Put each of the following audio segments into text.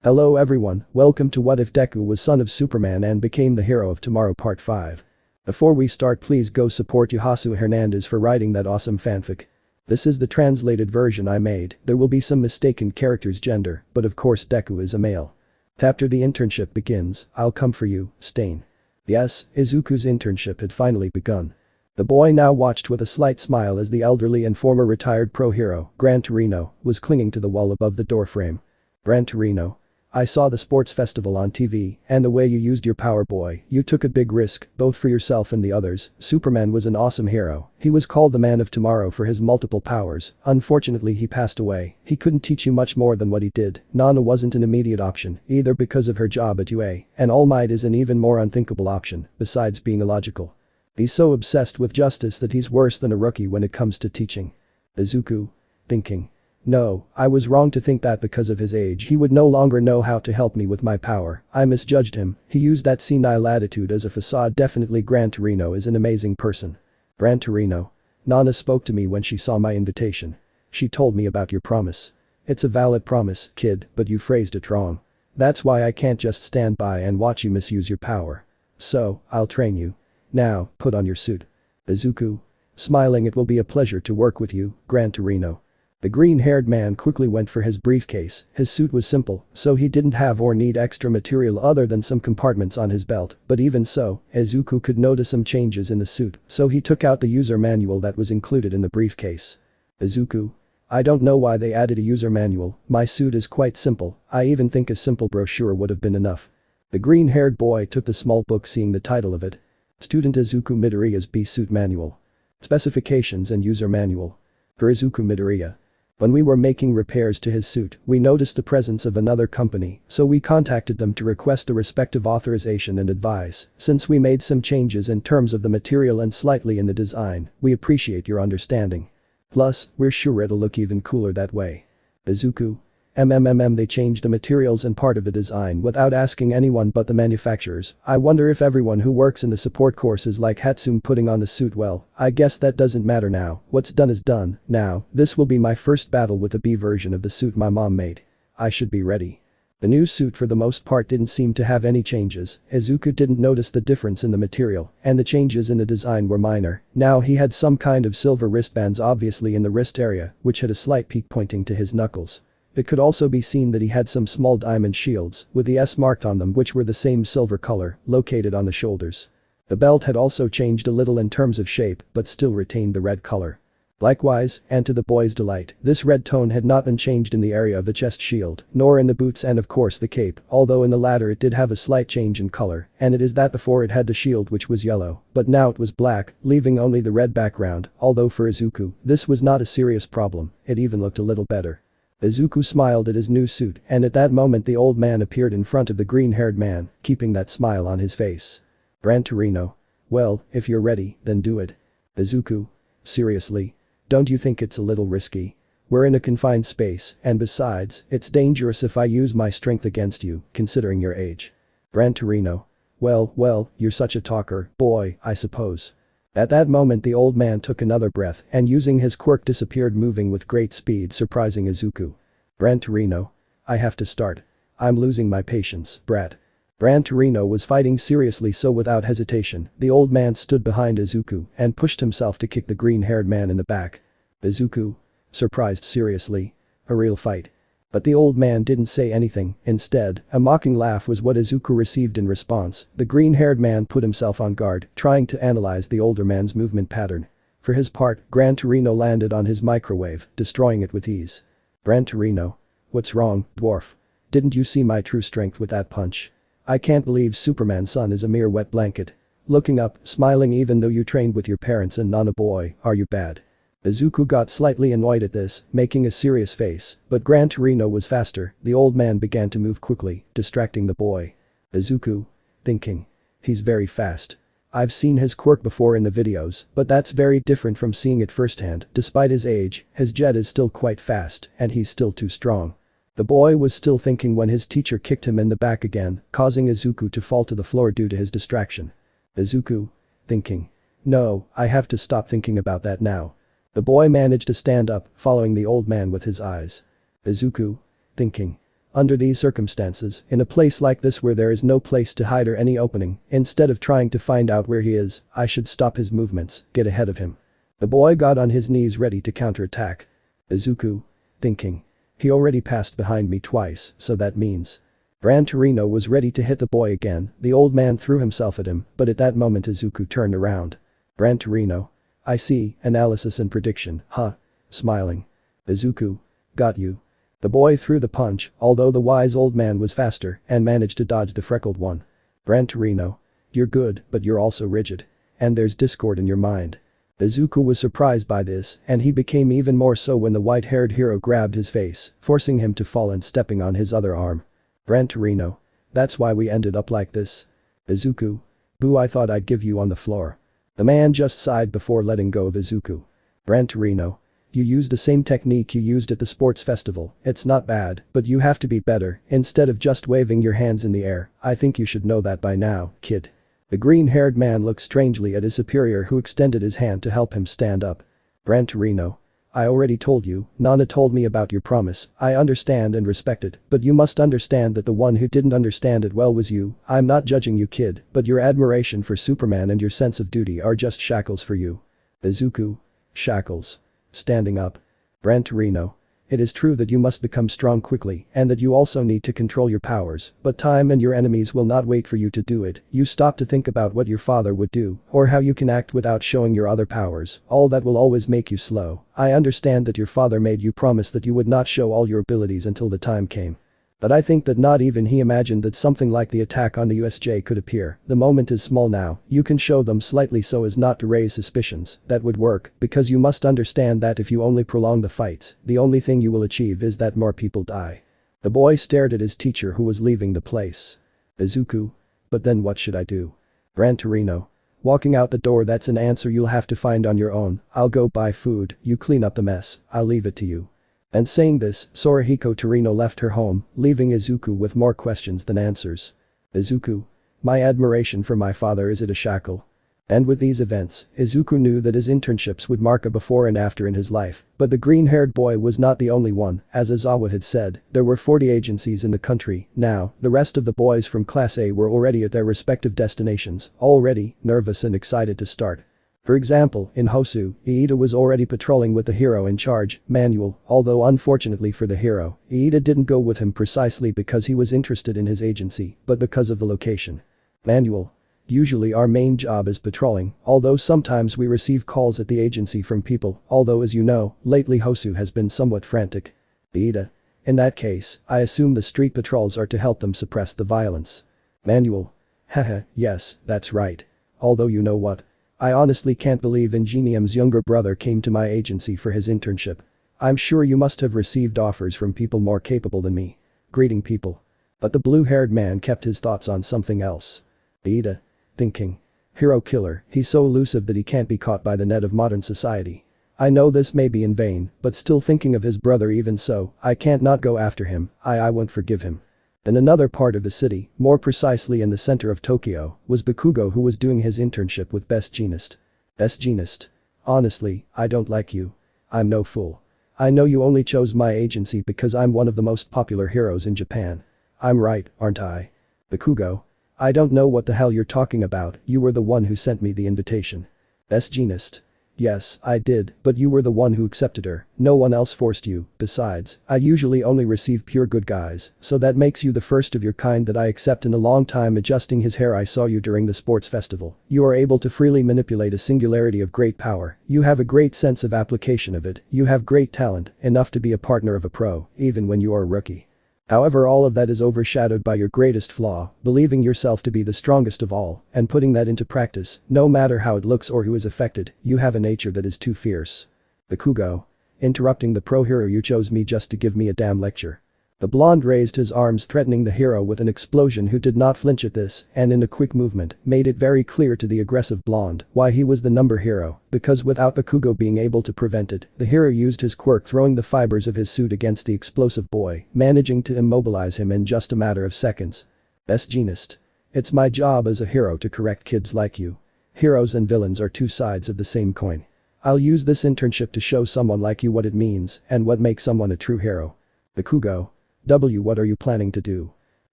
Hello everyone, welcome to What If Deku Was Son of Superman and Became the Hero of Tomorrow Part 5. Before we start, please go support YehosuaHernandez for writing that awesome fanfic. This is the translated version I made. There will be some mistaken characters' gender, but of course Deku is a male. After the internship begins, I'll come for you, Stain. Yes, Izuku's internship had finally begun. The boy now watched with a slight smile as the elderly and former retired pro-hero, Gran Torino, was clinging to the wall above the doorframe. Gran Torino. I saw the sports festival on TV, and the way you used your power, boy, you took a big risk, both for yourself and the others. Superman was an awesome hero. He was called the Man of Tomorrow for his multiple powers. Unfortunately he passed away. He couldn't teach you much more than what he did. Nana wasn't an immediate option, either because of her job at UA, and Almight is an even more unthinkable option, besides being illogical. He's so obsessed with justice that he's worse than a rookie when it comes to teaching. Izuku. Thinking. No, I was wrong to think that because of his age he would no longer know how to help me with my power. I misjudged him. He used that senile attitude as a facade. Definitely Gran Torino is an amazing person. Gran Torino. Nana spoke to me when she saw my invitation. She told me about your promise. It's a valid promise, kid, but you phrased it wrong. That's why I can't just stand by and watch you misuse your power. So, I'll train you. Now, put on your suit. Izuku. Smiling, it will be a pleasure to work with you, Gran Torino. The green-haired man quickly went for his briefcase. His suit was simple, so he didn't have or need extra material other than some compartments on his belt, but even so, Izuku could notice some changes in the suit, so he took out the user manual that was included in the briefcase. Izuku. I don't know why they added a user manual. My suit is quite simple. I even think a simple brochure would have been enough. The green-haired boy took the small book, seeing the title of it. Student Izuku Midoriya's B-Suit Manual. Specifications and User Manual. For Izuku Midoriya. When we were making repairs to his suit, we noticed the presence of another company, so we contacted them to request the respective authorization and advice. Since we made some changes in terms of the material and slightly in the design, we appreciate your understanding. Plus, we're sure it'll look even cooler that way. Izuku. They changed the materials and part of the design without asking anyone but the manufacturers. I wonder if everyone who works in the support course is like Hatsune putting on the suit. Well, I guess that doesn't matter now. What's done is done. Now, this will be my first battle with the B version of the suit my mom made. I should be ready. The new suit for the most part didn't seem to have any changes. Izuku didn't notice the difference in the material, and the changes in the design were minor. Now he had some kind of silver wristbands obviously in the wrist area, which had a slight peak pointing to his knuckles. It could also be seen that he had some small diamond shields with the S marked on them, which were the same silver color, located on the shoulders. The belt had also changed a little in terms of shape but still retained the red color. Likewise, and to the boy's delight, this red tone had not been changed in the area of the chest shield, nor in the boots and of course the cape, although in the latter it did have a slight change in color, and it is that before it had the shield which was yellow, but now it was black, leaving only the red background, although for Izuku, this was not a serious problem, it even looked a little better. Izuku smiled at his new suit, and at that moment the old man appeared in front of the green-haired man, keeping that smile on his face. Gran Torino. Well, if you're ready, then do it. Izuku. Seriously? Don't you think it's a little risky? We're in a confined space, and besides, it's dangerous if I use my strength against you, considering your age. Gran Torino. Well, you're such a talker, boy, I suppose. At that moment the old man took another breath and using his quirk disappeared, moving with great speed, surprising Izuku. Gran Torino. I have to start. I'm losing my patience, brat. Gran Torino was fighting seriously, so without hesitation, the old man stood behind Izuku and pushed himself to kick the green-haired man in the back. Izuku. Surprised seriously. A real fight. But the old man didn't say anything. Instead, a mocking laugh was what Izuku received in response. The green-haired man put himself on guard, trying to analyze the older man's movement pattern. For his part, Gran Torino landed on his microwave, destroying it with ease. Gran Torino. What's wrong, dwarf? Didn't you see my true strength with that punch? I can't believe Superman's son is a mere wet blanket. Looking up, smiling, even though you trained with your parents and Nana, boy, are you bad? Izuku got slightly annoyed at this, making a serious face, but Gran Torino was faster. The old man began to move quickly, distracting the boy. Izuku. Thinking. He's very fast. I've seen his quirk before in the videos, but that's very different from seeing it firsthand. Despite his age, his jet is still quite fast, and he's still too strong. The boy was still thinking when his teacher kicked him in the back again, causing Izuku to fall to the floor due to his distraction. Izuku. Thinking. No, I have to stop thinking about that now. The boy managed to stand up, following the old man with his eyes. Izuku. Thinking. Under these circumstances, in a place like this where there is no place to hide or any opening, instead of trying to find out where he is, I should stop his movements, get ahead of him. The boy got on his knees ready to counterattack. Izuku. Thinking. He already passed behind me twice, so that means. Gran Torino was ready to hit the boy again, the old man threw himself at him, but at that moment Izuku turned around. Gran Torino. I see, analysis and prediction, huh? Smiling. Izuku. Got you. The boy threw the punch, although the wise old man was faster and managed to dodge the freckled one. Gran Torino. You're good, but you're also rigid. And there's discord in your mind. Izuku was surprised by this, and he became even more so when the white-haired hero grabbed his face, forcing him to fall and stepping on his other arm. Gran Torino. That's why we ended up like this. Izuku. Boo, I thought I'd give you on the floor. The man just sighed before letting go of Izuku. Gran Torino. You used the same technique you used at the sports festival, it's not bad, but you have to be better, instead of just waving your hands in the air, I think you should know that by now, kid. The green-haired man looked strangely at his superior who extended his hand to help him stand up. Gran Torino. I already told you, Nana told me about your promise, I understand and respect it, but you must understand that the one who didn't understand it well was you. I'm not judging you, kid, but your admiration for Superman and your sense of duty are just shackles for you. Izuku. Shackles. Standing up. Gran Torino. It is true that you must become strong quickly and that you also need to control your powers, but time and your enemies will not wait for you to do it. You stop to think about what your father would do or how you can act without showing your other powers. All that will always make you slow. I understand that your father made you promise that you would not show all your abilities until the time came. But I think that not even he imagined that something like the attack on the USJ could appear. The moment is small now, you can show them slightly so as not to raise suspicions. That would work, because you must understand that if you only prolong the fights, the only thing you will achieve is that more people die. The boy stared at his teacher who was leaving the place. Izuku. But then what should I do? Gran Torino. Walking out the door, that's an answer you'll have to find on your own. I'll go buy food, you clean up the mess, I'll leave it to you. And saying this, Sorahiko Torino left her home, leaving Izuku with more questions than answers. Izuku. My admiration for my father, is it a shackle? And with these events, Izuku knew that his internships would mark a before and after in his life, but the green-haired boy was not the only one. As Aizawa had said, there were 40 agencies in the country. Now, the rest of the boys from Class A were already at their respective destinations, all ready, nervous and excited to start. For example, in Hosu, Iida was already patrolling with the hero in charge, Manuel, although unfortunately for the hero, Iida didn't go with him precisely because he was interested in his agency, but because of the location. Manuel. Usually our main job is patrolling, although sometimes we receive calls at the agency from people, although as you know, lately Hosu has been somewhat frantic. Iida. In that case, I assume the street patrols are to help them suppress the violence. Manuel. Haha, yes, that's right. Although you know what? I honestly can't believe Ingenium's younger brother came to my agency for his internship. I'm sure you must have received offers from people more capable than me. Greeting people. But the blue-haired man kept his thoughts on something else. Iida. Thinking. Hero killer, he's so elusive that he can't be caught by the net of modern society. I know this may be in vain, but still thinking of his brother, even so, I can't not go after him, I won't forgive him. In another part of the city, more precisely in the center of Tokyo, was Bakugo, who was doing his internship with Best Jeanist. Best Jeanist. Honestly, I don't like you. I'm no fool. I know you only chose my agency because I'm one of the most popular heroes in Japan. I'm right, aren't I? Bakugo. I don't know what the hell you're talking about, you were the one who sent me the invitation. Best Jeanist. Yes, I did, but you were the one who accepted her, no one else forced you. Besides, I usually only receive pure good guys, so that makes you the first of your kind that I accept in a long time. Adjusting his hair, I saw you during the sports festival. You are able to freely manipulate a singularity of great power. You have a great sense of application of it. You have great talent, enough to be a partner of a pro, even when you are a rookie. However, all of that is overshadowed by your greatest flaw, believing yourself to be the strongest of all, and putting that into practice, no matter how it looks or who is affected. You have a nature that is too fierce. Bakugo. Interrupting the pro hero, you chose me just to give me a damn lecture. The blonde raised his arms, threatening the hero with an explosion, who did not flinch at this and in a quick movement made it very clear to the aggressive blonde why he was the number hero, because without Bakugo being able to prevent it, the hero used his quirk, throwing the fibers of his suit against the explosive boy, managing to immobilize him in just a matter of seconds. Best Jeanist. It's my job as a hero to correct kids like you. Heroes and villains are two sides of the same coin. I'll use this internship to show someone like you what it means and what makes someone a true hero. Bakugo. What are you planning to do?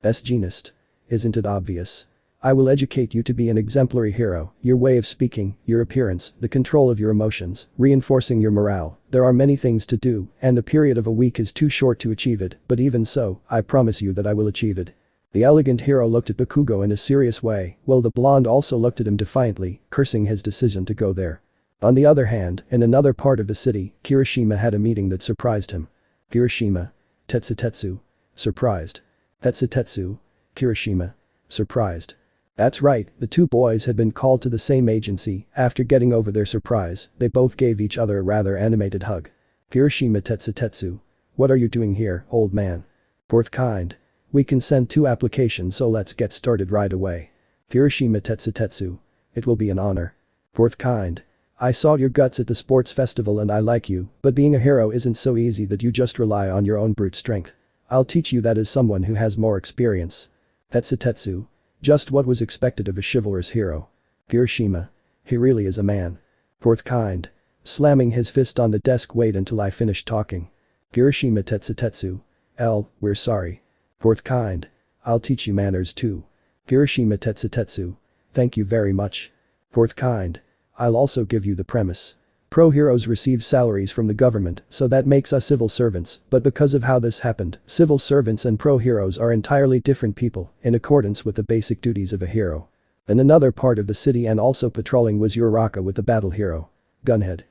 Genist. Isn't it obvious? I will educate you to be an exemplary hero, your way of speaking, your appearance, the control of your emotions, reinforcing your morale. There are many things to do, and the period of a week is too short to achieve it, but even so, I promise you that I will achieve it. The elegant hero looked at Bakugo in a serious way, while the blonde also looked at him defiantly, cursing his decision to go there. On the other hand, in another part of the city, Kirishima had a meeting that surprised him. Kirishima. Tetsu. Surprised. Tetsu. Kirishima. Surprised. That's right, the two boys had been called to the same agency. After getting over their surprise, they both gave each other a rather animated hug. Kirishima. Tetsu. What are you doing here, old man? Fourth kind. We can send 2 applications, so let's get started right away. Kirishima. Tetsu. It will be an honor. Fourth kind. I saw your guts at the sports festival and I like you, but being a hero isn't so easy that you just rely on your own brute strength. I'll teach you that as someone who has more experience. Tetsu. Just what was expected of a chivalrous hero. Kirishima. He really is a man. Fourth kind. Slamming his fist on the desk. Wait until I finish talking. Kirishima. Tetsu. We're sorry. Fourth kind. I'll teach you manners too. Kirishima. Tetsu. Thank you very much. Fourth kind. I'll also give you the premise. Pro heroes receive salaries from the government, so that makes us civil servants, but because of how this happened, civil servants and pro heroes are entirely different people, in accordance with the basic duties of a hero. In another part of the city and also patrolling was Uraraka with the battle hero. Gunhead.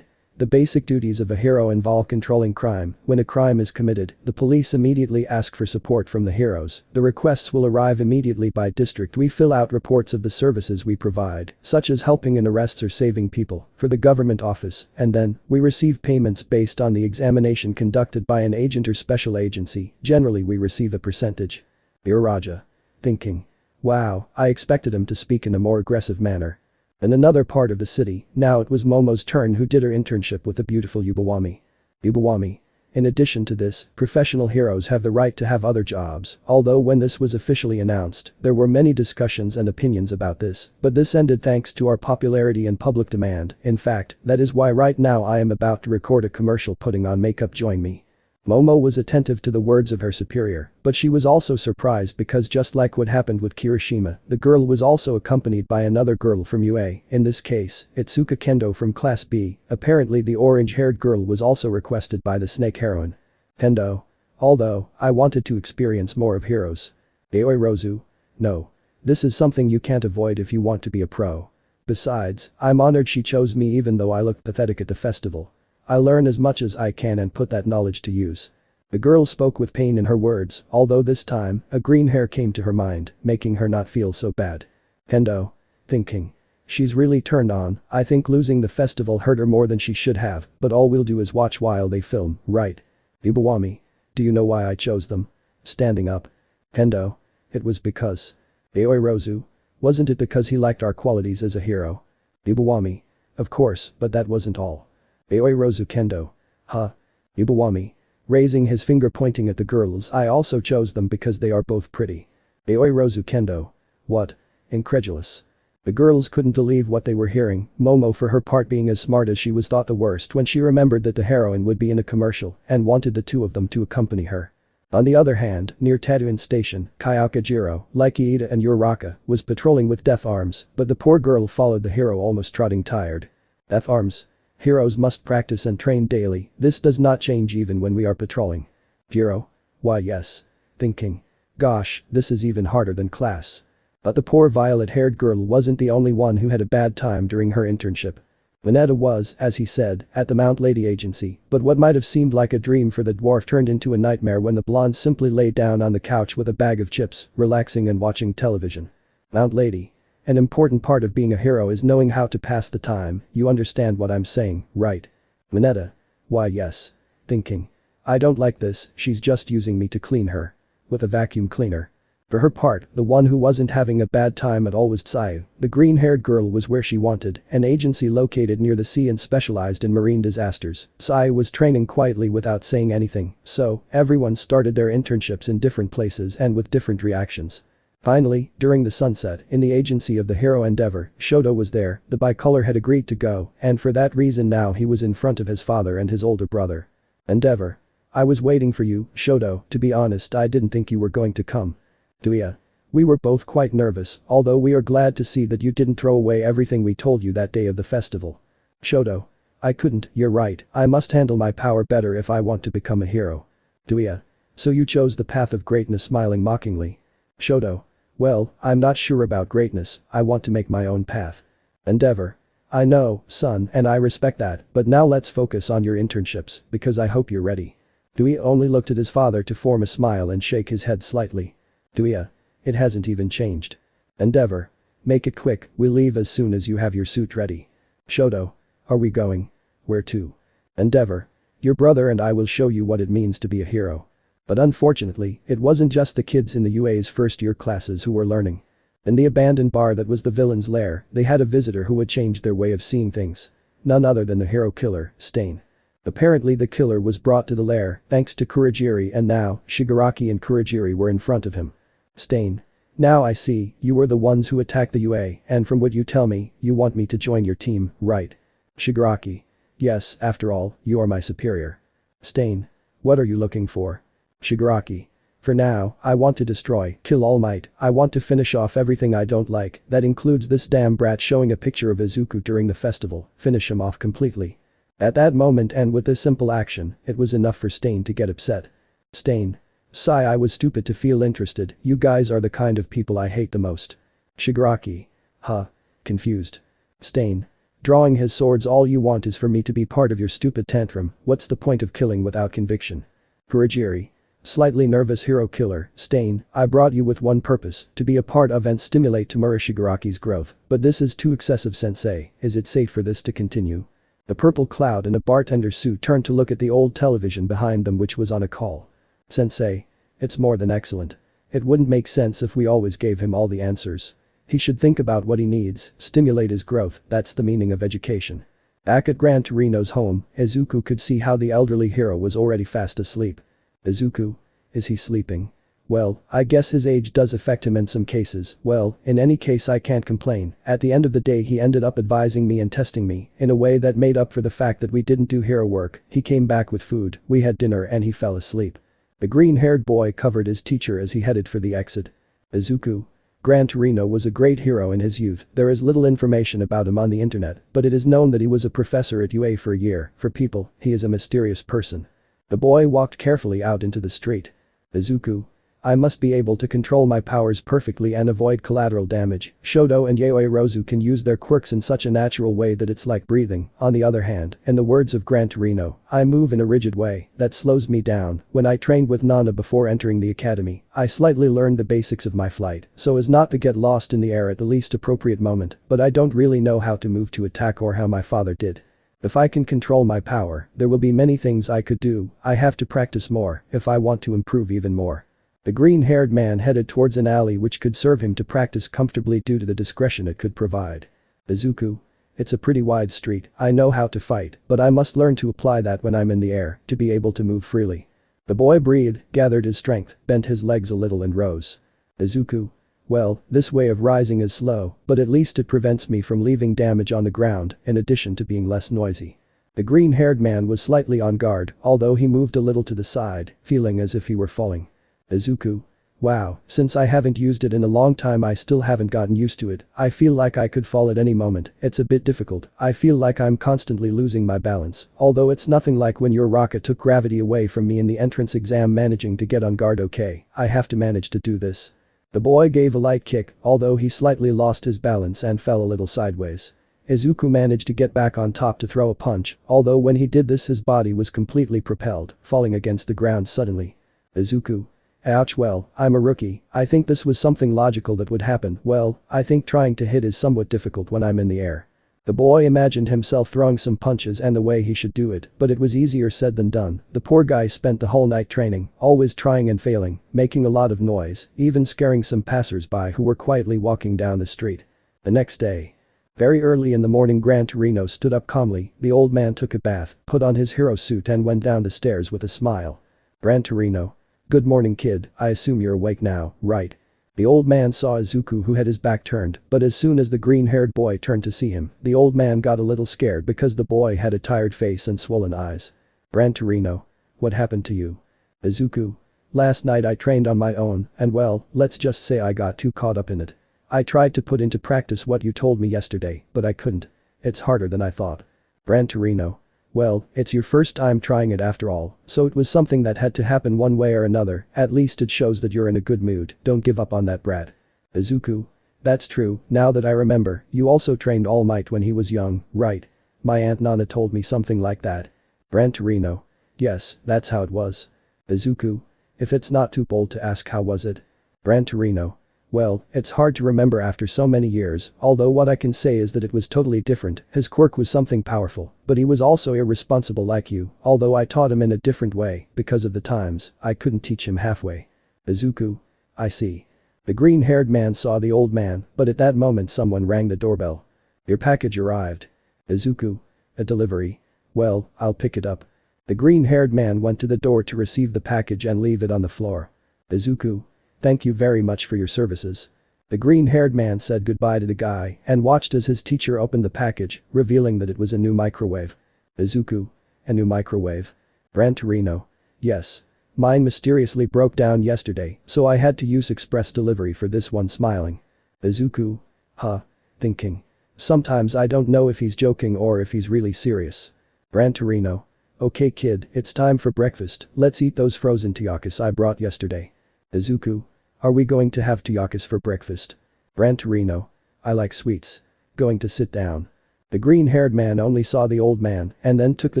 The basic duties of a hero involve controlling crime. When a crime is committed, the police immediately ask for support from the heroes. The requests will arrive immediately by district. We fill out reports of the services we provide, such as helping in arrests or saving people, for the government office, and then, we receive payments based on the examination conducted by an agent or special agency. Generally we receive a percentage. Uraraka. Thinking. Wow, I expected him to speak in a more aggressive manner. In another part of the city, now it was Momo's turn, who did her internship with the beautiful Yubawami. In addition to this, professional heroes have the right to have other jobs, although when this was officially announced, there were many discussions and opinions about this, but this ended thanks to our popularity and public demand. In fact, that is why right now I am about to record a commercial putting on makeup. Join me. Momo was attentive to the words of her superior, but she was also surprised because just like what happened with Kirishima, the girl was also accompanied by another girl from UA, in this case, Itsuka Kendo from Class B. Apparently the orange-haired girl was also requested by the snake heroine. Kendo. Although, I wanted to experience more of heroes. Rozu. No. This is something you can't avoid if you want to be a pro. Besides, I'm honored she chose me even though I looked pathetic at the festival. I'll learn as much as I can and put that knowledge to use. The girl spoke with pain in her words, although this time, a green hair came to her mind, making her not feel so bad. Kendo. Thinking. She's really turned on. I think losing the festival hurt her more than she should have, but all we'll do is watch while they film, right? Yubawami. Do you know why I chose them? Standing up. Kendo. It was because. Rozu. Wasn't it because he liked our qualities as a hero? Yubawami. Of course, but that wasn't all. Rozu. Kendo. Huh? Yubawami. Raising his finger pointing at the girls. I also chose them because they are both pretty. Rozu. Kendo. What? Incredulous. The girls couldn't believe what they were hearing, Momo for her part being as smart as she was thought the worst when she remembered that the heroine would be in a commercial and wanted the two of them to accompany her. On the other hand, near Taduin Station, Kayakajiro, like Iida and Uraraka, was patrolling with death arms, but the poor girl followed the hero almost trotting tired. Death arms? Heroes must practice and train daily. This does not change even when we are patrolling. Jiro? Why yes. Thinking. Gosh, this is even harder than class. But the poor violet-haired girl wasn't the only one who had a bad time during her internship. Mineta was, as he said, at the Mount Lady agency, but what might have seemed like a dream for the dwarf turned into a nightmare when the blonde simply lay down on the couch with a bag of chips, relaxing and watching television. Mount Lady. An important part of being a hero is knowing how to pass the time. You understand what I'm saying, right? Mineta. Why yes. Thinking. I don't like this, she's just using me to clean her. With a vacuum cleaner. For her part, the one who wasn't having a bad time at all was Tsayu. The green-haired girl was where she wanted, an agency located near the sea and specialized in marine disasters. Tsayu was training quietly without saying anything, so, everyone started their internships in different places and with different reactions. Finally, during the sunset, in the agency of the hero Endeavor, Shoto was there. The bicolor had agreed to go, and for that reason now he was in front of his father and his older brother. Endeavor. I was waiting for you, Shoto, to be honest I didn't think you were going to come. Duya. We were both quite nervous, although we are glad to see that you didn't throw away everything we told you that day of the festival. Shoto. I couldn't, you're right, I must handle my power better if I want to become a hero. Duya. So you chose the path of greatness, smiling mockingly. Shoto. Well, I'm not sure about greatness, I want to make my own path. Endeavor. I know, son, and I respect that, but now let's focus on your internships, because I hope you're ready. Duya only looked at his father to form a smile and shake his head slightly. Duya. It hasn't even changed. Endeavor. Make it quick, we'll leave as soon as you have your suit ready. Shoto. Are we going? Where to? Endeavor. Your brother and I will show you what it means to be a hero. But unfortunately, it wasn't just the kids in the UA's first-year classes who were learning. In the abandoned bar that was the villain's lair, they had a visitor who had changed their way of seeing things. None other than the hero killer, Stain. Apparently the killer was brought to the lair thanks to Kurogiri, and now, Shigaraki and Kurogiri were in front of him. Stain. Now I see, you were the ones who attacked the UA, and from what you tell me, you want me to join your team, right? Shigaraki. Yes, after all, you are my superior. Stain. What are you looking for? Shigaraki. For now, I want to destroy, kill Almight, I want to finish off everything I don't like, that includes this damn brat showing a picture of Izuku during the festival, finish him off completely. At that moment and with this simple action, it was enough for Stain to get upset. Stain. Sigh, I was stupid to feel interested, you guys are the kind of people I hate the most. Shigaraki. Huh. Confused. Stain. Drawing his swords, all you want is for me to be part of your stupid tantrum, what's the point of killing without conviction? Kurogiri. Slightly nervous hero killer, Stain, I brought you with one purpose, to be a part of and stimulate Tamura Shigaraki's growth, but this is too excessive, sensei, is it safe for this to continue? The purple cloud in a bartender's suit turned to look at the old television behind them, which was on a call. Sensei. It's more than excellent. It wouldn't make sense if we always gave him all the answers. He should think about what he needs, stimulate his growth, that's the meaning of education. Back at Gran Torino's home, Izuku could see how the elderly hero was already fast asleep. Izuku? Is he sleeping? Well, I guess his age does affect him in some cases, well, in any case I can't complain, at the end of the day he ended up advising me and testing me, in a way that made up for the fact that we didn't do hero work, he came back with food, we had dinner and he fell asleep. The green-haired boy covered his teacher as he headed for the exit. Izuku. Gran Torino was a great hero in his youth, there is little information about him on the internet, but it is known that he was a professor at UA for a year, for people, he is a mysterious person. The boy walked carefully out into the street. Izuku. I must be able to control my powers perfectly and avoid collateral damage. Shoto and YehosuaHernandez can use their quirks in such a natural way that it's like breathing. On the other hand, in the words of Gran Torino, I move in a rigid way that slows me down. When I trained with Nana before entering the academy, I slightly learned the basics of my flight so as not to get lost in the air at the least appropriate moment, but I don't really know how to move to attack or how my father did. If I can control my power, there will be many things I could do. I have to practice more if I want to improve even more. The green-haired man headed towards an alley which could serve him to practice comfortably due to the discretion it could provide. Izuku. It's a pretty wide street, I know how to fight, but I must learn to apply that when I'm in the air, to be able to move freely. The boy breathed, gathered his strength, bent his legs a little and rose. Izuku. Well, this way of rising is slow, but at least it prevents me from leaving damage on the ground, in addition to being less noisy. The green-haired man was slightly on guard, although he moved a little to the side, feeling as if he were falling. Izuku. Wow, since I haven't used it in a long time I still haven't gotten used to it, I feel like I could fall at any moment, it's a bit difficult, I feel like I'm constantly losing my balance, although it's nothing like when Uraraka took gravity away from me in the entrance exam managing to get on guard. Okay, I have to manage to do this. The boy gave a light kick, although he slightly lost his balance and fell a little sideways. Izuku managed to get back on top to throw a punch, although when he did this his body was completely propelled, falling against the ground suddenly. Izuku. Ouch, well, I'm a rookie, I think this was something logical that would happen, well, I think trying to hit is somewhat difficult when I'm in the air. The boy imagined himself throwing some punches and the way he should do it, but it was easier said than done. The poor guy spent the whole night training, always trying and failing, making a lot of noise, even scaring some passers-by who were quietly walking down the street. The next day. Very early in the morning Gran Torino stood up calmly, the old man took a bath, put on his hero suit and went down the stairs with a smile. Gran Torino. Good morning kid, I assume you're awake now, right? The old man saw Izuku who had his back turned, but as soon as the green-haired boy turned to see him, the old man got a little scared because the boy had a tired face and swollen eyes. Gran Torino. What happened to you? Izuku. Last night I trained on my own, and well, let's just say I got too caught up in it. I tried to put into practice what you told me yesterday, but I couldn't. It's harder than I thought. Gran Torino. Well, it's your first time trying it after all, so it was something that had to happen one way or another, at least it shows that you're in a good mood, don't give up on that brat. Izuku. That's true, now that I remember, you also trained All Might when he was young, right? My Aunt Nana told me something like that. Gran Torino. Yes, that's how it was. Izuku. If it's not too bold to ask, how was it? Gran Torino. Well, it's hard to remember after so many years, although what I can say is that it was totally different, his quirk was something powerful, but he was also irresponsible like you, although I taught him in a different way, because of the times, I couldn't teach him halfway. Izuku. I see. The green-haired man saw the old man, but at that moment someone rang the doorbell. Your package arrived. Izuku. A delivery. Well, I'll pick it up. The green-haired man went to the door to receive the package and leave it on the floor. Izuku. Thank you very much for your services. The green-haired man said goodbye to the guy and watched as his teacher opened the package, revealing that it was a new microwave. Izuku. A new microwave? Gran Torino. Yes. Mine mysteriously broke down yesterday, so I had to use express delivery for this one, smiling. Izuku. Huh. Thinking. Sometimes I don't know if he's joking or if he's really serious. Gran Torino. Okay kid, it's time for breakfast, let's eat those frozen tiyakis I brought yesterday. Izuku. Are we going to have tiyakis for breakfast? Gran Torino. I like sweets. Going to sit down. The green-haired man only saw the old man and then took the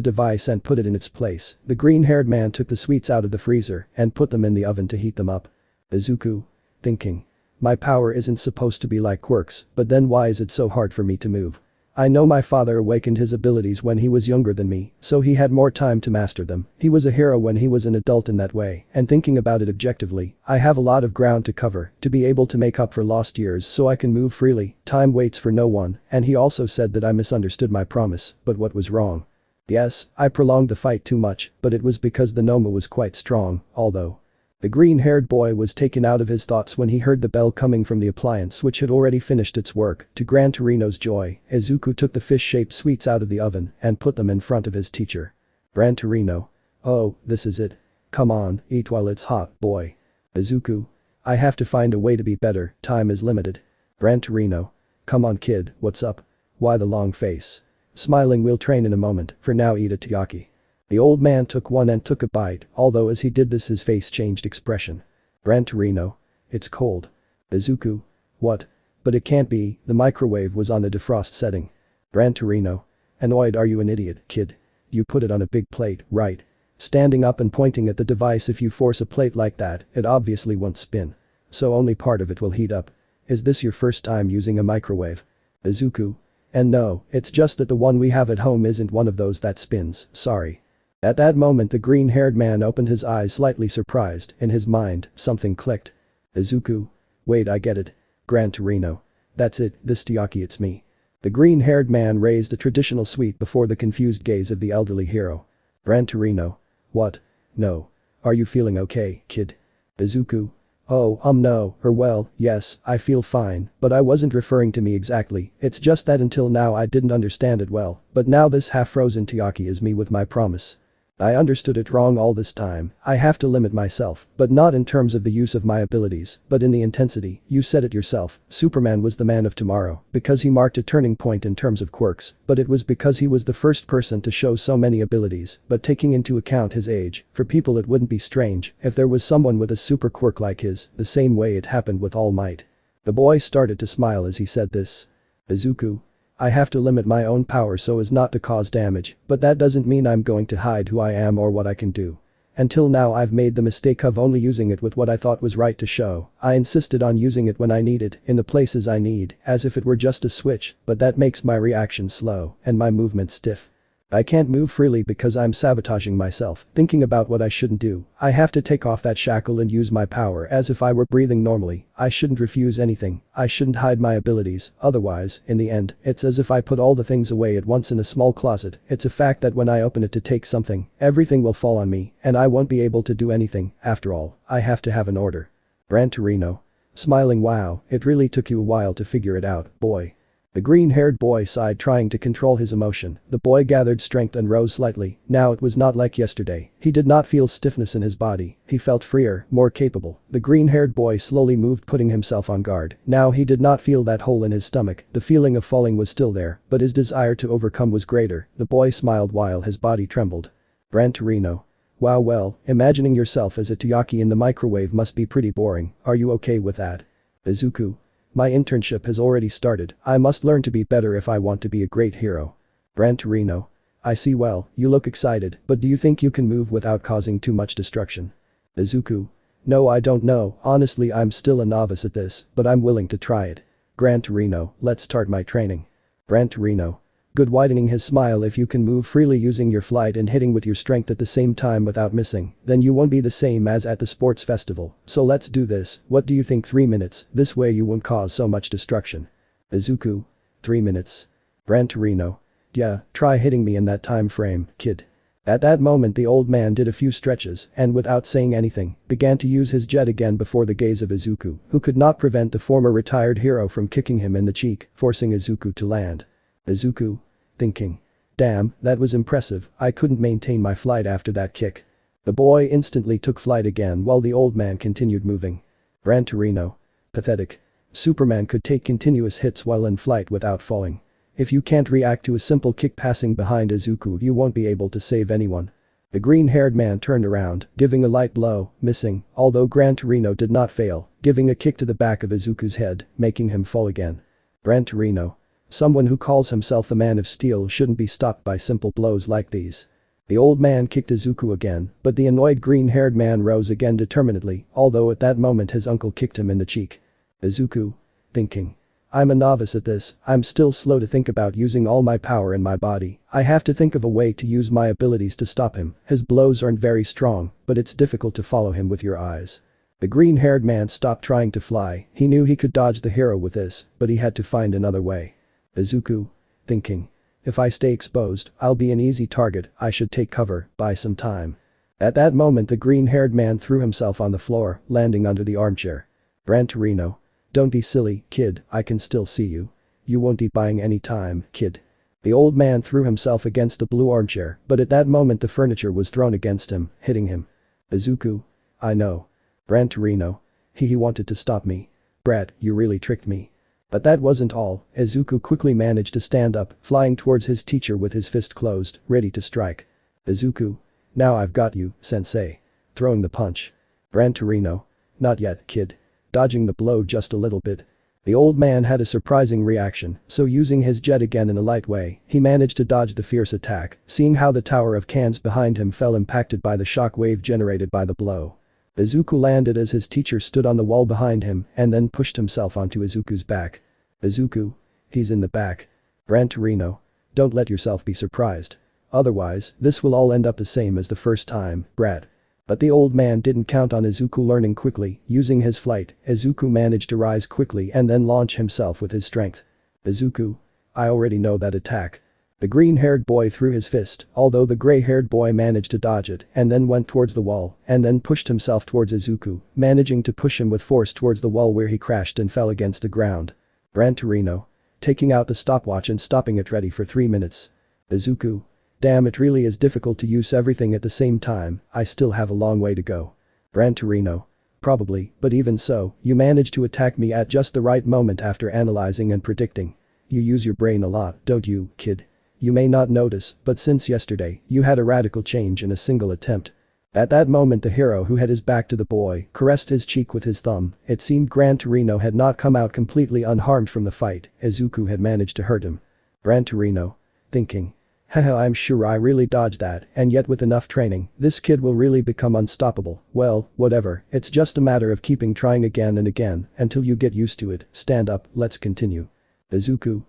device and put it in its place. The green-haired man took the sweets out of the freezer and put them in the oven to heat them up. Izuku. Thinking. My power isn't supposed to be like Quirk's, but then why is it so hard for me to move? I know my father awakened his abilities when he was younger than me, so he had more time to master them. He was a hero when he was an adult in that way, and thinking about it objectively, I have a lot of ground to cover to be able to make up for lost years so I can move freely, time waits for no one, and he also said that I misunderstood my promise, but what was wrong? Yes, I prolonged the fight too much, but it was because the Noma was quite strong, although. The green-haired boy was taken out of his thoughts when he heard the bell coming from the appliance which had already finished its work. To Gran Torino's joy, Izuku took the fish-shaped sweets out of the oven and put them in front of his teacher. Gran Torino. Oh, this is it. Come on, eat while it's hot, boy. Izuku. I have to find a way to be better, time is limited. Gran Torino. Come on kid, what's up? Why the long face? Smiling, we'll train in a moment, for now eat a taiyaki. The old man took one and took a bite, although as he did this his face changed expression. Gran Torino. It's cold. Izuku. What? But it can't be, the microwave was on the defrost setting. Gran Torino. Annoyed, are you an idiot, kid? You put it on a big plate, right? Standing up and pointing at the device, if you force a plate like that, it obviously won't spin. So only part of it will heat up. Is this your first time using a microwave? Izuku. And no, it's just that the one we have at home isn't one of those that spins, sorry. At that moment the green-haired man opened his eyes, slightly surprised. In his mind, something clicked. Izuku. Wait, I get it. Gran Torino. That's it, this taiyaki, it's me. The green-haired man raised a traditional sweet before the confused gaze of the elderly hero. Gran Torino. What? No. Are you feeling okay, kid? Izuku. Oh, no, or well, yes, I feel fine, but I wasn't referring to me exactly, it's just that until now I didn't understand it well, but now this half-frozen taiyaki is me with my promise. I understood it wrong all this time, I have to limit myself, but not in terms of the use of my abilities, but in the intensity. You said it yourself, Superman was the man of tomorrow, because he marked a turning point in terms of quirks, but it was because he was the first person to show so many abilities, but taking into account his age, for people it wouldn't be strange if there was someone with a super quirk like his, the same way it happened with All Might. The boy started to smile as he said this. Izuku. I have to limit my own power so as not to cause damage, but that doesn't mean I'm going to hide who I am or what I can do. Until now I've made the mistake of only using it with what I thought was right to show. I insisted on using it when I need it, in the places I need, as if it were just a switch, but that makes my reaction slow and my movement stiff. I can't move freely because I'm sabotaging myself, thinking about what I shouldn't do. I have to take off that shackle and use my power as if I were breathing normally. I shouldn't refuse anything, I shouldn't hide my abilities, otherwise, in the end, it's as if I put all the things away at once in a small closet. It's a fact that when I open it to take something, everything will fall on me, and I won't be able to do anything. After all, I have to have an order. Gran Torino. Smiling, wow, it really took you a while to figure it out, boy. The green-haired boy sighed, trying to control his emotion. The boy gathered strength and rose slightly. Now it was not like yesterday. He did not feel stiffness in his body. He felt freer, more capable. The green-haired boy slowly moved, putting himself on guard. Now he did not feel that hole in his stomach. The feeling of falling was still there, but his desire to overcome was greater. The boy smiled while his body trembled. Gran Torino. Wow, well, imagining yourself as a Todoroki in the microwave must be pretty boring. Are you okay with that? Izuku. My internship has already started. I must learn to be better if I want to be a great hero. Gran Torino. I see, well, you look excited, but do you think you can move without causing too much destruction? Izuku. No, I don't know, honestly I'm still a novice at this, but I'm willing to try it. Gran Torino, let's start my training. Gran Torino. Good, widening his smile. If you can move freely using your flight and hitting with your strength at the same time without missing, then you won't be the same as at the sports festival, so let's do this. What do you think? 3 minutes, this way you won't cause so much destruction. Izuku. 3 minutes. Gran Torino. Yeah, try hitting me in that time frame, kid. At that moment the old man did a few stretches and without saying anything, began to use his jet again before the gaze of Izuku, who could not prevent the former retired hero from kicking him in the cheek, forcing Izuku to land. Izuku. Thinking. Damn, that was impressive, I couldn't maintain my flight after that kick. The boy instantly took flight again while the old man continued moving. Gran Torino. Pathetic. Superman could take continuous hits while in flight without falling. If you can't react to a simple kick passing behind Izuku, you won't be able to save anyone. The green-haired man turned around, giving a light blow, missing, although Gran Torino did not fail, giving a kick to the back of Izuku's head, making him fall again. Gran Torino. Someone who calls himself the Man of Steel shouldn't be stopped by simple blows like these. The old man kicked Izuku again, but the annoyed green-haired man rose again determinedly, although at that moment his uncle kicked him in the cheek. Izuku. Thinking. I'm a novice at this, I'm still slow to think about using all my power in my body. I have to think of a way to use my abilities to stop him. His blows aren't very strong, but it's difficult to follow him with your eyes. The green-haired man stopped trying to fly. He knew he could dodge the hero with this, but he had to find another way. Izuku. Thinking. If I stay exposed, I'll be an easy target, I should take cover, buy some time. At that moment the green-haired man threw himself on the floor, landing under the armchair. Gran Torino. Don't be silly, kid, I can still see you. You won't be buying any time, kid. The old man threw himself against the blue armchair, but at that moment the furniture was thrown against him, hitting him. Izuku. I know. Gran Torino. He wanted to stop me. Brat, you really tricked me. But that wasn't all. Izuku quickly managed to stand up, flying towards his teacher with his fist closed, ready to strike. Izuku. Now I've got you, sensei. Throwing the punch. Gran Torino. Not yet, kid. Dodging the blow just a little bit. The old man had a surprising reaction, so using his jet again in a light way, he managed to dodge the fierce attack, seeing how the tower of cans behind him fell impacted by the shock wave generated by the blow. Izuku landed as his teacher stood on the wall behind him and then pushed himself onto Izuku's back. Izuku. He's in the back. Gran Torino. Don't let yourself be surprised. Otherwise, this will all end up the same as the first time, brat. But the old man didn't count on Izuku learning quickly. Using his flight, Izuku managed to rise quickly and then launch himself with his strength. Izuku. I already know that attack. The green-haired boy threw his fist, although the gray-haired boy managed to dodge it and then went towards the wall and then pushed himself towards Izuku, managing to push him with force towards the wall where he crashed and fell against the ground. Gran Torino. Taking out the stopwatch and stopping it ready for 3 minutes. Izuku. Damn, it really is difficult to use everything at the same time, I still have a long way to go. Gran Torino. Probably, but even so, you managed to attack me at just the right moment after analyzing and predicting. You use your brain a lot, don't you, kid? You may not notice, but since yesterday, you had a radical change in a single attempt. At that moment the hero who had his back to the boy caressed his cheek with his thumb. It seemed Gran Torino had not come out completely unharmed from the fight. Izuku had managed to hurt him. Gran Torino. Thinking. Haha, I'm sure I really dodged that, and yet with enough training, this kid will really become unstoppable. Well, whatever, it's just a matter of keeping trying again and again until you get used to it. Stand up, let's continue. Izuku.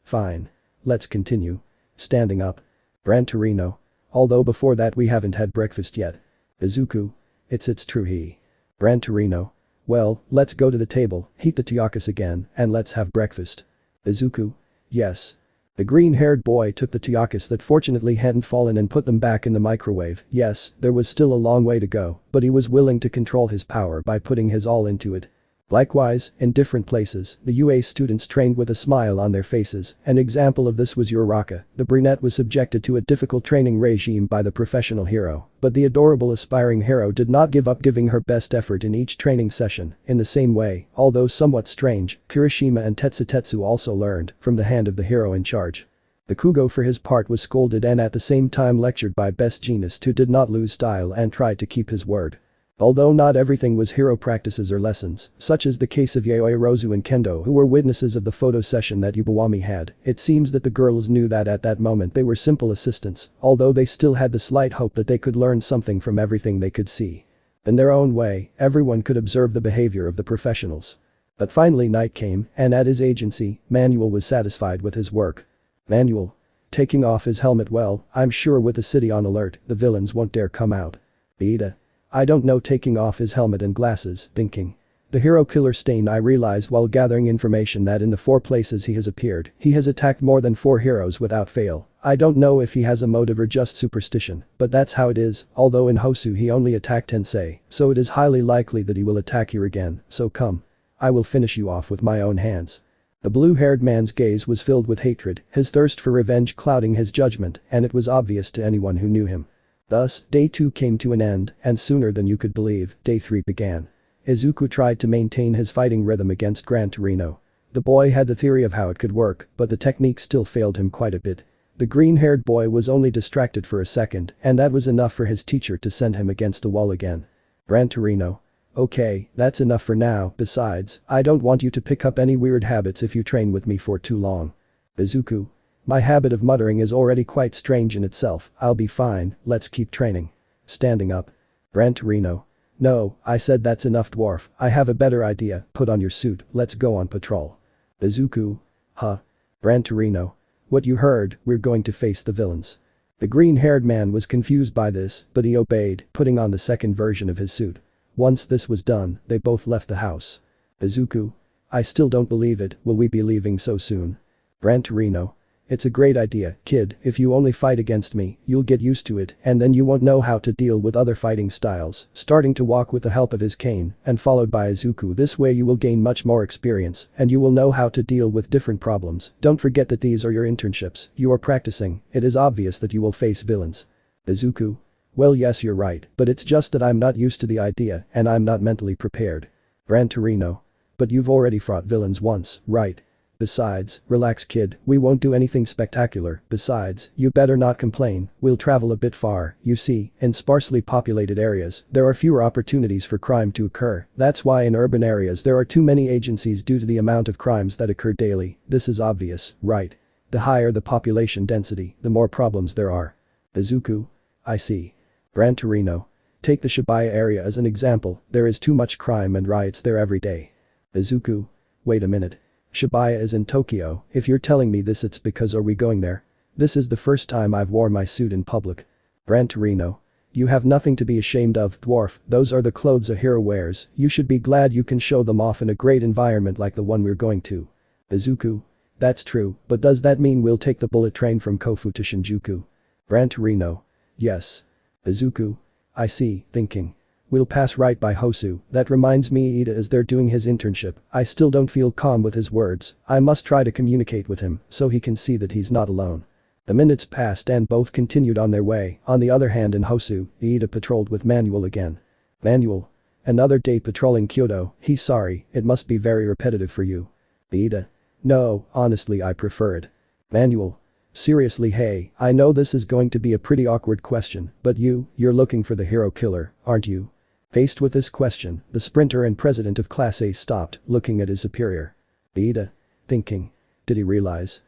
Fine. Let's continue. Standing up. Gran Torino. Although before that we haven't had breakfast yet. Izuku. It's true he. Gran Torino. Well, let's go to the table, heat the Todoroki again, and let's have breakfast. Izuku. Yes. The green-haired boy took the Todoroki that fortunately hadn't fallen and put them back in the microwave. Yes, there was still a long way to go, but he was willing to control his power by putting his all into it. Likewise, in different places, the UA students trained with a smile on their faces. An example of this was Uraraka. The brunette was subjected to a difficult training regime by the professional hero, but the adorable aspiring hero did not give up giving her best effort in each training session. In the same way, although somewhat strange, Kirishima and Tetsu also learned from the hand of the hero in charge. The Kugo for his part was scolded and at the same time lectured by Best Jeanist, who did not lose style and tried to keep his word. Although not everything was hero practices or lessons, such as the case of Yaoyorozu and Kendo, who were witnesses of the photo session that Yubawami had, it seems that the girls knew that at that moment they were simple assistants, although they still had the slight hope that they could learn something from everything they could see. In their own way, everyone could observe the behavior of the professionals. But finally night came, and at his agency, Manuel was satisfied with his work. Manuel. Taking off his helmet. Well, I'm sure with the city on alert, the villains won't dare come out. Beta. I don't know. Taking off his helmet and glasses, thinking. The hero killer stain. I realized while gathering information that in the 4 places he has appeared, he has attacked more than 4 heroes without fail. I don't know if he has a motive or just superstition, but that's how it is. Although in Hosu he only attacked Tensei, so it is highly likely that he will attack you again, so come. I will finish you off with my own hands. The blue-haired man's gaze was filled with hatred, his thirst for revenge clouding his judgment, and it was obvious to anyone who knew him. Thus, day 2 came to an end, and sooner than you could believe, day 3 began. Izuku tried to maintain his fighting rhythm against Gran Torino. The boy had the theory of how it could work, but the technique still failed him quite a bit. The green-haired boy was only distracted for a second, and that was enough for his teacher to send him against the wall again. Gran Torino. Okay, that's enough for now. Besides, I don't want you to pick up any weird habits if you train with me for too long. Izuku. My habit of muttering is already quite strange in itself. I'll be fine, let's keep training. Standing up. Gran Torino. No, I said that's enough, dwarf. I have a better idea. Put on your suit, let's go on patrol. Izuku. Huh? Gran Torino. What you heard, we're going to face the villains. The green-haired man was confused by this, but he obeyed, putting on the second version of his suit. Once this was done, they both left the house. Izuku. I still don't believe it. Will we be leaving so soon? Gran Torino. It's a great idea, kid. If you only fight against me, you'll get used to it, and then you won't know how to deal with other fighting styles. Starting to walk with the help of his cane, and followed by Izuku. This way you will gain much more experience, and you will know how to deal with different problems. Don't forget that these are your internships. You are practicing. It is obvious that you will face villains. Izuku. Well, yes, you're right, but it's just that I'm not used to the idea, and I'm not mentally prepared. Gran Torino. But you've already fought villains once, right? Besides, relax, kid, we won't do anything spectacular. Besides, you better not complain, we'll travel a bit far. You see, in sparsely populated areas, there are fewer opportunities for crime to occur. That's why in urban areas there are too many agencies due to the amount of crimes that occur daily. This is obvious, right? The higher the population density, the more problems there are. Izuku. I see. Gran Torino. Take the Shibuya area as an example, there is too much crime and riots there every day. Izuku. Wait a minute. Shibuya is in Tokyo. If you're telling me this, it's because are we going there? This is the first time I've worn my suit in public. Gran Torino. You have nothing to be ashamed of, dwarf. Those are the clothes a hero wears. You should be glad you can show them off in a great environment like the one we're going to. Izuku. That's true, but does that mean we'll take the bullet train from Kofu to Shinjuku? Gran Torino. Yes. Izuku. I see, thinking. We'll pass right by Hosu. That reminds me, Ida is there doing his internship. I still don't feel calm with his words. I must try to communicate with him so he can see that he's not alone. The minutes passed and both continued on their way. On the other hand, in Hosu, Ida patrolled with Manuel again. Manuel. Another day patrolling Kyoto. He's sorry, it must be very repetitive for you. Ida. No, honestly I prefer it. Manuel. Seriously, hey, I know this is going to be a pretty awkward question, but you're looking for the hero killer, aren't you? Faced with this question, the sprinter and president of Class A stopped, looking at his superior. Ida. Thinking. Did he realize?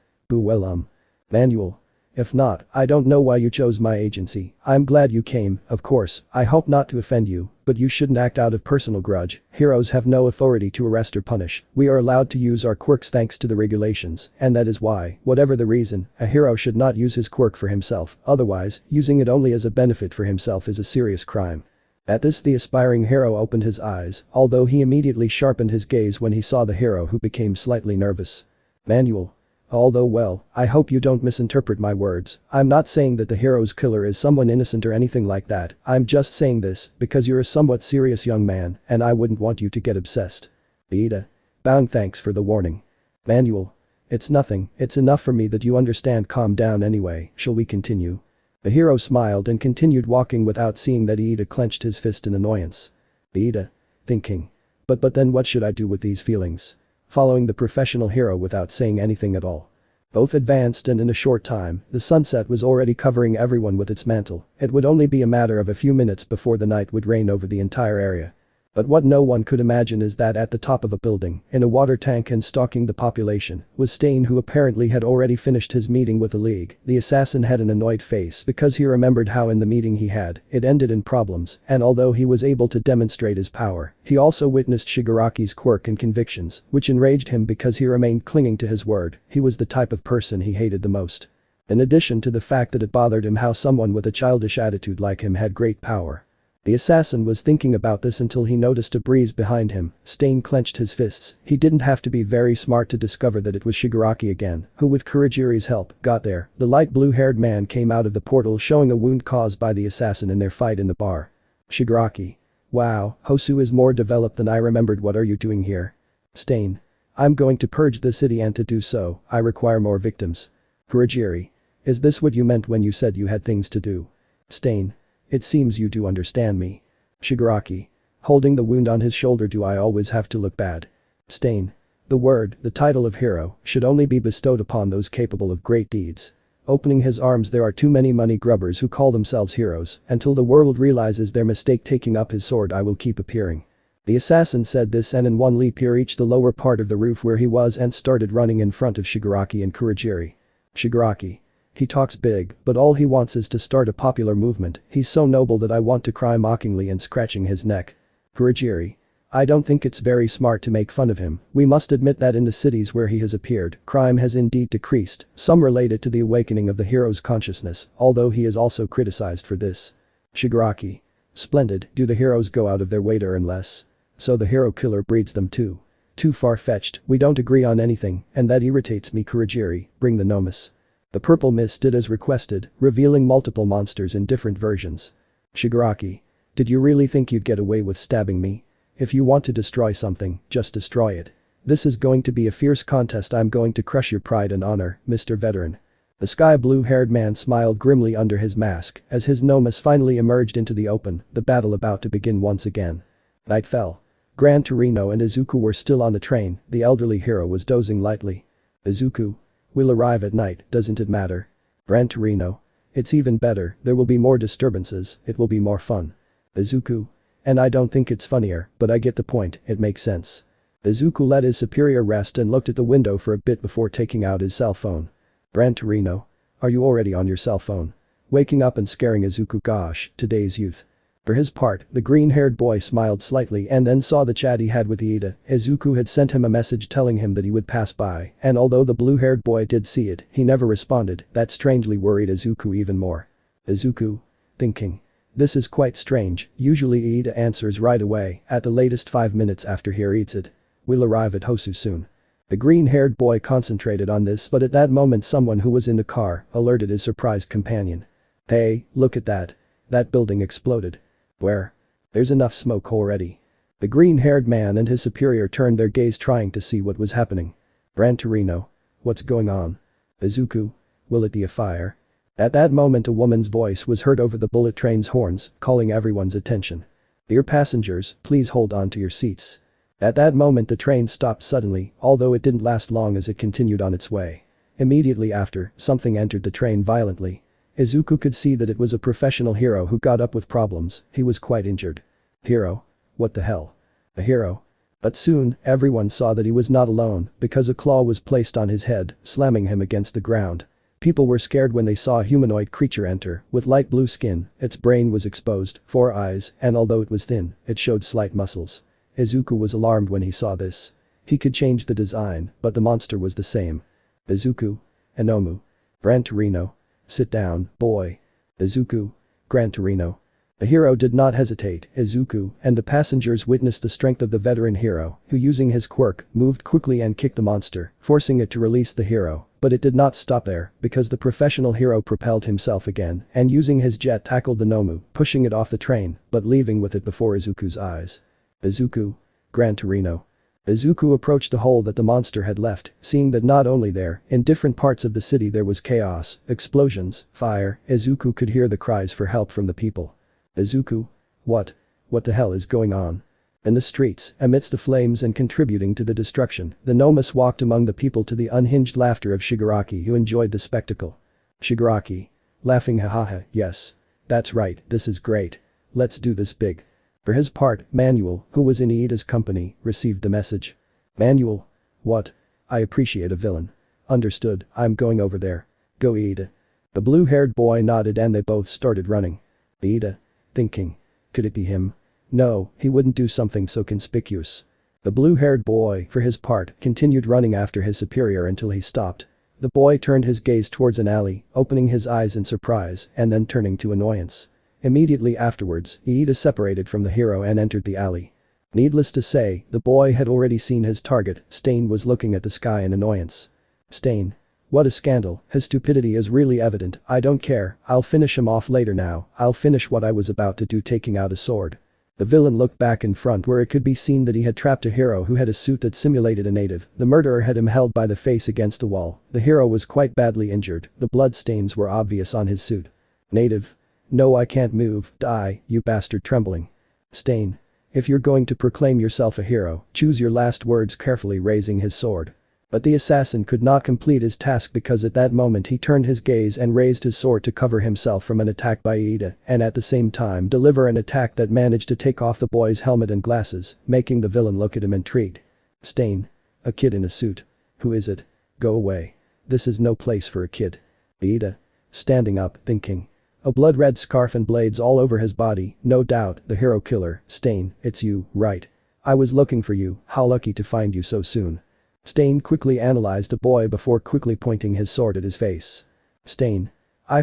Manuel. If not, I don't know why you chose my agency. I'm glad you came, of course, I hope not to offend you, but you shouldn't act out of personal grudge. Heroes have no authority to arrest or punish. We are allowed to use our quirks thanks to the regulations, and that is why, whatever the reason, a hero should not use his quirk for himself. Otherwise, using it only as a benefit for himself is a serious crime. At this, the aspiring hero opened his eyes, although he immediately sharpened his gaze when he saw the hero, who became slightly nervous. Manuel. Although well, I hope you don't misinterpret my words. I'm not saying that the hero's killer is someone innocent or anything like that. I'm just saying this because you're a somewhat serious young man and I wouldn't want you to get obsessed. Ida. Bowing thanks for the warning. Manual. It's nothing, it's enough for me that you understand, calm down anyway, shall we continue? The hero smiled and continued walking without seeing that Ida clenched his fist in annoyance. Ida. Thinking. But then what should I do with these feelings? Following the professional hero without saying anything at all. Both advanced and in a short time, the sunset was already covering everyone with its mantle. It would only be a matter of a few minutes before the night would reign over the entire area. But what no one could imagine is that at the top of a building, in a water tank and stalking the population, was Stain, who apparently had already finished his meeting with the League. The assassin had an annoyed face because he remembered how in the meeting it ended in problems, and although he was able to demonstrate his power, he also witnessed Shigaraki's quirk and convictions, which enraged him because he remained clinging to his word. He was the type of person he hated the most. In addition to the fact that it bothered him how someone with a childish attitude like him had great power. The assassin was thinking about this until he noticed a breeze behind him. Stain clenched his fists. He didn't have to be very smart to discover that it was Shigaraki again, who with Kurogiri's help, got there. The light blue-haired man came out of the portal showing a wound caused by the assassin in their fight in the bar. Shigaraki. Wow, Hosu is more developed than I remembered. What are you doing here? Stain. I'm going to purge the city, and to do so, I require more victims. Kurogiri. Is this what you meant when you said you had things to do? Stain. It seems you do understand me. Shigaraki. Holding the wound on his shoulder. Do I always have to look bad? Stain. The title of hero, should only be bestowed upon those capable of great deeds. Opening his arms. There are too many money grubbers who call themselves heroes. Until the world realizes their mistake. Taking up his sword. I will keep appearing. The assassin said this and in one leap he reached the lower part of the roof where he was and started running in front of Shigaraki and Kurogiri. Shigaraki. He talks big, but all he wants is to start a popular movement. He's so noble that I want to cry mockingly and scratching his neck. Kurogiri. I don't think it's very smart to make fun of him. We must admit that in the cities where he has appeared, crime has indeed decreased, some related to the awakening of the hero's consciousness, although he is also criticized for this. Shigaraki. Splendid. Do the heroes go out of their way to earn less? So the hero killer breeds them too. Too far-fetched. We don't agree on anything, and that irritates me. Kurogiri. Bring the Nomus. The purple mist did as requested, revealing multiple monsters in different versions. Shigaraki. Did you really think you'd get away with stabbing me? If you want to destroy something, just destroy it. This is going to be a fierce contest. I'm going to crush your pride and honor, Mr. Veteran. The sky blue-haired man smiled grimly under his mask as his Nomus finally emerged into the open, the battle about to begin once again. Night fell. Gran Torino and Izuku were still on the train. The elderly hero was dozing lightly. Izuku. We'll arrive at night, doesn't it matter? Gran Torino. It's even better, there will be more disturbances, it will be more fun. Izuku. And I don't think it's funnier, but I get the point, it makes sense. Izuku let his superior rest and looked at the window for a bit before taking out his cell phone. Gran Torino. Are you already on your cell phone? Waking up and scaring Izuku. Gosh, today's youth. For his part, the green-haired boy smiled slightly and then saw the chat he had with Ida. Izuku had sent him a message telling him that he would pass by, and although the blue-haired boy did see it, he never responded. That strangely worried Izuku even more. Izuku. Thinking. This is quite strange, usually Ida answers right away, at the latest 5 minutes after he reads it. We'll arrive at Hosu soon. The green-haired boy concentrated on this, but at that moment someone who was in the car alerted his surprised companion. Hey, look at that. That building exploded. Where? There's enough smoke already. The green-haired man and his superior turned their gaze trying to see what was happening. Gran Torino. What's going on? Izuku. Will it be a fire? At that moment a woman's voice was heard over the bullet train's horns, calling everyone's attention. Dear passengers, please hold on to your seats. At that moment the train stopped suddenly, although it didn't last long as it continued on its way. Immediately after, something entered the train violently. Izuku could see that it was a professional hero who got up with problems. He was quite injured. Hero? What the hell? A hero? But soon, everyone saw that he was not alone because a claw was placed on his head, slamming him against the ground. People were scared when they saw a humanoid creature enter, with light blue skin, its brain was exposed, 4 eyes, and although it was thin, it showed slight muscles. Izuku was alarmed when he saw this. He could change the design, but the monster was the same. Izuku. Enomu. Gran Torino. Sit down, boy. Izuku. Gran Torino. The hero did not hesitate. Izuku and the passengers witnessed the strength of the veteran hero, who using his quirk, moved quickly and kicked the monster, forcing it to release the hero. But it did not stop there, because the professional hero propelled himself again and using his jet tackled the Nomu, pushing it off the train, but leaving with it before Izuku's eyes. Izuku. Gran Torino. Izuku approached the hole that the monster had left, seeing that not only there, in different parts of the city there was chaos, explosions, fire. Izuku could hear the cries for help from the people. Izuku? What? What the hell is going on? In the streets, amidst the flames and contributing to the destruction, the Nomus walked among the people to the unhinged laughter of Shigaraki, who enjoyed the spectacle. Shigaraki. Laughing, hahaha, yes. That's right, this is great. Let's do this big. For his part, Manuel, who was in Iida's company, received the message. Manuel? What? I appreciate a villain. Understood, I'm going over there. Go Iida. The blue-haired boy nodded and they both started running. Iida. Thinking. Could it be him? No, he wouldn't do something so conspicuous. The blue-haired boy, for his part, continued running after his superior until he stopped. The boy turned his gaze towards an alley, opening his eyes in surprise and then turning to annoyance. Immediately afterwards, Iida separated from the hero and entered the alley. Needless to say, the boy had already seen his target. Stain was looking at the sky in annoyance. Stain. What a scandal, his stupidity is really evident. I don't care, I'll finish him off later now. I'll finish what I was about to do, taking out a sword. The villain looked back in front where it could be seen that he had trapped a hero who had a suit that simulated a native. The murderer had him held by the face against the wall. The hero was quite badly injured. The blood stains were obvious on his suit. Native. No, I can't move. Die, you bastard, trembling. Stain. If you're going to proclaim yourself a hero, choose your last words carefully, raising his sword. But the assassin could not complete his task because at that moment he turned his gaze and raised his sword to cover himself from an attack by Iida and at the same time deliver an attack that managed to take off the boy's helmet and glasses, making the villain look at him intrigued. Stain. A kid in a suit. Who is it? Go away. This is no place for a kid. Iida. Standing up, thinking. A blood-red scarf and blades all over his body, no doubt, the hero killer. Stain, it's you, right? I was looking for you, how lucky to find you so soon. Stain quickly analyzed the boy before quickly pointing his sword at his face. Stain.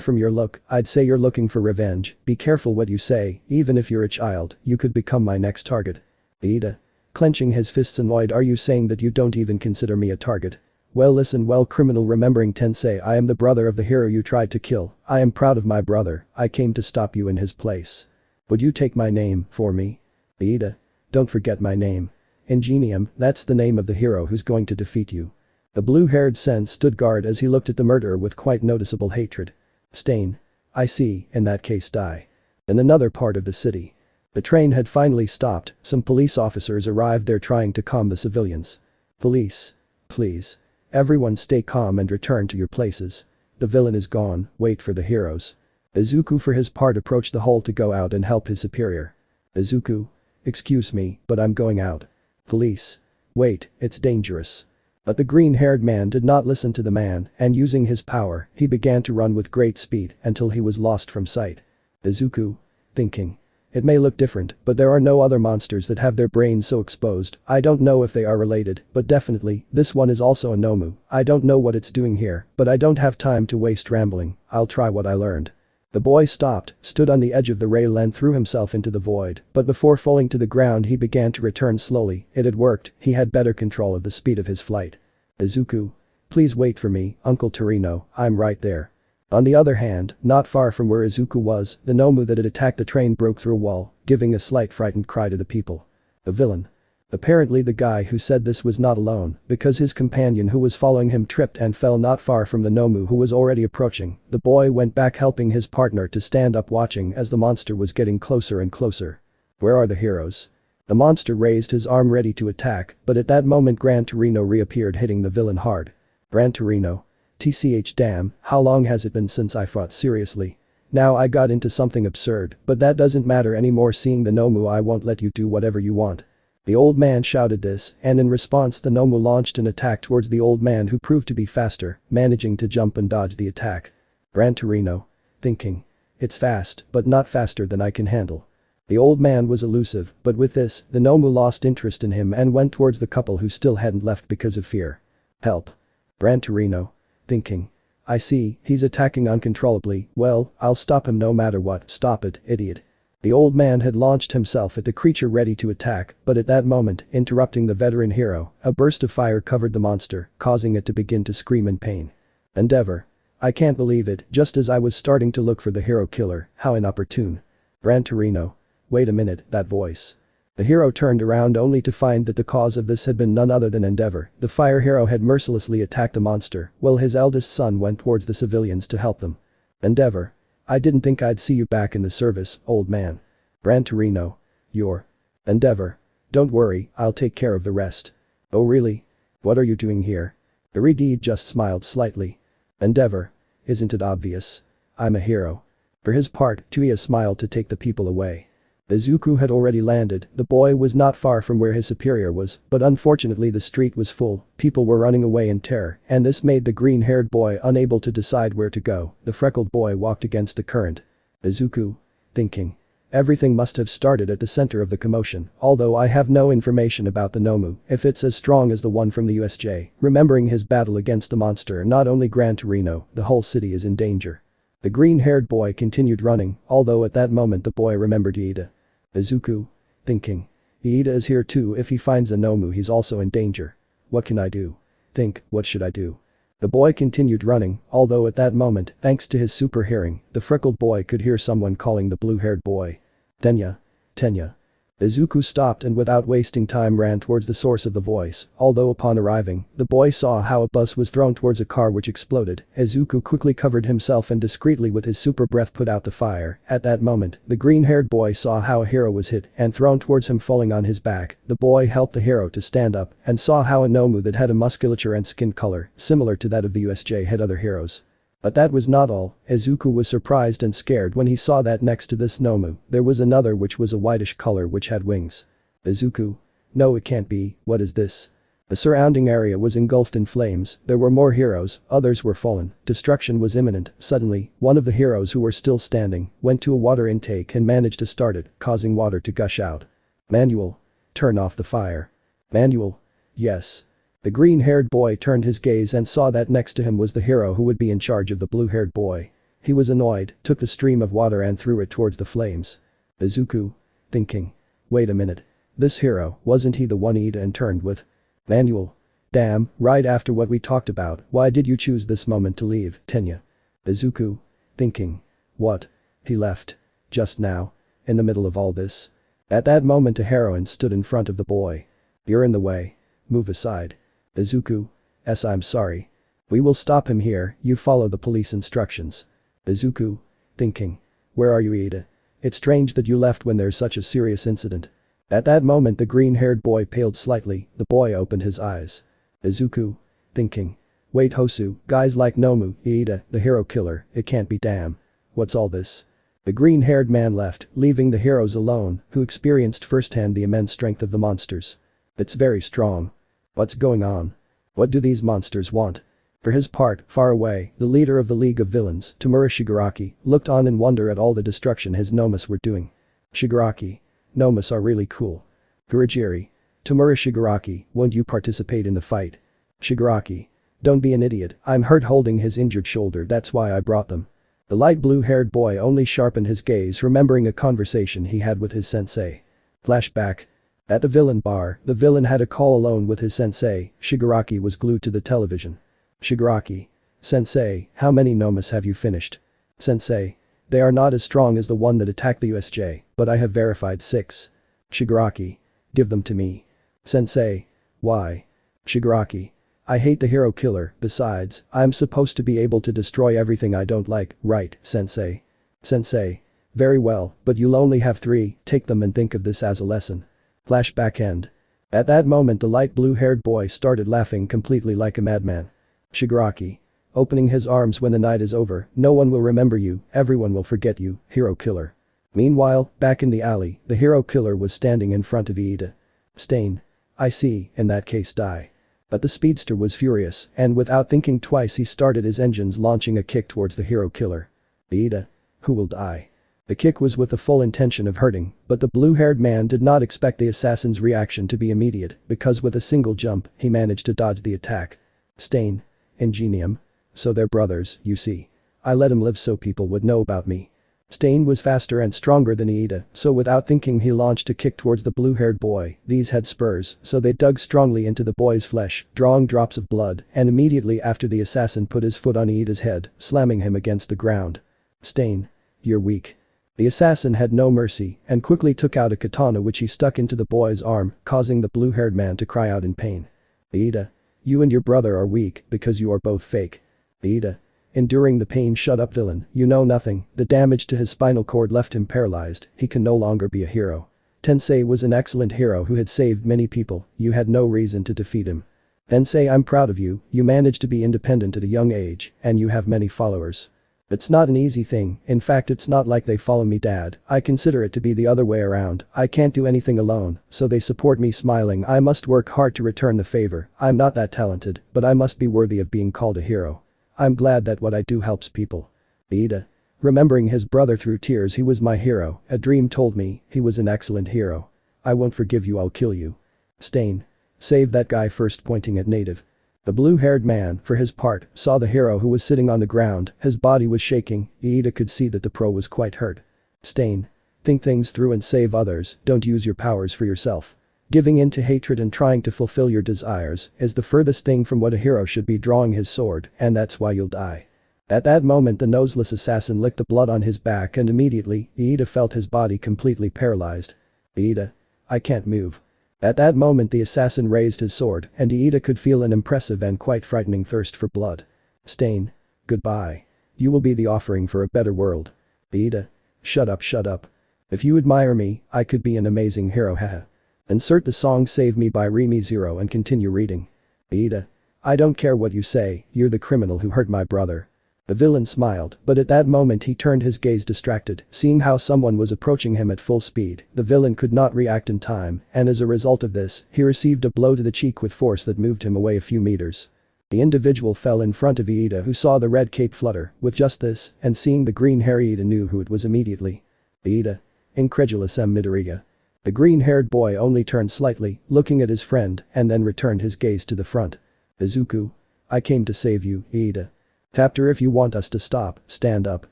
From your look, I'd say you're looking for revenge. Be careful what you say, even if you're a child, you could become my next target. Iida. Clenching his fists annoyed, are you saying that you don't even consider me a target? Well listen well criminal, remembering Tensei, I am the brother of the hero you tried to kill. I am proud of my brother, I came to stop you in his place. Would you take my name, for me? Iida. Don't forget my name. Ingenium, that's the name of the hero who's going to defeat you. The blue-haired sen stood guard as he looked at the murderer with quite noticeable hatred. Stain. I see, in that case die. In another part of the city. The train had finally stopped, some police officers arrived there trying to calm the civilians. Police. Please. Everyone stay calm and return to your places. The villain is gone, wait for the heroes. Izuku for his part approached the hole to go out and help his superior. Izuku. Excuse me, but I'm going out. Police. Wait, it's dangerous. But the green-haired man did not listen to the man, and using his power, he began to run with great speed until he was lost from sight. Izuku. Thinking. It may look different, but there are no other monsters that have their brains so exposed. I don't know if they are related, but definitely, this one is also a Nomu. I don't know what it's doing here, but I don't have time to waste rambling. I'll try what I learned. The boy stopped, stood on the edge of the rail and threw himself into the void, but before falling to the ground he began to return slowly. It had worked, he had better control of the speed of his flight. Izuku. Please wait for me, Uncle Torino, I'm right there. On the other hand, not far from where Izuku was, the Nomu that had attacked the train broke through a wall, giving a slight frightened cry to the people. The villain. Apparently the guy who said this was not alone, because his companion who was following him tripped and fell not far from the Nomu who was already approaching. The boy went back helping his partner to stand up watching as the monster was getting closer and closer. Where are the heroes? The monster raised his arm ready to attack, but at that moment Gran Torino reappeared hitting the villain hard. Gran Torino. TCH damn, how long has it been since I fought seriously? Now I got into something absurd, but that doesn't matter anymore, seeing the Nomu I won't let you do whatever you want. The old man shouted this, and in response the Nomu launched an attack towards the old man who proved to be faster, managing to jump and dodge the attack. Gran Torino. Thinking. It's fast, but not faster than I can handle. The old man was elusive, but with this, the Nomu lost interest in him and went towards the couple who still hadn't left because of fear. Help. Gran Torino. Thinking. I see, he's attacking uncontrollably, well, I'll stop him no matter what, stop it, idiot. The old man had launched himself at the creature ready to attack, but at that moment, interrupting the veteran hero, a burst of fire covered the monster, causing it to begin to scream in pain. Endeavor. I can't believe it, just as I was starting to look for the hero killer, how inopportune. Gran Torino. Wait a minute, that voice. The hero turned around only to find that the cause of this had been none other than Endeavor. The fire hero had mercilessly attacked the monster, while his eldest son went towards the civilians to help them. Endeavor. I didn't think I'd see you back in the service, old man. Gran Torino. You're. Endeavor. Don't worry, I'll take care of the rest. Oh really? What are you doing here? Iridi just smiled slightly. Endeavor. Isn't it obvious? I'm a hero. For his part, Tuya smiled to take the people away. Izuku had already landed, the boy was not far from where his superior was, but unfortunately the street was full, people were running away in terror, and this made the green-haired boy unable to decide where to go. The freckled boy walked against the current. Izuku. Thinking. Everything must have started at the center of the commotion, although I have no information about the Nomu, if it's as strong as the one from the USJ. Remembering his battle against the monster, not only Gran Torino, the whole city is in danger. The green-haired boy continued running, although at that moment the boy remembered Iida. Izuku. Thinking. Iida is here too, if he finds a Nomu he's also in danger. What can I do? Think, what should I do? The boy continued running, although at that moment, thanks to his super hearing, the freckled boy could hear someone calling the blue-haired boy. Tenya. Tenya. Izuku stopped and without wasting time ran towards the source of the voice, although upon arriving, the boy saw how a bus was thrown towards a car which exploded. Izuku quickly covered himself and discreetly with his super breath put out the fire. At that moment, the green-haired boy saw how a hero was hit and thrown towards him falling on his back. The boy helped the hero to stand up and saw how a Nomu that had a musculature and skin color similar to that of the USJ had other heroes. But that was not all. Izuku was surprised and scared when he saw that next to this Nomu, there was another which was a whitish color which had wings. Izuku. No, it can't be, what is this? The surrounding area was engulfed in flames, there were more heroes, others were fallen, destruction was imminent. Suddenly, one of the heroes who were still standing, went to a water intake and managed to start it, causing water to gush out. Manual. Turn off the fire. Manual. Yes. The green-haired boy turned his gaze and saw that next to him was the hero who would be in charge of the blue-haired boy. He was annoyed, took the stream of water and threw it towards the flames. Izuku. Thinking. Wait a minute. This hero, wasn't he the one Iida and turned with? Manual. Damn, right after what we talked about, why did you choose this moment to leave, Tenya? Izuku. Thinking. What? He left. Just now. In the middle of all this. At that moment a heroine stood in front of the boy. You're in the way. Move aside. Izuku. I'm sorry. We will stop him here, you follow the police instructions. Izuku. Thinking. Where are you, Iida? It's strange that you left when there's such a serious incident. At that moment the green-haired boy paled slightly, the boy opened his eyes. Izuku. Thinking. Wait Hosu, guys like Nomu, Iida, the hero killer, it can't be damn. What's all this? The green-haired man left, leaving the heroes alone, who experienced firsthand the immense strength of the monsters. It's very strong. What's going on? What do these monsters want? For his part, far away, the leader of the League of Villains, Tamura Shigaraki, looked on in wonder at all the destruction his Nomus were doing. Shigaraki. Nomus are really cool. Gurujiri. Tamura Shigaraki, won't you participate in the fight? Shigaraki. Don't be an idiot, I'm hurt holding his injured shoulder, that's why I brought them. The light blue-haired boy only sharpened his gaze remembering a conversation he had with his sensei. Flashback. At the villain bar, the villain had a call alone with his sensei. Shigaraki was glued to the television. Shigaraki. Sensei, how many Nomus have you finished? Sensei. They are not as strong as the one that attacked the USJ, but I have verified 6. Shigaraki. Give them to me. Sensei. Why? Shigaraki. I hate the hero killer, besides, I'm supposed to be able to destroy everything I don't like, right, Sensei? Sensei. Very well, but you'll only have 3, take them and think of this as a lesson. Flashback end. At that moment the light blue-haired boy started laughing completely like a madman. Shigaraki. Opening his arms when the night is over, no one will remember you, everyone will forget you, hero killer. Meanwhile, back in the alley, the hero killer was standing in front of Iida. Stain. I see, in that case die. But the speedster was furious, and without thinking twice he started his engines launching a kick towards the hero killer. Iida. Who will die? The kick was with the full intention of hurting, but the blue-haired man did not expect the assassin's reaction to be immediate, because with a single jump, he managed to dodge the attack. Stain. Ingenium. So they're brothers, you see. I let him live so people would know about me. Stain was faster and stronger than Iida, so without thinking he launched a kick towards the blue-haired boy. These had spurs, so they dug strongly into the boy's flesh, drawing drops of blood, and immediately after the assassin put his foot on Iida's head, slamming him against the ground. Stain. You're weak. The assassin had no mercy and quickly took out a katana which he stuck into the boy's arm, causing the blue-haired man to cry out in pain. Ida. You and your brother are weak because you are both fake. Ida. Enduring the pain. Shut up, villain, you know nothing. The damage to his spinal cord left him paralyzed, he can no longer be a hero. Tensei was an excellent hero who had saved many people, you had no reason to defeat him. Tensei, I'm proud of you, you managed to be independent at a young age, and you have many followers. It's not an easy thing, in fact it's not like they follow me, Dad, I consider it to be the other way around, I can't do anything alone, so they support me. Smiling, I must work hard to return the favor, I'm not that talented, but I must be worthy of being called a hero. I'm glad that what I do helps people. Ida. Remembering his brother through tears, he was my hero, a dream told me, he was an excellent hero. I won't forgive you, I'll kill you. Stain. Save that guy first, pointing at Native. The blue-haired man, for his part, saw the hero who was sitting on the ground, his body was shaking, Ida could see that the pro was quite hurt. Stain. Think things through and save others, don't use your powers for yourself. Giving in to hatred and trying to fulfill your desires is the furthest thing from what a hero should be. Drawing his sword, and that's why you'll die. At that moment the noseless assassin licked the blood on his back and immediately, Ida felt his body completely paralyzed. Ida. I can't move. At that moment the assassin raised his sword and Ida could feel an impressive and quite frightening thirst for blood. Stain. Goodbye. You will be the offering for a better world. Ida. Shut up, shut up. If you admire me, I could be an amazing hero, haha. Insert the song Save Me by Remy Zero and continue reading. Ida. I don't care what you say, you're the criminal who hurt my brother. The villain smiled, but at that moment he turned his gaze distracted, seeing how someone was approaching him at full speed. The villain could not react in time, and as a result of this, he received a blow to the cheek with force that moved him away a few meters. The individual fell in front of Ida, who saw the red cape flutter. With just this, and seeing the green hair, Ida knew who it was immediately. Ida. Incredulous Midoriya. The green-haired boy only turned slightly, looking at his friend, and then returned his gaze to the front. Izuku. I came to save you, Ida. Tapped her. If you want us to stop, stand up.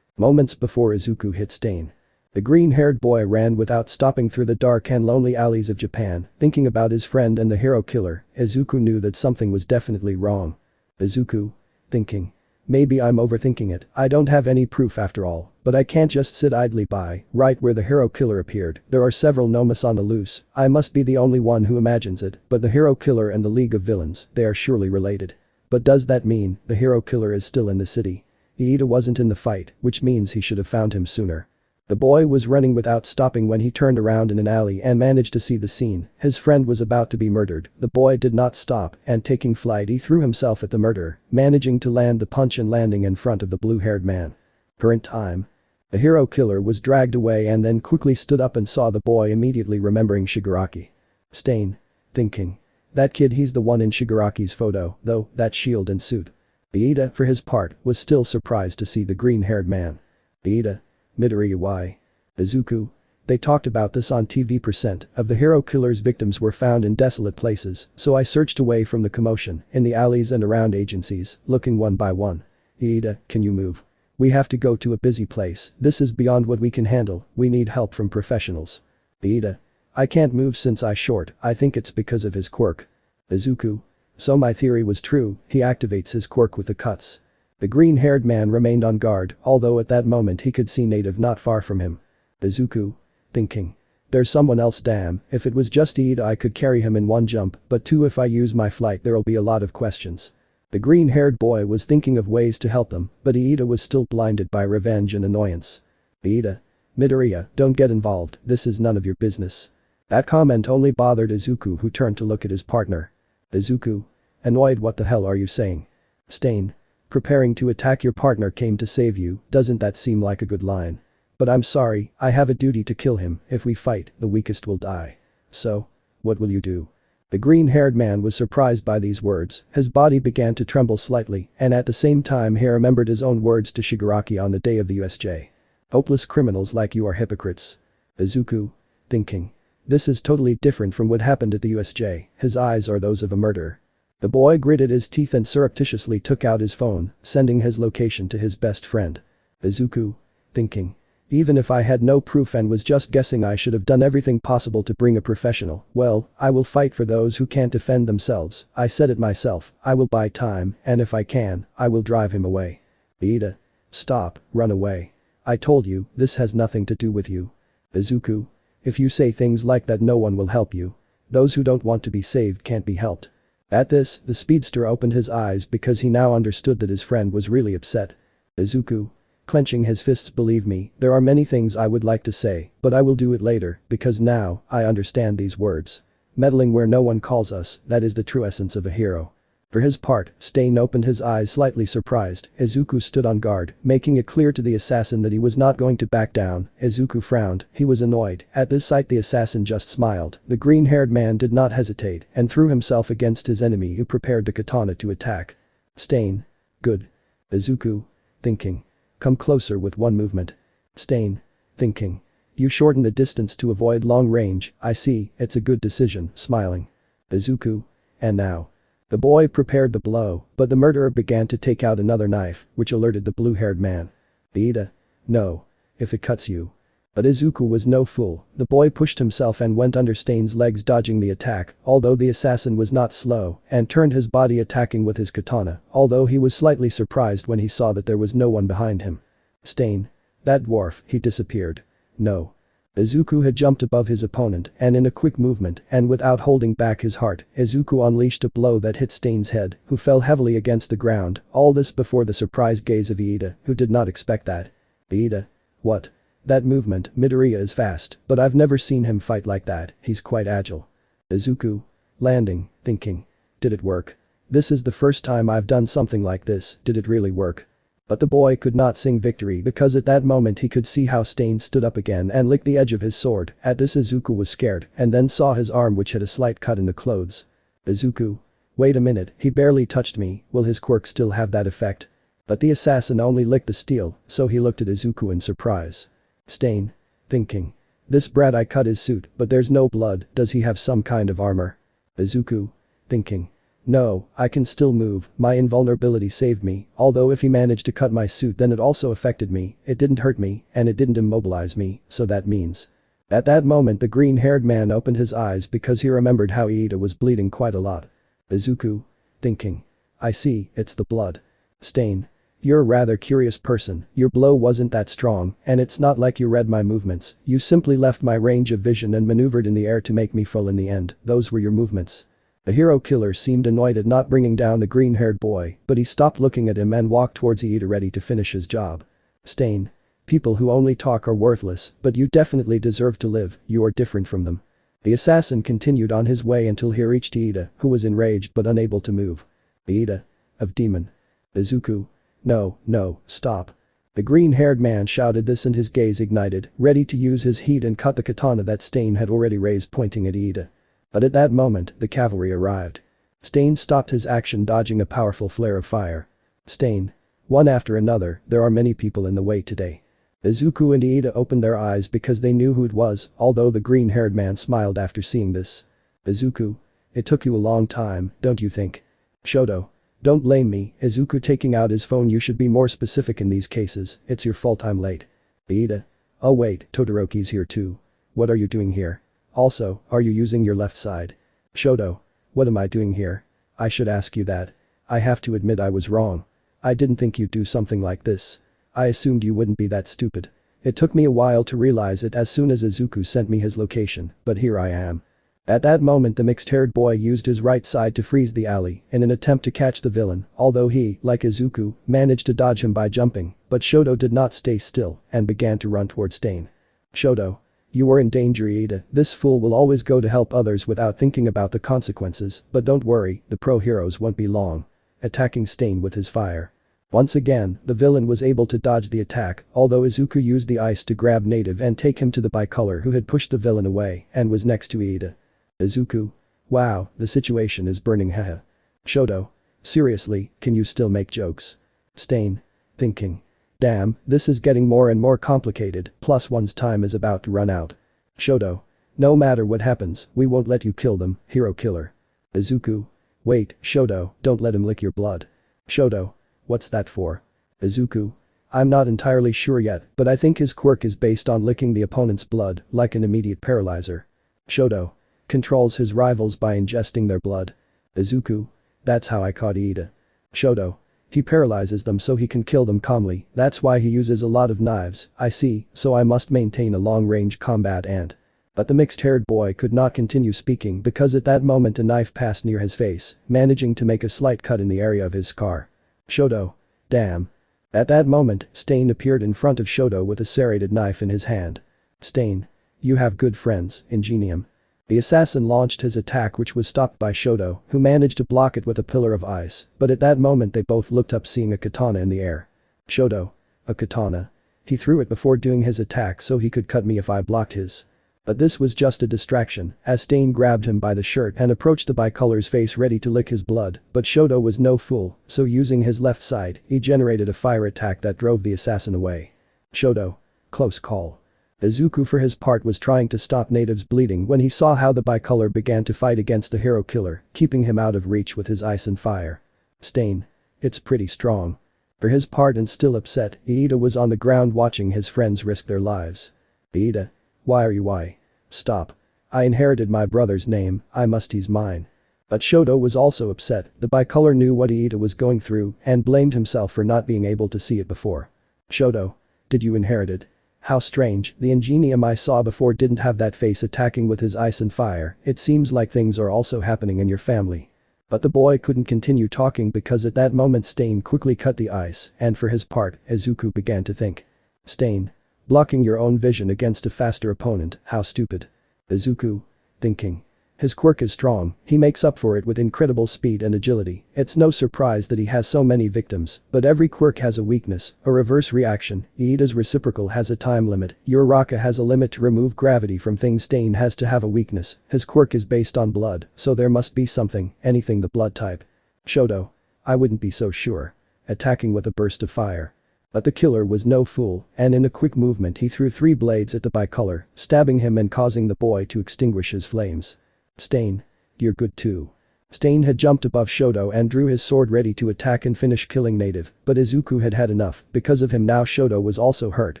Moments before Izuku hit Stain. The green-haired boy ran without stopping through the dark and lonely alleys of Japan, thinking about his friend and the hero killer. Izuku knew that something was definitely wrong. Izuku. Thinking. Maybe I'm overthinking it, I don't have any proof after all, but I can't just sit idly by. Right where the hero killer appeared, there are several Nomas on the loose, I must be the only one who imagines it, but the hero killer and the League of Villains, they are surely related. But does that mean the hero killer is still in the city? Ida wasn't in the fight, which means he should have found him sooner. The boy was running without stopping when he turned around in an alley and managed to see the scene. His friend was about to be murdered. The boy did not stop, and taking flight he threw himself at the murderer, managing to land the punch and landing in front of the blue-haired man. Current time. The hero killer was dragged away and then quickly stood up and saw the boy, immediately remembering Shigaraki. Stain. Thinking. That kid, he's the one in Shigaraki's photo, though, that shield and suit. Ida, for his part, was still surprised to see the green-haired man. Ida. Midoriya. Why? Izuku. They talked about this on TV. Percent of the hero killer's victims were found in desolate places, so I searched away from the commotion, in the alleys and around agencies, looking one by one. Ida, can you move? We have to go to a busy place, this is beyond what we can handle, we need help from professionals. Ida. I can't move since I short, I think it's because of his quirk. Izuku. So my theory was true, he activates his quirk with the cuts. The green-haired man remained on guard, although at that moment he could see Native not far from him. Izuku. Thinking. There's someone else. Damn, if it was just Ida I could carry him in one jump, but two, if I use my flight there'll be a lot of questions. The green-haired boy was thinking of ways to help them, but Ida was still blinded by revenge and annoyance. Ida. Midoriya, don't get involved, this is none of your business. That comment only bothered Izuku, who turned to look at his partner. Izuku. Annoyed. What the hell are you saying? Stain. Preparing to attack your partner came to save you, doesn't that seem like a good line? But I'm sorry, I have a duty to kill him, if we fight, the weakest will die. So? What will you do? The green-haired man was surprised by these words, his body began to tremble slightly, and at the same time he remembered his own words to Shigaraki on the day of the USJ. Hopeless criminals like you are hypocrites. Izuku. Thinking. This is totally different from what happened at the USJ, his eyes are those of a murderer. The boy gritted his teeth and surreptitiously took out his phone, sending his location to his best friend. Izuku. Thinking. Even if I had no proof and was just guessing, I should have done everything possible to bring a professional. Well, I will fight for those who can't defend themselves, I said it myself, I will buy time, and if I can, I will drive him away. Ida. Stop, run away. I told you, this has nothing to do with you. Izuku. If you say things like that no one will help you. Those who don't want to be saved can't be helped. At this, the speedster opened his eyes because he now understood that his friend was really upset. Izuku. Clenching his fists, believe me, there are many things I would like to say, but I will do it later, because now, I understand these words. Meddling where no one calls us, that is the true essence of a hero. For his part, Stain opened his eyes slightly surprised. Izuku stood on guard, making it clear to the assassin that he was not going to back down. Izuku frowned, he was annoyed. At this sight the assassin just smiled. The green-haired man did not hesitate and threw himself against his enemy who prepared the katana to attack. Stain. Good. Izuku. Thinking. Come closer with one movement. Stain. Thinking. You shorten the distance to avoid long range, I see, it's a good decision, smiling. Izuku. And now. The boy prepared the blow, but the murderer began to take out another knife, which alerted the blue-haired man. Iida. No. If it cuts you. But Izuku was no fool, the boy pushed himself and went under Stain's legs dodging the attack, although the assassin was not slow, and turned his body attacking with his katana, although he was slightly surprised when he saw that there was no one behind him. Stain. That dwarf, he disappeared. No. Izuku had jumped above his opponent and in a quick movement and without holding back his heart, Izuku unleashed a blow that hit Stain's head, who fell heavily against the ground, all this before the surprised gaze of Iida, who did not expect that. Iida. What? That movement, Midoriya is fast, but I've never seen him fight like that, he's quite agile. Izuku. Landing, thinking. Did it work? This is the first time I've done something like this, did it really work? But the boy could not sing victory because at that moment he could see how Stain stood up again and licked the edge of his sword. At this Izuku was scared and then saw his arm which had a slight cut in the clothes. Izuku. Wait a minute, he barely touched me, will his quirk still have that effect? But the assassin only licked the steel, so he looked at Izuku in surprise. Stain. Thinking. This brat I cut his suit, but there's no blood, does he have some kind of armor? Izuku. Thinking. No, I can still move, my invulnerability saved me, although if he managed to cut my suit then it also affected me, it didn't hurt me, and it didn't immobilize me, so that means. At that moment the green-haired man opened his eyes because he remembered how Iida was bleeding quite a lot. Izuku. Thinking. I see, it's the blood. Stain. You're a rather curious person, your blow wasn't that strong, and it's not like you read my movements, you simply left my range of vision and maneuvered in the air to make me fall in the end, those were your movements. The hero killer seemed annoyed at not bringing down the green-haired boy, but he stopped looking at him and walked towards Iida ready to finish his job. Stain. People who only talk are worthless, but you definitely deserve to live, you are different from them. The assassin continued on his way until he reached Iida, who was enraged but unable to move. Iida. Of demon. Izuku. No, stop. The green-haired man shouted this and his gaze ignited, ready to use his heat and cut the katana that Stain had already raised pointing at Iida. But at that moment, the cavalry arrived. Stain stopped his action dodging a powerful flare of fire. Stain. One after another, there are many people in the way today. Izuku and Iida opened their eyes because they knew who it was, although the green-haired man smiled after seeing this. Izuku. It took you a long time, don't you think? Shoto. Don't blame me, Izuku taking out his phone, you should be more specific in these cases, it's your fault I'm late. Iida. Oh wait, Todoroki's here too. What are you doing here? Also, are you using your left side? Shoto. What am I doing here? I should ask you that. I have to admit I was wrong. I didn't think you'd do something like this. I assumed you wouldn't be that stupid. It took me a while to realize it as soon as Izuku sent me his location, but here I am. At that moment the mixed-haired boy used his right side to freeze the alley in an attempt to catch the villain, although he, like Izuku, managed to dodge him by jumping, but Shoto did not stay still and began to run toward Stain. Shoto. You are in danger, Iida, this fool will always go to help others without thinking about the consequences, but don't worry, the pro heroes won't be long. Attacking Stain with his fire. Once again, the villain was able to dodge the attack, although Izuku used the ice to grab Native and take him to the bicolor who had pushed the villain away and was next to Iida. Izuku. Wow, the situation is burning, haha. Shoto. Seriously, can you still make jokes? Stain. Thinking. Damn, this is getting more and more complicated, plus one's time is about to run out. Shoto. No matter what happens, we won't let you kill them, hero killer. Izuku. Wait, Shoto, don't let him lick your blood. Shoto. What's that for? Izuku. I'm not entirely sure yet, but I think his quirk is based on licking the opponent's blood, like an immediate paralyzer. Shoto. Controls his rivals by ingesting their blood. Izuku. That's how I caught Iida. Shoto. He paralyzes them so he can kill them calmly, that's why he uses a lot of knives, I see, so I must maintain a long-range combat and. But the mixed-haired boy could not continue speaking because at that moment a knife passed near his face, managing to make a slight cut in the area of his scar. Shoto. Damn. At that moment, Stain appeared in front of Shoto with a serrated knife in his hand. Stain. You have good friends, Ingenium. The assassin launched his attack which was stopped by Shoto, who managed to block it with a pillar of ice, but at that moment they both looked up seeing a katana in the air. Shoto. A katana. He threw it before doing his attack so he could cut me if I blocked his. But this was just a distraction, as Stain grabbed him by the shirt and approached the bicolor's face ready to lick his blood, but Shoto was no fool, so using his left side, he generated a fire attack that drove the assassin away. Shoto. Close call. Izuku for his part was trying to stop natives bleeding when he saw how the bicolor began to fight against the hero killer, keeping him out of reach with his ice and fire. Stain. It's pretty strong. For his part and still upset, Iida was on the ground watching his friends risk their lives. Iida. Why? Stop. I inherited my brother's name, he's mine. But Shoto was also upset, the bicolor knew what Iida was going through and blamed himself for not being able to see it before. Shoto. Did you inherit it? How strange, the Ingenium I saw before didn't have that face attacking with his ice and fire, it seems like things are also happening in your family. But the boy couldn't continue talking because at that moment Stain quickly cut the ice and for his part, Izuku began to think. Stain. Blocking your own vision against a faster opponent, how stupid. Izuku. Thinking. His quirk is strong, he makes up for it with incredible speed and agility, it's no surprise that he has so many victims, but every quirk has a weakness, a reverse reaction, Iida's reciprocal has a time limit, Uraraka has a limit to remove gravity from things Stain has to have a weakness, his quirk is based on blood, so there must be something, anything the blood type. Shoto. I wouldn't be so sure. Attacking with a burst of fire. But the killer was no fool, and in a quick movement he threw 3 blades at the bicolor, stabbing him and causing the boy to extinguish his flames. Stain. You're good too. Stain had jumped above Shoto and drew his sword ready to attack and finish killing native, but Izuku had had enough, because of him now Shoto was also hurt,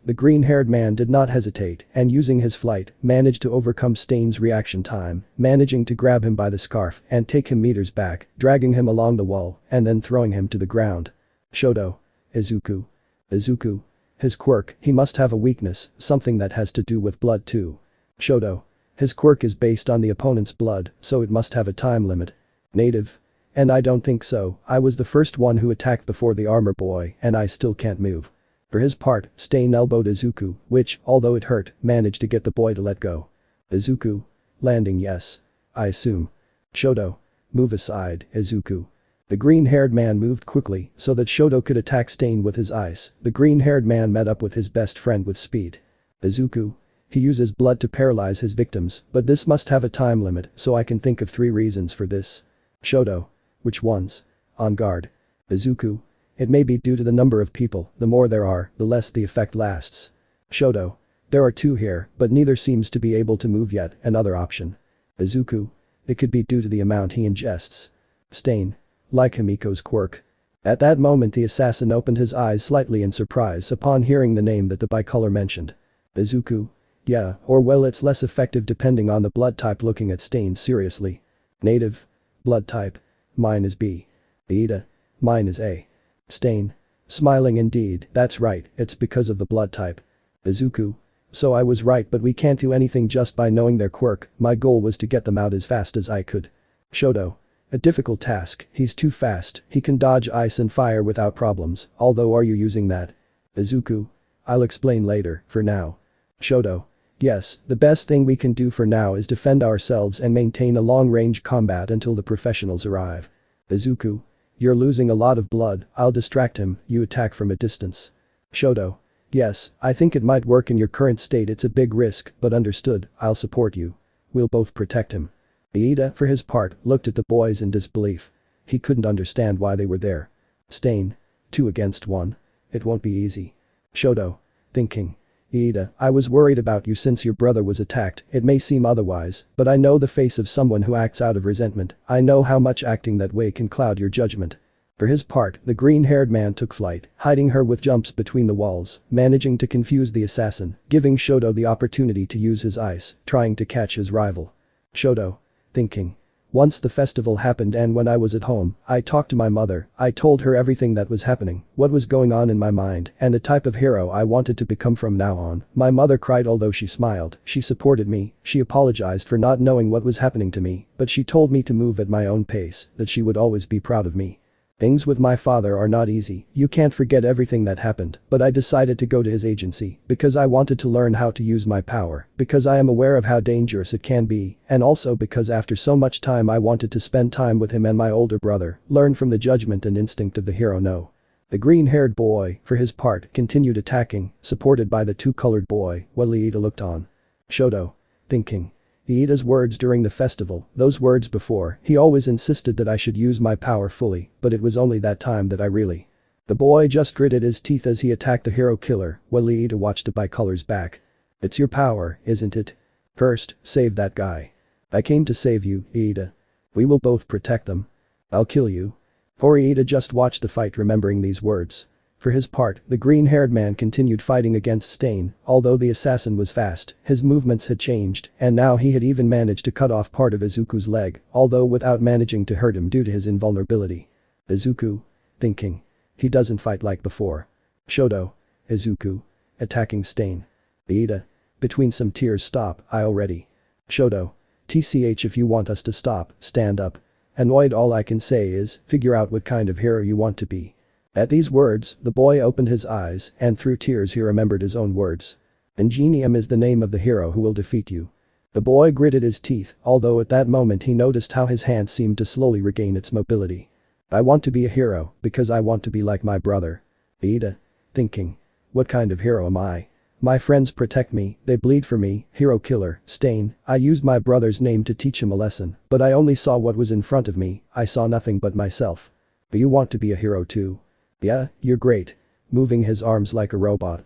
the green-haired man did not hesitate and using his flight, managed to overcome Stain's reaction time, managing to grab him by the scarf and take him meters back, dragging him along the wall and then throwing him to the ground. Shoto. Izuku. Izuku. His quirk, he must have a weakness, something that has to do with blood too. Shoto. His quirk is based on the opponent's blood, so it must have a time limit. Native. And I don't think so, I was the first one who attacked before the armor boy and I still can't move. For his part, Stain elbowed Izuku, which, although it hurt, managed to get the boy to let go. Izuku. Landing yes. I assume. Shoto. Move aside, Izuku. The green-haired man moved quickly so that Shoto could attack Stain with his ice, the green-haired man met up with his best friend with speed. Izuku. He uses blood to paralyze his victims, but this must have a time limit so I can think of 3 reasons for this. Shoto. Which ones? On guard. Izuku. It may be due to the number of people, the more there are, the less the effect lasts. Shoto. There are 2 here, but neither seems to be able to move yet, another option. Izuku. It could be due to the amount he ingests. Stain. Like Himiko's quirk. At that moment the assassin opened his eyes slightly in surprise upon hearing the name that the bicolor mentioned. Izuku. Yeah, or well it's less effective depending on the blood type looking at Stain seriously. Native. Blood type. Mine is B. Iida. Mine is A. Stain. Smiling indeed, that's right, it's because of the blood type. Izuku. So I was right but we can't do anything just by knowing their quirk, my goal was to get them out as fast as I could. Shoto. A difficult task, he's too fast, he can dodge ice and fire without problems, although are you using that? Izuku. I'll explain later, for now. Shoto. Yes, the best thing we can do for now is defend ourselves and maintain a long-range combat until the professionals arrive. Izuku. You're losing a lot of blood, I'll distract him, you attack from a distance. Shoto. Yes, I think it might work in your current state, it's a big risk, but understood, I'll support you. We'll both protect him. Iida, for his part, looked at the boys in disbelief. He couldn't understand why they were there. Stain. 2 against 1. It won't be easy. Shoto. Thinking. Iida, I was worried about you since your brother was attacked, it may seem otherwise, but I know the face of someone who acts out of resentment, I know how much acting that way can cloud your judgment. For his part, the green-haired man took flight, hiding her with jumps between the walls, managing to confuse the assassin, giving Shoto the opportunity to use his ice, trying to catch his rival. Shoto. Thinking. Once the festival happened and when I was at home, I talked to my mother, I told her everything that was happening, what was going on in my mind, and the type of hero I wanted to become from now on. My mother cried although she smiled, she supported me, she apologized for not knowing what was happening to me, but she told me to move at my own pace, that she would always be proud of me. Things with my father are not easy, you can't forget everything that happened, but I decided to go to his agency, because I wanted to learn how to use my power, because I am aware of how dangerous it can be, and also because after so much time I wanted to spend time with him and my older brother, learn from the judgment and instinct of the hero. No. The green-haired boy, for his part, continued attacking, supported by the two-colored boy, while Leyenda looked on. Shoto. Thinking. Leida's words during the festival, those words before, he always insisted that I should use my power fully, but it was only that time that I really. The boy just gritted his teeth as he attacked the hero killer, while Leyenda watched the bicolor's back. It's your power, isn't it? First, save that guy. I came to save you, Leyenda. We will both protect them. I'll kill you. Leyenda just watched the fight remembering these words. For his part, the green-haired man continued fighting against Stain, although the assassin was fast, his movements had changed, and now he had even managed to cut off part of Izuku's leg, although without managing to hurt him due to his invulnerability. Izuku. Thinking. He doesn't fight like before. Shoto. Izuku. Attacking Stain. Leyenda. Between some tears stop, I already. Shoto. TCH if you want us to stop, stand up. Annoyed all I can say is, figure out what kind of hero you want to be. At these words, the boy opened his eyes and through tears he remembered his own words. Ingenium is the name of the hero who will defeat you. The boy gritted his teeth, although at that moment he noticed how his hand seemed to slowly regain its mobility. I want to be a hero, because I want to be like my brother. Leyenda. Thinking. What kind of hero am I? My friends protect me, they bleed for me, hero killer, Stain. I used my brother's name to teach him a lesson, but I only saw what was in front of me, I saw nothing but myself. But you want to be a hero too. Yeah, you're great. Moving his arms like a robot.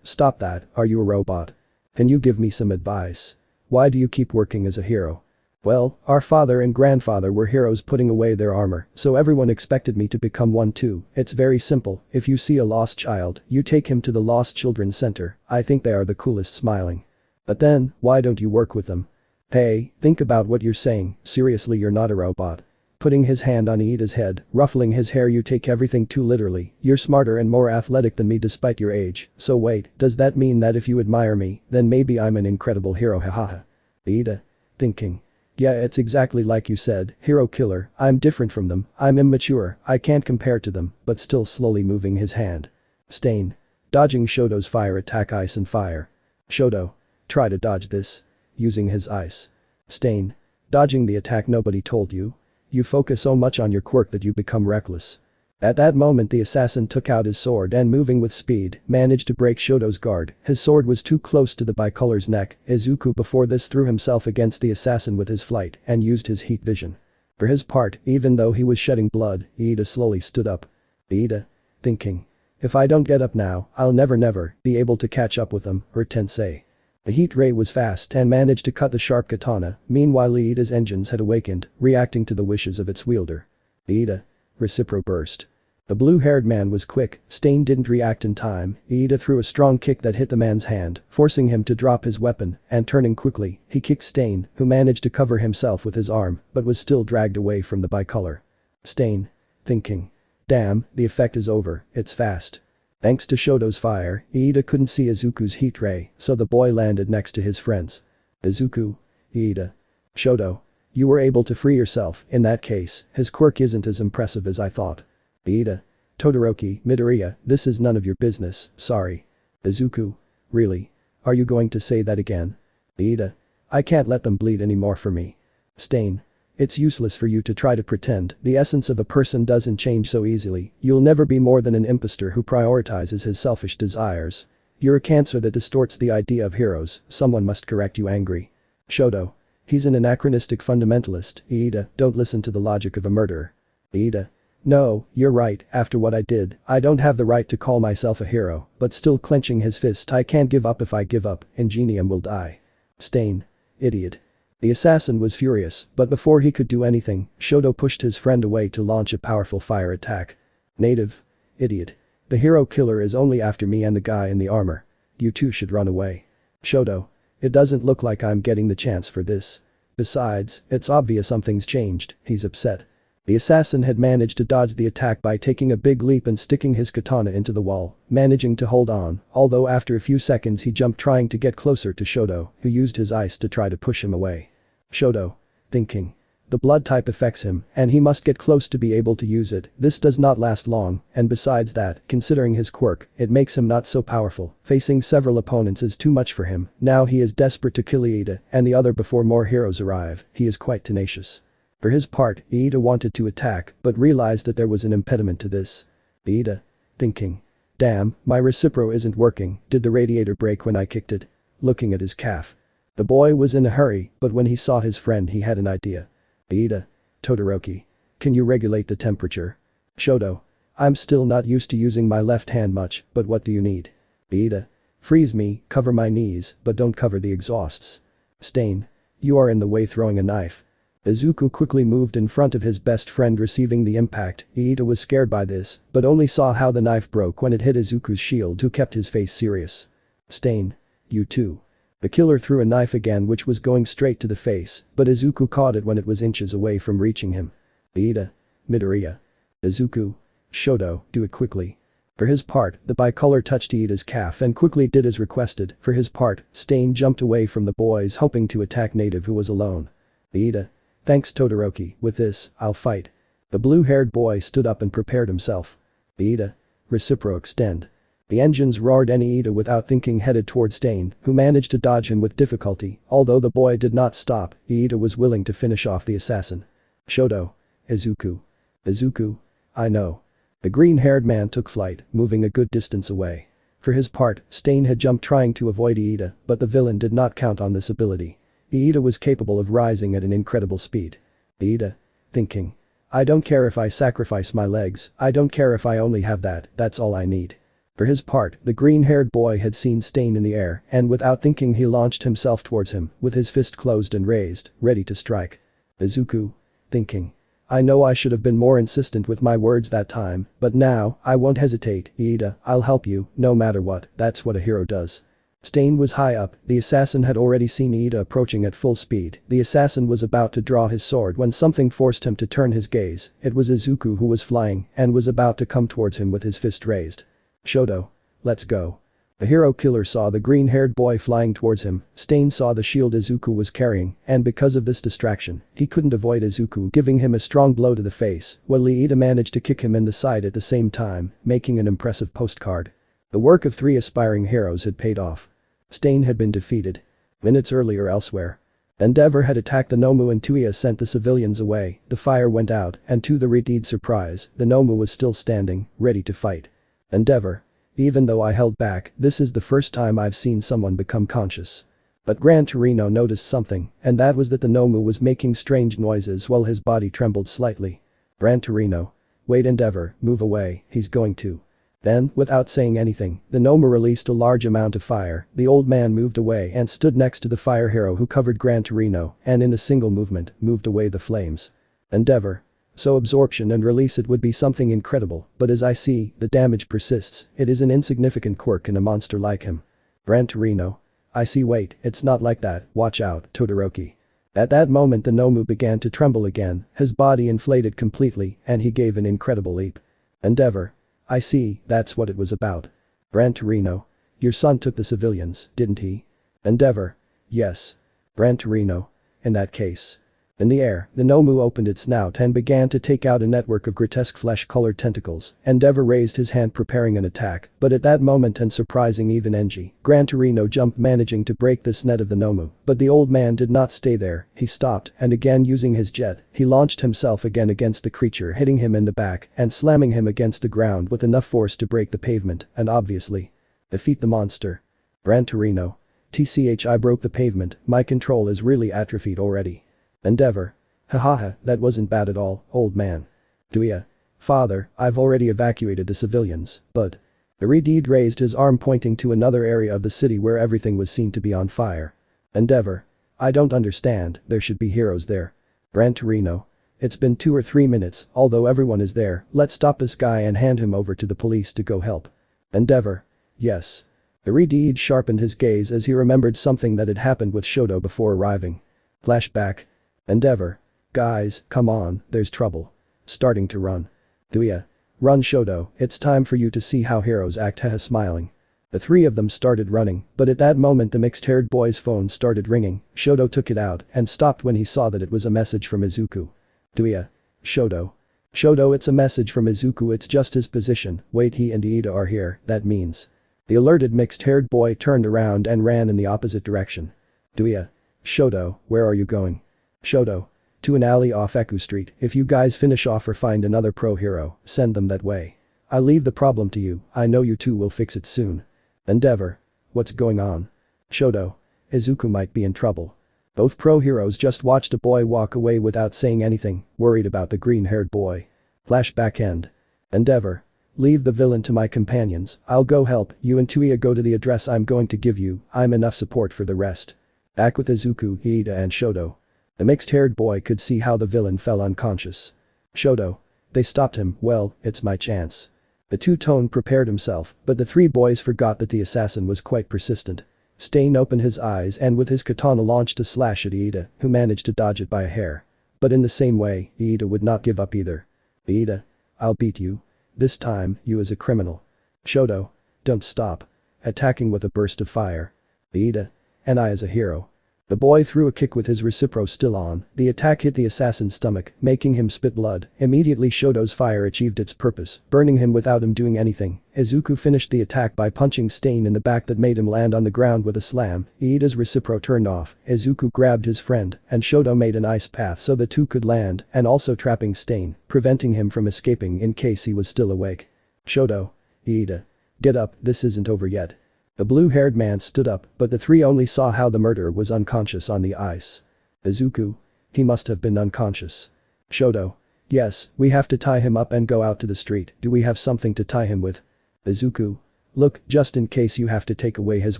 Stop that, are you a robot? Can you give me some advice? Why do you keep working as a hero? Well, our father and grandfather were heroes putting away their armor, so everyone expected me to become one too. It's very simple, if you see a lost child, you take him to the Lost Children's Center, I think they are the coolest smiling. But then, why don't you work with them? Hey, think about what you're saying, seriously you're not a robot. Putting his hand on Leida's head, ruffling his hair you take everything too literally, you're smarter and more athletic than me despite your age, so wait, does that mean that if you admire me, then maybe I'm an incredible hero hahaha. Leyenda. Thinking. Yeah it's exactly like you said, hero killer, I'm different from them, I'm immature, I can't compare to them, but still slowly moving his hand. Stain. Dodging Shoto's fire attack ice and fire. Shoto. Try to dodge this. Using his ice. Stain. Dodging the attack nobody told you. You focus so much on your quirk that you become reckless. At that moment the assassin took out his sword and moving with speed, managed to break Shoto's guard, his sword was too close to the bicolor's neck, Izuku before this threw himself against the assassin with his flight and used his heat vision. For his part, even though he was shedding blood, Leyenda slowly stood up. Leyenda. Thinking. If I don't get up now, I'll never be able to catch up with them, or Tensei. The heat ray was fast and managed to cut the sharp katana, meanwhile Leyenda's engines had awakened, reacting to the wishes of its wielder. Leyenda. Recipro burst. The blue-haired man was quick, Stain didn't react in time, Leyenda threw a strong kick that hit the man's hand, forcing him to drop his weapon, and turning quickly, he kicked Stain, who managed to cover himself with his arm, but was still dragged away from the bicolor. Stain. Thinking. Damn, the effect is over, it's fast. Thanks to Shoto's fire, Leyenda couldn't see Izuku's heat ray, so the boy landed next to his friends. Izuku. Leyenda. Shoto. You were able to free yourself, in that case, his quirk isn't as impressive as I thought. Leyenda. Todoroki, Midoriya, this is none of your business, sorry. Izuku. Really? Are you going to say that again? Leyenda. I can't let them bleed anymore for me. Stain. It's useless for you to try to pretend, the essence of a person doesn't change so easily, you'll never be more than an impostor who prioritizes his selfish desires. You're a cancer that distorts the idea of heroes, someone must correct you angry. Shoto. He's an anachronistic fundamentalist, Leyenda, don't listen to the logic of a murderer. Leyenda. No, you're right, after what I did, I don't have the right to call myself a hero, but still clenching his fist I can't give up if I give up, Ingenium will die. Stain. Idiot. The assassin was furious, but before he could do anything, Shoto pushed his friend away to launch a powerful fire attack. Native. Idiot. The hero killer is only after me and the guy in the armor. You two should run away. Shoto. It doesn't look like I'm getting the chance for this. Besides, it's obvious something's changed, he's upset. The assassin had managed to dodge the attack by taking a big leap and sticking his katana into the wall, managing to hold on, although after a few seconds he jumped trying to get closer to Shoto, who used his ice to try to push him away. Shoto. Thinking. The blood type affects him, and he must get close to be able to use it. This does not last long, and besides that, considering his quirk, it makes him not so powerful. Facing several opponents is too much for him. Now he is desperate to kill Iida and the other before more heroes arrive. He is quite tenacious. For his part, Iida wanted to attack, but realized that there was an impediment to this. Iida. Thinking. Damn, my recipro isn't working. Did the radiator break when I kicked it? Looking at his calf. The boy was in a hurry, but when he saw his friend he had an idea. Iida. Todoroki. Can you regulate the temperature? Shoto. I'm still not used to using my left hand much, but what do you need? Iida. Freeze me, cover my knees, but don't cover the exhausts. Stain. You are in the way throwing a knife. Izuku quickly moved in front of his best friend receiving the impact. Iida was scared by this, but only saw how the knife broke when it hit Izuku's shield, who kept his face serious. Stain. You too. The killer threw a knife again which was going straight to the face, but Izuku caught it when it was inches away from reaching him. Iida. Midoriya. Izuku. Shoto, do it quickly. For his part, the bicolor touched Iida's calf and quickly did as requested. For his part, Stain jumped away from the boys hoping to attack Native who was alone. Iida. Thanks Todoroki, with this, I'll fight. The blue-haired boy stood up and prepared himself. Iida. Recipro extend. The engines roared and Iida without thinking headed toward Stain, who managed to dodge him with difficulty. Although the boy did not stop, Iida was willing to finish off the assassin. Shoto. Izuku. Izuku. I know. The green-haired man took flight, moving a good distance away. For his part, Stain had jumped trying to avoid Iida, but the villain did not count on this ability. Iida was capable of rising at an incredible speed. Iida. Thinking. I don't care if I sacrifice my legs, I don't care if I only have that, that's all I need. For his part, the green-haired boy had seen Stain in the air, and without thinking he launched himself towards him, with his fist closed and raised, ready to strike. Izuku. Thinking. I know I should have been more insistent with my words that time, but now, I won't hesitate, Iida, I'll help you, no matter what, that's what a hero does. Stain was high up, the assassin had already seen Iida approaching at full speed. The assassin was about to draw his sword when something forced him to turn his gaze. It was Izuku who was flying and was about to come towards him with his fist raised. Shoto. Let's go. The hero killer saw the green-haired boy flying towards him. Stain saw the shield Izuku was carrying, and because of this distraction, he couldn't avoid Izuku giving him a strong blow to the face, while Iida managed to kick him in the side at the same time, making an impressive postcard. The work of 3 aspiring heroes had paid off. Stain had been defeated. Minutes earlier elsewhere. Endeavor had attacked the Nomu and Tuya sent the civilians away. The fire went out, and to the Redeed surprise, the Nomu was still standing, ready to fight. Endeavor. Even though I held back, this is the first time I've seen someone become conscious. But Gran Torino noticed something, and that was that the Nomu was making strange noises while his body trembled slightly. Gran Torino. Wait Endeavor, move away, he's going to. Then, without saying anything, the Nomu released a large amount of fire. The old man moved away and stood next to the fire hero who covered Gran Torino and in a single movement, moved away the flames. Endeavor. So absorption and release it would be something incredible, but as I see, the damage persists. It is an insignificant quirk in a monster like him. Gran Torino. I see wait, it's not like that, watch out, Todoroki. At that moment the Nomu began to tremble again, his body inflated completely, and he gave an incredible leap. Endeavor. I see, that's what it was about. Gran Torino. Your son took the civilians, didn't he? Endeavor. Yes. Gran Torino. In that case. In the air, the Nomu opened its snout and began to take out a network of grotesque flesh-colored tentacles. Endeavor raised his hand preparing an attack, but at that moment and surprising even Genji, Gran Torino jumped managing to break this net of the Nomu. But the old man did not stay there, he stopped and again using his jet, he launched himself again against the creature hitting him in the back and slamming him against the ground with enough force to break the pavement and obviously defeat the monster. Gran Torino. TCH I broke the pavement, my control is really atrophied already. Endeavor. Hahaha, that wasn't bad at all, old man. Tuya. Father, I've already evacuated the civilians, but. The Redeed raised his arm pointing to another area of the city where everything was seen to be on fire. Endeavor. I don't understand, there should be heroes there. Gran Torino. It's been 2 or 3 minutes, although everyone is there, let's stop this guy and hand him over to the police to go help. Endeavor. Yes. The Redeed sharpened his gaze as he remembered something that had happened with Shoto before arriving. Flashback. Endeavor. Guys, come on, there's trouble. Starting to run. Duya. Run Shoto, it's time for you to see how heroes act. Haha smiling. The three of them started running, but at that moment the mixed-haired boy's phone started ringing. Shoto took it out and stopped when he saw that it was a message from Izuku. Duya. Shoto. Shoto, it's a message from Izuku, it's just his position. Wait, he and Iida are here, that means. The alerted mixed-haired boy turned around and ran in the opposite direction. Duya. Shoto, where are you going? Shoto. To an alley off Eku Street. If you guys finish off or find another pro hero, send them that way. I leave the problem to you, I know you two will fix it soon. Endeavor. What's going on? Shoto. Izuku might be in trouble. Both pro heroes just watched a boy walk away without saying anything, worried about the green-haired boy. Flashback end. Endeavor. Leave the villain to my companions, I'll go help, you and Tuya go to the address I'm going to give you, I'm enough support for the rest. Back with Izuku, Iida and Shoto. The mixed-haired boy could see how the villain fell unconscious. Shoto. They stopped him, well, it's my chance. The two-tone prepared himself, but the three boys forgot that the assassin was quite persistent. Stain opened his eyes and with his katana launched a slash at Iida, who managed to dodge it by a hair. But in the same way, Iida would not give up either. Iida. I'll beat you. This time, you as a criminal. Shoto. Don't stop. Attacking with a burst of fire. Iida. And I as a hero. The boy threw a kick with his recipro still on, the attack hit the assassin's stomach, making him spit blood. Immediately Shoto's fire achieved its purpose, burning him without him doing anything. Izuku finished the attack by punching Stain in the back that made him land on the ground with a slam. Iida's recipro turned off, Izuku grabbed his friend, and Shoto made an ice path so the two could land, and also trapping Stain, preventing him from escaping in case he was still awake. Shoto. Iida. Get up, this isn't over yet. The blue-haired man stood up, but the three only saw how the murderer was unconscious on the ice. Izuku. He must have been unconscious. Shoto. Yes, we have to tie him up and go out to the street, do we have something to tie him with? Izuku. Look, just in case you have to take away his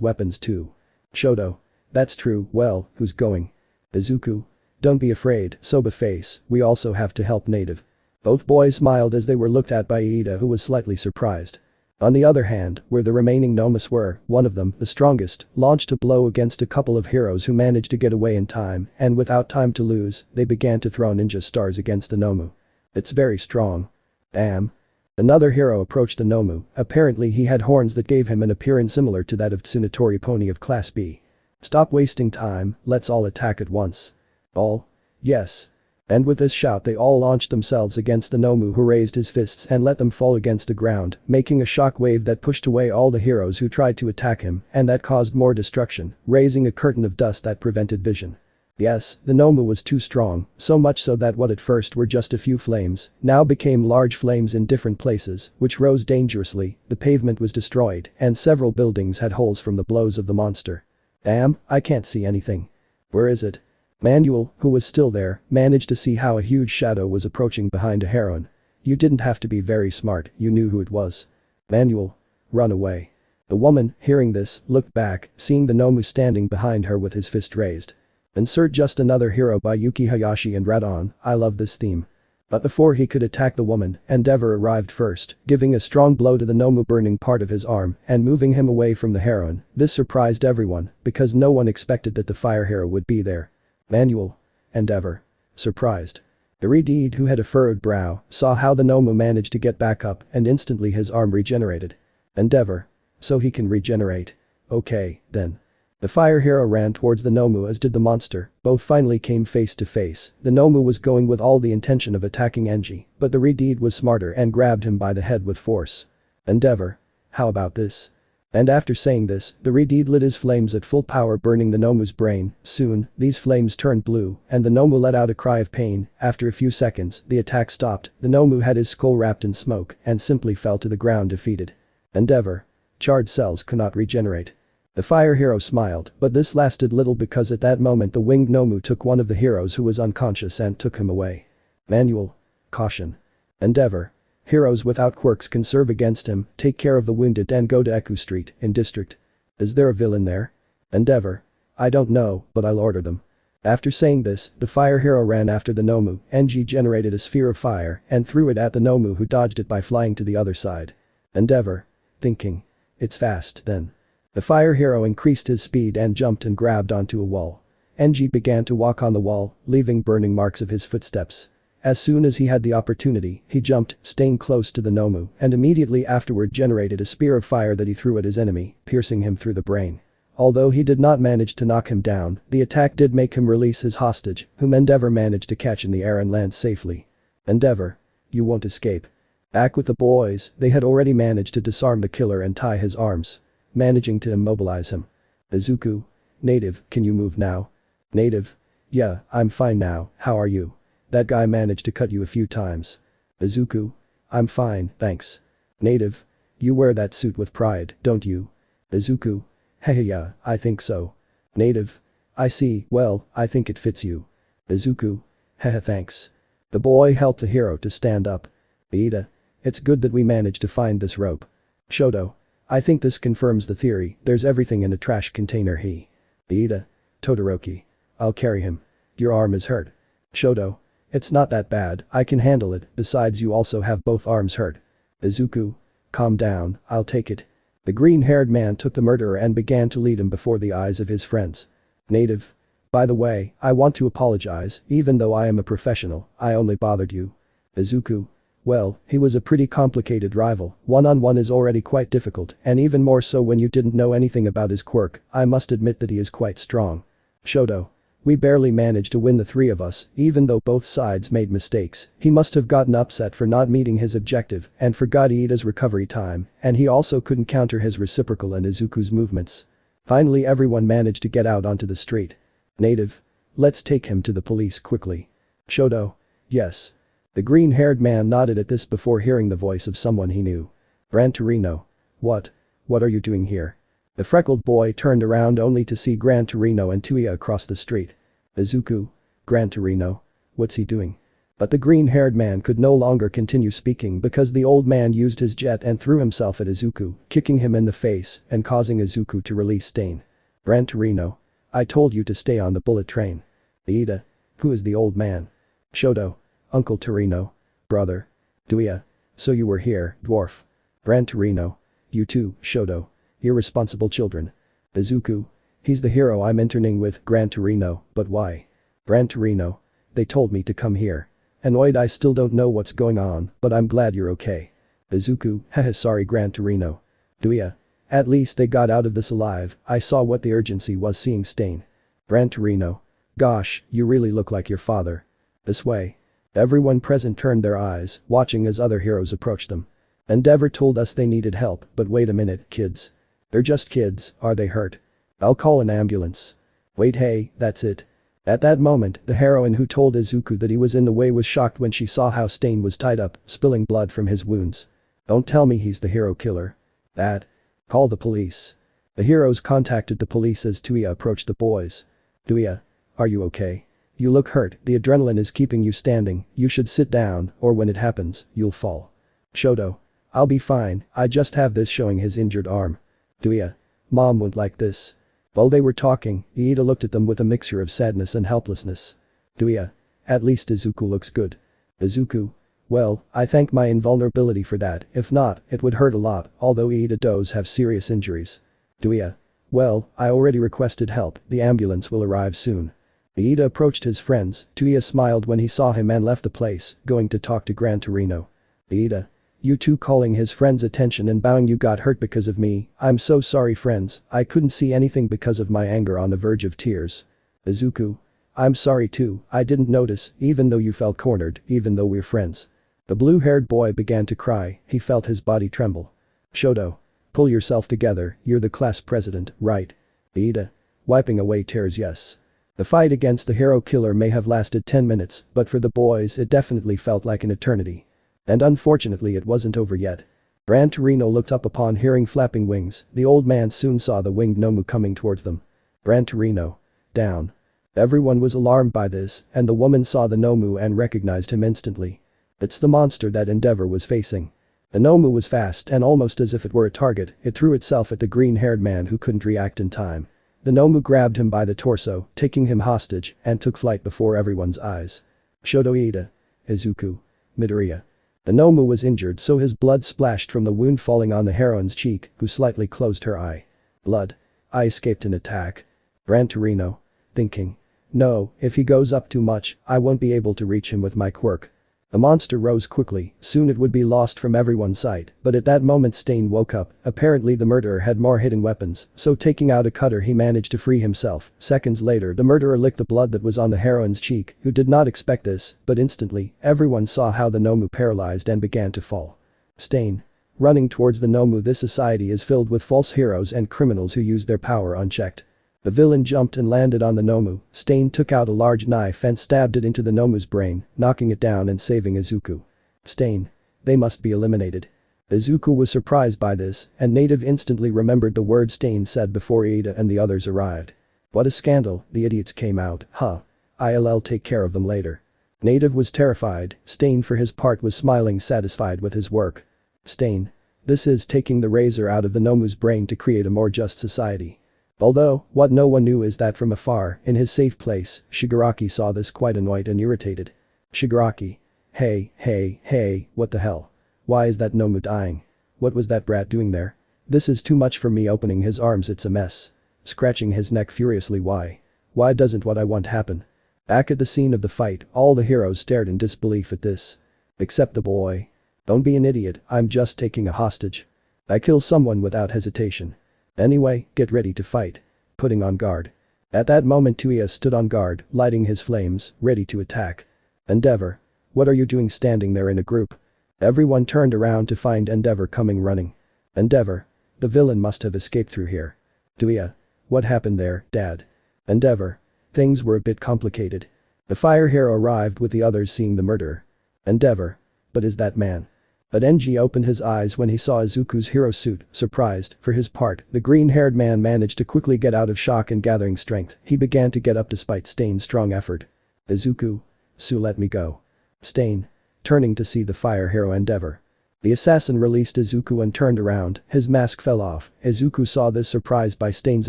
weapons too. Shoto. That's true, well, who's going? Izuku. Don't be afraid, soba face, we also have to help native. Both boys smiled as they were looked at by Iida, who was slightly surprised. On the other hand, where the remaining Nomus were, one of them, the strongest, launched a blow against a couple of heroes who managed to get away in time, and without time to lose, they began to throw ninja stars against the Nomu. It's very strong. Damn. Another hero approached the Nomu, apparently he had horns that gave him an appearance similar to that of Tsunotori Pony of Class B. Stop wasting time, let's all attack at once. All? Yes. And with this shout they all launched themselves against the Nomu, who raised his fists and let them fall against the ground, making a shock wave that pushed away all the heroes who tried to attack him, and that caused more destruction, raising a curtain of dust that prevented vision. Yes, the Nomu was too strong, so much so that what at first were just a few flames, now became large flames in different places, which rose dangerously, the pavement was destroyed, and several buildings had holes from the blows of the monster. Damn, I can't see anything. Where is it? Manuel, who was still there, managed to see how a huge shadow was approaching behind a heroine. You didn't have to be very smart, you knew who it was. Manuel. Run away. The woman, hearing this, looked back, seeing the Nomu standing behind her with his fist raised. Insert Just Another Hero by Yuki Hayashi and Radon, I love this theme. But before he could attack the woman, Endeavor arrived first, giving a strong blow to the Nomu, burning part of his arm and moving him away from the heroine. This surprised everyone, because no one expected that the fire hero would be there. Manuel. Endeavor. Surprised. The Redeed, who had a furrowed brow, saw how the Nomu managed to get back up and instantly his arm regenerated. Endeavor. So he can regenerate. Okay, then. The fire hero ran towards the Nomu, as did the monster, both finally came face to face. The Nomu was going with all the intention of attacking Genji, but the Redeed was smarter and grabbed him by the head with force. Endeavor. How about this? And after saying this, the Redeed lit his flames at full power, burning the Nomu's brain. Soon, these flames turned blue, and the Nomu let out a cry of pain. After a few seconds, the attack stopped, the Nomu had his skull wrapped in smoke and simply fell to the ground defeated. Endeavor. Charred cells cannot regenerate. The fire hero smiled, but this lasted little because at that moment the winged Nomu took one of the heroes who was unconscious and took him away. Manuel. Caution. Endeavor. Heroes without quirks can serve against him, take care of the wounded and go to Eku Street, in District. Is there a villain there? Endeavor. I don't know, but I'll order them. After saying this, the fire hero ran after the Nomu. Genji generated a sphere of fire and threw it at the Nomu, who dodged it by flying to the other side. Endeavor. Thinking. It's fast, then. The fire hero increased his speed and jumped and grabbed onto a wall. Genji began to walk on the wall, leaving burning marks of his footsteps. As soon as he had the opportunity, he jumped, staying close to the Nomu, and immediately afterward generated a spear of fire that he threw at his enemy, piercing him through the brain. Although he did not manage to knock him down, the attack did make him release his hostage, whom Endeavor managed to catch in the air and land safely. Endeavor. You won't escape. Back with the boys, they had already managed to disarm the killer and tie his arms, managing to immobilize him. Izuku. Native, can you move now? Native. Yeah, I'm fine now, how are you? That guy managed to cut you a few times. Izuku. I'm fine, thanks. Native. You wear that suit with pride, don't you? Izuku. Hehe yeah, I think so. Native. I see, well, I think it fits you. Izuku. Hehe thanks. The boy helped the hero to stand up. Iida. It's good that we managed to find this rope. Shoto. I think this confirms the theory, there's everything in a trash container he. Iida. Todoroki. I'll carry him. Your arm is hurt. Shoto. It's not that bad, I can handle it, besides you also have both arms hurt. Izuku. Calm down, I'll take it. The green-haired man took the murderer and began to lead him before the eyes of his friends. Native. By the way, I want to apologize, even though I am a professional, I only bothered you. Izuku. Well, he was a pretty complicated rival, one-on-one is already quite difficult, and even more so when you didn't know anything about his quirk, I must admit that he is quite strong. Shoto. We barely managed to win the three of us, even though both sides made mistakes, he must have gotten upset for not meeting his objective and forgot Iida's recovery time, and he also couldn't counter his reciprocal and Izuku's movements. Finally everyone managed to get out onto the street. Native. Let's take him to the police quickly. Shoto. Yes. The green-haired man nodded at this before hearing the voice of someone he knew. Gran Torino. What? What are you doing here? The freckled boy turned around only to see Gran Torino and Tuya across the street. Izuku. Gran Torino. What's he doing? But the green-haired man could no longer continue speaking because the old man used his jet and threw himself at Izuku, kicking him in the face and causing Izuku to release Stain. Gran Torino. I told you to stay on the bullet train. Iida. Who is the old man? Shoto. Uncle Torino. Brother. Tuya. So you were here, dwarf. Gran Torino. You too, Shoto. Irresponsible children. Izuku. He's the hero I'm interning with, Gran Torino, but why? Gran Torino. They told me to come here. Annoyed I still don't know what's going on, but I'm glad you're okay. Izuku. Haha sorry Gran Torino. Tuya. At least they got out of this alive, I saw what the urgency was seeing Stain. Gran Torino. Gosh, you really look like your father. This way. Everyone present turned their eyes, watching as other heroes approached them. Endeavor told us they needed help, but wait a minute, kids. They're just kids, are they hurt? I'll call an ambulance. Wait hey, that's it. At that moment, the heroine who told Izuku that he was in the way was shocked when she saw how Stain was tied up, spilling blood from his wounds. Don't tell me he's the hero killer. That. Call the police. The heroes contacted the police as Tuya approached the boys. Tuya. Are you okay? You look hurt, the adrenaline is keeping you standing, you should sit down, or when it happens, you'll fall. Shoto. I'll be fine, I just have this showing his injured arm. Tuya. Mom won't like this. While they were talking, Iida looked at them with a mixture of sadness and helplessness. Tuya. At least Izuku looks good. Izuku. Well, I thank my invulnerability for that, if not, it would hurt a lot, although Iida does have serious injuries. Tuya. Well, I already requested help, the ambulance will arrive soon. Iida approached his friends, Tuya smiled when he saw him and left the place, going to talk to Gran Torino. Iida. You two calling his friends' attention and bowing you got hurt because of me, I'm so sorry friends, I couldn't see anything because of my anger on the verge of tears. Izuku. I'm sorry too, I didn't notice, even though you felt cornered, even though we're friends. The blue-haired boy began to cry, he felt his body tremble. Shoto. Pull yourself together, you're the class president, right? Iida. Wiping away tears yes. The fight against the hero killer may have lasted 10 minutes, but for the boys it definitely felt like an eternity. And unfortunately it wasn't over yet. Gran Torino looked up upon hearing flapping wings, the old man soon saw the winged Nomu coming towards them. Gran Torino. Down. Everyone was alarmed by this, and the woman saw the Nomu and recognized him instantly. It's the monster that Endeavor was facing. The Nomu was fast and almost as if it were a target, it threw itself at the green-haired man who couldn't react in time. The Nomu grabbed him by the torso, taking him hostage, and took flight before everyone's eyes. Shoto Iida. Izuku. Midoriya. The Nomu was injured so his blood splashed from the wound falling on the heroine's cheek, who slightly closed her eye. Blood. I escaped an attack. Gran Torino. Thinking. No, if he goes up too much, I won't be able to reach him with my quirk. The monster rose quickly, soon it would be lost from everyone's sight, but at that moment Stain woke up. Apparently the murderer had more hidden weapons, so taking out a cutter he managed to free himself. Seconds later the murderer licked the blood that was on the heroine's cheek, who did not expect this, but instantly, everyone saw how the Nomu paralyzed and began to fall. Stain. Running towards the Nomu. This society is filled with false heroes and criminals who use their power unchecked. The villain jumped and landed on the Nomu. Stain took out a large knife and stabbed it into the Nomu's brain, knocking it down and saving Izuku. Stain. They must be eliminated. Izuku was surprised by this, and Native instantly remembered the word Stain said before Ida and the others arrived. What a scandal, the idiots came out, huh? I'll take care of them later. Native was terrified. Stain for his part was smiling, satisfied with his work. Stain. This is taking the razor out of the Nomu's brain to create a more just society. Although, what no one knew is that from afar, in his safe place, Shigaraki saw this quite annoyed and irritated. Shigaraki. Hey, what the hell? Why is that Nomu dying? What was that brat doing there? This is too much for me. Opening his arms, it's a mess. Scratching his neck furiously. Why doesn't what I want happen? Back at the scene of the fight, all the heroes stared in disbelief at this. Except the boy. Don't be an idiot, I'm just taking a hostage. I kill someone without hesitation. Anyway, get ready to fight. Putting on guard. At that moment Tuya stood on guard, lighting his flames, ready to attack. Endeavor. What are you doing standing there in a group? Everyone turned around to find Endeavor coming running. Endeavor. The villain must have escaped through here. Tuya. What happened there, Dad? Endeavor. Things were a bit complicated. The fire hero arrived with the others seeing the murderer. Endeavor. But is that man? But Genji opened his eyes when he saw Izuku's hero suit, surprised. For his part, the green-haired man managed to quickly get out of shock and gathering strength, he began to get up despite Stain's strong effort. Izuku. Sue, let me go. Stain. Turning to see the fire hero Endeavor. The assassin released Izuku and turned around, his mask fell off. Izuku saw this, surprised by Stain's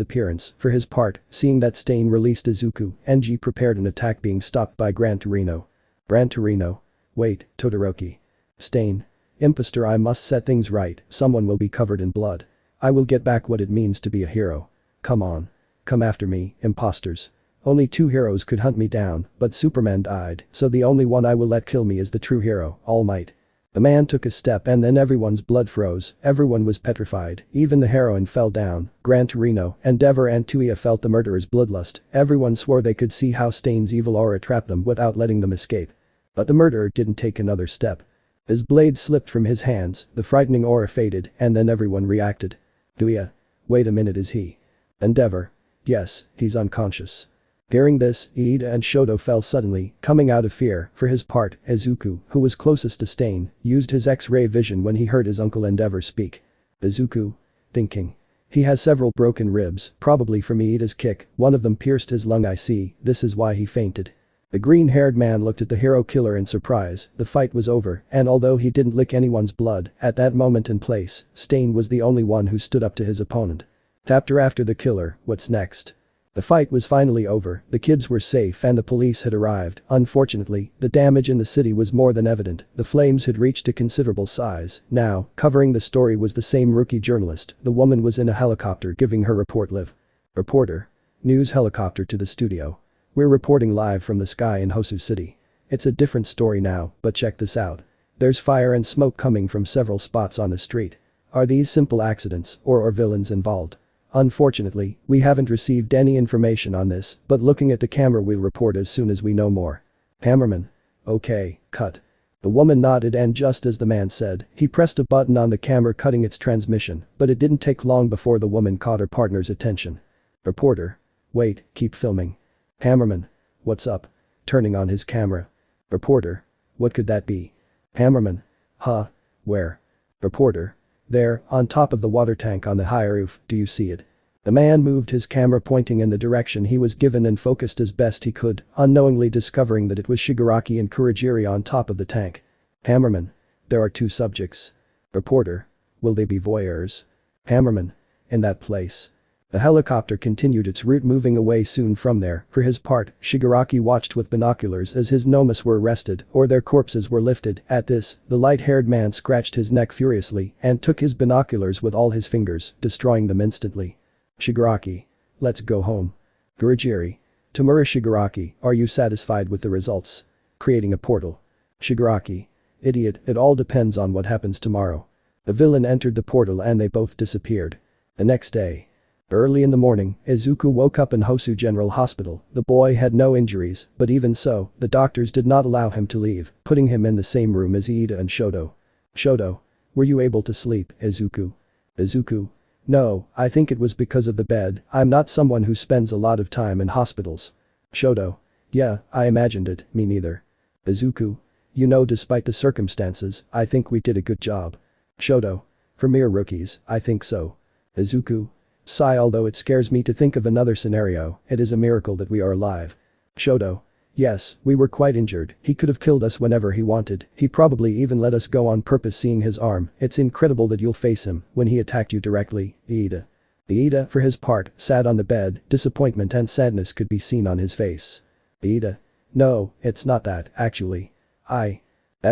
appearance. For his part, seeing that Stain released Izuku, Genji prepared an attack being stopped by Gran Torino. Gran Torino. Wait, Todoroki. Stain. Impostor, I must set things right, someone will be covered in blood. I will get back what it means to be a hero. Come on. Come after me, imposters. Only 2 heroes could hunt me down, but Superman died, so the only one I will let kill me is the true hero, Almight. The man took a step and then everyone's blood froze, everyone was petrified, even the heroine fell down. Gran Torino, Endeavor and Tuya felt the murderer's bloodlust, everyone swore they could see how Stain's evil aura trapped them without letting them escape. But the murderer didn't take another step. His blade slipped from his hands, the frightening aura faded, and then everyone reacted. Tuya. Wait a minute, is he? Endeavor. Yes, he's unconscious. Hearing this, Ida and Shoto fell suddenly, coming out of fear. For his part, Izuku, who was closest to Stain, used his X-ray vision when he heard his uncle Endeavor speak. Izuku. Thinking. He has several broken ribs, probably from Ida's kick, one of them pierced his lung. I see, this is why he fainted. The green-haired man looked at the hero killer in surprise. The fight was over, and although he didn't lick anyone's blood, at that moment and place, Stain was the only one who stood up to his opponent. After the killer, what's next? The fight was finally over, the kids were safe and the police had arrived. Unfortunately, the damage in the city was more than evident, the flames had reached a considerable size. Now, covering the story was the same rookie journalist. The woman was in a helicopter giving her report live. Reporter. News helicopter to the studio. We're reporting live from the sky in Hosu City. It's a different story now, but check this out. There's fire and smoke coming from several spots on the street. Are these simple accidents, or are villains involved? Unfortunately, we haven't received any information on this, but looking at the camera we'll report as soon as we know more. Hammerman. Okay, cut. The woman nodded and just as the man said, he pressed a button on the camera cutting its transmission, but it didn't take long before the woman caught her partner's attention. Reporter. Wait, keep filming. Hammerman. What's up? Turning on his camera. Reporter. What could that be? Hammerman. Huh? Where? Reporter. There, on top of the water tank on the high roof, do you see it? The man moved his camera pointing in the direction he was given and focused as best he could, unknowingly discovering that it was Shigaraki and Kurogiri on top of the tank. Hammerman. There are 2 subjects. Reporter. Will they be voyeurs? Hammerman. In that place. The helicopter continued its route, moving away soon from there. For his part, Shigaraki watched with binoculars as his nomus were arrested or their corpses were lifted. At this, the light-haired man scratched his neck furiously and took his binoculars with all his fingers, destroying them instantly. Shigaraki. Let's go home. Kurogiri. Tamura Shigaraki, are you satisfied with the results? Creating a portal. Shigaraki. Idiot, it all depends on what happens tomorrow. The villain entered the portal and they both disappeared. The next day. Early in the morning, Izuku woke up in Hosu General Hospital. The boy had no injuries, but even so, the doctors did not allow him to leave, putting him in the same room as Iida and Shoto. Shoto. Were you able to sleep, Izuku? Izuku. No, I think it was because of the bed, I'm not someone who spends a lot of time in hospitals. Shoto. Yeah, I imagined it, me neither. Izuku. You know, despite the circumstances, I think we did a good job. Shoto. For mere rookies, I think so. Izuku. Sigh, although it scares me to think of another scenario, it is a miracle that we are alive. Shoto. Yes, we were quite injured, he could have killed us whenever he wanted, he probably even let us go on purpose. Seeing his arm, it's incredible that you'll face him when he attacked you directly, Iida. Iida, for his part, sat on the bed, disappointment and sadness could be seen on his face. Iida. No, it's not that, actually. At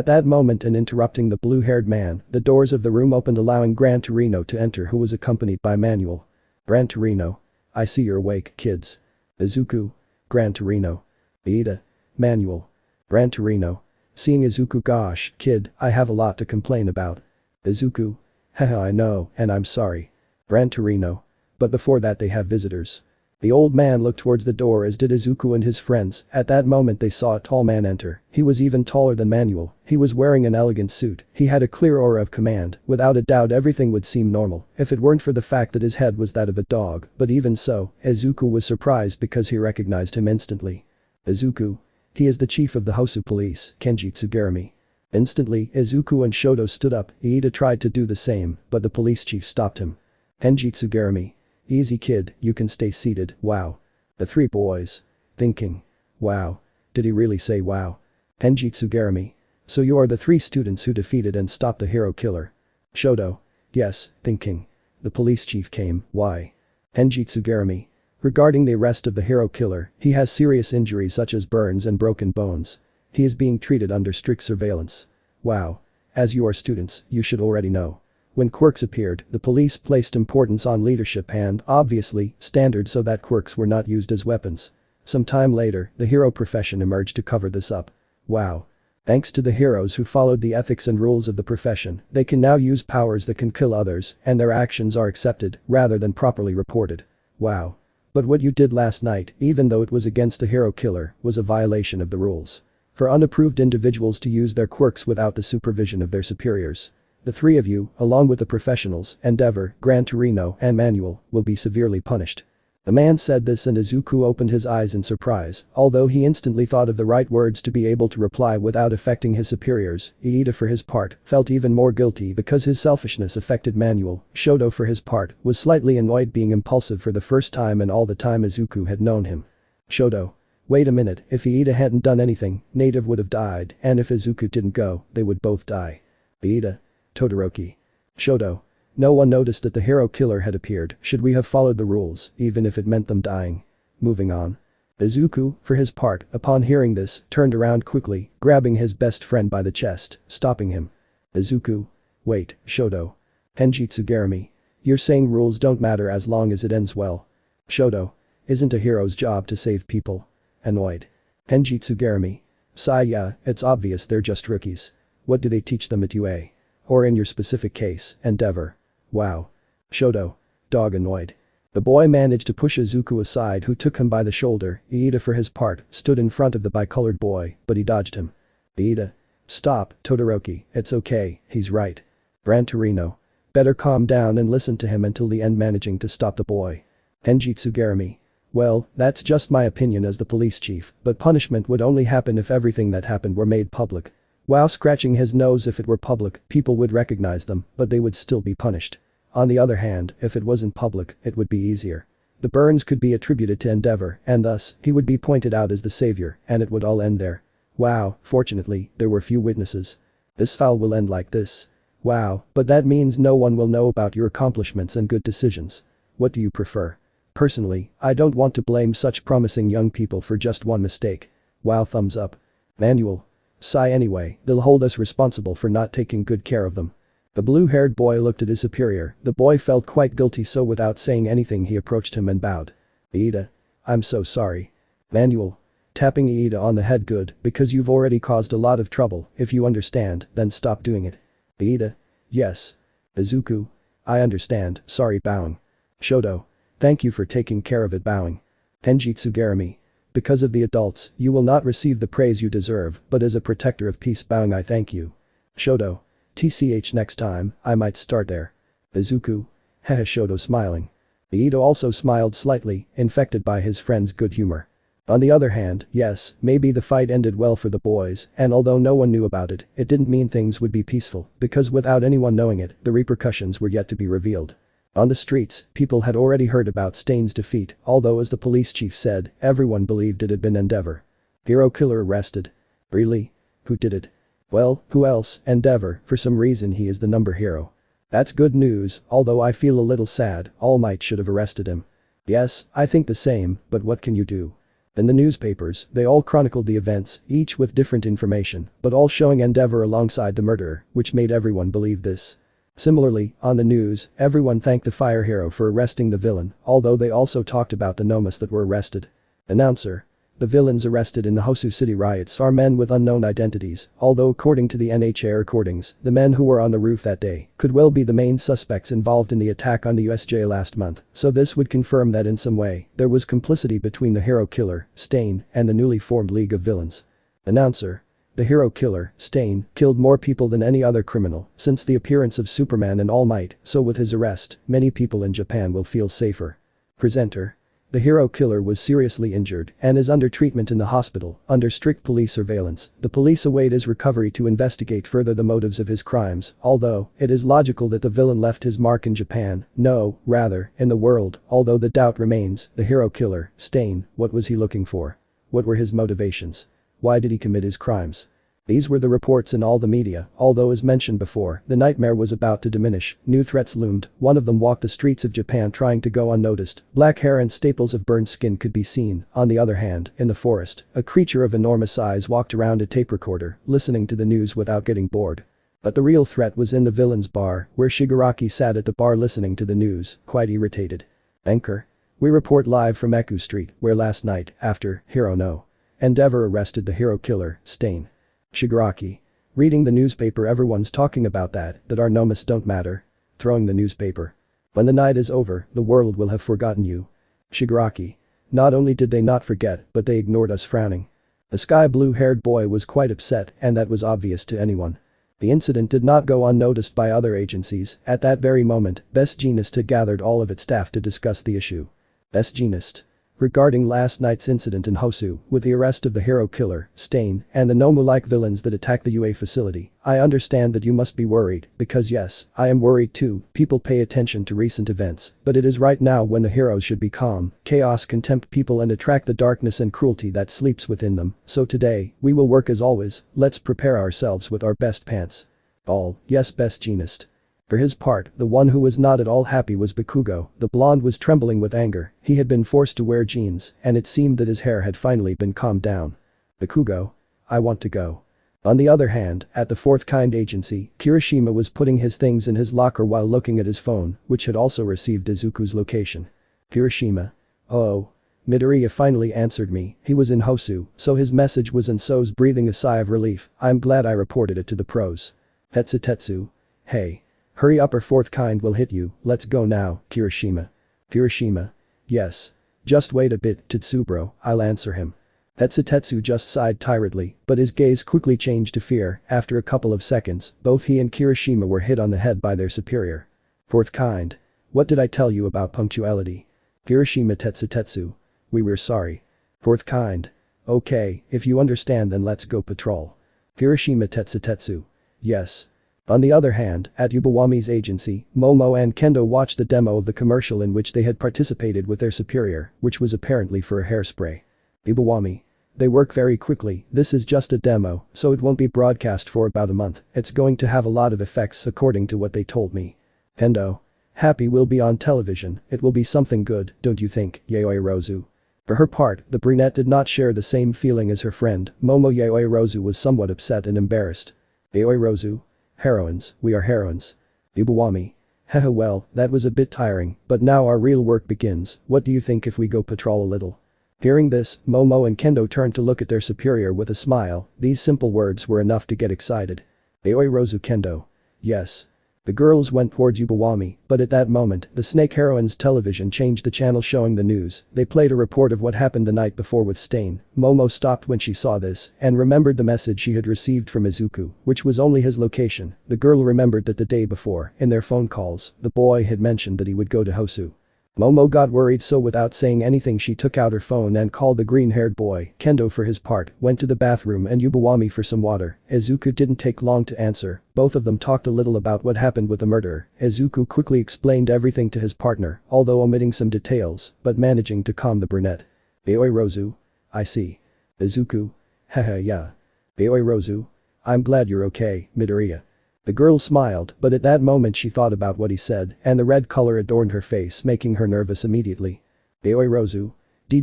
that moment and interrupting the blue-haired man, the doors of the room opened allowing Gran Torino to enter, who was accompanied by Manuel. Gran Torino. I see you're awake, kids. Izuku. Gran Torino. Iida. Manuel. Gran Torino. Seeing Izuku. Gosh, kid, I have a lot to complain about. Izuku. Haha, I know, and I'm sorry. Gran Torino. But before that they have visitors. The old man looked towards the door, as did Izuku and his friends. At that moment they saw a tall man enter. He was even taller than Manuel. He was wearing an elegant suit. He had a clear aura of command. Without a doubt everything would seem normal if it weren't for the fact that his head was that of a dog, but even so, Izuku was surprised because he recognized him instantly. Izuku. He is the chief of the Hosu police, Kenji Tsugarami. Instantly, Izuku and Shoto stood up. Iida tried to do the same, but the police chief stopped him. Kenji Tsugarami. Easy, kid, you can stay seated. Wow. The three boys. Thinking. Wow. Did he really say wow? Kenji Tsugarami. So you are the three students who defeated and stopped the hero killer. Shoto. Yes, thinking. The police chief came. Why? Kenji Tsugarami. Regarding the arrest of the hero killer, he has serious injuries such as burns and broken bones. He is being treated under strict surveillance. Wow. As you are students, you should already know. When quirks appeared, the police placed importance on leadership and, obviously, standards so that quirks were not used as weapons. Some time later, the hero profession emerged to cover this up. Wow. Thanks to the heroes who followed the ethics and rules of the profession, they can now use powers that can kill others, and their actions are accepted, rather than properly reported. Wow. But what you did last night, even though it was against a hero killer, was a violation of the rules. For unapproved individuals to use their quirks without the supervision of their superiors. The three of you, along with the professionals, Endeavor, Gran Torino, and Manuel, will be severely punished. The man said this and Izuku opened his eyes in surprise, although he instantly thought of the right words to be able to reply without affecting his superiors. Iida, for his part, felt even more guilty because his selfishness affected Manuel. Shoto, for his part, was slightly annoyed being impulsive for the first time in all the time Izuku had known him. Shoto. Wait a minute, if Iida hadn't done anything, Native would have died, and if Izuku didn't go, they would both die. Iida. Todoroki. Shoto. No one noticed that the hero killer had appeared. Should we have followed the rules, even if it meant them dying? Moving on. Izuku, for his part, upon hearing this, turned around quickly, grabbing his best friend by the chest, stopping him. Izuku. Wait, Shoto. Kenji Tsugarami. You're saying rules don't matter as long as it ends well. Shoto. Isn't a hero's job to save people? Annoyed. Kenji Tsugarami. Sigh, yeah, it's obvious they're just rookies. What do they teach them at UA? Or in your specific case, Endeavor? Wow. Shoto. Dog annoyed. The boy managed to push Izuku aside, who took him by the shoulder. Iida, for his part, stood in front of the bicolored boy, but he dodged him. Iida. Stop, Todoroki, it's okay, he's right. Gran Torino. Better calm down and listen to him until the end, managing to stop the boy. Kenji Tsugarami. Well, that's just my opinion as the police chief, but punishment would only happen if everything that happened were made public. While scratching his nose, if it were public, people would recognize them, but they would still be punished. On the other hand, if it wasn't public, it would be easier. The burns could be attributed to Endeavor, and thus, he would be pointed out as the savior, and it would all end there. Wow, fortunately, there were few witnesses. This file will end like this. Wow, but that means no one will know about your accomplishments and good decisions. What do you prefer? Personally, I don't want to blame such promising young people for just one mistake. Wow, thumbs up. Manuel. Sigh, anyway, they'll hold us responsible for not taking good care of them. The blue-haired boy looked at his superior. The boy felt quite guilty, so without saying anything he approached him and bowed. Iida. I'm so sorry. Manual. Tapping Iida on the head. Good, because you've already caused a lot of trouble. If you understand, then stop doing it. Iida. Yes. Izuku. I understand, sorry. Bowing. Shoto. Thank you for taking care of it. Bowing. Tenji Tsugarami. Because of the adults, you will not receive the praise you deserve, but as a protector of peace. Bowing. I thank you. Shoto. TCH next time, I might start there. Izuku. Hehe. Shoto smiling. Iida also smiled slightly, infected by his friend's good humor. On the other hand, yes, maybe the fight ended well for the boys, and although no one knew about it, it didn't mean things would be peaceful, because without anyone knowing it, the repercussions were yet to be revealed. On the streets, people had already heard about Stain's defeat, although as the police chief said, everyone believed it had been Endeavor. Hero killer arrested. Really? Who did it? Well, who else? Endeavor, for some reason he is the number hero. That's good news, although I feel a little sad, Almight should have arrested him. Yes, I think the same, but what can you do? In the newspapers, they all chronicled the events, each with different information, but all showing Endeavor alongside the murderer, which made everyone believe this. Similarly, on the news, everyone thanked the fire hero for arresting the villain, although they also talked about the nomas that were arrested. Announcer. The villains arrested in the Hosu City riots are men with unknown identities, although according to the NHA recordings, the men who were on the roof that day could well be the main suspects involved in the attack on the USJ last month, so this would confirm that in some way, there was complicity between the hero killer, Stain, and the newly formed League of Villains. Announcer. The hero killer, Stain, killed more people than any other criminal since the appearance of Superman and All Might, so with his arrest, many people in Japan will feel safer. Presenter. The hero killer was seriously injured and is under treatment in the hospital, under strict police surveillance. The police await his recovery to investigate further the motives of his crimes, although, it is logical that the villain left his mark in Japan, no, rather, in the world, although the doubt remains, the hero killer, Stain, what was he looking for? What were his motivations? Why did he commit his crimes? These were the reports in all the media, although as mentioned before, the nightmare was about to diminish, new threats loomed, one of them walked the streets of Japan trying to go unnoticed, black hair and staples of burnt skin could be seen, on the other hand, in the forest, a creature of enormous size walked around a tape recorder, listening to the news without getting bored. But the real threat was in the villain's bar, where Shigaraki sat at the bar listening to the news, quite irritated. Anchor. We report live from Eku Street, where last night, after, Hero no. Endeavor arrested the hero killer, Stain. Shigaraki. Reading the newspaper. Everyone's talking about that our nomas don't matter. Throwing the newspaper. When the night is over, the world will have forgotten you. Shigaraki. Not only did they not forget, but they ignored us. Frowning. The sky blue-haired boy was quite upset, and that was obvious to anyone. The incident did not go unnoticed by other agencies. At that very moment, Best Jeanist had gathered all of its staff to discuss the issue. Best Jeanist. Regarding last night's incident in Hosu, with the arrest of the hero killer, Stain, and the Nomu-like villains that attacked the UA facility, I understand that you must be worried, because yes, I am worried too. People pay attention to recent events, but it is right now when the heroes should be calm. Chaos can tempt people and attract the darkness and cruelty that sleeps within them, so today, we will work as always, let's prepare ourselves with our best pants. All, yes, Best Jeanist. For his part, the one who was not at all happy was Bakugo. The blonde was trembling with anger, he had been forced to wear jeans, and it seemed that his hair had finally been calmed down. Bakugo. I want to go. On the other hand, at the Fourth Kind Agency, Kirishima was putting his things in his locker while looking at his phone, which had also received Izuku's location. Kirishima. Oh. Midoriya finally answered me, he was in Hosu, so his message was in. So's breathing a sigh of relief, I'm glad I reported it to the pros. Tetsu. Hey. Hurry up or Fourth Kind will hit you, let's go now, Kirishima. Kirishima. Yes. Just wait a bit, Tetsubro, I'll answer him. Tetsu just sighed tiredly, but his gaze quickly changed to fear. After a couple of seconds, both he and Kirishima were hit on the head by their superior. Fourth Kind. What did I tell you about punctuality? Kirishima. Tetsu. We were sorry. Fourth Kind. Okay, if you understand then let's go patrol. Kirishima. Tetsu. Yes. On the other hand, at Ubawami's agency, Momo and Kendo watched the demo of the commercial in which they had participated with their superior, which was apparently for a hairspray. Ubawami. They work very quickly, this is just a demo, so it won't be broadcast for about a month, it's going to have a lot of effects according to what they told me. Kendo. Happy will be on television, it will be something good, don't you think, Yayoi-Rozu? For her part, the brunette did not share the same feeling as her friend, Momo. Yayoi-Rozu was somewhat upset and embarrassed. Yayoi-Rozu. Heroines, we are heroines. Ubawami. Haha well, that was a bit tiring, but now our real work begins, what do you think if we go patrol a little? Hearing this, Momo and Kendo turned to look at their superior with a smile. These simple words were enough to get excited. Aoirozu Kendo. Yes. The girls went towards Yubawami, but at that moment, the Snake Heroine's television changed the channel showing the news. They played a report of what happened the night before with Stain. Momo stopped when she saw this and remembered the message she had received from Izuku, which was only his location. The girl remembered that the day before, in their phone calls, the boy had mentioned that he would go to Hosu. Momo got worried, so without saying anything she took out her phone and called the green-haired boy. Kendo for his part went to the bathroom and Yubawami for some water. Izuku didn't take long to answer. Both of them talked a little about what happened with the murderer. Izuku quickly explained everything to his partner, although omitting some details, but managing to calm the brunette. Aoirozu. I see. Izuku. Haha yeah. Aoirozu. I'm glad you're okay, Midoriya. The girl smiled, but at that moment she thought about what he said, and the red color adorned her face, making her nervous immediately. Aoirozu.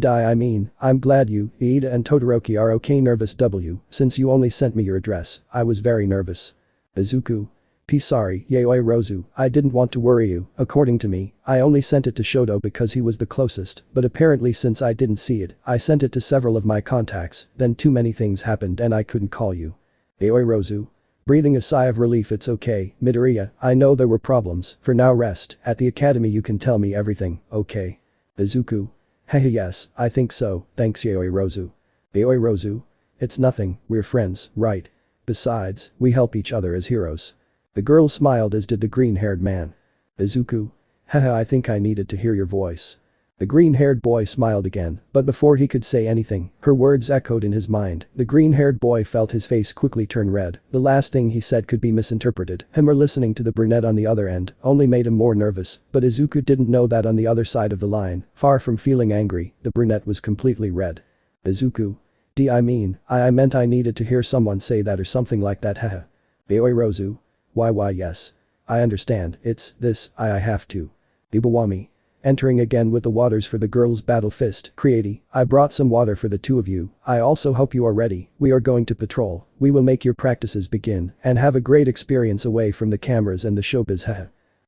I mean, I'm glad you, Ida and Todoroki are okay. Nervous W, since you only sent me your address, I was very nervous. Izuku. Sorry, Aoirozu, I didn't want to worry you. According to me, I only sent it to Shoto because he was the closest, but apparently since I didn't see it, I sent it to several of my contacts, then too many things happened and I couldn't call you. Aoirozu. Breathing a sigh of relief. It's okay, Midoriya, I know there were problems, for now rest, at the academy you can tell me everything, okay? Izuku. Hehe yes, I think so, thanks Aoirozu. Aoirozu. It's nothing, we're friends, right? Besides, we help each other as heroes. The girl smiled, as did the green-haired man. Izuku. Haha, I think I needed to hear your voice. The green-haired boy smiled again, but before he could say anything, her words echoed in his mind. The green-haired boy felt his face quickly turn red. The last thing he said could be misinterpreted. Him or listening to the brunette on the other end only made him more nervous, but Izuku didn't know that on the other side of the line, far from feeling angry, the brunette was completely red. Izuku. I meant I needed to hear someone say that or something like that. Haha. Aoirozu. Why yes. I understand, it's this, I have to. Yubawami. Entering again with the waters for the girl's battle fist. Creati, I brought some water for the two of you. I also hope you are ready. We are going to patrol. We will make your practices begin and have a great experience away from the cameras and the showbiz. Haha.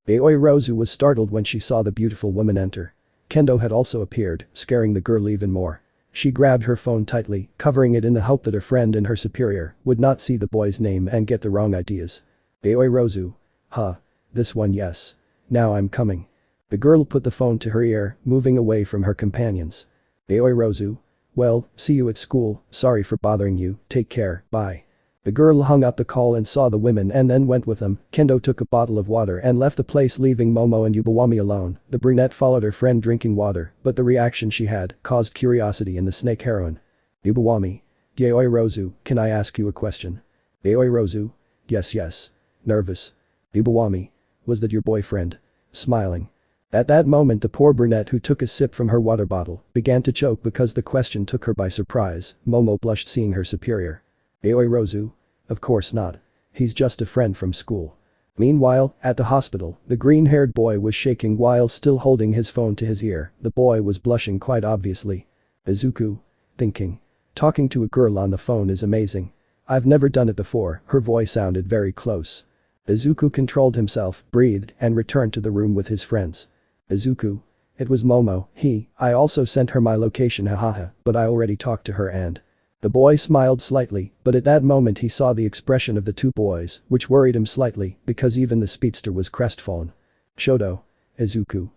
Aoirozu was startled when she saw the beautiful woman enter. Kendo had also appeared, scaring the girl even more. She grabbed her phone tightly, covering it in the hope that her friend and her superior would not see the boy's name and get the wrong ideas. Aoirozu. Huh. This one yes. Now I'm coming. The girl put the phone to her ear, moving away from her companions. Aoirozu. Well, see you at school, sorry for bothering you, take care, bye. The girl hung up the call and saw the women and then went with them. Kendo took a bottle of water and left the place, leaving Momo and Yubawami alone. The brunette followed her friend drinking water, but the reaction she had caused curiosity in the snake heroine. Yubawami. Aoirozu, can I ask you a question? Aoirozu. Yes. Nervous. Yubawami. Was that your boyfriend? Smiling. At that moment the poor brunette, who took a sip from her water bottle, began to choke because the question took her by surprise. Momo blushed seeing her superior. Aoirozu. Of course not. He's just a friend from school. Meanwhile, at the hospital, the green-haired boy was shaking while still holding his phone to his ear. The boy was blushing quite obviously. Izuku. Thinking. Talking to a girl on the phone is amazing. I've never done it before. Her voice sounded very close. Izuku controlled himself, breathed, and returned to the room with his friends. Izuku. It was Momo. I also sent her my location, hahaha, but I already talked to her and. The boy smiled slightly, but at that moment he saw the expression of the two boys, which worried him slightly because even the speedster was crestfallen. Shoto. Izuku.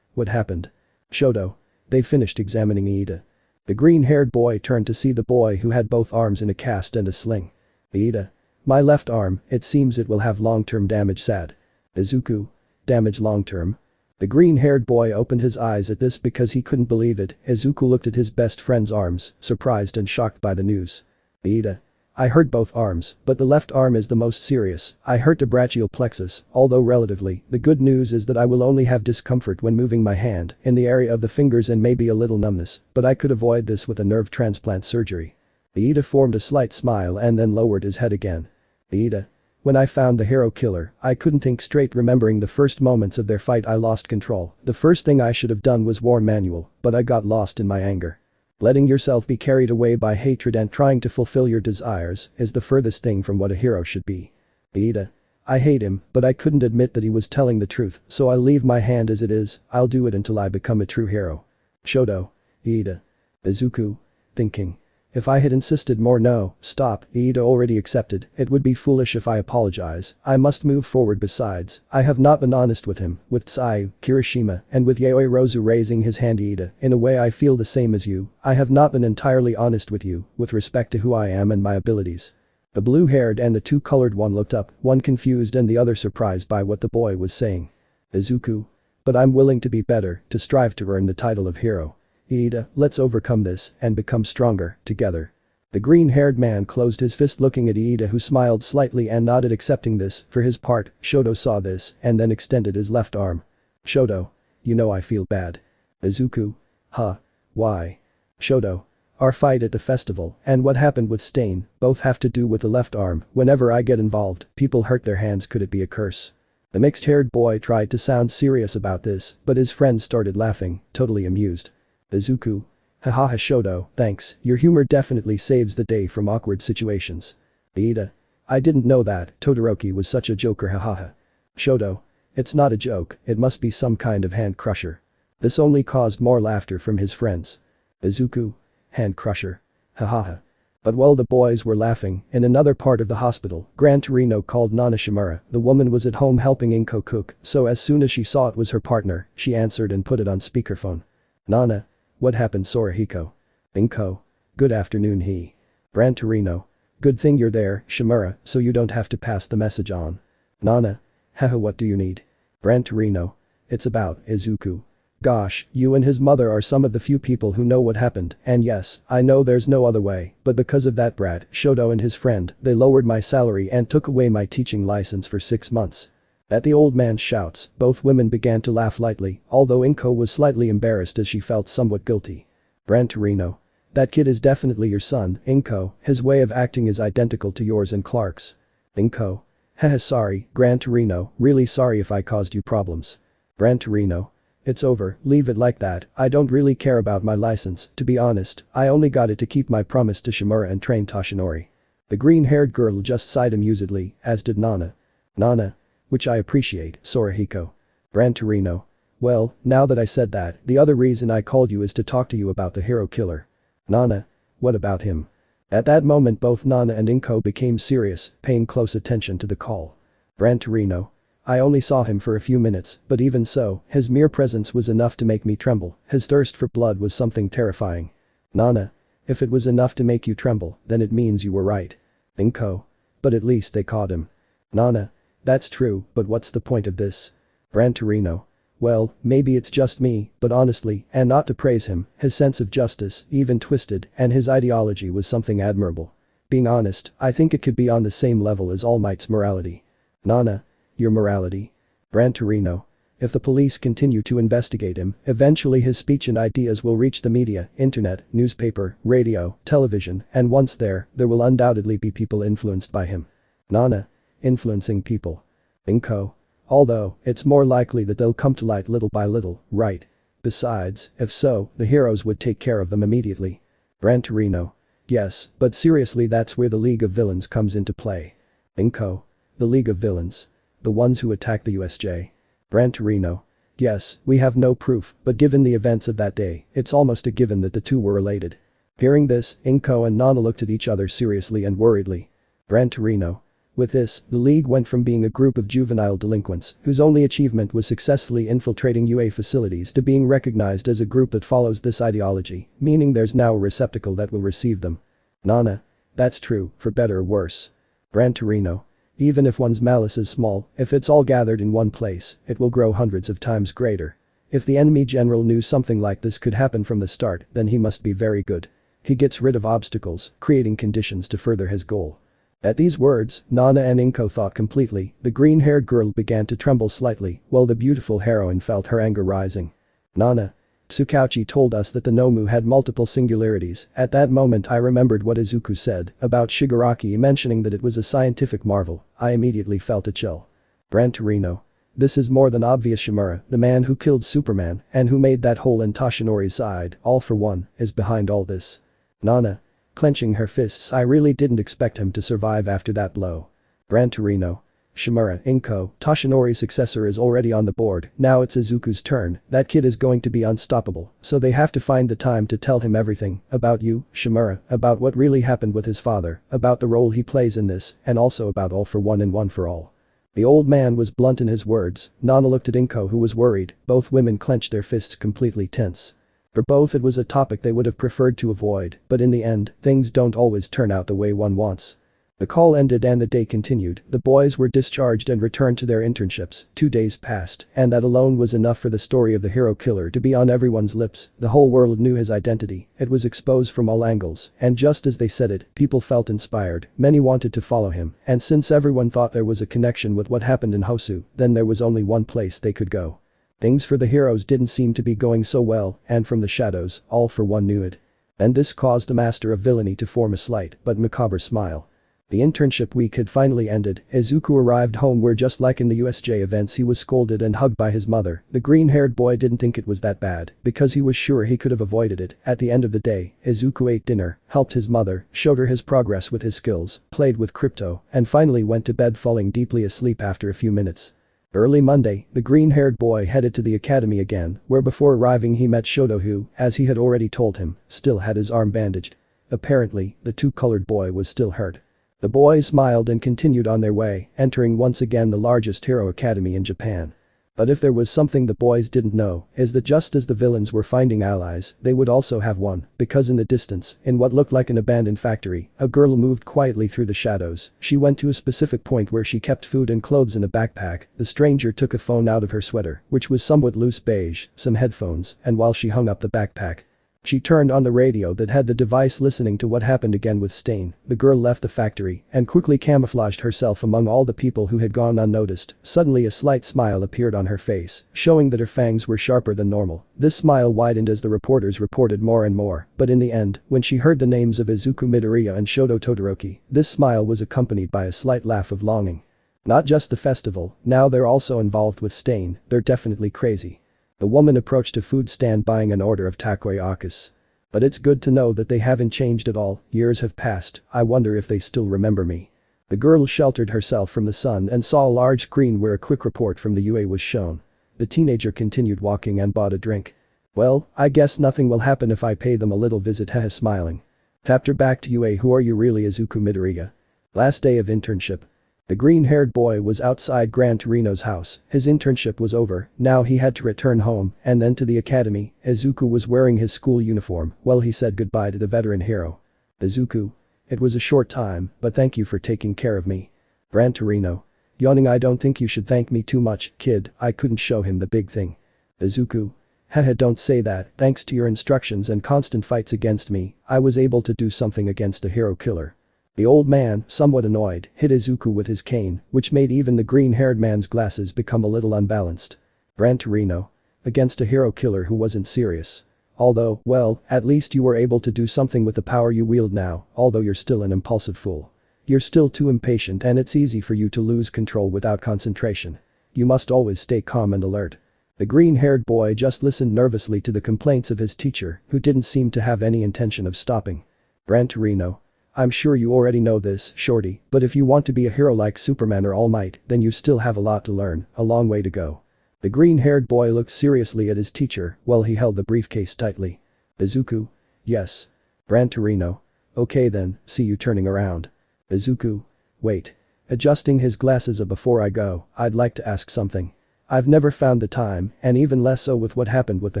What happened? Shoto. They finished examining Ida. The green-haired boy turned to see the boy who had both arms in a cast and a sling. Ida. My left arm, it seems it will have long-term damage. Sad. Izuku. Damage long-term? The green-haired boy opened his eyes at this because he couldn't believe it. Izuku looked at his best friend's arms, surprised and shocked by the news. Ida. I hurt both arms, but the left arm is the most serious. I hurt the brachial plexus, although relatively, the good news is that I will only have discomfort when moving my hand in the area of the fingers and maybe a little numbness, but I could avoid this with a nerve transplant surgery. Ida formed a slight smile and then lowered his head again. Ida. When I found the hero killer, I couldn't think straight. Remembering the first moments of their fight, I lost control. The first thing I should have done was warn Manuel, but I got lost in my anger. Letting yourself be carried away by hatred and trying to fulfill your desires is the furthest thing from what a hero should be. Ida. I hate him, but I couldn't admit that he was telling the truth, so I'll leave my hand as it is. I'll do it until I become a true hero. Shoto. Iida. Izuku. Thinking. If I had insisted more no, stop, Iida already accepted, it would be foolish if I apologize, I must move forward besides, I have not been honest with him, with Tsuyu, Kirishima, and with Yaoirozu raising his hand Iida, in a way I feel the same as you, I have not been entirely honest with you, with respect to who I am and my abilities. The blue-haired and the two-colored one looked up, one confused and the other surprised by what the boy was saying. Izuku. But I'm willing to be better, to strive to earn the title of hero. Iida, let's overcome this and become stronger, together. The green-haired man closed his fist looking at Iida who smiled slightly and nodded accepting this, for his part, Shoto saw this and then extended his left arm. Shoto. You know I feel bad. Izuku. Huh. Why? Shoto. Our fight at the festival and what happened with Stain both have to do with the left arm, whenever I get involved, people hurt their hands, could it be a curse? The mixed-haired boy tried to sound serious about this, but his friend started laughing, totally amused. Izuku. Hahaha Shoto, thanks, your humor definitely saves the day from awkward situations. Iida. I didn't know that, Todoroki was such a joker hahaha. Shoto. It's not a joke, it must be some kind of hand crusher. This only caused more laughter from his friends. Izuku. Hand crusher. Hahaha. But while the boys were laughing, in another part of the hospital, Gran Torino called Nana Shimura, the woman was at home helping Inko cook, so as soon as she saw it was her partner, she answered and put it on speakerphone. Nana. What happened Sorahiko? Inko. Good afternoon he. Gran Torino. Good thing you're there, Shimura, so you don't have to pass the message on. Nana. Haha what do you need? Gran Torino. It's about Izuku. Gosh, you and his mother are some of the few people who know what happened, and yes, I know there's no other way, but because of that brat, Shoto and his friend, they lowered my salary and took away my teaching license for 6 months. At the old man's shouts, both women began to laugh lightly, although Inko was slightly embarrassed as she felt somewhat guilty. Gran Torino. That kid is definitely your son, Inko, his way of acting is identical to yours and Clark's. Inko. Haha sorry, Gran Torino, really sorry if I caused you problems. Gran Torino. It's over, leave it like that, I don't really care about my license, to be honest, I only got it to keep my promise to Shimura and train Toshinori. The green-haired girl just sighed amusedly, as did Nana. Nana. Which I appreciate, Sorahiko. Gran Torino. Well, now that I said that, the other reason I called you is to talk to you about the hero killer. Nana. What about him? At that moment both Nana and Inko became serious, paying close attention to the call. Gran Torino. I only saw him for a few minutes, but even so, his mere presence was enough to make me tremble, his thirst for blood was something terrifying. Nana. If it was enough to make you tremble, then it means you were right. Inko. But at least they caught him. Nana. That's true, but what's the point of this? Gran Torino. Well, maybe it's just me, but honestly, and not to praise him, his sense of justice, even twisted, and his ideology was something admirable. Being honest, I think it could be on the same level as Almight's morality. Nana. Your morality? Gran Torino. If the police continue to investigate him, eventually his speech and ideas will reach the media, internet, newspaper, radio, television, and once there will undoubtedly be people influenced by him. Nana. Influencing people. Inko. Although, it's more likely that they'll come to light little by little, right? Besides, if so, the heroes would take care of them immediately. Gran Torino. Yes, but seriously that's where the League of Villains comes into play. Inko. The League of Villains. The ones who attack the USJ. Gran Torino. Yes, we have no proof, but given the events of that day, it's almost a given that the two were related. Hearing this, Inko and Nana looked at each other seriously and worriedly. Gran Torino. With this, the League went from being a group of juvenile delinquents whose only achievement was successfully infiltrating UA facilities to being recognized as a group that follows this ideology, meaning there's now a receptacle that will receive them. Nana. That's true, for better or worse. Gran Torino. Even if one's malice is small, if it's all gathered in one place, it will grow hundreds of times greater. If the enemy general knew something like this could happen from the start, then he must be very good. He gets rid of obstacles, creating conditions to further his goal. At these words, Nana and Inko thought completely, the green-haired girl began to tremble slightly, while the beautiful heroine felt her anger rising. Nana. Tsukauchi told us that the Nomu had multiple singularities, at that moment I remembered what Izuku said about Shigaraki mentioning that it was a scientific marvel, I immediately felt a chill. Gran Torino. This is more than obvious Shimura, the man who killed Superman and who made that hole in Toshinori's side, all for one, is behind all this. Nana. Clenching her fists I really didn't expect him to survive after that blow. Gran Torino. Shimura, Inko, Toshinori's successor is already on the board, now it's Izuku's turn, that kid is going to be unstoppable, so they have to find the time to tell him everything, about you, Shimura, about what really happened with his father, about the role he plays in this, and also about All for One and One for All. The old man was blunt in his words. Nana looked at Inko who was worried, both women clenched their fists completely tense. For both it was a topic they would have preferred to avoid, but in the end, things don't always turn out the way one wants. The call ended and the day continued, the boys were discharged and returned to their internships, 2 days passed, and that alone was enough for the story of the hero killer to be on everyone's lips, the whole world knew his identity, it was exposed from all angles, and just as they said it, people felt inspired, many wanted to follow him, and since everyone thought there was a connection with what happened in Hosu, then there was only one place they could go. Things for the heroes didn't seem to be going so well, and from the shadows, All for One knew it. And this caused the master of villainy to form a slight but macabre smile. The internship week had finally ended, Izuku arrived home where just like in the USJ events he was scolded and hugged by his mother. The green-haired boy didn't think it was that bad, because he was sure he could have avoided it. At the end of the day, Izuku ate dinner, helped his mother, showed her his progress with his skills, played with crypto, and finally went to bed falling deeply asleep after a few minutes. Early Monday, the green-haired boy headed to the academy again, where before arriving he met Shoto who, as he had already told him, still had his arm bandaged. Apparently, the two-colored boy was still hurt. The boys smiled and continued on their way, entering once again the largest hero academy in Japan. But if there was something the boys didn't know, is that just as the villains were finding allies, they would also have one, because in the distance, in what looked like an abandoned factory, a girl moved quietly through the shadows. She went to a specific point where she kept food and clothes in a backpack. The stranger took a phone out of her sweater, which was somewhat loose beige, some headphones, and while she hung up the backpack, she turned on the radio that had the device listening to what happened again with Stain. The girl left the factory and quickly camouflaged herself among all the people who had gone unnoticed. Suddenly a slight smile appeared on her face, showing that her fangs were sharper than normal. This smile widened as the reporters reported more and more, but in the end, when she heard the names of Izuku Midoriya and Shoto Todoroki, this smile was accompanied by a slight laugh of longing. Not just the festival, now they're also involved with Stain, they're definitely crazy. The woman approached a food stand buying an order of takoyakis. But it's good to know that they haven't changed at all, years have passed, I wonder if they still remember me. The girl sheltered herself from the sun and saw a large screen where a quick report from the UA was shown. The teenager continued walking and bought a drink. Well, I guess nothing will happen if I pay them a little visit, haha, smiling. Tapped her back to UA. Who are you really? Izuku Midoriya. Last day of internship. The green-haired boy was outside Gran Torino's house, his internship was over, now he had to return home, and then to the academy. Izuku was wearing his school uniform, well he said goodbye to the veteran hero. Izuku. It was a short time, but thank you for taking care of me. Gran Torino. Yawning. I don't think you should thank me too much, kid, I couldn't show him the big thing. Izuku. Haha, don't say that, thanks to your instructions and constant fights against me, I was able to do something against a hero killer. The old man, somewhat annoyed, hit Izuku with his cane, which made even the green-haired man's glasses become a little unbalanced. Gran Torino. Against a hero killer who wasn't serious. Although, well, at least you were able to do something with the power you wield now, although you're still an impulsive fool. You're still too impatient and it's easy for you to lose control without concentration. You must always stay calm and alert. The green-haired boy just listened nervously to the complaints of his teacher, who didn't seem to have any intention of stopping. Gran Torino. I'm sure you already know this, shorty, but if you want to be a hero like Superman or Almight, then you still have a lot to learn, a long way to go. The green-haired boy looked seriously at his teacher while he held the briefcase tightly. Izuku. Yes. Gran Torino. Okay then, see you turning around. Izuku. Wait. Adjusting his glasses. Before I go, I'd like to ask something. I've never found the time, and even less so with what happened with the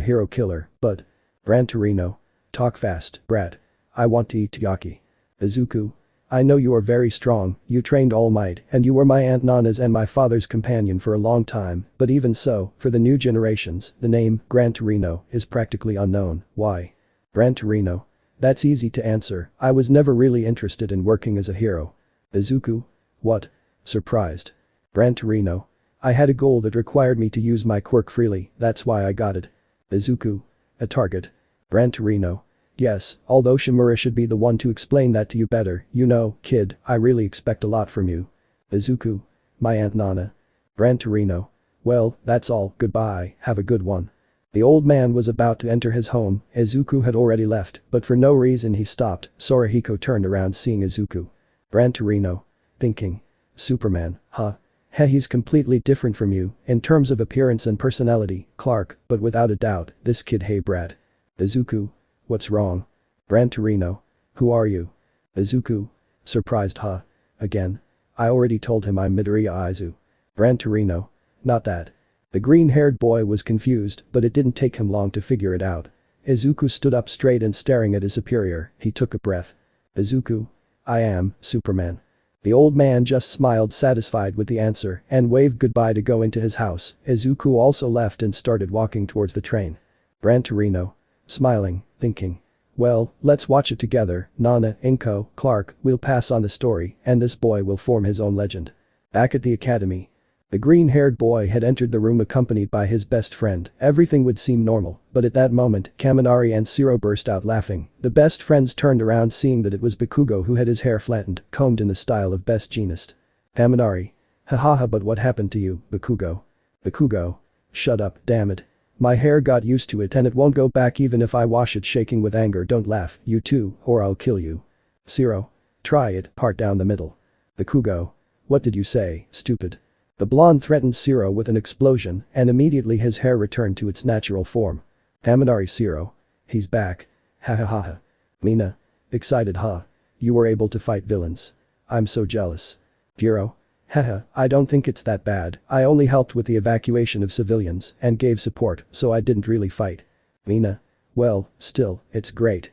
hero killer, but… Gran Torino. Talk fast, brat. I want to eat takoyaki. Izuku. I know you are very strong, you trained All Might, and you were my Aunt Nana's and my father's companion for a long time, but even so, for the new generations, the name, Gran Torino, is practically unknown. Why? Gran Torino. That's easy to answer, I was never really interested in working as a hero. Izuku. What? Surprised. Gran Torino. I had a goal that required me to use my quirk freely, that's why I got it. Izuku. A target. Gran Torino. Yes, although Shimura should be the one to explain that to you better, you know, kid, I really expect a lot from you. Izuku. My Aunt Nana. Gran Torino. Well, that's all, goodbye, have a good one. The old man was about to enter his home, Izuku had already left, but for no reason he stopped. Sorahiko turned around seeing Izuku. Gran Torino. Thinking. Superman, huh? Heh, he's completely different from you, in terms of appearance and personality, Clark, but without a doubt, this kid hey brat. Izuku. What's wrong? Gran Torino. Who are you? Izuku. Surprised huh? Again. I already told him I'm Midoriya Aizu. Gran Torino. Not that. The green-haired boy was confused, but it didn't take him long to figure it out. Izuku stood up straight and staring at his superior, he took a breath. Izuku. I am, Superman. The old man just smiled satisfied with the answer and waved goodbye to go into his house. Izuku also left and started walking towards the train. Gran Torino. Smiling, thinking. Well, let's watch it together, Nana, Inko, Clark, we'll pass on the story and this boy will form his own legend. Back at the academy. The green-haired boy had entered the room accompanied by his best friend. Everything would seem normal, but at that moment, Kaminari and Shiro burst out laughing. The best friends turned around seeing that it was Bakugo who had his hair flattened, combed in the style of best jeanist. Kaminari. Hahaha, but what happened to you, Bakugo? Bakugo. Shut up, damn it. My hair got used to it and it won't go back even if I wash it. Shaking with anger. Don't laugh, you too, or I'll kill you. Shiro. Try it, part down the middle. Bakugo. What did you say, stupid? The blonde threatened Shiro with an explosion and immediately his hair returned to its natural form. Kaminari. Shiro. He's back. Ha ha ha ha. Mina. Excited huh? You were able to fight villains. I'm so jealous. Jiro. Haha, I don't think it's that bad, I only helped with the evacuation of civilians and gave support, so I didn't really fight. Mina. Well, still, it's great.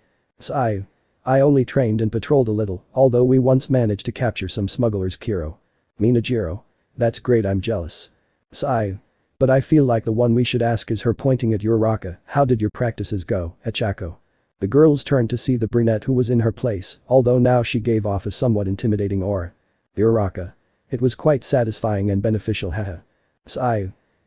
I only trained and patrolled a little, although we once managed to capture some smugglers. Kiro. Mina. Jiro. That's great, I'm jealous. But I feel like the one we should ask is her, pointing at Uraraka. How did your practices go, Achako? The girls turned to see the brunette who was in her place, although now she gave off a somewhat intimidating aura. Uraraka. It was quite satisfying and beneficial. Haha.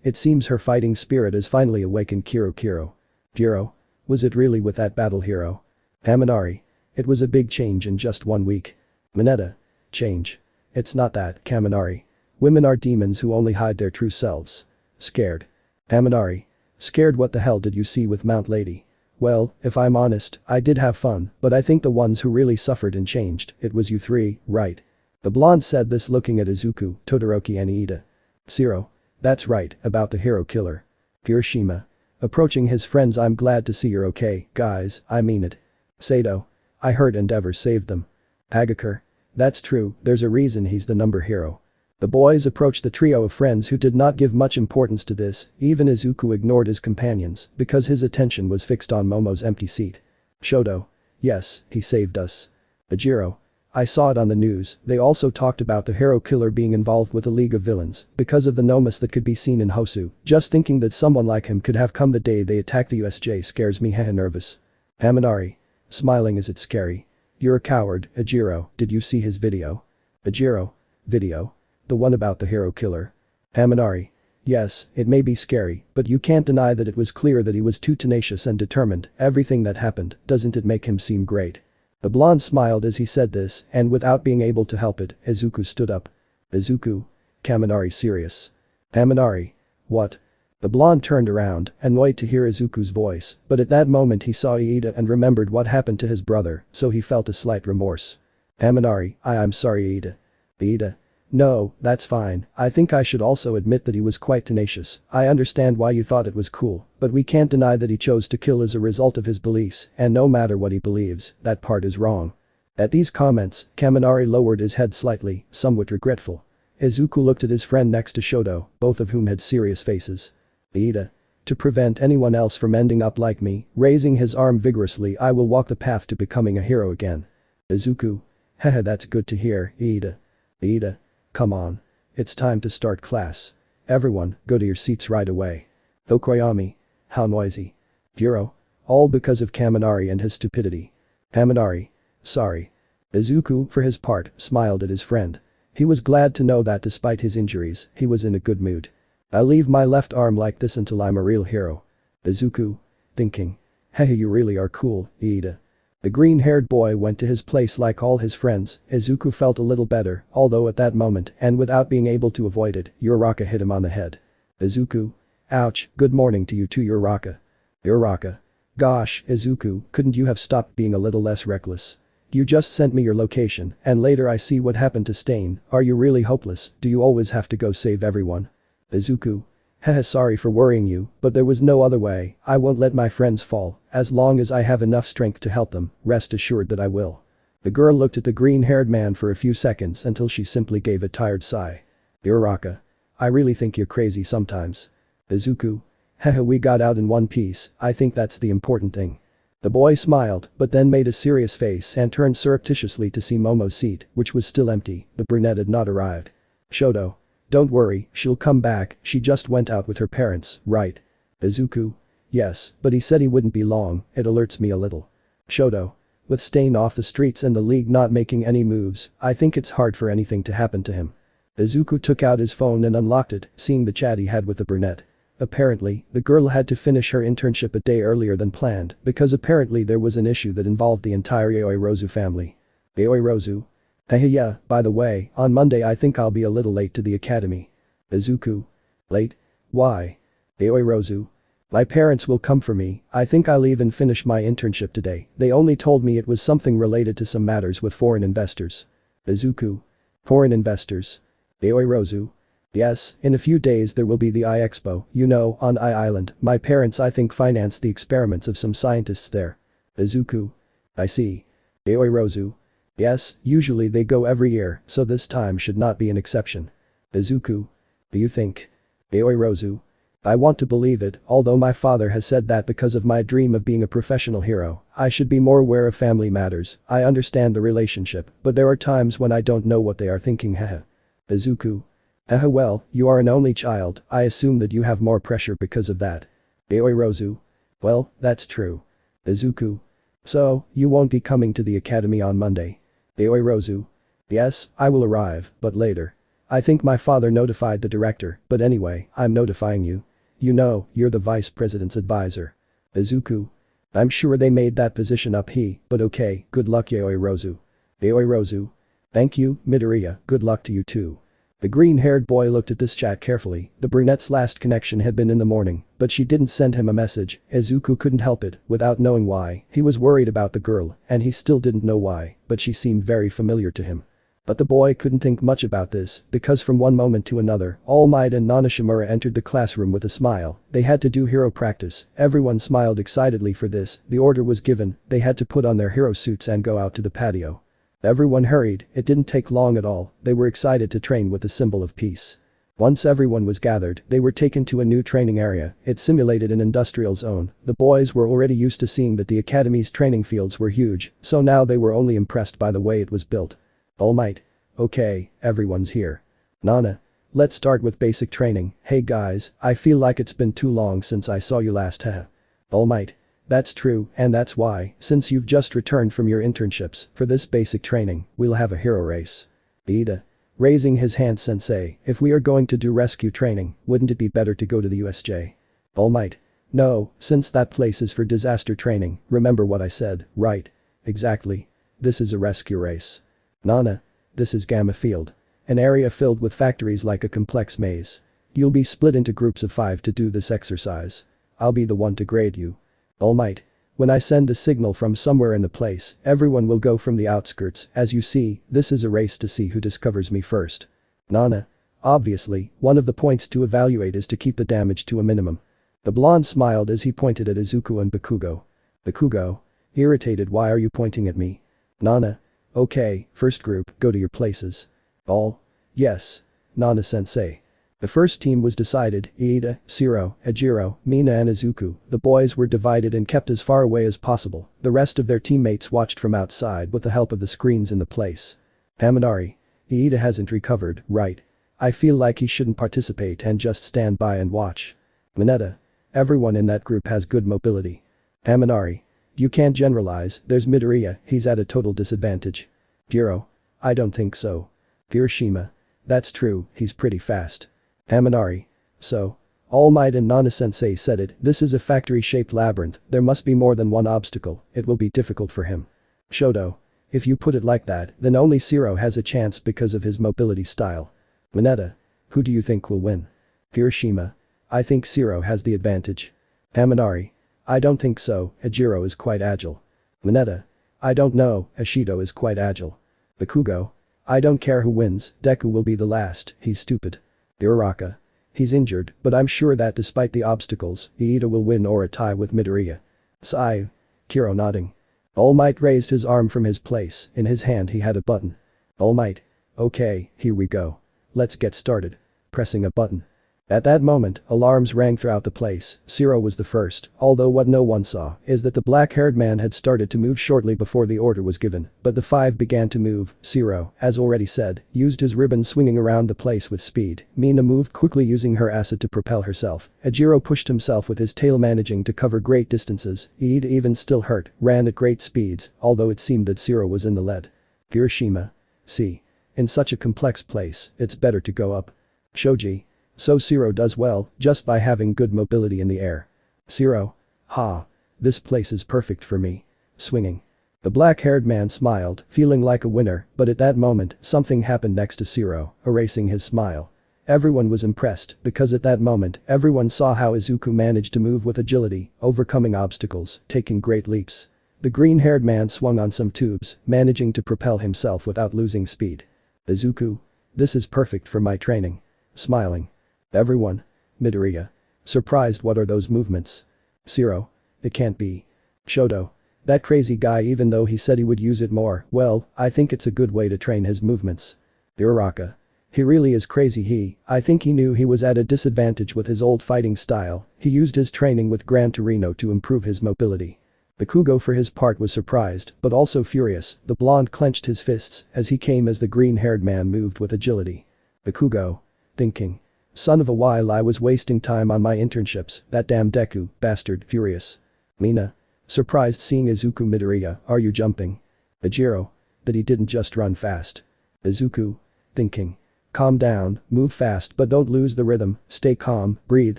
It seems her fighting spirit has finally awakened. Kiro. Jiro. Was it really with that battle hero? Kaminari. It was a big change in just 1 week. Mineta. Change. It's not that, Kaminari. Women are demons who only hide their true selves. Scared. Kaminari. Scared? What the hell did you see with Mount Lady? Well, if I'm honest, I did have fun, but I think the ones who really suffered and changed, it was you three, right? The blonde said this looking at Izuku, Todoroki and Iida. Shiro. That's right, about the hero killer. Hiroshima. Approaching his friends. I'm glad to see you're okay, guys, I mean it. Sato. I heard Endeavor saved them. Agakure. That's true, there's a reason he's the number hero. The boys approached the trio of friends who did not give much importance to this, even Izuku ignored his companions because his attention was fixed on Momo's empty seat. Shoto. Yes, he saved us. Ajiro. I saw it on the news. They also talked about the hero killer being involved with a league of villains because of the nomus that could be seen in Hosu. Just thinking that someone like him could have come the day they attacked the USJ scares me. Haha, nervous. Kaminari. Smiling. Is it scary? You're a coward, Ajiro. Did you see his video? Ajiro. Video? The one about the hero killer? Kaminari. Yes, it may be scary, but you can't deny that it was clear that he was too tenacious and determined. Everything that happened, doesn't it make him seem great? The blonde smiled as he said this, and without being able to help it, Izuku stood up. Izuku. Kaminari. Serious. Kaminari. What? The blonde turned around, annoyed to hear Izuku's voice, but at that moment he saw Iida and remembered what happened to his brother, so he felt a slight remorse. Kaminari. I'm sorry, Iida. Iida. No, that's fine, I think I should also admit that he was quite tenacious. I understand why you thought it was cool, but we can't deny that he chose to kill as a result of his beliefs, and no matter what he believes, that part is wrong. At these comments, Kaminari lowered his head slightly, somewhat regretful. Izuku looked at his friend next to Shoto, both of whom had serious faces. Iida. To prevent anyone else from ending up like me, raising his arm vigorously, I will walk the path to becoming a hero again. Izuku. Haha, that's good to hear, Iida. Iida. Come on. It's time to start class. Everyone, go to your seats right away. Okoyami. How noisy. Jiro. All because of Kaminari and his stupidity. Kaminari. Sorry. Izuku, for his part, smiled at his friend. He was glad to know that despite his injuries, he was in a good mood. I'll leave my left arm like this until I'm a real hero. Izuku. Thinking. Hey, you really are cool, Iida. The green-haired boy went to his place like all his friends. Izuku felt a little better, although at that moment, and without being able to avoid it, Uraraka hit him on the head. Izuku. Ouch, good morning to you too, Uraraka. Uraraka. Gosh, Izuku, couldn't you have stopped being a little less reckless? You just sent me your location, and later I see what happened to Stain. Are you really hopeless? Do you always have to go save everyone? Izuku. Haha, sorry for worrying you, but there was no other way. I won't let my friends fall. As long as I have enough strength to help them, rest assured that I will. The girl looked at the green-haired man for a few seconds until she simply gave a tired sigh. Uraraka. I really think you're crazy sometimes. Izuku. Haha, we got out in one piece. I think that's the important thing. The boy smiled, but then made a serious face and turned surreptitiously to see Momo's seat, which was still empty. The brunette had not arrived. Shoto. Don't worry, she'll come back, she just went out with her parents, right? Izuku. Yes, but he said he wouldn't be long, it alerts me a little. Shoto. With Stain off the streets and the league not making any moves, I think it's hard for anything to happen to him. Izuku took out his phone and unlocked it, seeing the chat he had with the brunette. Apparently, the girl had to finish her internship a day earlier than planned because apparently there was an issue that involved the entire Yaoirozu family. Yaoirozu? Hey yeah, by the way, on Monday I think I'll be a little late to the academy. Izuku. Late? Why? Yaoirozu. My parents will come for me, I think I'll even finish my internship today, they only told me it was something related to some matters with foreign investors. Izuku. Foreign investors? Yaoirozu. Yes, in a few days there will be the Expo, you know, on Island, my parents I think finance the experiments of some scientists there. Izuku. I see. Yaoirozu. Yes, usually they go every year, so this time should not be an exception. Izuku. Do you think? Yaoirozu. I want to believe it, although my father has said that because of my dream of being a professional hero, I should be more aware of family matters. I understand the relationship, but there are times when I don't know what they are thinking. Haha. Izuku. Haha, well, you are an only child, I assume that you have more pressure because of that. Yaoirozu. Well, that's true. Izuku. So, you won't be coming to the academy on Monday? Yaoirozu. Yes, I will arrive, but later. I think my father notified the director, but anyway, I'm notifying you. You know, you're the vice president's advisor. Izuku. I'm sure they made that position up but okay, good luck Yaoirozu. Yaoirozu. Thank you, Midoriya, good luck to you too. The green-haired boy looked at this chat carefully, the brunette's last connection had been in the morning, but she didn't send him a message. Izuku couldn't help it, without knowing why, he was worried about the girl, and he still didn't know why, but she seemed very familiar to him. But the boy couldn't think much about this, because from one moment to another, Almight and Nanashimura entered the classroom with a smile, they had to do hero practice, everyone smiled excitedly for this, the order was given, they had to put on their hero suits and go out to the patio. Everyone hurried, it didn't take long at all, they were excited to train with the symbol of peace. Once everyone was gathered, they were taken to a new training area, it simulated an industrial zone, the boys were already used to seeing that the academy's training fields were huge, so now they were only impressed by the way it was built. Almight. Okay, everyone's here. Nana. Let's start with basic training, hey guys, I feel like it's been too long since I saw you last. Haha. Almight. That's true, and that's why, since you've just returned from your internships, for this basic training, we'll have a hero race. Ida. Raising his hand sensei, if we are going to do rescue training, wouldn't it be better to go to the USJ? Almight. No, since that place is for disaster training, remember what I said, right? Exactly. This is a rescue race. Nana. This is Gamma Field. An area filled with factories like a complex maze. You'll be split into groups of 5 to do this exercise. I'll be the one to grade you. Almight. When I send the signal from somewhere in the place, everyone will go from the outskirts, as you see, this is a race to see who discovers me first. Nana. Obviously, one of the points to evaluate is to keep the damage to a minimum. The blonde smiled as he pointed at Izuku and Bakugo. Bakugo. Irritated, why are you pointing at me? Nana. Okay, first group, go to your places. All? Yes. Nana-sensei. The first team was decided, Iida, Shiro, Ejiro, Mina and Izuku, the boys were divided and kept as far away as possible, the rest of their teammates watched from outside with the help of the screens in the place. Haminari. Iida hasn't recovered, right? I feel like he shouldn't participate and just stand by and watch. Mineta. Everyone in that group has good mobility. Haminari. You can't generalize, there's Midoriya, he's at a total disadvantage. Jiro. I don't think so. Hiroshima. That's true, he's pretty fast. Haminari. So? All Might and Nana-sensei said it, this is a factory-shaped labyrinth, there must be more than one obstacle, it will be difficult for him. Shoto. If you put it like that, then only Shiro has a chance because of his mobility style. Mineta. Who do you think will win? Hiroshima. I think Shiro has the advantage. Haminari. I don't think so, Ejiro is quite agile. Mineta. I don't know, Ashido is quite agile. Bakugo. I don't care who wins, Deku will be the last, he's stupid. Uraraka. He's injured, but I'm sure that despite the obstacles, Iida will win or a tie with Midoriya. Sai. Kiro nodding. Almight raised his arm from his place, in his hand he had a button. Almight. Okay, here we go. Let's get started. Pressing a button. At that moment, alarms rang throughout the place. Zero was the first, although what no one saw is that the black-haired man had started to move shortly before the order was given, but the five began to move. Zero, as already said, used his ribbon swinging around the place with speed. Mina moved quickly using her acid to propel herself. Ajiro pushed himself with his tail managing to cover great distances. Iida, even still hurt, ran at great speeds, although it seemed that Zero was in the lead. Hiroshima. See. In such a complex place, it's better to go up. Shoji. So Zero does well, just by having good mobility in the air. Zero. Ha. This place is perfect for me. Swinging. The black-haired man smiled, feeling like a winner, but at that moment, something happened next to Zero, erasing his smile. Everyone was impressed, because at that moment, everyone saw how Izuku managed to move with agility, overcoming obstacles, taking great leaps. The green-haired man swung on some tubes, managing to propel himself without losing speed. Izuku. This is perfect for my training. Smiling. Everyone. Midoriya. Surprised, what are those movements? Zero. It can't be. Shoto. That crazy guy, even though he said he would use it more, well, I think it's a good way to train his movements. Uraraka. He really is crazy. I think he knew he was at a disadvantage with his old fighting style. He used his training with Gran Torino to improve his mobility. Bakugo for his part was surprised, but also furious. The blonde clenched his fists as he came as the green-haired man moved with agility. Bakugo. Thinking. Son of a while, I was wasting time on my internships, that damn Deku, bastard, furious. Mina. Surprised seeing Izuku. Midoriya, are you jumping? Ajiro. That he didn't just run fast. Izuku. Thinking. Calm down, move fast but don't lose the rhythm, stay calm, breathe,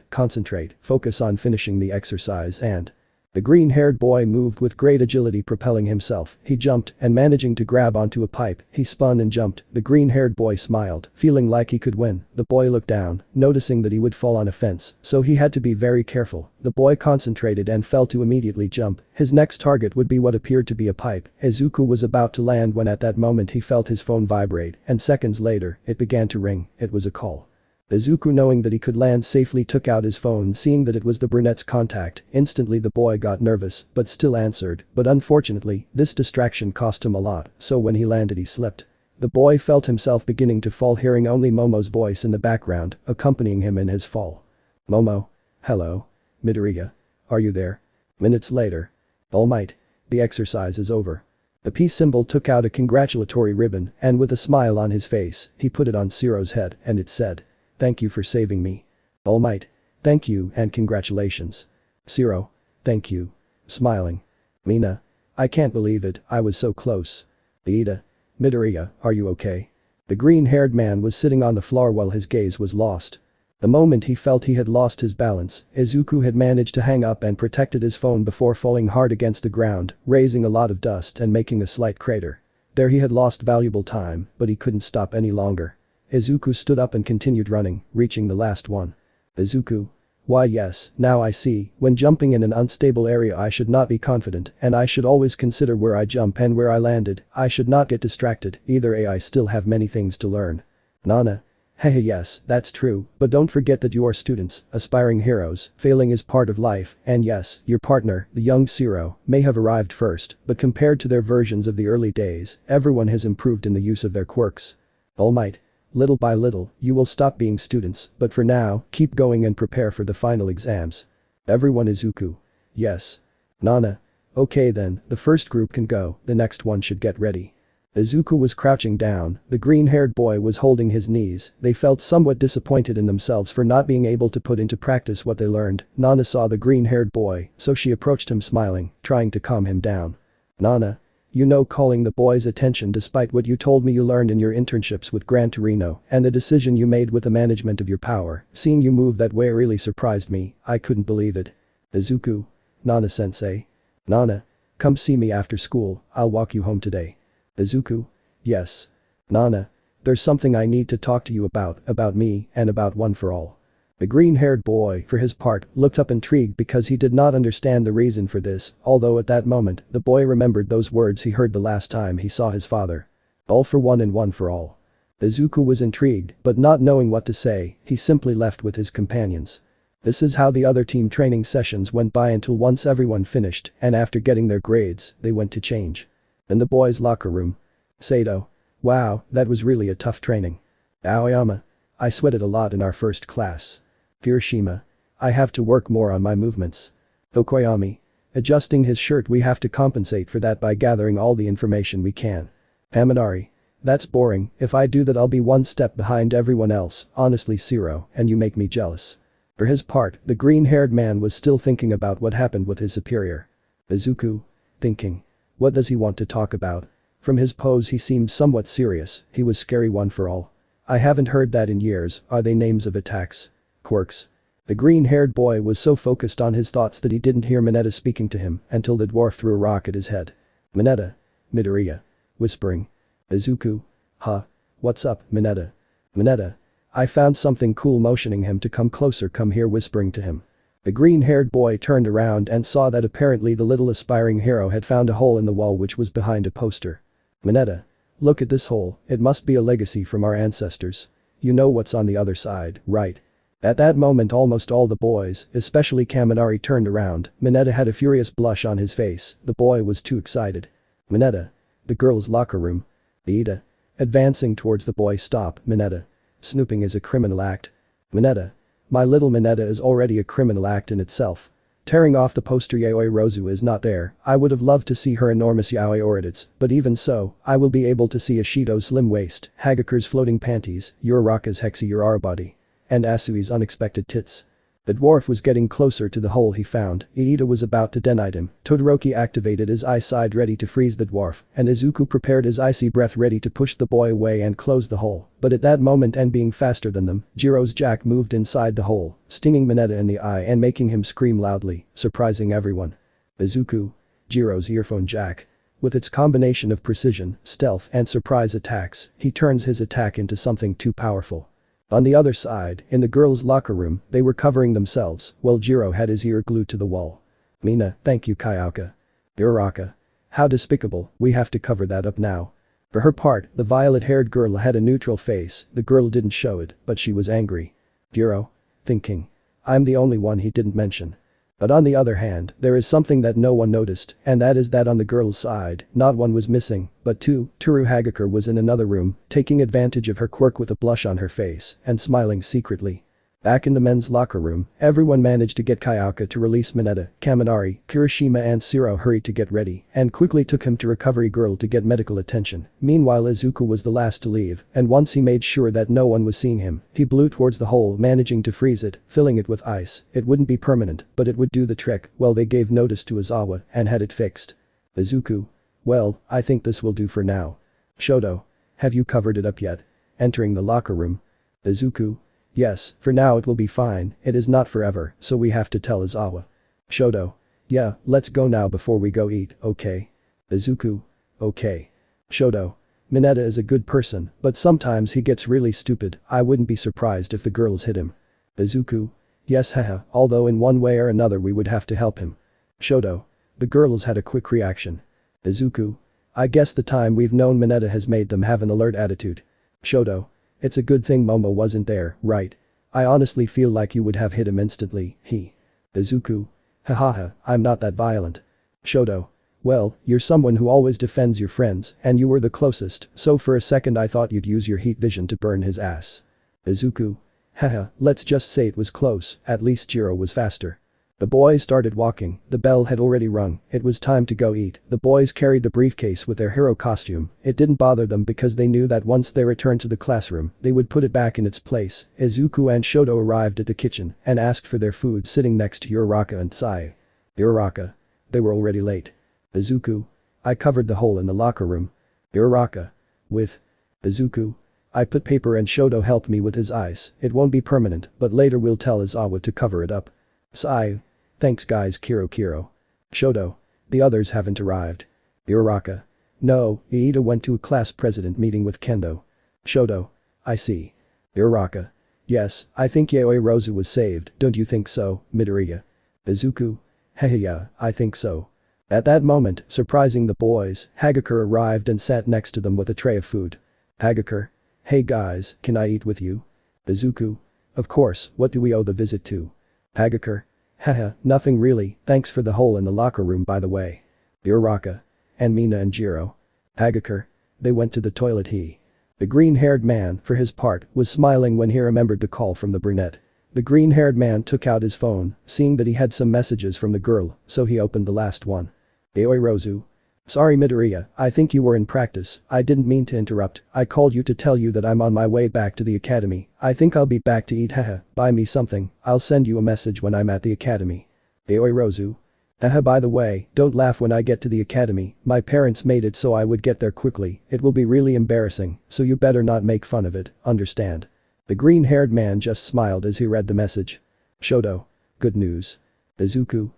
concentrate, focus on finishing the exercise and… The green-haired boy moved with great agility, propelling himself. He jumped and managing to grab onto a pipe, he spun and jumped. The green-haired boy smiled, feeling like he could win. The boy looked down, noticing that he would fall on a fence, so he had to be very careful. The boy concentrated and fell to immediately jump. His next target would be what appeared to be a pipe. Izuku was about to land when at that moment he felt his phone vibrate, and seconds later, it began to ring. It was a call. Izuku, knowing that he could land safely, took out his phone, seeing that it was the brunette's contact. Instantly the boy got nervous, but still answered, but unfortunately, this distraction cost him a lot, so when he landed he slipped. The boy felt himself beginning to fall, hearing only Momo's voice in the background, accompanying him in his fall. Momo. Hello. Midoriya. Are you there? Minutes later. Almight. The exercise is over. The peace symbol took out a congratulatory ribbon, and with a smile on his face, he put it on Zero's head, and it said, "Thank you for saving me." Almight. Thank you and congratulations. Zero. Thank you. Smiling. Mina. I can't believe it, I was so close. Iida. Midoriya, are you okay? The green-haired man was sitting on the floor while his gaze was lost. The moment he felt he had lost his balance, Izuku had managed to hang up and protected his phone before falling hard against the ground, raising a lot of dust and making a slight crater. There he had lost valuable time, but he couldn't stop any longer. Izuku stood up and continued running, reaching the last one. Izuku. Why yes, now I see, when jumping in an unstable area I should not be confident and I should always consider where I jump and where I landed. I should not get distracted, either I still have many things to learn. Nana. Hehe, yes, that's true, but don't forget that you are students, aspiring heroes, failing is part of life, and yes, your partner, the young Zero, may have arrived first, but compared to their versions of the early days, everyone has improved in the use of their quirks. Almight. Little by little, you will stop being students, but for now, keep going and prepare for the final exams. Everyone. Izuku. Yes. Nana. Okay then, the first group can go, the next one should get ready. Izuku was crouching down, the green-haired boy was holding his knees. They felt somewhat disappointed in themselves for not being able to put into practice what they learned. Nana saw the green-haired boy, so she approached him smiling, trying to calm him down. Nana. You know, calling the boy's attention despite what you told me you learned in your internships with Gran Torino and the decision you made with the management of your power, seeing you move that way really surprised me, I couldn't believe it. Izuku. Nana-sensei. Nana. Come see me after school, I'll walk you home today. Izuku. Yes. Nana. There's something I need to talk to you about me and about One for All. The green-haired boy, for his part, looked up intrigued because he did not understand the reason for this, although at that moment, the boy remembered those words he heard the last time he saw his father. All for one and one for all. Izuku was intrigued, but not knowing what to say, he simply left with his companions. This is how the other team training sessions went by until once everyone finished, and after getting their grades, they went to change. In the boys' locker room. Sato. Wow, that was really a tough training. Aoyama. I sweated a lot in our first class. Hiroshima. I have to work more on my movements. Okoyami. Adjusting his shirt, we have to compensate for that by gathering all the information we can. Haminari. That's boring, if I do that I'll be one step behind everyone else, honestly Zero, and you make me jealous. For his part, the green-haired man was still thinking about what happened with his superior. Izuku. Thinking. What does he want to talk about? From his pose he seemed somewhat serious, he was scary one for all. I haven't heard that in years, are they names of attacks? Quirks. The green-haired boy was so focused on his thoughts that he didn't hear Mineta speaking to him until the dwarf threw a rock at his head. Mineta. Midoriya. Whispering. Izuku. Huh. What's up, Mineta? Mineta. I found something cool, motioning him to come closer, come here, whispering to him. The green-haired boy turned around and saw that apparently the little aspiring hero had found a hole in the wall which was behind a poster. Mineta. Look at this hole, it must be a legacy from our ancestors. You know what's on the other side, right? At that moment almost all the boys, especially Kaminari, turned around. Mineta had a furious blush on his face, the boy was too excited. Mineta. The girls' locker room. Ida. Advancing towards the boy. Stop, Mineta. Snooping is a criminal act. Mineta. My little Mineta is already a criminal act in itself. Tearing off the poster. Yaoi Rozu is not there, I would have loved to see her enormous yaoi oridits, but even so, I will be able to see Ashido's slim waist, Hagakure's floating panties, Uraraka's hexy Urara body. And Asui's unexpected tits. The dwarf was getting closer to the hole he found. Iida was about to denite him. Todoroki activated his ice side ready to freeze the dwarf, and Izuku prepared his icy breath ready to push the boy away and close the hole. But at that moment, and being faster than them, Jiro's jack moved inside the hole, stinging Mineta in the eye and making him scream loudly, surprising everyone. Izuku. Jiro's earphone jack. With its combination of precision, stealth, and surprise attacks, he turns his attack into something too powerful. On the other side, in the girls' locker room, they were covering themselves, while Jiro had his ear glued to the wall. Mina, thank you, Kayaka. Uraraka. How despicable, we have to cover that up now. For her part, the violet-haired girl had a neutral face, the girl didn't show it, but she was angry. Jiro. Thinking. I'm the only one he didn't mention. But on the other hand, there is something that no one noticed, and that is that on the girl's side, not one was missing, but two. Toru Hagakure was in another room, taking advantage of her quirk with a blush on her face and smiling secretly. Back in the men's locker room, everyone managed to get Kayaka to release Mineta. Kaminari, Kirishima and Zero hurried to get ready and quickly took him to Recovery Girl to get medical attention. Meanwhile Izuku was the last to leave, and once he made sure that no one was seeing him, he blew towards the hole, managing to freeze it, filling it with ice. It wouldn't be permanent, but it would do the trick. Well, they gave notice to Aizawa and had it fixed. Izuku. Well, I think this will do for now. Shoto. Have you covered it up yet? Entering the locker room. Izuku. Yes, for now it will be fine, it is not forever, so we have to tell Aizawa. Shoto. Yeah, let's go now before we go eat, okay? Izuku. Okay. Shoto. Mineta is a good person, but sometimes he gets really stupid, I wouldn't be surprised if the girls hit him. Izuku. Yes, haha, although in one way or another we would have to help him. Shoto. The girls had a quick reaction. Izuku. I guess the time we've known Mineta has made them have an alert attitude. Shoto. It's a good thing Momo wasn't there, right? I honestly feel like you would have hit him instantly, Izuku. Hahaha, I'm not that violent. Shoto. Well, you're someone who always defends your friends, and you were the closest, so for a second I thought you'd use your heat vision to burn his ass. Izuku. Haha, let's just say it was close, at least Jiro was faster. The boys started walking, the bell had already rung, it was time to go eat. The boys carried the briefcase with their hero costume, it didn't bother them because they knew that once they returned to the classroom, they would put it back in its place. Izuku and Shoto arrived at the kitchen and asked for their food, sitting next to Uraraka and Sai. Uraraka. They were already late. Izuku. I covered the hole in the locker room. Uraraka. With. Izuku. I put paper and Shoto helped me with his ice, it won't be permanent, but later we'll tell Aizawa to cover it up. Sai. Thanks guys. Kiro. Shoto. The others haven't arrived. Uraraka. No, Iida went to a class president meeting with Kendo. Shoto. I see. Uraraka. Yes, I think YehosuaHernandez was saved, don't you think so, Midoriya? Izuku? Hehe yeah, I think so. At that moment, surprising the boys, Hagakure arrived and sat next to them with a tray of food. Hagakure? Hey guys, can I eat with you? Izuku? Of course, what do we owe the visit to? Hagakure? Haha, nothing really, thanks for the hole in the locker room by the way. Uraraka? And Mina and Jiro? Hagakure? They went to the toilet The green-haired man, for his part, was smiling when he remembered the call from the brunette. The green-haired man took out his phone, seeing that he had some messages from the girl, so he opened the last one. YehosuaHernandez? Sorry Midoriya, I think you were in practice, I didn't mean to interrupt, I called you to tell you that I'm on my way back to the academy, I think I'll be back to eat haha, buy me something, I'll send you a message when I'm at the academy. YehosuaHernandez? Haha by the way, don't laugh when I get to the academy, my parents made it so I would get there quickly, it will be really embarrassing, so you better not make fun of it, understand? The green-haired man just smiled as he read the message. Shoto. Good news. Izuku.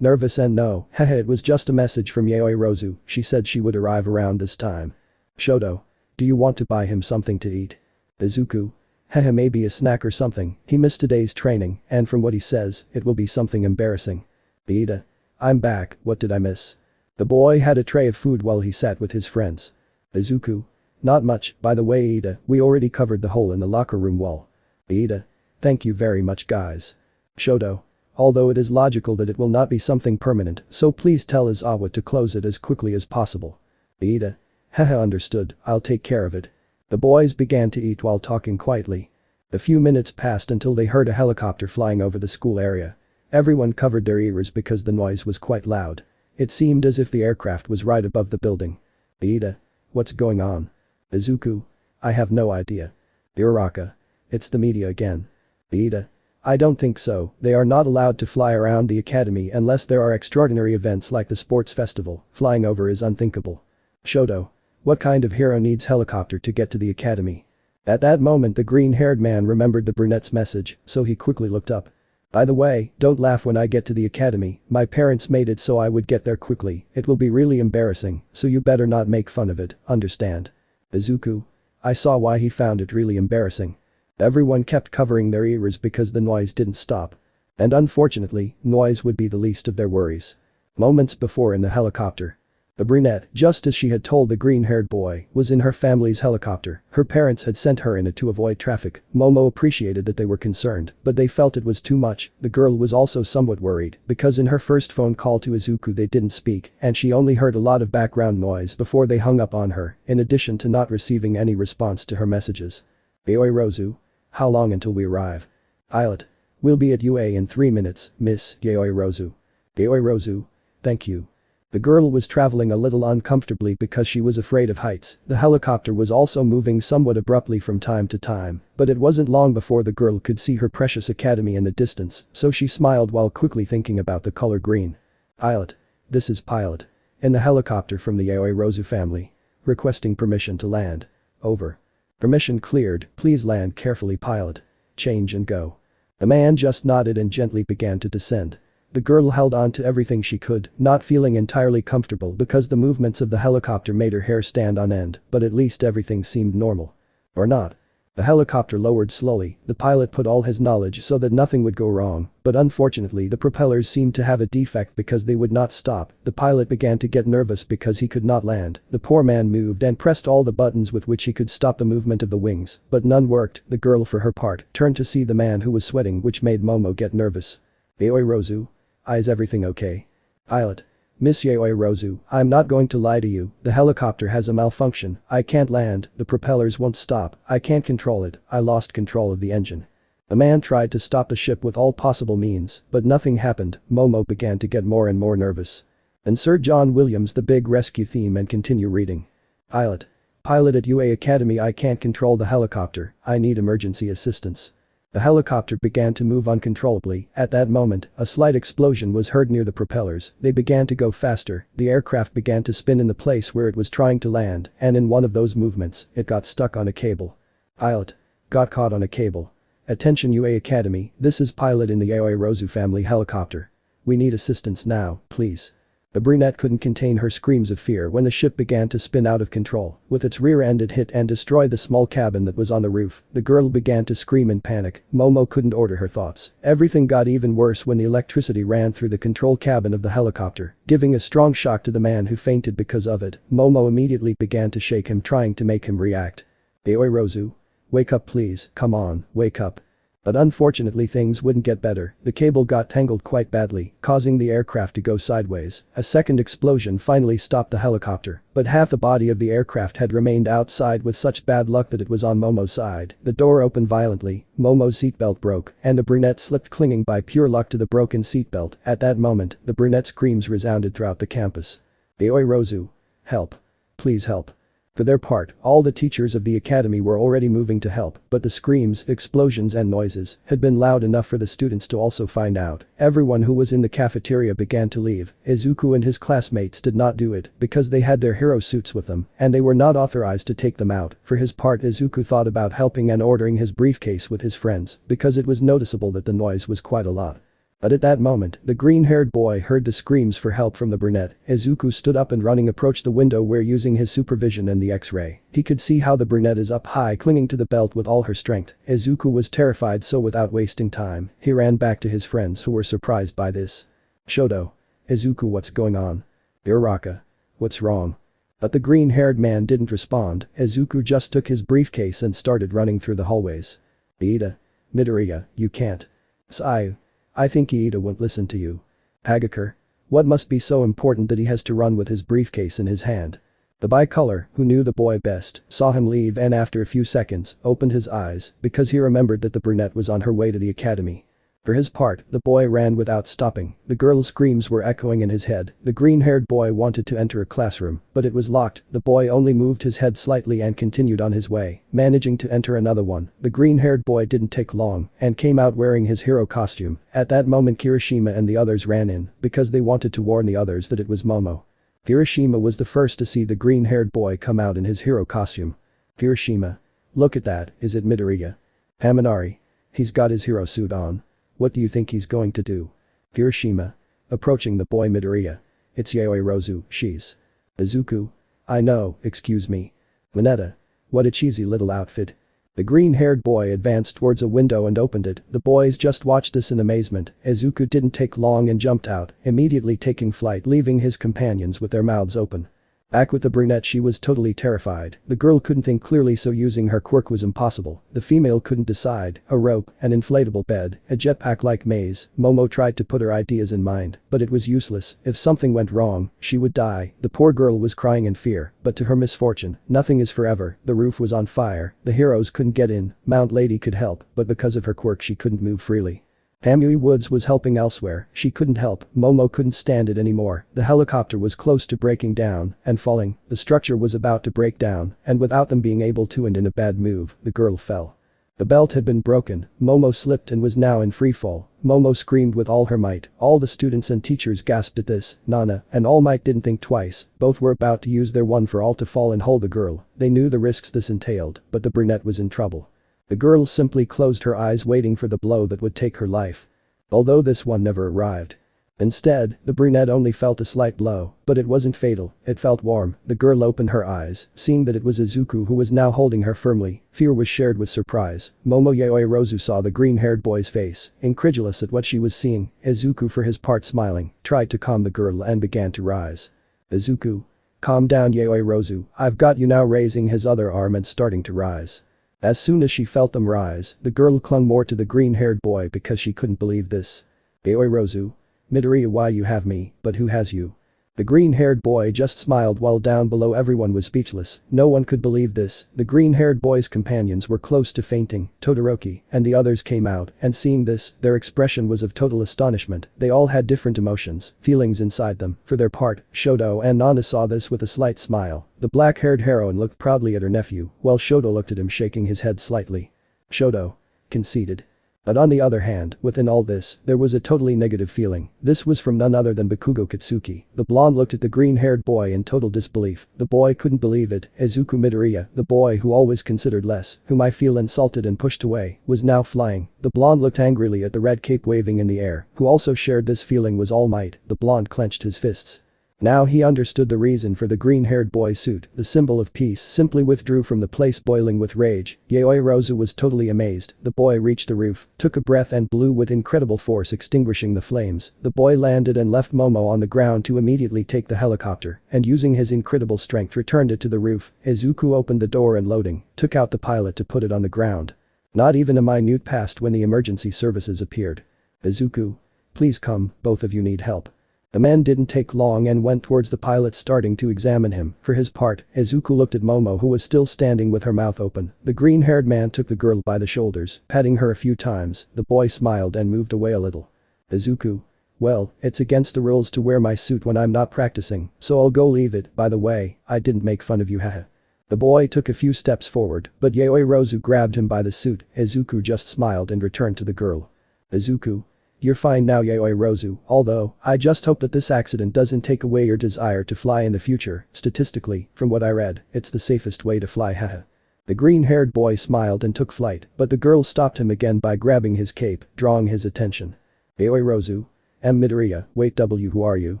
Nervous and no, haha it was just a message from YehosuaHernandez, she said she would arrive around this time. Shoto. Do you want to buy him something to eat? Izuku. Haha maybe a snack or something, he missed today's training, and from what he says, it will be something embarrassing. Ida. I'm back, what did I miss? The boy had a tray of food while he sat with his friends. Izuku. Not much, by the way Ida, we already covered the hole in the locker room wall. Ida. Thank you very much guys. Shoto. Although it is logical that it will not be something permanent, so please tell Aizawa to close it as quickly as possible. Ida. Haha understood, I'll take care of it. The boys began to eat while talking quietly. A few minutes passed until they heard a helicopter flying over the school area. Everyone covered their ears because the noise was quite loud. It seemed as if the aircraft was right above the building. Ida. What's going on? Izuku. I have no idea. Uraraka. It's the media again. Ida. I don't think so, they are not allowed to fly around the academy unless there are extraordinary events like the sports festival, flying over is unthinkable. Shoto. What kind of hero needs helicopter to get to the academy? At that moment the green-haired man remembered the brunette's message, so he quickly looked up. By the way, don't laugh when I get to the academy, my parents made it so I would get there quickly, it will be really embarrassing, so you better not make fun of it, understand? Izuku. I saw why he found it really embarrassing. Everyone kept covering their ears because the noise didn't stop. And unfortunately, noise would be the least of their worries. Moments before in the helicopter. The brunette, just as she had told the green-haired boy, was in her family's helicopter, her parents had sent her in it to avoid traffic. Momo appreciated that they were concerned, but they felt it was too much, the girl was also somewhat worried, because in her first phone call to Izuku they didn't speak, and she only heard a lot of background noise before they hung up on her, in addition to not receiving any response to her messages. YehosuaHernandez? How long until we arrive? Pilot. We'll be at UA in 3 minutes, Miss YehosuaHernandez. YehosuaHernandez? Thank you. The girl was traveling a little uncomfortably because she was afraid of heights, the helicopter was also moving somewhat abruptly from time to time, but it wasn't long before the girl could see her precious academy in the distance, so she smiled while quickly thinking about the color green. Pilot. This is Pilot. In the helicopter from the YehosuaHernandez family. Requesting permission to land. Over. Permission cleared, please land carefully Pilot. Change and go. The man just nodded and gently began to descend. The girl held on to everything she could, not feeling entirely comfortable because the movements of the helicopter made her hair stand on end, but at least everything seemed normal. Or not. The helicopter lowered slowly, the pilot put all his knowledge so that nothing would go wrong, but unfortunately the propellers seemed to have a defect because they would not stop, the pilot began to get nervous because he could not land, the poor man moved and pressed all the buttons with which he could stop the movement of the wings, but none worked, the girl for her part turned to see the man who was sweating which made Momo get nervous. YehosuaHernandez? Is everything okay? Pilot. Miss YehosuaHernandez, I'm not going to lie to you, the helicopter has a malfunction, I can't land, the propellers won't stop, I can't control it, I lost control of the engine. The man tried to stop the ship with all possible means, but nothing happened, Momo began to get more and more nervous. Insert John Williams the big rescue theme and continue reading. Pilot. Pilot at UA Academy I can't control the helicopter, I need emergency assistance. The helicopter began to move uncontrollably, at that moment, a slight explosion was heard near the propellers, they began to go faster, the aircraft began to spin in the place where it was trying to land, and in one of those movements, it got stuck on a cable. Pilot. Got caught on a cable. Attention UA Academy, this is Pilot in the YehosuaHernandez family helicopter. We need assistance now, please. The brunette couldn't contain her screams of fear when the ship began to spin out of control. With its rear end it hit and destroyed the small cabin that was on the roof. The girl began to scream in panic. Momo couldn't order her thoughts. Everything got even worse when the electricity ran through the control cabin of the helicopter, giving a strong shock to the man who fainted because of it. Momo immediately began to shake him, trying to make him react. YehosuaHernandez. Wake up please, come on, wake up. But unfortunately things wouldn't get better. The cable got tangled quite badly, causing the aircraft to go sideways. A second explosion finally stopped the helicopter, but half the body of the aircraft had remained outside with such bad luck that it was on Momo's side. The door opened violently, Momo's seatbelt broke, and the brunette slipped, clinging by pure luck to the broken seatbelt. At that moment, the brunette's screams resounded throughout the campus. YehosuaHernandez. Help. Please help. For their part, all the teachers of the academy were already moving to help, but the screams, explosions and noises had been loud enough for the students to also find out. Everyone who was in the cafeteria began to leave. Izuku and his classmates did not do it because they had their hero suits with them and they were not authorized to take them out. For his part, Izuku thought about helping and ordering his briefcase with his friends because it was noticeable that the noise was quite a lot. But at that moment, the green-haired boy heard the screams for help from the brunette. Izuku stood up and running approached the window where, using his supervision and the X-ray, he could see how the brunette is up high, clinging to the belt with all her strength. Izuku was terrified, so without wasting time, he ran back to his friends who were surprised by this. Shoto. Izuku, what's going on? Uraraka. What's wrong? But the green-haired man didn't respond. Izuku just took his briefcase and started running through the hallways. Iida. Midoriya, you can't. Sayu. I think Iida won't listen to you. Hagakure. What must be so important that he has to run with his briefcase in his hand? The bicolor, who knew the boy best, saw him leave and after a few seconds, opened his eyes because he remembered that the brunette was on her way to the academy. For his part, the boy ran without stopping. The girl's screams were echoing in his head. The green-haired boy wanted to enter a classroom, but it was locked. The boy only moved his head slightly and continued on his way, managing to enter another one. The green-haired boy didn't take long and came out wearing his hero costume. At that moment, Kirishima and the others ran in because they wanted to warn the others that it was Momo. Kirishima was the first to see the green-haired boy come out in his hero costume. Kirishima. Look at that, is it Midoriya? Haminari. He's got his hero suit on. What do you think he's going to do? Kirishima. Approaching the boy Midoriya. It's YehosuaHernandez, she's. Izuku. I know, excuse me. Mineta. What a cheesy little outfit. The green-haired boy advanced towards a window and opened it. The boys just watched this in amazement. Izuku didn't take long and jumped out, immediately taking flight, leaving his companions with their mouths open. Back with the brunette, she was totally terrified. The girl couldn't think clearly, so using her quirk was impossible. The female couldn't decide. A rope, an inflatable bed, a jetpack-like maze. Momo tried to put her ideas in mind, but it was useless. If something went wrong, she would die. The poor girl was crying in fear, but to her misfortune, nothing is forever. The roof was on fire. The heroes couldn't get in. Mount Lady could help, but because of her quirk she couldn't move freely. Kamui Woods was helping elsewhere. She couldn't help. Momo couldn't stand it anymore. The helicopter was close to breaking down and falling. The structure was about to break down, and without them being able to, and in a bad move, the girl fell. The belt had been broken. Momo slipped and was now in free fall. Momo screamed with all her might. All the students and teachers gasped at this. Nana and Almight didn't think twice. Both were about to use their one for all to fall and hold the girl. They knew the risks this entailed, but the brunette was in trouble. The girl simply closed her eyes, waiting for the blow that would take her life. Although this one never arrived. Instead, the brunette only felt a slight blow, but it wasn't fatal. It felt warm. The girl opened her eyes, seeing that it was Izuku who was now holding her firmly. Fear was shared with surprise. Momo YehosuaHernandez saw the green-haired boy's face, incredulous at what she was seeing. Izuku, for his part smiling, tried to calm the girl and began to rise. Izuku. Calm down, YehosuaHernandez. I've got you now, raising his other arm and starting to rise. As soon as she felt them rise, the girl clung more to the green-haired boy because she couldn't believe this. YehosuaHernandez. Midoriya, why you have me, but who has you? The green-haired boy just smiled while down below everyone was speechless. No one could believe this. The green-haired boy's companions were close to fainting. Todoroki and the others came out, and seeing this, their expression was of total astonishment. They all had different emotions, feelings inside them. For their part, Shoto and Nana saw this with a slight smile. The black-haired heroine looked proudly at her nephew, while Shoto looked at him, shaking his head slightly. Shoto. Conceited. But on the other hand, within all this, there was a totally negative feeling. This was from none other than Bakugo Katsuki. The blonde looked at the green-haired boy in total disbelief. The boy couldn't believe it. Izuku Midoriya, the boy who always considered less, whom I feel insulted and pushed away, was now flying. The blonde looked angrily at the red cape waving in the air, who also shared this feeling was All Might. The blonde clenched his fists. Now he understood the reason for the green-haired boy's suit, the symbol of peace, simply withdrew from the place boiling with rage. YehosuaHernandez was totally amazed. The boy reached the roof, took a breath and blew with incredible force, extinguishing the flames. The boy landed and left Momo on the ground to immediately take the helicopter, and using his incredible strength returned it to the roof. Izuku opened the door and loading, took out the pilot to put it on the ground. Not even a minute passed when the emergency services appeared. Izuku, please come, both of you need help. The man didn't take long and went towards the pilot, starting to examine him. For his part, Izuku looked at Momo, who was still standing with her mouth open. The green-haired man took the girl by the shoulders, patting her a few times. The boy smiled and moved away a little. Izuku, well, it's against the rules to wear my suit when I'm not practicing, so I'll go leave it. By the way, I didn't make fun of you, haha. The boy took a few steps forward, but YehosuaHernandez grabbed him by the suit. Izuku just smiled and returned to the girl. Izuku, you're fine now, YehosuaHernandez, although, I just hope that this accident doesn't take away your desire to fly in the future. Statistically, from what I read, it's the safest way to fly, haha. The green-haired boy smiled and took flight, but the girl stopped him again by grabbing his cape, drawing his attention. YehosuaHernandez, Midoriya, wait, who are you?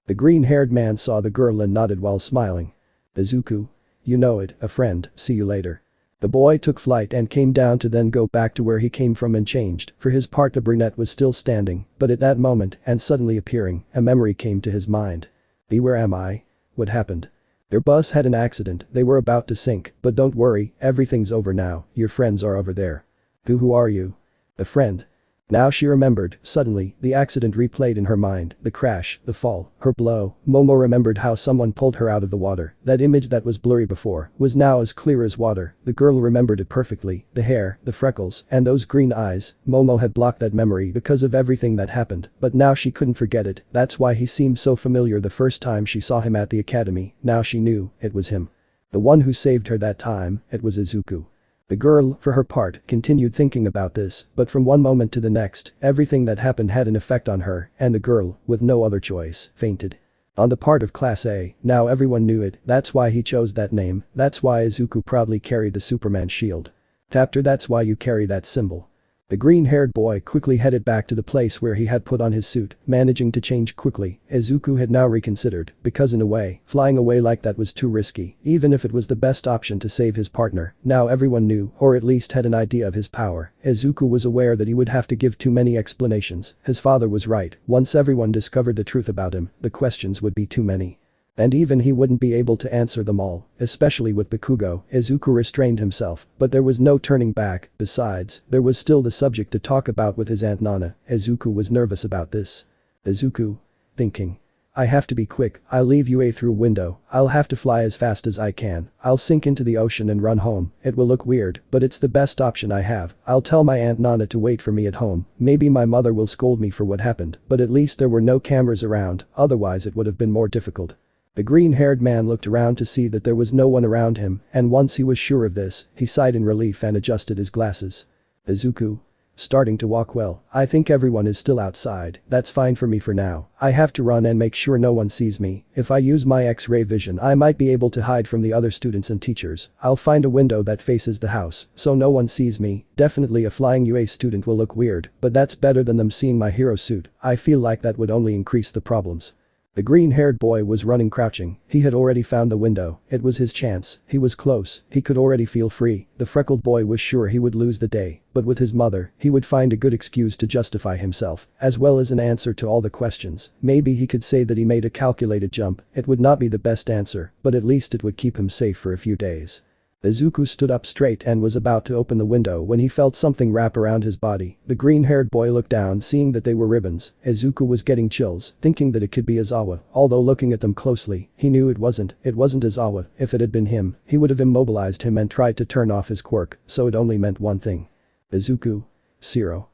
The green-haired man saw the girl and nodded while smiling. Izuku, you know it, a friend, see you later. The boy took flight and came down to then go back to where he came from and changed. For his part, the brunette was still standing, but at that moment, and suddenly appearing, a memory came to his mind. Where am I? What happened? Their bus had an accident, they were about to sink, but don't worry, everything's over now, your friends are over there. Who are you? A friend. Now she remembered, suddenly, the accident replayed in her mind, the crash, the fall, her blow. Momo remembered how someone pulled her out of the water. That image that was blurry before was now as clear as water. The girl remembered it perfectly, the hair, the freckles, and those green eyes. Momo had blocked that memory because of everything that happened, but now she couldn't forget it. That's why he seemed so familiar the first time she saw him at the academy. Now she knew, it was him. The one who saved her that time, it was Izuku. The girl, for her part, continued thinking about this, but from one moment to the next, everything that happened had an effect on her, and the girl, with no other choice, fainted. On the part of Class A, now everyone knew it, that's why he chose that name, that's why Izuku proudly carried the Superman shield. After that's why you carry that symbol. The green-haired boy quickly headed back to the place where he had put on his suit, managing to change quickly. Izuku had now reconsidered, because in a way, flying away like that was too risky, even if it was the best option to save his partner. Now everyone knew, or at least had an idea of his power. Izuku was aware that he would have to give too many explanations. His father was right, once everyone discovered the truth about him, the questions would be too many. And even he wouldn't be able to answer them all, especially with Bakugo. Izuku restrained himself, but there was no turning back. Besides, there was still the subject to talk about with his Aunt Nana. Izuku was nervous about this. Izuku, thinking. I have to be quick, I'll leave UA through window, I'll have to fly as fast as I can, I'll sink into the ocean and run home, it will look weird, but it's the best option I have, I'll tell my Aunt Nana to wait for me at home, maybe my mother will scold me for what happened, but at least there were no cameras around, otherwise it would have been more difficult. The green-haired man looked around to see that there was no one around him, and once he was sure of this, he sighed in relief and adjusted his glasses. Izuku. Starting to walk well, I think everyone is still outside, that's fine for me for now, I have to run and make sure no one sees me, if I use my X-ray vision I might be able to hide from the other students and teachers, I'll find a window that faces the house, so no one sees me, definitely a flying UA student will look weird, but that's better than them seeing my hero suit, I feel like that would only increase the problems. The green-haired boy was running crouching, he had already found the window, it was his chance, he was close, he could already feel free, the freckled boy was sure he would lose the day, but with his mother, he would find a good excuse to justify himself, as well as an answer to all the questions, maybe he could say that he made a calculated jump, it would not be the best answer, but at least it would keep him safe for a few days. Izuku stood up straight and was about to open the window when he felt something wrap around his body. The green-haired boy looked down, seeing that they were ribbons. Izuku was getting chills, thinking that it could be Aizawa, although looking at them closely, he knew it wasn't Aizawa. If it had been him, he would have immobilized him and tried to turn off his quirk, so it only meant one thing. Izuku. Zero.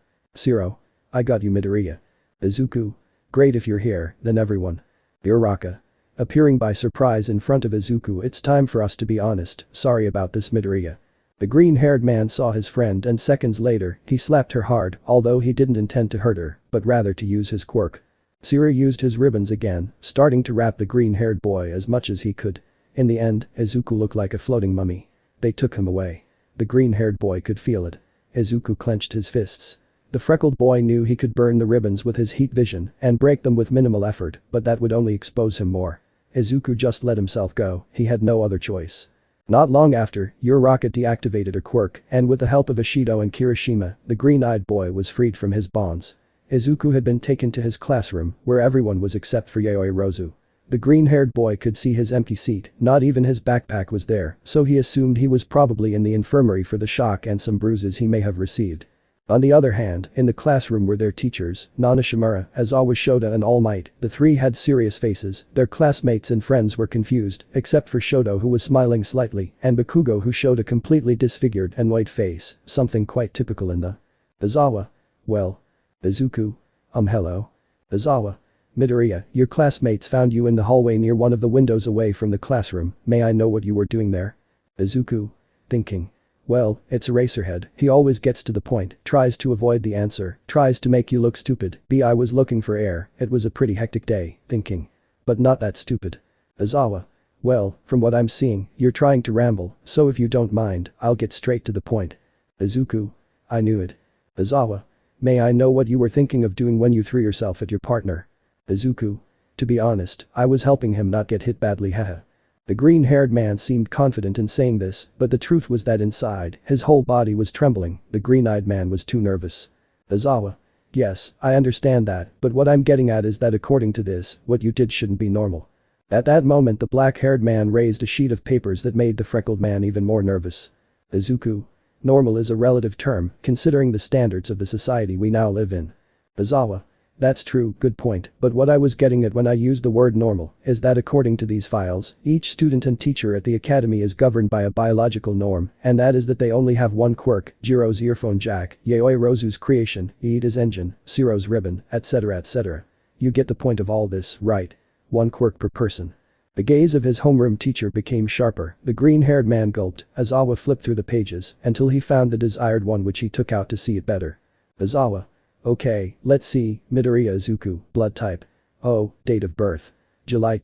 I got you, Midoriya. Izuku. Great, if you're here, then everyone. Uraraka. Appearing by surprise in front of Izuku. It's time for us to be honest, sorry about this, Midoriya. The green-haired man saw his friend and seconds later, he slapped her hard, although he didn't intend to hurt her, but rather to use his quirk. Zero used his ribbons again, starting to wrap the green-haired boy as much as he could. In the end, Izuku looked like a floating mummy. They took him away. The green-haired boy could feel it. Izuku clenched his fists. The freckled boy knew he could burn the ribbons with his heat vision and break them with minimal effort, but that would only expose him more. Izuku just let himself go, he had no other choice. Not long after, Uraraka deactivated her quirk, and with the help of Ishido and Kirishima, the green-eyed boy was freed from his bonds. Izuku had been taken to his classroom, where everyone was except for Yaoi. The green-haired boy could see his empty seat, not even his backpack was there, so he assumed he was probably in the infirmary for the shock and some bruises he may have received. On the other hand, in the classroom were their teachers, Nana Shimura, Aizawa Shoda and Almight. The three had serious faces, their classmates and friends were confused, except for Shoto who was smiling slightly, and Bakugo who showed a completely disfigured and white face, something quite typical in the Aizawa. Well. Izuku. Hello. Aizawa. Midoriya, your classmates found you in the hallway near one of the windows away from the classroom, may I know what you were doing there? Izuku. Thinking. Well, it's Eraserhead, he always gets to the point, tries to avoid the answer, tries to make you look stupid. I was looking for air, it was a pretty hectic day, thinking. But not that stupid. Aizawa. Well, from what I'm seeing, you're trying to ramble, so if you don't mind, I'll get straight to the point. Izuku. I knew it. Aizawa. May I know what you were thinking of doing when you threw yourself at your partner? Izuku. To be honest, I was helping him not get hit badly haha. The green-haired man seemed confident in saying this, but the truth was that inside, his whole body was trembling, the green-eyed man was too nervous. Aizawa. Yes, I understand that, but what I'm getting at is that according to this, what you did shouldn't be normal. At that moment the black-haired man raised a sheet of papers that made the freckled man even more nervous. Izuku. Normal is a relative term, considering the standards of the society we now live in. Aizawa. That's true, good point, but what I was getting at when I used the word normal is that according to these files, each student and teacher at the academy is governed by a biological norm, and that is that they only have one quirk, Jiro's earphone jack, Yaoi creation, Iida's engine, Siro's ribbon, etc. etc. You get the point of all this, right? One quirk per person. The gaze of his homeroom teacher became sharper, the green-haired man gulped, Aizawa flipped through the pages until he found the desired one which he took out to see it better. Aizawa. Okay, let's see, Midoriya Izuku, blood type. Oh, date of birth. July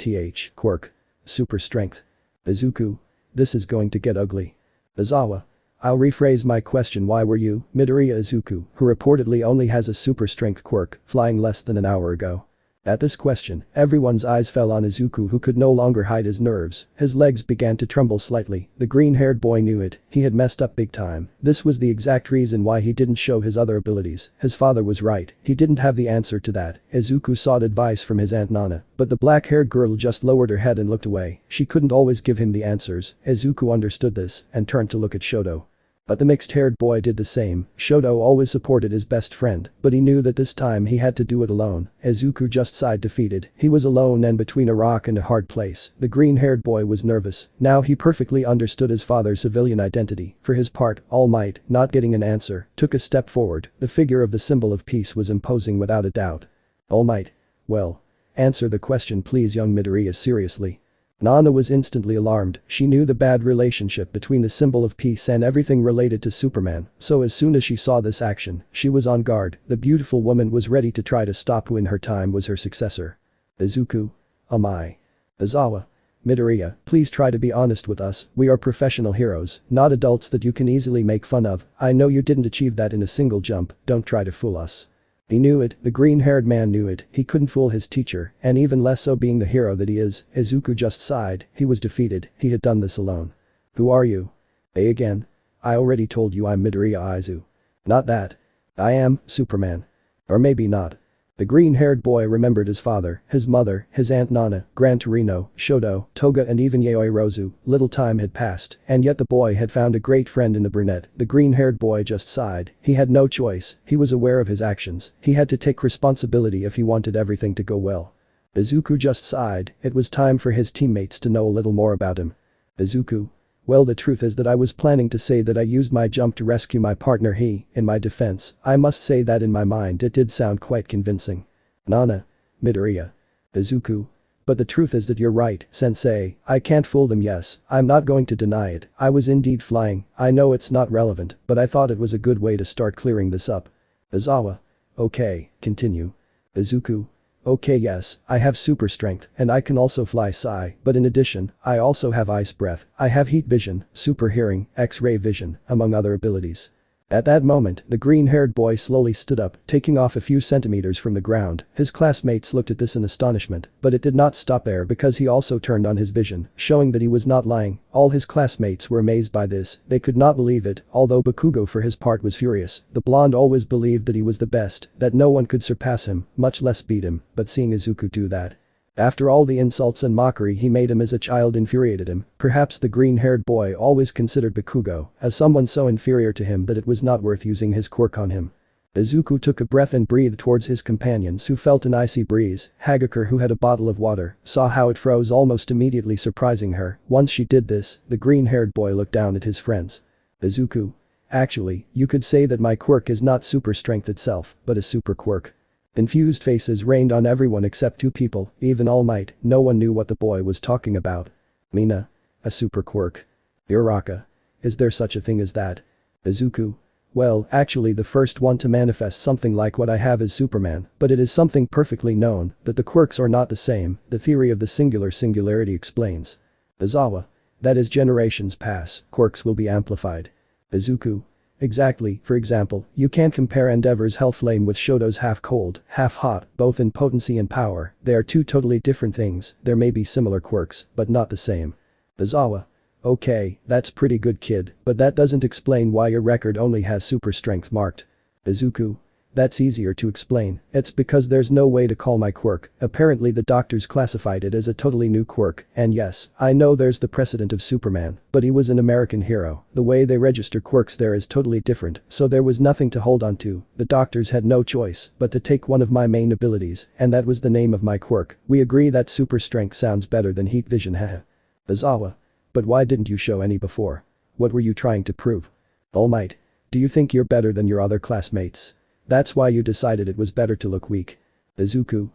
quirk. Super strength. Izuku. This is going to get ugly. Aizawa. I'll rephrase my question, why were you, Midoriya Izuku, who reportedly only has a super strength quirk, flying less than an hour ago? At this question, everyone's eyes fell on Izuku who could no longer hide his nerves, his legs began to tremble slightly, the green-haired boy knew it, he had messed up big time, this was the exact reason why he didn't show his other abilities, his father was right, he didn't have the answer to that, Izuku sought advice from his aunt Nana, but the black-haired girl just lowered her head and looked away, she couldn't always give him the answers, Izuku understood this, and turned to look at Shoto. But the mixed-haired boy did the same, Shoto always supported his best friend, but he knew that this time he had to do it alone, Izuku just sighed defeated, he was alone and between a rock and a hard place, the green-haired boy was nervous, now he perfectly understood his father's civilian identity, for his part, Almight, not getting an answer, took a step forward, the figure of the symbol of peace was imposing without a doubt. Almight. Well. Answer the question please young Midoriya seriously. Nana was instantly alarmed, she knew the bad relationship between the symbol of peace and everything related to Superman, so as soon as she saw this action, she was on guard, the beautiful woman was ready to try to stop who in her time was her successor. Izuku. I. Aizawa. Midoriya, please try to be honest with us, we are professional heroes, not adults that you can easily make fun of, I know you didn't achieve that in a single jump, don't try to fool us. He knew it, the green-haired man knew it, he couldn't fool his teacher, and even less so being the hero that he is, Izuku just sighed, he was defeated, he had done this alone. Who are you? Again? I already told you I'm Midoriya Aizu. Not that. I am, Superman. Or maybe not. The green-haired boy remembered his father, his mother, his aunt Nana, Gran Torino, Shoto, Toga and even Yaoi. Little time had passed, and yet the boy had found a great friend in the brunette, the green-haired boy just sighed, he had no choice, he was aware of his actions, he had to take responsibility if he wanted everything to go well. Izuku just sighed, it was time for his teammates to know a little more about him. Izuku. Well, the truth is that I was planning to say that I used my jump to rescue my partner in my defense, I must say that in my mind it did sound quite convincing. Nana. Midoriya. Izuku. But the truth is that you're right, sensei, I can't fool them yes, I'm not going to deny it, I was indeed flying, I know it's not relevant, but I thought it was a good way to start clearing this up. Aizawa. Okay, continue. Izuku. Okay yes, I have super strength and I can also fly but in addition, I also have ice breath, I have heat vision, super hearing, X-ray vision, among other abilities. At that moment, the green-haired boy slowly stood up, taking off a few centimeters from the ground. His classmates looked at this in astonishment, but it did not stop there because he also turned on his vision, showing that he was not lying. All his classmates were amazed by this, they could not believe it, although Bakugo for his part was furious. The blonde always believed that he was the best, that no one could surpass him, much less beat him, but seeing Izuku do that. After all the insults and mockery he made him as a child infuriated him, perhaps the green-haired boy always considered Bakugo as someone so inferior to him that it was not worth using his quirk on him. Izuku took a breath and breathed towards his companions who felt an icy breeze. Hagakure, who had a bottle of water, saw how it froze almost immediately, surprising her. Once she did this, the green-haired boy looked down at his friends. Izuku. Actually, you could say that my quirk is not super strength itself, but a super quirk. Confused faces rained on everyone except two people, even Almight. No one knew what the boy was talking about. Mina. A super quirk. Uraraka. Is there such a thing as that? Izuku. Well, actually the first one to manifest something like what I have is Superman, but it is something perfectly known that the quirks are not the same, the theory of the singularity explains. Aizawa. That as generations pass, quirks will be amplified. Izuku. Exactly, for example, you can't compare Endeavor's Hellflame with Shoto's half cold, half hot, both in potency and power. They are two totally different things. There may be similar quirks, but not the same. Aizawa. Okay, that's pretty good, kid, but that doesn't explain why your record only has super strength marked. Izuku. That's easier to explain, it's because there's no way to call my quirk. Apparently the doctors classified it as a totally new quirk, and yes, I know there's the precedent of Superman, but he was an American hero. The way they register quirks there is totally different, so there was nothing to hold on to. The doctors had no choice but to take one of my main abilities, and that was the name of my quirk. We agree that super strength sounds better than heat vision, haha. Aizawa. But why didn't you show any before? What were you trying to prove? Almight. Do you think you're better than your other classmates? That's why you decided it was better to look weak. Izuku.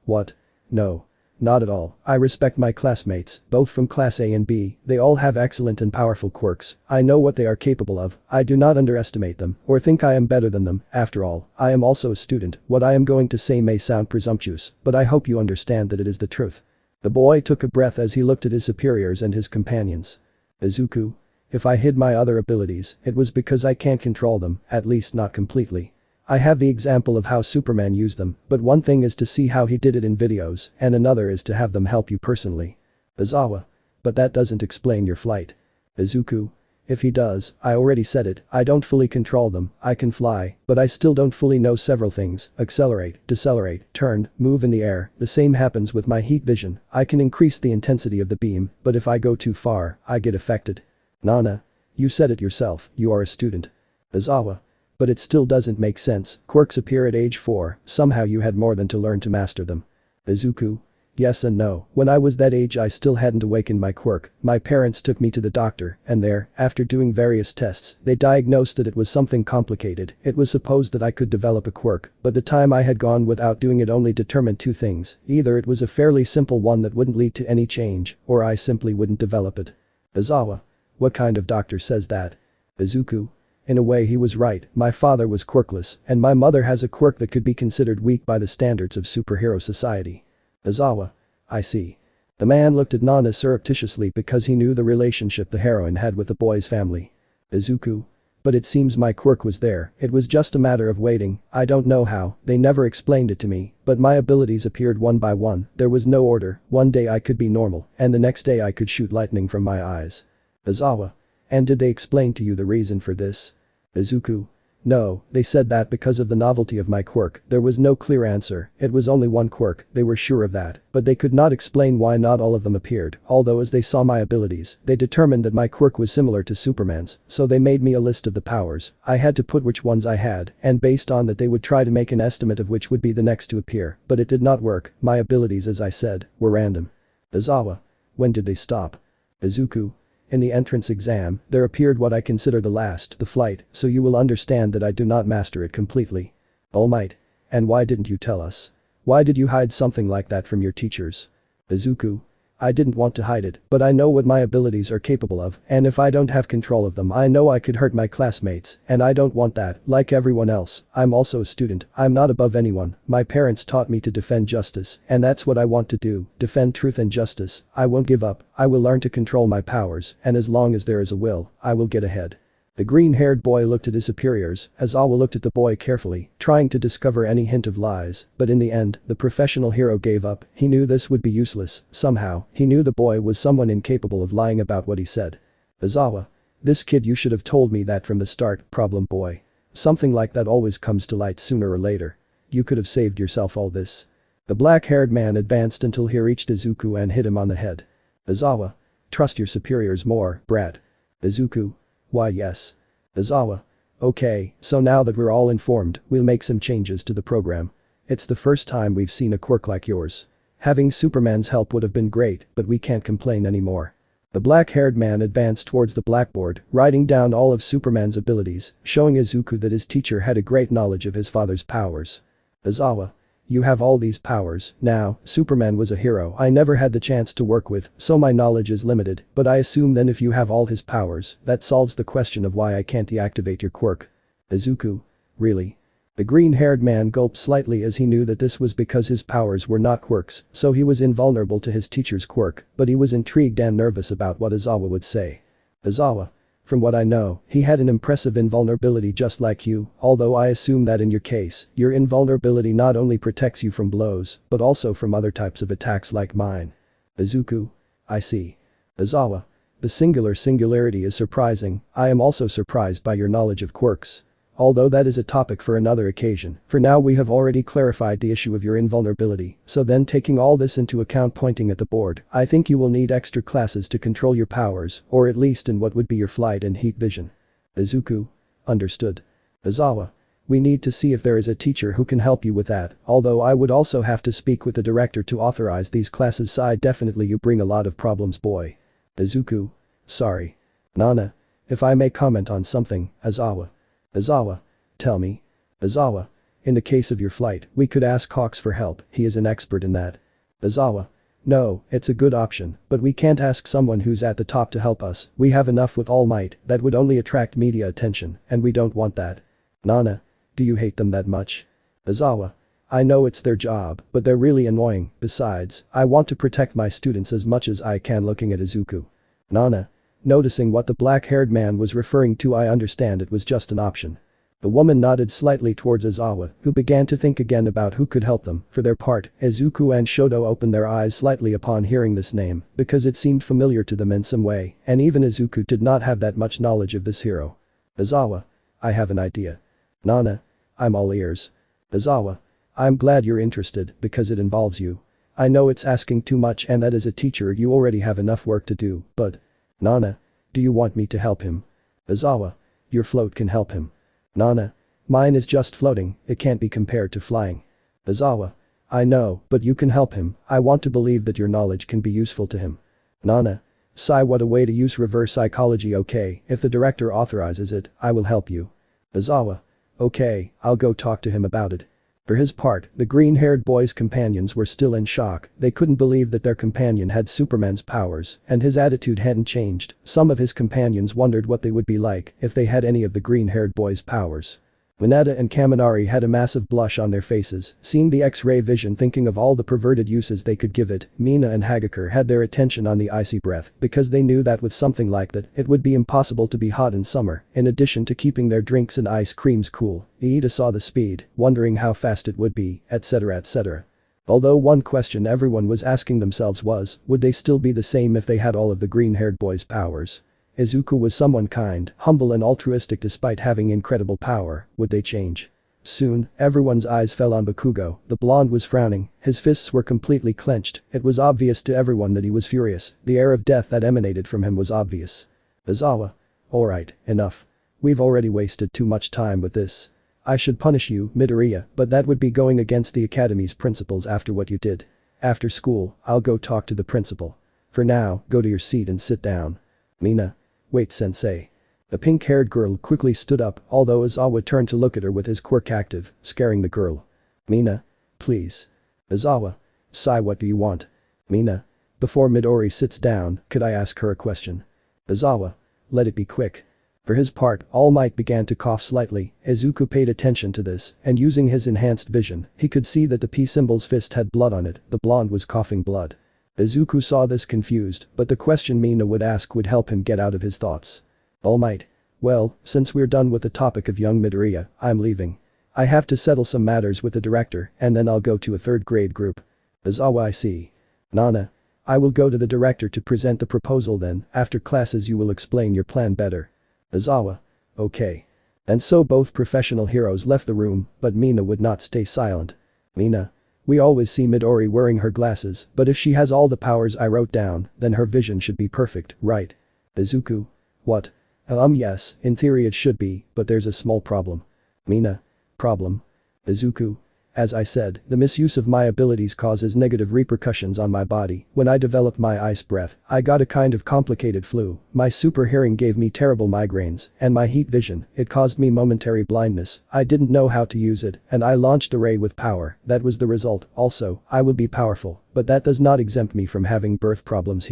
What? No. Not at all. I respect my classmates, both from class A and B, they all have excellent and powerful quirks. I know what they are capable of, I do not underestimate them, or think I am better than them. After all, I am also a student. What I am going to say may sound presumptuous, but I hope you understand that it is the truth. The boy took a breath as he looked at his superiors and his companions. Izuku. If I hid my other abilities, it was because I can't control them, at least not completely. I have the example of how Superman used them, but one thing is to see how he did it in videos, and another is to have them help you personally. Aizawa. But that doesn't explain your flight. Izuku. If he does, I already said it, I don't fully control them, I can fly, but I still don't fully know several things, accelerate, decelerate, turn, move in the air. The same happens with my heat vision, I can increase the intensity of the beam, but if I go too far, I get affected. Nana. You said it yourself, you are a student. Aizawa. But it still doesn't make sense, quirks appear at age 4, somehow you had more than to learn to master them. Izuku. Yes and no, when I was that age I still hadn't awakened my quirk. My parents took me to the doctor, and there, after doing various tests, they diagnosed that it was something complicated. It was supposed that I could develop a quirk, but the time I had gone without doing it only determined two things, either it was a fairly simple one that wouldn't lead to any change, or I simply wouldn't develop it. Aizawa. What kind of doctor says that? Izuku. In a way he was right, my father was quirkless, and my mother has a quirk that could be considered weak by the standards of superhero society. Aizawa. I see. The man looked at Nana surreptitiously because he knew the relationship the heroine had with the boy's family. Izuku. But it seems my quirk was there, it was just a matter of waiting, I don't know how, they never explained it to me, but my abilities appeared one by one, there was no order, one day I could be normal, and the next day I could shoot lightning from my eyes. Aizawa. And did they explain to you the reason for this? Izuku. No, they said that because of the novelty of my quirk, there was no clear answer, it was only one quirk, they were sure of that, but they could not explain why not all of them appeared, although as they saw my abilities, they determined that my quirk was similar to Superman's, so they made me a list of the powers, I had to put which ones I had, and based on that they would try to make an estimate of which would be the next to appear, but it did not work, my abilities as I said, were random. Aizawa. When did they stop? Izuku. In the entrance exam, there appeared what I consider the flight, so you will understand that I do not master it completely. Almight. And why didn't you tell us? Why did you hide something like that from your teachers? Izuku. I didn't want to hide it, but I know what my abilities are capable of, and if I don't have control of them I know I could hurt my classmates, and I don't want that. Like everyone else, I'm also a student, I'm not above anyone, my parents taught me to defend justice, and that's what I want to do, defend truth and justice. I won't give up, I will learn to control my powers, and as long as there is a will, I will get ahead. The green-haired boy looked at his superiors, Aizawa looked at the boy carefully, trying to discover any hint of lies, but in the end, the professional hero gave up. He knew this would be useless. Somehow, he knew the boy was someone incapable of lying about what he said. Aizawa. This kid, you should have told me that from the start, problem boy. Something like that always comes to light sooner or later. You could have saved yourself all this. The black-haired man advanced until he reached Izuku and hit him on the head. Aizawa. Trust your superiors more, brat. Izuku. Why yes. Aizawa. Okay, so now that we're all informed, we'll make some changes to the program. It's the first time we've seen a quirk like yours. Having Superman's help would have been great, but we can't complain anymore. The black-haired man advanced towards the blackboard, writing down all of Superman's abilities, showing Izuku that his teacher had a great knowledge of his father's powers. Aizawa. You have all these powers. Now, Superman was a hero I never had the chance to work with, so my knowledge is limited, but I assume then if you have all his powers, that solves the question of why I can't deactivate your quirk. Izuku. Really? The green-haired man gulped slightly as he knew that this was because his powers were not quirks, so he was invulnerable to his teacher's quirk, but he was intrigued and nervous about what Aizawa would say. Aizawa. From what I know, he had an impressive invulnerability just like you, although I assume that in your case, your invulnerability not only protects you from blows, but also from other types of attacks like mine. Izuku. I see. Aizawa. The singularity is surprising. I am also surprised by your knowledge of quirks. Although that is a topic for another occasion, for now we have already clarified the issue of your invulnerability, so then taking all this into account, pointing at the board, I think you will need extra classes to control your powers, or at least in what would be your flight and heat vision. Izuku. Understood. Aizawa. We need to see if there is a teacher who can help you with that, although I would also have to speak with the director to authorize these classes. Definitely you bring a lot of problems, boy. Izuku. Sorry. Nana. If I may comment on something, Aizawa. Aizawa. Tell me. Aizawa. In the case of your flight, we could ask Hawks for help, he is an expert in that. Aizawa. No, it's a good option, but we can't ask someone who's at the top to help us, we have enough with Almight, that would only attract media attention, and we don't want that. Nana. Do you hate them that much? Aizawa. I know it's their job, but they're really annoying, besides, I want to protect my students as much as I can. Looking at Izuku. Nana. Noticing what the black-haired man was referring to, I understand it was just an option. The woman nodded slightly towards Aizawa, who began to think again about who could help them. For their part, Izuku and Shoto opened their eyes slightly upon hearing this name, because it seemed familiar to them in some way, and even Izuku did not have that much knowledge of this hero. Aizawa. I have an idea. Nana. I'm all ears. Aizawa. I'm glad you're interested, because it involves you. I know it's asking too much, and that as a teacher you already have enough work to do, but… Nana. Do you want me to help him? Aizawa. Your float can help him. Nana. Mine is just floating, it can't be compared to flying. Aizawa. I know, but you can help him, I want to believe that your knowledge can be useful to him. Nana. Sigh, what a way to use reverse psychology. Okay, if the director authorizes it, I will help you. Aizawa. Okay, I'll go talk to him about it. For his part, the green-haired boy's companions were still in shock, they couldn't believe that their companion had Superman's powers, and his attitude hadn't changed. Some of his companions wondered what they would be like if they had any of the green-haired boy's powers. Mineta and Kaminari had a massive blush on their faces, seeing the X-ray vision, thinking of all the perverted uses they could give it. Mina and Hagakure had their attention on the icy breath, because they knew that with something like that, it would be impossible to be hot in summer, in addition to keeping their drinks and ice creams cool. Iida saw the speed, wondering how fast it would be, etc. etc. Although one question everyone was asking themselves was, would they still be the same if they had all of the green-haired boy's powers? Izuku was someone kind, humble and altruistic despite having incredible power, would they change? Soon, everyone's eyes fell on Bakugo, the blonde was frowning, his fists were completely clenched, it was obvious to everyone that he was furious, the air of death that emanated from him was obvious. Aizawa. Alright, enough. We've already wasted too much time with this. I should punish you, Midoriya, but that would be going against the academy's principles after what you did. After school, I'll go talk to the principal. For now, go to your seat and sit down. Mina. Wait, sensei. The pink-haired girl quickly stood up, although Aizawa turned to look at her with his quirk active, scaring the girl. Mina. Please. Aizawa. Sigh, what do you want? Mina. Before Midori sits down, could I ask her a question? Aizawa. Let it be quick. For his part, Almight began to cough slightly. Izuku paid attention to this, and using his enhanced vision, he could see that the P symbol's fist had blood on it, the blonde was coughing blood. Izuku saw this confused, but the question Mina would ask would help him get out of his thoughts. Almight. Well, since we're done with the topic of young Midoriya, I'm leaving. I have to settle some matters with the director and then I'll go to a third grade group. Aizawa, I see. Nana. I will go to the director to present the proposal then, after classes you will explain your plan better. Aizawa. Okay. And so both professional heroes left the room, but Mina would not stay silent. Mina. We always see Midori wearing her glasses, but if she has all the powers I wrote down, then her vision should be perfect, right? Izuku. What? Yes, in theory it should be, but there's a small problem. Mina. Problem? Izuku. As I said, the misuse of my abilities causes negative repercussions on my body. When I developed my ice breath, I got a kind of complicated flu, my super hearing gave me terrible migraines, and my heat vision, it caused me momentary blindness. I didn't know how to use it, and I launched a ray with power, that was the result. Also, I will be powerful, but that does not exempt me from having birth problems.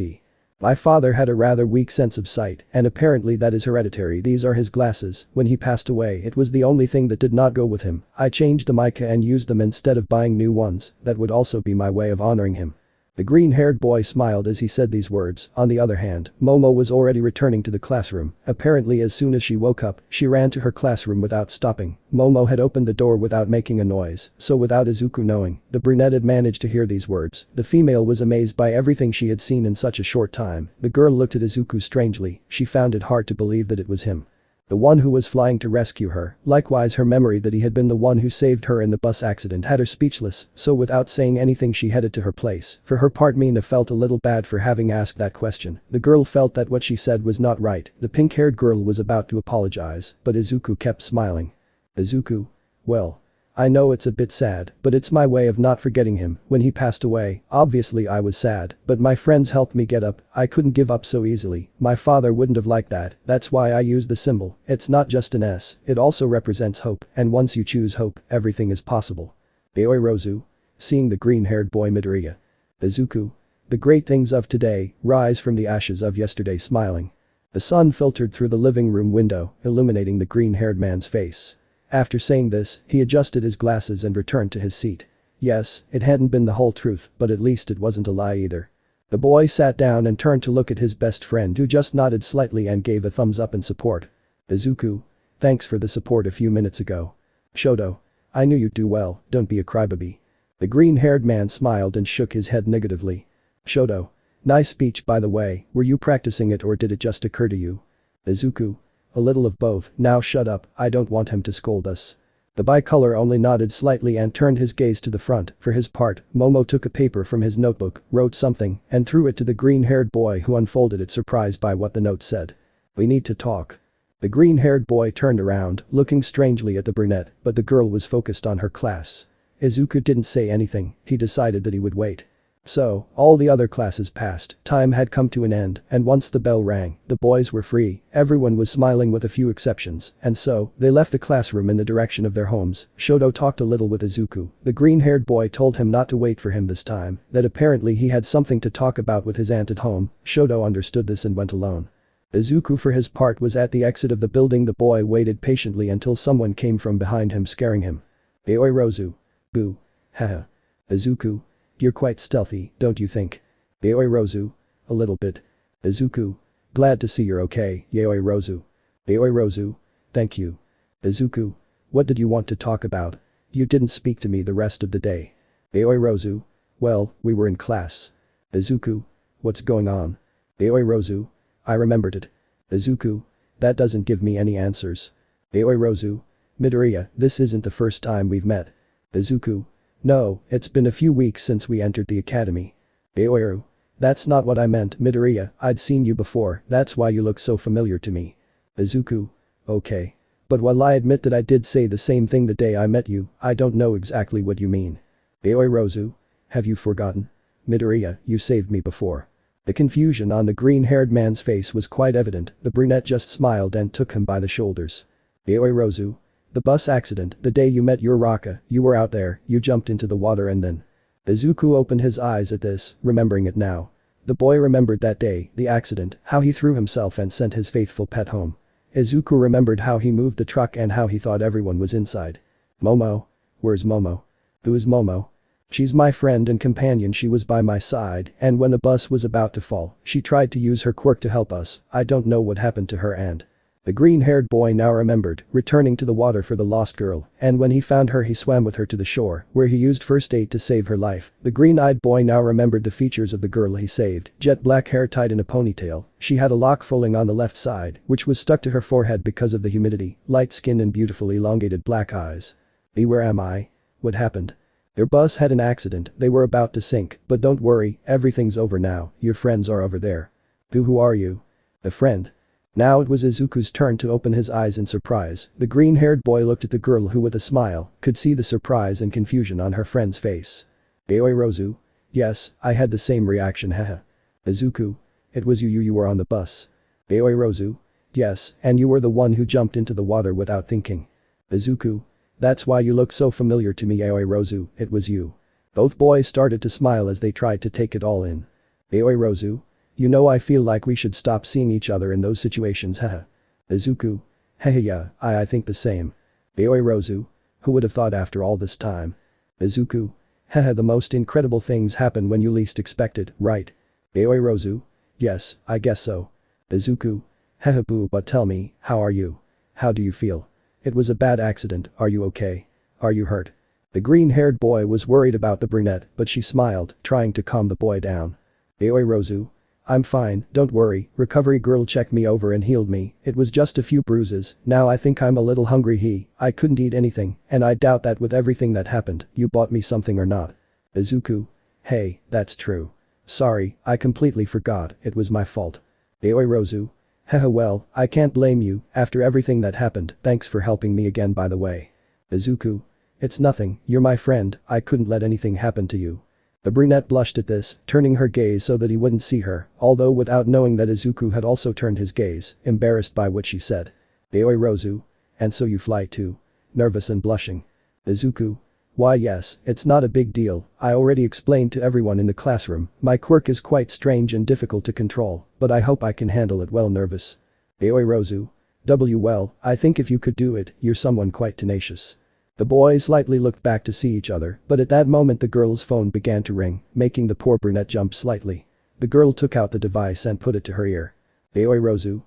My father had a rather weak sense of sight, and apparently that is hereditary. These are his glasses. When he passed away, it was the only thing that did not go with him. I changed the mica and used them instead of buying new ones. That would also be my way of honoring him. The green-haired boy smiled as he said these words. On the other hand, Momo was already returning to the classroom. Apparently as soon as she woke up, she ran to her classroom without stopping. Momo had opened the door without making a noise, so without Izuku knowing, the brunette had managed to hear these words. The female was amazed by everything she had seen in such a short time. The girl looked at Izuku strangely. She found it hard to believe that it was him. The one who was flying to rescue her. Likewise, her memory that he had been the one who saved her in the bus accident had her speechless, so without saying anything she headed to her place. For her part, Mina felt a little bad for having asked that question. The girl felt that what she said was not right. The pink-haired girl was about to apologize, but Izuku kept smiling. Izuku. Well. I know it's a bit sad, but it's my way of not forgetting him. When he passed away, obviously I was sad, but my friends helped me get up. I couldn't give up so easily. My father wouldn't have liked that. That's why I used the symbol. It's not just an S, it also represents hope, and once you choose hope, everything is possible. Rozu. Seeing the green-haired boy Midoriya. Izuku. The great things of today rise from the ashes of yesterday, smiling. The sun filtered through the living room window, illuminating the green-haired man's face. After saying this, he adjusted his glasses and returned to his seat. Yes, it hadn't been the whole truth, but at least it wasn't a lie either. The boy sat down and turned to look at his best friend, who just nodded slightly and gave a thumbs up in support. Izuku. Thanks for the support a few minutes ago. Shoto. I knew you'd do well, don't be a crybaby. The green-haired man smiled and shook his head negatively. Shoto. Nice speech by the way, were you practicing it or did it just occur to you? Izuku. A little of both. Now shut up, I don't want him to scold us. The bicolor only nodded slightly and turned his gaze to the front. For his part, Momo took a paper from his notebook, wrote something, and threw it to the green-haired boy, who unfolded it, surprised by what the note said. We need to talk. The green-haired boy turned around, looking strangely at the brunette, but the girl was focused on her class. Izuku didn't say anything. He decided that he would wait. So, all the other classes passed, time had come to an end, and once the bell rang, the boys were free. Everyone was smiling with a few exceptions, and so, they left the classroom in the direction of their homes. Shoto talked a little with Izuku. The green-haired boy told him not to wait for him this time, that apparently he had something to talk about with his aunt at home. Shoto understood this and went alone. Izuku for his part was at the exit of the building. The boy waited patiently until someone came from behind him, scaring him. Rozu. Boo. Haha. Izuku. You're quite stealthy, don't you think? Rozu. A little bit. Izuku. Glad to see you're okay, Rozu. Rozu. Thank you. Izuku. What did you want to talk about? You didn't speak to me the rest of the day. Rozu. Well, we were in class. Izuku. What's going on? Rozu. I remembered it. Izuku. That doesn't give me any answers. Rozu. Midoriya, this isn't the first time we've met. Izuku. No, it's been a few weeks since we entered the academy. Aoiru. That's not what I meant, Midoriya, I'd seen you before, that's why you look so familiar to me. Izuku. Okay. But while I admit that I did say the same thing the day I met you, I don't know exactly what you mean. Rozu. Have you forgotten? Midoriya, you saved me before. The confusion on the green-haired man's face was quite evident. The brunette just smiled and took him by the shoulders. Rozu. The bus accident, the day you met Uraraka, you were out there, you jumped into the water and then. Izuku opened his eyes at this, remembering it now. The boy remembered that day, the accident, how he threw himself and sent his faithful pet home. Izuku remembered how he moved the truck and how he thought everyone was inside. Momo? Where's Momo? Who's Momo? She's my friend and companion, she was by my side, and when the bus was about to fall, she tried to use her quirk to help us. I don't know what happened to her and… The green-haired boy now remembered, returning to the water for the lost girl, and when he found her he swam with her to the shore, where he used first aid to save her life. The green-eyed boy now remembered the features of the girl he saved, jet black hair tied in a ponytail, she had a lock falling on the left side, which was stuck to her forehead because of the humidity, light skin and beautiful elongated black eyes. Where am I? What happened? Their bus had an accident, they were about to sink, but don't worry, everything's over now, your friends are over there. Who are you? A friend. Now it was Izuku's turn to open his eyes in surprise. The green-haired boy looked at the girl who with a smile, could see the surprise and confusion on her friend's face. Rozu? Yes, I had the same reaction haha. Izuku? It was you were on the bus. Rozu? Yes, and you were the one who jumped into the water without thinking. Izuku? That's why you look so familiar to me Rozu, it was you. Both boys started to smile as they tried to take it all in. Rozu? You know I feel like we should stop seeing each other in those situations haha. Izuku? Hehe yeah, I think the same. Rozu? Who would have thought after all this time? Izuku? Haha the most incredible things happen when you least expect it, right? Rozu? Yes, I guess so. Izuku? Haha boo but tell me, how are you? How do you feel? It was a bad accident, are you okay? Are you hurt? The green-haired boy was worried about the brunette but she smiled, trying to calm the boy down. Rozu? I'm fine, don't worry, recovery girl checked me over and healed me, it was just a few bruises, now I think I'm a little hungry I couldn't eat anything, and I doubt that with everything that happened, you bought me something or not. Izuku? Hey, that's true. Sorry, I completely forgot, it was my fault. Rozu? Haha well, I can't blame you, after everything that happened, thanks for helping me again by the way. Izuku? It's nothing, you're my friend, I couldn't let anything happen to you. The brunette blushed at this, turning her gaze so that he wouldn't see her, although without knowing that Izuku had also turned his gaze, embarrassed by what she said. Rozu? And so you fly too? Nervous and blushing. Izuku? Why yes, it's not a big deal, I already explained to everyone in the classroom, my quirk is quite strange and difficult to control, but I hope I can handle it well nervous. Rozu? Well, I think if you could do it, you're someone quite tenacious. The boys slightly looked back to see each other, but at that moment the girl's phone began to ring, making the poor brunette jump slightly. The girl took out the device and put it to her ear. Rozu?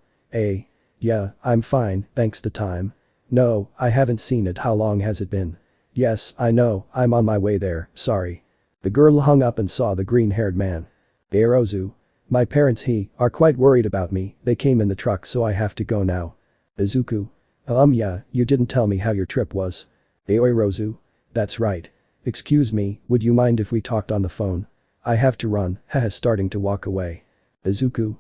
Yeah, I'm fine, thanks the time. No, I haven't seen it, how long has it been? Yes, I know, I'm on my way there, sorry. The girl hung up and saw the green-haired man. Rozu? My parents are quite worried about me, they came in the truck so I have to go now. Izuku? Yeah, you didn't tell me how your trip was. Rozu? That's right. Excuse me, would you mind if we talked on the phone? I have to run, haha starting to walk away. Izuku?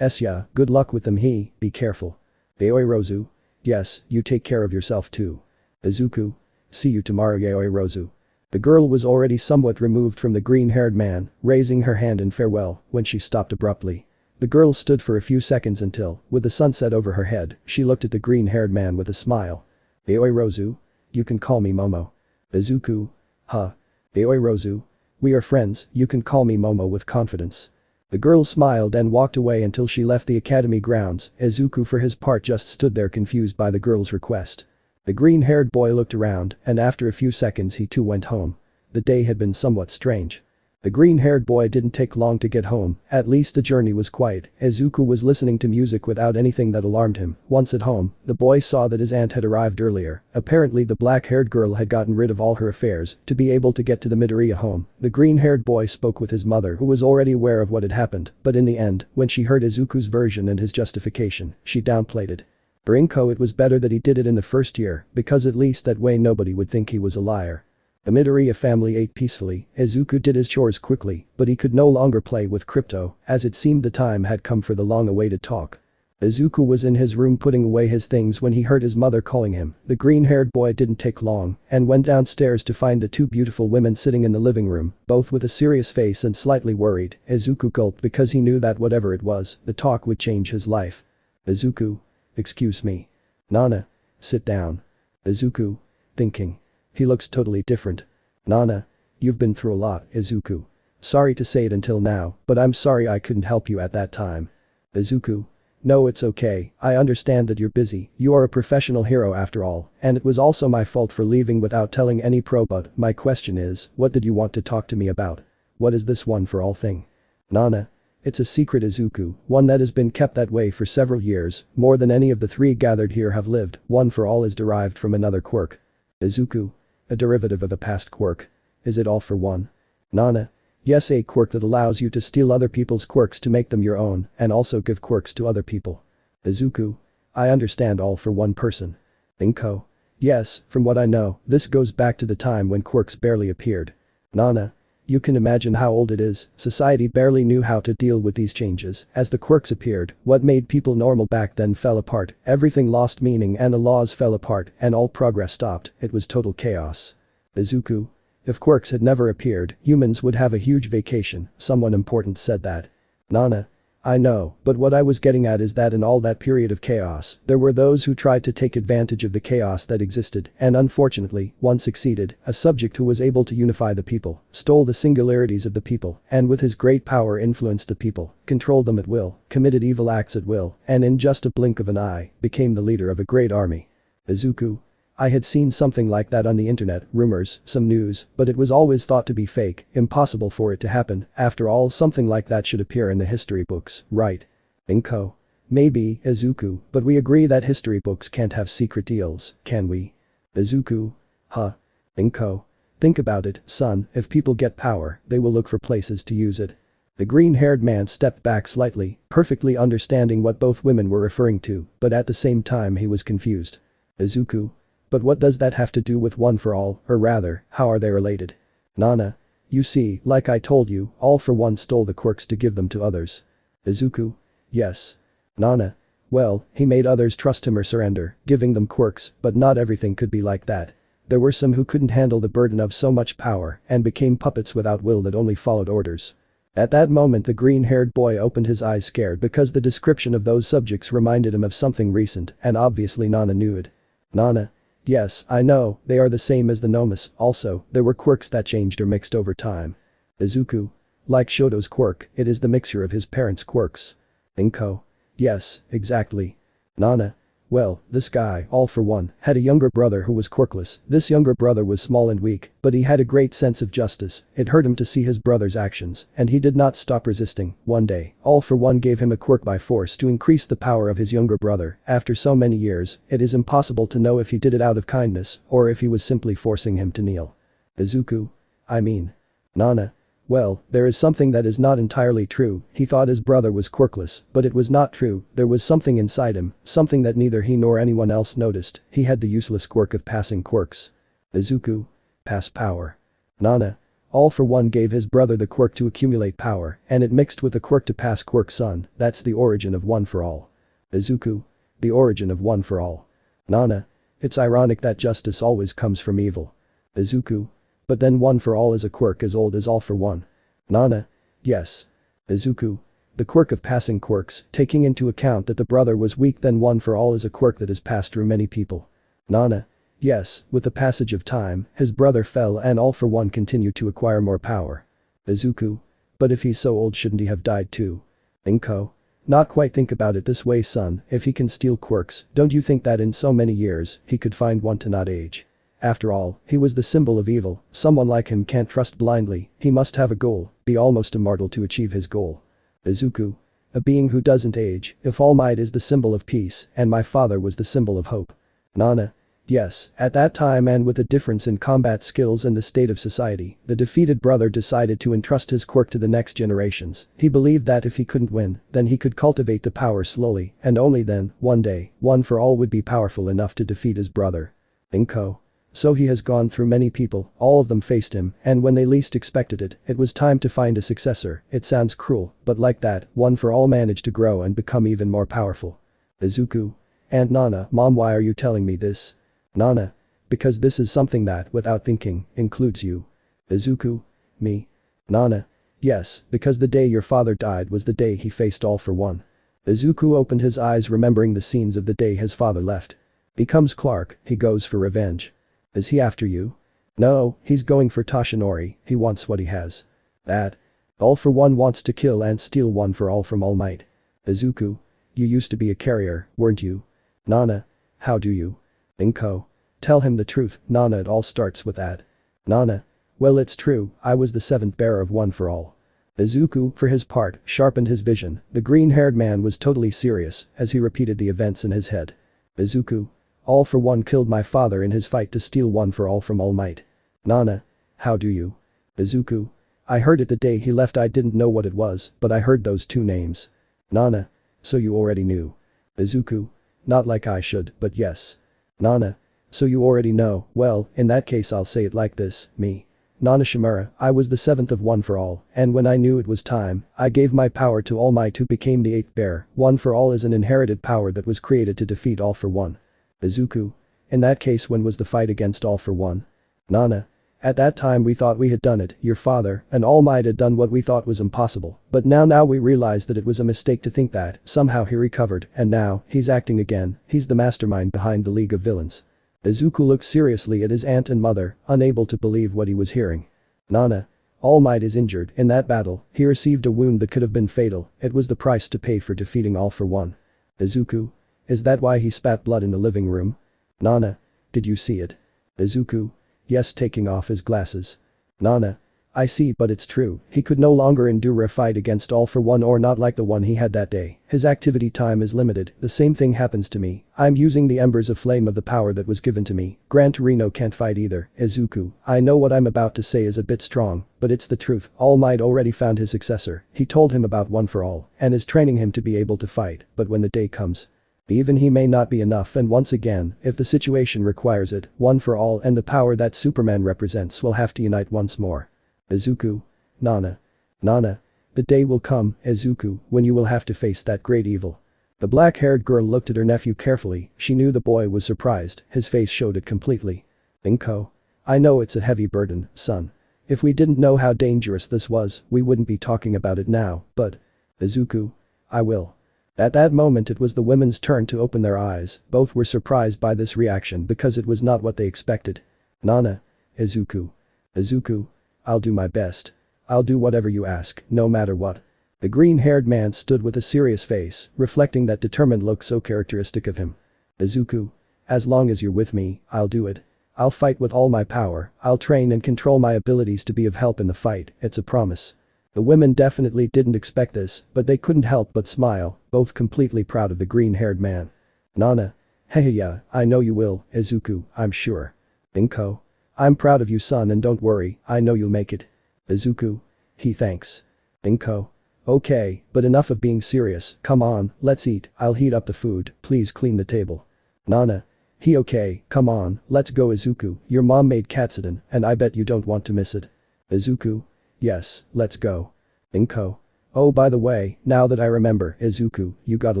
Yeah, good luck with them be careful. Rozu? Yes, you take care of yourself too. Izuku? See you tomorrow Rozu. The girl was already somewhat removed from the green-haired man, raising her hand in farewell, when she stopped abruptly. The girl stood for a few seconds until, with the sunset over her head, she looked at the green-haired man with a smile. Rozu? You can call me Momo. Izuku? Huh? Rozu? We are friends, you can call me Momo with confidence. The girl smiled and walked away until she left the academy grounds. Izuku for his part just stood there confused by the girl's request. The green-haired boy looked around and after a few seconds he too went home. The day had been somewhat strange. The green-haired boy didn't take long to get home, at least the journey was quiet. Izuku was listening to music without anything that alarmed him. Once at home, the boy saw that his aunt had arrived earlier. Apparently the black-haired girl had gotten rid of all her affairs to be able to get to the Midoriya home. The green-haired boy spoke with his mother who was already aware of what had happened, but in the end, when she heard Izuku's version and his justification, she downplayed it. For it was better that he did it in the first year, because at least that way nobody would think he was a liar. The Midoriya family ate peacefully, Izuku did his chores quickly, but he could no longer play with crypto, as it seemed the time had come for the long-awaited talk. Izuku was in his room putting away his things when he heard his mother calling him. The green-haired boy didn't take long, and went downstairs to find the two beautiful women sitting in the living room, both with a serious face and slightly worried. Izuku gulped because he knew that whatever it was, the talk would change his life. Izuku? Excuse me. Nana? Sit down. Izuku? Thinking. He looks totally different. Nana? You've been through a lot, Izuku. Sorry to say it until now, but I'm sorry I couldn't help you at that time. Izuku? No, it's okay, I understand that you're busy, you are a professional hero after all, and it was also my fault for leaving without telling any pro, but my question is, what did you want to talk to me about? What is this one for all thing? Nana? It's a secret izuku, one that has been kept that way for several years, more than any of the three gathered here have lived. One for all is derived from another quirk. Izuku. A derivative of a past quirk. Is it all for one? Nana. Yes, a quirk that allows you to steal other people's quirks to make them your own, and also give quirks to other people. Izuku. I understand all for one person. Inko. Yes, from what I know, this goes back to the time when quirks barely appeared. Nana. You can imagine how old it is, society barely knew how to deal with these changes. As the quirks appeared, what made people normal back then fell apart, everything lost meaning and the laws fell apart and all progress stopped. It was total chaos. Izuku. If quirks had never appeared, humans would have a huge vacation, someone important said that. Nana. I know, but what I was getting at is that in all that period of chaos, there were those who tried to take advantage of the chaos that existed, and unfortunately, one succeeded, a subject who was able to unify the people, stole the singularities of the people, and with his great power influenced the people, controlled them at will, committed evil acts at will, and in just a blink of an eye, became the leader of a great army. Izuku. I had seen something like that on the internet, rumors, some news, but it was always thought to be fake, impossible for it to happen. After all, something like that should appear in the history books, right? Inko. Maybe, Izuku, but we agree that history books can't have secret deals, can we? Izuku. Huh. Inko. Think about it, son, if people get power, they will look for places to use it. The green-haired man stepped back slightly, perfectly understanding what both women were referring to, but at the same time he was confused. Izuku. But what does that have to do with one for all, or rather, how are they related? Nana. You see, like I told you, all for one stole the quirks to give them to others. Izuku. Yes. Nana. Well, he made others trust him or surrender, giving them quirks, but not everything could be like that. There were some who couldn't handle the burden of so much power and became puppets without will that only followed orders. At that moment the green-haired boy opened his eyes scared because the description of those subjects reminded him of something recent and obviously Nana knew it. Nana. Yes, I know, they are the same as the Nomus, also, there were quirks that changed or mixed over time. Izuku. Like Shoto's quirk, it is the mixture of his parents' quirks. Inko. Yes, exactly. Nana. Well, this guy, all for one, had a younger brother who was quirkless. This younger brother was small and weak, but he had a great sense of justice. It hurt him to see his brother's actions, and he did not stop resisting. One day, all for one gave him a quirk by force to increase the power of his younger brother. After so many years, it is impossible to know if he did it out of kindness or if he was simply forcing him to kneel. Izuku. I mean. Nana. Well, there is something that is not entirely true. He thought his brother was quirkless, but it was not true. There was something inside him, something that neither he nor anyone else noticed. He had the useless quirk of passing quirks. Izuku. Pass power. Nana. All for one gave his brother the quirk to accumulate power, and it mixed with the quirk to pass quirk son. That's the origin of one for all. Izuku. The origin of one for all. Nana. It's ironic that justice always comes from evil. Izuku. But then one for all is a quirk as old as all for one. Nana. Yes. Izuku. The quirk of passing quirks, taking into account that the brother was weak, then one for all is a quirk that has passed through many people. Nana. Yes, with the passage of time, his brother fell and all for one continued to acquire more power. Izuku. But if he's so old, shouldn't he have died too? Inko. Not quite. Think about it this way, son, if he can steal quirks, don't you think that in so many years, he could find one to not age? After all, he was the symbol of evil. Someone like him can't trust blindly. He must have a goal, be almost immortal to achieve his goal. Izuku. A being who doesn't age. If Almight is the symbol of peace and my father was the symbol of hope. Nana. Yes, at that time and with a difference in combat skills and the state of society, the defeated brother decided to entrust his quirk to the next generations. He believed that if he couldn't win, then he could cultivate the power slowly, and only then, one day, one for all would be powerful enough to defeat his brother. Inko. So he has gone through many people, all of them faced him, and when they least expected it, it was time to find a successor. It sounds cruel, but like that, one for all managed to grow and become even more powerful. Izuku. And Nana, Mom, why are you telling me this? Nana. Because this is something that, without thinking, includes you. Izuku. Me. Nana. Yes, because the day your father died was the day he faced all for one. Izuku opened his eyes remembering the scenes of the day his father left. Becomes Clark, he goes for revenge. Is he after you? No, he's going for Toshinori, he wants what he has. That. All for one wants to kill and steal one for all from Almight. Izuku. You used to be a carrier, weren't you? Nana. How do you? Inko. Tell him the truth, Nana, it all starts with that. Nana. Well, it's true, I was the seventh bearer of one for all. Izuku, for his part, sharpened his vision. The green-haired man was totally serious as he repeated the events in his head. Izuku. All for One killed my father in his fight to steal One for All from Almight. Nana. How do you? Izuku. I heard it the day he left. I didn't know what it was, but I heard those two names. Nana. So you already knew. Izuku. Not like I should, but yes. Nana. So you already know. Well, in that case I'll say it like this, me. Nana Shimura, I was the seventh of One for All, and when I knew it was time, I gave my power to Almight who became the eighth bear. One for All is an inherited power that was created to defeat All for One. Izuku. In that case when was the fight against All for One? Nana. At that time we thought we had done it, your father and Almight had done what we thought was impossible, but now we realize that it was a mistake to think that, somehow he recovered, and now, he's acting again, he's the mastermind behind the League of Villains. Izuku looked seriously at his aunt and mother, unable to believe what he was hearing. Nana. Almight is injured in that battle, he received a wound that could have been fatal, it was the price to pay for defeating All for One. Izuku. Is that why he spat blood in the living room? Nana. Did you see it? Izuku. Yes, taking off his glasses. Nana. I see, but it's true, he could no longer endure a fight against All for One or not like the one he had that day, his activity time is limited, the same thing happens to me, I'm using the embers of flame of the power that was given to me, Gran Torino can't fight either, Izuku, I know what I'm about to say is a bit strong, but it's the truth, All Might already found his successor, he told him about One for All, and is training him to be able to fight, but when the day comes. Even he may not be enough and once again, if the situation requires it, One for All and the power that Superman represents will have to unite once more. Izuku. Nana. Nana. The day will come, Izuku, when you will have to face that great evil. The black-haired girl looked at her nephew carefully, she knew the boy was surprised, his face showed it completely. Inko. I know it's a heavy burden, son. If we didn't know how dangerous this was, we wouldn't be talking about it now, but. Izuku. I will. At that moment it was the women's turn to open their eyes, both were surprised by this reaction because it was not what they expected. Nana. Izuku. Izuku. I'll do my best. I'll do whatever you ask, no matter what. The green-haired man stood with a serious face, reflecting that determined look so characteristic of him. Izuku. As long as you're with me, I'll do it. I'll fight with all my power, I'll train and control my abilities to be of help in the fight, it's a promise. The women definitely didn't expect this, but they couldn't help but smile, both completely proud of the green-haired man. Nana. Hey yeah, I know you will, Izuku, I'm sure. Inko. I'm proud of you son and don't worry, I know you'll make it. Izuku. He thanks. Inko. Okay, but enough of being serious, come on, let's eat, I'll heat up the food, please clean the table. Nana. He okay, come on, let's go Izuku, your mom made katsudon, and I bet you don't want to miss it. Izuku. Yes, let's go. Inko. Oh by the way, now that I remember, Izuku, you got a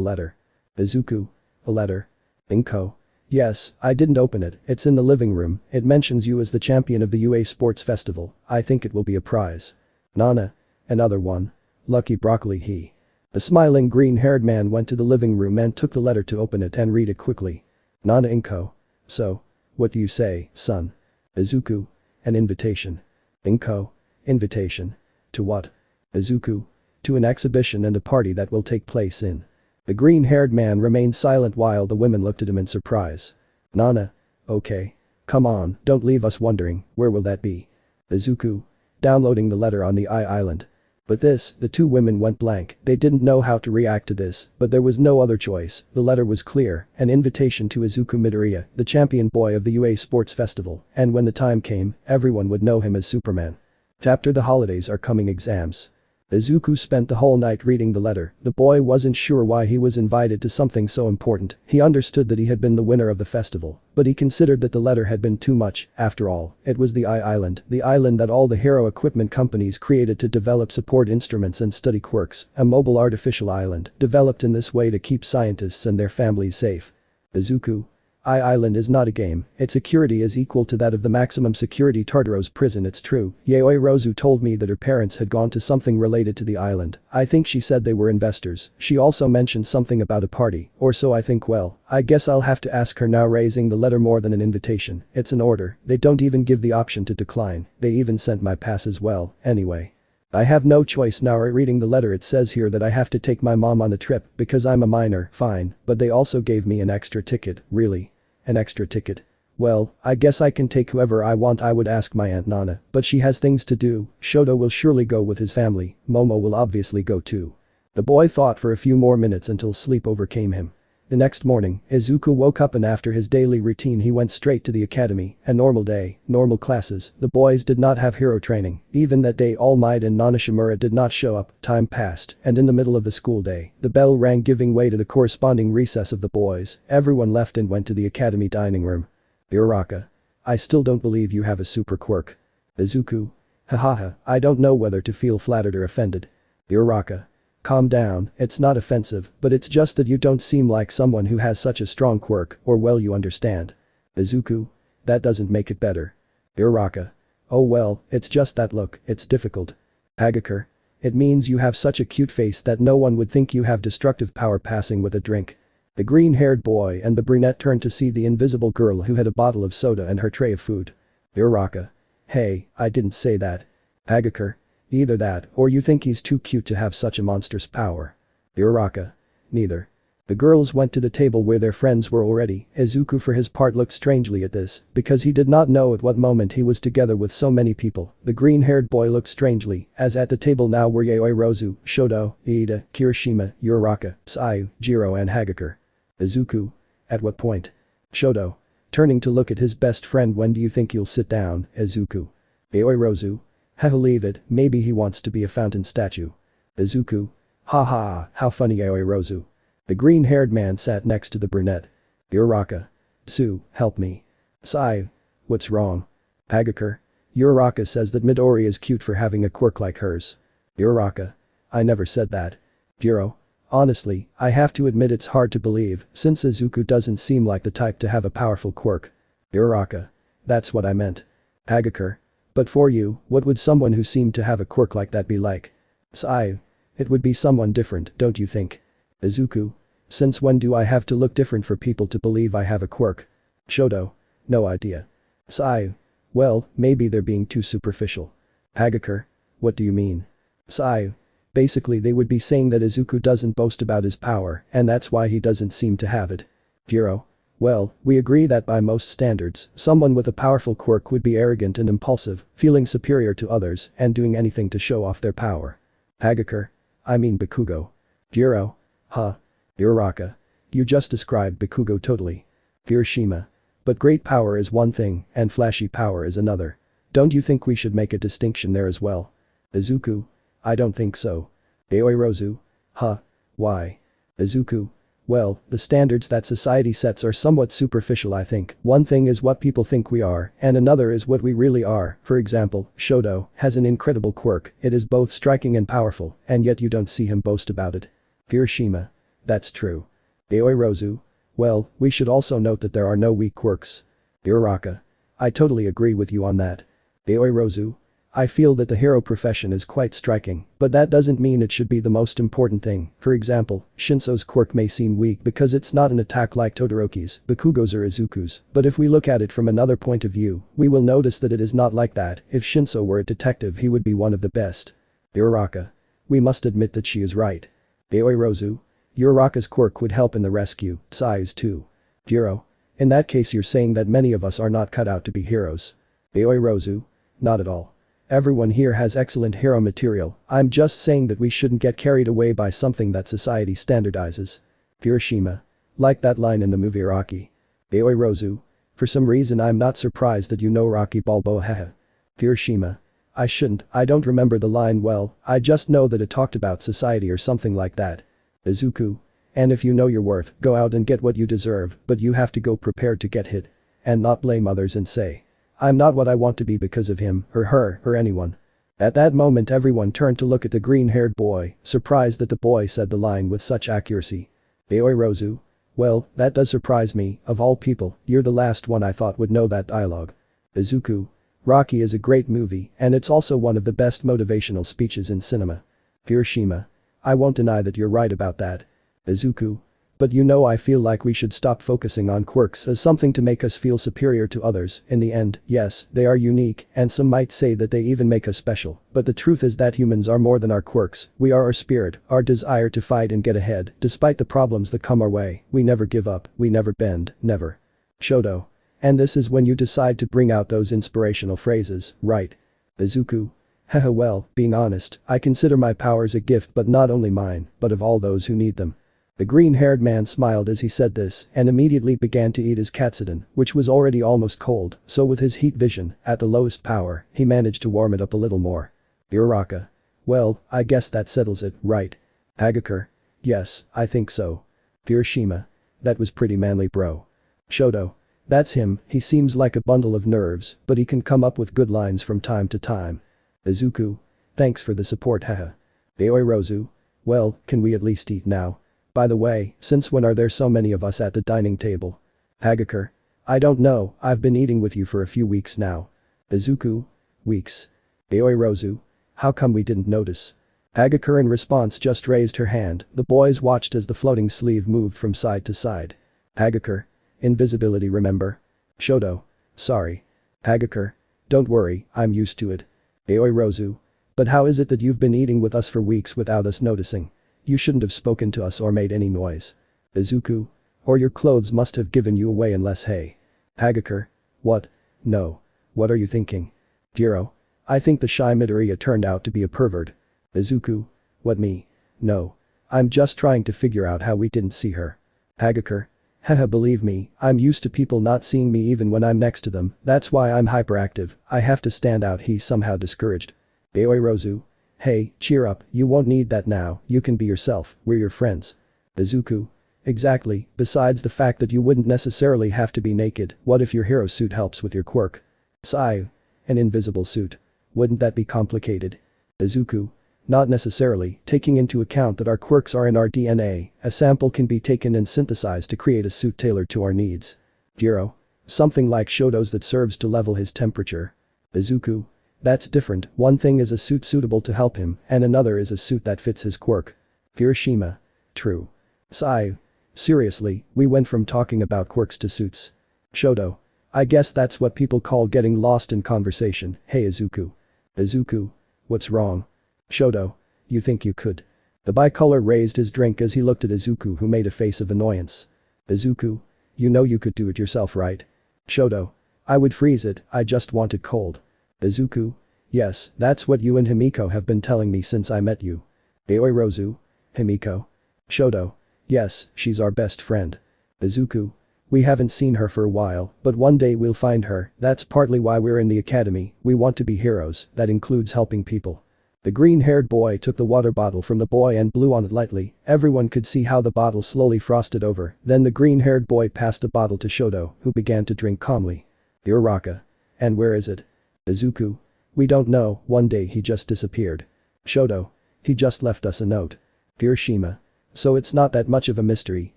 letter. Izuku. A letter? Inko. Yes, I didn't open it, it's in the living room, it mentions you as the champion of the UA Sports Festival, I think it will be a prize. Nana. Another one. Lucky broccoli he. The smiling green-haired man went to the living room and took the letter to open it and read it quickly. Nana Inko. So. What do you say, son? Izuku. An invitation. Inko. Invitation. To what? Izuku. To an exhibition and a party that will take place in. The green-haired man remained silent while the women looked at him in surprise. Nana. Okay. Come on, don't leave us wondering, where will that be? Izuku. Downloading the letter on the island. But this, the two women went blank, they didn't know how to react to this, but there was no other choice, the letter was clear, an invitation to Izuku Midoriya, the champion boy of the UA Sports Festival, and when the time came, everyone would know him as Superman. After the holidays are coming exams. Izuku spent the whole night reading the letter, the boy wasn't sure why he was invited to something so important, he understood that he had been the winner of the festival, but he considered that the letter had been too much, after all, it was the island that all the hero equipment companies created to develop support instruments and study quirks, a mobile artificial island, developed in this way to keep scientists and their families safe. Izuku. Island is not a game, its security is equal to that of the maximum security Tartaro's prison it's true, YehosuaHernandez told me that her parents had gone to something related to the island, I think she said they were investors, she also mentioned something about a party, or so I think well, I guess I'll have to ask her now raising the letter more than an invitation, it's an order, they don't even give the option to decline, they even sent my pass as well, anyway. I have no choice now reading the letter it says here that I have to take my mom on the trip because I'm a minor, fine, but they also gave me an extra ticket, really? An extra ticket? Well, I guess I can take whoever I want. I would ask my Aunt Nana, but she has things to do. Shoto will surely go with his family, Momo will obviously go too. The boy thought for a few more minutes until sleep overcame him. The next morning, Izuku woke up and after his daily routine he went straight to the academy. A normal day, normal classes, the boys did not have hero training. Even that day Almight and Nanashimura did not show up, time passed, and in the middle of the school day, the bell rang giving way to the corresponding recess of the boys. Everyone left and went to the academy dining room. Uraraka. I still don't believe you have a super quirk. Izuku. Hahaha, I don't know whether to feel flattered or offended. Uraraka. Calm down, it's not offensive, but it's just that you don't seem like someone who has such a strong quirk, or well you understand. Izuku. That doesn't make it better. Uraraka. Oh well, it's just that look, it's difficult. Hagakure. It means you have such a cute face that no one would think you have destructive power passing with a drink. The green-haired boy and the brunette turned to see the invisible girl who had a bottle of soda and her tray of food. Uraraka. Hey, I didn't say that. Hagakure. Either that, or you think he's too cute to have such a monstrous power. Uraraka. Neither. The girls went to the table where their friends were already. Izuku for his part looked strangely at this, because he did not know at what moment he was together with so many people. The green-haired boy looked strangely, as at the table now were Yaoirozu, Shoto, Iida, Kirishima, Uraraka, Sayu, Jiro and Hagakure. Izuku. At what point? Shoto. Turning to look at his best friend. When do you think you'll sit down, Izuku? Yaoirozu. Haha, leave it, maybe he wants to be a fountain statue. Izuku. Ha ha, how funny. Yaoirozu. The green-haired man sat next to the brunette. Uraraka. Tsu, help me. Sayu. What's wrong? Hagakure. Uraraka says that Midori is cute for having a quirk like hers. Uraraka. I never said that. Jiro. Honestly, I have to admit it's hard to believe, since Izuku doesn't seem like the type to have a powerful quirk. Uraraka. That's what I meant. Hagakure. But for you, what would someone who seemed to have a quirk like that be like? Sayu. It would be someone different, don't you think? Izuku. Since when do I have to look different for people to believe I have a quirk? Shoto. No idea. Sayu. Well, maybe they're being too superficial. Hagakure. What do you mean? Sayu. Basically they would be saying that Izuku doesn't boast about his power and that's why he doesn't seem to have it. Jiro. Well, we agree that by most standards, someone with a powerful quirk would be arrogant and impulsive, feeling superior to others and doing anything to show off their power. Hagakure. I mean Bakugo. Jiro. Huh. Uraraka. You just described Bakugo totally. Kirishima. But great power is one thing and flashy power is another. Don't you think we should make a distinction there as well? Izuku. I don't think so. Yaoirozu. Huh. Why? Izuku. Well, the standards that society sets are somewhat superficial I think. One thing is what people think we are and another is what we really are. For example, Shoto has an incredible quirk, it is both striking and powerful and yet you don't see him boast about it. Kirishima. That's true. Yaoirozu. Well, we should also note that there are no weak quirks. Uraraka. I totally agree with you on that. Yaoirozu. I feel that the hero profession is quite striking, but that doesn't mean it should be the most important thing. For example, Shinso's quirk may seem weak because it's not an attack like Todoroki's, Bakugo's or Izuku's, but if we look at it from another point of view, we will notice that it is not like that. If Shinso were a detective he would be one of the best. Uraraka. We must admit that she is right. Yaoirozu. Uraraka's quirk would help in the rescue, Sayu's too. Jiro. In that case you're saying that many of us are not cut out to be heroes. Yaoirozu. Not at all. Everyone here has excellent hero material, I'm just saying that we shouldn't get carried away by something that society standardizes. Kirishima. Like that line in the movie Rocky. Yaoirozu. For some reason I'm not surprised that you know Rocky Balboa haha. Kirishima. I don't remember the line well, I just know that it talked about society or something like that. Izuku. And if you know your worth, go out and get what you deserve, but you have to go prepared to get hit. And not blame others and say, I'm not what I want to be because of him, or her, or anyone. At that moment everyone turned to look at the green-haired boy, surprised that the boy said the line with such accuracy. Yaoirozu. Well, that does surprise me, of all people, you're the last one I thought would know that dialogue. Izuku. Rocky is a great movie, and it's also one of the best motivational speeches in cinema. Kirishima. I won't deny that you're right about that. Izuku. But you know I feel like we should stop focusing on quirks as something to make us feel superior to others. In the end, yes, they are unique and some might say that they even make us special, but the truth is that humans are more than our quirks, we are our spirit, our desire to fight and get ahead, despite the problems that come our way, we never give up, we never bend, never. Shoto. And this is when you decide to bring out those inspirational phrases, right? Izuku. Haha, well, being honest, I consider my powers a gift, but not only mine, but of all those who need them. The green-haired man smiled as he said this and immediately began to eat his katsudon, which was already almost cold, so with his heat vision, at the lowest power, he managed to warm it up a little more. Uraraka. Well, I guess that settles it, right? Hagakure. Yes, I think so. Hiroshima. That was pretty manly, bro. Shoto. That's him, he seems like a bundle of nerves, but he can come up with good lines from time to time. Izuku. Thanks for the support, haha. Aoirozu. Well, can we at least eat now? By the way, since when are there so many of us at the dining table? Hagakure. I don't know, I've been eating with you for a few weeks now. Izuku. Weeks. Aoirozu. How come we didn't notice? Hagakure in response just raised her hand, the boys watched as the floating sleeve moved from side to side. Hagakure. Invisibility, remember? Shoto. Sorry. Hagakure. Don't worry, I'm used to it. Aoirozu. But how is it that you've been eating with us for weeks without us noticing? You shouldn't have spoken to us or made any noise. Izuku. Or your clothes must have given you away unless hey. Hagakure. What? No. What are you thinking? Jiro. I think the shy Midoriya turned out to be a pervert. Izuku. What, me? No. I'm just trying to figure out how we didn't see her. Hagakure. Haha, believe me, I'm used to people not seeing me even when I'm next to them, that's why I'm hyperactive, I have to stand out. He's somehow discouraged. Aoirozu. Hey, cheer up, you won't need that now, you can be yourself, we're your friends. Izuku. Exactly, besides the fact that you wouldn't necessarily have to be naked, what if your hero suit helps with your quirk? Sai. An invisible suit. Wouldn't that be complicated? Izuku. Not necessarily, taking into account that our quirks are in our DNA, a sample can be taken and synthesized to create a suit tailored to our needs. Jiro. Something like Shoto's that serves to level his temperature. Izuku. That's different, one thing is a suit suitable to help him, and another is a suit that fits his quirk. Hiroshima. True. Sai. Seriously, we went from talking about quirks to suits. Shoto. I guess that's what people call getting lost in conversation, hey Izuku. Izuku. What's wrong? Shoto. You think you could? The bicolor raised his drink as he looked at Izuku, who made a face of annoyance. Izuku. You know you could do it yourself, right? Shoto. I would freeze it, I just want it cold. Izuku. Yes, that's what you and Himiko have been telling me since I met you. Aoirozu. Himiko. Shoto. Yes, she's our best friend. Izuku. We haven't seen her for a while, but one day we'll find her, that's partly why we're in the academy, we want to be heroes, that includes helping people. The green-haired boy took the water bottle from the boy and blew on it lightly, everyone could see how the bottle slowly frosted over, then the green-haired boy passed the bottle to Shoto, who began to drink calmly. Uraraka. And where is it? Izuku. We don't know, one day he just disappeared. Shoto. He just left us a note. Hiroshima. So it's not that much of a mystery,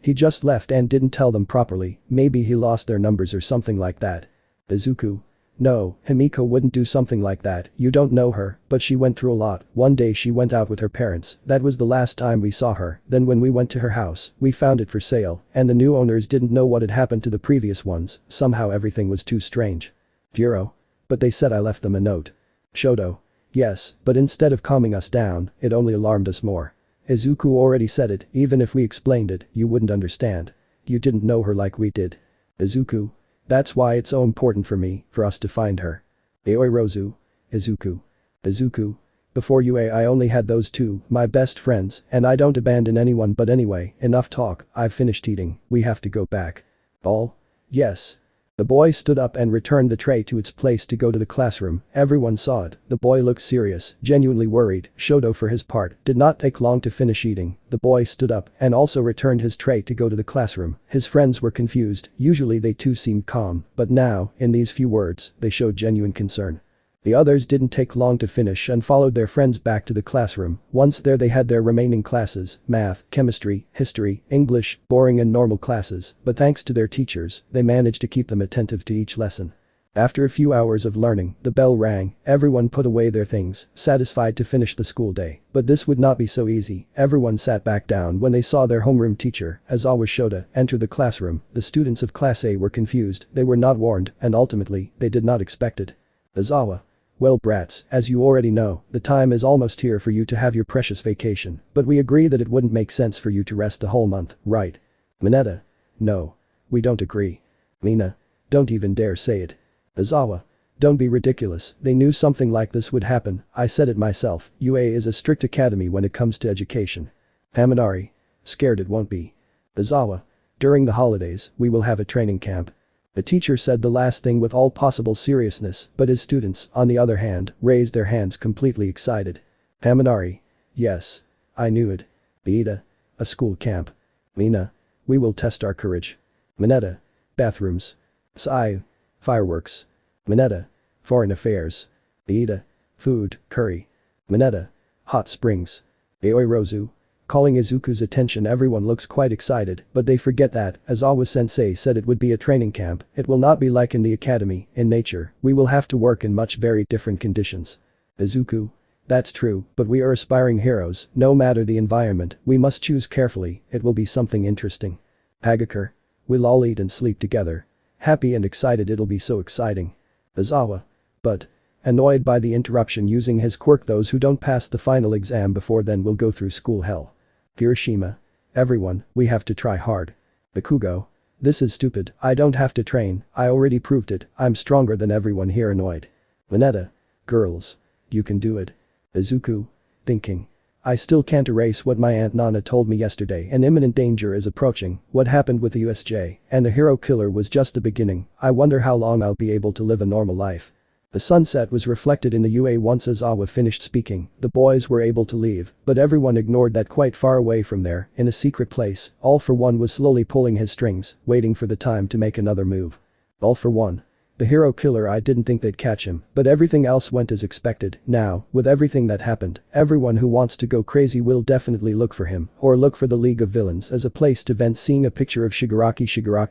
he just left and didn't tell them properly, maybe he lost their numbers or something like that. Izuku. No, Himiko wouldn't do something like that, you don't know her, but she went through a lot, one day she went out with her parents, that was the last time we saw her, then when we went to her house, we found it for sale, and the new owners didn't know what had happened to the previous ones, somehow everything was too strange. Jiro. But they said I left them a note. Shoto. Yes, but instead of calming us down, it only alarmed us more. Izuku already said it, even if we explained it, you wouldn't understand. You didn't know her like we did. Izuku. That's why it's so important for me, for us to find her. Aoirozu. Izuku. Izuku. Before you I only had those two, my best friends, and I don't abandon anyone, but anyway, enough talk, I've finished eating, we have to go back. All? Yes. The boy stood up and returned the tray to its place to go to the classroom, everyone saw it, the boy looked serious, genuinely worried, Shoto for his part, did not take long to finish eating, the boy stood up and also returned his tray to go to the classroom, his friends were confused, usually they too seemed calm, but now, in these few words, they showed genuine concern. The others didn't take long to finish and followed their friends back to the classroom, once there they had their remaining classes, math, chemistry, history, English, boring and normal classes, but thanks to their teachers, they managed to keep them attentive to each lesson. After a few hours of learning, the bell rang, everyone put away their things, satisfied to finish the school day, but this would not be so easy, everyone sat back down when they saw their homeroom teacher, Aizawa Shota, enter the classroom, the students of Class A were confused, they were not warned, and ultimately, they did not expect it. Aizawa. Well brats, as you already know, the time is almost here for you to have your precious vacation, but we agree that it wouldn't make sense for you to rest the whole month, right? Mineta. No. We don't agree. Mina. Don't even dare say it. Aizawa. Don't be ridiculous, they knew something like this would happen, I said it myself, UA is a strict academy when it comes to education. Haminari. Scared it won't be. Aizawa. During the holidays, we will have a training camp. The teacher said the last thing with all possible seriousness, but his students, on the other hand, raised their hands completely excited. Haminari. Yes. I knew it. Iida. A school camp. Mina. We will test our courage. Mineta. Bathrooms. Sai. Fireworks. Mineta. Foreign affairs. Iida. Food, curry. Mineta. Hot springs. Aoirozu. Calling Izuku's attention, everyone looks quite excited, but they forget that, as Aizawa-sensei said, it would be a training camp, it will not be like in the academy, in nature, we will have to work in much very different conditions. Izuku. That's true, but we are aspiring heroes, no matter the environment, we must choose carefully, it will be something interesting. Hagakure. We'll all eat and sleep together. Happy and excited, it'll be so exciting. Aizawa. But. Annoyed by the interruption, using his quirk, those who don't pass the final exam before then will go through school hell. Hiroshima. Everyone, we have to try hard. Bakugo. This is stupid, I don't have to train, I already proved it, I'm stronger than everyone here. Annoyed. Mineta. Girls. You can do it. Izuku. Thinking. I still can't erase what my Aunt Nana told me yesterday. An imminent danger is approaching, what happened with the USJ, and the hero killer was just the beginning, I wonder how long I'll be able to live a normal life. The sunset was reflected in the UA once Aizawa finished speaking, the boys were able to leave, but everyone ignored that quite far away from there, in a secret place, All for One was slowly pulling his strings, waiting for the time to make another move. All for One. The hero killer, I didn't think they'd catch him, but everything else went as expected. Now, with everything that happened, everyone who wants to go crazy will definitely look for him, or look for the League of Villains as a place to vent. Seeing a picture of Shigaraki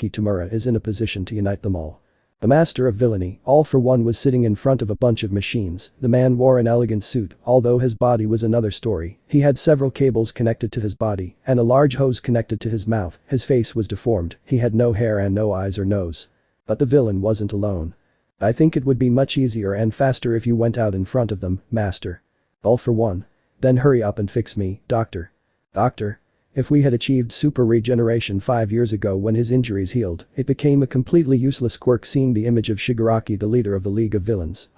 Tamura is in a position to unite them all. The master of villainy, All for One, was sitting in front of a bunch of machines. The man wore an elegant suit, although his body was another story. He had several cables connected to his body, and a large hose connected to his mouth. His face was deformed, he had no hair and no eyes or nose. But the villain wasn't alone. I think it would be much easier and faster if you went out in front of them, master. All for One. Then hurry up and fix me, doctor. Doctor? If we had achieved super regeneration 5 years ago when his injuries healed, it became a completely useless quirk. Seeing the image of Shigaraki, the leader of the League of Villains.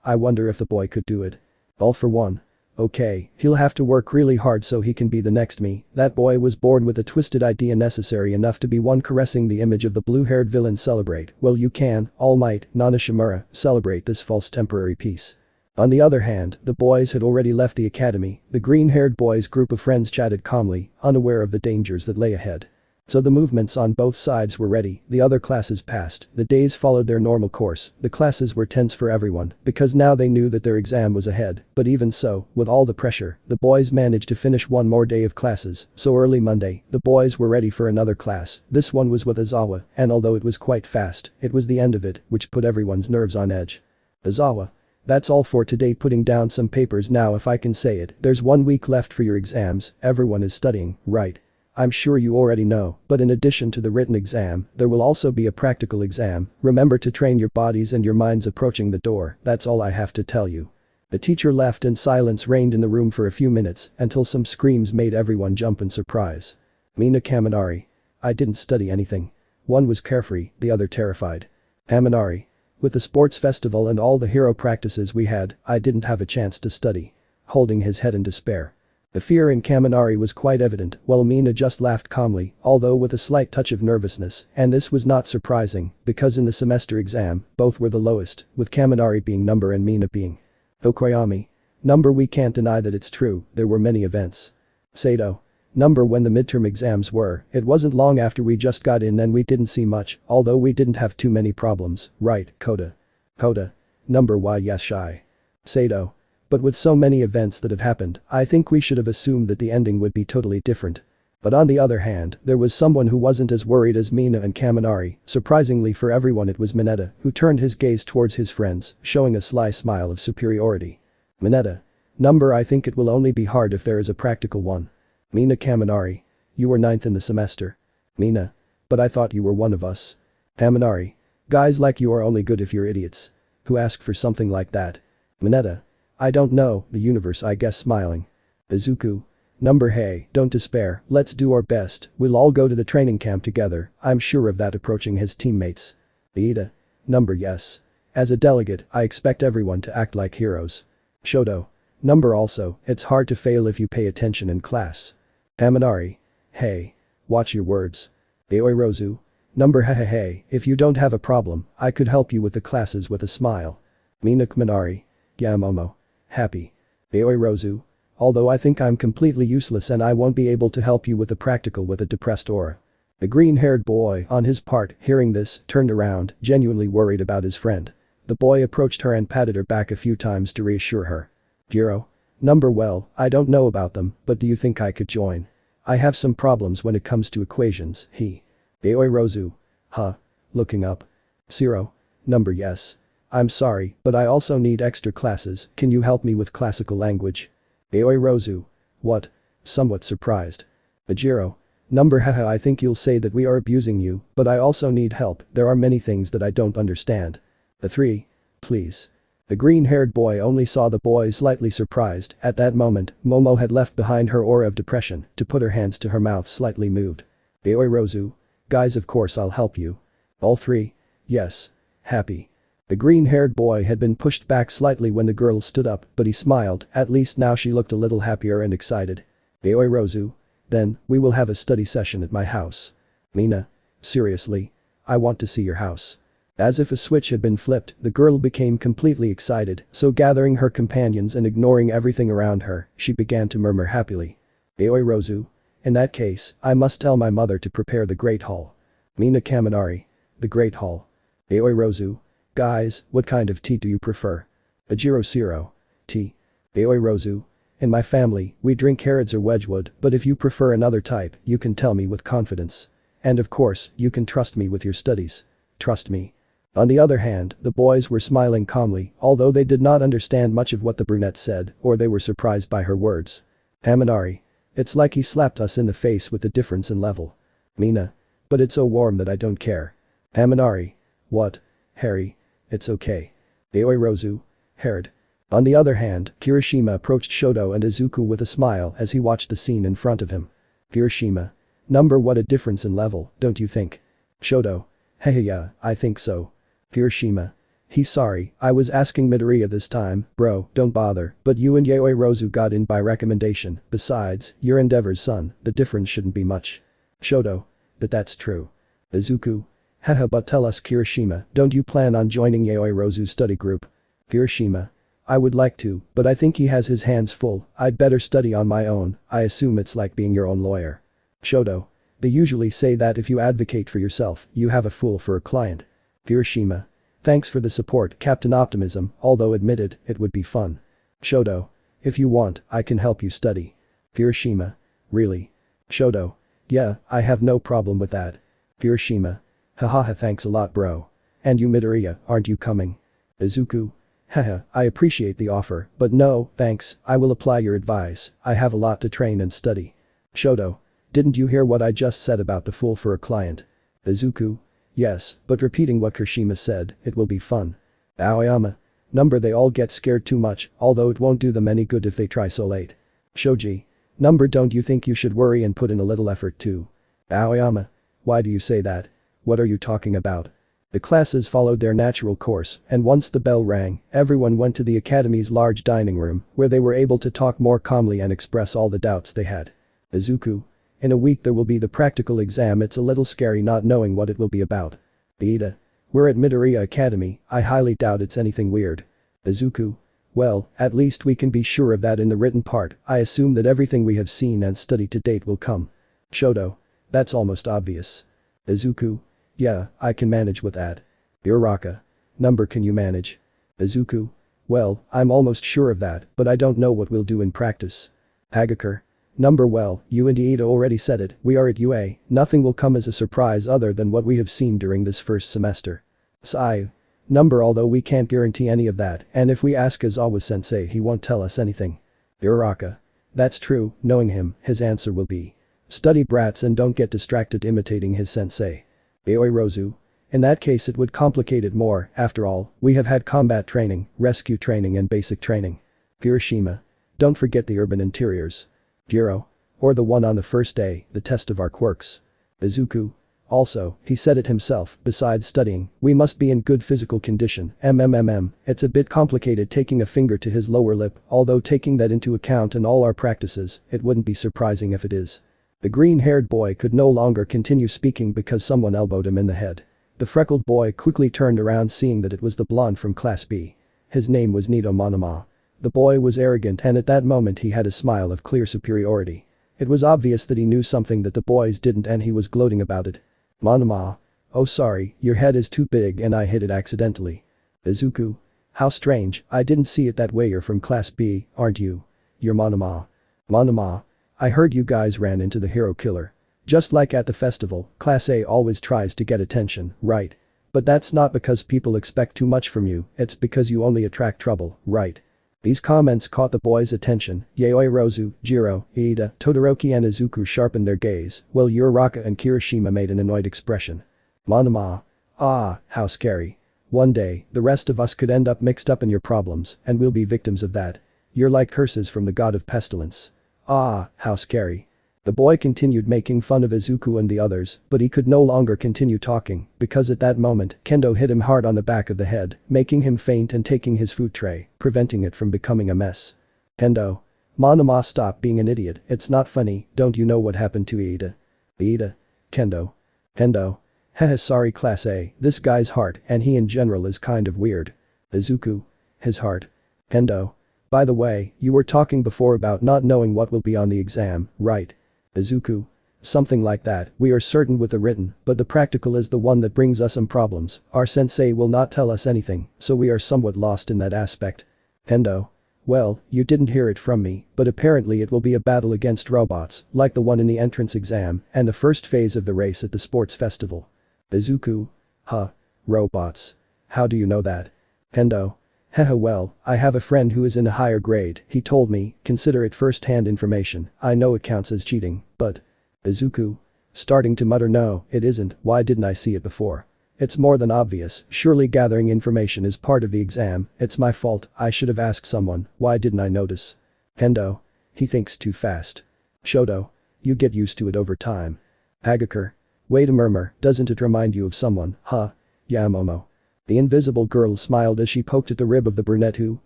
I wonder if the boy could do it. All for One. Okay, he'll have to work really hard so he can be the next me. That boy was born with a twisted idea necessary enough to be one. Caressing the image of the blue-haired villain. Celebrate. Well, you can, Almight, Nana Shimura, celebrate this false temporary peace. On the other hand, the boys had already left the academy. The green-haired boy's group of friends chatted calmly, unaware of the dangers that lay ahead. So the movements on both sides were ready, the other classes passed, the days followed their normal course, the classes were tense for everyone, because now they knew that their exam was ahead, but even so, with all the pressure, the boys managed to finish one more day of classes, so early Monday, the boys were ready for another class. This one was with Aizawa, and although it was quite fast, it was the end of it, which put everyone's nerves on edge. Aizawa. That's all for today, putting down some papers now. If I can say it, there's 1 week left for your exams, everyone is studying, right? I'm sure you already know, but in addition to the written exam, there will also be a practical exam. Remember to train your bodies and your minds. Approaching the door, that's all I have to tell you. The teacher left and silence reigned in the room for a few minutes until some screams made everyone jump in surprise. Mina Kaminari. I didn't study anything. One was carefree, the other terrified. Kaminari. With the sports festival and all the hero practices we had, I didn't have a chance to study. Holding his head in despair. The fear in Kaminari was quite evident, while Mina just laughed calmly, although with a slight touch of nervousness, and this was not surprising, because in the semester exam, both were the lowest, with Kaminari being number and Mina being Okoyami. Number. We can't deny that it's true, there were many events. Sato. Number. When the midterm exams were, it wasn't long after we just got in and we didn't see much, although we didn't have too many problems, right, Koda? Koda. Number. Why yes shy. Sato. But with so many events that have happened, I think we should have assumed that the ending would be totally different. But on the other hand, there was someone who wasn't as worried as Mina and Kaminari. Surprisingly for everyone, it was Mineta, who turned his gaze towards his friends, showing a sly smile of superiority. Mineta. Number. I think it will only be hard if there is a practical one. Mina Kaminari. You were 9th in the semester. Mina. But I thought you were one of us. Kaminari. Guys like you are only good if you're idiots. Who ask for something like that? Mineta. I don't know, the universe I guess. Smiling. Izuku. Number. Hey, don't despair, let's do our best, we'll all go to the training camp together, I'm sure of that. Approaching his teammates. Ida. Number yes. As a delegate, I expect everyone to act like heroes. Shoto. Number also, it's hard to fail if you pay attention in class. Amanari. Hey. Watch your words. Aoi Rozu. Number hey, if you don't have a problem, I could help you with the classes with a smile. Mina Minari. Yeah Momo. Happy. Aoi Rozu. Although I think I'm completely useless and I won't be able to help you with the practical with a depressed aura. The green-haired boy, on his part, hearing this, turned around, genuinely worried about his friend. The boy approached her and patted her back a few times to reassure her. Jiro. Number well, I don't know about them, but do you think I could join? I have some problems when it comes to equations, he. Aoi Rozu. Huh. Looking up. Zero. Number yes. I'm sorry, but I also need extra classes, can you help me with classical language? Aoi Rozu. What? Somewhat surprised. Ajiro. Number haha I think you'll say that we are abusing you, but I also need help, there are many things that I don't understand. The three. Please. The green-haired boy only saw the boy slightly surprised, at that moment, Momo had left behind her aura of depression to put her hands to her mouth slightly moved. Aoi Rozu. Guys of course I'll help you. All three. Yes. Happy. The green-haired boy had been pushed back slightly when the girl stood up, but he smiled, at least now she looked a little happier and excited. Aoi Rozu. Then, we will have a study session at my house. Mina. Seriously? I want to see your house. As if a switch had been flipped, the girl became completely excited, so gathering her companions and ignoring everything around her, she began to murmur happily. Aoi Rozu. In that case, I must tell my mother to prepare the Great Hall. Mina Kaminari. The Great Hall. Aoi Rozu. Guys, what kind of tea do you prefer? Ajiro Siro. Tea. Aoi Rozu. In my family, we drink Harrods or Wedgwood, but if you prefer another type, you can tell me with confidence. And of course, you can trust me with your studies. Trust me. On the other hand, the boys were smiling calmly, although they did not understand much of what the brunette said, or they were surprised by her words. Haminari. It's like he slapped us in the face with the difference in level. Mina. But it's so warm that I don't care. Haminari. What? Harry. It's okay. Aoi Rozu. Herod. On the other hand, Kirishima approached Shoto and Izuku with a smile as he watched the scene in front of him. Kirishima. Number what a difference in level, don't you think? Shoto. Hey yeah, I think so. Kirishima. He's sorry, I was asking Midoriya this time, bro, don't bother, but you and Yaoi Rozu got in by recommendation, besides, you're Endeavor's son, the difference shouldn't be much. Shoto. That's true. Izuku. Haha but tell us Kirishima, don't you plan on joining Yaoi Rozu's study group? Kirishima. I would like to, but I think he has his hands full, I'd better study on my own, I assume it's like being your own lawyer. Shoto. They usually say that if you advocate for yourself, you have a fool for a client. Kirishima. Thanks for the support, Captain Optimism, although admitted, it would be fun. Shoto. If you want, I can help you study. Kirishima. Really? Shoto. Yeah, I have no problem with that. Kirishima. Hahaha thanks a lot bro. And you Midoriya, aren't you coming? Izuku. Haha, I appreciate the offer, but no, thanks, I will apply your advice, I have a lot to train and study. Shoto. Didn't you hear what I just said about the fool for a client? Izuku. Yes, but repeating what Kirishima said, it will be fun. Aoyama. Number they all get scared too much, although it won't do them any good if they try so late. Shoji. Number don't you think you should worry and put in a little effort too? Aoyama. Why do you say that? What are you talking about? The classes followed their natural course, and once the bell rang, everyone went to the academy's large dining room, where they were able to talk more calmly and express all the doubts they had. Izuku. In a week there will be the practical exam, it's a little scary not knowing what it will be about. Ida. We're at Midoriya Academy, I highly doubt it's anything weird. Izuku. Well, at least we can be sure of that in the written part, I assume that everything we have seen and studied to date will come. Shoto. That's almost obvious. Izuku. Yeah, I can manage with that. Uraraka. Number can you manage? Izuku. Well, I'm almost sure of that, but I don't know what we'll do in practice. Hagakure. Number well, you and Ida already said it, we are at UA, nothing will come as a surprise other than what we have seen during this first semester. Sai. Number although we can't guarantee any of that, and if we ask Aizawa-sensei he won't tell us anything. Uraraka. That's true, knowing him, his answer will be. Study brats and don't get distracted imitating his sensei. Aoi Rozu. In that case it would complicate it more, after all, we have had combat training, rescue training and basic training. Kirishima. Don't forget the urban interiors. Jiro. Or the one on the first day, the test of our quirks. Izuku. Also, he said it himself, besides studying, we must be in good physical condition, it's a bit complicated taking a finger to his lower lip, although taking that into account in all our practices, it wouldn't be surprising if it is. The green-haired boy could no longer continue speaking because someone elbowed him in the head. The freckled boy quickly turned around seeing that it was the blonde from Class B. His name was Nito Monoma. The boy was arrogant and at that moment he had a smile of clear superiority. It was obvious that he knew something that the boys didn't and he was gloating about it. Monoma. Oh sorry, your head is too big and I hit it accidentally. Izuku. How strange, I didn't see it that way. You're from Class B, aren't you? You're Monoma. Monoma. I heard you guys ran into the hero killer. Just like at the festival, Class A always tries to get attention, right? But that's not because people expect too much from you, it's because you only attract trouble, right? These comments caught the boys' attention. Yaoirozu, Jiro, Iida, Todoroki and Izuku sharpened their gaze, while Uraraka and Kirishima made an annoyed expression. Monoma. Ah, how scary. One day, the rest of us could end up mixed up in your problems, and we'll be victims of that. You're like curses from the god of pestilence. Ah, how scary. The boy continued making fun of Izuku and the others, but he could no longer continue talking, because at that moment, Kendo hit him hard on the back of the head, making him faint and taking his food tray, preventing it from becoming a mess. Kendo. Monoma, stop being an idiot, it's not funny, don't you know what happened to Iida? Iida. Kendo. Kendo. Heh, sorry Class A, this guy's heart and he in general is kind of weird. Izuku. His heart. Kendo. By the way, you were talking before about not knowing what will be on the exam, right? Izuku. Something like that, we are certain with the written, but the practical is the one that brings us some problems, our sensei will not tell us anything, so we are somewhat lost in that aspect. Kendo. Well, you didn't hear it from me, but apparently it will be a battle against robots, like the one in the entrance exam, and the first phase of the race at the sports festival. Izuku. Huh. Robots. How do you know that? Kendo. Haha, well, I have a friend who is in a higher grade, he told me, consider it first-hand information, I know it counts as cheating, but… Izuku. Starting to mutter no, it isn't, why didn't I see it before? It's more than obvious, surely gathering information is part of the exam, it's my fault, I should have asked someone, why didn't I notice? Kendo. He thinks too fast. Shoto. You get used to it over time. Hagakure. Wait a murmur, doesn't it remind you of someone, huh? Yeah, Momo. The invisible girl smiled as she poked at the rib of the brunette who,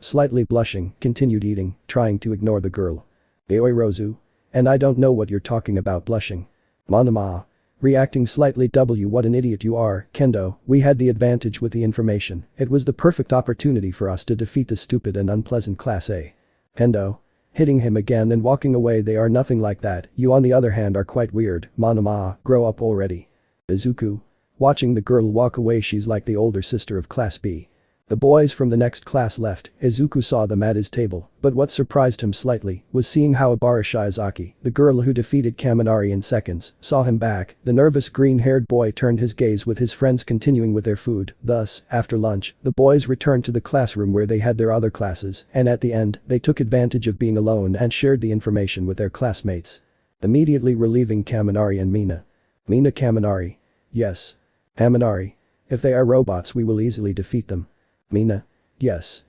slightly blushing, continued eating, trying to ignore the girl. Yaoirozu. And I don't know what you're talking about blushing. Monoma. Reacting slightly what an idiot you are, Kendo, we had the advantage with the information, it was the perfect opportunity for us to defeat the stupid and unpleasant Class A. Kendo. Hitting him again and walking away. They are nothing like that, you on the other hand are quite weird, Monoma, grow up already. Izuku. Watching the girl walk away, she's like the older sister of Class B. The boys from the next class left, Izuku saw them at his table, but what surprised him slightly was seeing how Abarashizaki, the girl who defeated Kaminari in seconds, saw him back. The nervous green-haired boy turned his gaze with his friends continuing with their food, thus, after lunch, the boys returned to the classroom where they had their other classes, and at the end, they took advantage of being alone and shared the information with their classmates. Immediately relieving Kaminari and Mina. Mina. Kaminari. Yes. Kaminari. If they are robots we will easily defeat them. Mina. Yes.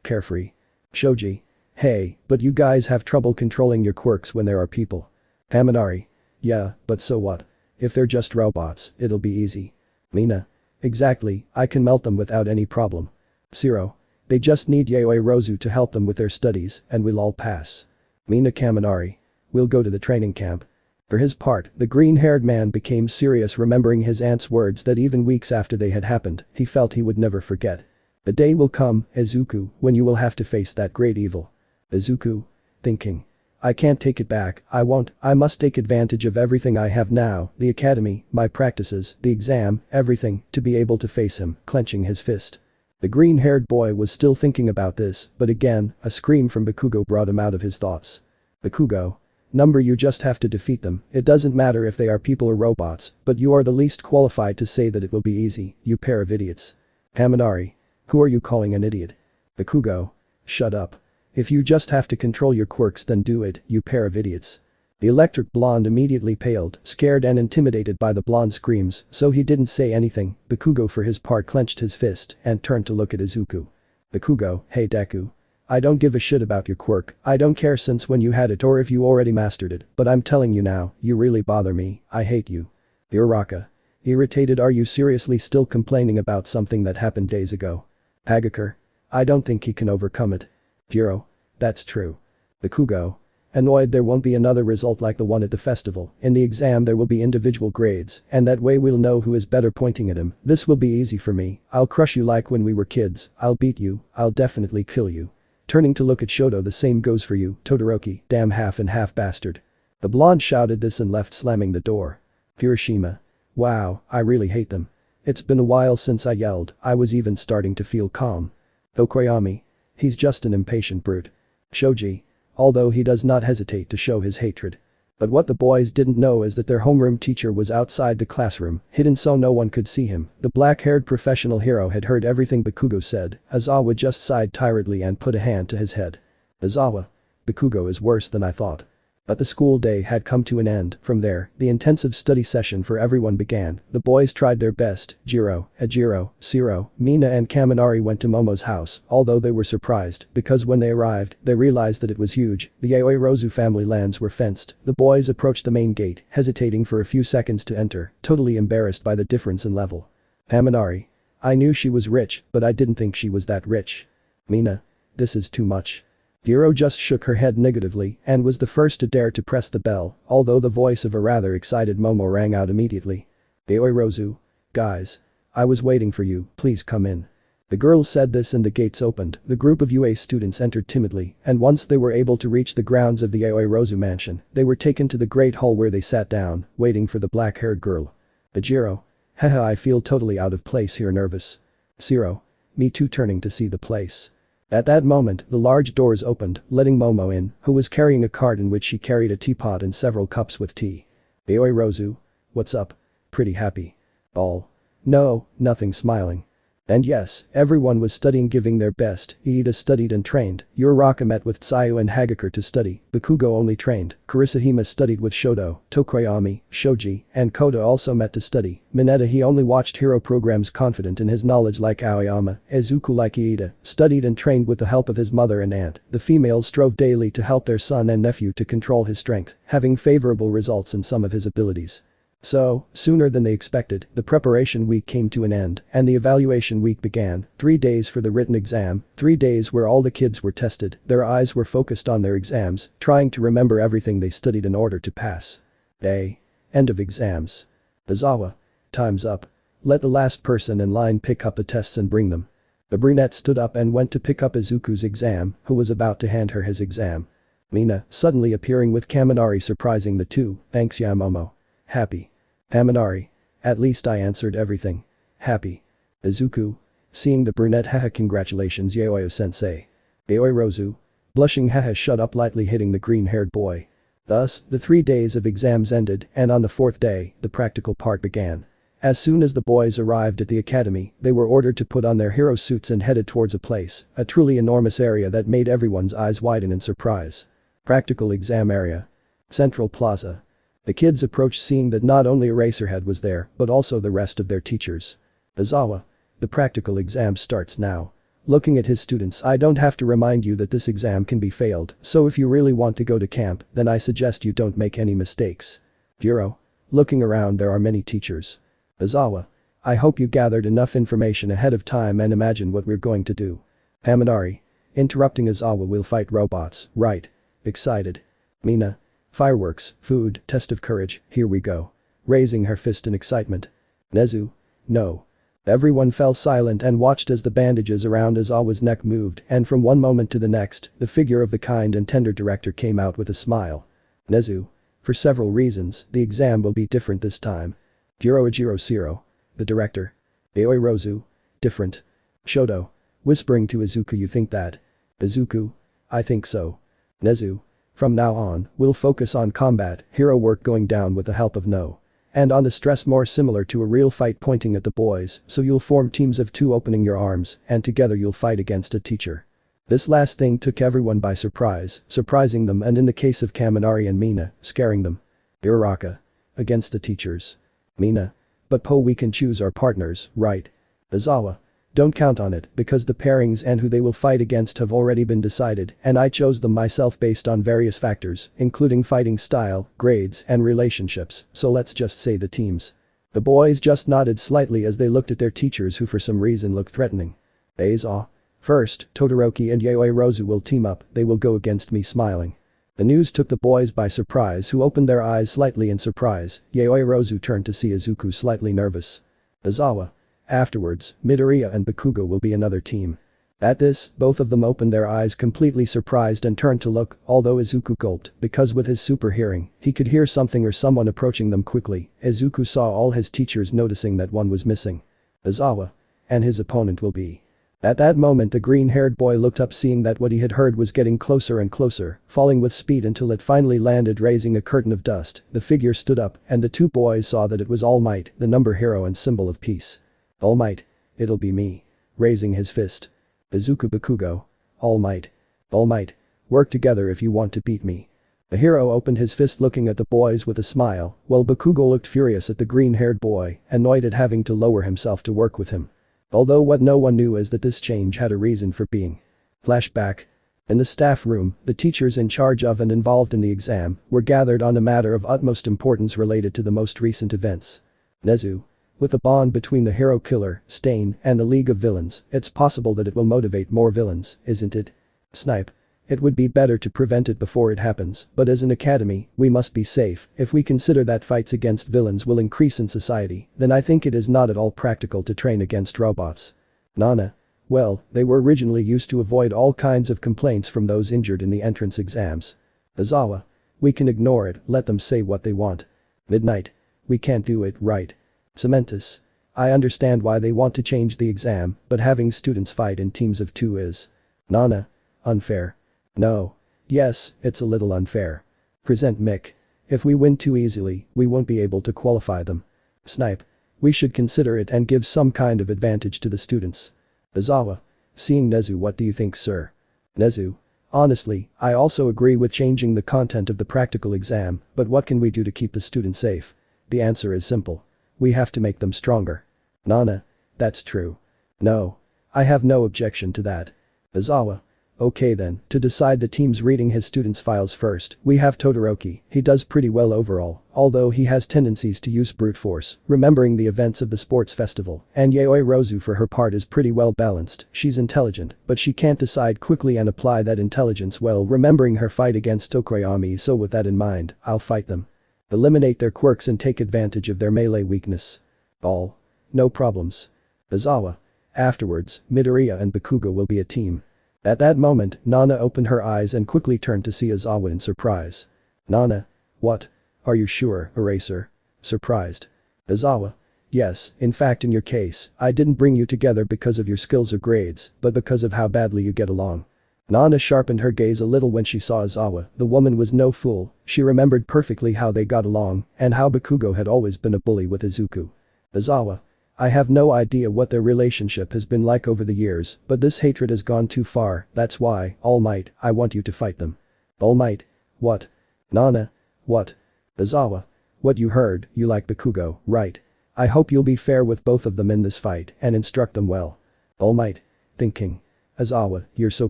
Carefree. Shoji. Hey, but you guys have trouble controlling your quirks when there are people. Kaminari. Yeah, but so what? If they're just robots, it'll be easy. Mina. Exactly, I can melt them without any problem. Zero. They just need Yaoirozu to help them with their studies, and we'll all pass. Mina. Kaminari. We'll go to the training camp. For his part, the green-haired man became serious, remembering his aunt's words that even weeks after they had happened, he felt he would never forget. The day will come, Izuku, when you will have to face that great evil. Izuku. Thinking. I can't take it back, I won't, I must take advantage of everything I have now, the academy, my practices, the exam, everything, to be able to face him, clenching his fist. The green-haired boy was still thinking about this, but again, a scream from Bakugo brought him out of his thoughts. Bakugo. Number, you just have to defeat them, it doesn't matter if they are people or robots, but you are the least qualified to say that it will be easy, you pair of idiots. Kaminari. Who are you calling an idiot? Bakugo. Shut up. If you just have to control your quirks then do it, you pair of idiots. The electric blonde immediately paled, scared and intimidated by the blonde's screams, so he didn't say anything. Bakugo for his part clenched his fist and turned to look at Izuku. Bakugo. Hey Deku. I don't give a shit about your quirk, I don't care since when you had it or if you already mastered it, but I'm telling you now, you really bother me, I hate you. Uraraka. Irritated, are you seriously still complaining about something that happened days ago? Hagakure. I don't think he can overcome it. Jiro. That's true. Bakugo. Annoyed, there won't be another result like the one at the festival. In the exam there will be individual grades, and that way we'll know who is better, pointing at him. This will be easy for me. I'll crush you like when we were kids. I'll beat you. I'll definitely kill you. Turning to look at Shoto, the same goes for you, Todoroki, damn half and half bastard. The blonde shouted this and left, slamming the door. Hiroshima. Wow, I really hate them. It's been a while since I yelled. I was even starting to feel calm. Okoyami. He's just an impatient brute. Shoji. Although he does not hesitate to show his hatred. But what the boys didn't know is that their homeroom teacher was outside the classroom, hidden so no one could see him. The black-haired professional hero had heard everything Bakugo said. Aizawa just sighed tiredly and put a hand to his head. Aizawa. Bakugo is worse than I thought. But the school day had come to an end. From there, the intensive study session for everyone began. The boys tried their best. Jiro, Ejiro, Shiro, Mina and Kaminari went to Momo's house, although they were surprised, because when they arrived, they realized that it was huge. The Yaoirozu family lands were fenced. The boys approached the main gate, hesitating for a few seconds to enter, totally embarrassed by the difference in level. Kaminari. I knew she was rich, but I didn't think she was that rich. Mina. This is too much. Jiro just shook her head negatively and was the first to dare to press the bell, although the voice of a rather excited Momo rang out immediately. Yaoirozu. Guys. I was waiting for you, please come in. The girl said this and the gates opened. The group of UA students entered timidly, and once they were able to reach the grounds of the Yaoirozu mansion, they were taken to the great hall where they sat down, waiting for the black-haired girl. Ejiro. Haha, I feel totally out of place here, nervous. Shiro. Me too, turning to see the place. At that moment, the large doors opened, letting Momo in, who was carrying a cart in which she carried a teapot and several cups with tea. Yaoirozu. What's up? Pretty happy. All. No, nothing, smiling. And yes, everyone was studying, giving their best. Iida studied and trained. Uraraka met with Tsuyu and Hagakure to study. Bakugo only trained. Kurisuhime studied with Shoto, Tokoyami, Shoji, and Kota also met to study. Mineta, he only watched hero programs, confident in his knowledge like Aoyama. Izuku, like Iida, studied and trained with the help of his mother and aunt. The females strove daily to help their son and nephew to control his strength, having favorable results in some of his abilities. So, sooner than they expected, the preparation week came to an end, and the evaluation week began. 3 days for the written exam, 3 days where all the kids were tested. Their eyes were focused on their exams, trying to remember everything they studied in order to pass. Day. End of exams. Aizawa. Time's up. Let the last person in line pick up the tests and bring them. The brunette stood up and went to pick up Izuku's exam, who was about to hand her his exam. Mina, suddenly appearing with Kaminari, surprising the two. Thanks, Momo. Happy. Kaminari. At least I answered everything. Happy. Izuku. Seeing the brunette, haha, congratulations Yaoyo-sensei. Yaoirozu. Blushing, haha, shut up, lightly hitting the green-haired boy. Thus, the 3 days of exams ended, and on the 4th day, the practical part began. As soon as the boys arrived at the academy, they were ordered to put on their hero suits and headed towards a truly enormous area that made everyone's eyes widen in surprise. Practical exam area. Central Plaza. The kids approached, seeing that not only Eraserhead was there, but also the rest of their teachers. Aizawa. The practical exam starts now. Looking at his students, I don't have to remind you that this exam can be failed, so if you really want to go to camp, then I suggest you don't make any mistakes. Jiro. Looking around, there are many teachers. Aizawa. I hope you gathered enough information ahead of time and imagine what we're going to do. Kaminari. Interrupting Aizawa, we'll fight robots, right? Excited. Mina. Fireworks, food, test of courage, here we go. Raising her fist in excitement. Nezu. No. Everyone fell silent and watched as the bandages around Aizawa's neck moved, and from one moment to the next, the figure of the kind and tender director came out with a smile. Nezu. For several reasons, the exam will be different this time. Ejiro Shiro. The director. Yaoirozu. Different. Shoto. Whispering to Izuku, you think that? Izuku. I think so. Nezu. From now on, we'll focus on combat, hero work going down with the help of No. And on the stress more similar to a real fight, pointing at the boys, so you'll form teams of 2 opening your arms, and together you'll fight against a teacher. This last thing took everyone by surprise, surprising them, and in the case of Kaminari and Mina, scaring them. Uraraka. Against the teachers. Mina. But Po, we can choose our partners, right? Aizawa. Don't count on it, because the pairings and who they will fight against have already been decided, and I chose them myself based on various factors, including fighting style, grades, and relationships, so let's just say the teams. The boys just nodded slightly as they looked at their teachers who for some reason looked threatening. Aizawa. First, Todoroki and YehosuaHernandez will team up, they will go against me smiling. The news took the boys by surprise who opened their eyes slightly in surprise. YehosuaHernandez turned to see Izuku slightly nervous. Aizawa. Afterwards, Midoriya and Bakugo will be another team. At this, both of them opened their eyes completely surprised and turned to look, although Izuku gulped, because with his super hearing, he could hear something or someone approaching them quickly. Izuku saw all his teachers noticing that one was missing. Aizawa. And his opponent will be. At that moment the green-haired boy looked up seeing that what he had heard was getting closer and closer, falling with speed until it finally landed raising a curtain of dust. The figure stood up and the two boys saw that it was Almight, the number hero and symbol of peace. Almight. It'll be me. Raising his fist. Izuku Bakugo. Almight. Almight. Work together if you want to beat me. The hero opened his fist looking at the boys with a smile, while Bakugo looked furious at the green-haired boy, annoyed at having to lower himself to work with him. Although what no one knew is that this change had a reason for being. Flashback. In the staff room, the teachers in charge of and involved in the exam were gathered on a matter of utmost importance related to the most recent events. Nezu. With the bond between the hero killer, Stain, and the League of Villains, it's possible that it will motivate more villains, isn't it? Snipe. It would be better to prevent it before it happens, but as an academy, we must be safe. If we consider that fights against villains will increase in society, then I think it is not at all practical to train against robots. Nana. Well, they were originally used to avoid all kinds of complaints from those injured in the entrance exams. Aizawa. We can ignore it, let them say what they want. Midnight. We can't do it, right? Cementus. I understand why they want to change the exam, but having students fight in teams of 2 is. Nana. Unfair. No. Yes, it's a little unfair. Present Mick. If we win too easily, we won't be able to qualify them. Snipe. We should consider it and give some kind of advantage to the students. Aizawa. Seeing Nezu, what do you think, sir? Nezu. Honestly, I also agree with changing the content of the practical exam, but what can we do to keep the students safe? The answer is simple. We have to make them stronger. Nana. That's true. No. I have no objection to that. Aizawa. Okay then, to decide the teams reading his students' files first, we have Todoroki. He does pretty well overall, although he has tendencies to use brute force, remembering the events of the sports festival, and YehosuaHernandez for her part is pretty well balanced. She's intelligent, but she can't decide quickly and apply that intelligence well, remembering her fight against Tokoyami, so with that in mind, I'll fight them. Eliminate their quirks and take advantage of their melee weakness. All. No problems. Aizawa. Afterwards, Midoriya and Bakugo will be a team. At that moment, Nana opened her eyes and quickly turned to see Aizawa in surprise. Nana. What? Are you sure, Eraser? Surprised. Aizawa. Yes, in fact in your case, I didn't bring you together because of your skills or grades, but because of how badly you get along. Nana sharpened her gaze a little when she saw Aizawa. The woman was no fool, she remembered perfectly how they got along, and how Bakugo had always been a bully with Izuku. Aizawa. I have no idea what their relationship has been like over the years, but this hatred has gone too far, that's why, All Might, I want you to fight them. All Might? What? Nana? What? Aizawa. What you heard, you like Bakugo, right? I hope you'll be fair with both of them in this fight and instruct them well. All Might. Thinking. Aizawa, you're so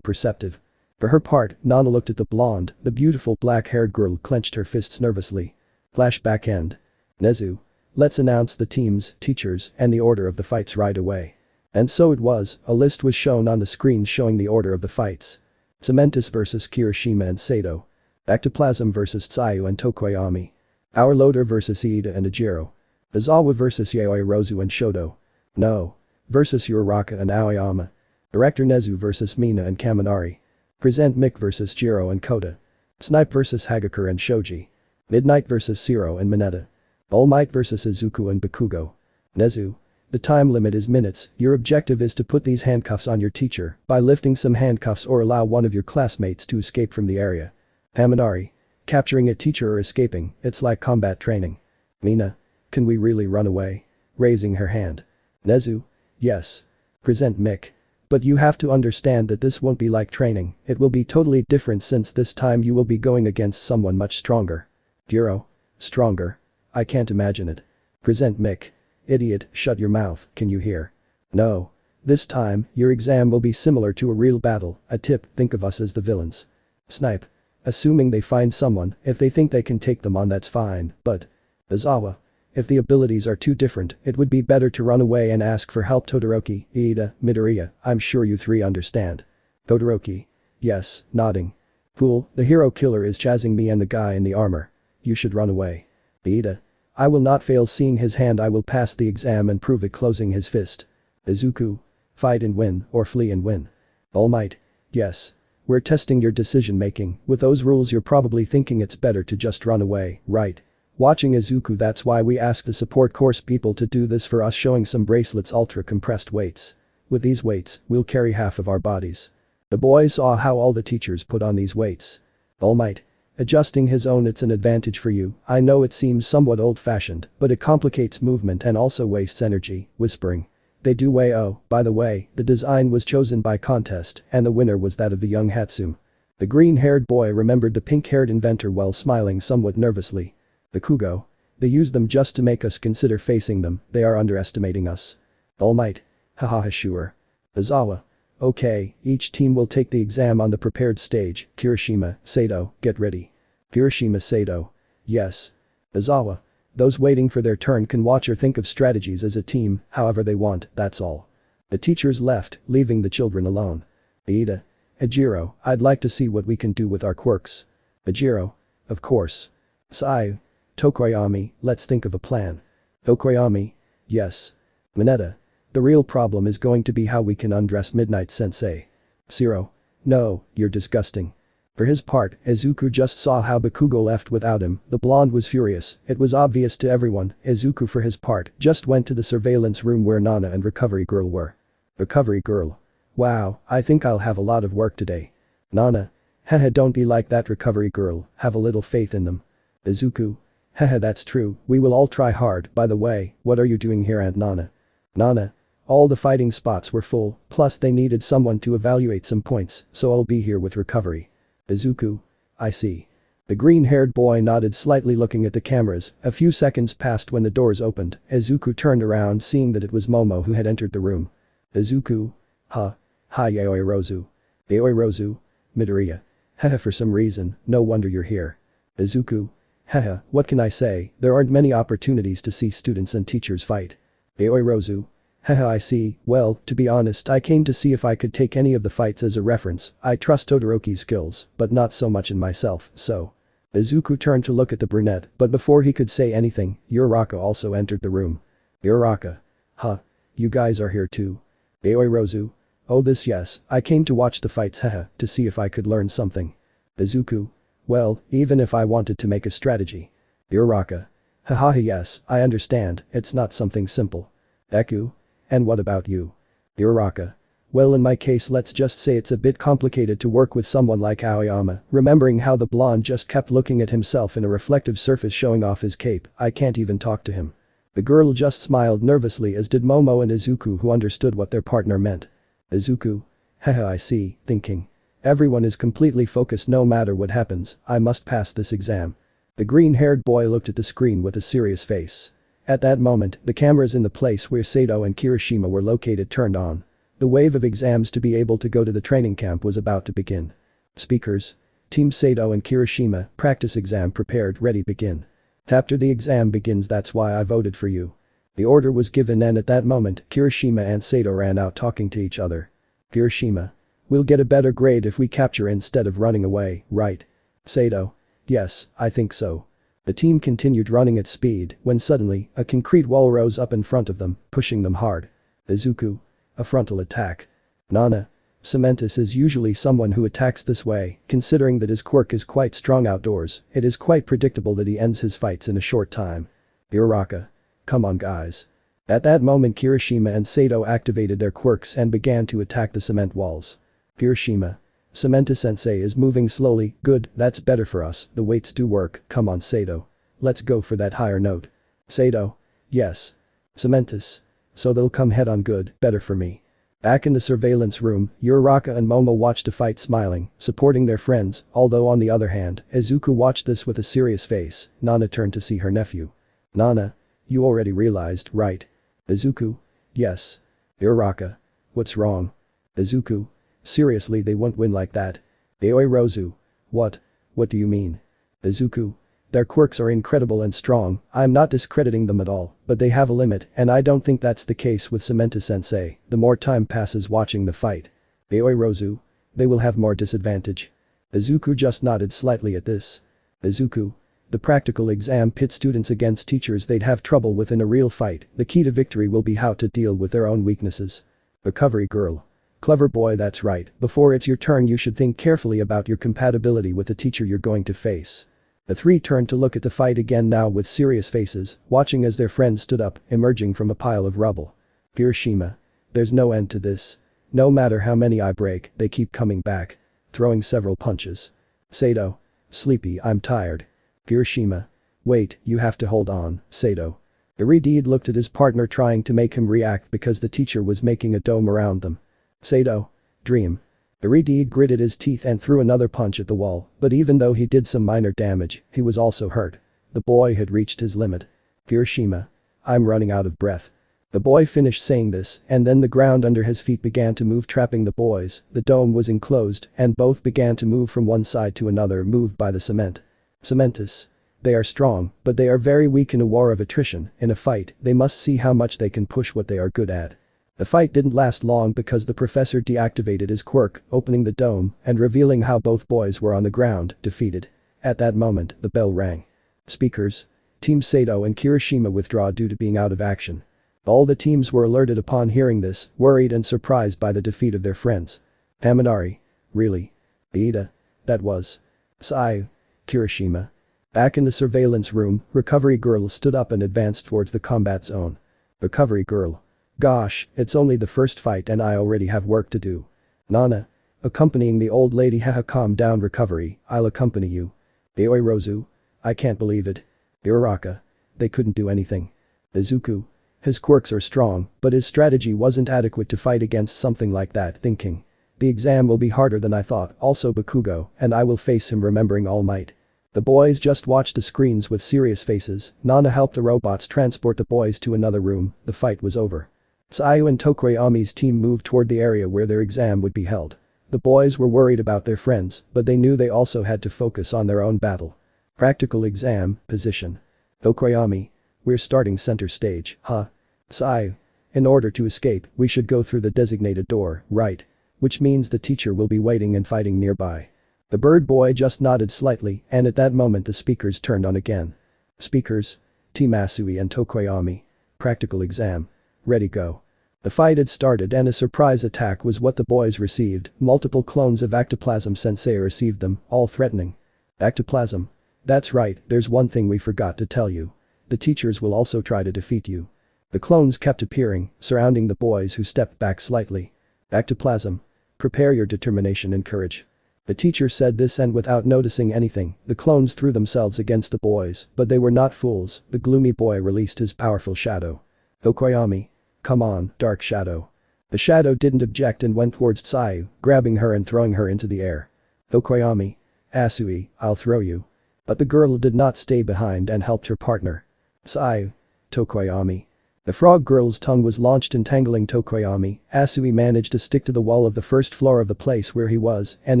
perceptive. For her part, Nana looked at the blonde, the beautiful black-haired girl clenched her fists nervously. Flashback end. Nezu. Let's announce the teams, teachers, and the order of the fights right away. And so it was, a list was shown on the screen showing the order of the fights. Cementus vs Kirishima and Sato. Ectoplasm vs Tsuyu and Tokoyami. Our Loader vs Iida and Ajiro. Aizawa vs YehosuaHernandez and Shoto. No. Vs Uraraka and Aoyama. Director Nezu vs Mina and Kaminari. Present Mick vs Jiro and Kota. Snipe vs Hagakure and Shoji. Midnight vs Zero and Mineta. All Might vs Izuku and Bakugo. Nezu. The time limit is minutes, your objective is to put these handcuffs on your teacher by lifting some handcuffs or allow one of your classmates to escape from the area. Kaminari. Capturing a teacher or escaping, it's like combat training. Mina. Can we really run away? Raising her hand. Nezu. Yes. Present Mick. But you have to understand that this won't be like training, it will be totally different since this time you will be going against someone much stronger. Jiro. Stronger. I can't imagine it. Present Mick. Idiot, shut your mouth, can you hear? No. This time, your exam will be similar to a real battle, a tip, think of us as the villains. Snipe. Assuming they find someone, if they think they can take them on that's fine, but. Aizawa. If the abilities are too different, it would be better to run away and ask for help. Todoroki, Iida, Midoriya, I'm sure you three understand. Todoroki. Yes, nodding. Fool, the hero killer is chasing me and the guy in the armor. You should run away. Iida. I will not fail. Seeing his hand, I will pass the exam and prove it. Closing his fist. Izuku. Fight and win, or flee and win. Almight. Yes. We're testing your decision making. With those rules you're probably thinking it's better to just run away, right? Watching Izuku, that's why we asked the support course people to do this for us, showing some bracelets, ultra compressed weights. With these weights, we'll carry half of our bodies. The boy saw how all the teachers put on these weights. Almight. Adjusting his own, it's an advantage for you. I know it seems somewhat old-fashioned, but it complicates movement and also wastes energy, whispering. They do weigh. Oh, by the way, the design was chosen by contest and the winner was that of the young Hatsum. The green-haired boy remembered the pink-haired inventor while smiling somewhat nervously. The Kugo. They use them just to make us consider facing them, they are underestimating us. Almight. Haha, sure. Aizawa. Okay, each team will take the exam on the prepared stage. Kirishima, Sato, get ready. Kirishima, Sato. Yes. Aizawa. Those waiting for their turn can watch or think of strategies as a team, however they want, that's all. The teachers left, leaving the children alone. Iida. Ejiro, I'd like to see what we can do with our quirks. Ejiro. Of course. Sai. Tokoyami, let's think of a plan. Tokoyami. Yes. Mineta. The real problem is going to be how we can undress Midnight Sensei. Zero. No, you're disgusting. For his part, Izuku just saw how Bakugo left without him. The blonde was furious. It was obvious to everyone. Izuku, for his part, just went to the surveillance room where Nana and Recovery Girl were. Recovery Girl. Wow, I think I'll have a lot of work today. Nana. Haha, don't be like that, Recovery Girl, have a little faith in them. Izuku. Haha, that's true, we will all try hard. By the way, what are you doing here? And Nana. Nana. All the fighting spots were full, plus they needed someone to evaluate some points, so I'll be here with Recovery. Izuku. I see. The green-haired boy nodded slightly, looking at the cameras. A few seconds passed when the doors opened. Izuku turned around, seeing that it was Momo who had entered the room. Izuku. Huh. Hi Yaoirozu. Yaoirozu. Midoriya. Haha, for some reason, no wonder you're here. Izuku. Haha, what can I say, there aren't many opportunities to see students and teachers fight. Yaoirozu. Haha, I see, well, to be honest, I came to see if I could take any of the fights as a reference. I trust Todoroki's skills, but not so much in myself, so. Izuku turned to look at the brunette, but before he could say anything, Uraraka also entered the room. Uraraka. Huh. You guys are here too. Yaoirozu. Oh this, yes, I came to watch the fights, haha, to see if I could learn something. Izuku. Well, even if I wanted to make a strategy. Uraraka. Haha, yes, I understand, it's not something simple. Deku. And what about you? Uraraka. Well, in my case, let's just say it's a bit complicated to work with someone like Aoyama. Remembering how the blonde just kept looking at himself in a reflective surface showing off his cape, I can't even talk to him. The girl just smiled nervously, as did Momo and Izuku, who understood what their partner meant. Izuku. Haha, I see, thinking. Everyone is completely focused. No matter what happens, I must pass this exam. The green-haired boy looked at the screen with a serious face. At that moment, the cameras in the place where Sato and Kirishima were located turned on. The wave of exams to be able to go to the training camp was about to begin. Speakers. Team Sato and Kirishima, practice exam prepared, ready, begin. After the exam begins, that's why I voted for you. The order was given, and at that moment, Kirishima and Sato ran out talking to each other. Kirishima. We'll get a better grade if we capture instead of running away, right? Sato. Yes, I think so. The team continued running at speed when suddenly, a concrete wall rose up in front of them, pushing them hard. Izuku. A frontal attack. Nana. Cementus is usually someone who attacks this way, considering that his quirk is quite strong outdoors, it is quite predictable that he ends his fights in a short time. Uraraka. Come on guys. At that moment, Kirishima and Sato activated their quirks and began to attack the cement walls. Kirishima. Cementus-sensei is moving slowly, good, that's better for us, the weights do work, come on Sato. Let's go for that higher note. Sato. Yes. Cementus. So they'll come head on, good, better for me. Back in the surveillance room, Uraraka and Momo watched the fight smiling, supporting their friends, although on the other hand, Izuku watched this with a serious face. Nana turned to see her nephew. Nana. You already realized, right? Izuku. Yes. Uraraka. What's wrong? Izuku. Seriously, they won't win like that. Yaoirozu. What? What do you mean? Izuku. Their quirks are incredible and strong, I'm not discrediting them at all, but they have a limit and I don't think that's the case with Samantha-sensei, the more time passes watching the fight. Rozu. They will have more disadvantage. Izuku just nodded slightly at this. Izuku. The practical exam pit students against teachers they'd have trouble with in a real fight, the key to victory will be how to deal with their own weaknesses. Recovery girl. Clever boy, that's right, before it's your turn you should think carefully about your compatibility with the teacher you're going to face. The three turned to look at the fight again now with serious faces, watching as their friends stood up, emerging from a pile of rubble. Hiroshima. There's no end to this. No matter how many I break, they keep coming back. Throwing several punches. Sato. Sleepy, I'm tired. Hiroshima. Wait, you have to hold on, Sato. Iridid looked at his partner trying to make him react because the teacher was making a dome around them. Sato. Dream. Iridid gritted his teeth and threw another punch at the wall, but even though he did some minor damage, he was also hurt. The boy had reached his limit. Hiroshima. I'm running out of breath. The boy finished saying this, and then the ground under his feet began to move trapping the boys, the dome was enclosed, and both began to move from one side to another moved by the cement. Cementus. They are strong, but they are very weak in a war of attrition, in a fight, they must see how much they can push what they are good at. The fight didn't last long because the professor deactivated his quirk, opening the dome and revealing how both boys were on the ground, defeated. At that moment, the bell rang. Speakers. Team Sato and Kirishima withdraw due to being out of action. All the teams were alerted upon hearing this, worried and surprised by the defeat of their friends. Haminari. Really? Ida. That was. Sai. Kirishima. Back in the surveillance room, Recovery Girl stood up and advanced towards the combat zone. Recovery Girl. Gosh, it's only the first fight and I already have work to do. Nana. Accompanying the old lady. Haha, calm down Recovery, I'll accompany you. Rozu. I can't believe it. Uraraka. They couldn't do anything. Izuku. His quirks are strong, but his strategy wasn't adequate to fight against something like that, thinking. The exam will be harder than I thought, also Bakugo, and I will face him remembering Almight. The boys just watched the screens with serious faces. Nana helped the robots transport the boys to another room, the fight was over. Sayu and Tokoyami's team moved toward the area where their exam would be held. The boys were worried about their friends, but they knew they also had to focus on their own battle. Practical exam, position. Tokoyami. We're starting center stage, huh? Sayu. In order to escape, we should go through the designated door, right? Which means the teacher will be waiting and fighting nearby. The bird boy just nodded slightly, and at that moment the speakers turned on again. Speakers. Team Asui and Tokoyami. Practical exam. Ready go. The fight had started and a surprise attack was what the boys received, multiple clones of Ectoplasm Sensei received them, all threatening. Ectoplasm. That's right, there's one thing we forgot to tell you. The teachers will also try to defeat you. The clones kept appearing, surrounding the boys who stepped back slightly. Ectoplasm. Prepare your determination and courage. The teacher said this and without noticing anything, the clones threw themselves against the boys, but they were not fools, the gloomy boy released his powerful shadow. Tokoyami. Come on, Dark Shadow. The shadow didn't object and went towards Sayu, grabbing her and throwing her into the air. Tokoyami. Asui, I'll throw you. But the girl did not stay behind and helped her partner. Sayu. Tokoyami. The frog girl's tongue was launched entangling Tokoyami. Asui managed to stick to the wall of the first floor of the place where he was and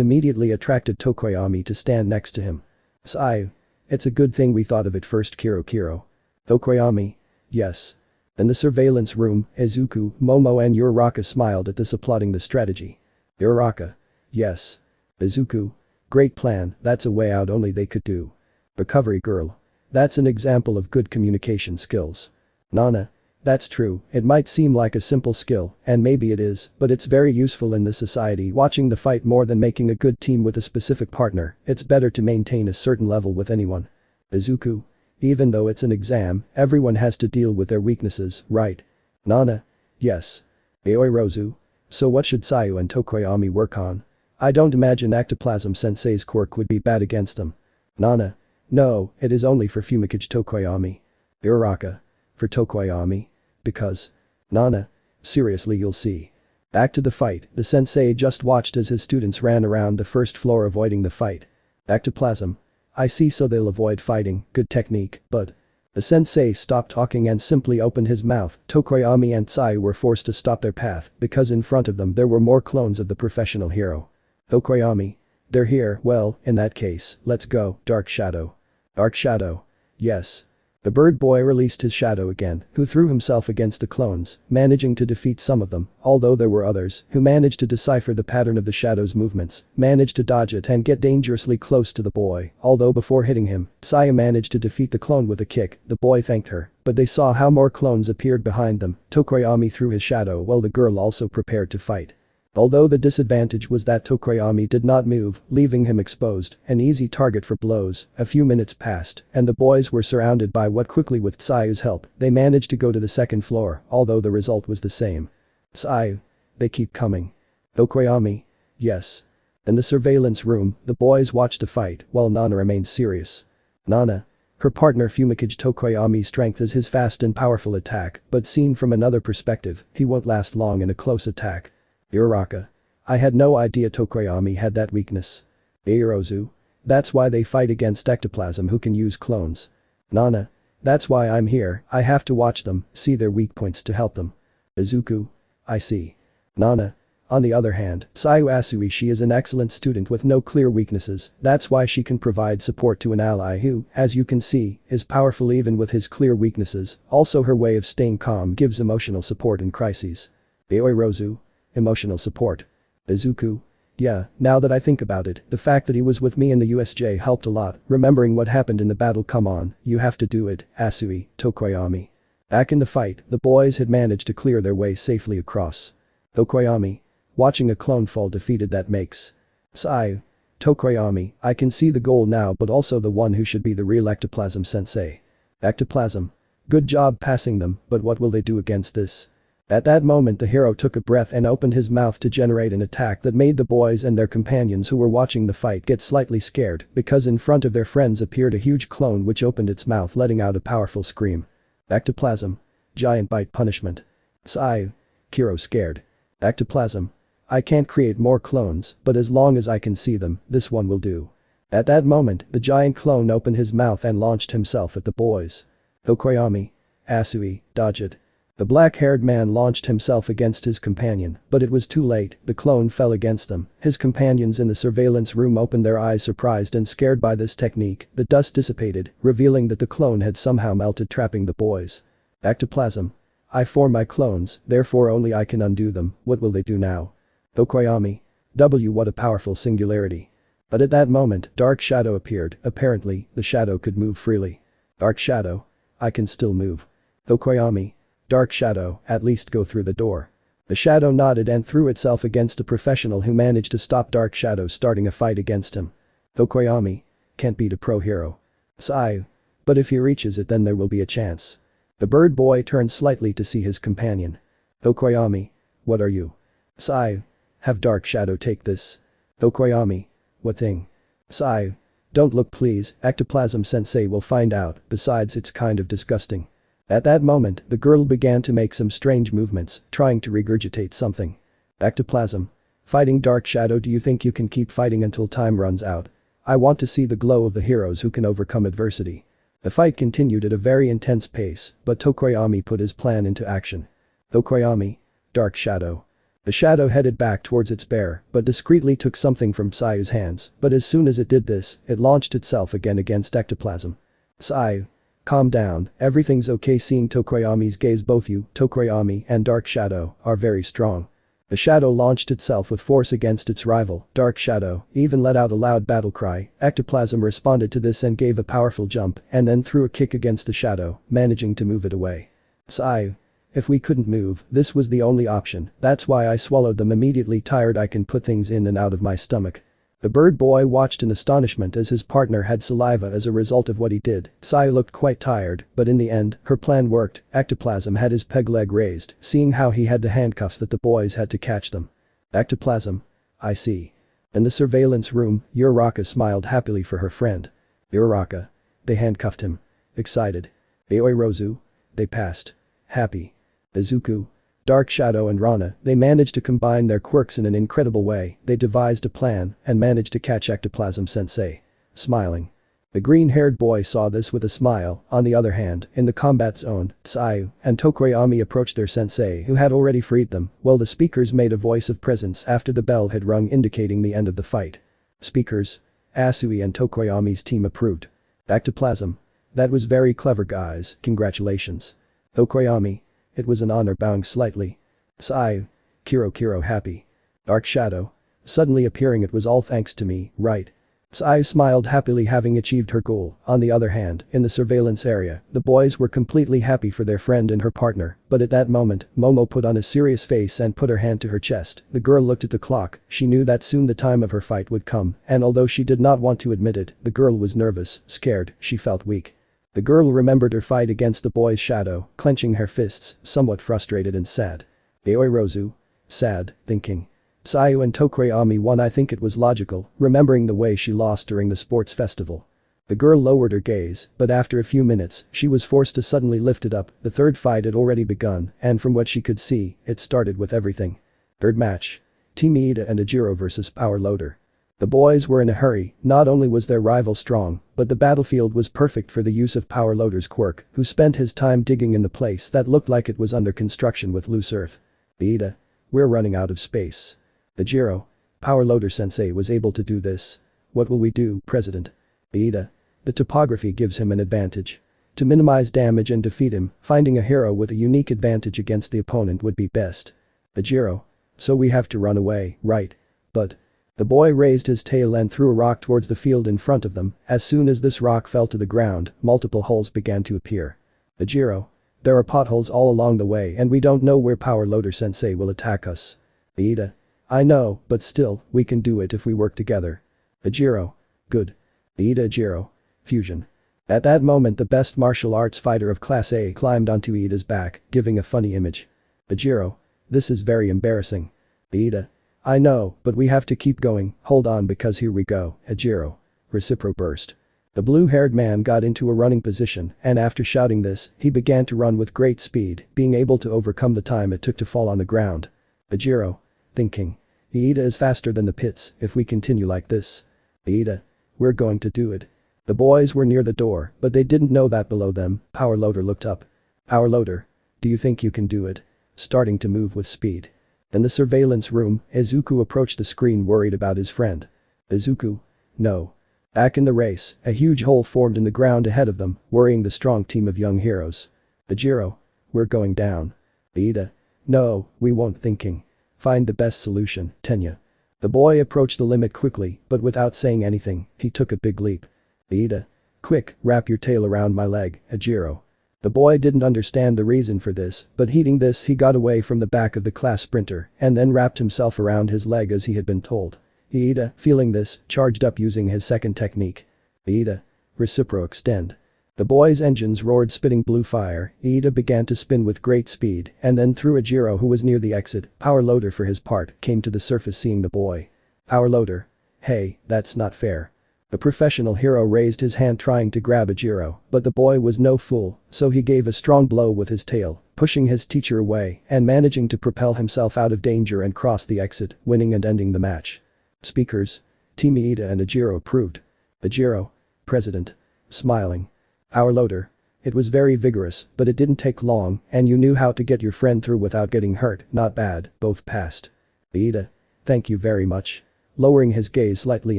immediately attracted Tokoyami to stand next to him. Sayu. It's a good thing we thought of it first Kiro. Tokoyami. Yes. In the surveillance room, Izuku, Momo and Uraraka smiled at this applauding the strategy. Uraraka. Yes. Izuku. Great plan, that's a way out only they could do. Recovery girl. That's an example of good communication skills. Nana. That's true, it might seem like a simple skill, and maybe it is, but it's very useful in this society watching the fight more than making a good team with a specific partner, it's better to maintain a certain level with anyone. Izuku. Even though it's an exam, everyone has to deal with their weaknesses, right? Nana. Yes. Rozu. So what should Sayu and Tokoyami work on? I don't imagine Ectoplasm Sensei's quirk would be bad against them. Nana. No, it is only for Fumikage Tokoyami. Uraraka. For Tokoyami. Because. Nana. Seriously, you'll see. Back to the fight, the sensei just watched as his students ran around the first floor avoiding the fight. Ectoplasm. I see, so they'll avoid fighting, good technique, but. The sensei stopped talking and simply opened his mouth. Tokoyami and Sayu were forced to stop their path because in front of them there were more clones of the professional hero. Tokoyami. They're here, well, in that case, let's go, Dark Shadow. Dark shadow. Yes. The bird boy released his shadow again, who threw himself against the clones, managing to defeat some of them, although there were others who managed to decipher the pattern of the shadow's movements, managed to dodge it and get dangerously close to the boy, although before hitting him, Saya managed to defeat the clone with a kick. The boy thanked her, but they saw how more clones appeared behind them. Tokoyami threw his shadow while the girl also prepared to fight. Although the disadvantage was that Tokoyami did not move, leaving him exposed, an easy target for blows. A few minutes passed, and the boys were surrounded by what quickly with Sayu's help, they managed to go to the second floor, although the result was the same. Sayu. They keep coming. Tokoyami. Yes. In the surveillance room, the boys watched the fight, while Nana remained serious. Nana. Her partner Fumikage Tokoyami's strength is his fast and powerful attack, but seen from another perspective, he won't last long in a close attack. Uraraka. I had no idea Tokoyami had that weakness. Eirozu. That's why they fight against ectoplasm who can use clones. Nana. That's why I'm here, I have to watch them, see their weak points to help them. Izuku. I see. Nana. On the other hand, Sayu Asui she is an excellent student with no clear weaknesses, that's why she can provide support to an ally who, as you can see, is powerful even with his clear weaknesses. Also her way of staying calm gives emotional support in crises. Eirozu. Emotional support. Izuku. Yeah, now that I think about it, the fact that he was with me in the USJ helped a lot, remembering what happened in the battle. Come on, you have to do it, Asui, Tokoyami. Back in the fight, the boys had managed to clear their way safely across. Tokoyami. Watching a clone fall defeated that makes. Sayu. Tokoyami, I can see the goal now but also the one who should be the real ectoplasm sensei. Ectoplasm. Good job passing them, but what will they do against this? At that moment the hero took a breath and opened his mouth to generate an attack that made the boys and their companions who were watching the fight get slightly scared because in front of their friends appeared a huge clone which opened its mouth letting out a powerful scream. Ectoplasm. Giant bite punishment. Sayu. Kiro scared. Ectoplasm. I can't create more clones, but as long as I can see them, this one will do. At that moment, the giant clone opened his mouth and launched himself at the boys. Tokoyami. Asui, dodge it. The black-haired man launched himself against his companion, but it was too late, the clone fell against them. His companions in the surveillance room opened their eyes surprised and scared by this technique. The dust dissipated, revealing that the clone had somehow melted trapping the boys. Ectoplasm. I form my clones, therefore only I can undo them, what will they do now? Tokoyami. What a powerful singularity. But at that moment, Dark Shadow appeared, apparently, the shadow could move freely. Dark Shadow. I can still move. Tokoyami. Dark Shadow, at least go through the door. The shadow nodded and threw itself against a professional who managed to stop Dark Shadow starting a fight against him. Tokoyami. Can't beat a pro hero. Sayu. But if he reaches it then there will be a chance. The bird boy turned slightly to see his companion. Tokoyami. What are you? Sayu. Have Dark Shadow take this. Tokoyami. What thing? Sayu. Don't look please, Ectoplasm Sensei will find out, besides it's kind of disgusting. At that moment, the girl began to make some strange movements, trying to regurgitate something. Ectoplasm. Fighting Dark Shadow, do you think you can keep fighting until time runs out? I want to see the glow of the heroes who can overcome adversity. The fight continued at a very intense pace, but Tokoyami put his plan into action. Tokoyami. Dark Shadow. The shadow headed back towards its bear, but discreetly took something from Sayu's hands, but as soon as it did this, it launched itself again against Ectoplasm. Sayu. Calm down, everything's okay. Seeing Tokoyami's gaze, both you, Tokoyami and Dark Shadow, are very strong. The shadow launched itself with force against its rival, Dark Shadow, even let out a loud battle cry. Ectoplasm responded to this and gave a powerful jump, and then threw a kick against the shadow, managing to move it away. Sayu. If we couldn't move, this was the only option, that's why I swallowed them immediately. Tired I can put things in and out of my stomach. The bird boy watched in astonishment as his partner had saliva as a result of what he did. Sayu looked quite tired, but in the end, her plan worked. Ectoplasm had his peg leg raised, seeing how he had the handcuffs that the boys had to catch them. Ectoplasm. I see. In the surveillance room, Uraraka smiled happily for her friend. Uraraka. They handcuffed him. Excited. Eirozu. They passed. Happy. Izuku. Dark Shadow and Rana, they managed to combine their quirks in an incredible way. They devised a plan and managed to catch Ectoplasm Sensei. Smiling. The green-haired boy saw this with a smile. On the other hand, in the combat zone, Sayu and Tokoyami approached their sensei who had already freed them, while the speakers made a voice of presence after the bell had rung indicating the end of the fight. Speakers. Asui and Tokoyami's team approved. Ectoplasm. That was very clever guys, congratulations. Okoyami. It was an honor bowing slightly. Sai. Kiro happy. Dark Shadow. Suddenly appearing it was all thanks to me, right? Sai smiled happily having achieved her goal. On the other hand, in the surveillance area, the boys were completely happy for their friend and her partner, but at that moment, Momo put on a serious face and put her hand to her chest. The girl looked at the clock, she knew that soon the time of her fight would come, and although she did not want to admit it, the girl was nervous, scared, she felt weak. The girl remembered her fight against the boy's shadow, clenching her fists, somewhat frustrated and sad. Aoirozu. Sad, thinking. Sayu and Tokoyami won. I think it was logical, remembering the way she lost during the sports festival. The girl lowered her gaze, but after a few minutes, she was forced to suddenly lift it up. The third fight had already begun, and from what she could see, it started with everything. Third match. Team Ida and Ajiro vs Power Loader. The boys were in a hurry, not only was their rival strong, but the battlefield was perfect for the use of Power Loader's Quirk, who spent his time digging in the place that looked like it was under construction with loose earth. Ida. We're running out of space. Ajiro. Power Loader Sensei was able to do this. What will we do, President? Ida. The topography gives him an advantage. To minimize damage and defeat him, finding a hero with a unique advantage against the opponent would be best. Ajiro. So we have to run away, right? But. The boy raised his tail and threw a rock towards the field in front of them. As soon as this rock fell to the ground, multiple holes began to appear. Ajiro. There are potholes all along the way and we don't know where Power Loader Sensei will attack us. Ida. I know, but still, we can do it if we work together. Ajiro. Good. Ida Ajiro. Fusion. At that moment the best martial arts fighter of Class A climbed onto Ida's back, giving a funny image. Ajiro. This is very embarrassing. Ida. I know, but we have to keep going, hold on because here we go, Ajiro. Recipro burst. The blue-haired man got into a running position, and after shouting this, he began to run with great speed, being able to overcome the time it took to fall on the ground. Ajiro. Thinking. Ida is faster than the pits if we continue like this. Ida. We're going to do it. The boys were near the door, but they didn't know that below them, Power Loader looked up. Power Loader. Do you think you can do it? Starting to move with speed. In the surveillance room, Izuku approached the screen worried about his friend. Izuku. No. Back in the race, a huge hole formed in the ground ahead of them, worrying the strong team of young heroes. Ajiro. We're going down. Ida. No, we won't thinking. Find the best solution, Tenya. The boy approached the limit quickly, but without saying anything, he took a big leap. Ida. Quick, wrap your tail around my leg, Ajiro. The boy didn't understand the reason for this, but heeding this he got away from the back of the class sprinter and then wrapped himself around his leg as he had been told. Ida, feeling this, charged up using his second technique. Ida. Recipro extend. The boy's engines roared spitting blue fire. Ida began to spin with great speed and then threw Ajiro who was near the exit. Power Loader for his part came to the surface seeing the boy. Power Loader. Hey, that's not fair. The professional hero raised his hand trying to grab Ajiro, but the boy was no fool, so he gave a strong blow with his tail, pushing his teacher away and managing to propel himself out of danger and cross the exit, winning and ending the match. Speakers. Team Ida and Ajiro approved. Ajiro. President. Smiling. Power Loader. It was very vigorous, but it didn't take long and you knew how to get your friend through without getting hurt, not bad, both passed. Ida. Thank you very much. Lowering his gaze slightly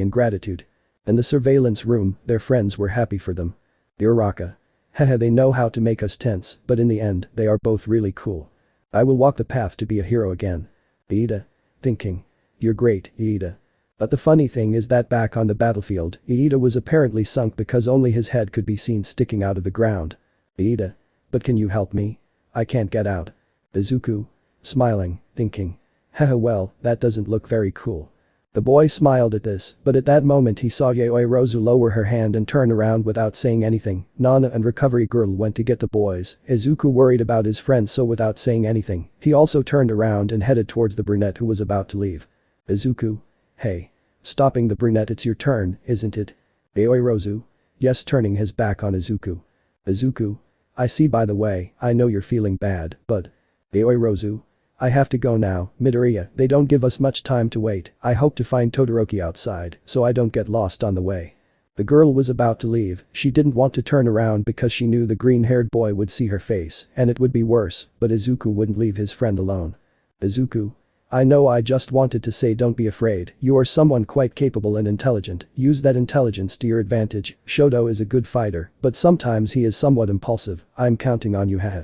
in gratitude. In the surveillance room, their friends were happy for them. Uraraka. Haha, they know how to make us tense, but in the end, they are both really cool. I will walk the path to be a hero again. Ida. Thinking. You're great, Ida. But the funny thing is that back on the battlefield, Ida was apparently sunk because only his head could be seen sticking out of the ground. Ida. But can you help me? I can't get out. Izuku. Smiling, thinking. Haha, well, that doesn't look very cool. The boy smiled at this, but at that moment he saw Yaoirozu lower her hand and turn around without saying anything. Nana and Recovery Girl went to get the boys. Izuku worried about his friend so without saying anything, he also turned around and headed towards the brunette who was about to leave. Izuku. Hey. Stopping the brunette, it's your turn, isn't it? Yaoirozu. Yes, turning his back on Izuku. Izuku. I see, by the way, I know you're feeling bad, but. Yaoirozu. I have to go now, Midoriya, they don't give us much time to wait. I hope to find Todoroki outside, so I don't get lost on the way. The girl was about to leave, she didn't want to turn around because she knew the green-haired boy would see her face, and it would be worse, but Izuku wouldn't leave his friend alone. Izuku. I know I just wanted to say don't be afraid, you are someone quite capable and intelligent, use that intelligence to your advantage, Shoto is a good fighter, but sometimes he is somewhat impulsive, I'm counting on you haha.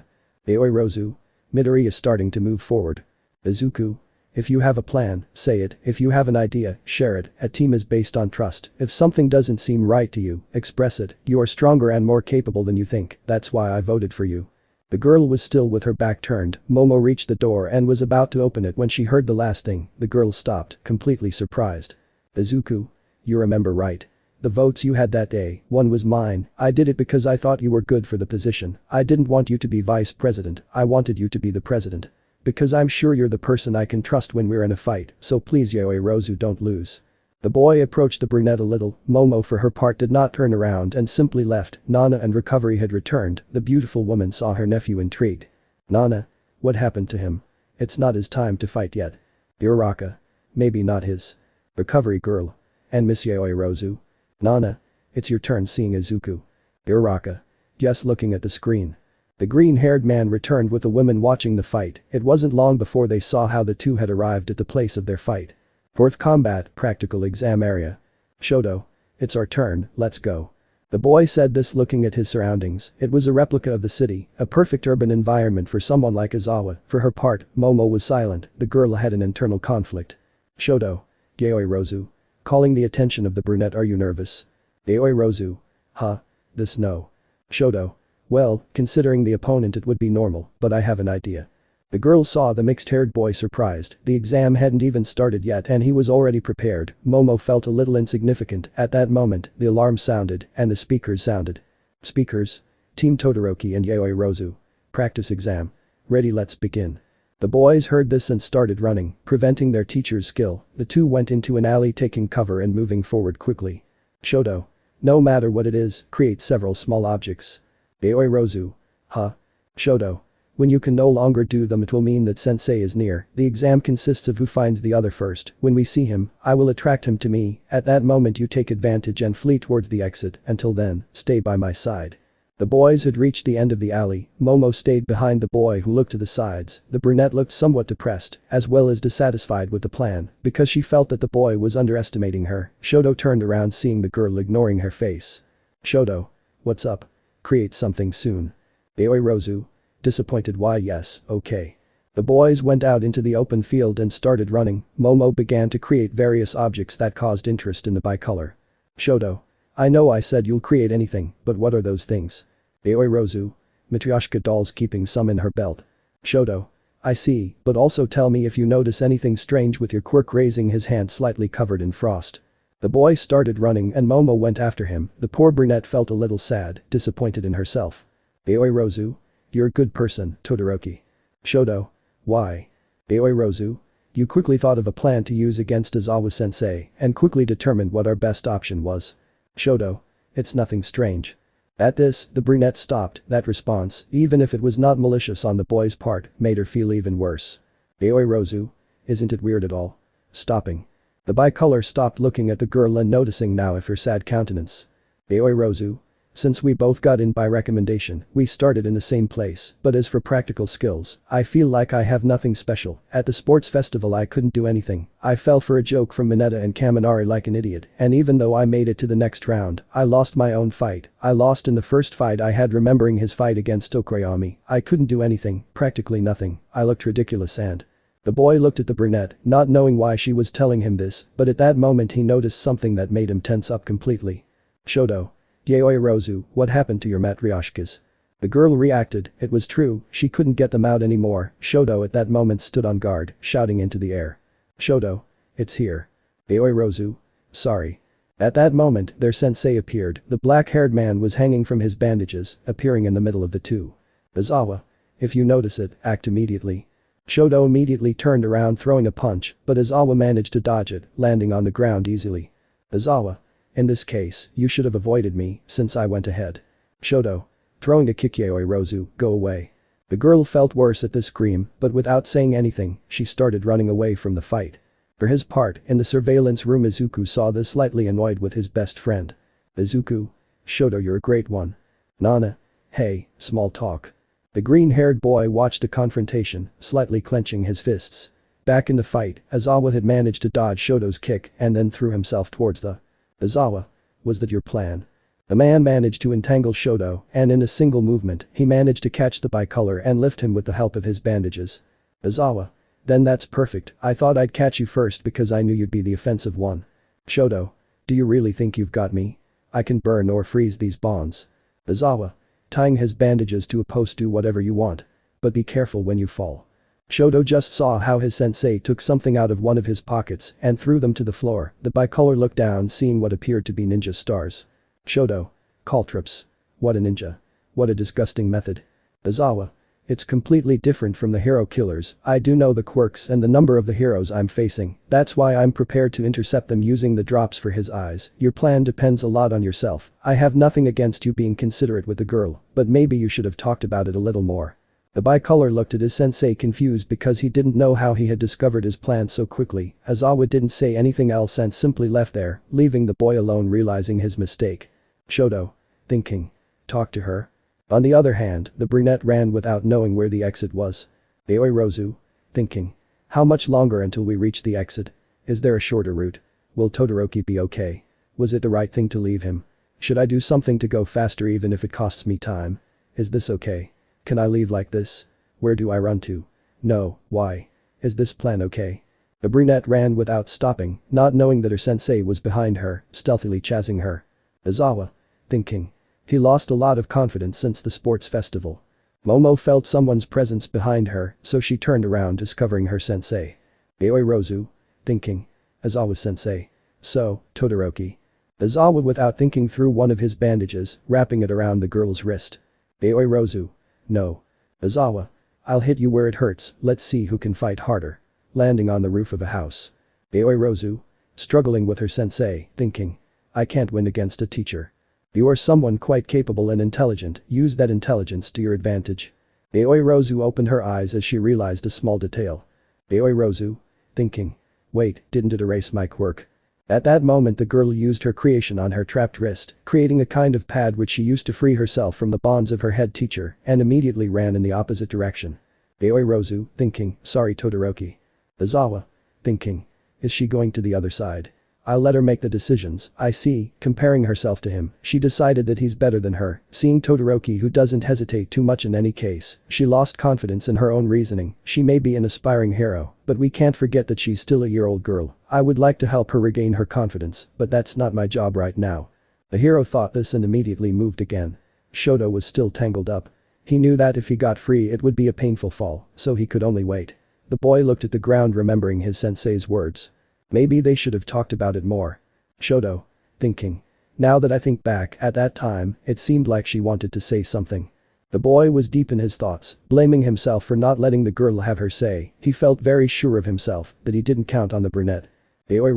Aoi Rozu. Midori is starting to move forward. Izuku. If you have a plan, say it, if you have an idea, share it, a team is based on trust, if something doesn't seem right to you, express it, you are stronger and more capable than you think, that's why I voted for you. The girl was still with her back turned, Momo reached the door and was about to open it when she heard the last thing, the girl stopped, completely surprised. Izuku. You remember right. The votes you had that day, one was mine, I did it because I thought you were good for the position, I didn't want you to be vice president, I wanted you to be the president. Because I'm sure you're the person I can trust when we're in a fight, so please Yaoi Rozu don't lose. The boy approached the brunette a little, Momo for her part did not turn around and simply left, Nana and Recovery had returned, the beautiful woman saw her nephew intrigued. Nana? What happened to him? It's not his time to fight yet. Uraraka? Maybe not his. Recovery girl. And Miss Yaoi Rozu? Nana? It's your turn seeing Izuku. Uraraka? Yes looking at the screen. The green-haired man returned with the women watching the fight, it wasn't long before they saw how the two had arrived at the place of their fight. Fourth combat, practical exam area. Shoto. It's our turn, let's go. The boy said this looking at his surroundings, it was a replica of the city, a perfect urban environment for someone like Aizawa, for her part, Momo was silent, the girl had an internal conflict. Shoto. Yaoi Rozu. Calling the attention of the brunette are you nervous? Yaoi Rozu. Huh? This no. Shoto. Well, considering the opponent it would be normal, but I have an idea. The girl saw the mixed-haired boy surprised, the exam hadn't even started yet and he was already prepared, Momo felt a little insignificant, at that moment, the alarm sounded, and the speakers sounded. Speakers. Team Todoroki and Yaoi Rozu. Practice exam. Ready let's begin. The boys heard this and started running, preventing their teacher's skill, the two went into an alley taking cover and moving forward quickly. Shoto. No matter what it is, create several small objects. Yaoi Rozu. Huh? Shoto. When you can no longer do them it will mean that sensei is near, the exam consists of who finds the other first, when we see him, I will attract him to me, at that moment you take advantage and flee towards the exit, until then, stay by my side. The boys had reached the end of the alley, Momo stayed behind the boy who looked to the sides, the brunette looked somewhat depressed, as well as dissatisfied with the plan, because she felt that the boy was underestimating her, Shoto turned around seeing the girl ignoring her face. Shoto. What's up? Create something soon. Yaoi Rozu. Disappointed why yes, okay. The boys went out into the open field and started running, Momo began to create various objects that caused interest in the bicolor. Shoto. I know I said you'll create anything, but what are those things? Yaoi Rozu. Matryoshka dolls keeping some in her belt. Shoto. I see, but also tell me if you notice anything strange with your Quirk raising his hand slightly covered in frost. The boy started running and Momo went after him, the poor brunette felt a little sad, disappointed in herself. Yaoi Rozu. You're a good person, Todoroki. Shoto. Why? Yaoi Rozu. You quickly thought of a plan to use against Aizawa-sensei and quickly determined what our best option was. Shoto. It's nothing strange. At this, the brunette stopped, that response, even if it was not malicious on the boy's part, made her feel even worse. Yaoi Rozu. Isn't it weird at all? Stopping. The bicolor stopped looking at the girl and noticing now of her sad countenance. Yaoi Rozu. Since we both got in by recommendation, we started in the same place, but as for practical skills, I feel like I have nothing special, at the sports festival I couldn't do anything, I fell for a joke from Mineta and Kaminari like an idiot, and even though I made it to the next round, I lost my own fight, I lost in the first fight I had remembering his fight against Tokoyami, I couldn't do anything, practically nothing, I looked ridiculous and… The boy looked at the brunette, not knowing why she was telling him this, but at that moment he noticed something that made him tense up completely. Shoto. Yaoi Rozu, what happened to your matryoshkas? The girl reacted, it was true, she couldn't get them out anymore, Shoto at that moment stood on guard, shouting into the air. Shoto. It's here. Yaoi Rozu. Sorry. At that moment, their sensei appeared, the black-haired man was hanging from his bandages, appearing in the middle of the two. Aizawa. If you notice it, act immediately. Shoto immediately turned around throwing a punch, but Aizawa managed to dodge it, landing on the ground easily. Aizawa. In this case, you should have avoided me, since I went ahead. Shoto. Throwing a kick Yaoi Rozu, go away. The girl felt worse at this scream, but without saying anything, she started running away from the fight. For his part, in the surveillance room Izuku saw this slightly annoyed with his best friend. Izuku. Shoto you're a great one. Nana. Hey, small talk. The green-haired boy watched the confrontation, slightly clenching his fists. Back in the fight, Aizawa had managed to dodge Shoto's kick and then threw himself towards the Aizawa. Was that your plan? The man managed to entangle Shoto, and in a single movement, he managed to catch the bicolor and lift him with the help of his bandages. Aizawa. Then that's perfect, I thought I'd catch you first because I knew you'd be the offensive one. Shoto. Do you really think you've got me? I can burn or freeze these bonds. Aizawa. Tying his bandages to a post, do whatever you want. But be careful when you fall. Shoto just saw how his sensei took something out of one of his pockets and threw them to the floor. The bicolor looked down, seeing what appeared to be ninja stars. Shoto. Caltrips. What a ninja. What a disgusting method. Aizawa. It's completely different from the hero killers. I do know the quirks and the number of the heroes I'm facing. That's why I'm prepared to intercept them using the drops for his eyes. Your plan depends a lot on yourself. I have nothing against you being considerate with the girl, but maybe you should have talked about it a little more. The bicolor looked at his sensei confused because he didn't know how he had discovered his plan so quickly. Aizawa didn't say anything else and simply left there, leaving the boy alone realizing his mistake. Shoto. Thinking. Talk to her. On the other hand, the brunette ran without knowing where the exit was. Aoi. Thinking. How much longer until we reach the exit? Is there a shorter route? Will Todoroki be okay? Was it the right thing to leave him? Should I do something to go faster even if it costs me time? Is this okay? Can I leave like this? Where do I run to? No, why? Is this plan okay? The brunette ran without stopping, not knowing that her sensei was behind her, stealthily chasing her. Aizawa. Thinking. He lost a lot of confidence since the sports festival. Momo felt someone's presence behind her, so she turned around, discovering her sensei. Aoi. Thinking. Aizawa sensei. So, Todoroki. Aizawa without thinking threw one of his bandages, wrapping it around the girl's wrist. Aoi. No. Aizawa. I'll hit you where it hurts, let's see who can fight harder. Landing on the roof of a house. Aoi. Struggling with her sensei, thinking. I can't win against a teacher. You are someone quite capable and intelligent, use that intelligence to your advantage. Aoi opened her eyes as she realized a small detail. Aoi. Thinking. Wait, didn't it erase my quirk? At that moment the girl used her creation on her trapped wrist, creating a kind of pad which she used to free herself from the bonds of her head teacher, and immediately ran in the opposite direction. Aoi. Thinking. Sorry Todoroki. Aizawa. Thinking. Is she going to the other side? I'll let her make the decisions, I see. Comparing herself to him, she decided that he's better than her. Seeing Todoroki, who doesn't hesitate too much in any case, she lost confidence in her own reasoning. She may be an aspiring hero, but we can't forget that she's still a year-old girl. I would like to help her regain her confidence, but that's not my job right now. The hero thought this and immediately moved again. Shoto was still tangled up. He knew that if he got free it would be a painful fall, so he could only wait. The boy looked at the ground, remembering his sensei's words. Maybe they should have talked about it more. Shoto. Thinking. Now that I think back, at that time, it seemed like she wanted to say something. The boy was deep in his thoughts, blaming himself for not letting the girl have her say. He felt very sure of himself that he didn't count on the brunette. Aoi.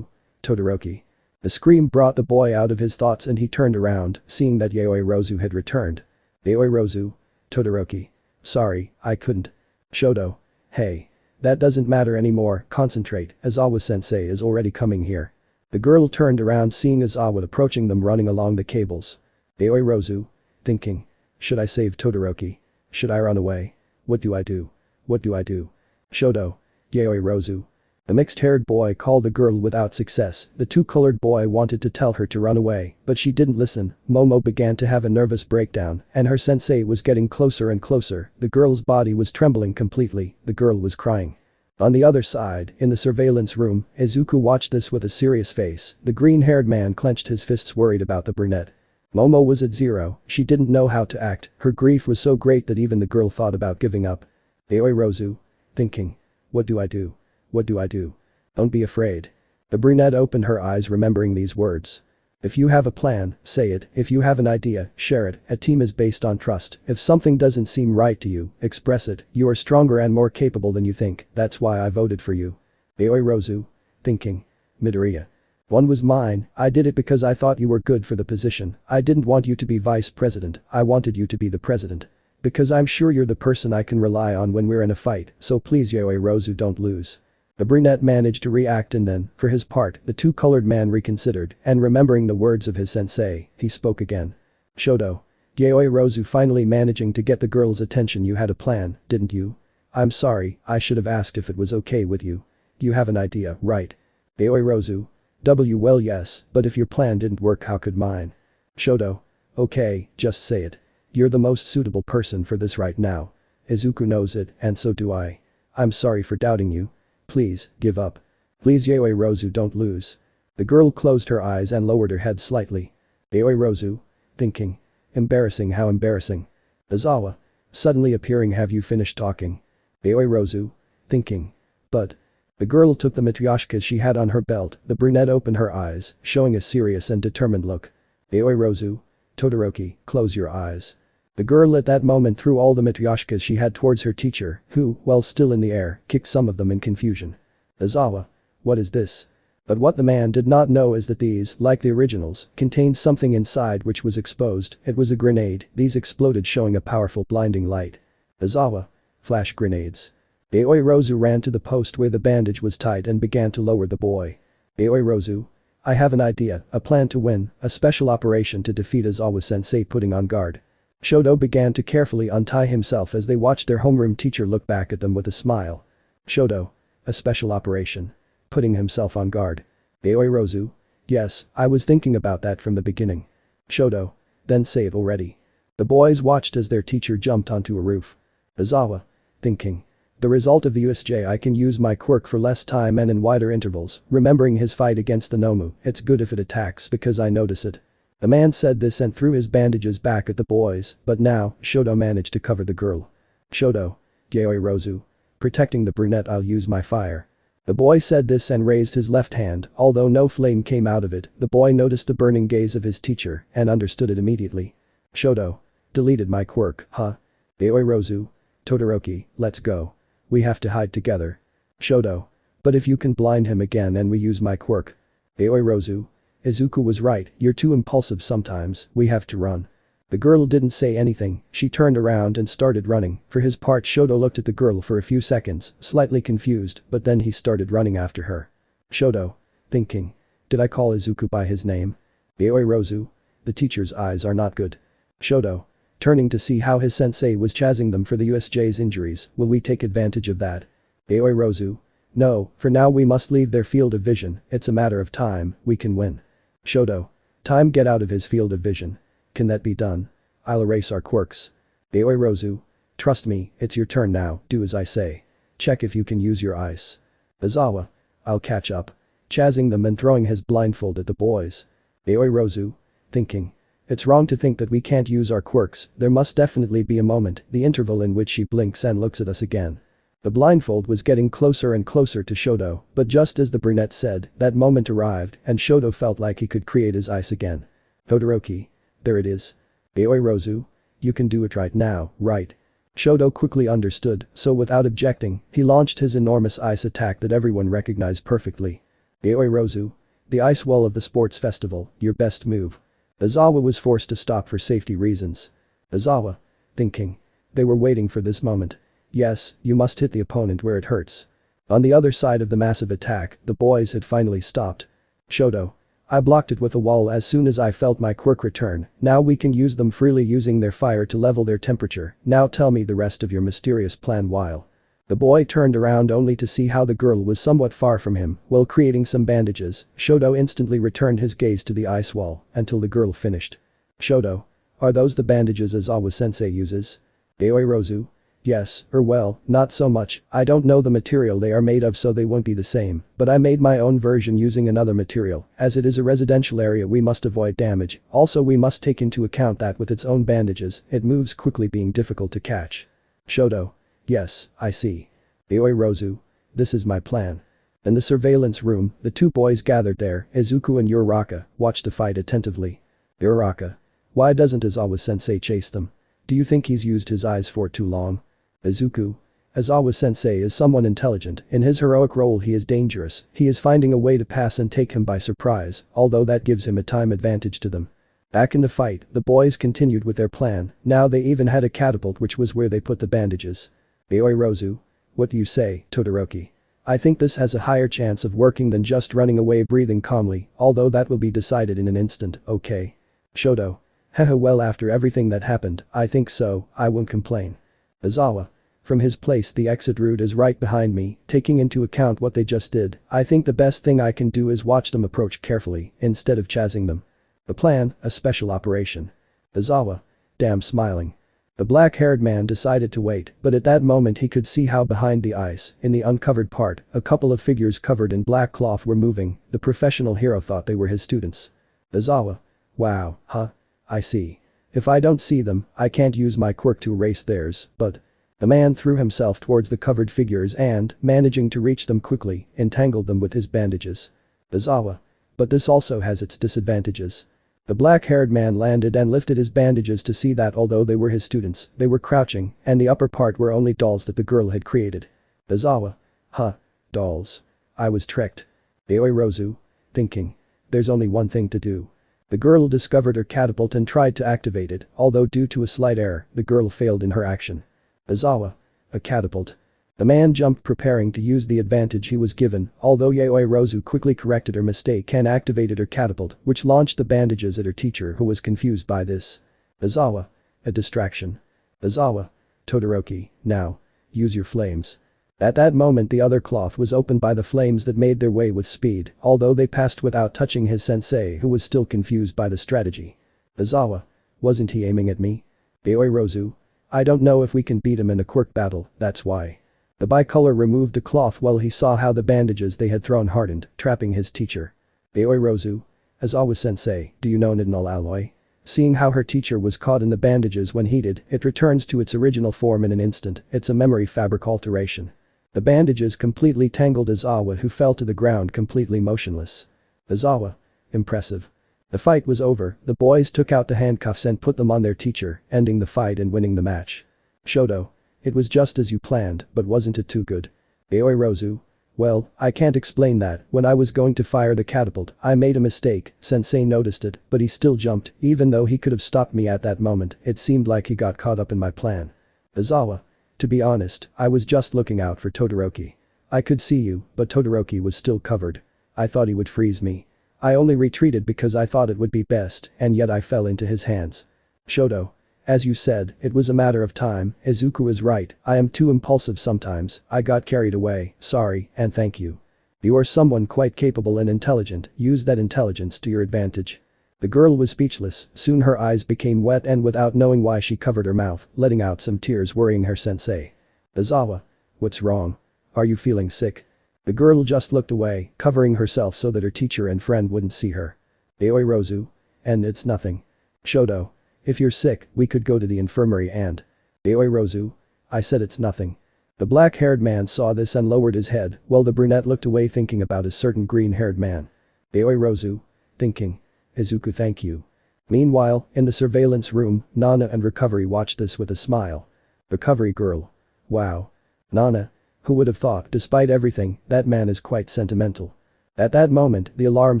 Todoroki. A scream brought the boy out of his thoughts and he turned around, seeing that Aoi had returned. Aoi. Todoroki. Sorry, I couldn't. Shoto. Hey. That doesn't matter anymore, concentrate, Aizawa-sensei is already coming here. The girl turned around, seeing Aizawa approaching them running along the cables. Aoi. Thinking. Should I save Todoroki? Should I run away? What do I do? What do I do? Shoto. Aoi. The mixed-haired boy called the girl without success. The two-colored boy wanted to tell her to run away, but she didn't listen. Momo began to have a nervous breakdown, and her sensei was getting closer and closer. The girl's body was trembling completely. The girl was crying. On the other side, in the surveillance room, Izuku watched this with a serious face. The green-haired man clenched his fists, worried about the brunette. Momo was at zero. She didn't know how to act. Her grief was so great that even the girl thought about giving up. Aoi. Thinking. What do I do? What do I do? Don't be afraid. The brunette opened her eyes, remembering these words. If you have a plan, say it. If you have an idea, share it. A team is based on trust. If something doesn't seem right to you, express it. You are stronger and more capable than you think. That's why I voted for you. Aoi. Thinking. Midoriya. One was mine. I did it because I thought you were good for the position. I didn't want you to be vice president. I wanted you to be the president. Because I'm sure you're the person I can rely on when we're in a fight, so please Aoi, don't lose. The brunette managed to react, and then, for his part, the two-colored man reconsidered, and remembering the words of his sensei, he spoke again. Shoto. Aoi finally managing to get the girl's attention. You had a plan, didn't you? I'm sorry, I should have asked if it was okay with you. You have an idea, right? Yoirozu. Well yes, but if your plan didn't work how could mine? Shoto. Okay, just say it. You're the most suitable person for this right now. Izuku knows it, and so do I. I'm sorry for doubting you. Please, give up. Please Yoirozu don't lose. The girl closed her eyes and lowered her head slightly. Yoirozu. Thinking. Embarrassing, how embarrassing. Aizawa. Suddenly appearing, have you finished talking? Yoirozu. Thinking. But. The girl took the matryoshkas she had on her belt, the brunette opened her eyes, showing a serious and determined look. Yoirozu. Todoroki, close your eyes. The girl at that moment threw all the matryoshkas she had towards her teacher, who, while still in the air, kicked some of them in confusion. Aizawa. What is this? But what the man did not know is that these, like the originals, contained something inside which was exposed. It was a grenade, these exploded showing a powerful blinding light. Aizawa. Flash grenades. Yoirozu ran to the post where the bandage was tied and began to lower the boy. Yoirozu. I have an idea, a plan to win, a special operation to defeat Aizawa-sensei putting on guard. Shoto began to carefully untie himself as they watched their homeroom teacher look back at them with a smile. Shoto. A special operation. Putting himself on guard. Yoirozu. Yes, I was thinking about that from the beginning. Shoto. Then say it already. The boys watched as their teacher jumped onto a roof. Aizawa. Thinking. The result of the USJ, I can use my quirk for less time and in wider intervals, remembering his fight against the Nomu, it's good if it attacks because I notice it. The man said this and threw his bandages back at the boys, but now, Shoto managed to cover the girl. Shoto. Yoirozu. Protecting the brunette, I'll use my fire. The boy said this and raised his left hand, although no flame came out of it, the boy noticed the burning gaze of his teacher and understood it immediately. Shoto. Deleted my quirk, huh? Yoirozu. Todoroki, let's go. We have to hide together. Shoto. But if you can blind him again and we use my quirk. Yoirozu. Izuku was right, you're too impulsive sometimes, we have to run. The girl didn't say anything, she turned around and started running. For his part, Shoto looked at the girl for a few seconds, slightly confused, but then he started running after her. Shoto. Thinking. Did I call Izuku by his name? Yoirozu. The teacher's eyes are not good. Shoto. Turning to see how his sensei was chasing them for the USJ's injuries, will we take advantage of that? Yoirozu. No, for now we must leave their field of vision, it's a matter of time, we can win. Shoto. Time get out of his field of vision. Can that be done? I'll erase our quirks. Yoirozu. Trust me, it's your turn now, do as I say. Check if you can use your ice. Aizawa. I'll catch up. Chasing them and throwing his blindfold at the boys. Yoirozu. Thinking. It's wrong to think that we can't use our quirks, there must definitely be a moment, the interval in which she blinks and looks at us again. The blindfold was getting closer and closer to Shoto, but just as the brunette said, that moment arrived and Shoto felt like he could create his ice again. Todoroki. There it is. Yoirozu. You can do it right now, right? Shoto quickly understood, so without objecting, he launched his enormous ice attack that everyone recognized perfectly. Yoirozu. The ice wall of the sports festival, your best move. Aizawa was forced to stop for safety reasons. Aizawa. Thinking. They were waiting for this moment. Yes, you must hit the opponent where it hurts. On the other side of the massive attack, the boys had finally stopped. Shoto. I blocked it with a wall as soon as I felt my quirk return, now we can use them freely using their fire to level their temperature, now tell me the rest of your mysterious plan while. The boy turned around only to see how the girl was somewhat far from him, while creating some bandages, Shoto instantly returned his gaze to the ice wall, until the girl finished. Shoto. Are those the bandages Aizawa-sensei uses? Yoirozu. Yes, well, not so much, I don't know the material they are made of so they won't be the same, but I made my own version using another material, as it is a residential area we must avoid damage, also we must take into account that with its own bandages, it moves quickly being difficult to catch. Shoto. Yes, I see. Yoirozu. This is my plan. In the surveillance room, the two boys gathered there, Izuku and Uraraka, watched the fight attentively. Uraraka. Why doesn't Aizawa-sensei chase them? Do you think he's used his eyes for too long? Izuku. Aizawa-sensei is someone intelligent, in his heroic role he is dangerous, he is finding a way to pass and take him by surprise, although that gives him a time advantage to them. Back in the fight, the boys continued with their plan, now they even had a catapult which was where they put the bandages. Yoirozu. What do you say, Todoroki? I think this has a higher chance of working than just running away breathing calmly, although that will be decided in an instant, okay? Shoto. Haha well after everything that happened, I think so, I won't complain. Aizawa. From his place the exit route is right behind me, taking into account what they just did, I think the best thing I can do is watch them approach carefully, instead of chasing them. The plan, a special operation. Aizawa. Damn smiling. The black-haired man decided to wait, but at that moment he could see how behind the ice, in the uncovered part, a couple of figures covered in black cloth were moving. The professional hero thought they were his students. Aizawa. Wow, huh? I see. If I don't see them, I can't use my quirk to erase theirs, but… The man threw himself towards the covered figures and, managing to reach them quickly, entangled them with his bandages. Aizawa. But this also has its disadvantages. The black-haired man landed and lifted his bandages to see that although they were his students, they were crouching, and the upper part were only dolls that the girl had created. Aizawa. Huh. Dolls. I was tricked. Yoirozu. Thinking. There's only one thing to do. The girl discovered her catapult and tried to activate it, although due to a slight error, the girl failed in her action. Aizawa. A catapult. The man jumped preparing to use the advantage he was given, although Yoirozu quickly corrected her mistake and activated her catapult, which launched the bandages at her teacher who was confused by this. Aizawa. A distraction. Aizawa. Todoroki, now. Use your flames. At that moment the other cloth was opened by the flames that made their way with speed, although they passed without touching his sensei who was still confused by the strategy. Aizawa. Wasn't he aiming at me? Yoirozu. I don't know if we can beat him in a quirk battle, that's why. The bicolor removed a cloth while he saw how the bandages they had thrown hardened, trapping his teacher. Yoirozu. Aizawa-sensei, do you know Nidinal alloy? Seeing how her teacher was caught in the bandages when heated, it returns to its original form in an instant. It's a memory fabric alteration. The bandages completely tangled Aizawa, who fell to the ground completely motionless. Aizawa. Impressive. The fight was over, the boys took out the handcuffs and put them on their teacher, ending the fight and winning the match. Shoto. It was just as you planned, but wasn't it too good? Yoirozu. Well, I can't explain that, when I was going to fire the catapult, I made a mistake, sensei noticed it, but he still jumped, even though he could have stopped me at that moment, it seemed like he got caught up in my plan. Aizawa. To be honest, I was just looking out for Todoroki. I could see you, but Todoroki was still covered. I thought he would freeze me. I only retreated because I thought it would be best, and yet I fell into his hands. Shoto. As you said, it was a matter of time. Izuku is right, I am too impulsive sometimes, I got carried away, sorry, and thank you. You are someone quite capable and intelligent, use that intelligence to your advantage. The girl was speechless, soon her eyes became wet and without knowing why she covered her mouth, letting out some tears worrying her sensei. Aizawa. What's wrong? Are you feeling sick? The girl just looked away, covering herself so that her teacher and friend wouldn't see her. Yoirozu. And it's nothing. Shoto. If you're sick, we could go to the infirmary and… Yoirozu. I said it's nothing. The black-haired man saw this and lowered his head, while the brunette looked away thinking about a certain green-haired man. Yoirozu. Thinking. Izuku, thank you. Meanwhile, in the surveillance room, Nana and Recovery watched this with a smile. Recovery girl. Wow. Nana. Who would have thought, despite everything, that man is quite sentimental. At that moment, the alarm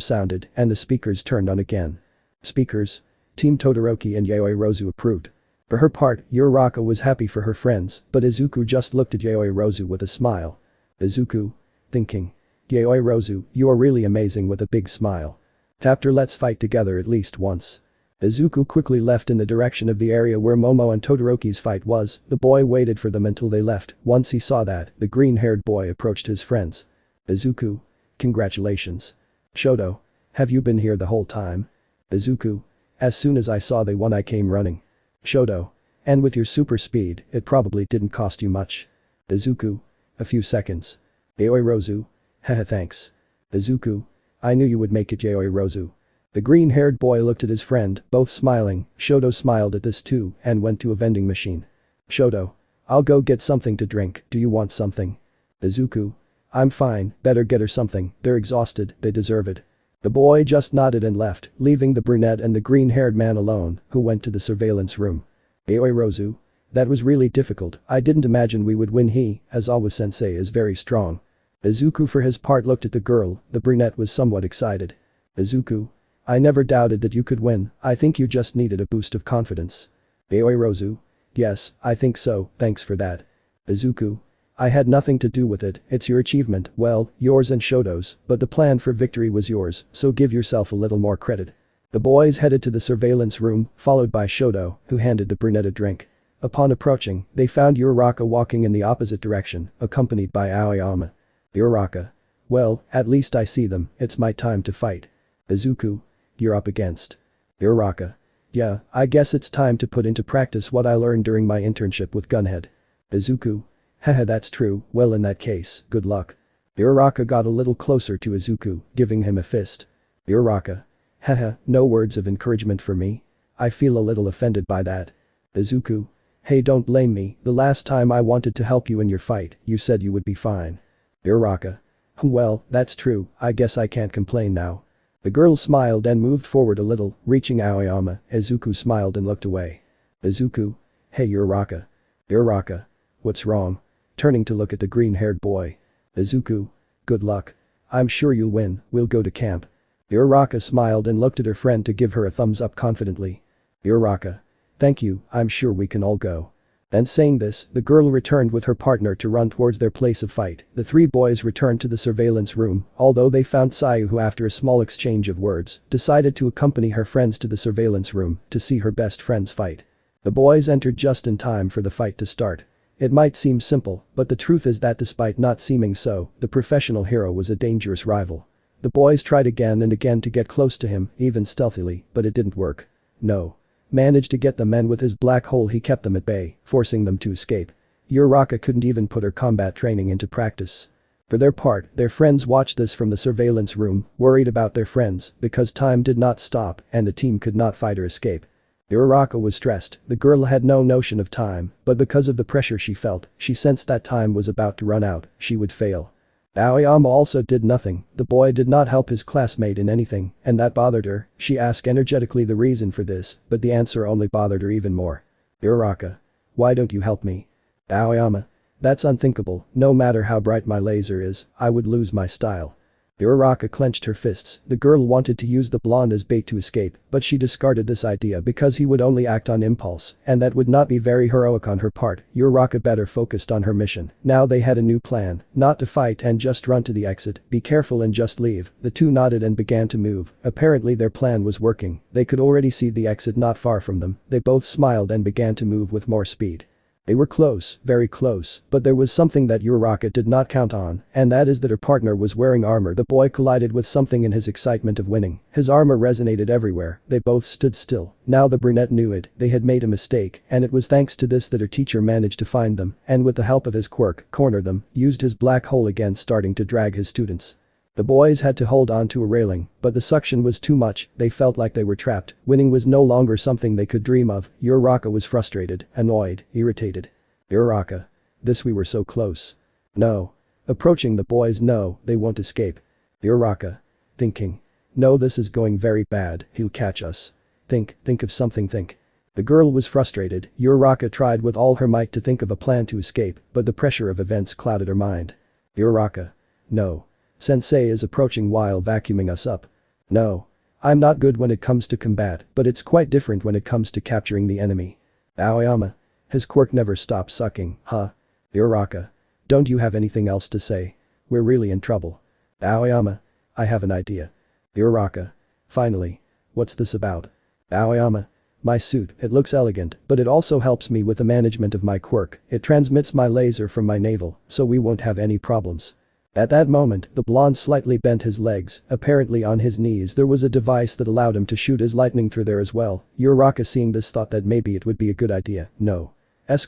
sounded and the speakers turned on again. Speakers. Team Todoroki and Yoirozu approved. For her part, Uraraka was happy for her friends, but Izuku just looked at Yoirozu with a smile. Izuku. Thinking. Yoirozu, you are really amazing with a big smile. Chapter Let's fight together at least once. Izuku quickly left in the direction of the area where Momo and Todoroki's fight was, the boy waited for them until they left, once he saw that, the green-haired boy approached his friends. Izuku. Congratulations. Shoto. Have you been here the whole time? Izuku. As soon as I saw they won I came running. Shoto. And with your super speed, it probably didn't cost you much. Izuku. A few seconds. Yoirozu. Haha, thanks. Izuku. I knew you would make it, Yoirozu. The green-haired boy looked at his friend, both smiling. Shoto smiled at this too and went to a vending machine. Shoto. I'll go get something to drink, do you want something? Izuku. I'm fine, better get her something, they're exhausted, they deserve it. The boy just nodded and left, leaving the brunette and the green-haired man alone, who went to the surveillance room. Yoirozu. That was really difficult, I didn't imagine we would win. Aizawa-sensei is very strong. Izuku for his part looked at the girl, the brunette was somewhat excited. Izuku. I never doubted that you could win, I think you just needed a boost of confidence. Yoirozu. Yes, I think so, thanks for that. Izuku. I had nothing to do with it, it's your achievement, well, yours and Shoto's, but the plan for victory was yours, so give yourself a little more credit. The boys headed to the surveillance room, followed by Shoto, who handed the brunette a drink. Upon approaching, they found Uraraka walking in the opposite direction, accompanied by Aoyama. Uraraka. Well, at least I see them, it's my time to fight. Izuku. You're up against. Uraraka. Yeah, I guess it's time to put into practice what I learned during my internship with Gunhead. Izuku. Haha, that's true, well in that case, good luck. Uraraka got a little closer to Izuku, giving him a fist. Uraraka. Haha, no words of encouragement for me? I feel a little offended by that. Izuku. Hey, don't blame me, the last time I wanted to help you in your fight, you said you would be fine. Uraraka. Well, that's true, I guess I can't complain now. The girl smiled and moved forward a little, reaching Aoyama. Izuku smiled and looked away. Izuku. Hey Uraraka. Uraraka. What's wrong? Turning to look at the green-haired boy. Izuku. Good luck. I'm sure you'll win, we'll go to camp. Uraraka smiled and looked at her friend to give her a thumbs up confidently. Uraraka. Thank you, I'm sure we can all go. And saying this, the girl returned with her partner to run towards their place of fight. The three boys returned to the surveillance room, although they found Sayu, who after a small exchange of words, decided to accompany her friends to the surveillance room to see her best friends fight. The boys entered just in time for the fight to start. It might seem simple, but the truth is that despite not seeming so, the professional hero was a dangerous rival. The boys tried again and again to get close to him, even stealthily, but it didn't work. No. Managed to get them, and with his black hole he kept them at bay, forcing them to escape. Uraraka couldn't even put her combat training into practice. For their part, their friends watched this from the surveillance room, worried about their friends, because time did not stop and the team could not fight or escape. Uraraka was stressed, the girl had no notion of time, but because of the pressure she felt, she sensed that time was about to run out, she would fail. Aoyama also did nothing, the boy did not help his classmate in anything, and that bothered her. She asked energetically the reason for this, but the answer only bothered her even more. Uraraka. Why don't you help me? Aoyama. That's unthinkable, no matter how bright my laser is, I would lose my style. Uraraka clenched her fists, the girl wanted to use the blonde as bait to escape, but she discarded this idea because he would only act on impulse, and that would not be very heroic on her part. Uraraka better focused on her mission. Now they had a new plan, not to fight and just run to the exit, be careful and just leave. The two nodded and began to move, apparently their plan was working, they could already see the exit not far from them, they both smiled and began to move with more speed. They were close, very close, but there was something that Uraraka did not count on, and that is that her partner was wearing armor. The boy collided with something in his excitement of winning. His armor resonated everywhere, they both stood still. Now the brunette knew it, they had made a mistake, and it was thanks to this that her teacher managed to find them, and with the help of his quirk, corner them, used his black hole again, starting to drag his students. The boys had to hold on to a railing, but the suction was too much, they felt like they were trapped. Winning was no longer something they could dream of. Uraraka was frustrated, annoyed, irritated. Uraraka. This, we were so close. No. Approaching the boys. No, they won't escape. Uraraka. Thinking. No, this is going very bad, he'll catch us. Think of something, think. The girl was frustrated. Uraraka tried with all her might to think of a plan to escape, but the pressure of events clouded her mind. Uraraka. No. Sensei is approaching while vacuuming us up. No. I'm not good when it comes to combat, but it's quite different when it comes to capturing the enemy. Aoyama. His quirk never stops sucking, huh? Uraraka. Don't you have anything else to say? We're really in trouble. Aoyama. I have an idea. Uraraka. Finally. What's this about? Aoyama. My suit, it looks elegant, but it also helps me with the management of my quirk. It transmits my laser from my navel, so we won't have any problems. At that moment, the blonde slightly bent his legs, apparently on his knees. There was a device that allowed him to shoot his lightning through there as well. Uraraka, seeing this, thought that maybe it would be a good idea. No.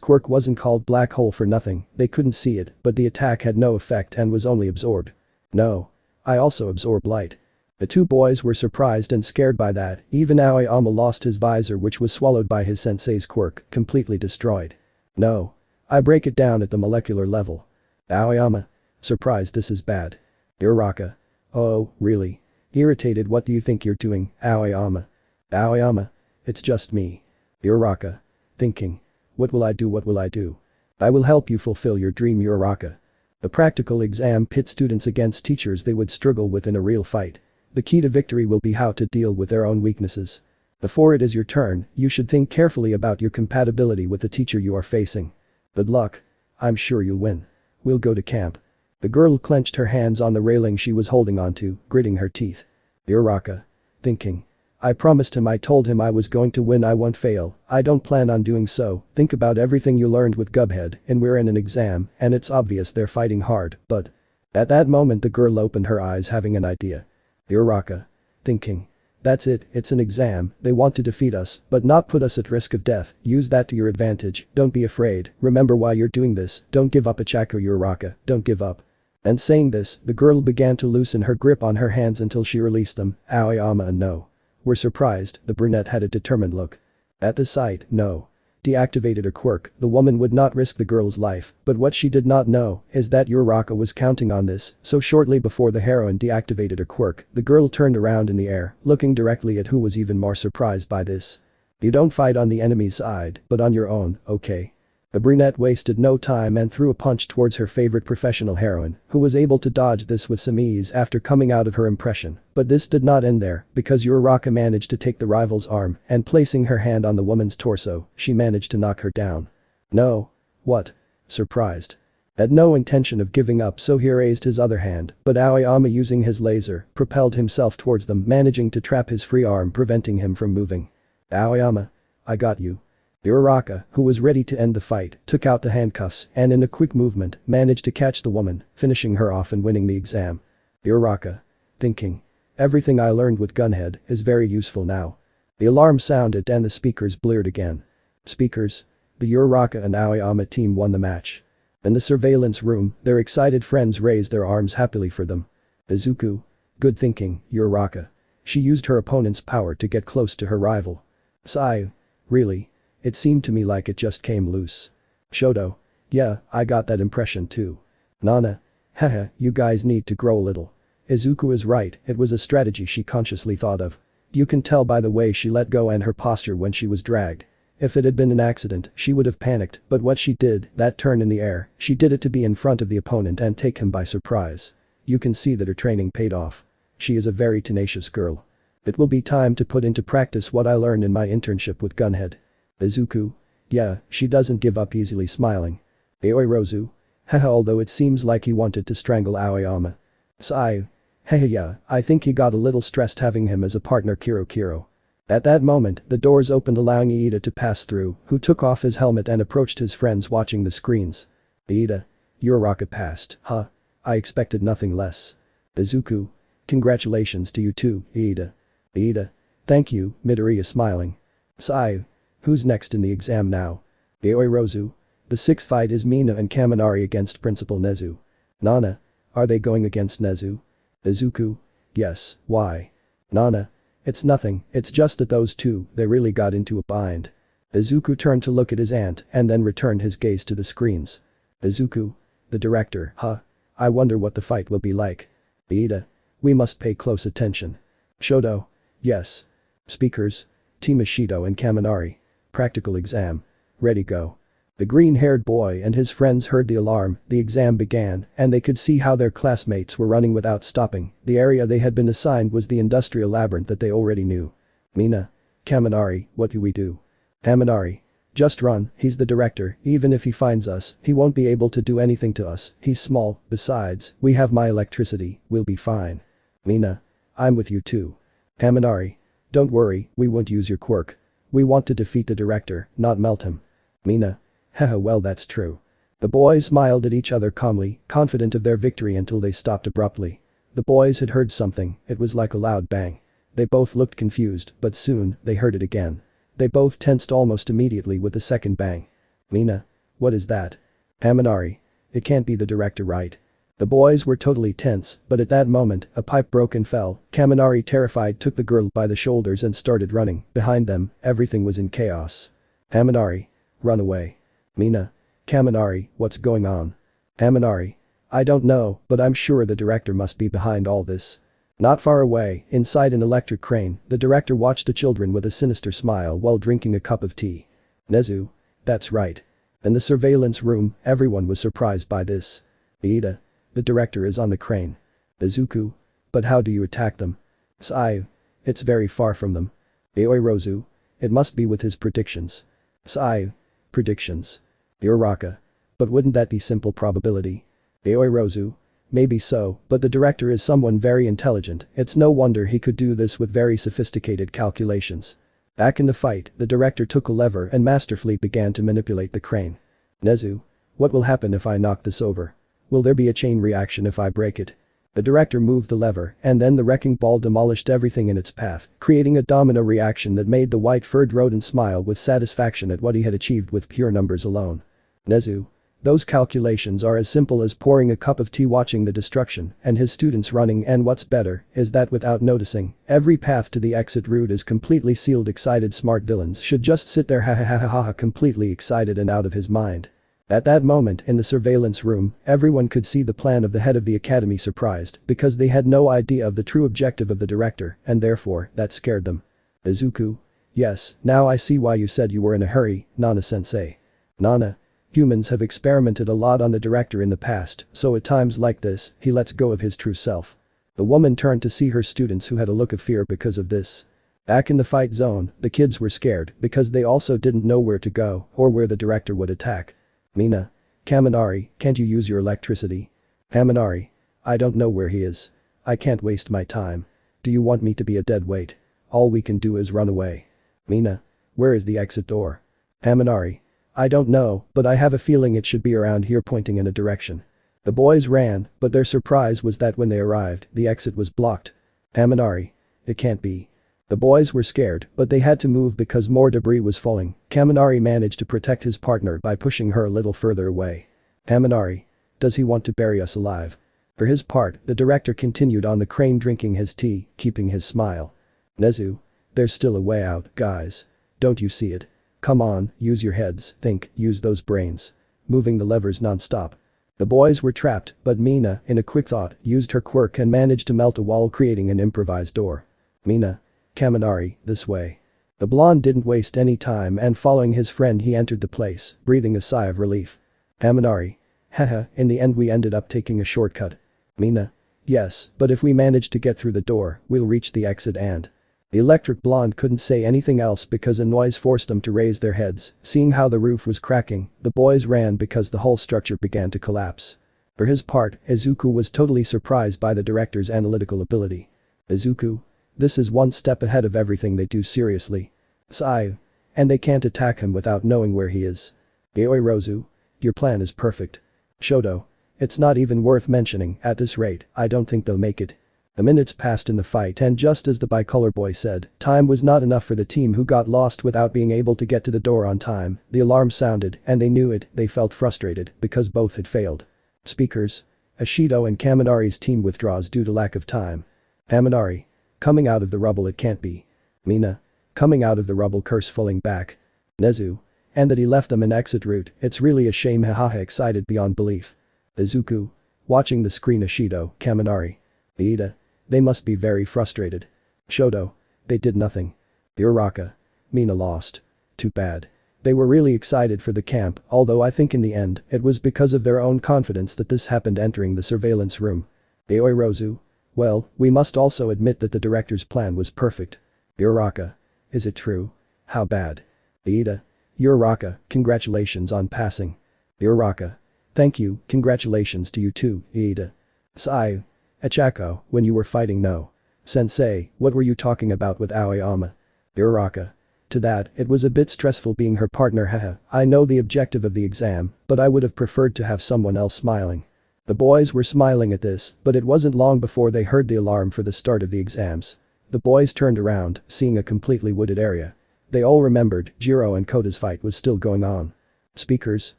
Quirk wasn't called black hole for nothing, they couldn't see it, but the attack had no effect and was only absorbed. No. I also absorb light. The two boys were surprised and scared by that. Even Aoyama lost his visor, which was swallowed by his sensei's quirk, completely destroyed. No. I break it down at the molecular level. Aoyama. Surprised, this is bad. Uraraka. Oh, really? Irritated, what do you think you're doing, Aoyama? Aoyama. It's just me. Uraraka. Thinking. What will I do, what will I do? I will help you fulfill your dream, Uraraka. The practical exam pit students against teachers they would struggle with in a real fight. The key to victory will be how to deal with their own weaknesses. Before it is your turn, you should think carefully about your compatibility with the teacher you are facing. Good luck. I'm sure you'll win. We'll go to camp. The girl clenched her hands on the railing she was holding onto, gritting her teeth. Uraraka. Thinking. I promised him. I told him I was going to win. I won't fail. I don't plan on doing so. Think about everything you learned with Gubhead, and we're in an exam, and it's obvious they're fighting hard, but. At that moment the girl opened her eyes, having an idea. Uraraka. Thinking. That's it, it's an exam, they want to defeat us, but not put us at risk of death. Use that to your advantage, don't be afraid, remember why you're doing this, don't give up. Achako Uraraka, don't give up. And saying this, the girl began to loosen her grip on her hands until she released them. Aoyama and No were surprised. The brunette had a determined look. At the sight, No deactivated her quirk. The woman would not risk the girl's life, but what she did not know is that Uraraka was counting on this, so shortly before the heroine deactivated her quirk, the girl turned around in the air, looking directly at who was even more surprised by this. You don't fight on the enemy's side, but on your own, okay? The brunette wasted no time and threw a punch towards her favorite professional heroine, who was able to dodge this with some ease after coming out of her impression. But this did not end there, because Uraraka managed to take the rival's arm, and placing her hand on the woman's torso, she managed to knock her down. No. What? Surprised. Had no intention of giving up, so he raised his other hand, but Aoyama, using his laser, propelled himself towards them, managing to trap his free arm, preventing him from moving. Aoyama. I got you. Uraraka, who was ready to end the fight, took out the handcuffs and in a quick movement managed to catch the woman, finishing her off and winning the exam. Uraraka. Thinking. Everything I learned with Gunhead is very useful now. The alarm sounded and the speakers blared again. Speakers. The Uraraka and Aoyama team won the match. In the surveillance room, their excited friends raised their arms happily for them. Izuku. Good thinking, Uraraka. She used her opponent's power to get close to her rival. Sai. Really? It seemed to me like it just came loose. Shoto. Yeah, I got that impression too. Nana. Haha, you guys need to grow a little. Izuku is right, it was a strategy she consciously thought of. You can tell by the way she let go and her posture when she was dragged. If it had been an accident, she would have panicked, but what she did, that turn in the air, she did it to be in front of the opponent and take him by surprise. You can see that her training paid off. She is a very tenacious girl. It will be time to put into practice what I learned in my internship with Gunhead. Izuku. Yeah, she doesn't give up easily, smiling. Aoirozu. Haha, although it seems like he wanted to strangle Aoyama. Sai. Haha, yeah, I think he got a little stressed having him as a partner. Kiro. At that moment, the doors opened, allowing Iida to pass through, who took off his helmet and approached his friends watching the screens. Iida. Uraraka passed. Huh. I expected nothing less. Izuku. Congratulations to you too, Iida. Iida. Thank you, Midoriya, smiling. Sai. Who's next in the exam now? Aoirozu. The sixth fight is Mina and Kaminari against Principal Nezu. Nana. Are they going against Nezu? Izuku. Yes, why? Nana. It's nothing, it's just that those two, they really got into a bind. Izuku turned to look at his aunt and then returned his gaze to the screens. Izuku. The director, huh? I wonder what the fight will be like. Iida. We must pay close attention. Shoto. Yes. Speakers. Team Ishido and Kaminari. Practical exam. Ready, go. The green-haired boy and his friends heard the alarm, the exam began, and they could see how their classmates were running without stopping. The area they had been assigned was the industrial labyrinth that they already knew. Mina. Kaminari, what do we do? Kaminari. Just run, he's the director, even if he finds us, he won't be able to do anything to us, he's small, besides, we have my electricity, we'll be fine. Mina. I'm with you too. Kaminari. Don't worry, we won't use your quirk. We want to defeat the director, not melt him. Mina. Haha, well that's true. The boys smiled at each other calmly, confident of their victory until they stopped abruptly. The boys had heard something, it was like a loud bang. They both looked confused, but soon, they heard it again. They both tensed almost immediately with the second bang. Mina. What is that? Kaminari. It can't be the director, right? The boys were totally tense, but at that moment, a pipe broke and fell. Kaminari, terrified, took the girl by the shoulders and started running. Behind them, everything was in chaos. Kaminari. Run away. Mina. Kaminari, what's going on? Kaminari. I don't know, but I'm sure the director must be behind all this. Not far away, inside an electric crane, the director watched the children with a sinister smile while drinking a cup of tea. Nezu. That's right. In the surveillance room, everyone was surprised by this. Iida. The director is on the crane. Izuku. But how do you attack them? Sai. It's very far from them. Aoirozu. It must be with his predictions. Sai. Predictions. Uraraka. But wouldn't that be simple probability? Aoirozu. Maybe so, but the director is someone very intelligent, it's no wonder he could do this with very sophisticated calculations. Back in the fight, the director took a lever and masterfully began to manipulate the crane. Nezu. What will happen if I knock this over? Will there be a chain reaction if I break it? The director moved the lever and then the wrecking ball demolished everything in its path, creating a domino reaction that made the white-furred rodent smile with satisfaction at what he had achieved with pure numbers alone. Nezu. Those calculations are as simple as pouring a cup of tea watching the destruction and his students running, and what's better is that without noticing, every path to the exit route is completely sealed. Excited smart villains should just sit there ha completely excited and out of his mind. At that moment in the surveillance room, everyone could see the plan of the head of the academy surprised because they had no idea of the true objective of the director and therefore that scared them. Izuku. Yes, now I see why you said you were in a hurry, Nana-sensei. Nana. Humans have experimented a lot on the director in the past, so at times like this, he lets go of his true self. The woman turned to see her students who had a look of fear because of this. Back in the fight zone, the kids were scared because they also didn't know where to go or where the director would attack. Mina. Kaminari, can't you use your electricity? Kaminari. I don't know where he is. I can't waste my time. Do you want me to be a dead weight? All we can do is run away. Mina. Where is the exit door? Kaminari. I don't know, but I have a feeling it should be around here, pointing in a direction. The boys ran, but their surprise was that when they arrived, the exit was blocked. Kaminari. It can't be. The boys were scared, but they had to move because more debris was falling. Kaminari managed to protect his partner by pushing her a little further away. Kaminari. Does he want to bury us alive? For his part, the director continued on the crane drinking his tea, keeping his smile. Nezu. There's still a way out, guys. Don't you see it? Come on, use your heads, think, use those brains. Moving the levers non-stop. The boys were trapped, but Mina, in a quick thought, used her quirk and managed to melt a wall, creating an improvised door. Mina. Kaminari, this way. The blonde didn't waste any time and following his friend he entered the place, breathing a sigh of relief. Kaminari. Haha, in the end we ended up taking a shortcut. Mina. Yes, but if we manage to get through the door, we'll reach the exit and… The electric blonde couldn't say anything else because a noise forced them to raise their heads. Seeing how the roof was cracking, the boys ran because the whole structure began to collapse. For his part, Izuku was totally surprised by the director's analytical ability. Izuku. This is one step ahead of everything they do, seriously. Sigh. And they can't attack him without knowing where he is. Yoirozu. Your plan is perfect. Shoto. It's not even worth mentioning, at this rate, I don't think they'll make it. The minutes passed in the fight and just as the bicolor boy said, time was not enough for the team who got lost without being able to get to the door on time. The alarm sounded and they knew it. They felt frustrated because both had failed. Speakers. Ashido and Kaminari's team withdraws due to lack of time. Kaminari. Coming out of the rubble, it can't be. Mina. Coming out of the rubble, curse falling back. Nezu. And that he left them an exit route, it's really a shame, hahaha, excited beyond belief. Izuku. Watching the screen. Ashido, Kaminari. Iida. They must be very frustrated. Shoto. They did nothing. Uraraka. Mina lost. Too bad. They were really excited for the camp, although I think in the end, it was because of their own confidence that this happened. Entering the surveillance room. Yoirozu. Well, we must also admit that the director's plan was perfect. Uraraka. Is it true? How bad? Iida. Uraraka, congratulations on passing. Uraraka. Thank you, congratulations to you too, Iida. Sai. Achako, when you were fighting no. Sensei, what were you talking about with Aoyama? Uraraka. To that, it was a bit stressful being her partner, haha. I know the objective of the exam, but I would have preferred to have someone else smiling. The boys were smiling at this, but it wasn't long before they heard the alarm for the start of the exams. The boys turned around, seeing a completely wooded area. They all remembered Jiro and Kota's fight was still going on. Speakers.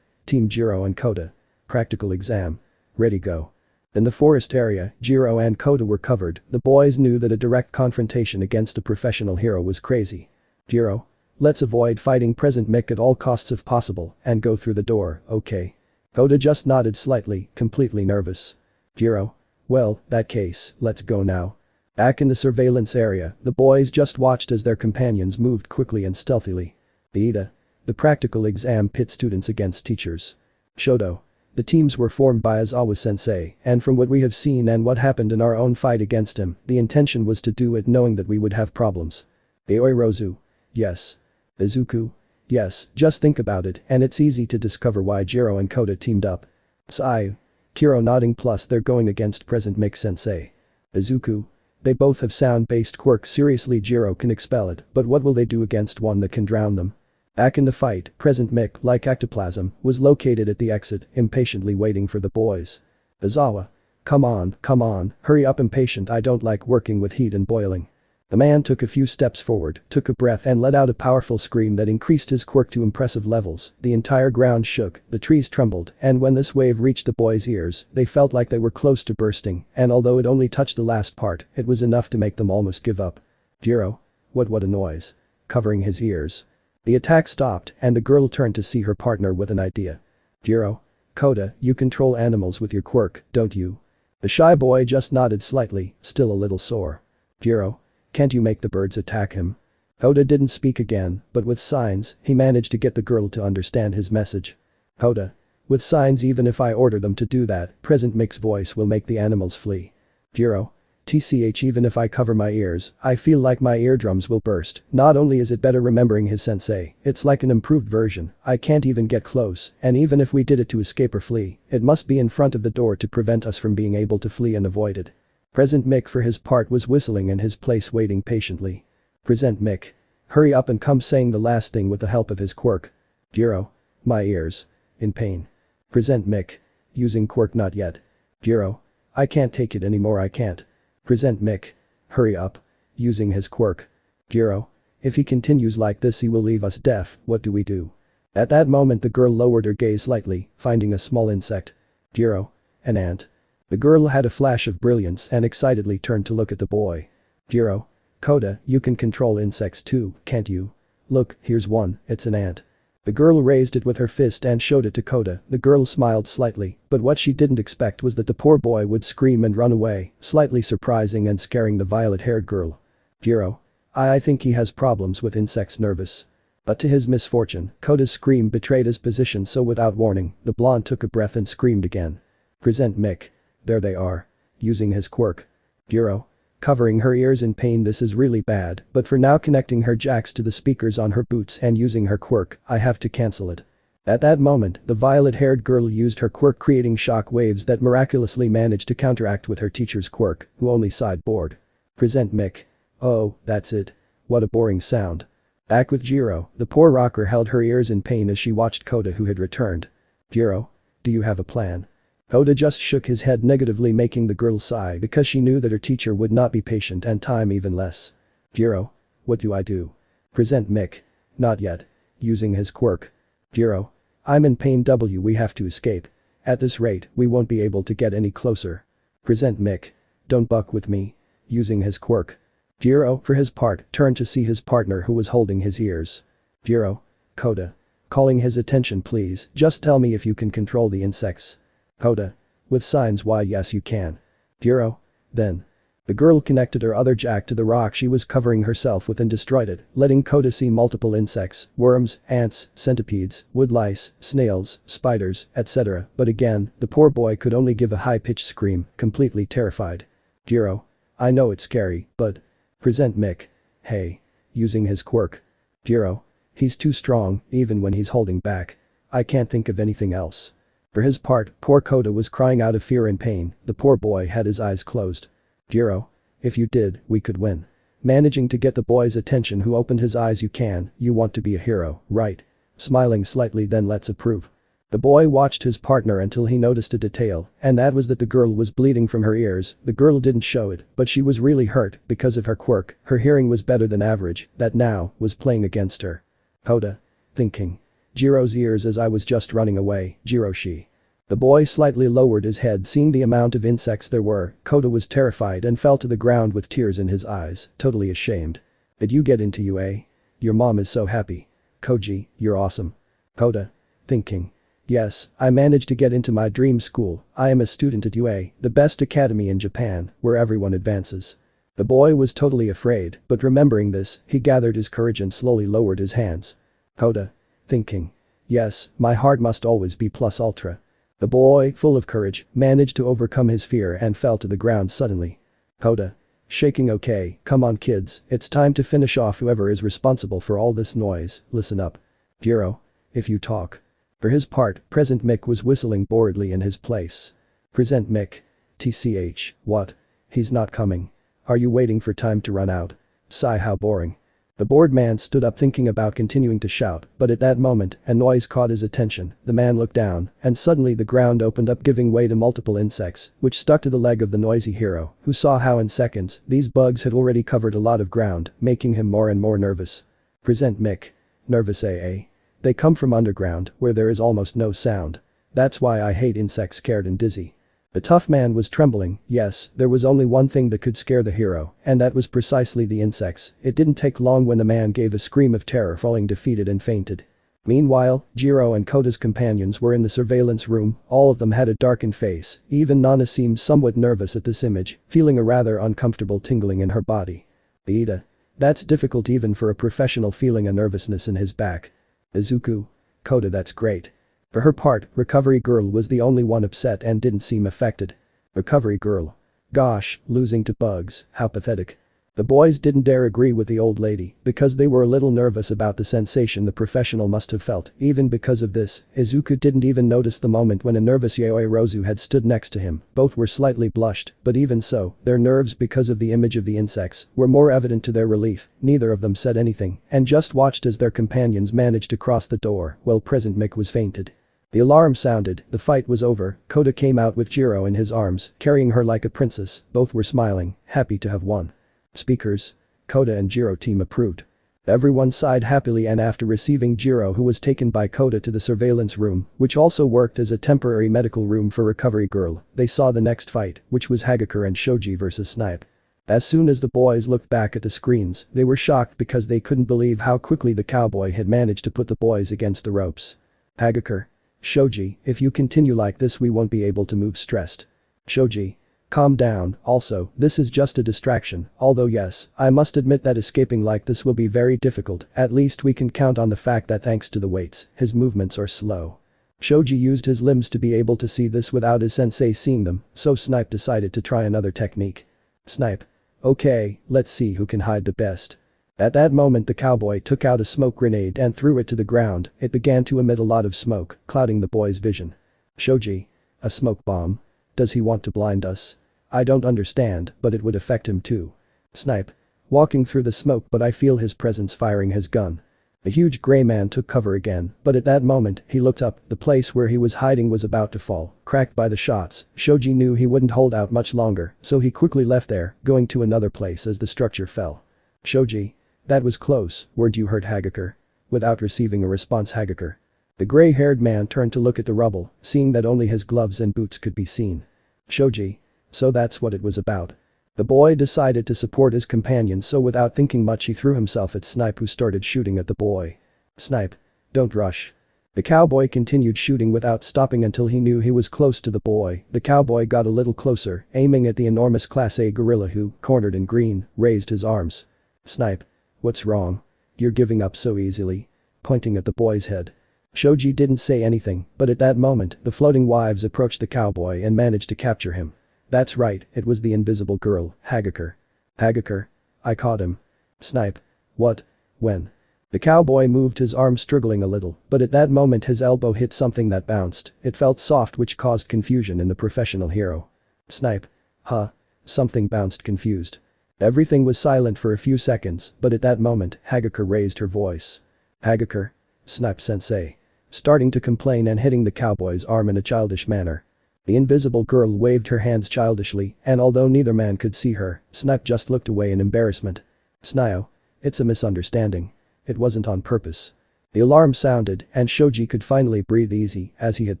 Team Jiro and Kota. Practical exam. Ready, go. In the forest area, Jiro and Kota were covered. The boys knew that a direct confrontation against a professional hero was crazy. Jiro. Let's avoid fighting present Mick at all costs if possible and go through the door, okay? Kota just nodded slightly, completely nervous. Jiro. Well, that case, let's go now. Back in the surveillance area, the boys just watched as their companions moved quickly and stealthily. Iida. The practical exam pit students against teachers. Shoto. The teams were formed by Aizawa-sensei, and from what we have seen and what happened in our own fight against him, the intention was to do it knowing that we would have problems. Yoirozu. Yes. Izuku. Yes, just think about it and it's easy to discover why Jiro and Kota teamed up. Sai. Kiro nodding, plus they're going against present Mick sensei. Izuku. They both have sound-based quirks. Seriously, Jiro can expel it, but what will they do against one that can drown them? Back in the fight, present Mick, like ectoplasm, was located at the exit, impatiently waiting for the boys. Aizawa. Come on, hurry up, impatient, I don't like working with heat and boiling. The man took a few steps forward, took a breath and let out a powerful scream that increased his quirk to impressive levels. The entire ground shook, the trees trembled, and when this wave reached the boys' ears, they felt like they were close to bursting, and although it only touched the last part, it was enough to make them almost give up. Jiro. What a noise. Covering his ears. The attack stopped, and the girl turned to see her partner with an idea. Jiro. Koda, you control animals with your quirk, don't you? The shy boy just nodded slightly, still a little sore. Jiro. Can't you make the birds attack him? Koda didn't speak again, but with signs, he managed to get the girl to understand his message. Koda. With signs, even if I order them to do that, present Mick's voice will make the animals flee. Jiro. TCH, even if I cover my ears, I feel like my eardrums will burst. Not only is it better remembering his sensei, it's like an improved version. I can't even get close, and even if we did it to escape or flee, it must be in front of the door to prevent us from being able to flee and avoid it. Present Mick for his part was whistling in his place, waiting patiently. Present Mick. Hurry up and come, saying the last thing with the help of his quirk. Jiro. My ears. In pain. Present Mick. Using quirk, not yet. Jiro. I can't take it anymore, I can't. Present Mick. Hurry up. Using his quirk. Jiro. If he continues like this, he will leave us deaf. What do we do? At that moment the girl lowered her gaze slightly, finding a small insect. Jiro. An ant. The girl had a flash of brilliance and excitedly turned to look at the boy. Jiro. Koda, you can control insects too, can't you? Look, here's one, it's an ant. The girl raised it with her fist and showed it to Koda. The girl smiled slightly, but what she didn't expect was that the poor boy would scream and run away, slightly surprising and scaring the violet-haired girl. Jiro. I think he has problems with insects, nervous. But to his misfortune, Koda's scream betrayed his position, so without warning, the blonde took a breath and screamed again. Present Mick. There they are. Using his quirk. Jiro. Covering her ears in pain, this is really bad, but for now connecting her jacks to the speakers on her boots and using her quirk, I have to cancel it. At that moment, the violet-haired girl used her quirk, creating shock waves that miraculously managed to counteract with her teacher's quirk, who only sighed bored. Present Mick. Oh, that's it. What a boring sound. Back with Jiro, the poor rocker held her ears in pain as she watched Koda, who had returned. Jiro. Do you have a plan? Koda just shook his head negatively, making the girl sigh because she knew that her teacher would not be patient and time even less. Jiro. What do I do? Present Mick. Not yet. Using his quirk. Jiro. I'm in pain. We have to escape. At this rate, we won't be able to get any closer. Present Mick. Don't buck with me. Using his quirk. Jiro, for his part, turned to see his partner who was holding his ears. Jiro. Koda. Calling his attention, please, just tell me if you can control the insects. Koda. With signs, why yes you can. Jiro. Then. The girl connected her other jack to the rock she was covering herself with and destroyed it, letting Koda see multiple insects, worms, ants, centipedes, woodlice, snails, spiders, etc. But again, the poor boy could only give a high-pitched scream, completely terrified. Jiro. I know it's scary, but. Present Mick. Hey. Using his quirk. Jiro. He's too strong, even when he's holding back. I can't think of anything else. For his part, poor Koda was crying out of fear and pain. The poor boy had his eyes closed. Jiro. If you did, we could win. Managing to get the boy's attention, who opened his eyes. You want to be a hero, right? Smiling slightly, then let's approve. The boy watched his partner until he noticed a detail, and that was that the girl was bleeding from her ears. The girl didn't show it, but she was really hurt because of her quirk. Her hearing was better than average, that now was playing against her. Koda. Thinking. Jiro's ears as I was just running away, Jiroshi. The boy slightly lowered his head, seeing the amount of insects there were. Koda was terrified and fell to the ground with tears in his eyes, totally ashamed. Did you get into UA? Your mom is so happy. Koji, you're awesome. Koda. Thinking. Yes, I managed to get into my dream school. I am a student at UA, the best academy in Japan, where everyone advances. The boy was totally afraid, but remembering this, he gathered his courage and slowly lowered his hands. Koda. Thinking. Yes, my heart must always be plus ultra. The boy, full of courage, managed to overcome his fear and fell to the ground suddenly. Koda. Shaking. Okay, come on kids, it's time to finish off whoever is responsible for all this noise. Listen up. Jiro. If you talk. For his part, present Mick was whistling boredly in his place. Present Mick. TCH, what? He's not coming. Are you waiting for time to run out? Sigh, how boring. The bored man stood up thinking about continuing to shout, but at that moment, a noise caught his attention. The man looked down, and suddenly the ground opened up giving way to multiple insects, which stuck to the leg of the noisy hero, who saw how in seconds, these bugs had already covered a lot of ground, making him more and more nervous. Present Mick. Nervous AA. They come from underground, where there is almost no sound. That's why I hate insects, scared and dizzy. The tough man was trembling. Yes, there was only one thing that could scare the hero, and that was precisely the insects. It didn't take long when the man gave a scream of terror, falling defeated and fainted. Meanwhile, Jiro and Koda's companions were in the surveillance room. All of them had a darkened face. Even Nana seemed somewhat nervous at this image, feeling a rather uncomfortable tingling in her body. Ida. That's difficult even for a professional, feeling a nervousness in his back. Izuku. Koda, that's great. For her part, Recovery Girl was the only one upset and didn't seem affected. Recovery Girl. Gosh, losing to bugs, how pathetic. The boys didn't dare agree with the old lady because they were a little nervous about the sensation the professional must have felt. Even because of this, Izuku didn't even notice the moment when a nervous YehosuArhanaez had stood next to him. Both were slightly blushed, but even so, their nerves because of the image of the insects were more evident to their relief. Neither of them said anything and just watched as their companions managed to cross the door while Present Mick was fainted. The alarm sounded, the fight was over. Koda came out with Jiro in his arms, carrying her like a princess. Both were smiling, happy to have won. Speakers. Koda and Jiro team approved. Everyone sighed happily, and after receiving Jiro, who was taken by Koda to the surveillance room, which also worked as a temporary medical room for Recovery Girl, they saw the next fight, which was Hagakure and Shoji versus Snipe. As soon as the boys looked back at the screens, they were shocked because they couldn't believe how quickly the cowboy had managed to put the boys against the ropes. Hagakure. Shoji, if you continue like this we won't be able to move. Stressed. Shoji. Calm down, also, this is just a distraction, although yes, I must admit that escaping like this will be very difficult. At least we can count on the fact that thanks to the weights, his movements are slow. Shoji used his limbs to be able to see this without his sensei seeing them, so Snipe decided to try another technique. Snipe. Okay, let's see who can hide the best. At that moment the cowboy took out a smoke grenade and threw it to the ground. It began to emit a lot of smoke, clouding the boy's vision. Shoji. A smoke bomb? Does he want to blind us? I don't understand, but it would affect him too. Snipe. Walking through the smoke, but I feel his presence firing his gun. The huge gray man took cover again, but at that moment, he looked up. The place where he was hiding was about to fall, cracked by the shots. Shoji knew he wouldn't hold out much longer, so he quickly left there, going to another place as the structure fell. Shoji. That was close, weren't you hurt, Hagakure? Without receiving a response, Hagakure. The gray-haired man turned to look at the rubble, seeing that only his gloves and boots could be seen. Shoji. So that's what it was about. The boy decided to support his companion, so without thinking much he threw himself at Snipe, who started shooting at the boy. Snipe. Don't rush. The cowboy continued shooting without stopping until he knew he was close to the boy. The cowboy got a little closer, aiming at the enormous Class A gorilla who, cornered in green, raised his arms. Snipe. What's wrong? You're giving up so easily. Pointing at the boy's head. Shoji didn't say anything, but at that moment, the floating wives approached the cowboy and managed to capture him. That's right, it was the invisible girl, Hagakure. Hagakure. I caught him. Snipe. What? When? The cowboy moved his arm, struggling a little, but at that moment his elbow hit something that bounced. It felt soft, which caused confusion in the professional hero. Snipe. Huh? Something bounced, confused. Everything was silent for a few seconds, but at that moment, Hagakure raised her voice. Hagakure. Snipe-sensei. Starting to complain and hitting the cowboy's arm in a childish manner. The invisible girl waved her hands childishly, and although neither man could see her, Snipe just looked away in embarrassment. Snio. It's a misunderstanding. It wasn't on purpose. The alarm sounded, and Shoji could finally breathe easy as he had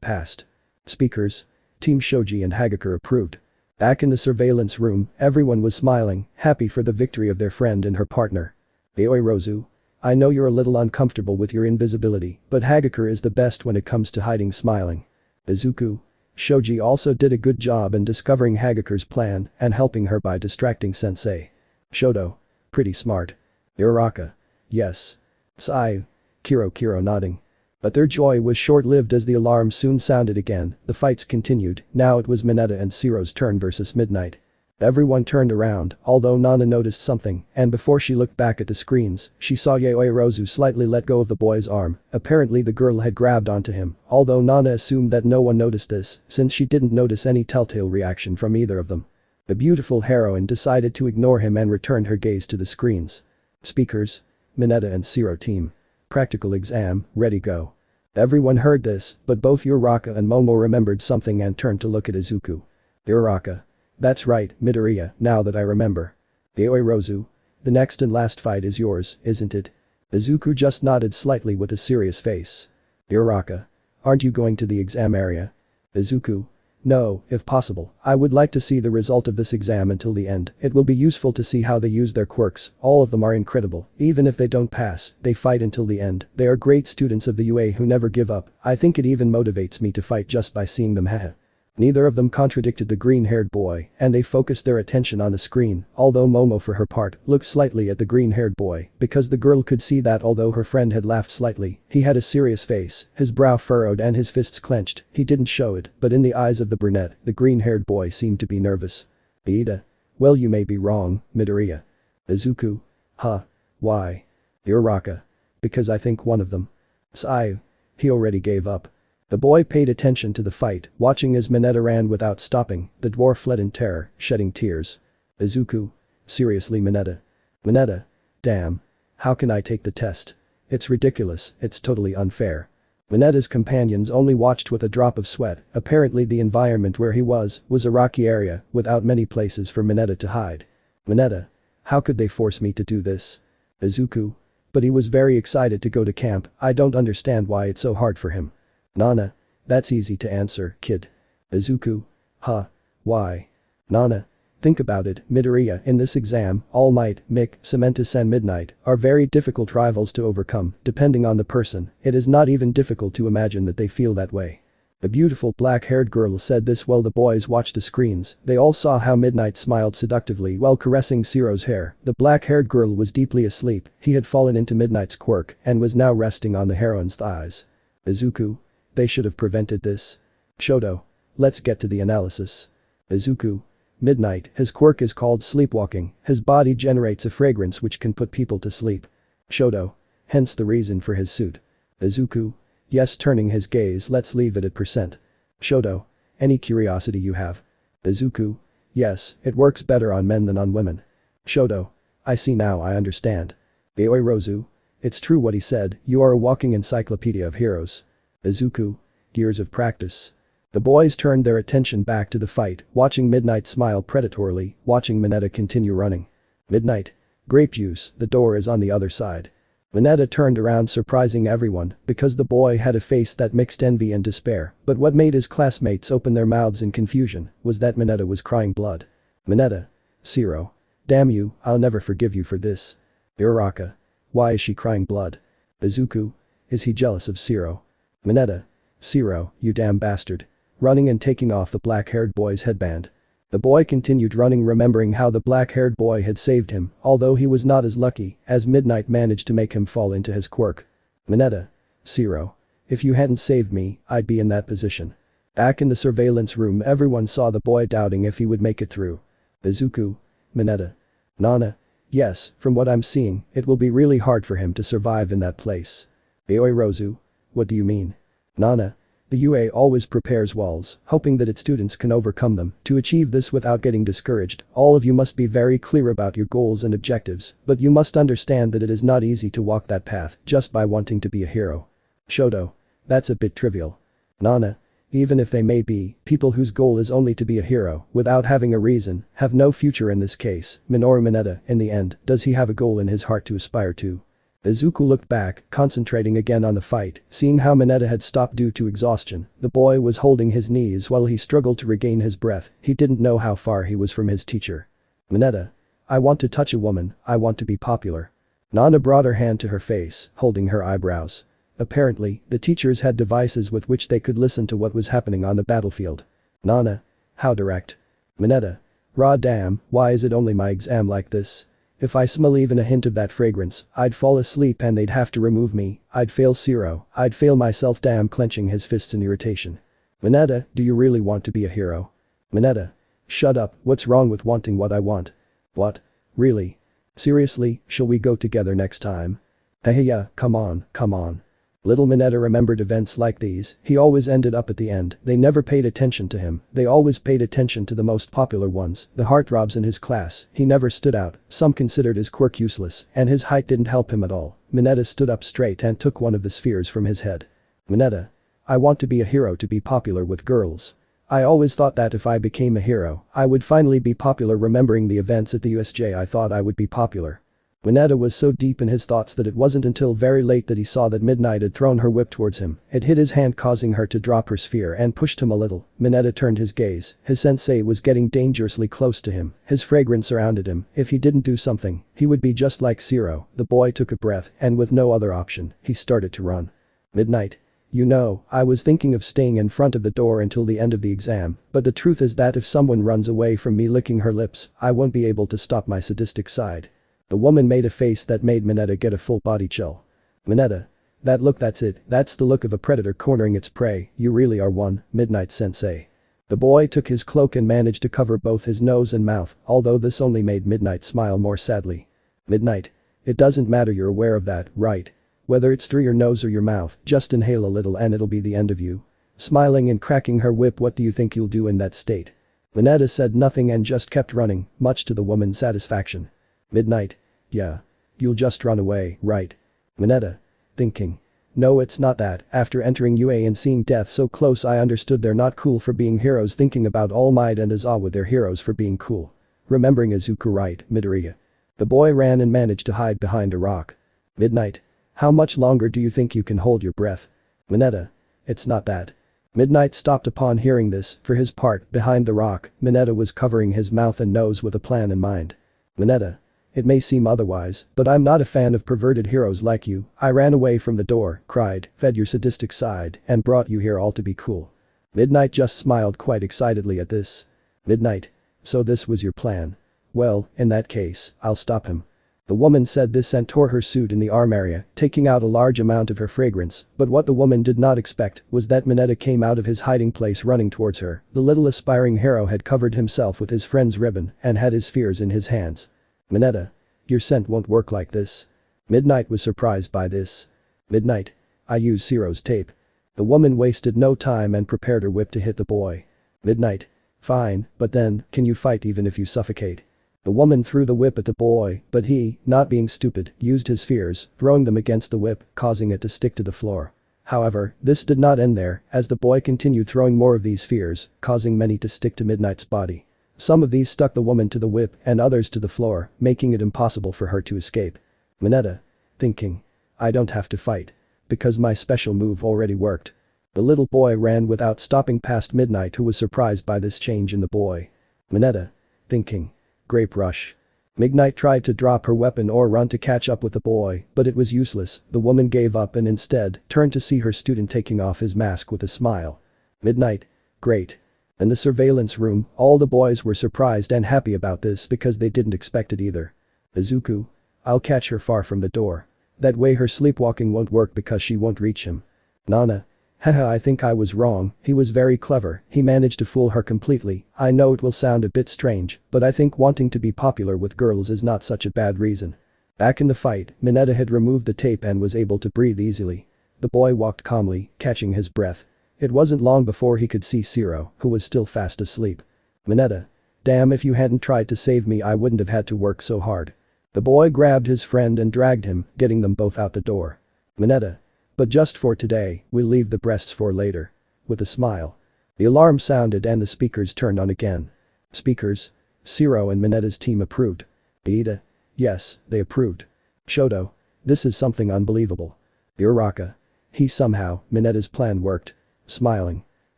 passed. Speakers. Team Shoji and Hagakure approved. Back in the surveillance room, everyone was smiling, happy for the victory of their friend and her partner. Aoirozu. I know you're a little uncomfortable with your invisibility, but Hagakure is the best when it comes to hiding, smiling. Izuku. Shoji also did a good job in discovering Hagakure's plan and helping her by distracting sensei. Shoto. Pretty smart. Uraraka. Yes. Sai. Kiro nodding. But their joy was short-lived as the alarm soon sounded again. The fights continued. Now it was Mineta and Siro's turn versus Midnight. Everyone turned around, although Nana noticed something, and before she looked back at the screens, she saw YehosuaHernandez slightly let go of the boy's arm. Apparently the girl had grabbed onto him, although Nana assumed that no one noticed this, since she didn't notice any telltale reaction from either of them. The beautiful heroine decided to ignore him and returned her gaze to the screens. Speakers. Mineta and Zero team. Practical exam, ready go. Everyone heard this, but both Uraraka and Momo remembered something and turned to look at Izuku. Uraraka. That's right, Midoriya, now that I remember. YehosuaHernandez. The next and last fight is yours, isn't it? Izuku just nodded slightly with a serious face. Uraraka. Aren't you going to the exam area? Izuku. No, if possible, I would like to see the result of this exam until the end. It will be useful to see how they use their quirks, all of them are incredible, even if they don't pass, they fight until the end. They are great students of the UA who never give up. I think it even motivates me to fight just by seeing them haha. Neither of them contradicted the green-haired boy, and they focused their attention on the screen, although Momo for her part looked slightly at the green-haired boy, because the girl could see that although her friend had laughed slightly, he had a serious face, his brow furrowed and his fists clenched. He didn't show it, but in the eyes of the brunette, the green-haired boy seemed to be nervous. Ida. Well, you may be wrong, Midoriya. Izuku. Huh. Why? Uraraka. Because I think one of them. Sai. He already gave up. The boy paid attention to the fight, watching as Mineta ran without stopping. The dwarf fled in terror, shedding tears. Izuku. Seriously, Mineta. Mineta. Damn. How can I take the test? It's ridiculous, it's totally unfair. Mineta's companions only watched with a drop of sweat. Apparently the environment where he was a rocky area, without many places for Mineta to hide. Mineta. How could they force me to do this? Izuku. But he was very excited to go to camp. I don't understand why it's so hard for him. Nana. That's easy to answer, kid. Izuku. Huh. Why? Nana. Think about it, Midoriya. In this exam, Almight, Mick, Cementus and Midnight are very difficult rivals to overcome, depending on the person. It is not even difficult to imagine that they feel that way. The beautiful black-haired girl said this while the boys watched the screens. They all saw how Midnight smiled seductively while caressing Zero's hair. The black-haired girl was deeply asleep. He had fallen into Midnight's quirk and was now resting on the heroine's thighs. Izuku. They should have prevented this. Shoto. Let's get to the analysis. Izuku. Midnight, his quirk is called sleepwalking. His body generates a fragrance which can put people to sleep. Shoto. Hence the reason for his suit. Izuku. Yes, turning his gaze, let's leave it at percent. Shoto. Any curiosity you have? Izuku. Yes, it works better on men than on women. Shoto. I see now, I understand. YehosuaHernandez. It's true what he said, you are a walking encyclopedia of heroes. Izuku. Years of practice. The boys turned their attention back to the fight, watching Midnight smile predatorily, watching Mineta continue running. Midnight. Grape juice, the door is on the other side. Mineta turned around surprising everyone because the boy had a face that mixed envy and despair, but what made his classmates open their mouths in confusion was that Mineta was crying blood. Mineta. Zero. Damn you, I'll never forgive you for this. Uraraka. Why is she crying blood? Izuku. Is he jealous of Zero? Mineta. Zero, you damn bastard. Running and taking off the black-haired boy's headband. The boy continued running, remembering how the black-haired boy had saved him, although he was not as lucky, as Midnight managed to make him fall into his quirk. Mineta. Zero. If you hadn't saved me, I'd be in that position. Back in the surveillance room, everyone saw the boy doubting if he would make it through. Izuku. Mineta. Nana. Yes, from what I'm seeing, it will be really hard for him to survive in that place. YehosuaHernandez. What do you mean? Nana. The UA always prepares walls, hoping that its students can overcome them. To achieve this without getting discouraged, all of you must be very clear about your goals and objectives, but you must understand that it is not easy to walk that path just by wanting to be a hero. Shoto. That's a bit trivial. Nana. Even if they may be, people whose goal is only to be a hero, without having a reason, have no future in this case. Minoru Mineta, in the end, does he have a goal in his heart to aspire to? Izuku looked back, concentrating again on the fight, seeing how Mineta had stopped due to exhaustion. The boy was holding his knees while he struggled to regain his breath. He didn't know how far he was from his teacher. Mineta. I want to touch a woman, I want to be popular. Nana brought her hand to her face, holding her eyebrows. Apparently, the teachers had devices with which they could listen to what was happening on the battlefield. Nana. How direct. Mineta. Raw damn, why is it only my exam like this? If I smell even a hint of that fragrance, I'd fall asleep and they'd have to remove me. I'd fail Zero. I'd fail myself. Damn, clenching his fists in irritation. Mineta, do you really want to be a hero? Mineta. Shut up, what's wrong with wanting what I want? What? Really? Seriously, shall we go together next time? Hey yeah, come on, come on. Little Mineta remembered events like these, he always ended up at the end, they never paid attention to him, they always paid attention to the most popular ones, the heartthrobs in his class, he never stood out, some considered his quirk useless, and his height didn't help him at all. Mineta stood up straight and took one of the spheres from his head. Mineta. I want to be a hero to be popular with girls. I always thought that if I became a hero, I would finally be popular. Remembering the events at the USJ, I thought I would be popular. Mineta was so deep in his thoughts that it wasn't until very late that he saw that Midnight had thrown her whip towards him. It hit his hand, causing her to drop her sphere and pushed him a little. Mineta turned his gaze, his sensei was getting dangerously close to him, his fragrance surrounded him, if he didn't do something, he would be just like Zero. The boy took a breath and with no other option, he started to run. Midnight. You know, I was thinking of staying in front of the door until the end of the exam, but the truth is that if someone runs away from me licking her lips, I won't be able to stop my sadistic side. The woman made a face that made Mineta get a full body chill. Mineta. That look, that's it, that's the look of a predator cornering its prey, you really are one, Midnight Sensei. The boy took his cloak and managed to cover both his nose and mouth, although this only made Midnight smile more sadly. Midnight. It doesn't matter, you're aware of that, right? Whether it's through your nose or your mouth, just inhale a little and it'll be the end of you. Smiling and cracking her whip, what do you think you'll do in that state? Mineta said nothing and just kept running, much to the woman's satisfaction. Midnight. Yeah. You'll just run away, right? Mineta. Thinking. No, it's not that. After entering UA and seeing death so close, I understood they're not cool for being heroes. Thinking about Almight and Aizawa, they're heroes for being cool. Remembering Izuku, right, Midoriya. The boy ran and managed to hide behind a rock. Midnight. How much longer do you think you can hold your breath? Mineta. It's not that. Midnight stopped upon hearing this. For his part, behind the rock, Mineta was covering his mouth and nose with a plan in mind. Mineta. It may seem otherwise, but I'm not a fan of perverted heroes like you. I ran away from the door, cried, fed your sadistic side, and brought you here all to be cool. Midnight just smiled quite excitedly at this. Midnight. So this was your plan. Well, in that case, I'll stop him. The woman said this and tore her suit in the arm area, taking out a large amount of her fragrance, but what the woman did not expect was that Mineta came out of his hiding place running towards her. The little aspiring hero had covered himself with his friend's ribbon and had his spheres in his hands. Mineta. Your scent won't work like this. Midnight was surprised by this. Midnight. I use Zero's tape. The woman wasted no time and prepared her whip to hit the boy. Midnight. Fine, but then, can you fight even if you suffocate? The woman threw the whip at the boy, but he, not being stupid, used his spheres, throwing them against the whip, causing it to stick to the floor. However, this did not end there, as the boy continued throwing more of these spheres, causing many to stick to Midnight's body. Some of these stuck the woman to the whip and others to the floor, making it impossible for her to escape. Mineta. Thinking. I don't have to fight. Because my special move already worked. The little boy ran without stopping past Midnight, who was surprised by this change in the boy. Mineta. Thinking. Grape rush. Midnight tried to drop her weapon or run to catch up with the boy, but it was useless. The woman gave up and instead turned to see her student taking off his mask with a smile. Midnight. Great. In the surveillance room, all the boys were surprised and happy about this because they didn't expect it either. Izuku. I'll catch her far from the door. That way her sleepwalking won't work because she won't reach him. Nana. Haha, I think I was wrong, he was very clever, he managed to fool her completely. I know it will sound a bit strange, but I think wanting to be popular with girls is not such a bad reason. Back in the fight, Mineta had removed the tape and was able to breathe easily. The boy walked calmly, catching his breath. It wasn't long before he could see Zero, who was still fast asleep. Mineta. Damn, if you hadn't tried to save me I wouldn't have had to work so hard. The boy grabbed his friend and dragged him, getting them both out the door. Mineta. But just for today, we'll leave the breasts for later. With a smile. The alarm sounded and the speakers turned on again. Speakers. Zero and Mineta's team approved. Ida. Yes, they approved. Shoto. This is something unbelievable. Uraraka. He somehow, Mineta's plan worked. Smiling.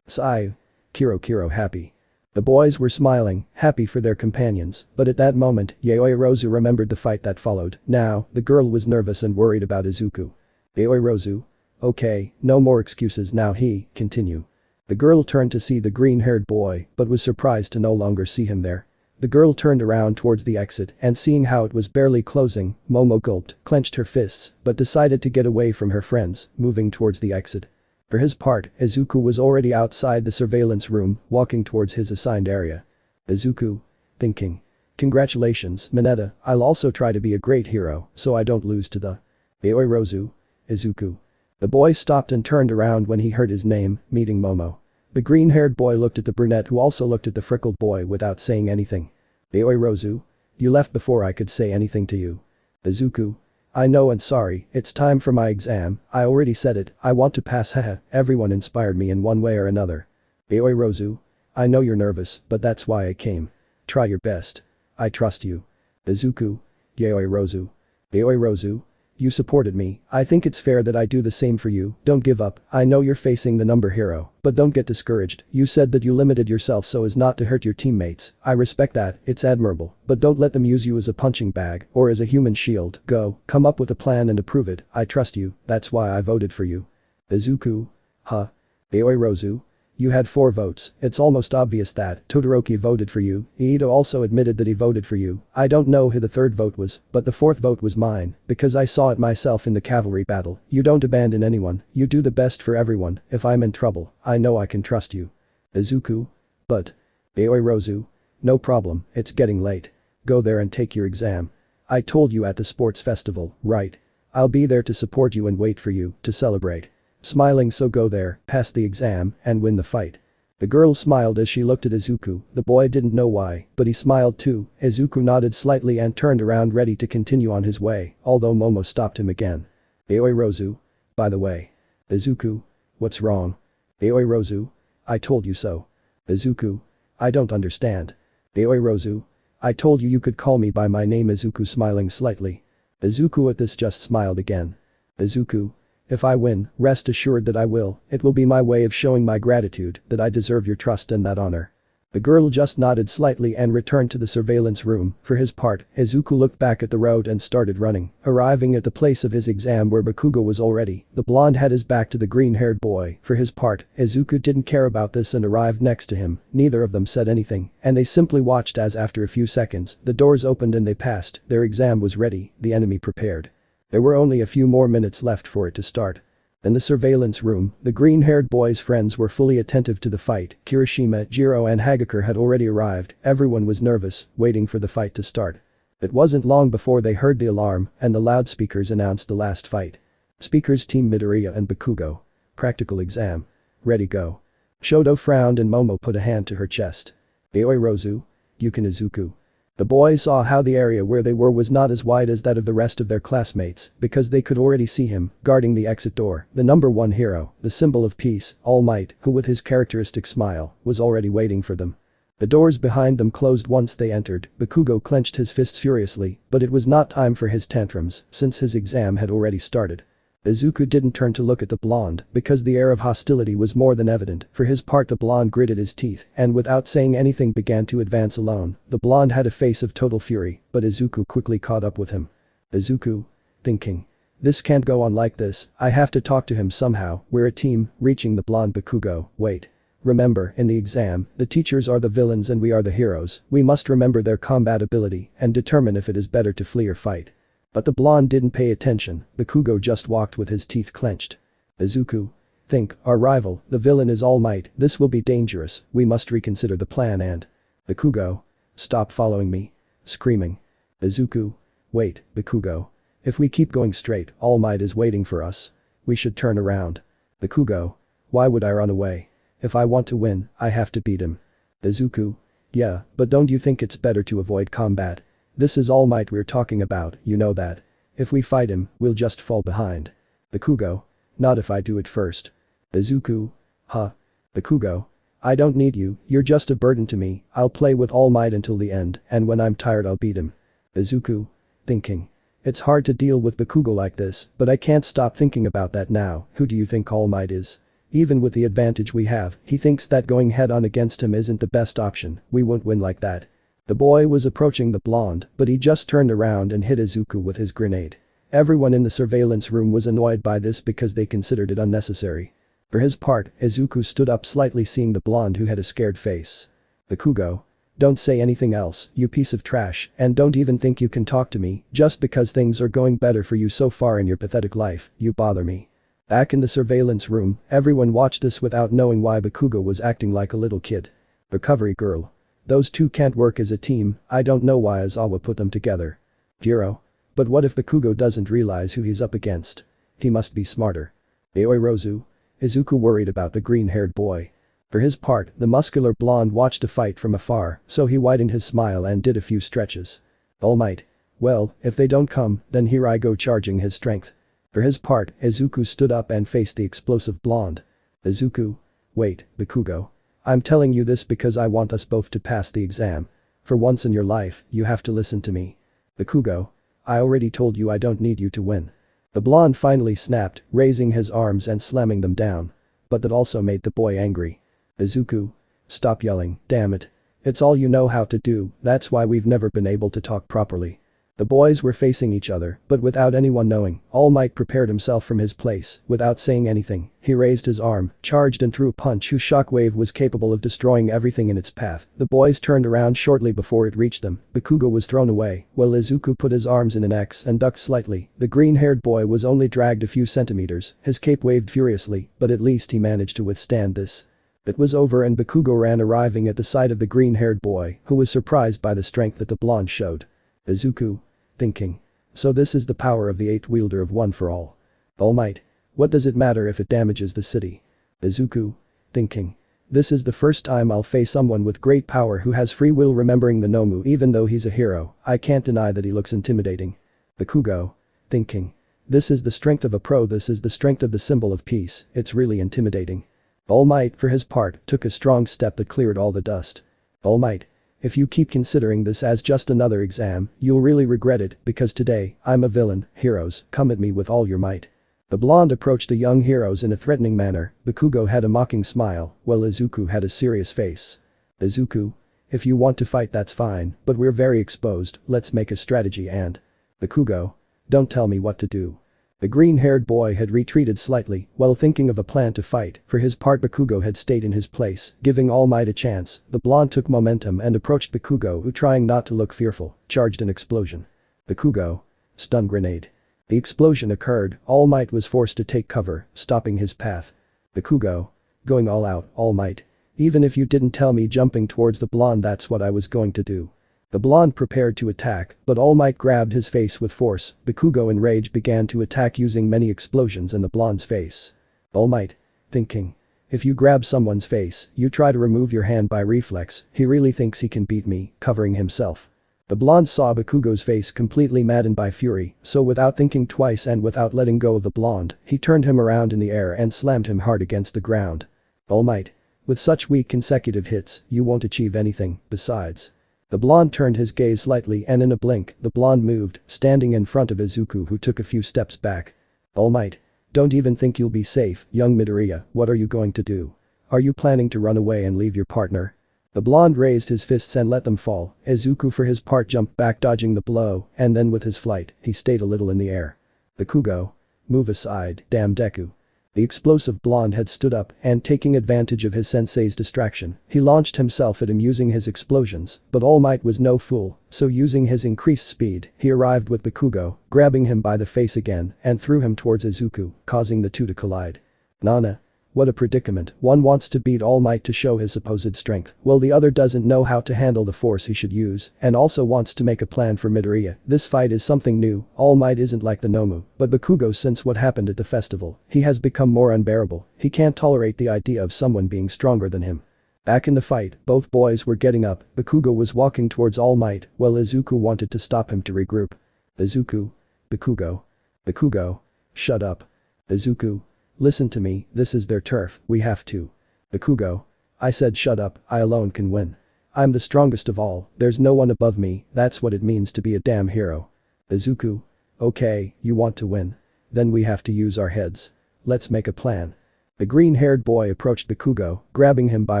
Sai. Kiro happy. The boys were smiling, happy for their companions, but at that moment, YehosuaHernandez remembered the fight that followed. Now, the girl was nervous and worried about Izuku. YehosuaHernandez. Okay, no more excuses now, he, continue. The girl turned to see the green-haired boy, but was surprised to no longer see him there. The girl turned around towards the exit and seeing how it was barely closing, Momo gulped, clenched her fists, but decided to get away from her friends, moving towards the exit. For his part, Izuku was already outside the surveillance room, walking towards his assigned area. Izuku. Thinking. Congratulations, Mineta, I'll also try to be a great hero, so I don't lose to the Aoirozu. Izuku. The boy stopped and turned around when he heard his name, meeting Momo. The green-haired boy looked at the brunette who also looked at the freckled boy without saying anything. Aoirozu. You left before I could say anything to you. Izuku. I know and sorry, it's time for my exam, I already said it, I want to pass haha, everyone inspired me in one way or another. Aoirozu. I know you're nervous, but that's why I came. Try your best. I trust you. Izuku. Aoirozu. Aoirozu. You supported me, I think it's fair that I do the same for you, don't give up, I know you're facing the number hero, but don't get discouraged, you said that you limited yourself so as not to hurt your teammates, I respect that, it's admirable, but don't let them use you as a punching bag or as a human shield, go, come up with a plan and approve it, I trust you, that's why I voted for you. Izuku. Huh. Aoirozu. You had 4 votes, it's almost obvious that Todoroki voted for you, Ito also admitted that he voted for you, I don't know who the 3rd vote was, but the 4th vote was mine, because I saw it myself in the cavalry battle, you don't abandon anyone, you do the best for everyone, if I'm in trouble, I know I can trust you. Izuku. But. Aoirozu. No problem, it's getting late. Go there and take your exam. I told you at the sports festival, right? I'll be there to support you and wait for you, to celebrate. Smiling, so go there, pass the exam, and win the fight. The girl smiled as she looked at Izuku, the boy didn't know why, but he smiled too, Izuku nodded slightly and turned around ready to continue on his way, although Momo stopped him again. Aoirozu. By the way. Izuku. What's wrong? Aoirozu. I told you so. Izuku. I don't understand. Aoirozu. I told you you could call me by my name. Izuku smiling slightly. Izuku at this just smiled again. Izuku. If I win, rest assured that I will, it will be my way of showing my gratitude, that I deserve your trust and that honor. The girl just nodded slightly and returned to the surveillance room, for his part, Izuku looked back at the road and started running, arriving at the place of his exam where Bakugo was already, the blonde had his back to the green-haired boy, for his part, Izuku didn't care about this and arrived next to him, neither of them said anything, and they simply watched as after a few seconds, the doors opened and they passed, their exam was ready, the enemy prepared. There were only a few more minutes left for it to start. In the surveillance room, the green-haired boy's friends were fully attentive to the fight, Kirishima, Jiro and Hagakure had already arrived, everyone was nervous, waiting for the fight to start. It wasn't long before they heard the alarm, and the loudspeakers announced the last fight. Speakers Team Midoriya and Bakugo. Practical exam. Ready go. Shoto frowned and Momo put a hand to her chest. Aoirozu. Yukin Izuku. The boys saw how the area where they were was not as wide as that of the rest of their classmates, because they could already see him, guarding the exit door, the number 1 hero, the symbol of peace, Almight, who with his characteristic smile, was already waiting for them. The doors behind them closed once they entered, Bakugo clenched his fists furiously, but it was not time for his tantrums, since his exam had already started. Izuku didn't turn to look at the blonde, because the air of hostility was more than evident, for his part the blonde gritted his teeth, and without saying anything began to advance alone, the blonde had a face of total fury, but Izuku quickly caught up with him. Izuku. Thinking. This can't go on like this, I have to talk to him somehow, we're a team, reaching the blonde Bakugo, wait. Remember, in the exam, the teachers are the villains and we are the heroes, we must remember their combat ability, and determine if it is better to flee or fight. But the blonde didn't pay attention, Bakugo just walked with his teeth clenched. Izuku. Think, our rival, the villain is All Might, this will be dangerous, we must reconsider the plan and… Bakugo. Stop following me. Screaming. Izuku. Wait, Bakugo. If we keep going straight, All Might is waiting for us. We should turn around. Bakugo. Why would I run away? If I want to win, I have to beat him. Izuku. Yeah, but don't you think it's better to avoid combat? This is All Might we're talking about, you know that. If we fight him, we'll just fall behind. Bakugo. Not if I do it first. Izuku. Huh. Bakugo. I don't need you, you're just a burden to me, I'll play with All Might until the end, and when I'm tired I'll beat him. Izuku. Thinking. It's hard to deal with Bakugo like this, but I can't stop thinking about that now, who do you think All Might is? Even with the advantage we have, he thinks that going head-on against him isn't the best option, we won't win like that. The boy was approaching the blonde, but he just turned around and hit Izuku with his grenade. Everyone in the surveillance room was annoyed by this because they considered it unnecessary. For his part, Izuku stood up slightly seeing the blonde who had a scared face. Bakugo. Don't say anything else, you piece of trash, and don't even think you can talk to me, just because things are going better for you so far in your pathetic life, you bother me. Back in the surveillance room, everyone watched this without knowing why Bakugo was acting like a little kid. Recovery girl. Those two can't work as a team, I don't know why Aizawa put them together. Jiro. But what if Bakugo doesn't realize who he's up against? He must be smarter. Aoi Rozu. Izuku worried about the green-haired boy. For his part, the muscular blonde watched the fight from afar, so he widened his smile and did a few stretches. Almight. Well, if they don't come, then here I go charging his strength. For his part, Izuku stood up and faced the explosive blonde. Izuku. Wait, Bakugo. I'm telling you this because I want us both to pass the exam. For once in your life, you have to listen to me. Bakugo. I already told you I don't need you to win. The blonde finally snapped, raising his arms and slamming them down. But that also made the boy angry. Izuku. Stop yelling, damn it. It's all you know how to do, that's why we've never been able to talk properly. The boys were facing each other, but without anyone knowing, All Might prepared himself from his place, without saying anything, he raised his arm, charged and threw a punch whose shockwave was capable of destroying everything in its path. The boys turned around shortly before it reached them, Bakugo was thrown away, while Izuku put his arms in an X and ducked slightly. The green-haired boy was only dragged a few centimeters, his cape waved furiously, but at least he managed to withstand this. It was over and Bakugo ran, arriving at the side of the green-haired boy, who was surprised by the strength that the blonde showed. Izuku. Thinking. So this is the power of the eight-wielder of One for All. All Might. What does it matter if it damages the city? Izuku. Thinking. This is the first time I'll face someone with great power who has free will, remembering the Nomu. Even though he's a hero, I can't deny that he looks intimidating. Bakugo. Thinking. This is the strength of a pro, this is the strength of the symbol of peace, it's really intimidating. All Might, for his part, took a strong step that cleared all the dust. All Might. If you keep considering this as just another exam, you'll really regret it, because today, I'm a villain, heroes, come at me with all your might. The blonde approached the young heroes in a threatening manner, Bakugo had a mocking smile, while Izuku had a serious face. Izuku. If you want to fight that's fine, but we're very exposed, let's make a strategy and… Bakugo. Don't tell me what to do. The green-haired boy had retreated slightly, while thinking of a plan to fight. For his part, Bakugo had stayed in his place, giving All Might a chance. The blonde took momentum and approached Bakugo, who, trying not to look fearful, charged an explosion. Bakugo. Stun grenade. The explosion occurred, All Might was forced to take cover, stopping his path. Bakugo. Going all out, All Might. Even if you didn't tell me jumping towards the blonde, that's what I was going to do. The blonde prepared to attack, but All Might grabbed his face with force. Bakugo in rage began to attack using many explosions in the blonde's face. All Might. Thinking. If you grab someone's face, you try to remove your hand by reflex, he really thinks he can beat me, covering himself. The blonde saw Bakugo's face completely maddened by fury, so without thinking twice and without letting go of the blonde, he turned him around in the air and slammed him hard against the ground. All Might. With such weak consecutive hits, you won't achieve anything, besides. The blonde turned his gaze slightly and in a blink, the blonde moved, standing in front of Izuku, who took a few steps back. All Might. Don't even think you'll be safe, young Midoriya, what are you going to do? Are you planning to run away and leave your partner? The blonde raised his fists and let them fall. Izuku for his part jumped back, dodging the blow, and then with his flight, he stayed a little in the air. Bakugo. Move aside, damn Deku. The explosive blonde had stood up and, taking advantage of his sensei's distraction, he launched himself at him using his explosions, but All Might was no fool, so using his increased speed, he arrived with Bakugo, grabbing him by the face again and threw him towards Izuku, causing the two to collide. Nana. What a predicament, one wants to beat All Might to show his supposed strength, while the other doesn't know how to handle the force he should use, and also wants to make a plan for Midoriya. This fight is something new, All Might isn't like the Nomu, but Bakugo, since what happened at the festival, he has become more unbearable, he can't tolerate the idea of someone being stronger than him. Back in the fight, both boys were getting up, Bakugo was walking towards All Might, while Izuku wanted to stop him to regroup. Izuku. Bakugo. Bakugo. Shut up. Izuku. Listen to me, this is their turf, we have to. Bakugo. I said shut up, I alone can win. I'm the strongest of all, there's no one above me, that's what it means to be a damn hero. Izuku. Okay, you want to win. Then we have to use our heads. Let's make a plan. The green-haired boy approached Bakugo, grabbing him by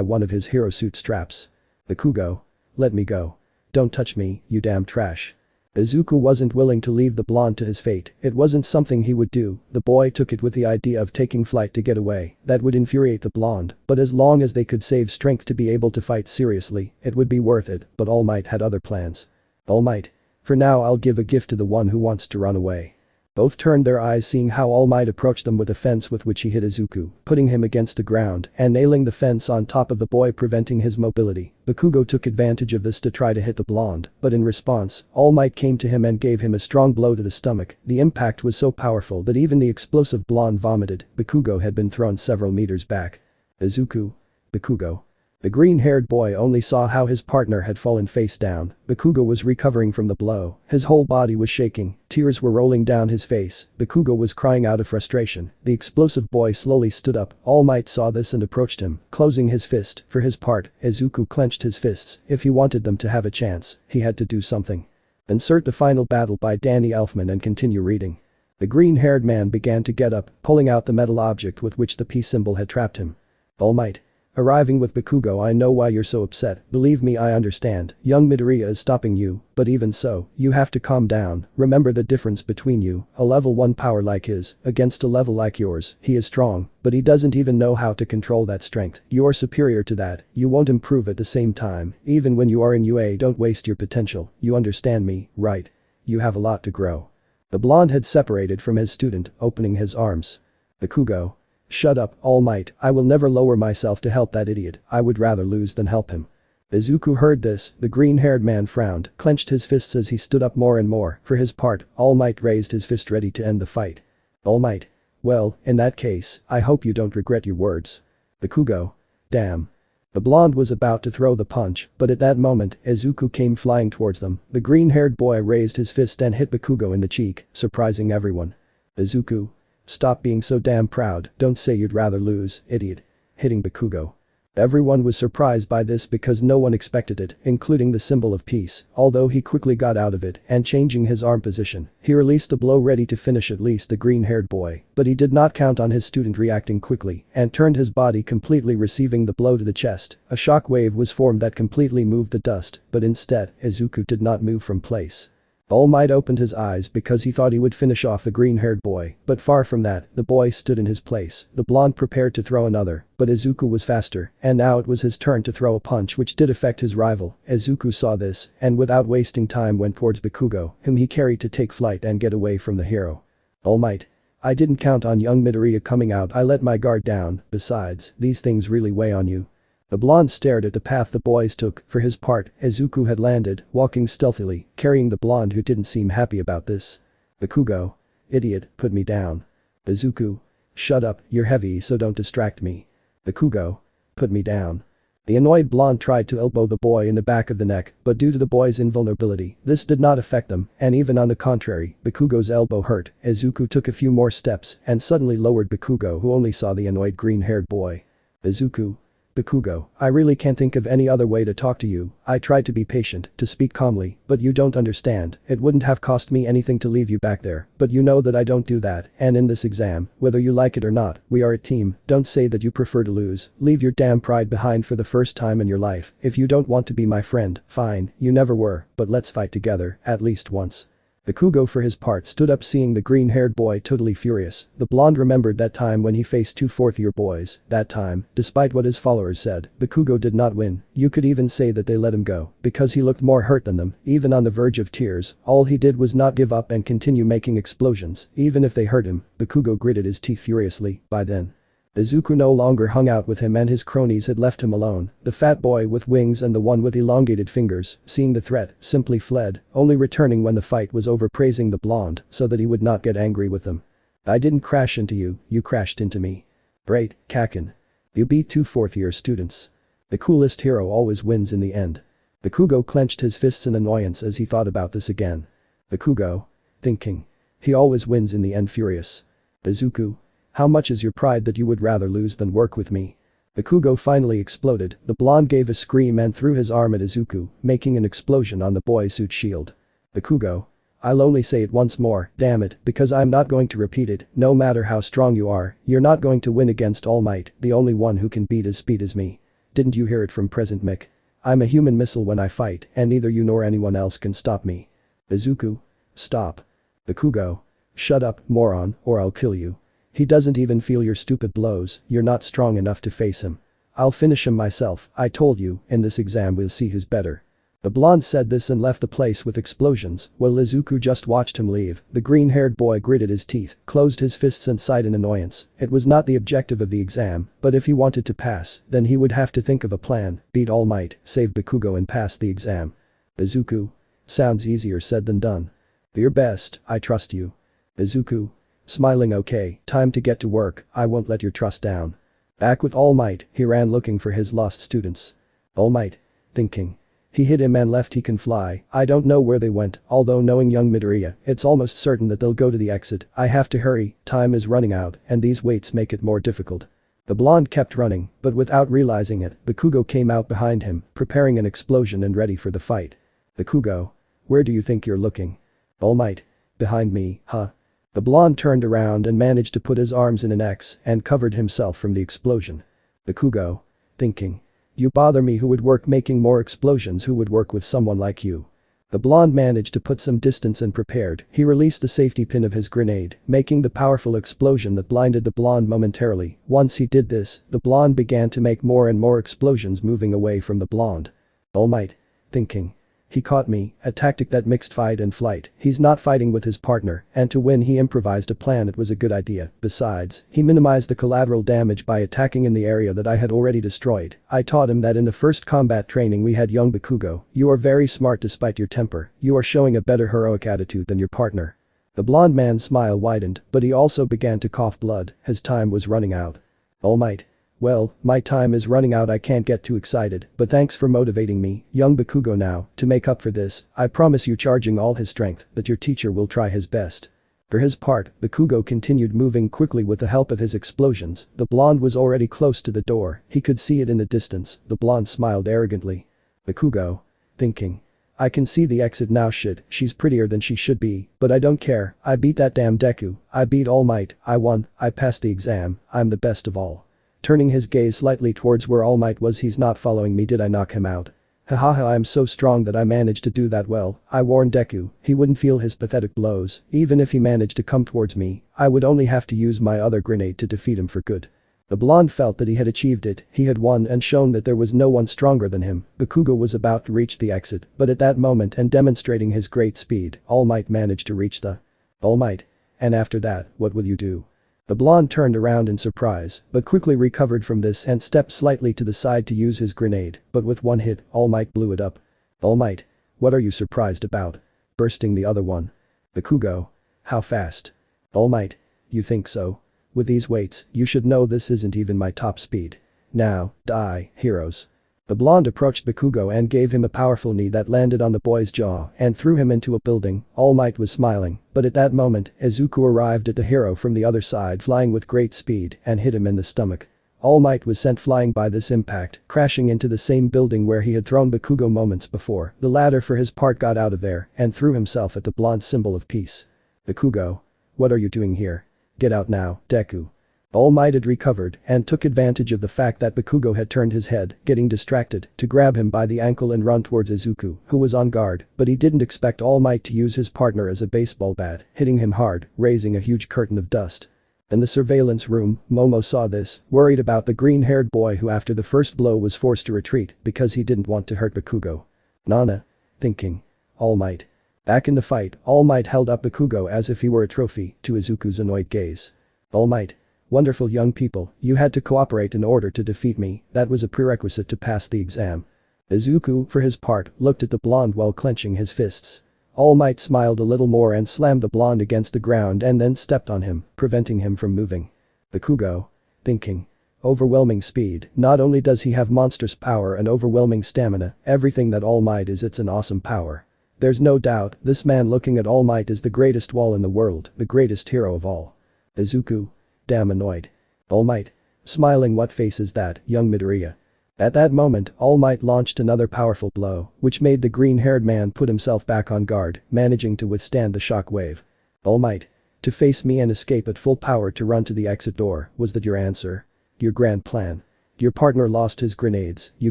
one of his hero suit straps. Bakugo. Let me go. Don't touch me, you damn trash. Izuku wasn't willing to leave the blonde to his fate, it wasn't something he would do, the boy took it with the idea of taking flight to get away, that would infuriate the blonde, but as long as they could save strength to be able to fight seriously, it would be worth it, but All Might had other plans. All Might. For now I'll give a gift to the one who wants to run away. Both turned their eyes seeing how All Might approached them with a fence with which he hit Izuku, putting him against the ground and nailing the fence on top of the boy preventing his mobility. Bakugo took advantage of this to try to hit the blonde, but in response, All Might came to him and gave him a strong blow to the stomach. The impact was so powerful that even the explosive blonde vomited. Bakugo had been thrown several meters back. Izuku. Bakugo. The green-haired boy only saw how his partner had fallen face down. Bakugo was recovering from the blow. His whole body was shaking. Tears were rolling down his face. Bakugo was crying out of frustration. The explosive boy slowly stood up. All Might saw this and approached him, closing his fist. For his part, Izuku clenched his fists. If he wanted them to have a chance, he had to do something. Insert the final battle by Danny Elfman and continue reading. The green-haired man began to get up, pulling out the metal object with which the peace symbol had trapped him. All Might. Arriving with Bakugo, I know why you're so upset. Believe me, I understand. Young Midoriya is stopping you, but even so, you have to calm down. Remember the difference between you, a level 1 power like his, against a level like yours. He is strong, but he doesn't even know how to control that strength. You're superior to that. You won't improve at the same time. Even when you are in UA, don't waste your potential. You understand me, right? You have a lot to grow. The blonde had separated from his student, opening his arms. Bakugo. Shut up, All Might, I will never lower myself to help that idiot, I would rather lose than help him. Izuku heard this, the green-haired man frowned, clenched his fists as he stood up more and more. For his part, All Might raised his fist ready to end the fight. All Might. Well, in that case, I hope you don't regret your words. Bakugo. Damn. The blonde was about to throw the punch, but at that moment, Izuku came flying towards them. The green-haired boy raised his fist and hit Bakugo in the cheek, surprising everyone. Izuku. Stop being so damn proud, don't say you'd rather lose, idiot. Hitting Bakugo. Everyone was surprised by this because no one expected it, including the symbol of peace, although he quickly got out of it and changing his arm position, he released a blow ready to finish at least the green-haired boy, but he did not count on his student reacting quickly and turned his body completely receiving the blow to the chest. A shock wave was formed that completely moved the dust, but instead, Izuku did not move from place. All Might opened his eyes because he thought he would finish off the green-haired boy, but far from that, the boy stood in his place. The blonde prepared to throw another, but Izuku was faster, and now it was his turn to throw a punch which did affect his rival. Izuku saw this, and without wasting time went towards Bakugo, whom he carried to take flight and get away from the hero. All Might. I didn't count on young Midoriya coming out, I let my guard down, besides, these things really weigh on you. The blonde stared at the path the boys took. For his part, Izuku had landed, walking stealthily, carrying the blonde who didn't seem happy about this. Bakugo. Idiot, put me down. Izuku. Shut up, you're heavy so don't distract me. Bakugo. Put me down. The annoyed blonde tried to elbow the boy in the back of the neck, but due to the boy's invulnerability, this did not affect them, and even on the contrary, Bakugo's elbow hurt. Izuku took a few more steps and suddenly lowered Bakugo, who only saw the annoyed green-haired boy. Izuku. Bakugo, I really can't think of any other way to talk to you. I tried to be patient, to speak calmly, but you don't understand. It wouldn't have cost me anything to leave you back there, but you know that I don't do that, and in this exam, whether you like it or not, we are a team. Don't say that you prefer to lose. Leave your damn pride behind for the first time in your life. If you don't want to be my friend, fine, you never were, but let's fight together, at least once. Bakugo for his part stood up seeing the green-haired boy totally furious. The blonde remembered that time when he faced two fourth-year boys. That time, despite what his followers said, Bakugo did not win. You could even say that they let him go, because he looked more hurt than them, even on the verge of tears. All he did was not give up and continue making explosions, even if they hurt him. Bakugo gritted his teeth furiously. By then, Izuku no longer hung out with him and his cronies had left him alone. The fat boy with wings and the one with elongated fingers, seeing the threat, simply fled, only returning when the fight was over, praising the blonde so that he would not get angry with them. I didn't crash into you, you crashed into me. Great, Kaken. You beat two fourth-year students. The coolest hero always wins in the end. Bakugo clenched his fists in annoyance as he thought about this again. Bakugo. Thinking. He always wins in the end, furious. Izuku. How much is your pride that you would rather lose than work with me? Bakugo finally exploded. The blonde gave a scream and threw his arm at Izuku, making an explosion on the boy's suit shield. Bakugo. I'll only say it once more, damn it, because I'm not going to repeat it. No matter how strong you are, you're not going to win against All Might. The only one who can beat his speed is me. Didn't you hear it from Present Mick? I'm a human missile when I fight, and neither you nor anyone else can stop me. Izuku. Stop. Bakugo. Shut up, moron, or I'll kill you. He doesn't even feel your stupid blows, you're not strong enough to face him. I'll finish him myself, I told you, in this exam we'll see who's better. The blonde said this and left the place with explosions, while Izuku just watched him leave. The green-haired boy gritted his teeth, closed his fists and sighed in annoyance. It was not the objective of the exam, but if he wanted to pass, then he would have to think of a plan, beat All Might, save Bakugo and pass the exam. Izuku. Sounds easier said than done. Do your best, I trust you. Izuku. Smiling okay, time to get to work, I won't let your trust down. Back with All Might, he ran looking for his lost students. All Might. Thinking. He hit him and left he can fly, I don't know where they went, although knowing young Midoriya, it's almost certain that they'll go to the exit, I have to hurry, time is running out, and these waits make it more difficult. The blonde kept running, but without realizing it, Bakugo came out behind him, preparing an explosion and ready for the fight. Bakugo. Where do you think you're looking? All Might. Behind me, huh? The blonde turned around and managed to put his arms in an X and covered himself from the explosion. Bakugo. Thinking. You bother me, who would work making more explosions, who would work with someone like you. The blonde managed to put some distance and prepared, he released the safety pin of his grenade, making the powerful explosion that blinded the blonde momentarily. Once he did this, the blonde began to make more and more explosions moving away from the blonde. All Might. Thinking. He caught me, a tactic that mixed fight and flight, he's not fighting with his partner, and to win he improvised a plan. It was a good idea, besides, he minimized the collateral damage by attacking in the area that I had already destroyed. I taught him that in the first combat training we had. Young Bakugo, you are very smart despite your temper, you are showing a better heroic attitude than your partner. The blonde man's smile widened, but he also began to cough blood, his time was running out. All Might. Well, my time is running out, I can't get too excited, but thanks for motivating me, young Bakugo. Now, to make up for this, I promise you, charging all his strength, that your teacher will try his best. For his part, Bakugo continued moving quickly with the help of his explosions. The blonde was already close to the door, he could see it in the distance. The blonde smiled arrogantly. Bakugo. Thinking. I can see the exit now. Shit, she's prettier than she should be, but I don't care, I beat that damn Deku, I beat All Might, I won, I passed the exam, I'm the best of all. Turning his gaze slightly towards where All Might was. He's not following me, did I knock him out? Hahaha, I'm so strong that I managed to do that. Well, I warned Deku, he wouldn't feel his pathetic blows, even if he managed to come towards me, I would only have to use my other grenade to defeat him for good. The blonde felt that he had achieved it, he had won and shown that there was no one stronger than him. Bakugo was about to reach the exit, but at that moment and demonstrating his great speed, All Might managed to reach the. All Might. And after that, what will you do? The blonde turned around in surprise, but quickly recovered from this and stepped slightly to the side to use his grenade, but with one hit, All Might blew it up. All Might. What are you surprised about? Bursting the other one. Bakugo. How fast? All Might. You think so? With these weights, you should know this isn't even my top speed. Now, die, heroes. The blonde approached Bakugo and gave him a powerful knee that landed on the boy's jaw and threw him into a building. All Might was smiling, but at that moment, Izuku arrived at the hero from the other side, flying with great speed, and hit him in the stomach. All Might was sent flying by this impact, crashing into the same building where he had thrown Bakugo moments before. The latter for his part got out of there and threw himself at the blonde's symbol of peace. Bakugo. What are you doing here? Get out now, Deku. All Might had recovered and took advantage of the fact that Bakugo had turned his head, getting distracted, to grab him by the ankle and run towards Izuku, who was on guard, but he didn't expect All Might to use his partner as a baseball bat, hitting him hard, raising a huge curtain of dust. In the surveillance room, Momo saw this, worried about the green-haired boy who after the first blow was forced to retreat because he didn't want to hurt Bakugo. Nana. Thinking. All Might. Back in the fight, All Might held up Bakugo as if he were a trophy, to Izuku's annoyed gaze. All Might. Wonderful young people, you had to cooperate in order to defeat me, that was a prerequisite to pass the exam. Izuku, for his part, looked at the blonde while clenching his fists. All Might smiled a little more and slammed the blonde against the ground and then stepped on him, preventing him from moving. Bakugo. Thinking. Overwhelming speed, not only does he have monstrous power and overwhelming stamina, everything that All Might is, it's an awesome power. There's no doubt, this man looking at All Might is the greatest wall in the world, the greatest hero of all. Izuku. Damn annoyed. All Might. Smiling, what face is that, young Midoriya? At that moment, All Might launched another powerful blow, which made the green-haired man put himself back on guard, managing to withstand the shock wave. All Might. To face me and escape at full power to run to the exit door, was that your answer? Your grand plan? Your partner lost his grenades, you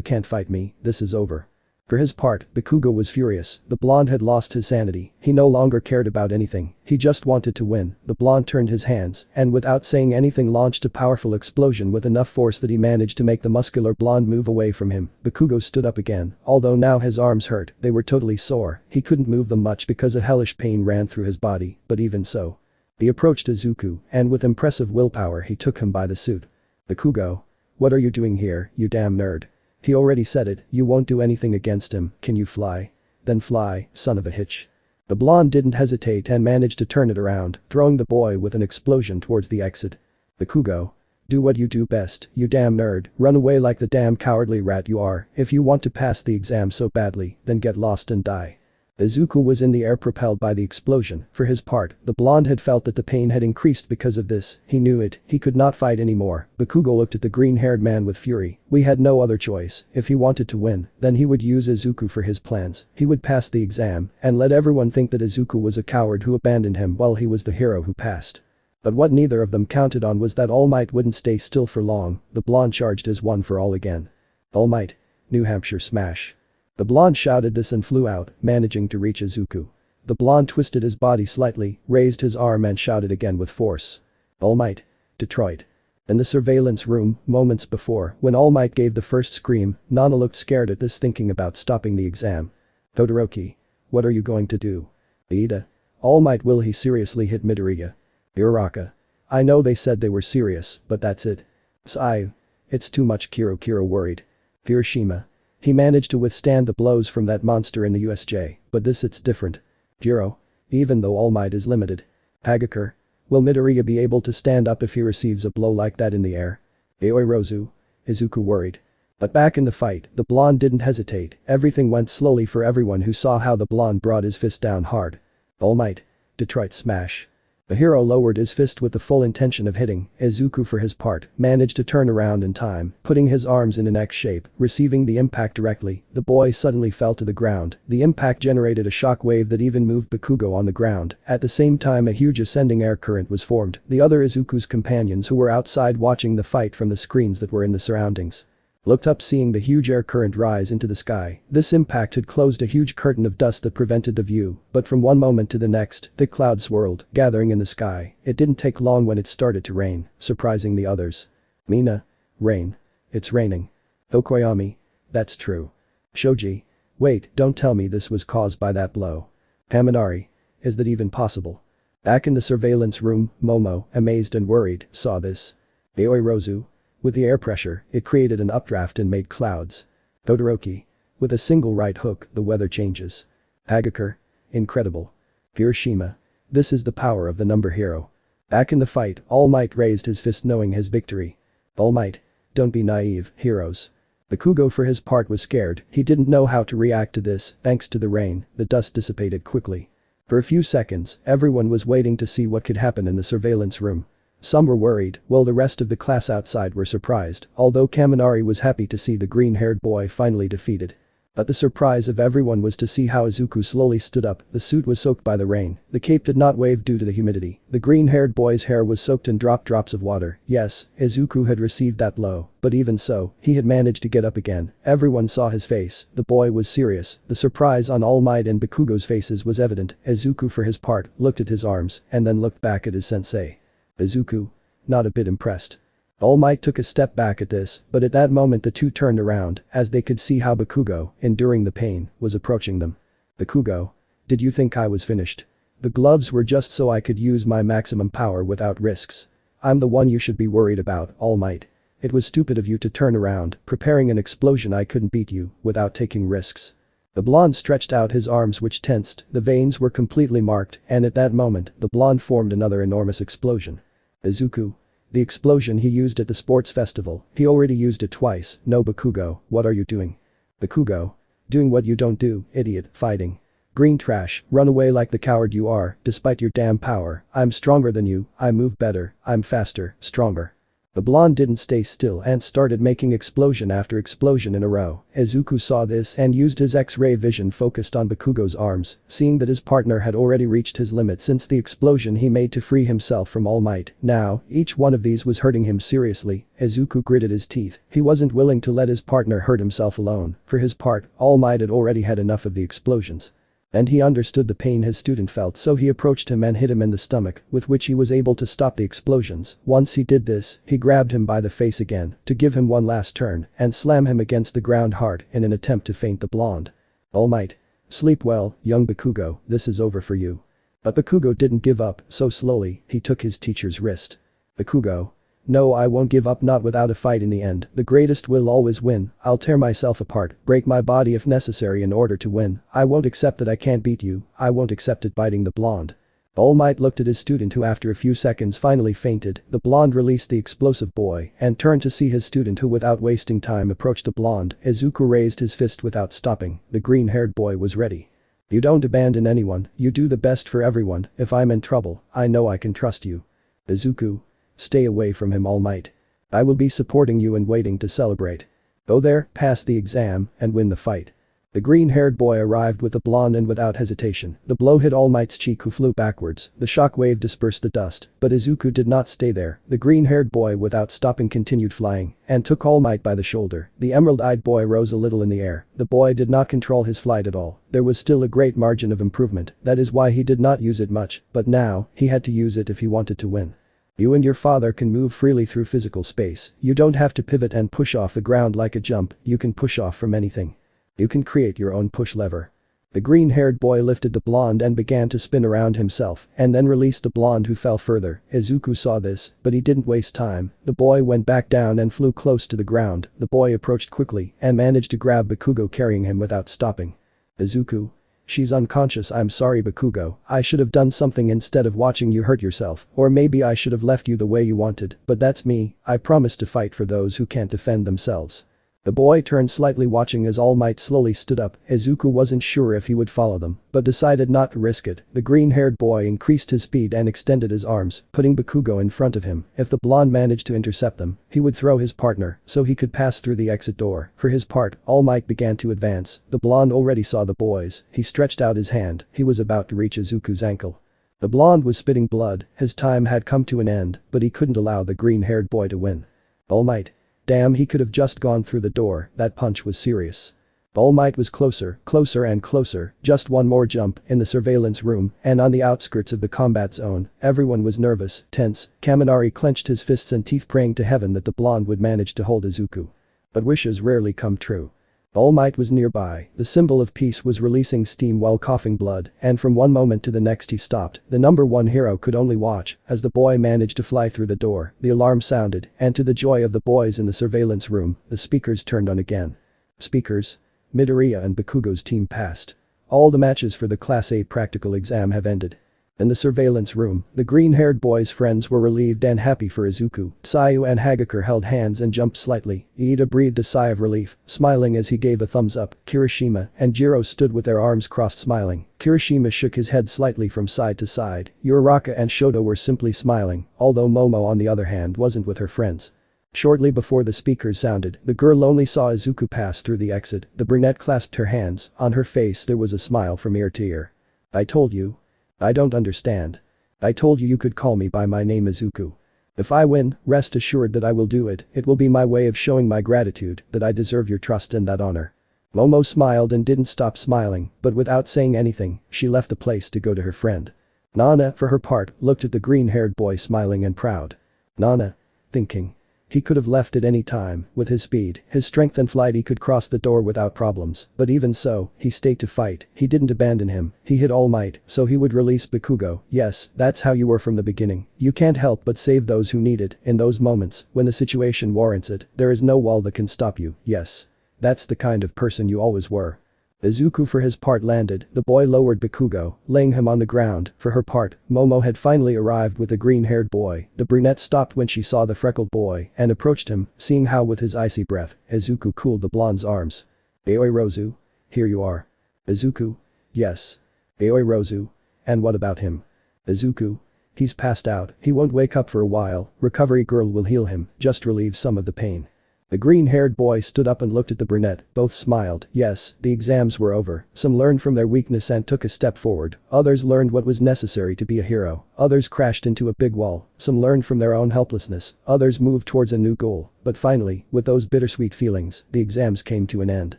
can't fight me, this is over. For his part, Bakugo was furious. The blonde had lost his sanity. He no longer cared about anything. He just wanted to win. The blonde turned his hands and without saying anything launched a powerful explosion with enough force that he managed to make the muscular blonde move away from him. Bakugo stood up again. Although now his arms hurt, they were totally sore. He couldn't move them much because a hellish pain ran through his body, but even so. He approached Izuku and with impressive willpower he took him by the suit. Bakugo. What are you doing here, you damn nerd? He already said it, you won't do anything against him, can you fly? Then fly, son of a hitch. The blonde didn't hesitate and managed to turn it around, throwing the boy with an explosion towards the exit. Bakugo. Do what you do best, you damn nerd, run away like the damn cowardly rat you are. If you want to pass the exam so badly, then get lost and die. Izuku was in the air propelled by the explosion. For his part, the blonde had felt that the pain had increased because of this. He knew it, he could not fight anymore. Bakugo looked at the green-haired man with fury. We had no other choice. If he wanted to win, then he would use Izuku for his plans. He would pass the exam and let everyone think that Izuku was a coward who abandoned him while he was the hero who passed. But what neither of them counted on was that Almight wouldn't stay still for long. The blonde charged as one for all again. Almight. New Hampshire smash. The blonde shouted this and flew out, managing to reach Izuku. The blonde twisted his body slightly, raised his arm and shouted again with force. Almight. Detroit. In the surveillance room, moments before, when Almight gave the first scream, Nana looked scared at this, thinking about stopping the exam. Todoroki. What are you going to do? Ida. Almight, will he seriously hit Midoriya? Uraraka. I know they said they were serious, but that's it. Sai. It's too much. Kiro worried. Hiroshima. He managed to withstand the blows from that monster in the USJ, but this it's different. Jiro. Even though All Might is limited. Hagakure. Will Midoriya be able to stand up if he receives a blow like that in the air? Aoirozu. Izuku worried. But back in the fight, the blonde didn't hesitate. Everything went slowly for everyone who saw how the blonde brought his fist down hard. All Might. Detroit smash. The hero lowered his fist with the full intention of hitting. Izuku, for his part, managed to turn around in time, putting his arms in an X shape, receiving the impact directly. The boy suddenly fell to the ground. The impact generated a shock wave that even moved Bakugo on the ground. At the same time, a huge ascending air current was formed. The other Izuku's companions, who were outside watching the fight from the screens that were in the surroundings, looked up, seeing the huge air current rise into the sky. This impact had closed a huge curtain of dust that prevented the view, but from one moment to the next, thick clouds swirled, gathering in the sky. It didn't take long when it started to rain, surprising the others. Mina. Rain. It's raining. Okoyami. That's true. Shoji. Wait, don't tell me this was caused by that blow. Haminari. Is that even possible? Back in the surveillance room, Momo, amazed and worried, saw this. Aoirozu. With the air pressure, it created an updraft and made clouds. Todoroki. With a single right hook, the weather changes. Hagakure. Incredible. Hiroshima. This is the power of the number hero. Back in the fight, All Might raised his fist knowing his victory. All Might. Don't be naive, heroes. Bakugo, for his part, was scared. He didn't know how to react to this. Thanks to the rain, the dust dissipated quickly. For a few seconds, everyone was waiting to see what could happen in the surveillance room. Some were worried, while the rest of the class outside were surprised, although Kaminari was happy to see the green-haired boy finally defeated. But the surprise of everyone was to see how Izuku slowly stood up. The suit was soaked by the rain. The cape did not wave due to the humidity. The green-haired boy's hair was soaked in drops of water. Yes, Izuku had received that blow, but even so, he had managed to get up again. Everyone saw his face. The boy was serious. The surprise on All Might and Bakugo's faces was evident. Izuku, for his part, looked at his arms and then looked back at his sensei. Izuku. Not a bit impressed. All Might took a step back at this, but at that moment the two turned around, as they could see how Bakugo, enduring the pain, was approaching them. Bakugo. Did you think I was finished? The gloves were just so I could use my maximum power without risks. I'm the one you should be worried about, All Might. It was stupid of you to turn around, preparing an explosion. I couldn't beat you, without taking risks. The blonde stretched out his arms, which tensed. The veins were completely marked, and at that moment, the blonde formed another enormous explosion. Izuku. The explosion he used at the sports festival. He already used it twice. No, Bakugo, what are you doing? Bakugo. Doing what you don't do, idiot, fighting. Green trash, run away like the coward you are. Despite your damn power, I'm stronger than you, I move better, I'm faster, stronger. The blonde didn't stay still and started making explosion after explosion in a row. Izuku saw this and used his X-ray vision focused on Bakugo's arms, seeing that his partner had already reached his limit since the explosion he made to free himself from Almight. Now, each one of these was hurting him seriously. Izuku gritted his teeth. He wasn't willing to let his partner hurt himself alone. For his part, Almight had already had enough of the explosions. And he understood the pain his student felt, so he approached him and hit him in the stomach, with which he was able to stop the explosions. Once he did this, he grabbed him by the face again to give him one last turn and slam him against the ground hard in an attempt to faint the blonde. Almight. Sleep well, young Bakugo, this is over for you. But Bakugo didn't give up, so slowly, he took his teacher's wrist. Bakugo. No, I won't give up, not without a fight in the end. The greatest will always win. I'll tear myself apart, break my body if necessary in order to win. I won't accept that I can't beat you. I won't accept it, biting the blonde. Almight looked at his student, who after a few seconds finally fainted. The blonde released the explosive boy and turned to see his student, who without wasting time approached the blonde. Izuku raised his fist without stopping. The green-haired boy was ready. You don't abandon anyone, you do the best for everyone. If I'm in trouble, I know I can trust you. Izuku. Stay away from him, Almight. I will be supporting you and waiting to celebrate. Go there, pass the exam, and win the fight. The green-haired boy arrived with the blonde and without hesitation, the blow hit Almight's cheek, who flew backwards. The shockwave dispersed the dust, but Izuku did not stay there. The green-haired boy without stopping continued flying and took Almight by the shoulder. The emerald-eyed boy rose a little in the air. The boy did not control his flight at all. There was still a great margin of improvement, that is why he did not use it much, but now, he had to use it if he wanted to win. You and your father can move freely through physical space. You don't have to pivot and push off the ground like a jump, you can push off from anything. You can create your own push lever. The green-haired boy lifted the blonde and began to spin around himself and then released the blonde, who fell further. Izuku saw this, but he didn't waste time. The boy went back down and flew close to the ground. The boy approached quickly and managed to grab Bakugo, carrying him without stopping. Izuku. She's unconscious. I'm sorry, Bakugo. I should have done something instead of watching you hurt yourself, or maybe I should have left you the way you wanted, but that's me. I promise to fight for those who can't defend themselves. The boy turned slightly, watching as Almight slowly stood up. Izuku wasn't sure if he would follow them, but decided not to risk it. The green-haired boy increased his speed and extended his arms, putting Bakugo in front of him. If the blonde managed to intercept them, he would throw his partner so he could pass through the exit door. For his part, Almight began to advance. The blonde already saw the boys. He stretched out his hand. He was about to reach Izuku's ankle. The blonde was spitting blood. His time had come to an end, but he couldn't allow the green-haired boy to win. Almight. Damn, he could have just gone through the door. That punch was serious. Almight was closer, closer and closer. Just one more jump in the surveillance room and on the outskirts of the combat zone. Everyone was nervous, tense. Kaminari clenched his fists and teeth, praying to heaven that the blonde would manage to hold Izuku. But wishes rarely come true. Almight was nearby. The symbol of peace was releasing steam while coughing blood, and from one moment to the next he stopped. The number one hero could only watch as the boy managed to fly through the door. The alarm sounded, and to the joy of the boys in the surveillance room, the speakers turned on again. Speakers. Midoriya and Bakugo's team passed. All the matches for the Class A practical exam have ended. In the surveillance room, the green-haired boy's friends were relieved and happy for Izuku. Tsuyu and Hagakure held hands and jumped slightly. Iida breathed a sigh of relief, smiling as he gave a thumbs up. Kirishima and Jiro stood with their arms crossed, smiling. Kirishima shook his head slightly from side to side. Uraraka and Shoto were simply smiling, although Momo on the other hand wasn't with her friends. Shortly before the speakers sounded, the girl only saw Izuku pass through the exit. The brunette clasped her hands. On her face there was a smile from ear to ear. I told you. I don't understand. I told you could call me by my name, Izuku. If I win, rest assured that I will do it. It will be my way of showing my gratitude, that I deserve your trust and that honor. Momo smiled and didn't stop smiling, but without saying anything, she left the place to go to her friend. Nana, for her part, looked at the green-haired boy, smiling and proud. Nana. Thinking. He could have left at any time. With his speed, his strength and flight, he could cross the door without problems, but even so, he stayed to fight. He didn't abandon him. He hit Almight, so he would release Bakugo. Yes, that's how you were from the beginning. You can't help but save those who need it. In those moments, when the situation warrants it, there is no wall that can stop you. Yes. That's the kind of person you always were. Izuku for his part landed. The boy lowered Bakugo, laying him on the ground. For her part, Momo had finally arrived with the green-haired boy. The brunette stopped when she saw the freckled boy and approached him, seeing how with his icy breath, Izuku cooled the blonde's arms. Aoi Rozu. Here you are. Izuku. Yes. Aoi Rozu. And what about him? Izuku. He's passed out, he won't wake up for a while, recovery girl will heal him, just relieve some of the pain. The green-haired boy stood up and looked at the brunette, both smiled. Yes, the exams were over, some learned from their weakness and took a step forward, others learned what was necessary to be a hero, others crashed into a big wall, some learned from their own helplessness, others moved towards a new goal, but finally, with those bittersweet feelings, the exams came to an end.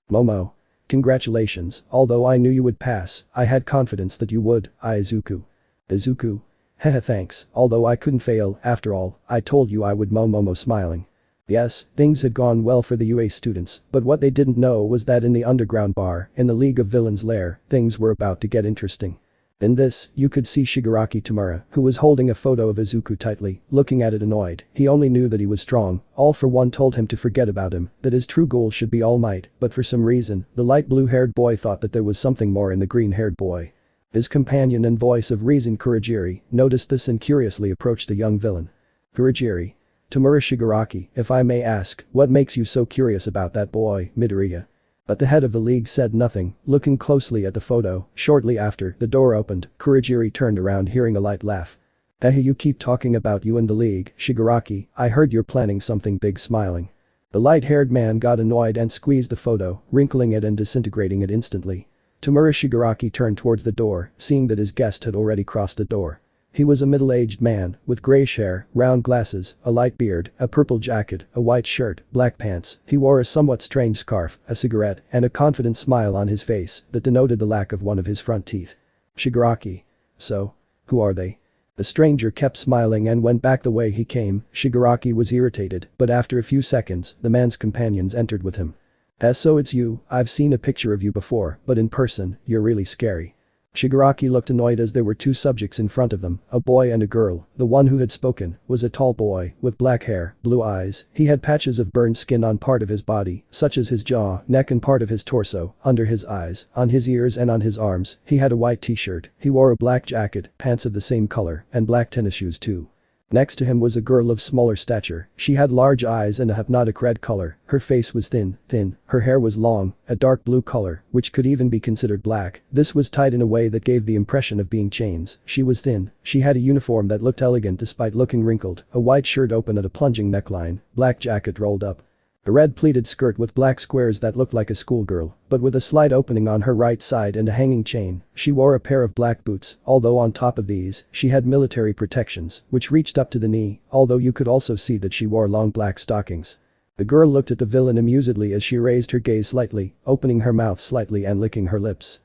Momo. Congratulations, although I knew you would pass, I had confidence that you would, Izuku. Izuku? Haha thanks, although I couldn't fail, after all, I told you I would. Momo smiling. Yes, things had gone well for the UA students, but what they didn't know was that in the underground bar, in the League of Villains lair, things were about to get interesting. In this, you could see Shigaraki Tamura, who was holding a photo of Izuku tightly, looking at it annoyed. He only knew that he was strong, all for one told him to forget about him, that his true goal should be Almight, but for some reason, the light blue-haired boy thought that there was something more in the green-haired boy. His companion and voice of reason Kurogiri noticed this and curiously approached the young villain. Kurogiri. Tamura Shigaraki, if I may ask, what makes you so curious about that boy, Midoriya? But the head of the league said nothing, looking closely at the photo. Shortly after, the door opened, Kurogiri turned around hearing a light laugh. Hey, you keep talking about you and the league, Shigaraki, I heard you're planning something big. Smiling. The light-haired man got annoyed and squeezed the photo, wrinkling it and disintegrating it instantly. Tamura Shigaraki turned towards the door, seeing that his guest had already crossed the door. He was a middle-aged man, with grayish hair, round glasses, a light beard, a purple jacket, a white shirt, black pants. He wore a somewhat strange scarf, a cigarette, and a confident smile on his face that denoted the lack of one of his front teeth. Shigaraki. So? Who are they? The stranger kept smiling and went back the way he came. Shigaraki was irritated, but after a few seconds, the man's companions entered with him. So it's you, I've seen a picture of you before, but in person, you're really scary. Shigaraki looked annoyed as there were two subjects in front of them, a boy and a girl. The one who had spoken was a tall boy with black hair, blue eyes. He had patches of burned skin on part of his body, such as his jaw, neck and part of his torso, under his eyes, on his ears and on his arms. He had a white t-shirt. He wore a black jacket, pants of the same color, and black tennis shoes too. Next to him was a girl of smaller stature. She had large eyes and a hypnotic red color. Her face was thin. Her hair was long, a dark blue color, which could even be considered black. This was tied in a way that gave the impression of being chains. She was thin. She had a uniform that looked elegant despite looking wrinkled. A white shirt open at a plunging neckline, black jacket rolled up. A red pleated skirt with black squares that looked like a schoolgirl, but with a slight opening on her right side and a hanging chain. She wore a pair of black boots, although on top of these, she had military protections, which reached up to the knee, although you could also see that she wore long black stockings. The girl looked at the villain amusedly as she raised her gaze slightly, opening her mouth slightly and licking her lips.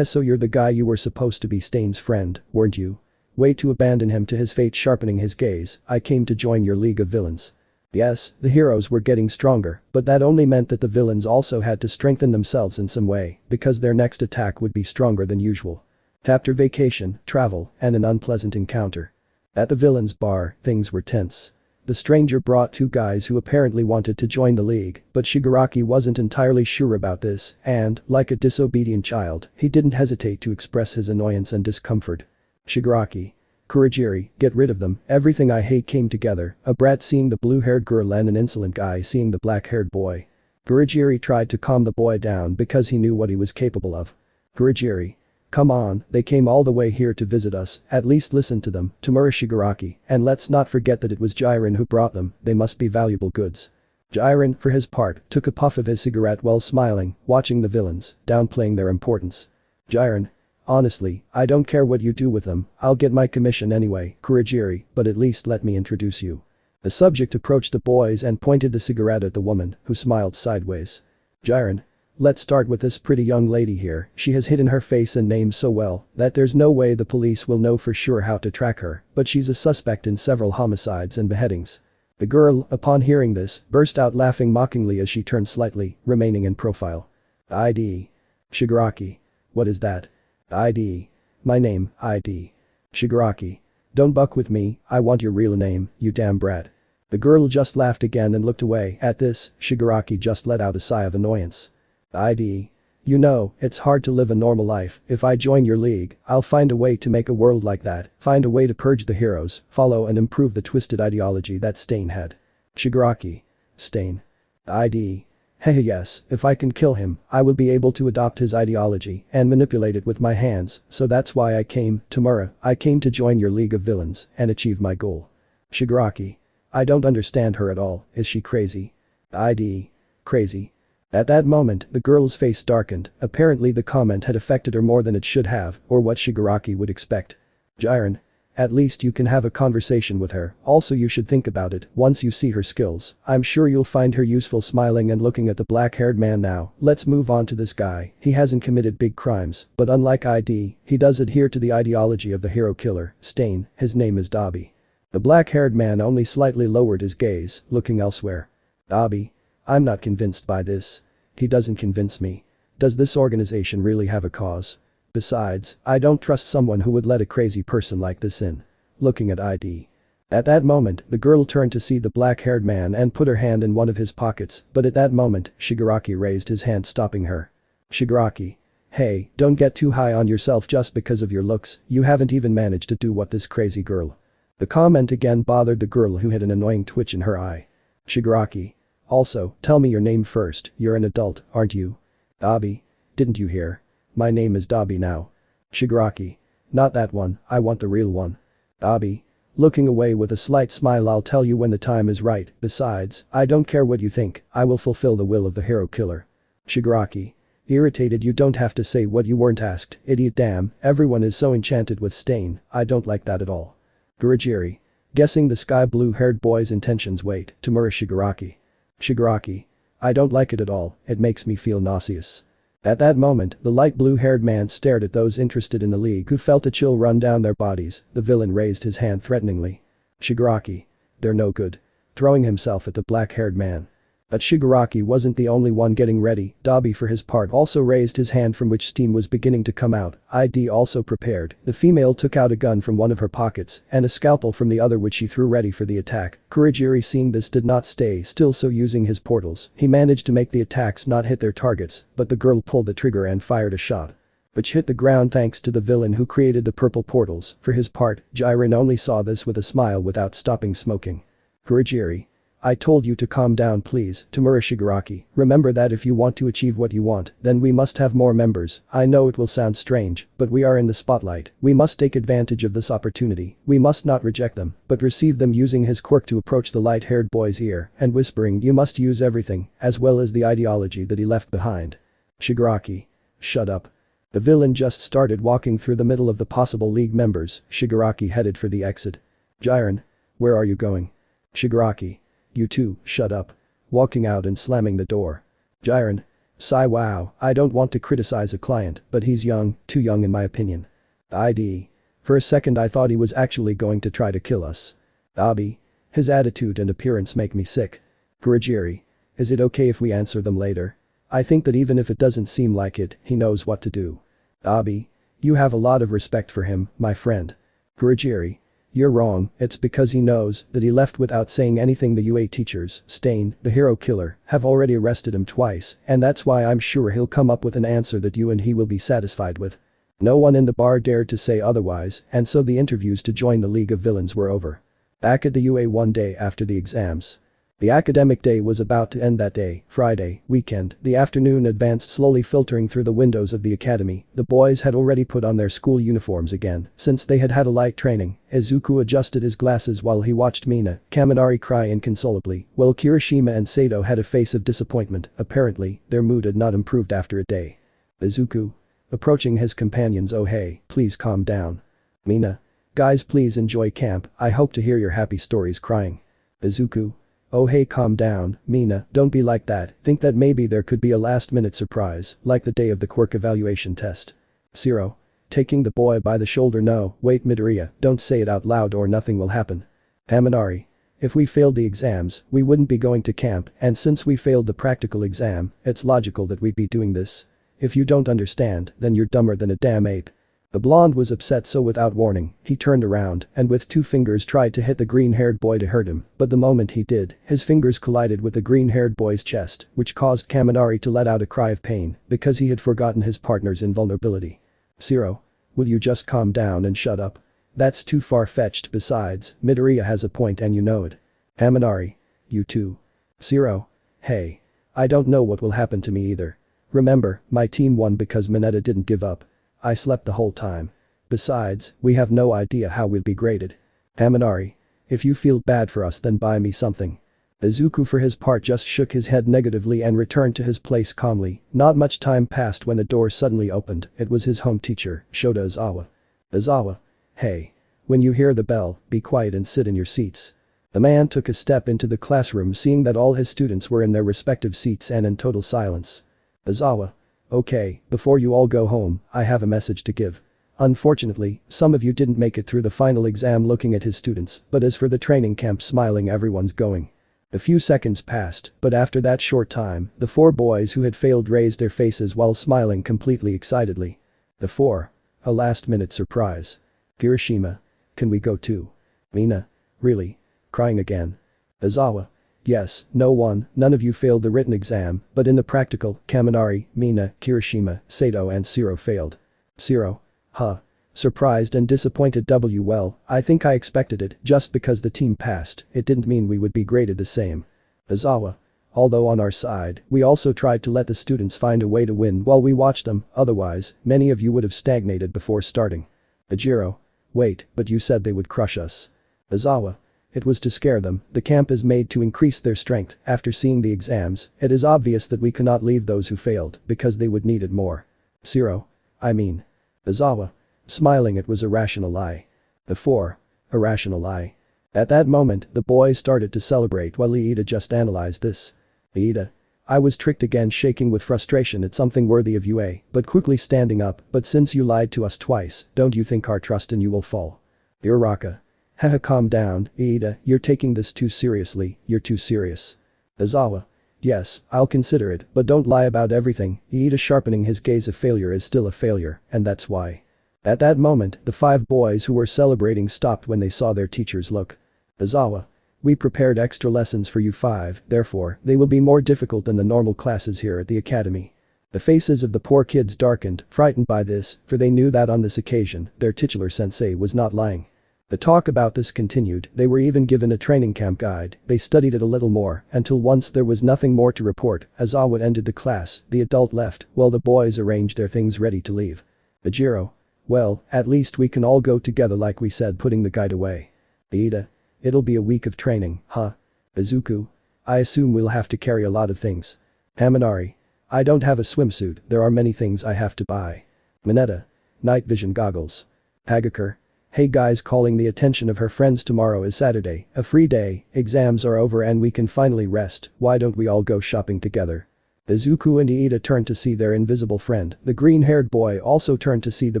So you're the guy you were supposed to be Stain's friend, weren't you? Way to abandon him to his fate. Sharpening his gaze, I came to join your League of Villains. Yes, the heroes were getting stronger, but that only meant that the villains also had to strengthen themselves in some way, because their next attack would be stronger than usual. After vacation, travel, and an unpleasant encounter. At the villains' bar, things were tense. The stranger brought two guys who apparently wanted to join the league, but Shigaraki wasn't entirely sure about this, and, like a disobedient child, he didn't hesitate to express his annoyance and discomfort. Shigaraki. Kurogiri, get rid of them, everything I hate came together, a brat seeing the blue-haired girl and an insolent guy seeing the black-haired boy. Kurogiri tried to calm the boy down because he knew what he was capable of. Kurogiri. Come on, they came all the way here to visit us, at least listen to them, Tamura Shigaraki, and let's not forget that it was Jiren who brought them, they must be valuable goods. Jiren, for his part, took a puff of his cigarette while smiling, watching the villains, downplaying their importance. Jiren. Honestly, I don't care what you do with them, I'll get my commission anyway, Kurogiri, but at least let me introduce you. The subject approached the boys and pointed the cigarette at the woman, who smiled sideways. Jiren. Let's start with this pretty young lady here, she has hidden her face and name so well that there's no way the police will know for sure how to track her, but she's a suspect in several homicides and beheadings. The girl, upon hearing this, burst out laughing mockingly as she turned slightly, remaining in profile. ID. Shigaraki. What is that? ID. My name, ID. Shigaraki. Don't buck with me, I want your real name, you damn brat. The girl just laughed again and looked away. At this, Shigaraki just let out a sigh of annoyance. ID. You know, it's hard to live a normal life. If I join your league, I'll find a way to make a world like that, find a way to purge the heroes, follow and improve the twisted ideology that Stain had. Shigaraki. Stain. ID. Hey yes, if I can kill him, I will be able to adopt his ideology and manipulate it with my hands, so that's why I came, Tamura, I came to join your League of Villains and achieve my goal. Shigaraki. I don't understand her at all, is she crazy? ID. Crazy. At that moment, the girl's face darkened, apparently the comment had affected her more than it should have, or what Shigaraki would expect. Jiren. At least you can have a conversation with her, also you should think about it, once you see her skills, I'm sure you'll find her useful. Smiling and looking at the black-haired man now, let's move on to this guy, he hasn't committed big crimes, but unlike ID, he does adhere to the ideology of the hero killer, Stain, his name is Dabi. The black-haired man only slightly lowered his gaze, looking elsewhere. Dabi. I'm not convinced by this. He doesn't convince me. Does this organization really have a cause? Besides, I don't trust someone who would let a crazy person like this in. Looking at ID. At that moment, the girl turned to see the black-haired man and put her hand in one of his pockets, but at that moment, Shigaraki raised his hand stopping her. Shigaraki. Hey, don't get too high on yourself just because of your looks, you haven't even managed to do what this crazy girl. The comment again bothered the girl who had an annoying twitch in her eye. Shigaraki. Also, tell me your name first, you're an adult, aren't you? Dabi. Didn't you hear? My name is Dabi now. Shigaraki. Not that one, I want the real one. Dabi. Looking away with a slight smile. I'll tell you when the time is right, besides, I don't care what you think, I will fulfill the will of the hero killer. Shigaraki. Irritated. You don't have to say what you weren't asked, idiot. Damn, everyone is so enchanted with Stain, I don't like that at all. Gurajiri. Guessing the sky blue-haired boy's intentions. Wait, Tamura. Shigaraki. Shigaraki. I don't like it at all, it makes me feel nauseous. At that moment, the light blue-haired man stared at those interested in the league who felt a chill run down their bodies. The villain raised his hand threateningly. Shigaraki. They're no good. Throwing himself at the black-haired man. But Shigaraki wasn't the only one getting ready. Dabi for his part also raised his hand from which steam was beginning to come out. ID also prepared. The female took out a gun from one of her pockets and a scalpel from the other which she threw ready for the attack. Kurajiri seeing this did not stay still, so using his portals, he managed to make the attacks not hit their targets, but the girl pulled the trigger and fired a shot, which hit the ground thanks to the villain who created the purple portals. For his part, Jiren only saw this with a smile without stopping smoking. Kurajiri. I told you to calm down please, Tamura. Shigaraki, remember that if you want to achieve what you want, then we must have more members. I know it will sound strange, but we are in the spotlight, we must take advantage of this opportunity, we must not reject them, but receive them. Using his quirk to approach the light-haired boy's ear and whispering, you must use everything, as well as the ideology that he left behind. Shigaraki. Shut up. The villain just started walking through the middle of the possible league members. Shigaraki headed for the exit. Jiren. Where are you going? Shigaraki. You too, shut up. Walking out and slamming the door. Jiren. Sigh. Wow, I don't want to criticize a client, but he's young, too young in my opinion. ID. For a second I thought he was actually going to try to kill us. Dabi. His attitude and appearance make me sick. Kurajiri. Is it okay if we answer them later? I think that even if it doesn't seem like it, he knows what to do. Dabi. You have a lot of respect for him, my friend. Kurajiri. You're wrong, it's because he knows that he left without saying anything. The UA teachers, Stain, the hero killer, have already arrested him twice, and that's why I'm sure he'll come up with an answer that you and he will be satisfied with. No one in the bar dared to say otherwise, and so the interviews to join the League of Villains were over. Back at the UA one day after the exams. The academic day was about to end that day, Friday, weekend. The afternoon advanced slowly, filtering through the windows of the academy. The boys had already put on their school uniforms again, since they had had a light training. Izuku adjusted his glasses while he watched Mina, Kaminari cry inconsolably, while Kirishima and Sato had a face of disappointment. Apparently, their mood had not improved after a day. Izuku. Approaching his companions. Oh hey, please calm down. Mina. Guys, please enjoy camp, I hope to hear your happy stories. Crying. Izuku. Oh hey, calm down, Mina, don't be like that, think that maybe there could be a last-minute surprise, like the day of the quirk evaluation test. Zero. Taking the boy by the shoulder. No, wait Midoriya, don't say it out loud or nothing will happen. Kaminari. If we failed the exams, we wouldn't be going to camp, and since we failed the practical exam, it's logical that we'd be doing this. If you don't understand, then you're dumber than a damn ape. The blonde was upset, so without warning, he turned around and with two fingers tried to hit the green-haired boy to hurt him, but the moment he did, his fingers collided with the green-haired boy's chest, which caused Kaminari to let out a cry of pain because he had forgotten his partner's invulnerability. Zero. Will you just calm down and shut up? That's too far-fetched. Besides, Midoriya has a point and you know it. Kaminari. You too. Zero. Hey. I don't know what will happen to me either. Remember, my team won because Mineta didn't give up. I slept the whole time. Besides, we have no idea how we'll be graded. Haminari. If you feel bad for us then buy me something. Izuku for his part just shook his head negatively and returned to his place calmly. Not much time passed when the door suddenly opened. It was his home teacher, Shota Aizawa. Aizawa. Hey. When you hear the bell, be quiet and sit in your seats. The man took a step into the classroom seeing that all his students were in their respective seats and in total silence. Aizawa. Okay, before you all go home, I have a message to give. Unfortunately, some of you didn't make it through the final exam looking at his students, but as for the training camp smiling everyone's going. A few seconds passed, but after that short time, the 4 boys who had failed raised their faces while smiling completely excitedly. The 4. A last-minute surprise. Hiroshima. Can we go too? Mina. Really? Crying again. Aizawa. Yes, none of you failed the written exam, but in the practical, Kaminari, Mina, Kirishima, Sato and Shiro failed. Shiro. Huh. Surprised and disappointed. Well, I think I expected it, just because the team passed, it didn't mean we would be graded the same. Aizawa. Although on our side, we also tried to let the students find a way to win while we watched them, otherwise, many of you would have stagnated before starting. Ajiro. Wait, but you said they would crush us. Aizawa. It was to scare them. The camp is made to increase their strength. After seeing the exams, it is obvious that we cannot leave those who failed, because they would need it more. Shiro. I mean. Aizawa. Smiling, it was a rational lie. The 4. A rational lie. At that moment, the boys started to celebrate while Leyenda just analyzed this. Leyenda. I was tricked again, shaking with frustration at something worthy of you, but quickly standing up, but since you lied to us twice, don't you think our trust in you will fall? Uraraka. Haha, calm down, Leyenda, you're taking this too seriously, you're too serious. Aizawa. Yes, I'll consider it, but don't lie about everything. Leyenda sharpening his gaze, a failure is still a failure, and that's why. At that moment, the 5 boys who were celebrating stopped when they saw their teacher's look. Aizawa. We prepared extra lessons for you 5, therefore, they will be more difficult than the normal classes here at the academy. The faces of the poor kids darkened, frightened by this, for they knew that on this occasion, their titular sensei was not lying. The talk about this continued, they were even given a training camp guide, they studied it a little more, until once there was nothing more to report, Aizawa ended the class, the adult left, while the boys arranged their things ready to leave. Ajiro. Well, at least we can all go together like we said, putting the guide away. Leyenda. It'll be a week of training, huh? Izuku. I assume we'll have to carry a lot of things. Haminari. I don't have a swimsuit, there are many things I have to buy. Mineta. Night vision goggles. Hagakure. Hey guys, calling the attention of her friends, tomorrow is Saturday, a free day, exams are over and we can finally rest, why don't we all go shopping together? Izuku and Leyenda turned to see their invisible friend, the green-haired boy also turned to see the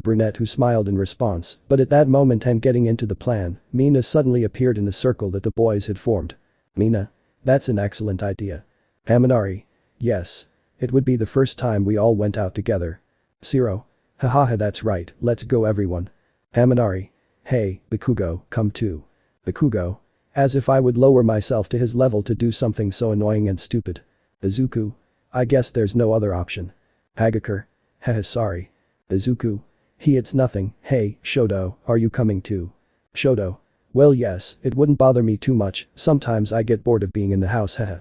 brunette who smiled in response, but at that moment and getting into the plan, Mina suddenly appeared in the circle that the boys had formed. Mina. That's an excellent idea. Haminari. Yes. It would be the first time we all went out together. Shiro. Hahaha, that's right, let's go everyone. Haminari. Hey, Bakugo, come too. Bakugo. As if I would lower myself to his level to do something so annoying and stupid. Izuku. I guess there's no other option. Hagakure. Haha, sorry. Izuku. It's nothing. Hey, Shoto, are you coming too? Shoto. Well yes, it wouldn't bother me too much, sometimes I get bored of being in the house, haha.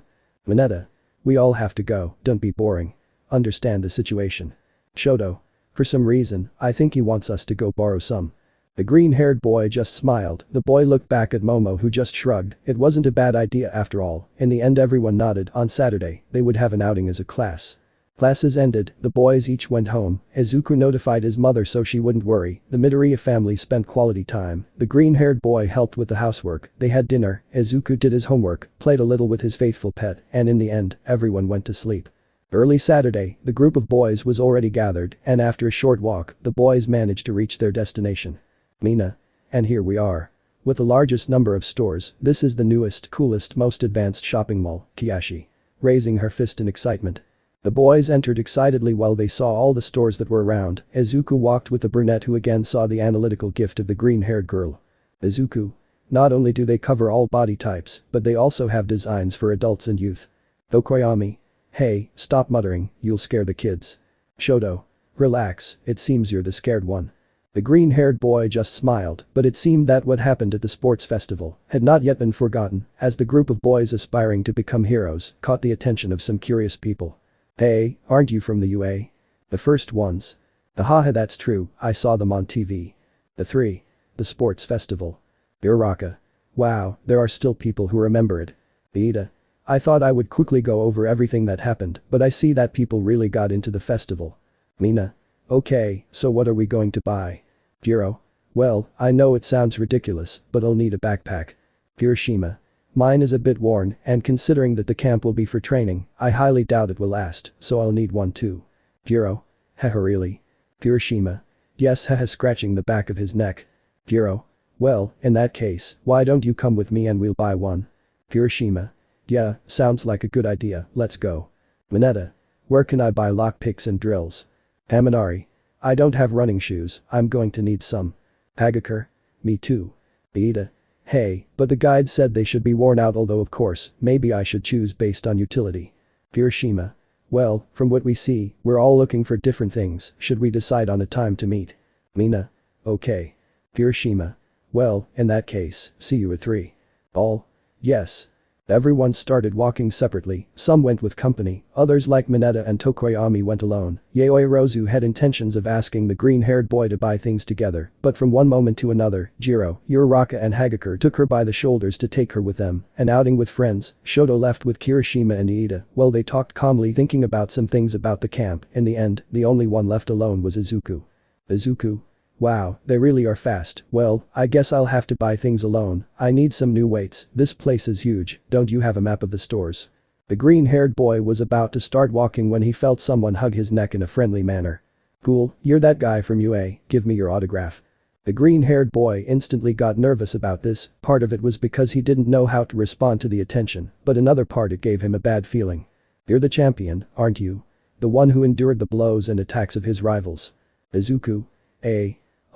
Mineta. We all have to go, don't be boring. Understand the situation. Shoto. For some reason, I think he wants us to go borrow some. The green-haired boy just smiled, the boy looked back at Momo who just shrugged, it wasn't a bad idea after all, in the end everyone nodded. On Saturday, they would have an outing as a class. Classes ended, the boys each went home, Izuku notified his mother so she wouldn't worry, the Midoriya family spent quality time, the green-haired boy helped with the housework, they had dinner, Izuku did his homework, played a little with his faithful pet, and in the end, everyone went to sleep. Early Saturday, the group of boys was already gathered, and after a short walk, the boys managed to reach their destination. Mina. And here we are. With the largest number of stores, this is the newest, coolest, most advanced shopping mall, Kiyashi. Raising her fist in excitement. The boys entered excitedly while they saw all the stores that were around. Izuku walked with the brunette who again saw the analytical gift of the green-haired girl. Izuku. Not only do they cover all body types, but they also have designs for adults and youth. Okoyami. Hey, stop muttering, you'll scare the kids. Shoto. Relax, it seems you're the scared one. The green-haired boy just smiled, but it seemed that what happened at the sports festival had not yet been forgotten, as the group of boys aspiring to become heroes caught the attention of some curious people. "Hey, aren't you from the UA? The first ones?" "Haha, that's true, I saw them on TV. The three. The sports festival. Uraraka. Wow, there are still people who remember it. Ida. I thought I would quickly go over everything that happened, but I see that people really got into the festival. Mina. Okay, so what are we going to buy? Jiro. Well, I know it sounds ridiculous, but I'll need a backpack. Hiroshima. Mine is a bit worn, and considering that the camp will be for training, I highly doubt it will last, so I'll need one too. Jiro. Haha, really? Hiroshima. Yes, haha, scratching the back of his neck. Jiro. Well, in that case, why don't you come with me and we'll buy one? Hiroshima. Yeah, sounds like a good idea, let's go. Mineta. Where can I buy lockpicks and drills? Haminari. I don't have running shoes, I'm going to need some. Hagakure. Me too. Ida. Hey, but the guide said they should be worn out, although of course, maybe I should choose based on utility. Hiroshima. Well, from what we see, we're all looking for different things, should we decide on a time to meet? Mina. Okay. Hiroshima. Well, in that case, see you at 3. All? Yes. Everyone started walking separately, some went with company, others like Mineta and Tokoyami went alone. Yaoirozu had intentions of asking the green-haired boy to buy things together, but from one moment to another, Jiro, Uraraka and Hagakure took her by the shoulders to take her with them, an outing with friends. Shoto left with Kirishima and Iida, while they talked calmly thinking about some things about the camp. In the end, the only one left alone was Izuku. Izuku? Wow, they really are fast. Well, I guess I'll have to buy things alone. I need some new weights, this place is huge, don't you have a map of the stores? The green-haired boy was about to start walking when he felt someone hug his neck in a friendly manner. Cool, you're that guy from UA, give me your autograph. The green-haired boy instantly got nervous about this, part of it was because he didn't know how to respond to the attention, but another part it gave him a bad feeling. You're the champion, aren't you? The one who endured the blows and attacks of his rivals. Izuku.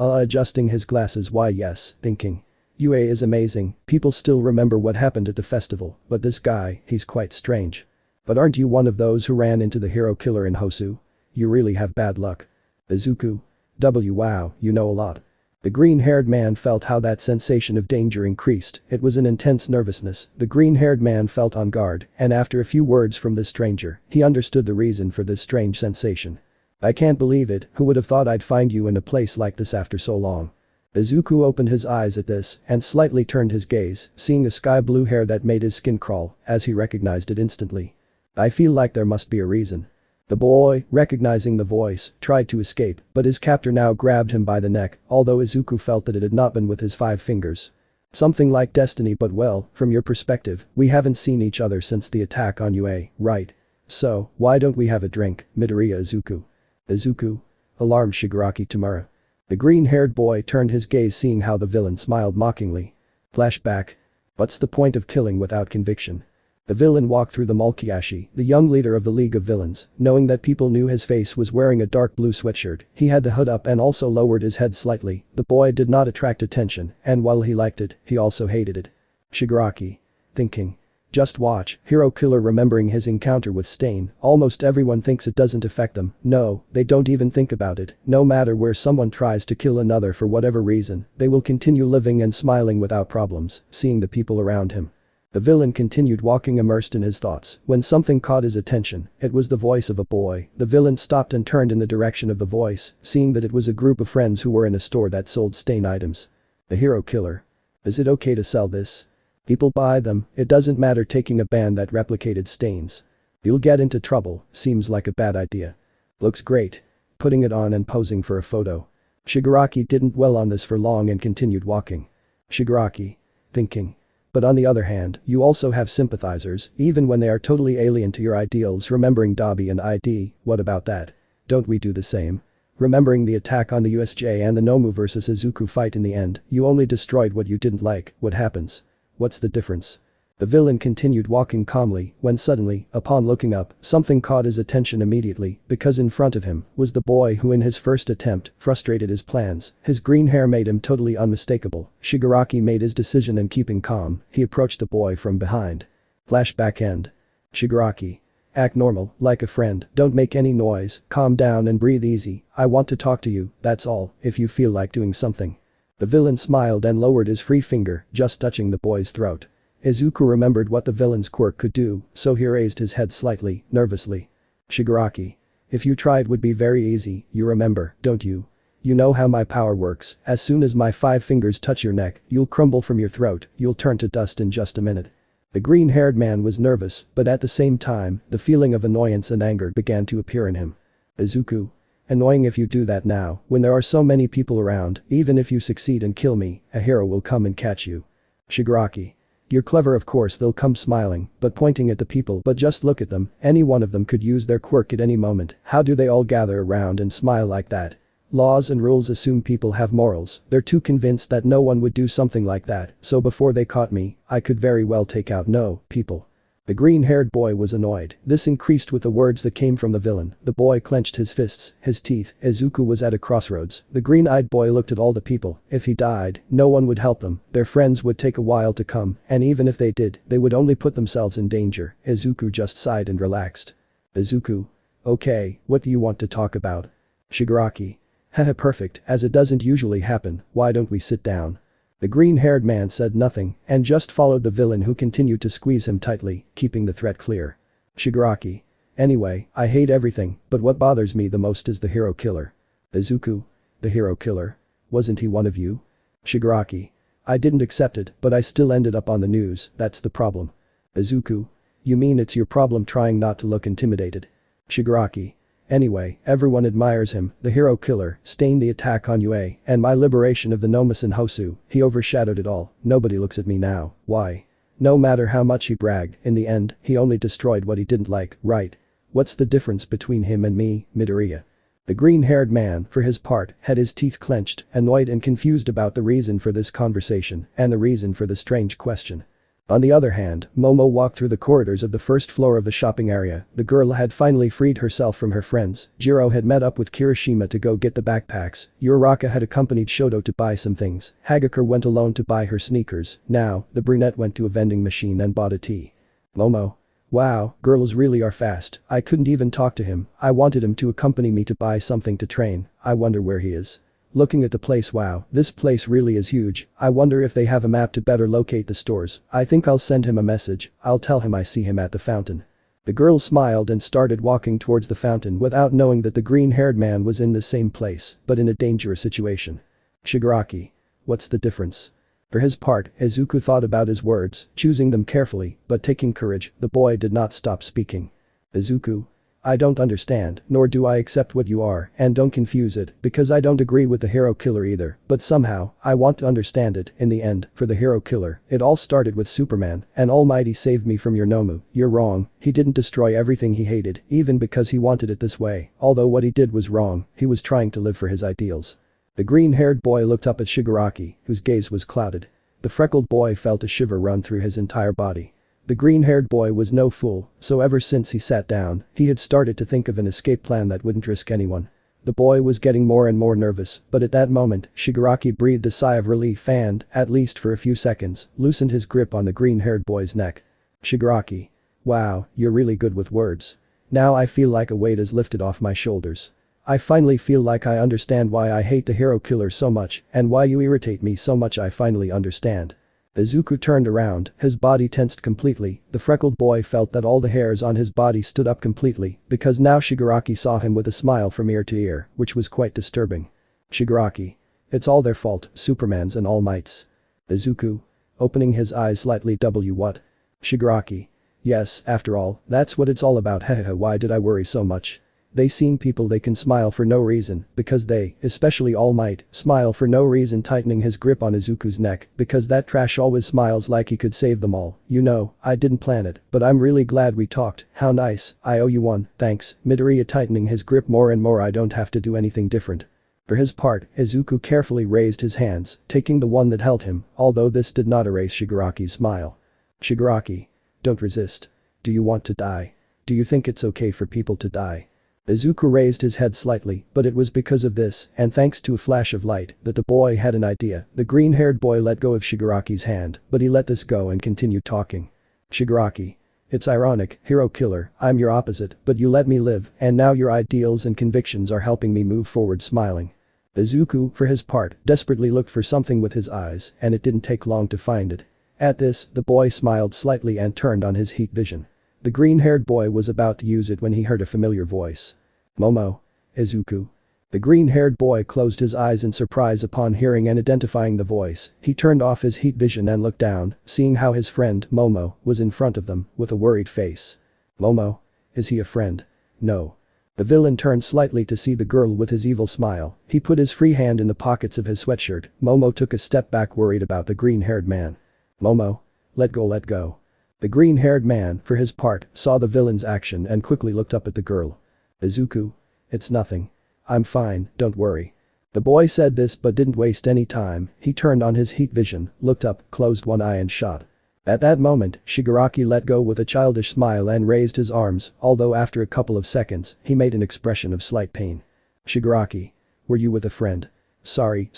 Adjusting his glasses, why yes, thinking. UA is amazing, people still remember what happened at the festival, but this guy, he's quite strange. But aren't you one of those who ran into the hero killer in Hosu? You really have bad luck. Izuku. Wow, you know a lot. The green-haired man felt how that sensation of danger increased, it was an intense nervousness, the green-haired man felt on guard, and after a few words from this stranger, he understood the reason for this strange sensation. I can't believe it, who would have thought I'd find you in a place like this after so long. Izuku opened his eyes at this and slightly turned his gaze, seeing a sky blue hair that made his skin crawl, as he recognized it instantly. I feel like there must be a reason. The boy, recognizing the voice, tried to escape, but his captor now grabbed him by the neck, although Izuku felt that it had not been with his 5 fingers. Something like destiny, but well, from your perspective, we haven't seen each other since the attack on UA, right? So, why don't we have a drink, Midoriya Izuku? Izuku? Alarmed Shigaraki Tamura. The green-haired boy turned his gaze seeing how the villain smiled mockingly. Flashback. What's the point of killing without conviction? The villain walked through the Mulkiashi, the young leader of the League of Villains, knowing that people knew his face was wearing a dark blue sweatshirt, he had the hood up and also lowered his head slightly. The boy did not attract attention, and while he liked it, he also hated it. Shigaraki. Thinking. Just watch, hero killer remembering his encounter with Stain, almost everyone thinks it doesn't affect them, no, they don't even think about it, no matter where someone tries to kill another for whatever reason, they will continue living and smiling without problems, seeing the people around him. The villain continued walking immersed in his thoughts, when something caught his attention, it was the voice of a boy, the villain stopped and turned in the direction of the voice, seeing that it was a group of friends who were in a store that sold Stain items. The hero killer. Is it okay to sell this? People buy them, it doesn't matter taking a band that replicated Stains. You'll get into trouble, seems like a bad idea. Looks great. Putting it on and posing for a photo. Shigaraki didn't dwell on this for long and continued walking. Shigaraki. Thinking. But on the other hand, you also have sympathizers, even when they are totally alien to your ideals, remembering Dabi and ID, what about that? Don't we do the same? Remembering the attack on the USJ and the Nomu vs Izuku fight in the end, you only destroyed what you didn't like, what happens? What's the difference? The villain continued walking calmly, when suddenly, upon looking up, something caught his attention immediately, because in front of him was the boy who in his first attempt frustrated his plans. His green hair made him totally unmistakable. Shigaraki made his decision and keeping calm, he approached the boy from behind. Flashback end. Shigaraki. Act normal, like a friend, don't make any noise, calm down and breathe easy, I want to talk to you, that's all, if you feel like doing something. The villain smiled and lowered his free finger, just touching the boy's throat. Izuku remembered what the villain's quirk could do, so he raised his head slightly, nervously. Shigaraki. If you tried would be very easy, you remember, don't you? You know how my power works, as soon as my 5 fingers touch your neck, you'll crumble from your throat, you'll turn to dust in just a minute. The green-haired man was nervous, but at the same time, the feeling of annoyance and anger began to appear in him. Izuku. Annoying if you do that now, when there are so many people around, even if you succeed and kill me, a hero will come and catch you. Shigaraki. You're clever of course they'll come smiling, but pointing at the people but just look at them, any one of them could use their quirk at any moment, how do they all gather around and smile like that? Laws and rules assume people have morals, they're too convinced that no one would do something like that, so before they caught me, I could very well take out no, people. The green-haired boy was annoyed, this increased with the words that came from the villain, the boy clenched his fists, his teeth, Izuku was at a crossroads, the green-eyed boy looked at all the people, if he died, no one would help them, their friends would take a while to come, and even if they did, they would only put themselves in danger, Izuku just sighed and relaxed. Izuku. Okay, what do you want to talk about? Shigaraki. Haha perfect, as it doesn't usually happen, why don't we sit down? The green-haired man said nothing and just followed the villain who continued to squeeze him tightly, keeping the threat clear. Shigaraki. Anyway, I hate everything, but what bothers me the most is the hero killer. Izuku. The hero killer? Wasn't he one of you? Shigaraki. I didn't accept it, but I still ended up on the news, that's the problem. Izuku. You mean it's your problem trying not to look intimidated? Shigaraki. Anyway, everyone admires him, the hero killer, stained the attack on Yue, and my liberation of the Nomus and Hosu, he overshadowed it all, nobody looks at me now, why? No matter how much he bragged, in the end, he only destroyed what he didn't like, right? What's the difference between him and me, Midoriya? The green-haired man, for his part, had his teeth clenched, annoyed and confused about the reason for this conversation, and the reason for the strange question. On the other hand, Momo walked through the corridors of the first floor of the shopping area, the girl had finally freed herself from her friends, Jiro had met up with Kirishima to go get the backpacks, Uraraka had accompanied Shoto to buy some things, Hagakure went alone to buy her sneakers, now, the brunette went to a vending machine and bought a tea. Momo. Wow, girls really are fast, I couldn't even talk to him, I wanted him to accompany me to buy something to train, I wonder where he is. Looking at the place wow, this place really is huge, I wonder if they have a map to better locate the stores, I think I'll send him a message, I'll tell him I see him at the fountain. The girl smiled and started walking towards the fountain without knowing that the green-haired man was in the same place, but in a dangerous situation. Shigaraki. What's the difference? For his part, Izuku thought about his words, choosing them carefully, but taking courage, the boy did not stop speaking. Izuku. I don't understand, nor do I accept what you are, and don't confuse it, because I don't agree with the hero killer either, but somehow, I want to understand it, in the end, for the hero killer, it all started with Superman, and Almighty saved me from your Nomu, you're wrong, he didn't destroy everything he hated, even because he wanted it this way, although what he did was wrong, he was trying to live for his ideals. The green-haired boy looked up at Shigaraki, whose gaze was clouded. The freckled boy felt a shiver run through his entire body. The green-haired boy was no fool, so ever since he sat down, he had started to think of an escape plan that wouldn't risk anyone. The boy was getting more and more nervous, but at that moment, Shigaraki breathed a sigh of relief and, at least for a few seconds, loosened his grip on the green-haired boy's neck. Shigaraki. Wow, you're really good with words. Now I feel like a weight is lifted off my shoulders. I finally feel like I understand why I hate the hero killer so much, and why you irritate me so much I finally understand. Izuku turned around, his body tensed completely, the freckled boy felt that all the hairs on his body stood up completely, because now Shigaraki saw him with a smile from ear to ear, which was quite disturbing. Shigaraki. It's all their fault, Superman's and All Might's. Izuku. Opening his eyes slightly what? Shigaraki. Yes, after all, that's what it's all about hahaha why did I worry so much? They seen people they can smile for no reason, because they, especially All Might, smile for no reason tightening his grip on Izuku's neck, because that trash always smiles like he could save them all, you know, I didn't plan it, but I'm really glad we talked, how nice, I owe you one, thanks, Midoriya tightening his grip more and more I don't have to do anything different. For his part, Izuku carefully raised his hands, taking the one that held him, although this did not erase Shigaraki's smile. Shigaraki. Don't resist. Do you want to die? Do you think it's okay for people to die? Izuku raised his head slightly, but it was because of this, and thanks to a flash of light, that the boy had an idea. The green-haired boy let go of Shigaraki's hand, but he let this go and continued talking. Shigaraki. It's ironic, hero killer, I'm your opposite, but you let me live, and now your ideals and convictions are helping me move forward smiling. Izuku, for his part, desperately looked for something with his eyes, and it didn't take long to find it. At this, the boy smiled slightly and turned on his heat vision. The green-haired boy was about to use it when he heard a familiar voice. Momo. Izuku. The green-haired boy closed his eyes in surprise upon hearing and identifying the voice. He turned off his heat vision and looked down, seeing how his friend, Momo, was in front of them, with a worried face. Momo? Is he a friend? No. The villain turned slightly to see the girl with his evil smile. He put his free hand in the pockets of his sweatshirt. Momo took a step back worried about the green-haired man. Momo? Let go, let go. The green-haired man, for his part, saw the villain's action and quickly looked up at the girl. Izuku? It's nothing. I'm fine, don't worry. The boy said this but didn't waste any time. He turned on his heat vision, looked up, closed one eye and shot. At that moment, Shigaraki let go with a childish smile and raised his arms, although after a couple of seconds, he made an expression of slight pain. Shigaraki. Were you with a friend? Sorry,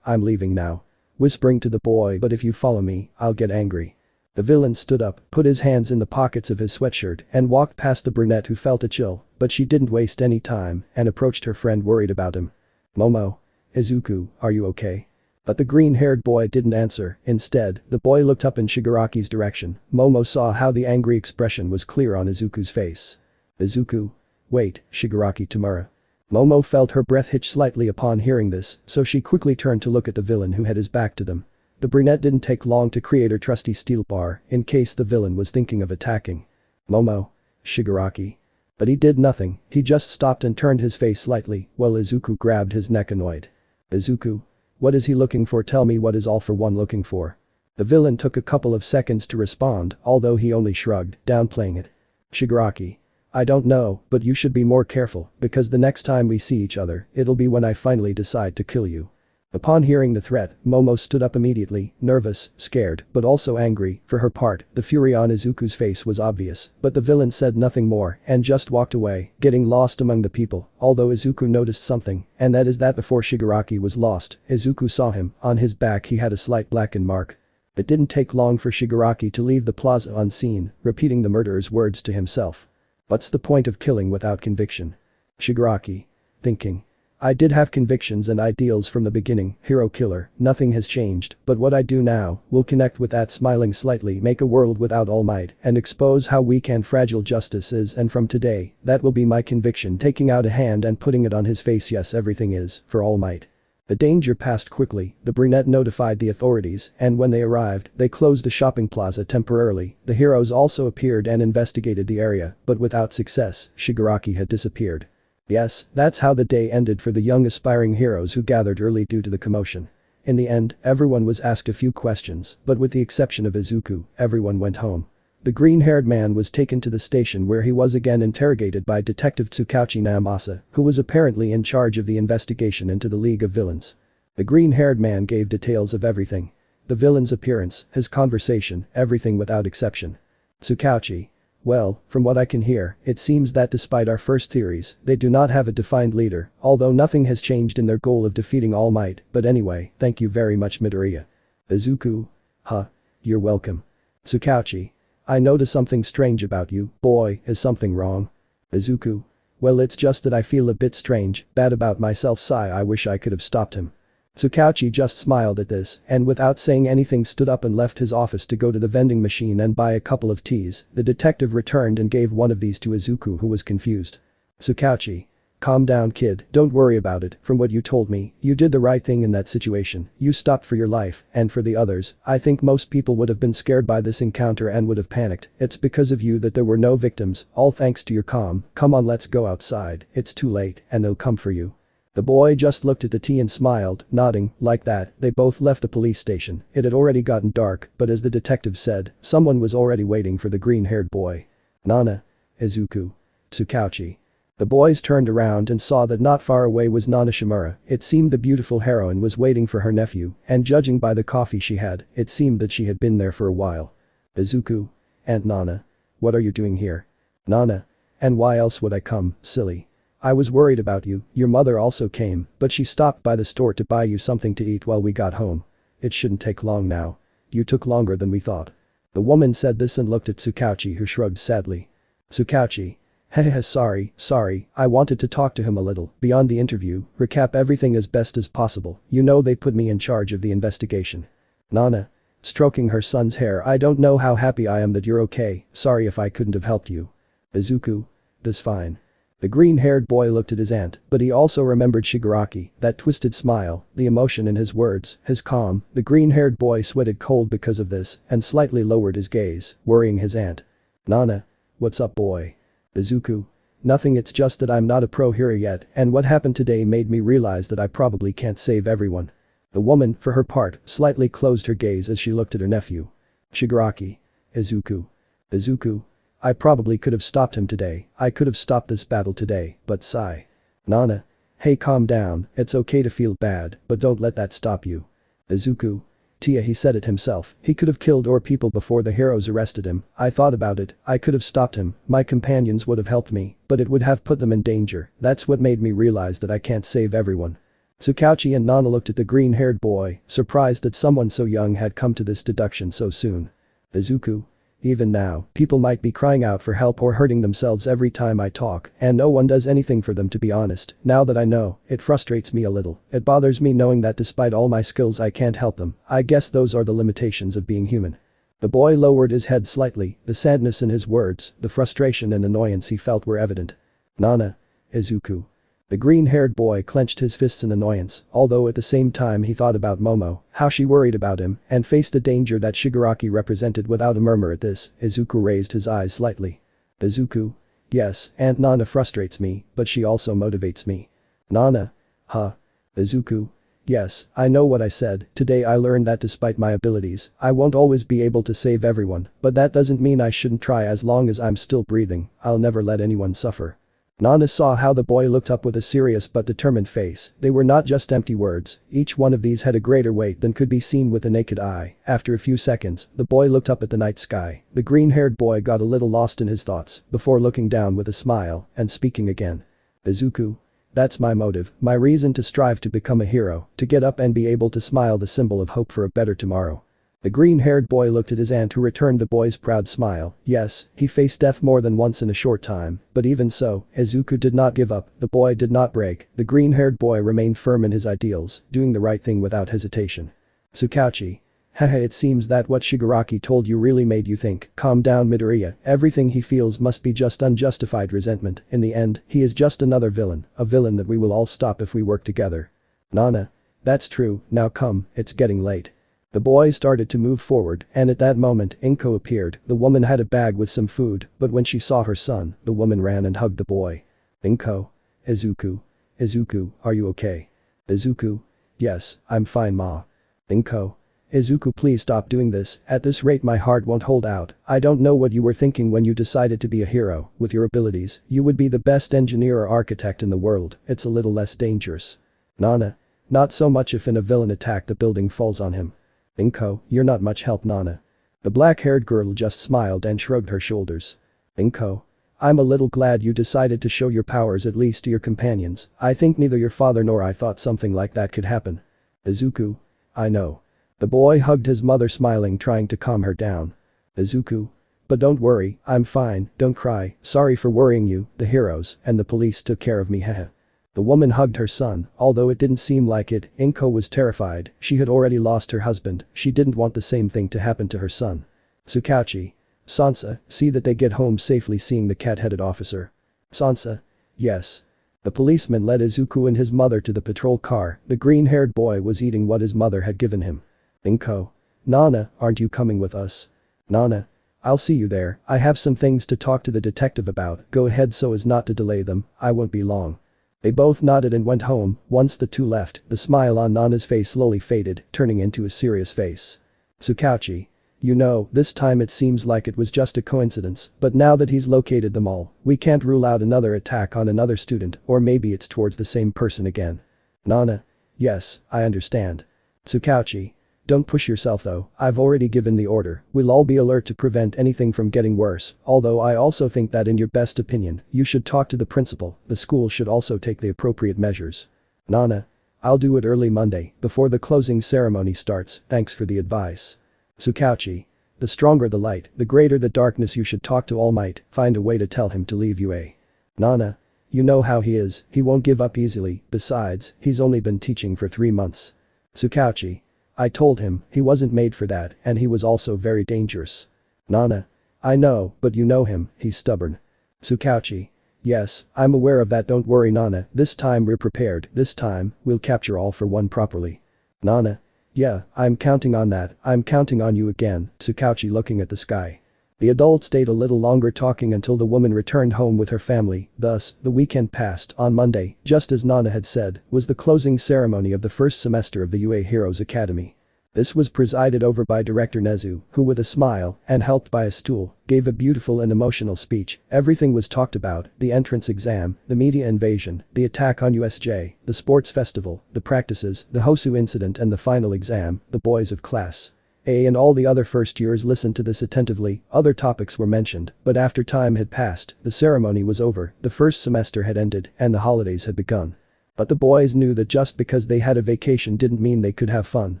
I'm leaving now. Whispering to the boy, but if you follow me, I'll get angry. The villain stood up, put his hands in the pockets of his sweatshirt and walked past the brunette who felt a chill, but she didn't waste any time and approached her friend worried about him. Momo. Izuku, are you okay? But the green-haired boy didn't answer. Instead, the boy looked up in Shigaraki's direction. Momo saw how the angry expression was clear on Izuku's face. Izuku? Wait, Shigaraki Tamura. Momo felt her breath hitch slightly upon hearing this, so she quickly turned to look at the villain who had his back to them. The brunette didn't take long to create her trusty steel bar in case the villain was thinking of attacking. Momo. Shigaraki. But he did nothing, he just stopped and turned his face slightly while Izuku grabbed his neck annoyed. Izuku? What is he looking for? Tell me what is All For One looking for? The villain took a couple of seconds to respond, although he only shrugged, downplaying it. Shigaraki. I don't know, but you should be more careful, because the next time we see each other, it'll be when I finally decide to kill you. Upon hearing the threat, Momo stood up immediately, nervous, scared, but also angry. For her part, the fury on Izuku's face was obvious, but the villain said nothing more and just walked away, getting lost among the people, although Izuku noticed something, and that is that before Shigaraki was lost, Izuku saw him. On his back he had a slight blackened mark. It didn't take long for Shigaraki to leave the plaza unseen, repeating the murderer's words to himself. What's the point of killing without conviction? Shigaraki. Thinking. I did have convictions and ideals from the beginning, hero killer, nothing has changed, but what I do now will connect with that, smiling slightly, make a world without Almight and expose how weak and fragile justice is, and from today, that will be my conviction. Taking out a hand and putting it on his face. Yes, everything is, for Almight. The danger passed quickly. The brunette notified the authorities, and when they arrived, they closed the shopping plaza temporarily. The heroes also appeared and investigated the area, but without success. Shigaraki had disappeared. Yes, that's how the day ended for the young aspiring heroes who gathered early due to the commotion. In the end, everyone was asked a few questions, but with the exception of Izuku, everyone went home. The green-haired man was taken to the station where he was again interrogated by Detective Tsukauchi Namasa, who was apparently in charge of the investigation into the League of Villains. The green-haired man gave details of everything. The villain's appearance, his conversation, everything without exception. Tsukauchi. Well, from what I can hear, it seems that despite our first theories, they do not have a defined leader, although nothing has changed in their goal of defeating All Might, but anyway, thank you very much Midoriya. Izuku? Huh. You're welcome. Tsukauchi. I notice something strange about you, boy, is something wrong? Izuku. Well, it's just that I feel a bit strange, bad about myself. Sigh, I wish I could have stopped him. Tsukauchi just smiled at this and without saying anything stood up and left his office to go to the vending machine and buy a couple of teas. The detective returned and gave one of these to Izuku, who was confused. Tsukauchi. Calm down kid, don't worry about it. From what you told me, you did the right thing in that situation. You stopped for your life, and for the others, I think most people would have been scared by this encounter and would have panicked. It's because of you that there were no victims, all thanks to your calm. Come on, let's go outside. It's too late, and they'll come for you. The boy just looked at the tea and smiled, nodding. Like that, they both left the police station. It had already gotten dark, but as the detective said, someone was already waiting for the green-haired boy. Nana. Izuku. Tsukauchi. The boys turned around and saw that not far away was Nana Shimura. It seemed the beautiful heroine was waiting for her nephew, and judging by the coffee she had, it seemed that she had been there for a while. Izuku. Aunt Nana. What are you doing here? Nana. And why else would I come, silly? I was worried about you. Your mother also came, but she stopped by the store to buy you something to eat while we got home. It shouldn't take long now. You took longer than we thought. The woman said this and looked at Tsukauchi, who shrugged sadly. Tsukauchi. Hehe, sorry, I wanted to talk to him a little, beyond the interview, recap everything as best as possible, you know they put me in charge of the investigation. Nana. Stroking her son's hair, I don't know how happy I am that you're okay, sorry if I couldn't have helped you. Izuku. This fine. The green-haired boy looked at his aunt, but he also remembered Shigaraki, that twisted smile, the emotion in his words, his calm. The green-haired boy sweated cold because of this and slightly lowered his gaze, worrying his aunt. Nana. What's up, boy? Izuku. Nothing, it's just that I'm not a pro hero yet and what happened today made me realize that I probably can't save everyone. The woman, for her part, slightly closed her gaze as she looked at her nephew. Shigaraki. Izuku. Izuku. I probably could have stopped him today, I could have stopped this battle today, but sigh. Nana. Hey, calm down, it's okay to feel bad, but don't let that stop you. Izuku. Tia, he said it himself, he could have killed our people before the heroes arrested him, I thought about it, I could have stopped him, my companions would have helped me, but it would have put them in danger, that's what made me realize that I can't save everyone. Tsukauchi and Nana looked at the green-haired boy, surprised that someone so young had come to this deduction so soon. Izuku. Even now, people might be crying out for help or hurting themselves every time I talk, and no one does anything for them, to be honest. Now that I know, it frustrates me a little. It bothers me knowing that despite all my skills I can't help them. I guess those are the limitations of being human. The boy lowered his head slightly, the sadness in his words, the frustration and annoyance he felt were evident. Nana. Izuku. The green-haired boy clenched his fists in annoyance, although at the same time he thought about Momo, how she worried about him, and faced the danger that Shigaraki represented without a murmur at this. Izuku raised his eyes slightly. Izuku. Yes, Aunt Nana frustrates me, but she also motivates me. Nana. Huh. Izuku. Yes, I know what I said, today I learned that despite my abilities, I won't always be able to save everyone, but that doesn't mean I shouldn't try. As long as I'm still breathing, I'll never let anyone suffer. Nana saw how the boy looked up with a serious but determined face. They were not just empty words, each one of these had a greater weight than could be seen with the naked eye. After a few seconds, the boy looked up at the night sky. The green-haired boy got a little lost in his thoughts, before looking down with a smile and speaking again. Izuku. That's my motive, my reason to strive to become a hero, to get up and be able to smile, the symbol of hope for a better tomorrow. The green-haired boy looked at his aunt, who returned the boy's proud smile. Yes, he faced death more than once in a short time, but even so, Izuku did not give up, the boy did not break, the green-haired boy remained firm in his ideals, doing the right thing without hesitation. Tsukauchi. Haha, it seems that what Shigaraki told you really made you think. Calm down, Midoriya, everything he feels must be just unjustified resentment. In the end, he is just another villain, a villain that we will all stop if we work together. Nana. That's true, now come, it's getting late. The boy started to move forward, and at that moment, Inko appeared. The woman had a bag with some food, but when she saw her son, the woman ran and hugged the boy. Inko. Izuku. Izuku, are you okay? Izuku. Yes, I'm fine, Ma. Inko. Izuku, please stop doing this, at this rate my heart won't hold out. I don't know what you were thinking when you decided to be a hero. With your abilities, you would be the best engineer or architect in the world. It's a little less dangerous. Nana. Not so much if in a villain attack the building falls on him. Inko, you're not much help, Nana. The black-haired girl just smiled and shrugged her shoulders. Inko. I'm a little glad you decided to show your powers at least to your companions. I think neither your father nor I thought something like that could happen. Izuku. I know. The boy hugged his mother, smiling, trying to calm her down. Izuku. But don't worry, I'm fine, don't cry, sorry for worrying you, the heroes and the police took care of me, haha. The woman hugged her son, although it didn't seem like it. Inko was terrified, she had already lost her husband, she didn't want the same thing to happen to her son. Tsukauchi. Sansa, see that they get home safely, seeing the cat-headed officer. Sansa. Yes. The policeman led Izuku and his mother to the patrol car. The green-haired boy was eating what his mother had given him. Inko. Nana, aren't you coming with us? Nana. I'll see you there, I have some things to talk to the detective about, go ahead so as not to delay them, I won't be long. They both nodded and went home. Once the two left, the smile on Nana's face slowly faded, turning into a serious face. Tsukauchi. You know, this time it seems like it was just a coincidence, but now that he's located them all, we can't rule out another attack on another student, or maybe it's towards the same person again. Nana. Yes, I understand. Tsukauchi. Don't push yourself though, I've already given the order, we'll all be alert to prevent anything from getting worse, although I also think that in your best opinion, you should talk to the principal, the school should also take the appropriate measures. Nana. I'll do it early Monday, before the closing ceremony starts, thanks for the advice. Tsukauchi. The stronger the light, the greater the darkness. You should talk to Almight, find a way to tell him to leave UA. Nana. You know how he is, he won't give up easily, besides, he's only been teaching for 3 months. Tsukauchi. I told him, he wasn't made for that, and he was also very dangerous. Nana. I know, but you know him, he's stubborn. Tsukauchi. Yes, I'm aware of that. Don't worry Nana, this time we're prepared, this time, we'll capture all for one properly. Nana. Yeah, I'm counting on that, I'm counting on you again, Tsukauchi looking at the sky. The adult stayed a little longer talking until the woman returned home with her family, thus, the weekend passed. On Monday, just as Nana had said, was the closing ceremony of the first semester of the UA Heroes Academy. This was presided over by Director Nezu, who with a smile, and helped by a stool, gave a beautiful and emotional speech. Everything was talked about, the entrance exam, the media invasion, the attack on USJ, the sports festival, the practices, the Hosu incident and the final exam, the boys of class A and all the other first years listened to this attentively. Other topics were mentioned, but after time had passed, the ceremony was over, the first semester had ended, and the holidays had begun. But the boys knew that just because they had a vacation didn't mean they could have fun,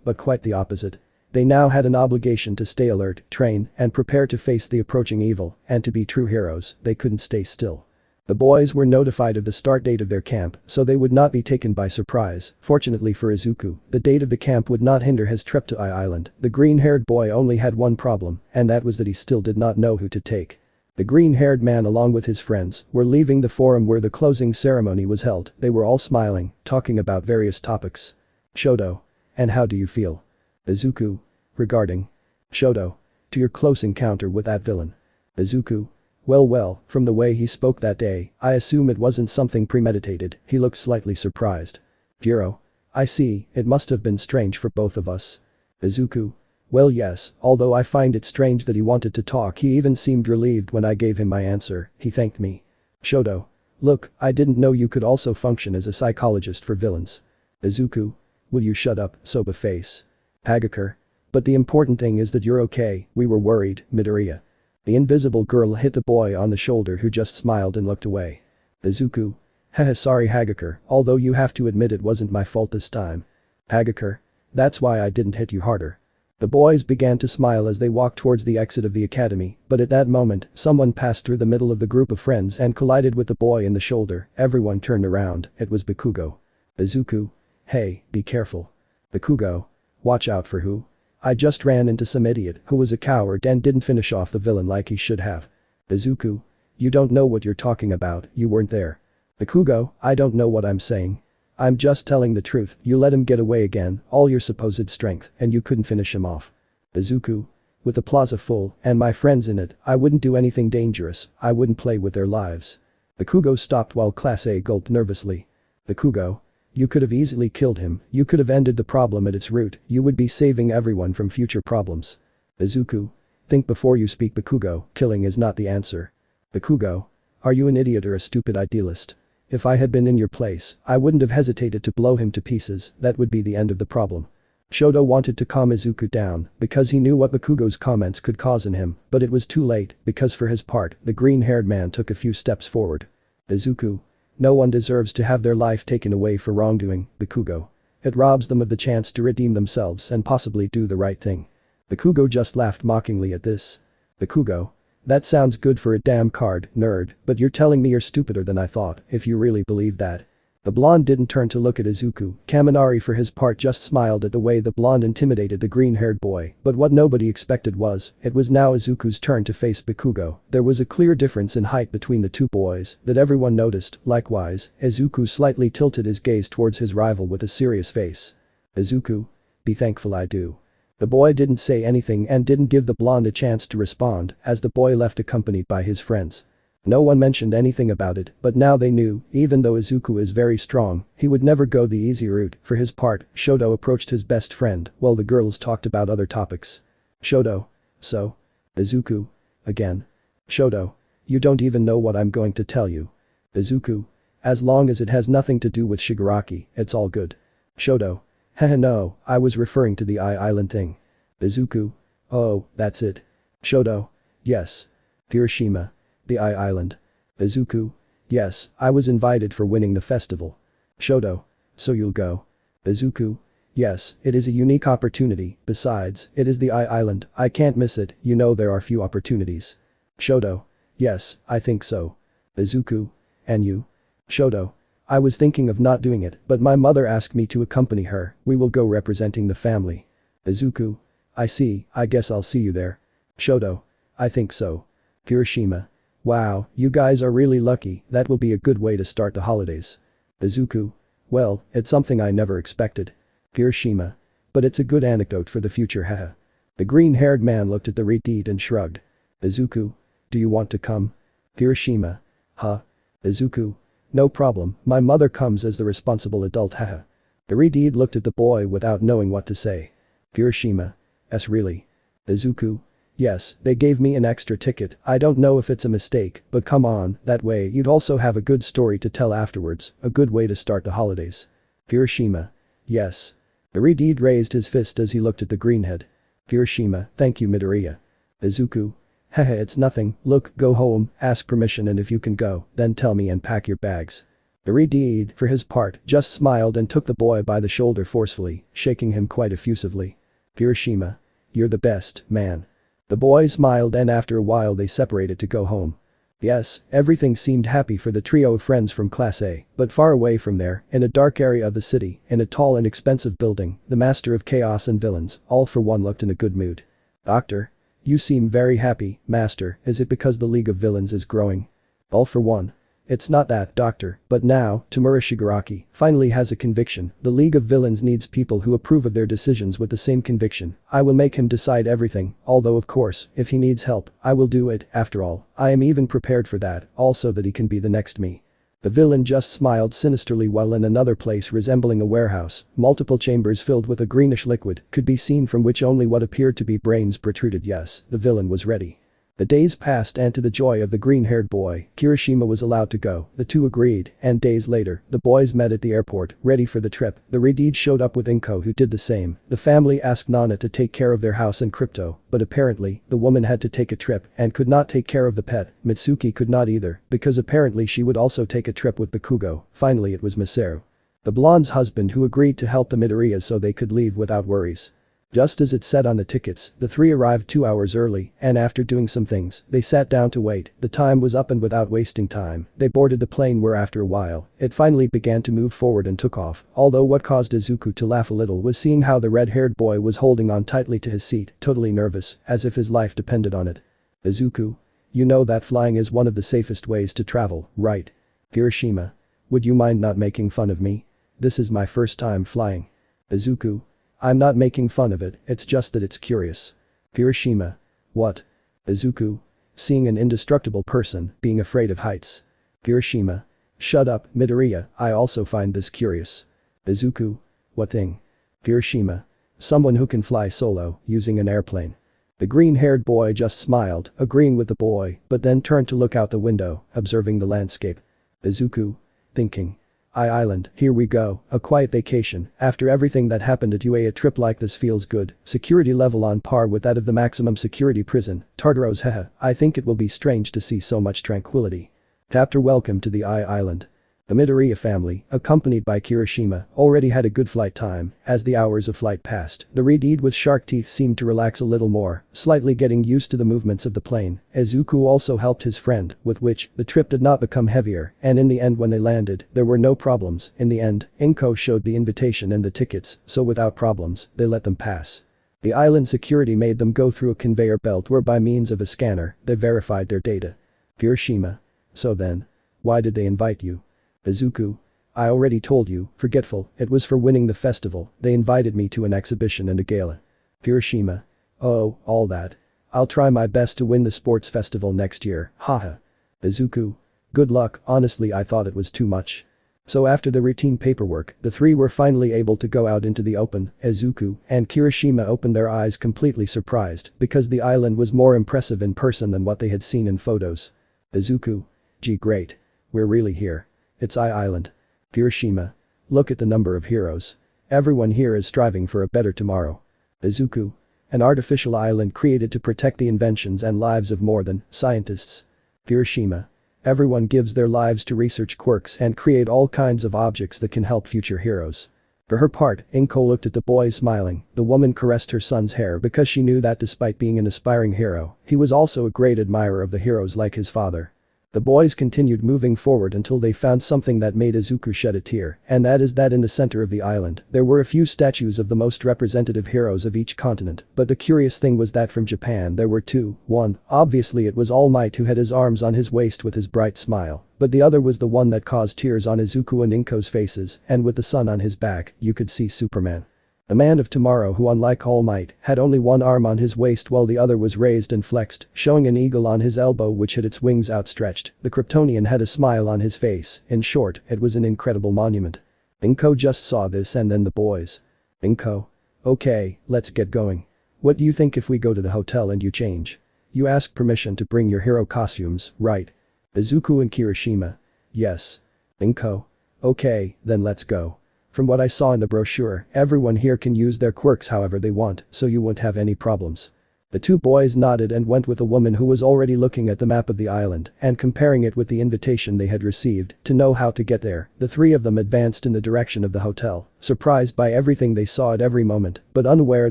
but quite the opposite. They now had an obligation to stay alert, train, and prepare to face the approaching evil, and to be true heroes, they couldn't stay still. The boys were notified of the start date of their camp, so they would not be taken by surprise. Fortunately for Izuku, the date of the camp would not hinder his trip to Island. The green-haired boy only had one problem, and that was that he still did not know who to take. The green-haired man along with his friends were leaving the forum where the closing ceremony was held. They were all smiling, talking about various topics. Shoto. And how do you feel? Izuku. Regarding. Shoto. To your close encounter with that villain. Izuku. Well, from the way he spoke that day, I assume it wasn't something premeditated. He looked slightly surprised. Jiro. I see, it must have been strange for both of us. Izuku. Well yes, although I find it strange that he wanted to talk. He even seemed relieved when I gave him my answer, he thanked me. Shoto. Look, I didn't know you could also function as a psychologist for villains. Izuku. Will you shut up, soba face. Hagakure. But the important thing is that you're okay, we were worried, Midoriya. The invisible girl hit the boy on the shoulder who just smiled and looked away. Izuku. Haha sorry Hagakure, although you have to admit it wasn't my fault this time. Hagakure. That's why I didn't hit you harder. The boys began to smile as they walked towards the exit of the academy, but at that moment, someone passed through the middle of the group of friends and collided with the boy in the shoulder. Everyone turned around, it was Bakugo. Izuku. Hey, be careful. Bakugo. Watch out for who? I just ran into some idiot who was a coward and didn't finish off the villain like he should have. Izuku. You don't know what you're talking about, you weren't there. Bakugo, I don't know what I'm saying. I'm just telling the truth, you let him get away again, all your supposed strength, and you couldn't finish him off. Izuku. With the plaza full, and my friends in it, I wouldn't do anything dangerous, I wouldn't play with their lives. Bakugo stopped while Class A gulped nervously. Bakugo. You could have easily killed him, you could have ended the problem at its root, you would be saving everyone from future problems. Izuku. Think before you speak Bakugo, killing is not the answer. Bakugo. Are you an idiot or a stupid idealist? If I had been in your place, I wouldn't have hesitated to blow him to pieces, that would be the end of the problem. Shoto wanted to calm Izuku down, because he knew what Bakugo's comments could cause in him, but it was too late, because for his part, the green-haired man took a few steps forward. Izuku. No one deserves to have their life taken away for wrongdoing, Bakugo. It robs them of the chance to redeem themselves and possibly do the right thing. Bakugo just laughed mockingly at this. Bakugo. That sounds good for a damn card, nerd, but you're telling me you're stupider than I thought, if you really believe that. The blonde didn't turn to look at Izuku. Kaminari for his part just smiled at the way the blonde intimidated the green-haired boy, but what nobody expected was, it was now Izuku's turn to face Bakugo. There was a clear difference in height between the two boys that everyone noticed. Likewise, Izuku slightly tilted his gaze towards his rival with a serious face. Izuku. Be thankful I do. The boy didn't say anything and didn't give the blonde a chance to respond as the boy left accompanied by his friends. No one mentioned anything about it, but now they knew, even though Izuku is very strong, he would never go the easy route. For his part, Shoto approached his best friend while the girls talked about other topics. Shoto. So? Izuku. Again. Shoto. You don't even know what I'm going to tell you. Izuku. As long as it has nothing to do with Shigaraki, it's all good. Shoto. Haha no, I was referring to the Island thing. Izuku. Oh, that's it. Shoto. Yes. Hiroshima. The Island. Izuku. Yes, I was invited for winning the festival. Shoto. So you'll go? Izuku. Yes, it is a unique opportunity, besides, it is the Island, I can't miss it, you know there are few opportunities. Shoto. Yes, I think so. Izuku. And you? Shoto. I was thinking of not doing it, but my mother asked me to accompany her, we will go representing the family. Izuku. I see, I guess I'll see you there. Shoto. I think so. Kirishima. Wow, you guys are really lucky, that will be a good way to start the holidays. Izuku. Well, it's something I never expected. Kirishima. But it's a good anecdote for the future haha. The green-haired man looked at the Redeed and shrugged. Izuku. Do you want to come? Kirishima. Huh? Izuku. No problem, my mother comes as the responsible adult haha. The Redeed looked at the boy without knowing what to say. Kirishima. S really? Izuku. Yes, they gave me an extra ticket, I don't know if it's a mistake, but come on, that way you'd also have a good story to tell afterwards, a good way to start the holidays. Kirishima. Yes. The Redeed raised his fist as he looked at the greenhead. Kirishima, thank you Midoriya. Izuku. Haha it's nothing, look, go home, ask permission and if you can go, then tell me and pack your bags. The Redeed, for his part, just smiled and took the boy by the shoulder forcefully, shaking him quite effusively. Kirishima. You're the best, man. The boy smiled and after a while they separated to go home. Yes, everything seemed happy for the trio of friends from Class A, but far away from there, in a dark area of the city, in a tall and expensive building, the master of chaos and villains, all for one looked in a good mood. Doctor? You seem very happy, master, is it because the League of Villains is growing? All for one. It's not that, doctor, but now, Tamura Shigaraki finally has a conviction, the League of Villains needs people who approve of their decisions with the same conviction, I will make him decide everything, although of course, if he needs help, I will do it, after all, I am even prepared for that, also that he can be the next me. The villain just smiled sinisterly while in another place resembling a warehouse, multiple chambers filled with a greenish liquid could be seen from which only what appeared to be brains protruded yes, the villain was ready. The days passed and to the joy of the green-haired boy, Kirishima was allowed to go, the two agreed, and days later, the boys met at the airport, ready for the trip, the Redeed showed up with Inko who did the same, the family asked Nana to take care of their house and crypto, but apparently, the woman had to take a trip and could not take care of the pet, Mitsuki could not either, because apparently she would also take a trip with Bakugo, finally it was Masaru. The blonde's husband who agreed to help the Midoriya so they could leave without worries. Just as it said on the tickets, the three arrived 2 hours early, and after doing some things, they sat down to wait, the time was up and without wasting time, they boarded the plane where after a while, it finally began to move forward and took off, although what caused Izuku to laugh a little was seeing how the red-haired boy was holding on tightly to his seat, totally nervous, as if his life depended on it. Izuku. You know that flying is one of the safest ways to travel, right? Kirishima. Would you mind not making fun of me? This is my first time flying. Izuku. I'm not making fun of it, it's just that it's curious. Kirishima. What? Izuku. Seeing an indestructible person being afraid of heights. Kirishima. Shut up, Midoriya, I also find this curious. Izuku. What thing? Kirishima. Someone who can fly solo, using an airplane. The green-haired boy just smiled, agreeing with the boy, but then turned to look out the window, observing the landscape. Izuku. Thinking. Island, here we go, a quiet vacation, after everything that happened at UA a trip like this feels good, security level on par with that of the maximum security prison, Tartaros haha, I think it will be strange to see so much tranquility. Chapter Welcome to the Island. The Midoriya family, accompanied by Kirishima, already had a good flight time, as the hours of flight passed, the Redeed with shark teeth seemed to relax a little more, slightly getting used to the movements of the plane, Izuku also helped his friend, with which, the trip did not become heavier, and in the end when they landed, there were no problems, in the end, Inko showed the invitation and the tickets, so without problems, they let them pass. The island security made them go through a conveyor belt where by means of a scanner, they verified their data. Kirishima. So then. Why did they invite you? Izuku. I already told you, forgetful, it was for winning the festival, they invited me to an exhibition and a gala. Kirishima. Oh, all that. I'll try my best to win the sports festival next year, haha. Izuku. Good luck, honestly I thought it was too much. So after the routine paperwork, the three were finally able to go out into the open, Izuku and Kirishima opened their eyes completely surprised because the island was more impressive in person than what they had seen in photos. Izuku. Gee great. We're really here. It's Island. Kirishima. Look at the number of heroes. Everyone here is striving for a better tomorrow. Izuku. An artificial island created to protect the inventions and lives of more than scientists. Kirishima. Everyone gives their lives to research quirks and create all kinds of objects that can help future heroes. For her part, Inko looked at the boys smiling. The woman caressed her son's hair because she knew that despite being an aspiring hero, he was also a great admirer of the heroes like his father. The boys continued moving forward until they found something that made Izuku shed a tear, and that is that in the center of the island, there were a few statues of the most representative heroes of each continent, but the curious thing was that from Japan there were two. One, obviously it was Almight who had his arms on his waist with his bright smile, but the other was the one that caused tears on Izuku and Inko's faces, and with the sun on his back, you could see Superman. The man of tomorrow who unlike All Might had only one arm on his waist while the other was raised and flexed, showing an eagle on his elbow which had its wings outstretched. The Kryptonian had a smile on his face. In short, it was an incredible monument. Inko just saw this and then the boys. Inko. Okay, let's get going. What do you think if we go to the hotel and you change? You asked permission to bring your hero costumes, right? Izuku and Kirishima. Yes. Inko. Okay, then let's go. From what I saw in the brochure, everyone here can use their quirks however they want, so you won't have any problems. The two boys nodded and went with a woman who was already looking at the map of the island and comparing it with the invitation they had received to know how to get there. The three of them advanced in the direction of the hotel, surprised by everything they saw at every moment, but unaware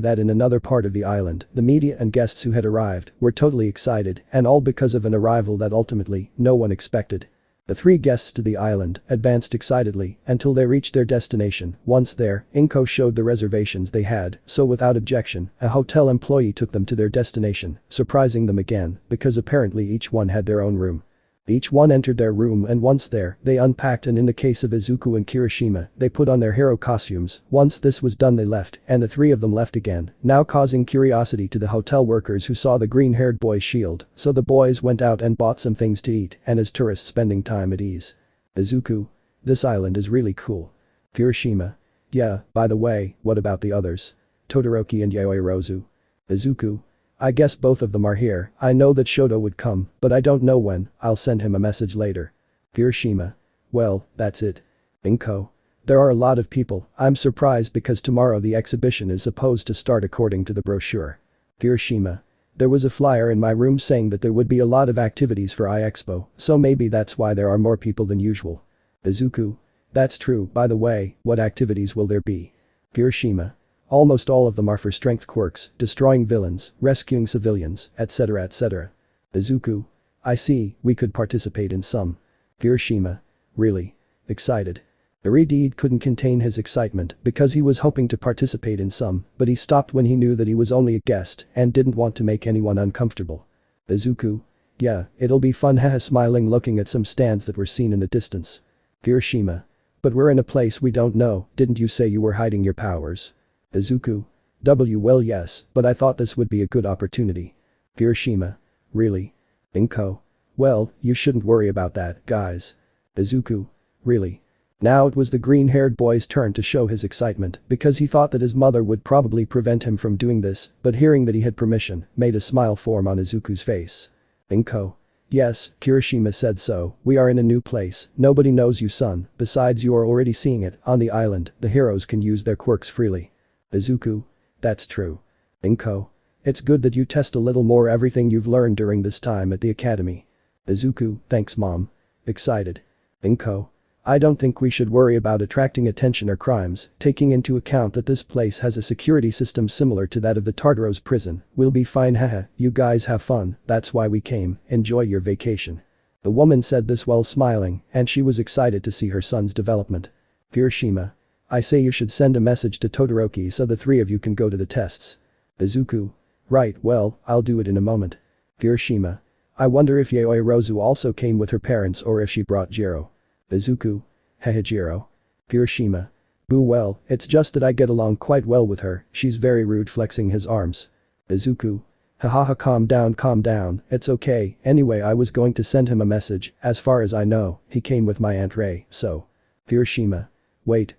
that in another part of the island, the media and guests who had arrived were totally excited, and all because of an arrival that ultimately no one expected. The three guests to the island advanced excitedly until they reached their destination. Once there, Inko showed the reservations they had, so without objection, a hotel employee took them to their destination, surprising them again because apparently each one had their own room. Each one entered their room and once there, they unpacked and in the case of Izuku and Kirishima, they put on their hero costumes. Once this was done they left, and the three of them left again, now causing curiosity to the hotel workers who saw the green-haired boy's shield, so the boys went out and bought some things to eat and as tourists spending time at ease. Izuku. This island is really cool. Kirishima. Yeah, by the way, what about the others? Todoroki and Yaoyorozu. Izuku. I guess both of them are here. I know that Shoto would come, but I don't know when. I'll send him a message later. Kirishima. Well, that's it. Inko. There are a lot of people. I'm surprised because tomorrow the exhibition is supposed to start according to the brochure. Kirishima. There was a flyer in my room saying that there would be a lot of activities for iExpo, so maybe that's why there are more people than usual. Izuku. That's true. By the way, what activities will there be? Kirishima. Almost all of them are for strength quirks, destroying villains, rescuing civilians, etc. etc. Izuku. I see, we could participate in some. Kirishima. Really? Excited. Iridid couldn't contain his excitement because he was hoping to participate in some, but he stopped when he knew that he was only a guest and didn't want to make anyone uncomfortable. Izuku. Yeah, it'll be fun haha smiling looking at some stands that were seen in the distance. Kirishima. But we're in a place we don't know, didn't you say you were hiding your powers? Izuku. Well yes, but I thought this would be a good opportunity. Kirishima. Really? Inko. Well, you shouldn't worry about that, guys. Izuku. Really? Now it was the green-haired boy's turn to show his excitement because he thought that his mother would probably prevent him from doing this, but hearing that he had permission, made a smile form on Izuku's face. Inko. Yes, Kirishima said so, we are in a new place, nobody knows you son, besides you are already seeing it, on the island, the heroes can use their quirks freely. Izuku. That's true. Inko. It's good that you test a little more everything you've learned during this time at the academy. Izuku. Thanks mom. Excited. Inko. I don't think we should worry about attracting attention or crimes, taking into account that this place has a security system similar to that of the Tartaros prison. We'll be fine haha, you guys have fun, that's why we came, enjoy your vacation. The woman said this while smiling, and she was excited to see her son's development. Kirishima. I say you should send a message to Todoroki so the three of you can go to the tests. Izuku. Right, well, I'll do it in a moment. Kirishima. I wonder if Yaoyorozu also came with her parents or if she brought Jiro. Izuku. Hehe Jiro. Kirishima. Boo well, it's just that I get along quite well with her, she's very rude flexing his arms. Izuku. Hahaha calm down, it's okay, anyway I was going to send him a message, as far as I know, he came with my Aunt Ray, so. Kirishima. Wait,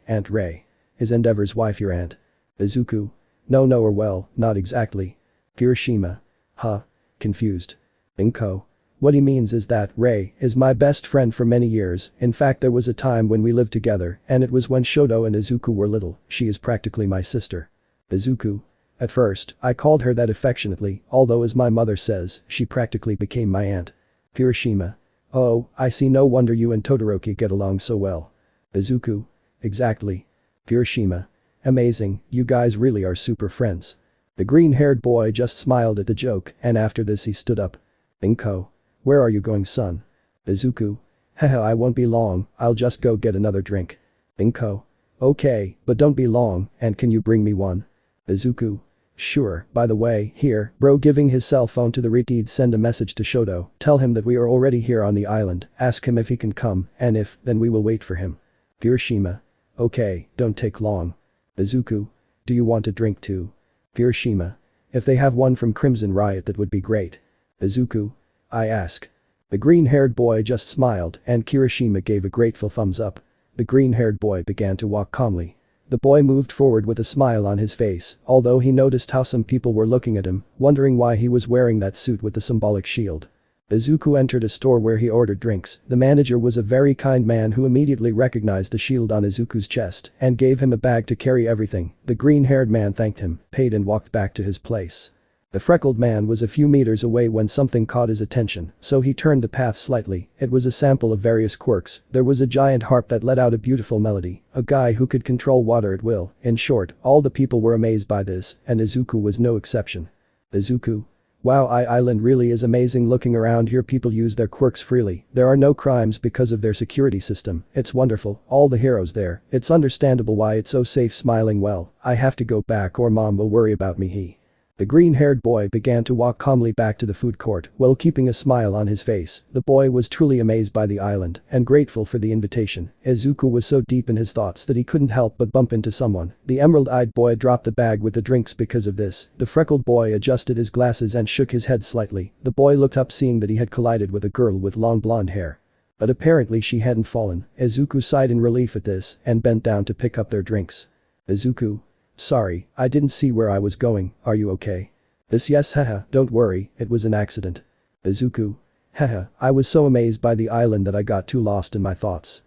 Aunt Ray. Is Endeavor's wife your aunt? Izuku. No or well, not exactly. Kirishima. Huh. Confused. Inko. What he means is that Ray is my best friend for many years, in fact there was a time when we lived together and it was when Shoto and Izuku were little, she is practically my sister. Izuku. At first, I called her that affectionately, although as my mother says, she practically became my aunt. Kirishima. Oh, I see no wonder you and Todoroki get along so well. Izuku. Exactly. Hiroshima. Amazing, you guys really are super friends. The green-haired boy just smiled at the joke and after this he stood up. Inko. Where are you going, son? Izuku. Haha, I won't be long, I'll just go get another drink. Inko. Okay, but don't be long, and can you bring me one? Izuku. Sure, by the way, here, bro, giving his cell phone to the Rikid, send a message to Shoto, tell him that we are already here on the island, ask him if he can come, and if, then we will wait for him. Hiroshima. Okay, don't take long. Izuku. Do you want a drink too? Hiroshima. If they have one from Crimson Riot that would be great. Izuku. I ask. The green-haired boy just smiled and Kirishima gave a grateful thumbs up. The green-haired boy began to walk calmly. The boy moved forward with a smile on his face, although he noticed how some people were looking at him, wondering why he was wearing that suit with the symbolic shield. Izuku entered a store where he ordered drinks. The manager was a very kind man who immediately recognized the shield on Izuku's chest and gave him a bag to carry everything. The green-haired man thanked him, paid and walked back to his place. The freckled man was a few meters away when something caught his attention, so he turned the path slightly. It was a sample of various quirks. There was a giant harp that let out a beautiful melody, a guy who could control water at will. In short, all the people were amazed by this, and Izuku was no exception. Izuku. Wow, island really is amazing. Looking around here, people use their quirks freely. There are no crimes because of their security system. It's wonderful, all the heroes there. It's understandable why it's so safe. Smiling, well, I have to go back or mom will worry about me. The green-haired boy began to walk calmly back to the food court while keeping a smile on his face. The boy was truly amazed by the island and grateful for the invitation. Izuku was so deep in his thoughts that he couldn't help but bump into someone. The emerald-eyed boy dropped the bag with the drinks because of this. The freckled boy adjusted his glasses and shook his head slightly. The boy looked up, seeing that he had collided with a girl with long blonde hair. But apparently she hadn't fallen. Izuku sighed in relief at this and bent down to pick up their drinks. Izuku. Sorry, I didn't see where I was going, are you okay? This yes, haha, don't worry, it was an accident. Izuku. Haha, I was so amazed by the island that I got too lost in my thoughts.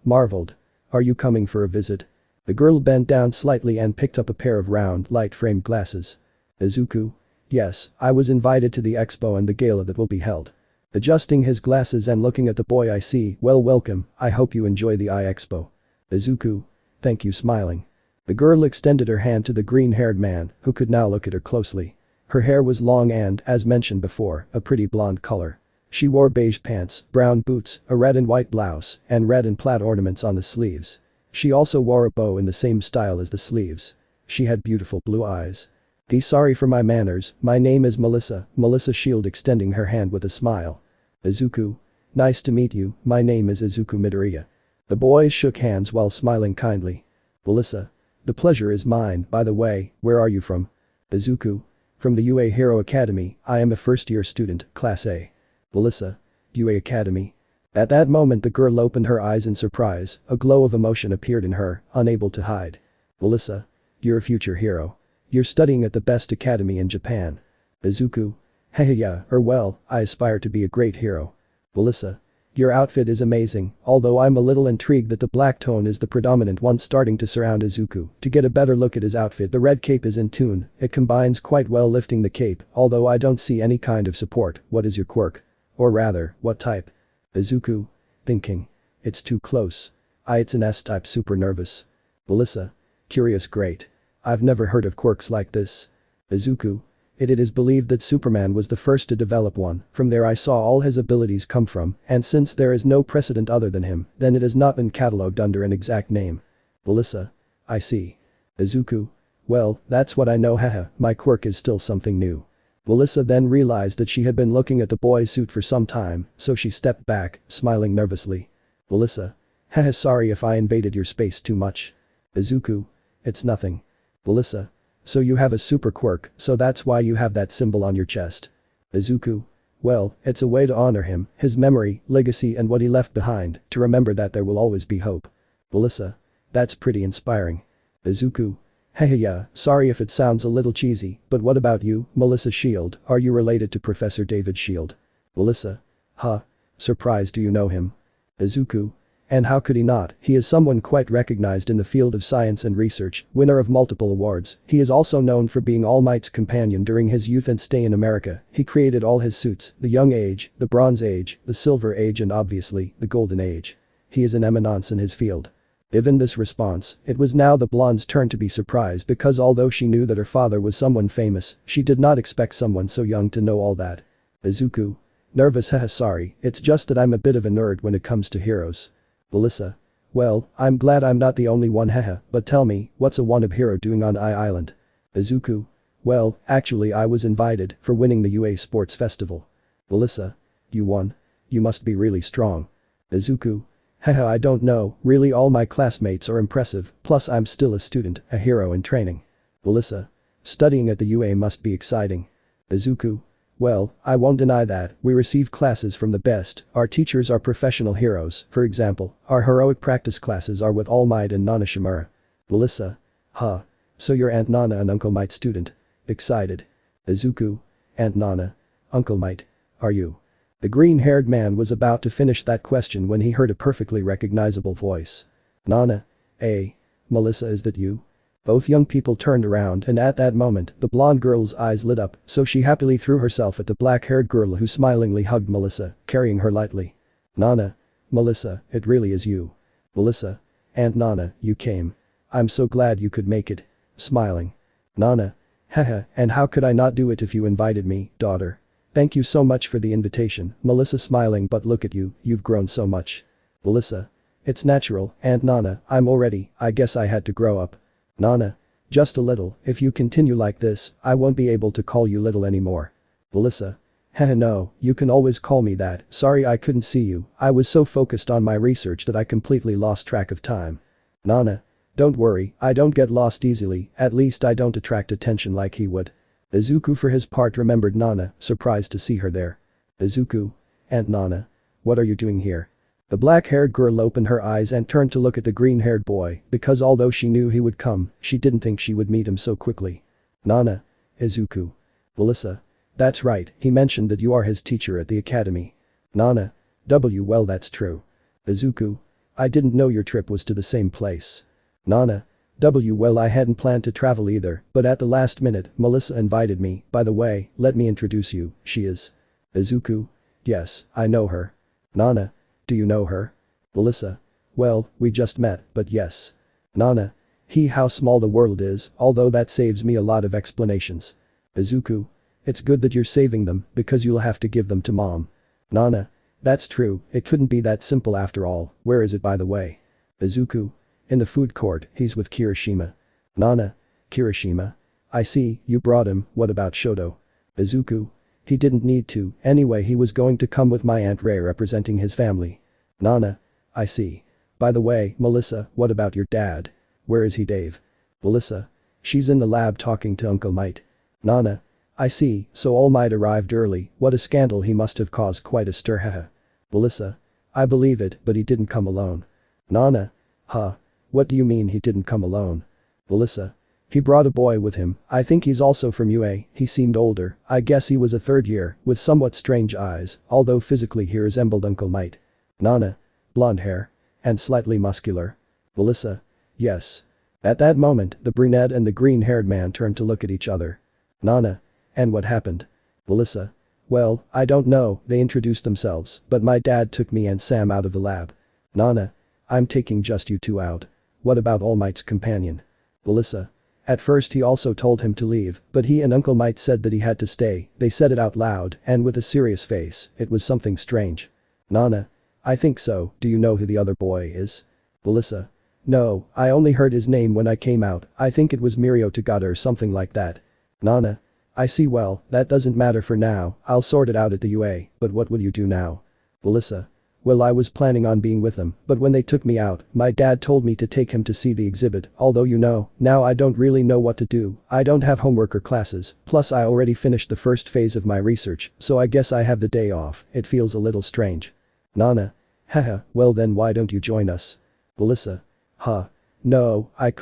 Marveled. Are you coming for a visit? The girl bent down slightly and picked up a pair of round, light-framed glasses. Izuku. Yes, I was invited to the expo and the gala that will be held. Adjusting his glasses and looking at the boy, I see, well, welcome, I hope you enjoy the expo. Izuku. Thank you, smiling. The girl extended her hand to the green-haired man, who could now look at her closely. Her hair was long and, as mentioned before, a pretty blonde color. She wore beige pants, brown boots, a red and white blouse, and red and plaid ornaments on the sleeves. She also wore a bow in the same style as the sleeves. She had beautiful blue eyes. Sorry for my manners, my name is Melissa. Melissa Shield, extending her hand with a smile. Izuku. Nice to meet you, my name is Izuku Midoriya. The boys shook hands while smiling kindly. Melissa. The pleasure is mine. By the way, where are you from? Izuku. From the UA Hero Academy, I am a first-year student, Class A. Melissa. UA Academy. At that moment the girl opened her eyes in surprise, a glow of emotion appeared in her, unable to hide. Melissa. You're a future hero. You're studying at the best academy in Japan. Izuku. Yeah, well, I aspire to be a great hero. Melissa. Your outfit is amazing, although I'm a little intrigued that the black tone is the predominant one. Starting to surround Izuku to get a better look at his outfit. The red cape is in tune, it combines quite well, lifting the cape, although I don't see any kind of support. What is your quirk? Or rather, what type? Izuku. Thinking. It's too close. It's an S-type, super nervous. Melissa. Curious, great. I've never heard of quirks like this. Izuku. It is believed that Superman was the first to develop one. From there I saw all his abilities come from, and since there is no precedent other than him, then it has not been catalogued under an exact name. Melissa. I see. Izuku. Well, that's what I know, haha, my quirk is still something new. Melissa then realized that she had been looking at the boy's suit for some time, so she stepped back, smiling nervously. Melissa. Haha, sorry if I invaded your space too much. Izuku. It's nothing. Melissa. So you have a super quirk, so that's why you have that symbol on your chest. Izuku. Well, it's a way to honor him, his memory, legacy and what he left behind, to remember that there will always be hope. Melissa. That's pretty inspiring. Izuku. Yeah, sorry if it sounds a little cheesy, but what about you, Melissa Shield, are you related to Professor David Shield? Melissa. Surprised, do you know him? Izuku. And how could he not? He is someone quite recognized in the field of science and research, winner of multiple awards. He is also known for being All Might's companion during his youth and stay in America. He created all his suits, the Young Age, the Bronze Age, the Silver Age and obviously, the Golden Age. He is an eminence in his field. Given this response, it was now the blonde's turn to be surprised because although she knew that her father was someone famous, she did not expect someone so young to know all that. Izuku. Nervous haha sorry, it's just that I'm a bit of a nerd when it comes to heroes. Melissa. Well, I'm glad I'm not the only one haha, but tell me, what's a wannabe hero doing on Island? Izuku. Well, actually I was invited for winning the UA Sports Festival. Melissa. You won? You must be really strong. Izuku. Haha I don't know, really all my classmates are impressive, plus I'm still a student, a hero in training. Melissa. Studying at the UA must be exciting. Izuku. Well, I won't deny that, we receive classes from the best, our teachers are professional heroes, for example, our heroic practice classes are with Almight and Nana Shimura. Melissa. Huh. So you're Aunt Nana and Uncle Might student. Excited. Izuku. Aunt Nana. Uncle Might. Are you? The green-haired man was about to finish that question when he heard a perfectly recognizable voice. Nana. Melissa is that you? Both young people turned around and at that moment the blonde girl's eyes lit up so she happily threw herself at the black-haired girl who smilingly hugged Melissa, carrying her lightly. Nana. Melissa, it really is you. Melissa. Aunt Nana, you came. I'm so glad you could make it. Smiling. Nana. Haha, and how could I not do it if you invited me, daughter? Thank you so much for the invitation, Melissa smiling but look at you, you've grown so much. Melissa. It's natural, Aunt Nana, I guess I had to grow up. Nana. Just a little, if you continue like this, I won't be able to call you little anymore. Melissa. Haha no, you can always call me that, sorry I couldn't see you, I was so focused on my research that I completely lost track of time. Nana. Don't worry, I don't get lost easily, at least I don't attract attention like he would. Izuku for his part remembered Nana, surprised to see her there. Izuku. Aunt Nana. What are you doing here? The black-haired girl opened her eyes and turned to look at the green-haired boy because although she knew he would come, she didn't think she would meet him so quickly. Nana. Izuku. Melissa. That's right, he mentioned that you are his teacher at the academy. Nana. Well that's true. Izuku. I didn't know your trip was to the same place. Nana. Well I hadn't planned to travel either, but at the last minute, Melissa invited me, by the way, let me introduce you, she is. Izuku. Yes, I know her. Nana. Do you know her? Melissa. Well, we just met, but yes. Nana. How small the world is, although that saves me a lot of explanations. Izuku. It's good that you're saving them, because you'll have to give them to mom. Nana. That's true, it couldn't be that simple after all, where is it by the way? Izuku. In the food court, he's with Kirishima. Nana. Kirishima. I see, you brought him, what about Shoto? Izuku. He didn't need to, anyway he was going to come with my Aunt Ray representing his family. Nana. I see. By the way, Melissa, what about your dad? Where is he Dave? Melissa. She's in the lab talking to Uncle Might. Nana. I see, so All Might arrived early, what a scandal he must have caused quite a stir haha. Melissa. I believe it, but he didn't come alone. Nana. Huh. What do you mean he didn't come alone? Melissa. He brought a boy with him, I think he's also from UA, he seemed older, I guess he was a third year, with somewhat strange eyes, although physically he resembled Uncle Might. Nana. Blonde hair. And slightly muscular. Melissa. Yes. At that moment, the brunette and the green-haired man turned to look at each other. Nana. And what happened? Melissa. Well, I don't know, they introduced themselves, but my dad took me and Sam out of the lab. Nana. I'm taking just you two out. What about All Might's companion? Melissa. At first he also told him to leave, but he and Uncle Might said that he had to stay, they said it out loud and with a serious face, it was something strange. Nana. I think so, do you know who the other boy is? Melissa. No, I only heard his name when I came out, I think it was Mirio Tagada or something like that. Nana. I see well, that doesn't matter for now, I'll sort it out at the UA, but what will you do now? Melissa. Well I was planning on being with him, but when they took me out, my dad told me to take him to see the exhibit, although now I don't really know what to do, I don't have homework or classes, plus I already finished the first phase of my research, so I guess I have the day off, it feels a little strange. Nana. Haha, well then why don't you join us? Melissa. Huh. No, I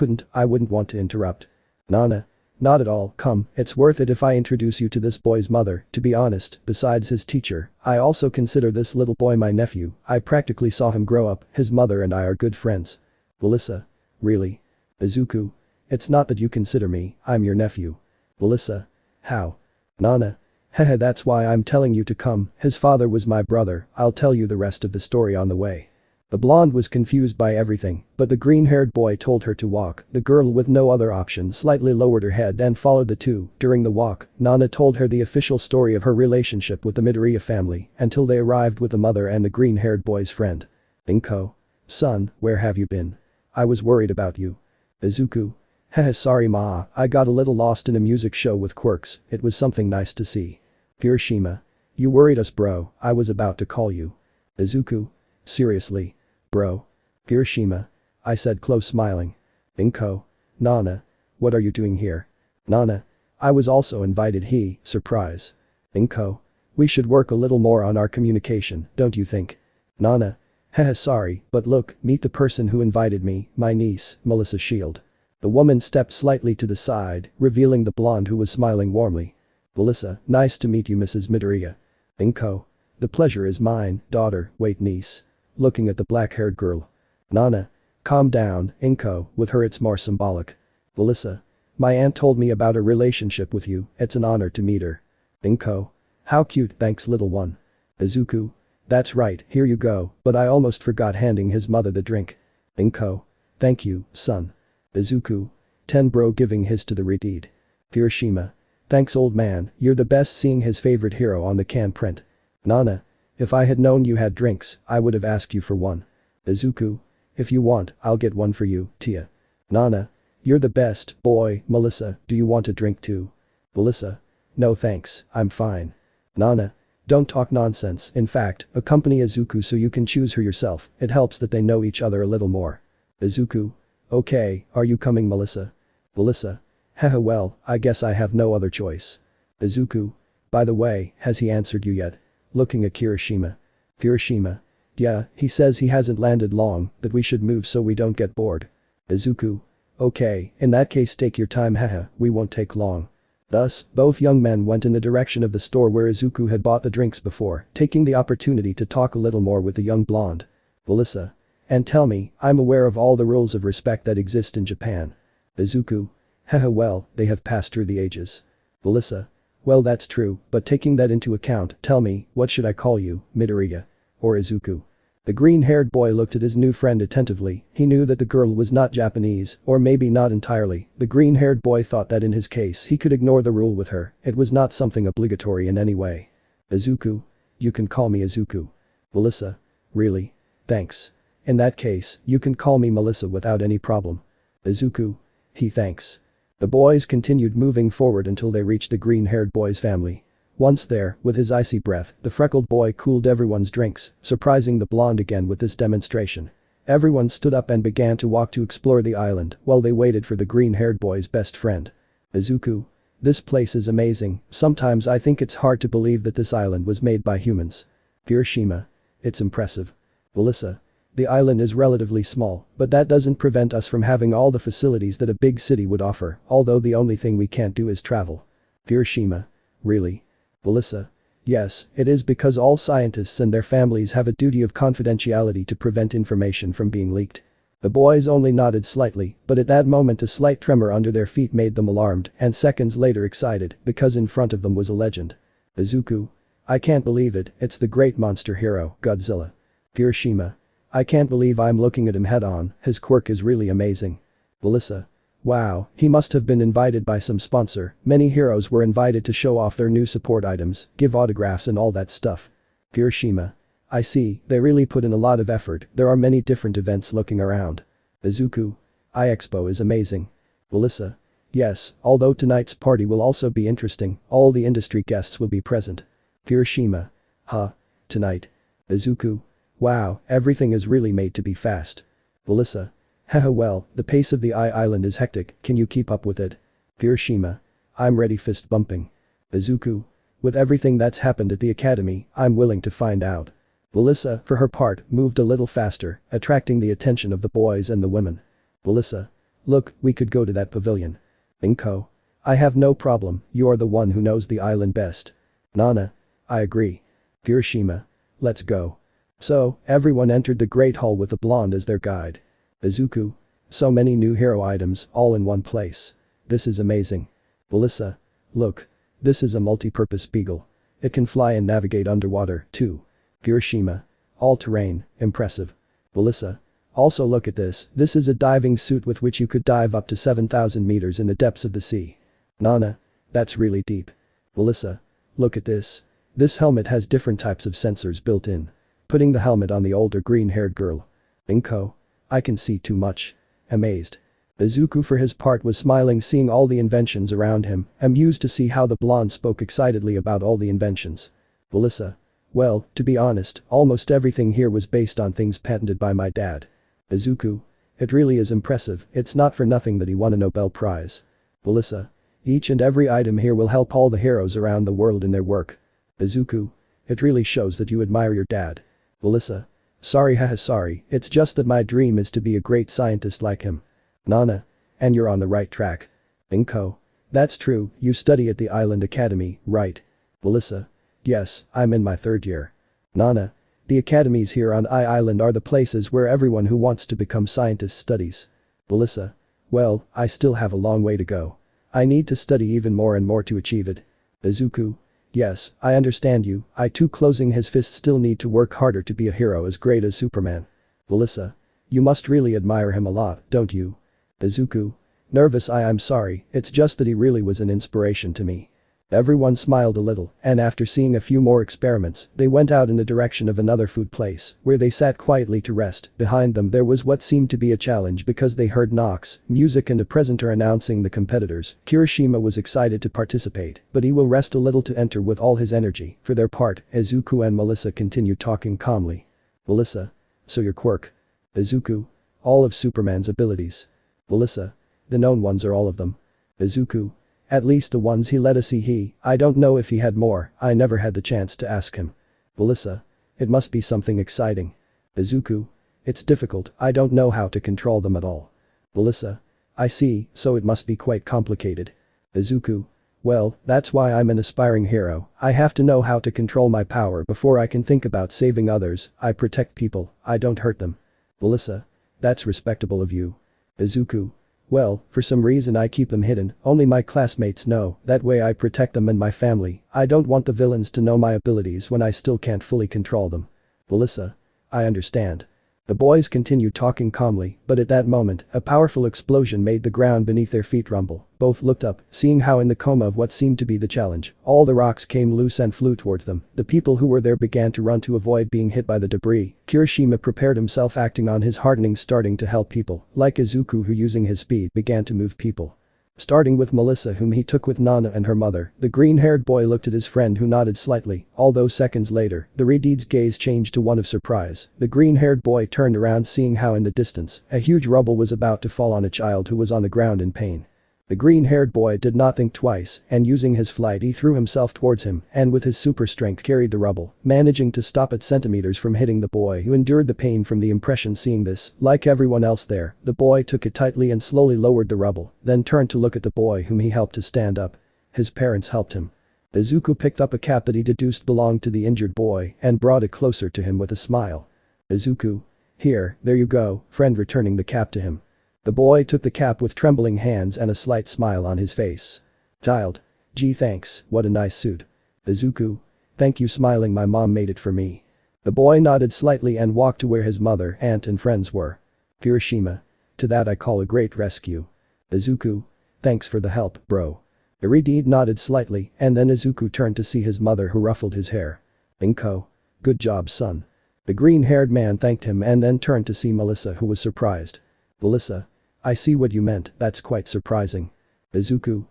wouldn't want to interrupt. Nana. Not at all, come, it's worth it if I introduce you to this boy's mother, to be honest, besides his teacher, I also consider this little boy my nephew, I practically saw him grow up, his mother and I are good friends. Melissa. Really? Izuku. It's not that you consider me, I'm your nephew. Melissa. How? Nana. Haha that's why I'm telling you to come, his father was my brother, I'll tell you the rest of the story on the way. The blonde was confused by everything, but the green-haired boy told her to walk. The girl with no other option slightly lowered her head and followed the two. During the walk, Nana told her the official story of her relationship with the Midoriya family until they arrived with the mother and the green-haired boy's friend. Inko. Son, where have you been? I was worried about you. Izuku. Heh, sorry ma, I got a little lost in a music show with Quirks, it was something nice to see. Hiroshima. You worried us bro, I was about to call you. Izuku. Seriously. Bro. Hiroshima. I said close smiling. Inko. Nana. What are you doing here? Nana. I was also invited surprise. Inko. We should work a little more on our communication, don't you think? Nana. Heh, sorry, but look, meet the person who invited me, my niece, Melissa Shield. The woman stepped slightly to the side, revealing the blonde who was smiling warmly. Melissa, nice to meet you Mrs. Midoriya. Inko. The pleasure is mine, daughter, wait niece. Looking at the black-haired girl. Nana. Calm down, Inko, with her it's more symbolic. Melissa. My aunt told me about a relationship with you, it's an honor to meet her. Inko. How cute, thanks little one. Izuku. That's right, here you go, but I almost forgot handing his mother the drink. Inko. Thank you, son. Izuku. 10 bro giving his to the redeed. Hiroshima. Thanks old man, you're the best seeing his favorite hero on the can print. Nana. If I had known you had drinks, I would have asked you for one. Izuku. If you want, I'll get one for you, Tia. Nana. You're the best, boy, Melissa, do you want a drink too? Melissa. No thanks, I'm fine. Nana. Don't talk nonsense, in fact, accompany Izuku so you can choose her yourself, it helps that they know each other a little more. Izuku. Okay, are you coming Melissa? Melissa. Haha well, I guess I have no other choice. Izuku. By the way, has he answered you yet? Looking at Hiroshima. Hiroshima. Yeah, he says he hasn't landed long, that we should move so we don't get bored. Izuku. Okay, in that case take your time haha, we won't take long. Thus, both young men went in the direction of the store where Izuku had bought the drinks before, taking the opportunity to talk a little more with the young blonde. Melissa. And tell me, I'm aware of all the rules of respect that exist in Japan. Izuku. Haha well, they have passed through the ages. Melissa. Well that's true, but taking that into account, tell me, what should I call you, Midoriya? Or Izuku? The green-haired boy looked at his new friend attentively, he knew that the girl was not Japanese, or maybe not entirely, the green-haired boy thought that in his case he could ignore the rule with her, it was not something obligatory in any way. Izuku? You can call me Izuku. Melissa? Really? Thanks. In that case, you can call me Melissa without any problem. Izuku? Thanks. The boys continued moving forward until they reached the green-haired boy's family. Once there, with his icy breath, the freckled boy cooled everyone's drinks, surprising the blonde again with this demonstration. Everyone stood up and began to walk to explore the island while they waited for the green-haired boy's best friend. Izuku. This place is amazing, sometimes I think it's hard to believe that this island was made by humans. Hiroshima. It's impressive. Melissa. The island is relatively small, but that doesn't prevent us from having all the facilities that a big city would offer, although the only thing we can't do is travel. Hiroshima. Really? Melissa. Yes, it is because all scientists and their families have a duty of confidentiality to prevent information from being leaked. The boys only nodded slightly, but at that moment a slight tremor under their feet made them alarmed and seconds later excited because in front of them was a legend. Izuku. I can't believe it, it's the great monster hero, Godzilla. Hiroshima. I can't believe I'm looking at him head on, his quirk is really amazing. Melissa. Wow, he must have been invited by some sponsor, many heroes were invited to show off their new support items, give autographs and all that stuff. Hiroshima. I see, they really put in a lot of effort, there are many different events looking around. Izuku. iExpo is amazing. Melissa. Yes, although tonight's party will also be interesting, all the industry guests will be present. Hiroshima. Huh. Tonight. Izuku. Wow, everything is really made to be fast. Melissa. Haha well, the pace of the island is hectic, can you keep up with it? Hiroshima. I'm ready fist bumping. Izuku. With everything that's happened at the academy, I'm willing to find out. Melissa, for her part, moved a little faster, attracting the attention of the boys and the women. Melissa. Look, we could go to that pavilion. Inko. I have no problem, you are the one who knows the island best. Nana. I agree. Hiroshima. Let's go. So, everyone entered the Great Hall with the blonde as their guide. Izuku. So many new hero items, all in one place. This is amazing. Melissa. Look. This is a multi-purpose beagle. It can fly and navigate underwater, too. Hiroshima. All terrain, impressive. Melissa. Also look at this is a diving suit with which you could dive up to 7,000 meters in the depths of the sea. Nana. That's really deep. Melissa. Look at this. This helmet has different types of sensors built in. Putting the helmet on the older green-haired girl. Inko. I can see too much. Amazed. Izuku for his part was smiling seeing all the inventions around him, amused to see how the blonde spoke excitedly about all the inventions. Melissa. Well, to be honest, almost everything here was based on things patented by my dad. Izuku. It really is impressive, it's not for nothing that he won a Nobel Prize. Melissa. Each and every item here will help all the heroes around the world in their work. Izuku. It really shows that you admire your dad. Melissa. Sorry haha sorry, it's just that my dream is to be a great scientist like him. Nana. And you're on the right track. Inko. That's true, you study at the Island Academy, right? Melissa. Yes, I'm in my 3rd year. Nana. The academies here on Island are the places where everyone who wants to become scientist studies. Melissa. Well, I still have a long way to go. I need to study even more and more to achieve it. Izuku. Yes, I understand you, I too closing his fist still need to work harder to be a hero as great as Superman. Melissa. You must really admire him a lot, don't you? Izuku. Nervous I'm sorry, it's just that he really was an inspiration to me. Everyone smiled a little, and after seeing a few more experiments, they went out in the direction of another food place, where they sat quietly to rest. Behind them there was what seemed to be a challenge because they heard knocks, music and a presenter announcing the competitors. Kirishima was excited to participate, but he will rest a little to enter with all his energy. For their part, Izuku and Melissa continued talking calmly. Melissa. So your Quirk. Izuku. All of Superman's abilities. Melissa. The known ones are all of them. Izuku. At least the ones he let us see I don't know if he had more, I never had the chance to ask him. Melissa. It must be something exciting. Izuku. It's difficult, I don't know how to control them at all. Melissa. I see, so it must be quite complicated. Izuku. Well, that's why I'm an aspiring hero, I have to know how to control my power before I can think about saving others, I protect people, I don't hurt them. Melissa. That's respectable of you. Izuku. Well, for some reason I keep them hidden, only my classmates know, that way I protect them and my family, I don't want the villains to know my abilities when I still can't fully control them. Melissa. I understand. The boys continued talking calmly, but at that moment, a powerful explosion made the ground beneath their feet rumble. Both looked up, seeing how in the coma of what seemed to be the challenge, all the rocks came loose and flew towards them. The people who were there began to run to avoid being hit by the debris. Kirishima prepared himself acting on his hardening starting to help people, like Izuku who using his speed began to move people. Starting with Melissa whom he took with Nana and her mother, the green-haired boy looked at his friend who nodded slightly, although seconds later, the Redeed's gaze changed to one of surprise. The green-haired boy turned around seeing how in the distance, a huge rubble was about to fall on a child who was on the ground in pain. The green-haired boy did not think twice, and using his flight he threw himself towards him, and with his super strength carried the rubble, managing to stop it centimeters from hitting the boy who endured the pain from the impression. Seeing this, like everyone else there, the boy took it tightly and slowly lowered the rubble, then turned to look at the boy whom he helped to stand up. His parents helped him. Izuku picked up a cap that he deduced belonged to the injured boy and brought it closer to him with a smile. Izuku. Here, there you go, friend, returning the cap to him. The boy took the cap with trembling hands and a slight smile on his face. Child. Gee thanks, what a nice suit. Izuku. Thank you, smiling, my mom made it for me. The boy nodded slightly and walked to where his mother, aunt and friends were. Kirishima. To that I call a great rescue. Izuku. Thanks for the help, bro. Irideed nodded slightly and then Izuku turned to see his mother who ruffled his hair. Inko. Good job, son. The green-haired man thanked him and then turned to see Melissa who was surprised. Melissa. I see what you meant, that's quite surprising. Izuku.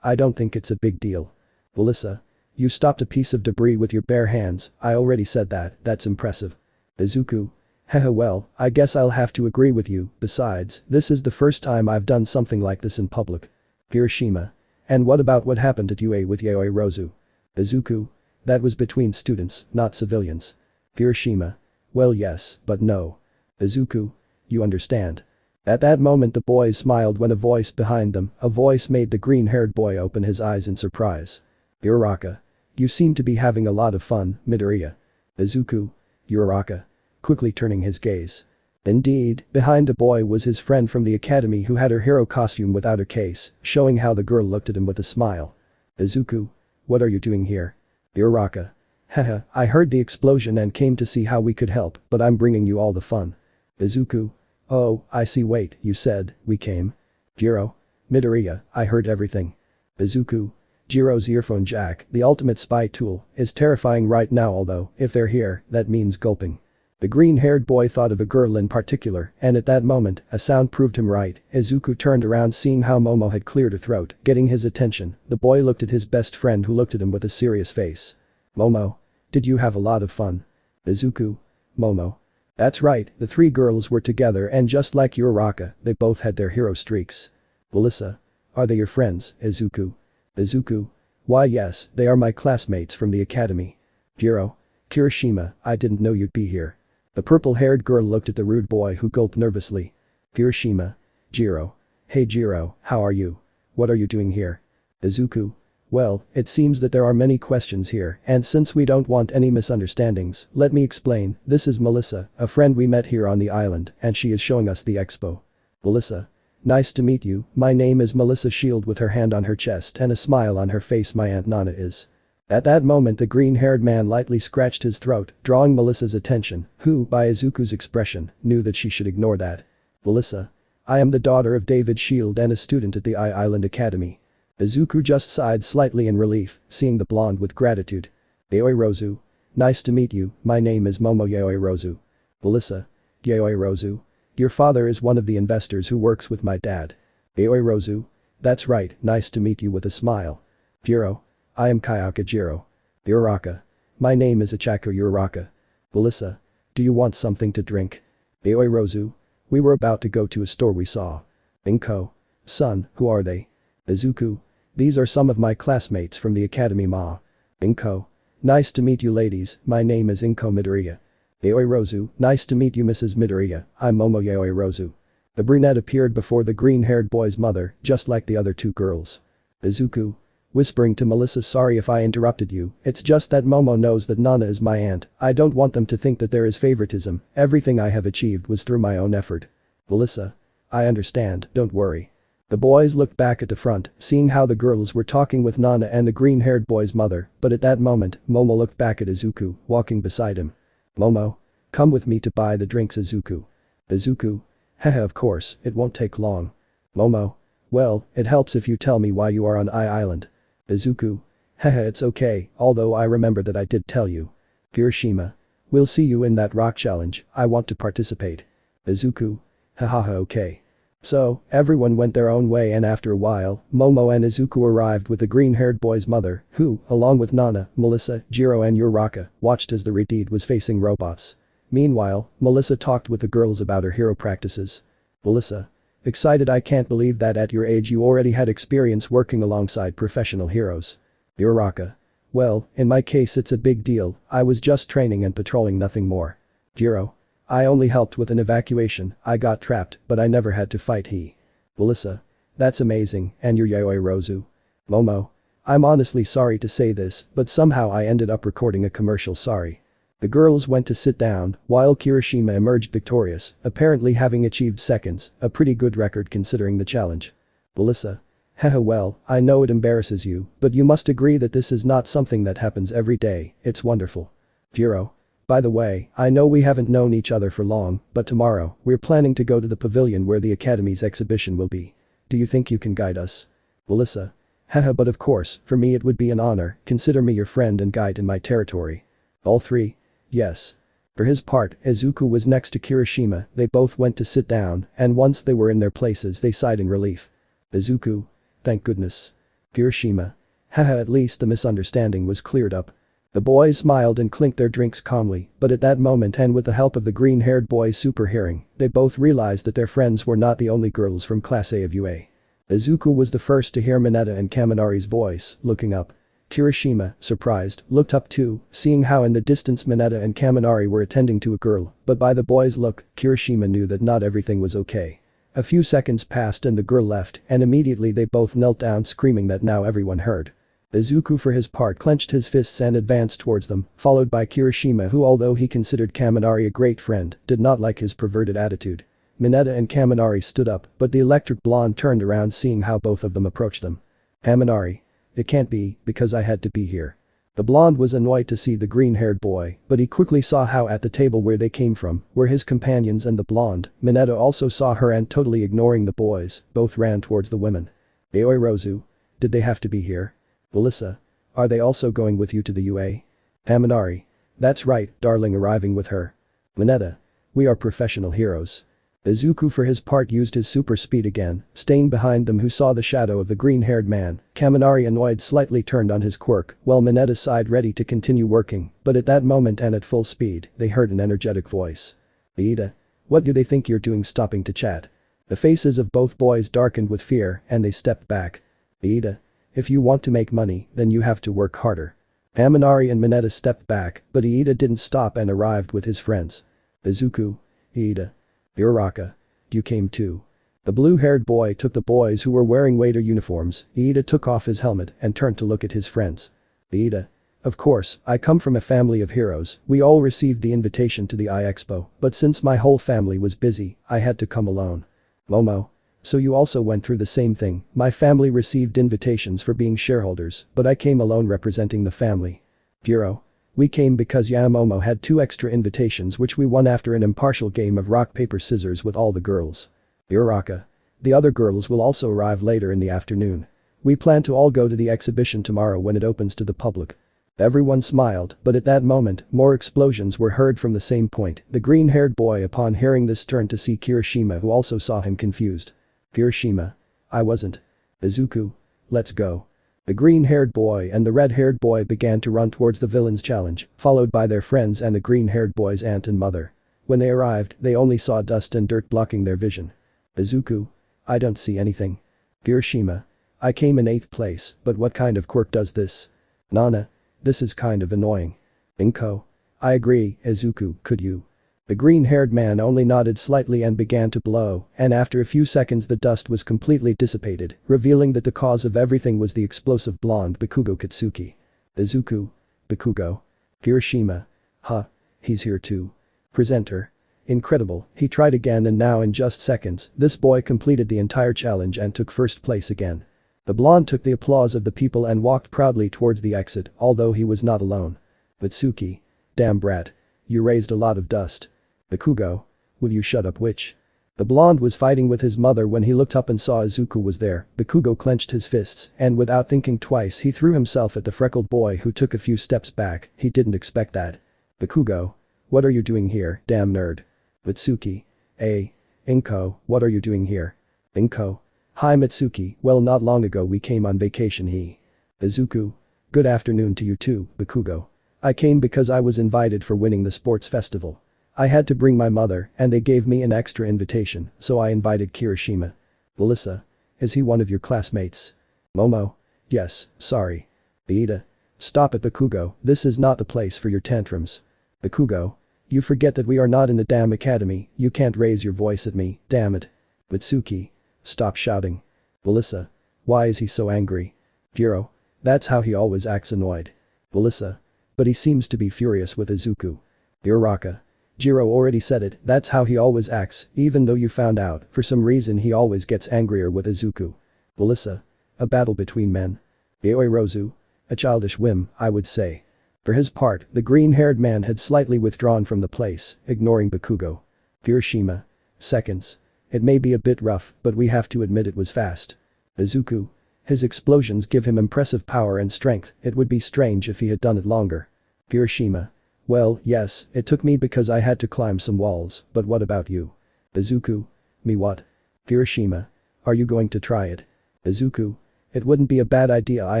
I don't think it's a big deal. Melissa. You stopped a piece of debris with your bare hands, I already said that, that's impressive. Izuku. Haha, well, I guess I'll have to agree with you, besides, this is the first time I've done something like this in public. Kirishima. And what about what happened at UA with YehosuaHernandez? Izuku. That was between students, not civilians. Kirishima. Well yes, but no. Izuku. You understand. At that moment the boys smiled when a voice behind them, a voice made the green-haired boy open his eyes in surprise. Uraraka. You seem to be having a lot of fun, Midoriya. Izuku. Uraraka. Quickly turning his gaze. Indeed, behind the boy was his friend from the academy who had her hero costume without her case, showing how the girl looked at him with a smile. Izuku. What are you doing here? Uraraka. Haha, I heard the explosion and came to see how we could help, but I'm bringing you all the fun. Izuku. Oh, I see wait, you said, we came. Jiro. Midoriya, I heard everything. Izuku. Jiro's earphone jack, the ultimate spy tool, is terrifying right now although, if they're here, that means gulping. The green-haired boy thought of a girl in particular, and at that moment, a sound proved him right. Izuku turned around seeing how Momo had cleared her throat, getting his attention. The boy looked at his best friend who looked at him with a serious face. Momo. Did you have a lot of fun? Izuku. Momo. That's right, the three girls were together and just like Uraraka, they both had their hero streaks. Melissa. Are they your friends, Izuku? Izuku. Why yes, they are my classmates from the academy. Jiro. Kirishima, I didn't know you'd be here. The purple-haired girl looked at the rude boy who gulped nervously. Kirishima. Jiro. Hey Jiro, how are you? What are you doing here? Izuku. Well, it seems that there are many questions here, and since we don't want any misunderstandings, let me explain. This is Melissa, a friend we met here on the island, and she is showing us the expo. Melissa. Nice to meet you, my name is Melissa Shield with her hand on her chest and a smile on her face my Aunt Nana is. At that moment the green-haired man lightly scratched his throat, drawing Melissa's attention, who, by Izuku's expression, knew that she should ignore that. Melissa. I am the daughter of David Shield and a student at the Island Academy. Izuku just sighed slightly in relief, seeing the blonde with gratitude. Yayoi Rozu. Nice to meet you, my name is Momo Yayoi Rozu. Melissa. Yayoi Rozu. Your father is one of the investors who works with my dad. Yayoi Rozu. That's right, nice to meet you with a smile. Jiro. I am Kayaka Jiro. Uraraka. My name is Ichako Uraraka. Melissa. Do you want something to drink? Yayoi Rozu. We were about to go to a store we saw. Inko. Son, who are they? Izuku. These are some of my classmates from the academy ma. Inko. Nice to meet you ladies, my name is Inko Midoriya. Yayoi Rozu. Nice to meet you Mrs. Midoriya, I'm Momo Yayoi Rozu. The brunette appeared before the green-haired boy's mother, just like the other two girls. Izuku. Whispering to Melissa, sorry if I interrupted you, it's just that Momo knows that Nana is my aunt, I don't want them to think that there is favoritism, everything I have achieved was through my own effort. Melissa. I understand, don't worry. The boys looked back at the front, seeing how the girls were talking with Nana and the green-haired boy's mother, but at that moment, Momo looked back at Izuku, walking beside him. Momo. Come with me to buy the drinks Izuku. Izuku. Haha of course, it won't take long. Momo. Well, it helps if you tell me why you are on Island. Izuku. Haha it's okay, although I remember that I did tell you. Kirishima. We'll see you in that rock challenge, I want to participate. Izuku. Hahaha okay. So, everyone went their own way and after a while, Momo and Izuku arrived with the green-haired boy's mother, who, along with Nana, Melissa, Jiro and Uraraka, watched as the Redeed was facing robots. Meanwhile, Melissa talked with the girls about her hero practices. Melissa. Excited I can't believe that at your age you already had experience working alongside professional heroes. Uraraka. Well, in my case it's a big deal, I was just training and patrolling nothing more. Jiro. I only helped with an evacuation, I got trapped, but I never had to fight he. Melissa. That's amazing, and you're Yayoi Rozu. Momo. I'm honestly sorry to say this, but somehow I ended up recording a commercial sorry. The girls went to sit down, while Kirishima emerged victorious, apparently having achieved seconds, a pretty good record considering the challenge. Melissa. Haha well, I know it embarrasses you, but you must agree that this is not something that happens every day, it's wonderful. Jiro. By the way, I know we haven't known each other for long, but tomorrow, we're planning to go to the pavilion where the academy's exhibition will be. Do you think you can guide us? Melissa. Haha but of course, for me it would be an honor, consider me your friend and guide in my territory. All three. Yes. For his part, Izuku was next to Kirishima, they both went to sit down, and once they were in their places they sighed in relief. Izuku. Thank goodness. Kirishima. Haha at least the misunderstanding was cleared up. The boys smiled and clinked their drinks calmly, but at that moment and with the help of the green-haired boy's super hearing, they both realized that their friends were not the only girls from Class A of UA. Izuku was the first to hear Mineta and Kaminari's voice, looking up. Kirishima, surprised, looked up too, seeing how in the distance Mineta and Kaminari were attending to a girl, but by the boy's look, Kirishima knew that not everything was okay. A few seconds passed and the girl left, and immediately they both knelt down screaming that now everyone heard. Izuku for his part clenched his fists and advanced towards them, followed by Kirishima who although he considered Kaminari a great friend, did not like his perverted attitude. Mineta and Kaminari stood up, but the electric blonde turned around seeing how both of them approached them. Kaminari. It can't be, because I had to be here. The blonde was annoyed to see the green-haired boy, but he quickly saw how at the table where they came from were his companions and the blonde. Mineta also saw her and totally ignoring the boys, both ran towards the women. Aoi Rozu. Did they have to be here? Melissa. Are they also going with you to the UA? Haminari. That's right, darling, arriving with her. Mineta. We are professional heroes. Izuku for his part used his super speed again, staying behind them who saw the shadow of the green-haired man. Kaminari annoyed slightly turned on his quirk while Mineta sighed ready to continue working, but at that moment and at full speed, they heard an energetic voice. Iida. What do they think you're doing stopping to chat? The faces of both boys darkened with fear and they stepped back. Iida. If you want to make money, then you have to work harder. Kaminari and Mineta stepped back, but Iida didn't stop and arrived with his friends. Izuku. Iida. Uraraka. You came too. The blue-haired boy took the boys who were wearing waiter uniforms. Iida took off his helmet and turned to look at his friends. Iida. Of course, I come from a family of heroes. We all received the invitation to the I-Expo, but since my whole family was busy, I had to come alone. Momo. So you also went through the same thing. My family received invitations for being shareholders, but I came alone representing the family. Jiro. We came because Momo had 2 extra invitations which we won after an impartial game of rock paper scissors with all the girls. Uraraka. The other girls will also arrive later in the afternoon. We plan to all go to the exhibition tomorrow when it opens to the public. Everyone smiled, but at that moment, more explosions were heard from the same point. The green-haired boy upon hearing this turned to see Kirishima who also saw him confused. Kirishima. I wasn't. Izuku. Let's go. The green-haired boy and the red-haired boy began to run towards the villain's challenge, followed by their friends and the green-haired boy's aunt and mother. When they arrived, they only saw dust and dirt blocking their vision. Izuku. I don't see anything. Kirishima. I came in 8th place, but what kind of quirk does this? Nana. This is kind of annoying. Inko. I agree, Izuku, could you? The green-haired man only nodded slightly and began to blow, and after a few seconds the dust was completely dissipated, revealing that the cause of everything was the explosive blonde Bakugo Katsuki. Izuku. Bakugo. Kirishima. Huh. He's here too. Presenter. Incredible, he tried again and now in just seconds, this boy completed the entire challenge and took 1st place again. The blonde took the applause of the people and walked proudly towards the exit, although he was not alone. Mitsuki. Damn brat. You raised a lot of dust. Bakugo. Will you shut up, witch? The blonde was fighting with his mother when he looked up and saw Izuku was there. Bakugo clenched his fists and without thinking twice he threw himself at the freckled boy who took a few steps back. He didn't expect that. Bakugo. What are you doing here, damn nerd? Mitsuki. Hey. Inko, what are you doing here? Inko. Hi Mitsuki, well not long ago we came on vacation Izuku. Good afternoon to you too, Bakugo. I came because I was invited for winning the sports festival. I had to bring my mother and they gave me an extra invitation, so I invited Kirishima. Melissa. Is he one of your classmates? Momo. Yes, sorry. Iida. Stop it Bakugo, this is not the place for your tantrums. Bakugo. You forget that we are not in the damn academy, you can't raise your voice at me, damn it. Mitsuki. Stop shouting. Melissa. Why is he so angry? Jiro. That's how he always acts annoyed. Melissa. But he seems to be furious with Izuku. Uraraka. Jiro already said it, that's how he always acts, even though you found out, for some reason he always gets angrier with Izuku. Melissa. A battle between men. Aoi Rozu. A childish whim, I would say. For his part, the green-haired man had slightly withdrawn from the place, ignoring Bakugo. Kirishima. Seconds. It may be a bit rough, but we have to admit it was fast. Izuku. His explosions give him impressive power and strength, it would be strange if he had done it longer. Kirishima. Well, yes, it took me because I had to climb some walls, but what about you? Izuku. Me what? Kirishima. Are you going to try it? Izuku. It wouldn't be a bad idea, I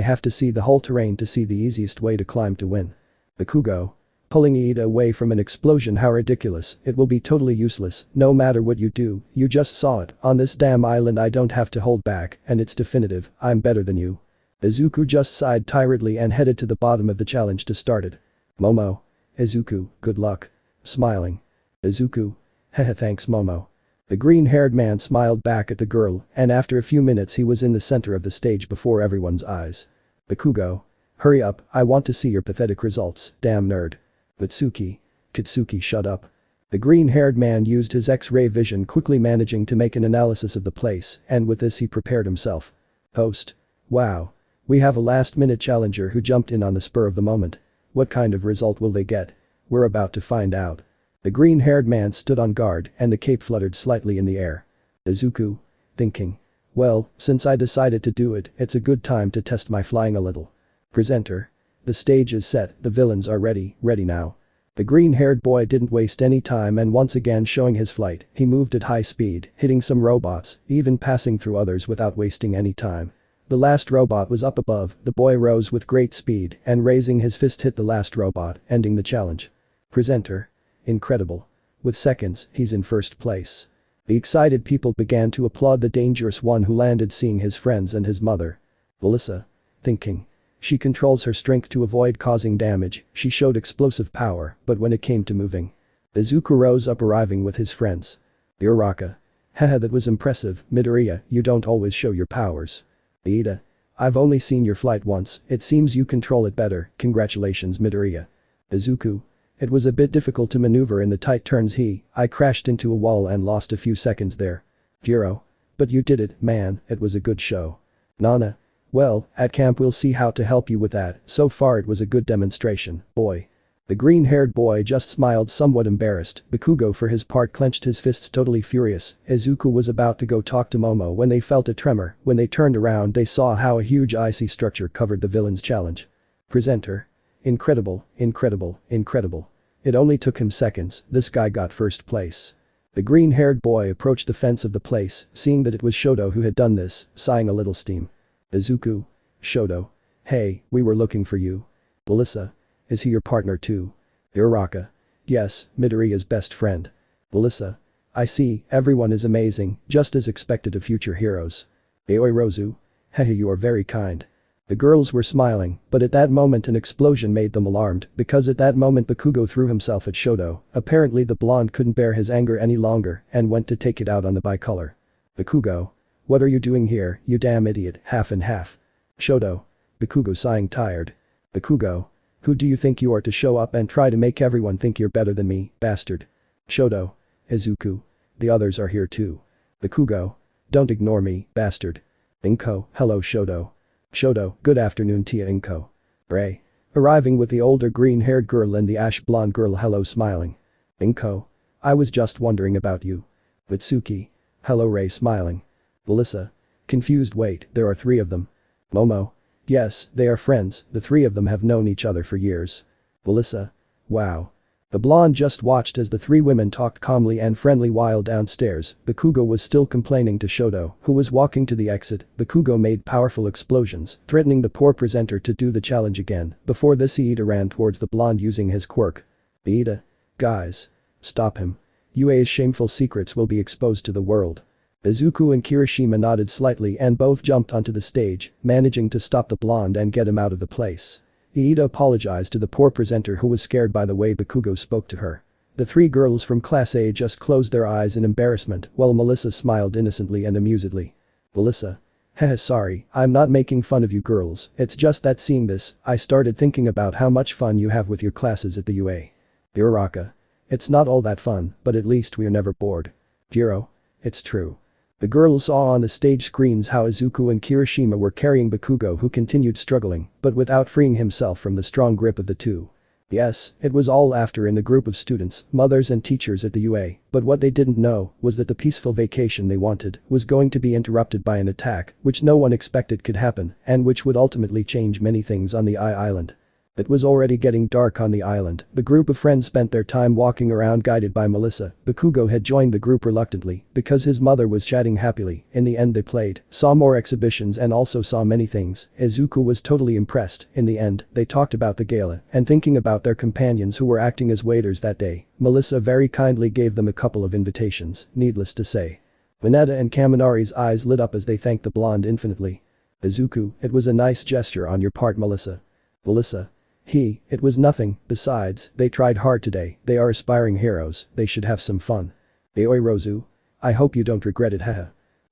have to see the whole terrain to see the easiest way to climb to win. Bakugo. Pulling Iida away from an explosion, how ridiculous, it will be totally useless, no matter what you do, you just saw it, on this damn island I don't have to hold back, and it's definitive, I'm better than you. Izuku just sighed tiredly and headed to the bottom of the challenge to start it. Momo. Izuku, good luck. Smiling. Izuku. Hehe thanks Momo. The green-haired man smiled back at the girl, and after a few minutes he was in the center of the stage before everyone's eyes. Bakugo. Hurry up, I want to see your pathetic results, damn nerd. Mitsuki. Kitsuki shut up. The green-haired man used his X-ray vision, quickly managing to make an analysis of the place, and with this he prepared himself. Host. Wow. We have a last-minute challenger who jumped in on the spur of the moment. What kind of result will they get? We're about to find out. The green-haired man stood on guard and the cape fluttered slightly in the air. Izuku. Thinking. Well, since I decided to do it, it's a good time to test my flying a little. Presenter. The stage is set, the villains are ready now. The green-haired boy didn't waste any time and once again showing his flight, he moved at high speed, hitting some robots, even passing through others without wasting any time. The last robot was up above, the boy rose with great speed and raising his fist hit the last robot, ending the challenge. Presenter. Incredible. With seconds, he's in first place. The excited people began to applaud the dangerous one who landed seeing his friends and his mother. Melissa. Thinking. She controls her strength to avoid causing damage, she showed explosive power, but when it came to moving. Izuku rose up arriving with his friends. Uraraka. Haha, that was impressive, Midoriya, you don't always show your powers. Iida. I've only seen your flight once, it seems you control it better, congratulations Midoriya. Izuku. It was a bit difficult to maneuver in the tight turns I crashed into a wall and lost a few seconds there. Jiro. But you did it, man, it was a good show. Nana. Well, at camp we'll see how to help you with that, so far it was a good demonstration, boy. The green-haired boy just smiled somewhat embarrassed, Bakugo for his part clenched his fists totally furious, Izuku was about to go talk to Momo when they felt a tremor, when they turned around they saw how a huge icy structure covered the villain's challenge. Presenter. Incredible, incredible, incredible. It only took him seconds, this guy got first place. The green-haired boy approached the fence of the place, seeing that it was Shoto who had done this, sighing a little steam. Izuku. Shoto. Hey, we were looking for you. Melissa. Is he your partner too? Uraraka. Yes, Midoriya's best friend. Melissa. I see, everyone is amazing, just as expected of future heroes. Aoirozu. Hehe, you are very kind. The girls were smiling, but at that moment an explosion made them alarmed because at that moment Bakugo threw himself at Shoto, apparently the blonde couldn't bear his anger any longer and went to take it out on the bicolor. Bakugo. What are you doing here, you damn idiot, half and half. Shoto. Bakugo sighing tired. Bakugo. Who do you think you are to show up and try to make everyone think you're better than me, bastard? Shoto. Izuku. The others are here too. Bakugo. Don't ignore me, bastard. Inko. Hello Shoto. Shoto. Good afternoon Tia Inko. Ray. Arriving with the older green-haired girl and the ash-blonde girl hello smiling. Inko. I was just wondering about you. Vitsuki. Hello Ray smiling. Melissa. Confused wait, there are 3 of them. Momo. Yes, they are friends, the 3 of them have known each other for years. Melissa. Wow. The blonde just watched as the 3 women talked calmly and friendly while downstairs, Bakugo was still complaining to Shoto, who was walking to the exit, Bakugo made powerful explosions, threatening the poor presenter to do the challenge again, before this Iida ran towards the blonde using his quirk. Iida. Guys. Stop him. UA's shameful secrets will be exposed to the world. Izuku and Kirishima nodded slightly and both jumped onto the stage, managing to stop the blonde and get him out of the place. Iida apologized to the poor presenter who was scared by the way Bakugo spoke to her. The 3 girls from Class A just closed their eyes in embarrassment while Melissa smiled innocently and amusedly. Melissa. Heh sorry, I'm not making fun of you girls, it's just that seeing this, I started thinking about how much fun you have with your classes at the UA. Uraraka. It's not all that fun, but at least we are never bored. Jiro. It's true. The girls saw on the stage screens how Izuku and Kirishima were carrying Bakugo who continued struggling, but without freeing himself from the strong grip of the 2. Yes, it was all laughter in the group of students, mothers and teachers at the UA, but what they didn't know was that the peaceful vacation they wanted was going to be interrupted by an attack which no one expected could happen and which would ultimately change many things on the island. It was already getting dark on the island, the group of friends spent their time walking around guided by Melissa, Bakugo had joined the group reluctantly because his mother was chatting happily, in the end they played, saw more exhibitions and also saw many things, Izuku was totally impressed, in the end, they talked about the gala, and thinking about their companions who were acting as waiters that day, Melissa very kindly gave them a couple of invitations, needless to say. Mineta and Kaminari's eyes lit up as they thanked the blonde infinitely. Izuku, it was a nice gesture on your part Melissa. Melissa. It was nothing, besides, they tried hard today, they are aspiring heroes, they should have some fun. Aoirozu. I hope you don't regret it haha.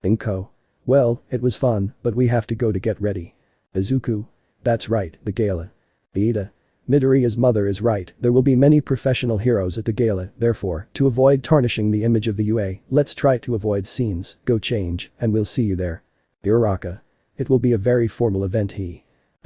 Inko. Well, it was fun, but we have to go to get ready. Izuku. That's right, the gala. Iida. Midoriya's mother is right, there will be many professional heroes at the gala, therefore, to avoid tarnishing the image of the UA, let's try to avoid scenes, go change, and we'll see you there. Uraraka. It will be a very formal event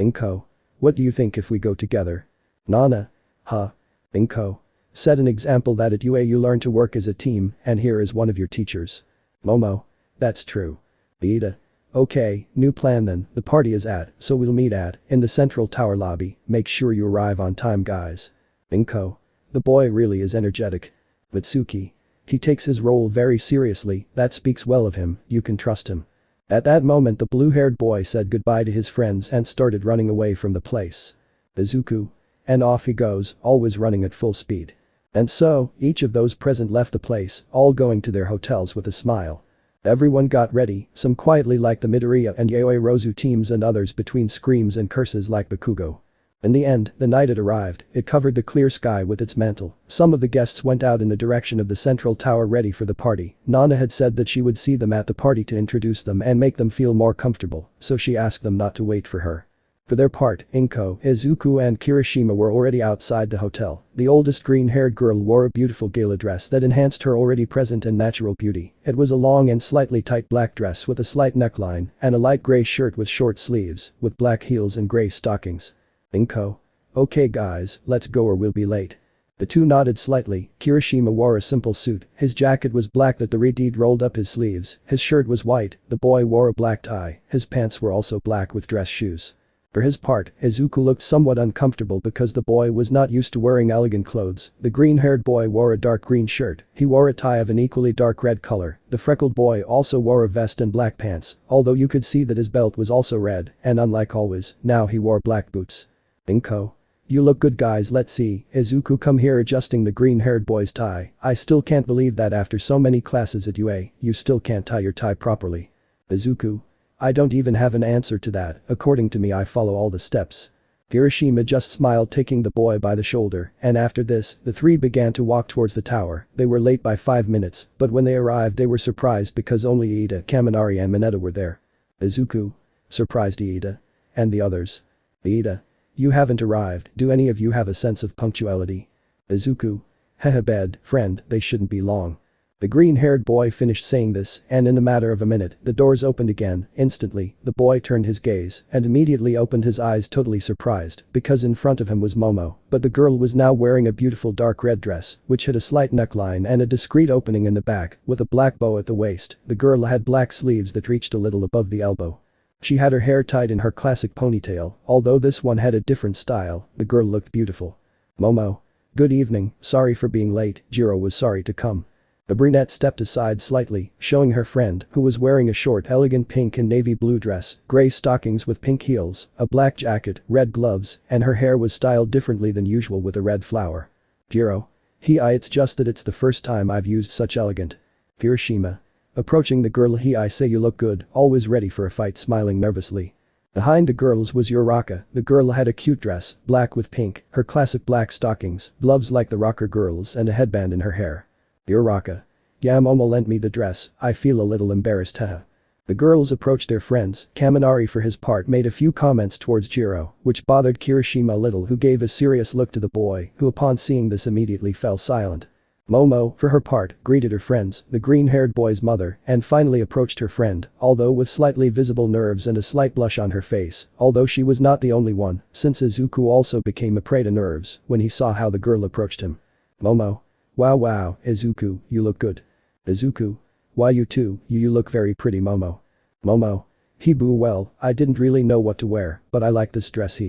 Inko. What do you think if we go together? Nana. Huh. Inko. Set an example that at UA you learn to work as a team and here is one of your teachers. Momo. That's true. Ida. Okay, new plan then, the party is at, so we'll meet at, in the central tower lobby, make sure you arrive on time guys. Inko. The boy really is energetic. Mitsuki. He takes his role very seriously, that speaks well of him, you can trust him. At that moment the blue-haired boy said goodbye to his friends and started running away from the place. Izuku. And off he goes, always running at full speed. And so, each of those present left the place, all going to their hotels with a smile. Everyone got ready, some quietly like the Midoriya and Yaoyorozu teams and others between screams and curses like Bakugo. In the end, the night had arrived, it covered the clear sky with its mantle. Some of the guests went out in the direction of the central tower ready for the party. Nana had said that she would see them at the party to introduce them and make them feel more comfortable, so she asked them not to wait for her. For their part, Inko, Izuku and Kirishima were already outside the hotel. The oldest green-haired girl wore a beautiful gala dress that enhanced her already present and natural beauty. It was a long and slightly tight black dress with a slight neckline and a light gray shirt with short sleeves, with black heels and gray stockings. Inko. Okay guys, let's go or we'll be late. The two nodded slightly. Kirishima wore a simple suit, his jacket was black that the red rolled up his sleeves, his shirt was white, the boy wore a black tie, his pants were also black with dress shoes. For his part, Izuku looked somewhat uncomfortable because the boy was not used to wearing elegant clothes. The green-haired boy wore a dark green shirt, he wore a tie of an equally dark red color. The freckled boy also wore a vest and black pants, although you could see that his belt was also red, and unlike always, now he wore black boots. Inko. You look good guys, let's see. Izuku come here adjusting the green-haired boy's tie. I still can't believe that after so many classes at UA, you still can't tie your tie properly. Izuku. I don't even have an answer to that, according to me I follow all the steps. Kirishima just smiled taking the boy by the shoulder, and after this, the three began to walk towards the tower. They were late by 5 minutes, but when they arrived they were surprised because only Ida, Kaminari and Mineta were there. Izuku. Surprised Ida. And the others. Ida. You haven't arrived, do any of you have a sense of punctuality? Izuku. Haha bad, friend, they shouldn't be long. The green-haired boy finished saying this, and in a matter of a minute, the doors opened again. Instantly, the boy turned his gaze and immediately opened his eyes totally surprised because in front of him was Momo, but the girl was now wearing a beautiful dark red dress, which had a slight neckline and a discreet opening in the back, with a black bow at the waist. The girl had black sleeves that reached a little above the elbow. She had her hair tied in her classic ponytail, although this one had a different style, the girl looked beautiful. Momo. Good evening, sorry for being late, Jiro was sorry to come. The brunette stepped aside slightly, showing her friend, who was wearing a short elegant pink and navy blue dress, gray stockings with pink heels, a black jacket, red gloves, and her hair was styled differently than usual with a red flower. Jiro. It's just that it's the first time I've used such elegant. Kirishima. Approaching the girl I say you look good, always ready for a fight smiling nervously. Behind the girls was Uraraka, the girl had a cute dress, black with pink, her classic black stockings, gloves like the rocker girls and a headband in her hair. Uraraka. Yeah Momo lent me the dress, I feel a little embarrassed haha. The girls approached their friends, Kaminari for his part made a few comments towards Jiro, which bothered Kirishima a little who gave a serious look to the boy, who upon seeing this immediately fell silent. Momo, for her part, greeted her friends, the green-haired boy's mother, and finally approached her friend, although with slightly visible nerves and a slight blush on her face, although she was not the only one, since Izuku also became a prey to nerves when he saw how the girl approached him. Momo. Wow, Izuku, you look good. Izuku. Why you too, you look very pretty Momo. Momo. Boo well, I didn't really know what to wear, but I like this dress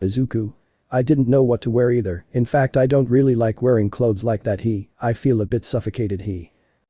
Izuku. I didn't know what to wear either, in fact I don't really like wearing clothes like that I feel a bit suffocated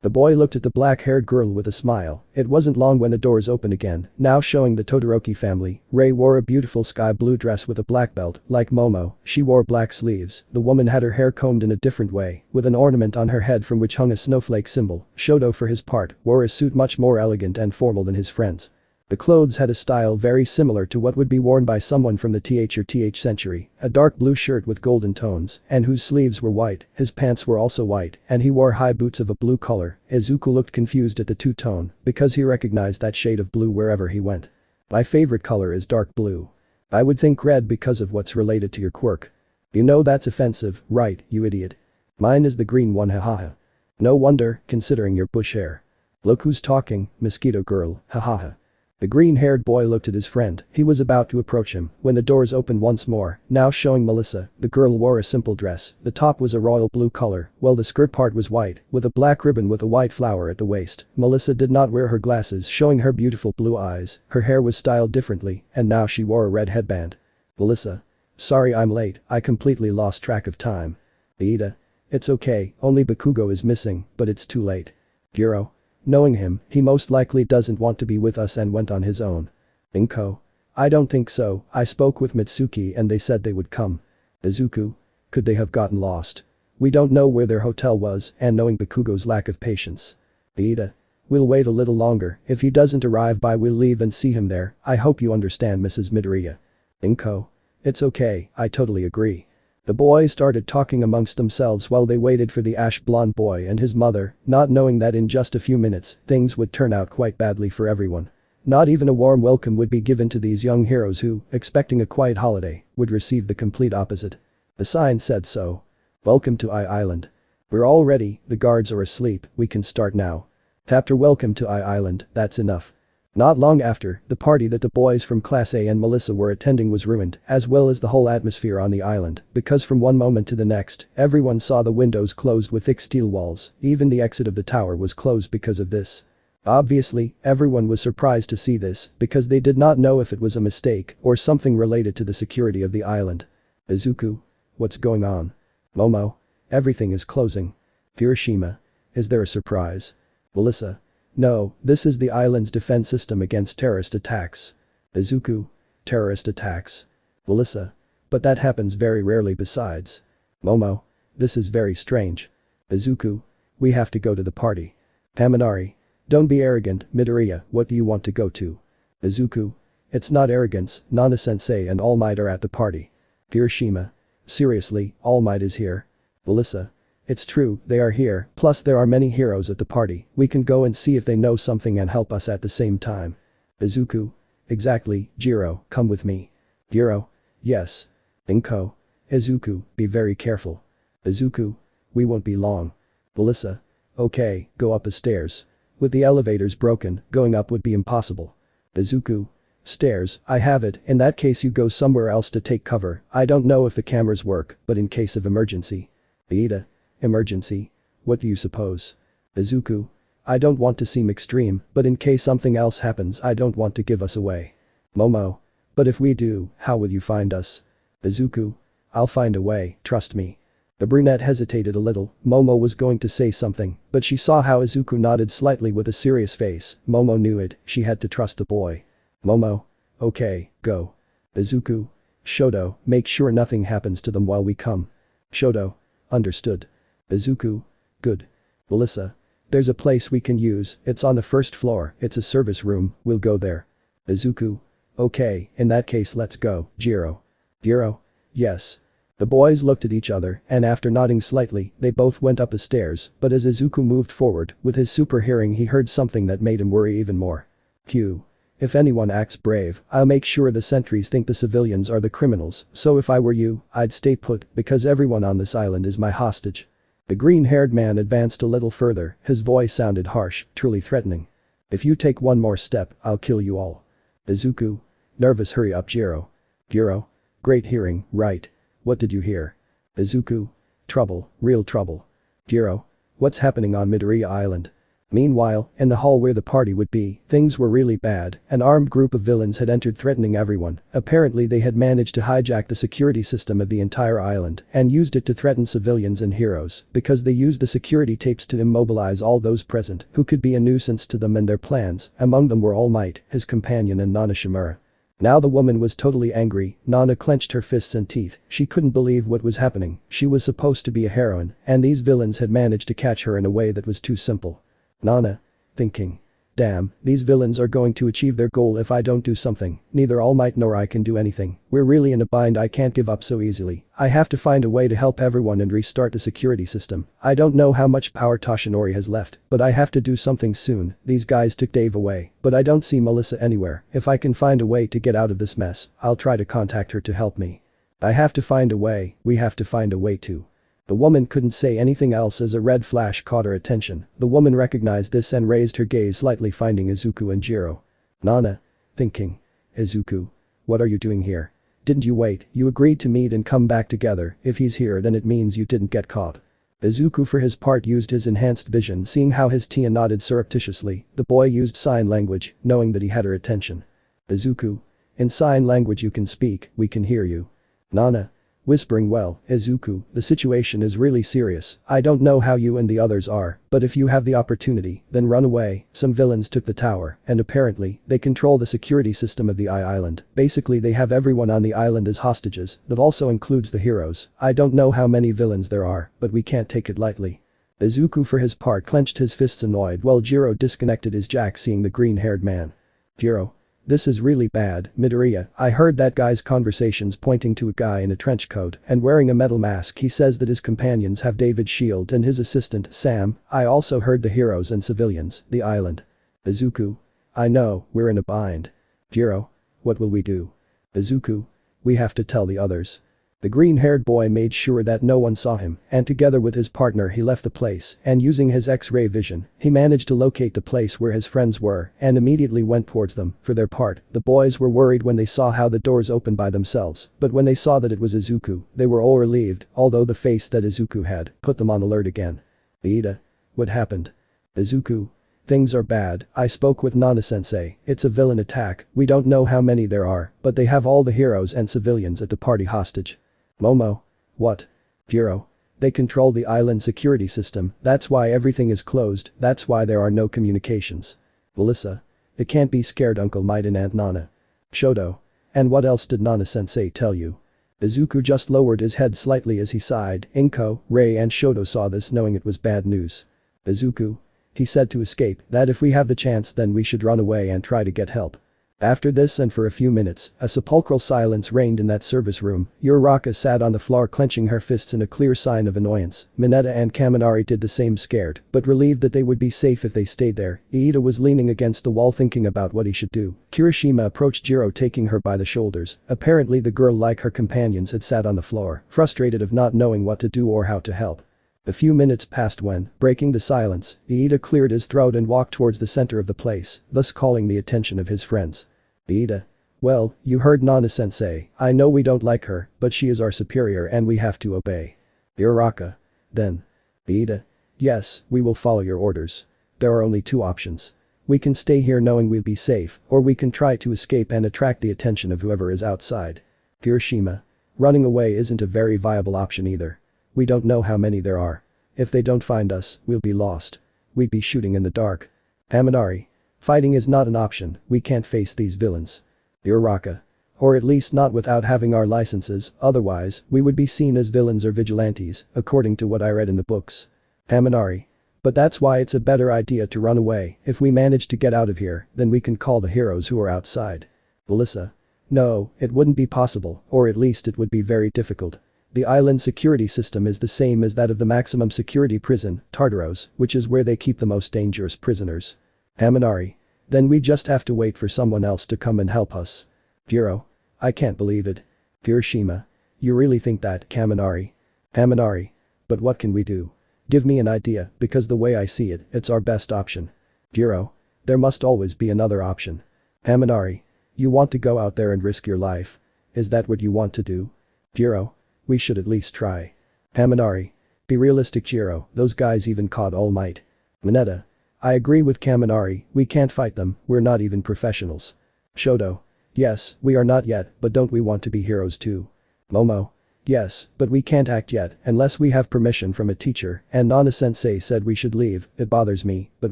The boy looked at the black-haired girl with a smile. It wasn't long when the doors opened again, now showing the Todoroki family. Rei wore a beautiful sky blue dress with a black belt, like Momo, she wore black sleeves. The woman had her hair combed in a different way, with an ornament on her head from which hung a snowflake symbol. Shoto for his part, wore a suit much more elegant and formal than his friends. The clothes had a style very similar to what would be worn by someone from the th century, a dark blue shirt with golden tones, and whose sleeves were white, his pants were also white, and he wore high boots of a blue color. Izuku looked confused at the two-tone, because he recognized that shade of blue wherever he went. My favorite color is dark blue. I would think red because of what's related to your quirk. You know that's offensive, right, you idiot. Mine is the green one hahaha. No wonder, considering your bush hair. Look who's talking, mosquito girl, hahaha. The green-haired boy looked at his friend, he was about to approach him when the doors opened once more, now showing Melissa. The girl wore a simple dress, the top was a royal blue color, while the skirt part was white, with a black ribbon with a white flower at the waist. Melissa did not wear her glasses showing her beautiful blue eyes, her hair was styled differently, and now she wore a red headband. Melissa. Sorry I'm late, I completely lost track of time. Aida. It's okay, only Bakugo is missing, but it's too late. Jiro. Knowing him, he most likely doesn't want to be with us and went on his own. Inko. I don't think so, I spoke with Mitsuki and they said they would come. Izuku. Could they have gotten lost? We don't know where their hotel was, and knowing Bakugo's lack of patience. Aida. We'll wait a little longer, if he doesn't arrive by we'll leave and see him there, I hope you understand Mrs. Midoriya. Inko. It's okay, I totally agree. The boys started talking amongst themselves while they waited for the ash-blonde boy and his mother, not knowing that in just a few minutes, things would turn out quite badly for everyone. Not even a warm welcome would be given to these young heroes who, expecting a quiet holiday, would receive the complete opposite. The sign said so. Welcome to Island. We're all ready, the guards are asleep, we can start now. After welcome to Island, that's enough. Not long after, the party that the boys from Class A and Melissa were attending was ruined, as well as the whole atmosphere on the island, because from one moment to the next, everyone saw the windows closed with thick steel walls, even the exit of the tower was closed because of this. Obviously, everyone was surprised to see this, because they did not know if it was a mistake or something related to the security of the island. Izuku. What's going on? Momo. Everything is closing. Hiroshima. Is there a surprise? Melissa. No, this is the island's defense system against terrorist attacks. Izuku. Terrorist attacks. Melissa. But that happens very rarely besides. Momo. This is very strange. Izuku. We have to go to the party. Kaminari. Don't be arrogant, Midoriya, what do you want to go to? Izuku. It's not arrogance, Nana-sensei and Almight are at the party. Hiroshima. Seriously, Almight is here? Melissa. It's true, they are here, plus there are many heroes at the party, we can go and see if they know something and help us at the same time. Izuku. Exactly, Jiro, come with me. Jiro. Yes. Inko. Izuku, be very careful. Izuku. We won't be long. Melissa. Okay, go up the stairs. With the elevators broken, going up would be impossible. Izuku. Stairs, I have it, in that case you go somewhere else to take cover, I don't know if the cameras work, but in case of emergency. Aida. Emergency? What do you suppose? Izuku. I don't want to seem extreme, but in case something else happens I don't want to give us away. Momo. But if we do, how will you find us? Izuku. I'll find a way, trust me. The brunette hesitated a little, Momo was going to say something, but she saw how Izuku nodded slightly with a serious face, Momo knew it, she had to trust the boy. Momo. Okay, go. Izuku. Shoto, make sure nothing happens to them while we come. Shoto. Understood. Izuku. Good. Melissa. There's a place we can use, it's on the first floor, it's a service room, we'll go there. Izuku. Okay, in that case let's go, Jiro. Jiro. Yes. The boys looked at each other, and after nodding slightly, they both went up the stairs, but as Izuku moved forward, with his super hearing he heard something that made him worry even more. Q. If anyone acts brave, I'll make sure the sentries think the civilians are the criminals, so if I were you, I'd stay put, because everyone on this island is my hostage. The green-haired man advanced a little further, his voice sounded harsh, truly threatening. If you take one more step, I'll kill you all. Izuku. Nervous, hurry up, Jiro. Jiro. Great hearing, right. What did you hear? Izuku. Trouble, real trouble. Jiro. What's happening on Midoriya Island? Meanwhile, in the hall where the party would be, things were really bad, an armed group of villains had entered threatening everyone, apparently they had managed to hijack the security system of the entire island and used it to threaten civilians and heroes because they used the security tapes to immobilize all those present who could be a nuisance to them and their plans, among them were All Might, his companion and Nana Shimura. Now the woman was totally angry, Nana clenched her fists and teeth, she couldn't believe what was happening, she was supposed to be a heroine, and these villains had managed to catch her in a way that was too simple. Nana. Thinking. Damn, these villains are going to achieve their goal if I don't do something, neither All Might nor I can do anything, we're really in a bind, I can't give up so easily, I have to find a way to help everyone and restart the security system, I don't know how much power Toshinori has left, but I have to do something soon, these guys took Dave away, but I don't see Melissa anywhere, if I can find a way to get out of this mess, I'll try to contact her to help me. I have to find a way, we have to find a way to. The woman couldn't say anything else as a red flash caught her attention, the woman recognized this and raised her gaze slightly finding Izuku and Jiro. Nana. thinking. Izuku. What are you doing here? Didn't you wait? You agreed to meet and come back together. If he's here then it means you didn't get caught. Izuku for his part used his enhanced vision, seeing how his tia nodded surreptitiously. The boy used sign language, knowing that he had her attention. Izuku. In sign language you can speak, we can hear you. Nana. Whispering, well, Izuku, the situation is really serious. I don't know how you and the others are, but if you have the opportunity, then run away. Some villains took the tower, and apparently, they control the security system of the island. Basically they have everyone on the island as hostages, that also includes the heroes. I don't know how many villains there are, but we can't take it lightly. Izuku for his part clenched his fists annoyed while Jiro disconnected his jack, seeing the green-haired man. Jiro. This is really bad, Midoriya. I heard that guy's conversations, pointing to a guy in a trench coat and wearing a metal mask. He says that his companions have David's shield and his assistant, Sam. I also heard the heroes and civilians, the island. Izuku. I know, we're in a bind. Jiro. What will we do? Izuku. We have to tell the others. The green-haired boy made sure that no one saw him, and together with his partner he left the place, and using his X-ray vision, he managed to locate the place where his friends were and immediately went towards them. For their part, the boys were worried when they saw how the doors opened by themselves, but when they saw that it was Izuku, they were all relieved, although the face that Izuku had put them on alert again. Iida. What happened? Izuku. Things are bad. I spoke with Nana-sensei. It's a villain attack. We don't know how many there are, but they have all the heroes and civilians at the party hostage. Momo. What? Jiro. They control the island security system, that's why everything is closed, that's why there are no communications. Melissa. It can't be scared, Uncle Might and Aunt Nana. Shoto. And what else did Nana-sensei tell you? Izuku just lowered his head slightly as he sighed. Inko, Rei and Shoto saw this, knowing it was bad news. Izuku. He said to escape, that if we have the chance then we should run away and try to get help. After this and for a few minutes, a sepulchral silence reigned in that service room. Uraraka sat on the floor clenching her fists in a clear sign of annoyance. Mineta and Kaminari did the same, scared, but relieved that they would be safe if they stayed there. Iida was leaning against the wall thinking about what he should do. Kirishima approached Jiro, taking her by the shoulders. Apparently the girl, like her companions, had sat on the floor, frustrated of not knowing what to do or how to help. A few minutes passed when, breaking the silence, Iida cleared his throat and walked towards the center of the place, thus calling the attention of his friends. Iida. Well, you heard Nana-sensei. I know we don't like her, but she is our superior and we have to obey. Uraraka. Then. Iida. Yes, we will follow your orders. There are only two options. We can stay here knowing we'll be safe, or we can try to escape and attract the attention of whoever is outside. Kirishima. Running away isn't a very viable option either. We don't know how many there are. If they don't find us, we'll be lost. We'd be shooting in the dark. Kaminari. Fighting is not an option, we can't face these villains. Uraraka. Or at least not without having our licenses, otherwise, we would be seen as villains or vigilantes, according to what I read in the books. Kaminari. But that's why it's a better idea to run away. If we manage to get out of here, then we can call the heroes who are outside. Melissa. No, it wouldn't be possible, or at least it would be very difficult. The island security system is the same as that of the maximum security prison, Tartaros, which is where they keep the most dangerous prisoners. Kaminari. Then we just have to wait for someone else to come and help us. Jiro. I can't believe it. Kirishima. You really think that, Kaminari? Kaminari. But what can we do? Give me an idea, because the way I see it, it's our best option. Jiro. There must always be another option. Kaminari. You want to go out there and risk your life? Is that what you want to do? Jiro. We should at least try. Kaminari. Be realistic, Jiro, those guys even caught Almight. Mineta. I agree with Kaminari, we can't fight them, we're not even professionals. Shoto. Yes, we are not yet, but don't we want to be heroes too? Momo. Yes, but we can't act yet unless we have permission from a teacher, and Nana-sensei said we should leave. It bothers me, but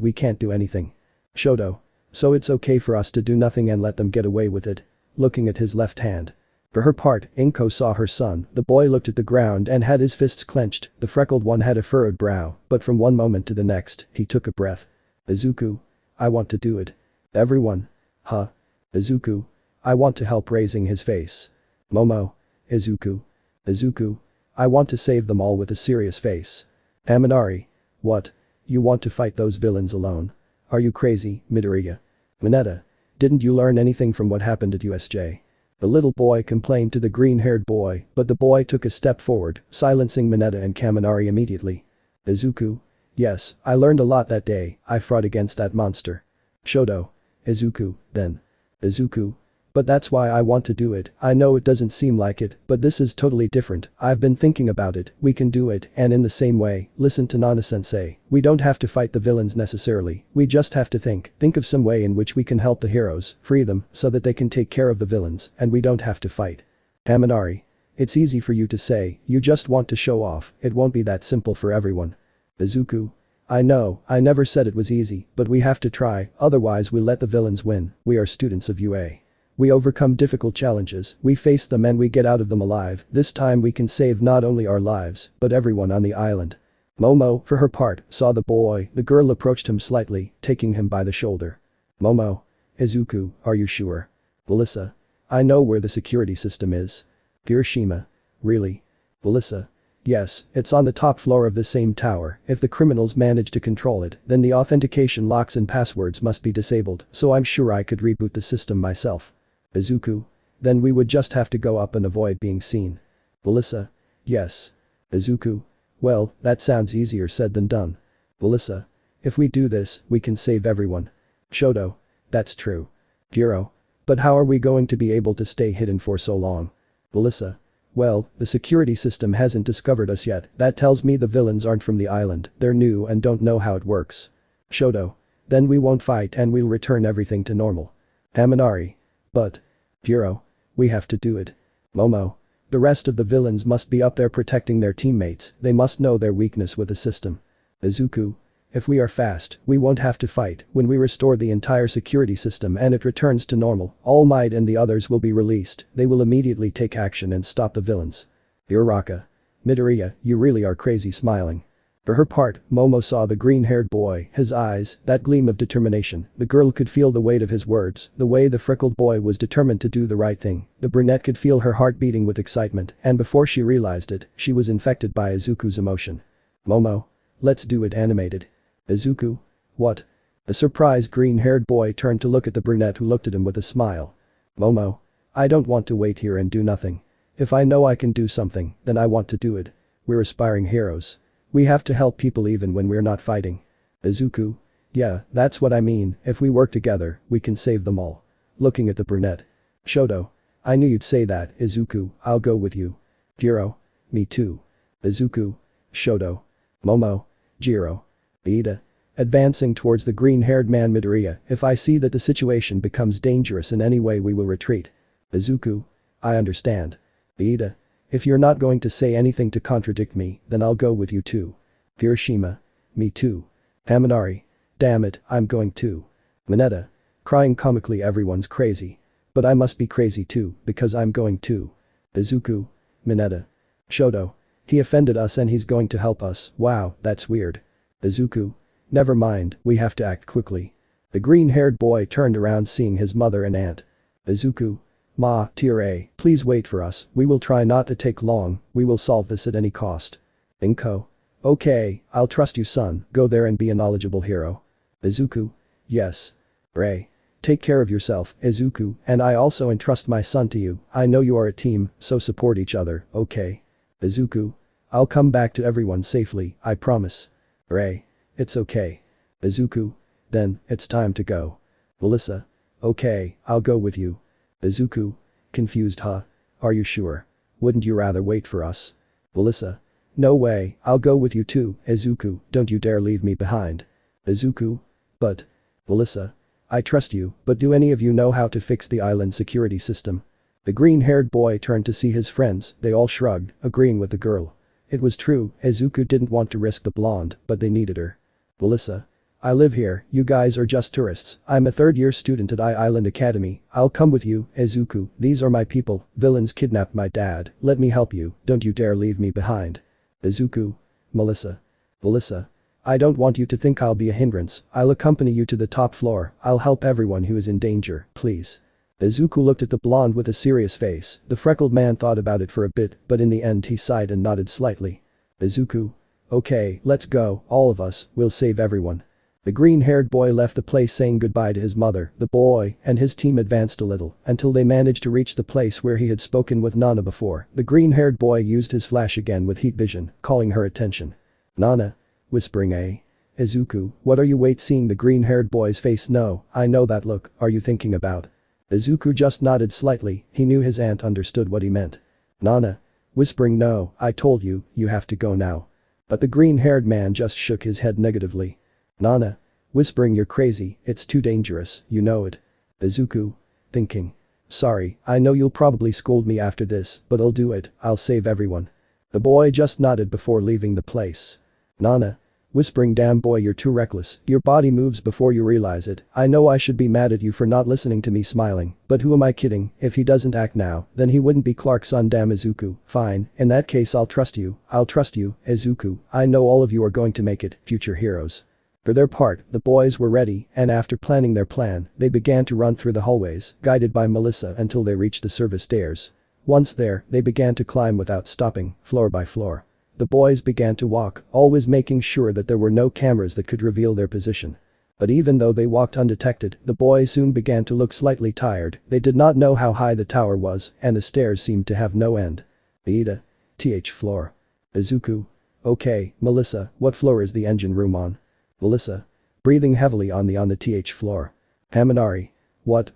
we can't do anything. Shoto. So it's okay for us to do nothing and let them get away with it? Looking at his left hand. For her part, Inko saw her son. The boy looked at the ground and had his fists clenched. The freckled one had a furrowed brow, but from one moment to the next, he took a breath. Izuku. I want to do it. Everyone. Huh? Izuku. I want to help, raising his face. Momo. Izuku. Izuku. I want to save them all, with a serious face. Kaminari. What? You want to fight those villains alone? Are you crazy, Midoriya? Mineta. Didn't you learn anything from what happened at USJ? The little boy complained to the green-haired boy, but the boy took a step forward, silencing Mineta and Kaminari immediately. Izuku. Yes, I learned a lot that day, I fought against that monster. Shoto. Izuku, then. Izuku. But that's why I want to do it. I know it doesn't seem like it, but this is totally different. I've been thinking about it, we can do it, and in the same way, listen to Nana-sensei, we don't have to fight the villains necessarily, we just have to think of some way in which we can help the heroes, free them, so that they can take care of the villains, and we don't have to fight. Kaminari. It's easy for you to say, you just want to show off, it won't be that simple for everyone. Izuku. I know, I never said it was easy, but we have to try, otherwise we let the villains win, we are students of UA. We overcome difficult challenges, we face them and we get out of them alive, this time we can save not only our lives, but everyone on the island. Momo, for her part, saw the boy, the girl approached him slightly, taking him by the shoulder. Momo. Izuku, are you sure? Melissa. I know where the security system is. Hiroshima. Really? Melissa. Yes, it's on the top floor of the same tower, if the criminals manage to control it, then the authentication locks and passwords must be disabled, so I'm sure I could reboot the system myself. Izuku. Then we would just have to go up and avoid being seen. Melissa. Yes. Izuku. Well, that sounds easier said than done. Melissa. If we do this, we can save everyone. Shoto. That's true. Jiro. But how are we going to be able to stay hidden for so long? Melissa. Well, the security system hasn't discovered us yet, that tells me the villains aren't from the island, they're new and don't know how it works. Shoto. Then we won't fight and we'll return everything to normal. Kaminari. But. Jiro. We have to do it. Momo. The rest of the villains must be up there protecting their teammates, they must know their weakness with the system. Izuku. If we are fast, we won't have to fight, when we restore the entire security system and it returns to normal, Almight and the others will be released, they will immediately take action and stop the villains. Uraraka. Midoriya, you really are crazy smiling. For her part, Momo saw the green-haired boy, his eyes, that gleam of determination, the girl could feel the weight of his words, the way the freckled boy was determined to do the right thing, the brunette could feel her heart beating with excitement, and before she realized it, she was infected by Izuku's emotion. Momo. Let's do it animated. Izuku. What? The surprised green-haired boy turned to look at the brunette who looked at him with a smile. Momo. I don't want to wait here and do nothing. If I know I can do something, then I want to do it. We're aspiring heroes. We have to help people even when we're not fighting. Izuku. Yeah, that's what I mean, if we work together, we can save them all. Looking at the brunette. Shoto. I knew you'd say that, Izuku, I'll go with you. Jiro. Me too. Izuku. Shoto. Momo. Jiro. Ida. Advancing towards the green-haired man Midoriya, if I see that the situation becomes dangerous in any way we will retreat. Izuku. I understand. Ida. If you're not going to say anything to contradict me, then I'll go with you too. Hiroshima. Me too. Kaminari. Damn it, I'm going too. Mineta. Crying comically everyone's crazy. But I must be crazy too, because I'm going too. Izuku. Mineta. Shoto. He offended us and he's going to help us, wow, that's weird. Izuku. Never mind, we have to act quickly. The green-haired boy turned around seeing his mother and aunt. Izuku. Ma, Tiare, please wait for us, we will try not to take long, we will solve this at any cost. Inko. Okay, I'll trust you son, go there and be a knowledgeable hero. Izuku. Yes. Ray. Take care of yourself, Izuku, and I also entrust my son to you, I know you are a team, so support each other, okay? Izuku. I'll come back to everyone safely, I promise. Ray. It's okay. Izuku. Then, it's time to go. Melissa. Okay, I'll go with you. Izuku. Confused huh? Are you sure? Wouldn't you rather wait for us? Melissa. No way, I'll go with you too, Izuku, don't you dare leave me behind. Izuku. But. Melissa. I trust you, but do any of you know how to fix the island security system? The green-haired boy turned to see his friends, they all shrugged, agreeing with the girl. It was true, Izuku didn't want to risk the blonde, but they needed her. Melissa. I live here, you guys are just tourists, I'm a third-year student at Island Academy, I'll come with you, Izuku, these are my people, villains kidnapped my dad, let me help you, don't you dare leave me behind. Izuku. Melissa. Melissa. I don't want you to think I'll be a hindrance, I'll accompany you to the top floor, I'll help everyone who is in danger, please. Izuku looked at the blonde with a serious face, the freckled man thought about it for a bit, but in the end he sighed and nodded slightly. Izuku. Okay, let's go, all of us, we'll save everyone. The green-haired boy left the place saying goodbye to his mother, the boy and his team advanced a little, until they managed to reach the place where he had spoken with Nana before, the green-haired boy used his flash again with heat vision, calling her attention. Nana. Whispering Izuku, what are you wait seeing the green-haired boy's face no, I know that look, are you thinking about? Izuku just nodded slightly, he knew his aunt understood what he meant. Nana. Whispering no, I told you, you have to go now. But the green-haired man just shook his head negatively. Nana. Whispering you're crazy, it's too dangerous, you know it. Izuku. Thinking. Sorry, I know you'll probably scold me after this, but I'll do it, I'll save everyone. The boy just nodded before leaving the place. Nana. Whispering damn boy you're too reckless, your body moves before you realize it, I know I should be mad at you for not listening to me smiling, but who am I kidding, if he doesn't act now, then he wouldn't be Clark's son damn Izuku, fine, in that case I'll trust you, Izuku, I know all of you are going to make it, future heroes. For their part, the boys were ready, and after planning their plan, they began to run through the hallways, guided by Melissa until they reached the service stairs. Once there, they began to climb without stopping, floor by floor. The boys began to walk, always making sure that there were no cameras that could reveal their position. But even though they walked undetected, the boys soon began to look slightly tired, they did not know how high the tower was, and the stairs seemed to have no end. Ida. Th floor. Izuku. Okay, Melissa, what floor is the engine room on? Melissa. Breathing heavily on the th floor. Haminari. What?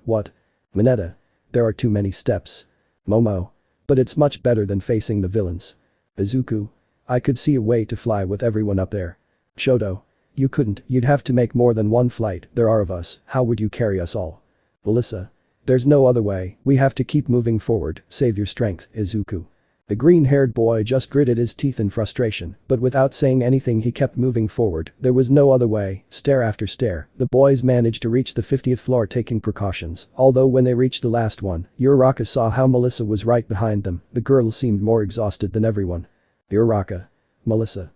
Mineta. There are too many steps. Momo. But it's much better than facing the villains. Izuku. I could see a way to fly with everyone up there. Shoto. You couldn't, you'd have to make more than one flight, there are of us, how would you carry us all? Melissa. There's no other way, we have to keep moving forward, save your strength, Izuku. The green-haired boy just gritted his teeth in frustration, but without saying anything he kept moving forward, there was no other way, stair after stair, the boys managed to reach the 50th floor taking precautions, although when they reached the last one, Uraraka saw how Melissa was right behind them, the girl seemed more exhausted than everyone. Uraraka. Melissa.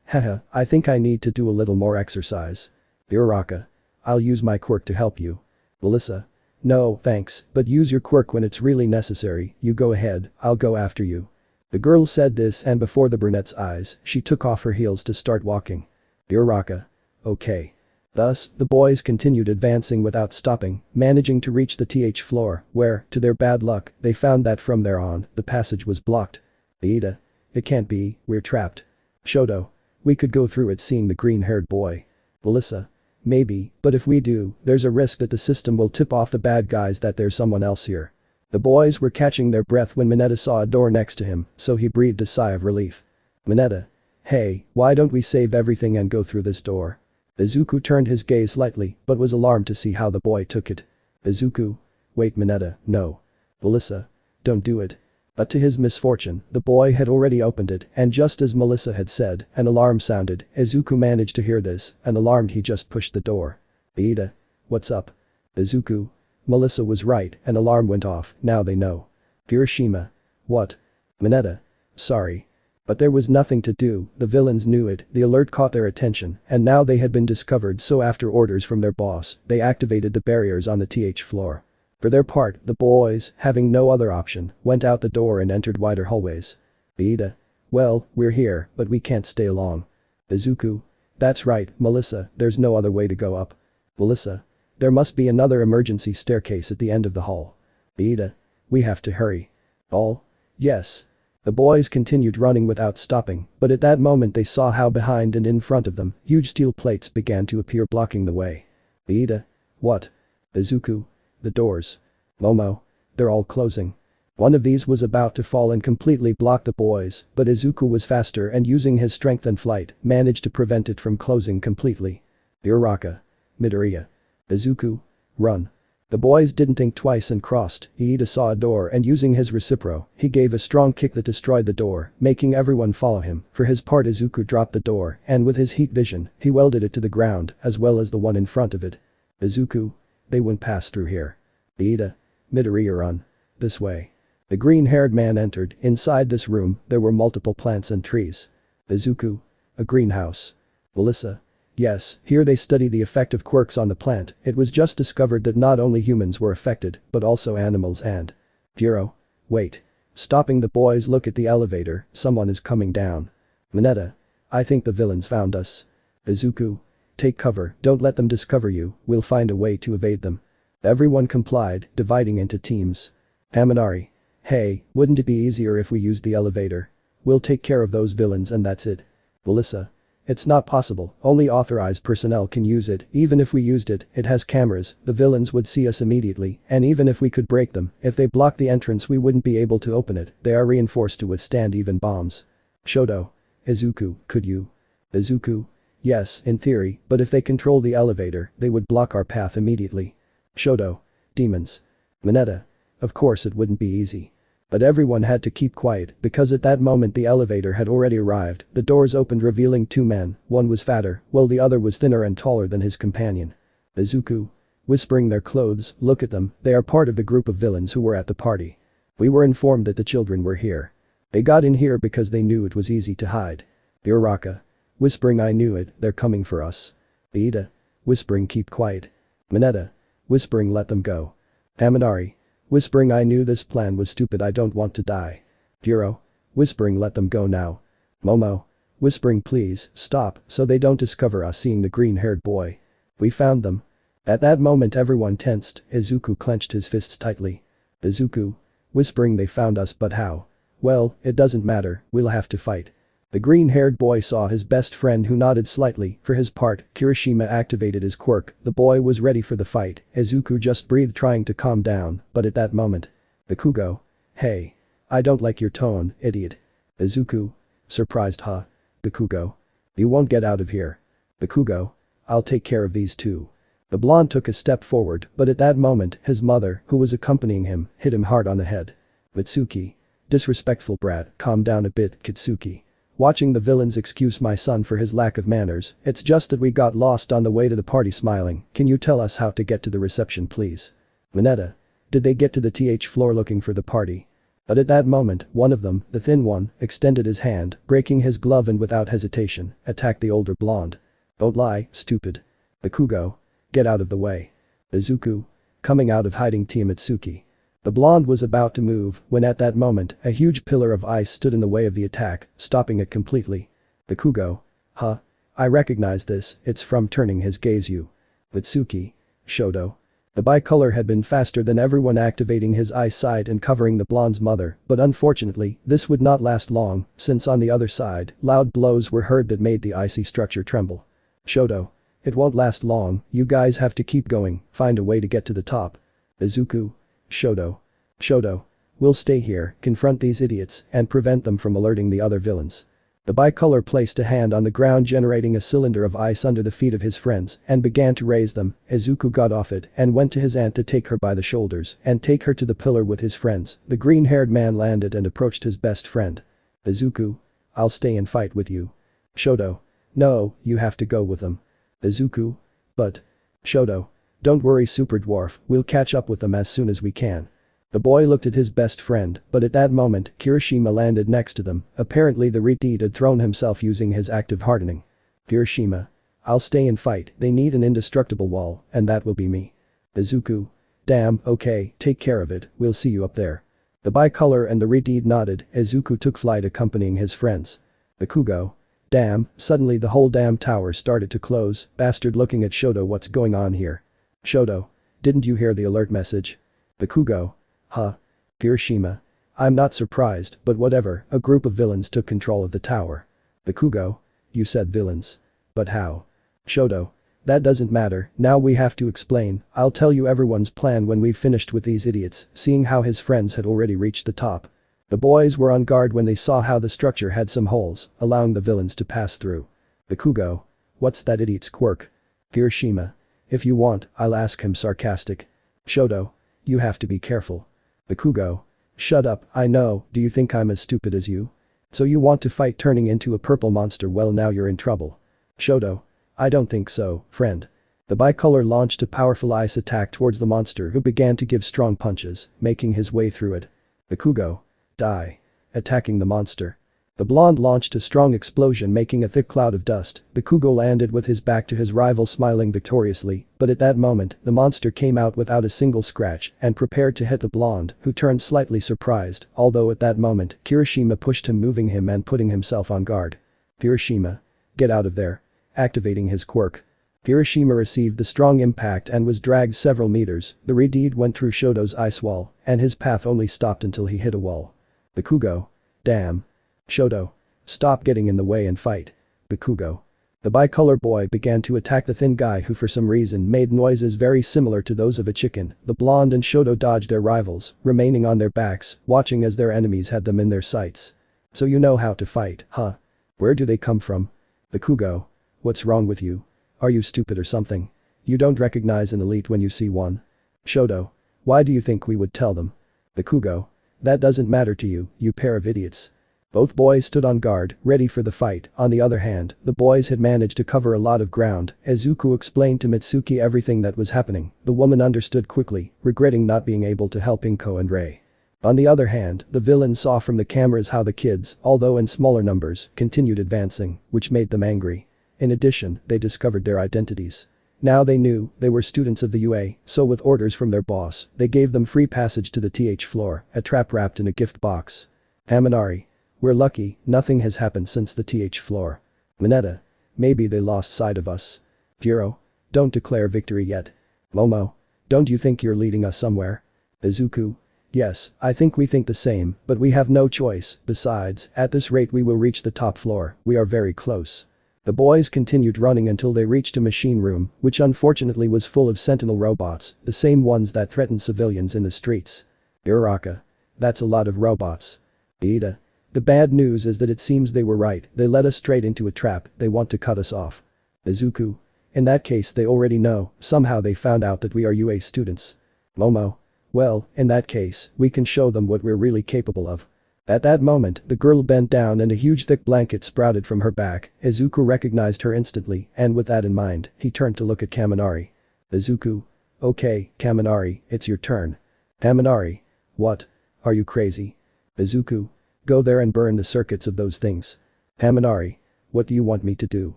Haha, I think I need to do a little more exercise. Uraraka. I'll use my quirk to help you. Melissa. No, thanks, but use your quirk when it's really necessary, you go ahead, I'll go after you. The girl said this and before the brunette's eyes, she took off her heels to start walking. Uraraka. Okay. Thus, the boys continued advancing without stopping, managing to reach the th floor, where, to their bad luck, they found that from there on, the passage was blocked. Ida. It can't be, we're trapped. Shoto. We could go through it seeing the green-haired boy. Melissa. Maybe, but if we do, there's a risk that the system will tip off the bad guys that there's someone else here. The boys were catching their breath when Mineta saw a door next to him, so he breathed a sigh of relief. Mineta. Hey, why don't we save everything and go through this door? Izuku turned his gaze slightly, but was alarmed to see how the boy took it. Izuku. Wait Mineta, no. Melissa. Don't do it. But to his misfortune, the boy had already opened it, and just as Melissa had said, an alarm sounded, Izuku managed to hear this, and alarmed he just pushed the door. Ida. What's up? Izuku. Melissa was right, an alarm went off, now they know. Hiroshima. What? Mineta. Sorry. But there was nothing to do, the villains knew it, the alert caught their attention, and now they had been discovered so after orders from their boss, they activated the barriers on the th floor. For their part, the boys, having no other option, went out the door and entered wider hallways. Ida. Well, we're here, but we can't stay long. Izuku. That's right, Melissa, there's no other way to go up. Melissa. There must be another emergency staircase at the end of the hall. Ida. We have to hurry. All? Yes. The boys continued running without stopping, but at that moment they saw how behind and in front of them, huge steel plates began to appear blocking the way. Ida. What? Izuku. The doors. Momo. They're all closing. One of these was about to fall and completely block the boys, but Izuku was faster and using his strength and flight, managed to prevent it from closing completely. Uraraka. Midoriya. Izuku. Run. The boys didn't think twice and crossed, Iida saw a door and using his recipro, he gave a strong kick that destroyed the door, making everyone follow him. For his part Izuku dropped the door, and with his heat vision, he welded it to the ground, as well as the one in front of it. Izuku. They wouldn't pass through here. Ida. Midoriya run. This way. The green-haired man entered, inside this room, there were multiple plants and trees. Izuku. A greenhouse. Melissa. Yes, here they study the effect of quirks on the plant, it was just discovered that not only humans were affected, but also animals and… Jiro. Wait. Stopping the boys look at the elevator, someone is coming down. Mineta. I think the villains found us. Izuku. Take cover, don't let them discover you, we'll find a way to evade them. Everyone complied, dividing into teams. Haminari. Hey, wouldn't it be easier if we used the elevator? We'll take care of those villains and that's it. Melissa. It's not possible, only authorized personnel can use it, even if we used it, it has cameras, the villains would see us immediately, and even if we could break them, if they block the entrance we wouldn't be able to open it, they are reinforced to withstand even bombs. Shoto. Izuku, could you? Izuku? Yes, in theory, but if they control the elevator, they would block our path immediately. Shoto. Demons. Mineta. Of course it wouldn't be easy. But everyone had to keep quiet because at that moment the elevator had already arrived, the doors opened revealing two men, one was fatter, while the other was thinner and taller than his companion. Izuku. Whispering their clothes, look at them, they are part of the group of villains who were at the party. We were informed that the children were here. They got in here because they knew it was easy to hide. Uraraka. Whispering I knew it, they're coming for us. Iida. Whispering keep quiet. Mineta. Whispering let them go. Amanari. Whispering I knew this plan was stupid I don't want to die. Puro. Whispering let them go now. Momo. Whispering please, stop, so they don't discover us seeing the green-haired boy. We found them. At that moment everyone tensed, Izuku clenched his fists tightly. Izuku. Whispering they found us but how? Well, it doesn't matter, we'll have to fight. The green-haired boy saw his best friend who nodded slightly, for his part, Kirishima activated his quirk, the boy was ready for the fight, Izuku just breathed trying to calm down, but at that moment. Bakugo. Hey. I don't like your tone, idiot. Izuku. Surprised huh? Bakugo. You won't get out of here. Bakugo. I'll take care of these two. The blonde took a step forward, but at that moment, his mother, who was accompanying him, hit him hard on the head. Mitsuki. Disrespectful brat, calm down a bit, Kitsuki. Watching the villains excuse my son for his lack of manners, it's just that we got lost on the way to the party smiling, can you tell us how to get to the reception please? Mineta. Did they get to the th floor looking for the party? But at that moment, one of them, the thin one, extended his hand, breaking his glove and without hesitation, attacked the older blonde. Don't lie, stupid. Bakugo. Get out of the way. Izuku. Coming out of hiding team Itsuki. The blonde was about to move when at that moment, a huge pillar of ice stood in the way of the attack, stopping it completely. Bakugo. Huh? I recognize this, it's from turning his gaze you. Itsuki. Shoto. The bicolor had been faster than everyone activating his eyesight and covering the blonde's mother, but unfortunately, this would not last long, since on the other side, loud blows were heard that made the icy structure tremble. Shoto. It won't last long, you guys have to keep going, find a way to get to the top. Izuku. Shoto. Shoto. We'll stay here, confront these idiots, and prevent them from alerting the other villains. The bicolor placed a hand on the ground generating a cylinder of ice under the feet of his friends and began to raise them, Izuku got off it and went to his aunt to take her by the shoulders and take her to the pillar with his friends, the green-haired man landed and approached his best friend. Izuku. I'll stay and fight with you. Shoto. No, you have to go with them. Izuku. But. Shoto. Don't worry super dwarf, we'll catch up with them as soon as we can. The boy looked at his best friend, but at that moment, Kirishima landed next to them, apparently the retard had thrown himself using his active hardening. Kirishima. I'll stay and fight, they need an indestructible wall, and that will be me. Izuku. Damn, okay, take care of it, we'll see you up there. The bicolor and the retard nodded, Izuku took flight accompanying his friends. Bakugo. Damn, suddenly the whole damn tower started to close, bastard looking at Shoto what's going on here. Shoto. Didn't you hear the alert message? Bakugo. Huh? Kirishima. I'm not surprised, but whatever, a group of villains took control of the tower. Bakugo. You said villains. But how? Shoto. That doesn't matter, now we have to explain, I'll tell you everyone's plan when we've finished with these idiots, seeing how his friends had already reached the top. The boys were on guard when they saw how the structure had some holes, allowing the villains to pass through. Bakugo. What's that idiot's quirk? Kirishima. If you want, I'll ask him sarcastic. Shoto. You have to be careful. Bakugo. Shut up, I know, do you think I'm as stupid as you? So you want to fight turning into a purple monster, well now you're in trouble. Shoto. I don't think so, friend. The bicolor launched a powerful ice attack towards the monster who began to give strong punches, making his way through it. Bakugo. Die. Attacking the monster. The blonde launched a strong explosion making a thick cloud of dust, Bakugo landed with his back to his rival smiling victoriously, but at that moment, the monster came out without a single scratch and prepared to hit the blonde, who turned slightly surprised, although at that moment, Kirishima pushed him moving him and putting himself on guard. Kirishima. Get out of there. Activating his quirk. Kirishima received the strong impact and was dragged several meters, the retard went through Shoto's ice wall, and his path only stopped until he hit a wall. Bakugo. Damn. Shoto. Stop getting in the way and fight. Bakugo. The bicolor boy began to attack the thin guy who for some reason made noises very similar to those of a chicken. The blonde and Shoto dodged their rivals, remaining on their backs, watching as their enemies had them in their sights. So you know how to fight, huh? Where do they come from? Bakugo. What's wrong with you? Are you stupid or something? You don't recognize an elite when you see one? Shoto. Why do you think we would tell them? Bakugo. That doesn't matter to you, you pair of idiots. Both boys stood on guard, ready for the fight. On the other hand, the boys had managed to cover a lot of ground. As Izuku explained to Mitsuki everything that was happening, the woman understood quickly, regretting not being able to help Inko and Rei. On the other hand, the villain saw from the cameras how the kids, although in smaller numbers, continued advancing, which made them angry. In addition, they discovered their identities. Now they knew they were students of the UA, so with orders from their boss, they gave them free passage to the TH floor, a trap wrapped in a gift box. Haminari. We're lucky, nothing has happened since the TH floor. Mineta. Maybe they lost sight of us. Jiro. Don't declare victory yet. Momo. Don't you think you're leading us somewhere? Izuku. Yes, I think we think the same, but we have no choice. Besides, at this rate we will reach the top floor, we are very close. The boys continued running until they reached a machine room, which unfortunately was full of sentinel robots, the same ones that threatened civilians in the streets. Uraraka. That's a lot of robots. Ida. The bad news is that it seems they were right, they led us straight into a trap, they want to cut us off. Izuku. In that case they already know, somehow they found out that we are UA students. Momo. Well, in that case, we can show them what we're really capable of. At that moment, the girl bent down and a huge thick blanket sprouted from her back. Izuku recognized her instantly, and with that in mind, he turned to look at Kaminari. Izuku. Okay, Kaminari, it's your turn. Kaminari. What? Are you crazy? Izuku. Go there and burn the circuits of those things. Kaminari. What do you want me to do?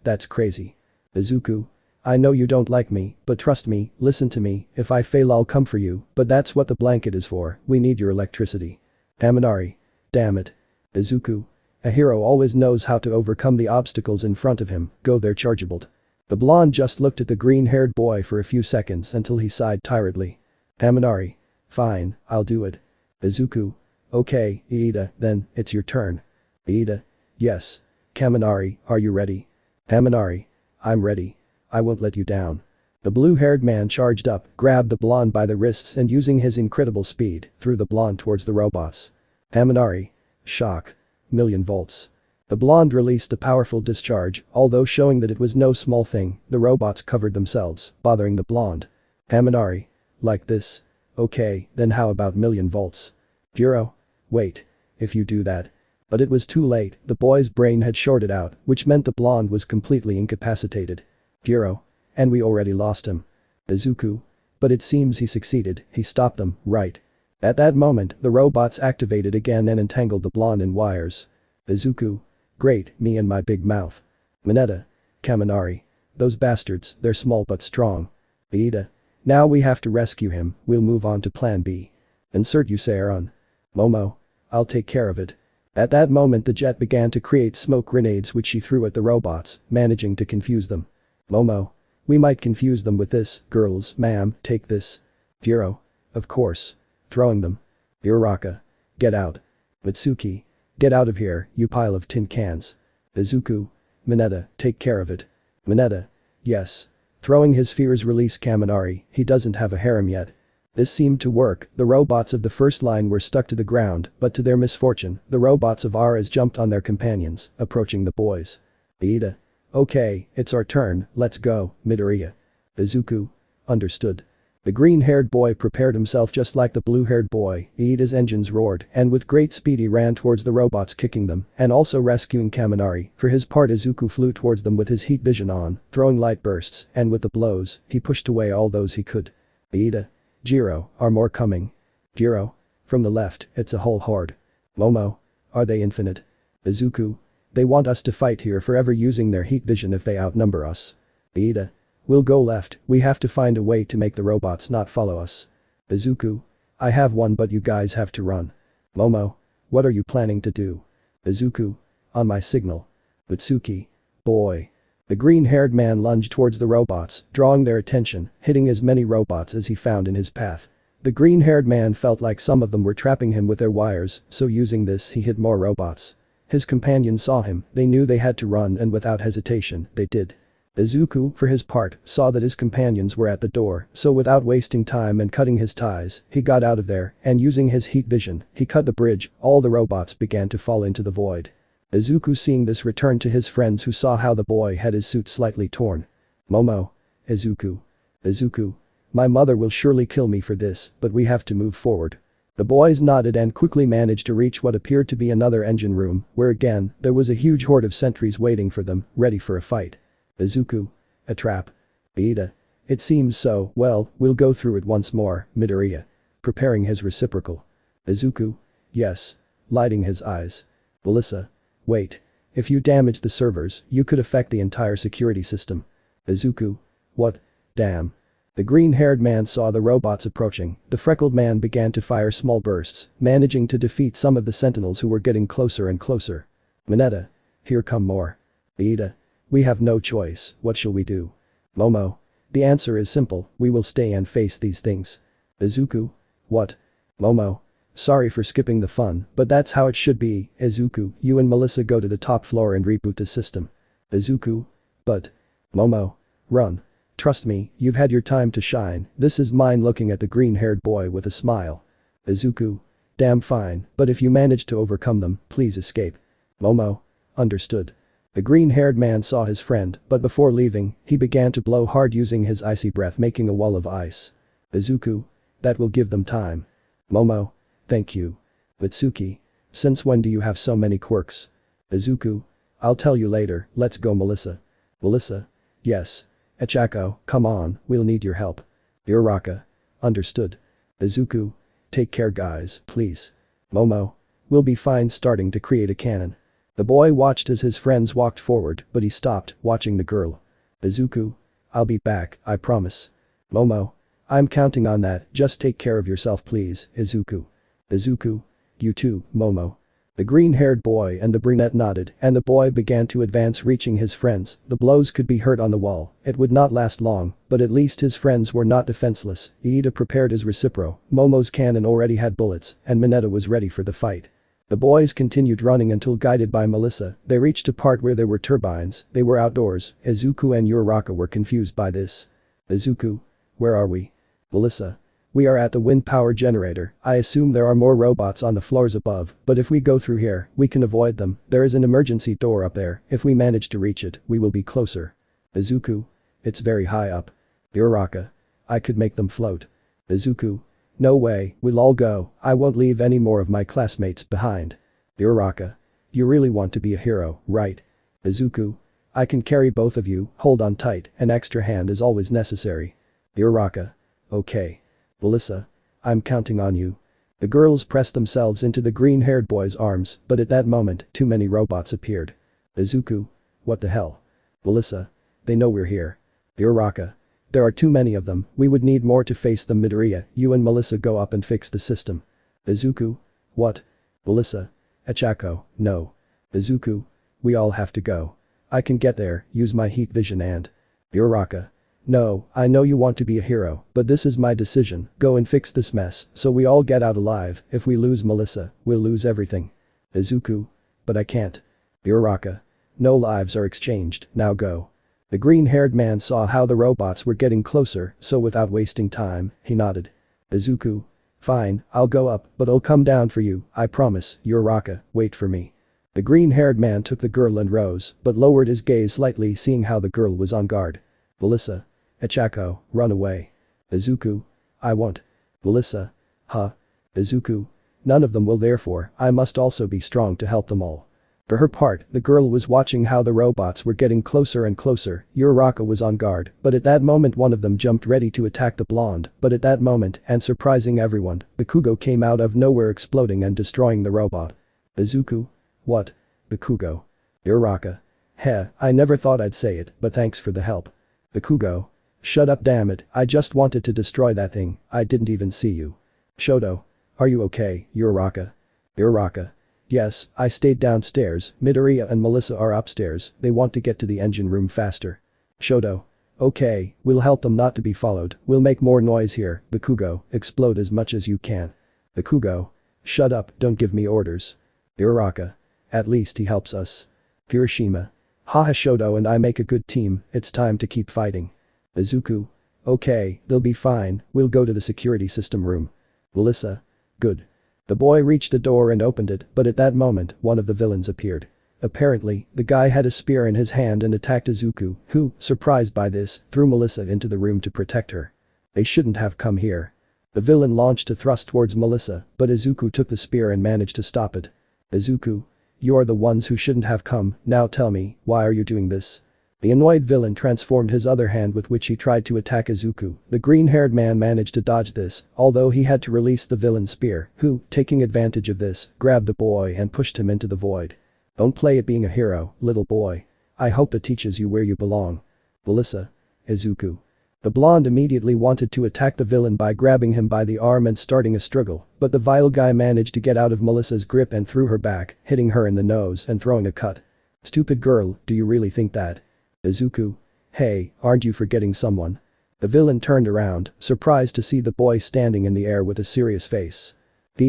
That's crazy. Izuku. I know you don't like me, but trust me, listen to me, if I fail I'll come for you, but that's what the blanket is for, we need your electricity. Kaminari. Damn it. Izuku. A hero always knows how to overcome the obstacles in front of him, go there chargeable. The blonde just looked at the green-haired boy for a few seconds until he sighed tiredly. Kaminari. Fine, I'll do it. Izuku. Okay, Iida, then, it's your turn. Iida. Yes. Kaminari, are you ready? Kaminari. I'm ready. I won't let you down. The blue-haired man charged up, grabbed the blonde by the wrists and using his incredible speed, threw the blonde towards the robots. Kaminari. Shock. Million volts. The blonde released a powerful discharge, although showing that it was no small thing, the robots covered themselves, bothering the blonde. Kaminari. Like this? Okay, then how about million volts? Jiro. Wait. If you do that. But it was too late, the boy's brain had shorted out, which meant the blonde was completely incapacitated. Jiro. And we already lost him. Izuku. But it seems he succeeded, he stopped them, right? At that moment, the robots activated again and entangled the blonde in wires. Izuku. Great, me and my big mouth. Mineta. Kaminari. Those bastards, they're small but strong. Iida. Now we have to rescue him, we'll move on to plan B. Insert YehosuaHernandez. Momo. I'll take care of it. At that moment the jet began to create smoke grenades which she threw at the robots, managing to confuse them. Momo. We might confuse them with this, girls, ma'am, take this. Jiro. Of course. Throwing them. Uraraka. Get out. Mitsuki. Get out of here, you pile of tin cans. Izuku. Mineta, take care of it. Mineta. Yes. Throwing his fears release Kaminari, he doesn't have a harem yet. This seemed to work, the robots of the first line were stuck to the ground, but to their misfortune, the robots of Ares jumped on their companions, approaching the boys. Iida. Okay, it's our turn, let's go, Midoriya. Izuku. Understood. The green-haired boy prepared himself just like the blue-haired boy, Iida's engines roared, and with great speed he ran towards the robots kicking them, and also rescuing Kaminari. For his part Izuku flew towards them with his heat vision on, throwing light bursts, and with the blows, he pushed away all those he could. Iida. Jiro, are more coming? Jiro. From the left, it's a whole horde. Momo. Are they infinite? Izuku. They want us to fight here forever using their heat vision if they outnumber us. Iida. We'll go left, we have to find a way to make the robots not follow us. Izuku. I have one but you guys have to run. Momo. What are you planning to do? Izuku. On my signal. Utsuki. Boy. The green-haired man lunged towards the robots, drawing their attention, hitting as many robots as he found in his path. The green-haired man felt like some of them were trapping him with their wires, so using this he hit more robots. His companions saw him, they knew they had to run and without hesitation, they did. Izuku, for his part, saw that his companions were at the door, so without wasting time and cutting his ties, he got out of there, and using his heat vision, he cut the bridge, all the robots began to fall into the void. Izuku seeing this returned to his friends who saw how the boy had his suit slightly torn. Momo. Izuku. Izuku. My mother will surely kill me for this, but we have to move forward. The boys nodded and quickly managed to reach what appeared to be another engine room, where again, there was a huge horde of sentries waiting for them, ready for a fight. Izuku. A trap. Ida. It seems so, well, we'll go through it once more, Midoriya. Preparing his reciprocal. Izuku. Yes. Lighting his eyes. Melissa. Wait. If you damage the servers, you could affect the entire security system. Izuku. What? Damn. The green-haired man saw the robots approaching, the freckled man began to fire small bursts, managing to defeat some of the sentinels who were getting closer and closer. Mineta. Here come more. Ida. We have no choice, what shall we do? Momo. The answer is simple, we will stay and face these things. Izuku. What? Momo. Sorry for skipping the fun, but that's how it should be, Izuku, you and Melissa go to the top floor and reboot the system. Izuku. But. Momo. Run. Trust me, you've had your time to shine, this is mine looking at the green-haired boy with a smile. Izuku. Damn fine, but if you manage to overcome them, please escape. Momo. Understood. The green-haired man saw his friend, but before leaving, he began to blow hard using his icy breath making a wall of ice. Izuku. That will give them time. Momo. Thank you. Mitsuki. Since when do you have so many quirks? Izuku. I'll tell you later, let's go Melissa. Melissa. Yes. Echako, come on, we'll need your help. Uraraka. Understood. Izuku. Take care guys, please. Momo. We'll be fine starting to create a cannon. The boy watched as his friends walked forward, but he stopped, watching the girl. Izuku. I'll be back, I promise. Momo. I'm counting on that, just take care of yourself please, Izuku. Izuku. You too, Momo. The green-haired boy and the brunette nodded, and the boy began to advance reaching his friends, the blows could be heard on the wall, it would not last long, but at least his friends were not defenseless, Iida prepared his recipro, Momo's cannon already had bullets, and Mineta was ready for the fight. The boys continued running until guided by Melissa, they reached a part where there were turbines, they were outdoors, Izuku and Uraraka were confused by this. Izuku. Where are we? Melissa. We are at the wind power generator, I assume there are more robots on the floors above, but if we go through here, we can avoid them, there is an emergency door up there, if we manage to reach it, we will be closer. Izuku. It's very high up. Uraraka. I could make them float. Izuku. No way, we'll all go, I won't leave any more of my classmates behind. Uraraka. You really want to be a hero, right? Izuku. I can carry both of you, hold on tight, an extra hand is always necessary. Uraraka. Okay. Melissa. I'm counting on you. The girls pressed themselves into the green-haired boy's arms, but at that moment, too many robots appeared. Izuku. What the hell? Melissa. They know we're here. Uraraka. There are too many of them, we would need more to face them Midoriya, you and Melissa go up and fix the system. Izuku. What? Melissa. Echako. No. Izuku. We all have to go. I can get there, use my heat vision and. Uraraka. No, I know you want to be a hero, but this is my decision, go and fix this mess, so we all get out alive, if we lose Melissa, we'll lose everything. Izuku. But I can't. Uraraka. No lives are exchanged, now go. The green-haired man saw how the robots were getting closer, so without wasting time, he nodded. Izuku. Fine, I'll go up, but I'll come down for you, I promise, Uraraka, wait for me. The green-haired man took the girl and rose, but lowered his gaze slightly seeing how the girl was on guard. Melissa. Echako, run away. Izuku. I won't. Melissa. Huh? Izuku. None of them will therefore, I must also be strong to help them all. For her part, the girl was watching how the robots were getting closer and closer, Uraraka was on guard, but at that moment one of them jumped ready to attack the blonde, but at that moment, and surprising everyone, Bakugo came out of nowhere exploding and destroying the robot. Izuku. What? Bakugo. Uraraka. Heh, I never thought I'd say it, but thanks for the help. Bakugo. Shut up damn it, I just wanted to destroy that thing, I didn't even see you. Shoto. Are you okay, Uraraka? Uraraka. Yes, I stayed downstairs, Midoriya and Melissa are upstairs, they want to get to the engine room faster. Shoto. Okay, we'll help them not to be followed, we'll make more noise here, Bakugo, explode as much as you can. Bakugo. Shut up, don't give me orders. Uraraka. At least he helps us. Kirishima. Haha Shoto and I make a good team, it's time to keep fighting. Izuku. Okay, they'll be fine, we'll go to the security system room. Melissa. Good. The boy reached the door and opened it, but at that moment, one of the villains appeared. Apparently, the guy had a spear in his hand and attacked Izuku, who, surprised by this, threw Melissa into the room to protect her. They shouldn't have come here. The villain launched a thrust towards Melissa, but Izuku took the spear and managed to stop it. Izuku. You're the ones who shouldn't have come, now tell me, why are you doing this? The annoyed villain transformed his other hand with which he tried to attack Izuku. The green-haired man managed to dodge this, although he had to release the villain's spear, who, taking advantage of this, grabbed the boy and pushed him into the void. Don't play at being a hero, little boy. I hope it teaches you where you belong. Melissa. Izuku. The blonde immediately wanted to attack the villain by grabbing him by the arm and starting a struggle, but the vile guy managed to get out of Melissa's grip and threw her back, hitting her in the nose and throwing a cut. Stupid girl, do you really think that? Izuku. Hey, aren't you forgetting someone? The villain turned around, surprised to see the boy standing in the air with a serious face.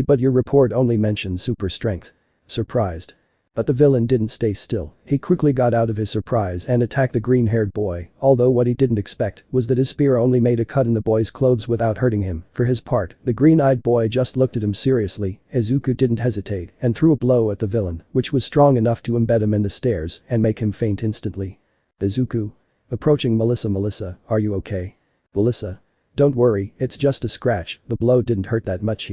But your report only mentions super strength. Surprised. But the villain didn't stay still, he quickly got out of his surprise and attacked the green-haired boy, although what he didn't expect was that his spear only made a cut in the boy's clothes without hurting him. For his part, the green-eyed boy just looked at him seriously. Izuku didn't hesitate and threw a blow at the villain, which was strong enough to embed him in the stairs and make him faint instantly. Izuku. Approaching Melissa. Melissa, are you okay? Melissa. Don't worry, it's just a scratch, the blow didn't hurt that much.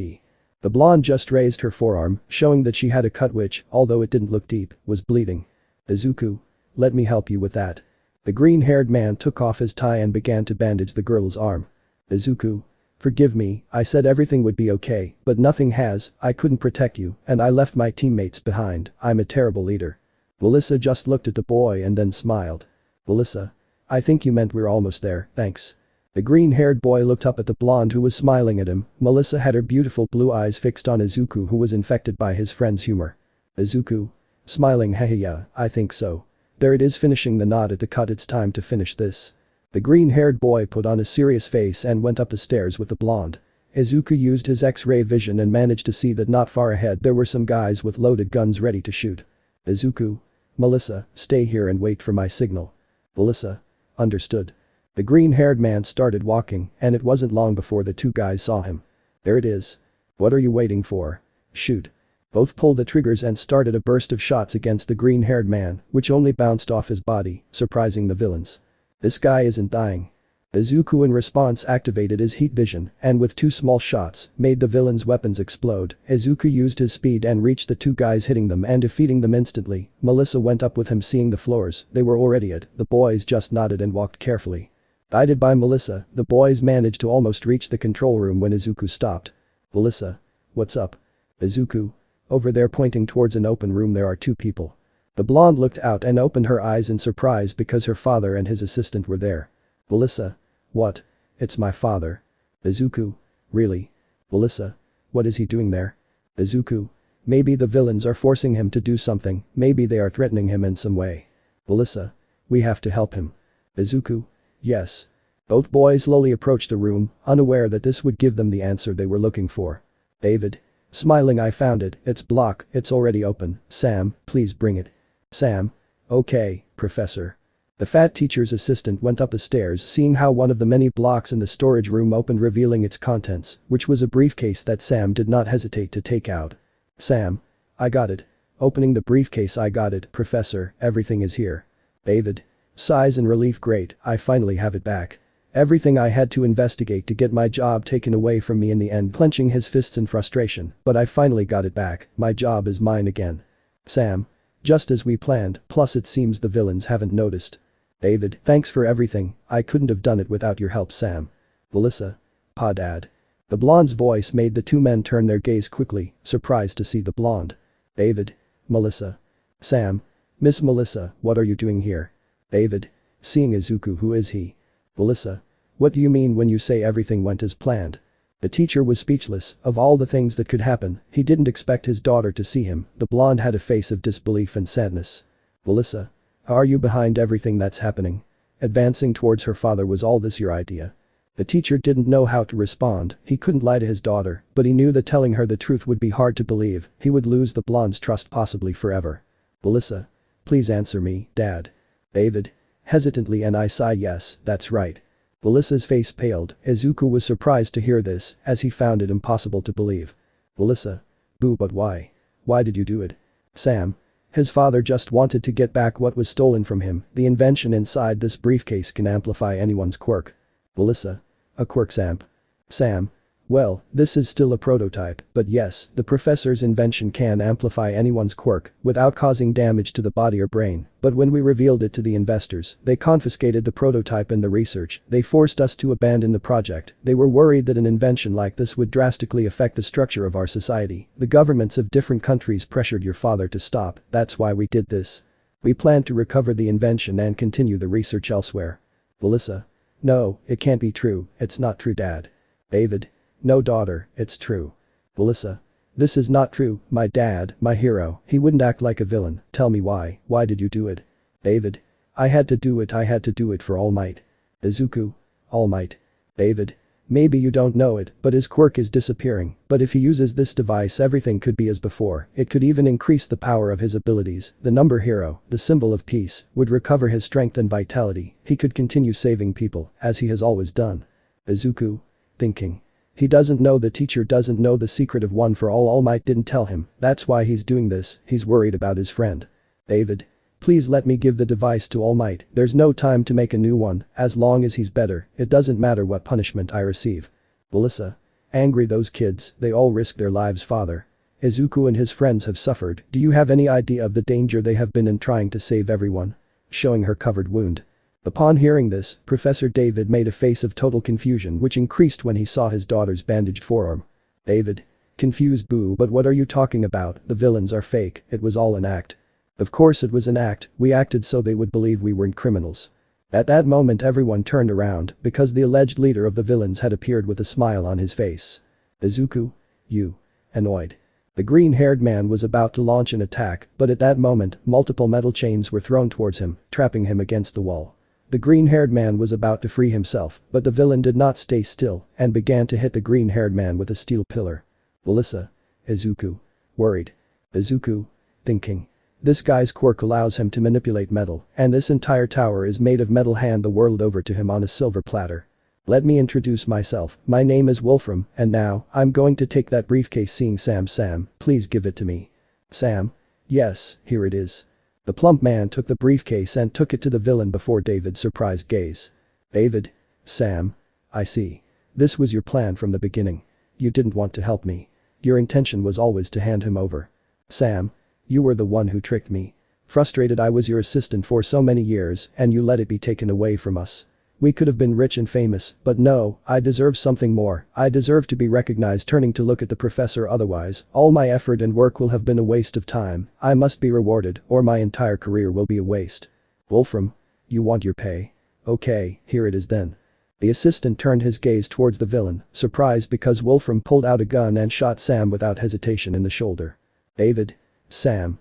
The blonde just raised her forearm, showing that she had a cut which, although it didn't look deep, was bleeding. Izuku. Let me help you with that. The green-haired man took off his tie and began to bandage the girl's arm. Izuku. Forgive me, I said everything would be okay, but nothing has, I couldn't protect you, and I left my teammates behind, I'm a terrible leader. Melissa just looked at the boy and then smiled. Melissa. I think you meant we're almost there, thanks. The green-haired boy looked up at the blonde who was smiling at him. Melissa had her beautiful blue eyes fixed on Izuku, who was infected by his friend's humor. Izuku. Smiling. Yeah, I think so. There it is, finishing the knot at the cut, it's time to finish this. The green-haired boy put on a serious face and went up the stairs with the blonde. Izuku used his X-ray vision and managed to see that not far ahead there were some guys with loaded guns ready to shoot. Izuku. Melissa, stay here and wait for my signal. Melissa. Understood. The green-haired man started walking, and it wasn't long before the two guys saw him. There it is. What are you waiting for? Shoot. Both pulled the triggers and started a burst of shots against the green-haired man, which only bounced off his body, surprising the villains. This guy isn't dying. Izuku in response activated his heat vision, and with two small shots, made the villains' weapons explode. Izuku used his speed and reached the two guys, hitting them and defeating them instantly. Melissa went up with him, seeing the floors they were already at. The boys just nodded and walked carefully. Guided by Melissa, the boys managed to almost reach the control room when Izuku stopped. Melissa. What's up? Izuku. Over there, pointing towards an open room, there are two people. The blonde looked out and opened her eyes in surprise because her father and his assistant were there. Melissa. What? It's my father. Izuku. Really? Melissa. What is he doing there? Izuku. Maybe the villains are forcing him to do something, maybe they are threatening him in some way. Melissa. We have to help him. Izuku. Yes. Both boys slowly approached the room, unaware that this would give them the answer they were looking for. David. Smiling. I found it, it's blocked, it's already open. Sam, please bring it. Sam. Okay, Professor. The fat teacher's assistant went up the stairs, seeing how one of the many blocks in the storage room opened, revealing its contents, which was a briefcase that Sam did not hesitate to take out. Sam. I got it. Opening the briefcase. I got it, Professor, everything is here. David. Sighs in relief. Great, I finally have it back. Everything I had to investigate to get my job taken away from me in the end, clenching his fists in frustration, but I finally got it back, my job is mine again. Sam. Just as we planned, plus it seems the villains haven't noticed. David. Thanks for everything, I couldn't have done it without your help, Sam. Melissa. Pa, Dad. The blonde's voice made the two men turn their gaze quickly, surprised to see the blonde. David. Melissa. Sam. Miss Melissa, what are you doing here? David. Seeing Izuku. Who is he? Melissa. What do you mean when you say everything went as planned? The teacher was speechless. Of all the things that could happen, he didn't expect his daughter to see him. The blonde had a face of disbelief and sadness. Melissa. Are you behind everything that's happening? Advancing towards her father. Was all this your idea? The teacher didn't know how to respond, he couldn't lie to his daughter, but he knew that telling her the truth would be hard to believe, he would lose the blonde's trust possibly forever. Melissa. Please answer me, Dad. David. Hesitantly and I sighed yes, that's right. Melissa's face paled, Izuku was surprised to hear this, as he found it impossible to believe. Melissa. Boo, but why? Why did you do it? Sam. His father just wanted to get back what was stolen from him, the invention inside this briefcase can amplify anyone's quirk. Melissa. A quirk amp. Sam. Well, this is still a prototype, but yes, the professor's invention can amplify anyone's quirk without causing damage to the body or brain, but when we revealed it to the investors, they confiscated the prototype and the research, they forced us to abandon the project, they were worried that an invention like this would drastically affect the structure of our society, the governments of different countries pressured your father to stop, that's why we did this. We plan to recover the invention and continue the research elsewhere. Melissa. No, it can't be true, it's not true, Dad. David. No, daughter, it's true. Melissa. This is not true, my dad, my hero, he wouldn't act like a villain, tell me why did you do it? David. I had to do it for Almight. Izuku. Almight. David. Maybe you don't know it, but his quirk is disappearing, but if he uses this device everything could be as before, it could even increase the power of his abilities, the number hero, the symbol of peace, would recover his strength and vitality, he could continue saving people, as he has always done. Izuku. Thinking. He doesn't know, the teacher doesn't know the secret of one for all, Almight didn't tell him, that's why he's doing this, he's worried about his friend. David. Please let me give the device to Almight, there's no time to make a new one, as long as he's better, it doesn't matter what punishment I receive. Melissa. Angry, those kids, they all risk their lives, father. Izuku and his friends have suffered, do you have any idea of the danger they have been in trying to save everyone? Showing her covered wound. Upon hearing this, Professor David made a face of total confusion which increased when he saw his daughter's bandaged forearm. David. Confused, boo, but what are you talking about, the villains are fake, it was all an act. Of course it was an act, we acted so they would believe we weren't criminals. At that moment everyone turned around because the alleged leader of the villains had appeared with a smile on his face. Izuku. You. Annoyed. The green-haired man was about to launch an attack, but at that moment, multiple metal chains were thrown towards him, trapping him against the wall. The green-haired man was about to free himself, but the villain did not stay still and began to hit the green-haired man with a steel pillar. Melissa. Izuku. Worried. Izuku. Thinking. This guy's quirk allows him to manipulate metal, and this entire tower is made of metal, hand the world over to him on a silver platter. Let me introduce myself, my name is Wolfram, and now, I'm going to take that briefcase. Seeing Sam, please give it to me. Sam. Yes, here it is. The plump man took the briefcase and took it to the villain before David's surprised gaze. David. Sam. I see. This was your plan from the beginning. You didn't want to help me. Your intention was always to hand him over. Sam. You were the one who tricked me. Frustrated, I was your assistant for so many years and you let it be taken away from us. We could have been rich and famous, but no, I deserve something more, I deserve to be recognized. Turning to look at the professor, otherwise, all my effort and work will have been a waste of time, I must be rewarded or my entire career will be a waste. Wolfram. You want your pay? Okay, here it is then. The assistant turned his gaze towards the villain, surprised because Wolfram pulled out a gun and shot Sam without hesitation in the shoulder. David. Sam.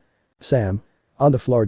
On the floor.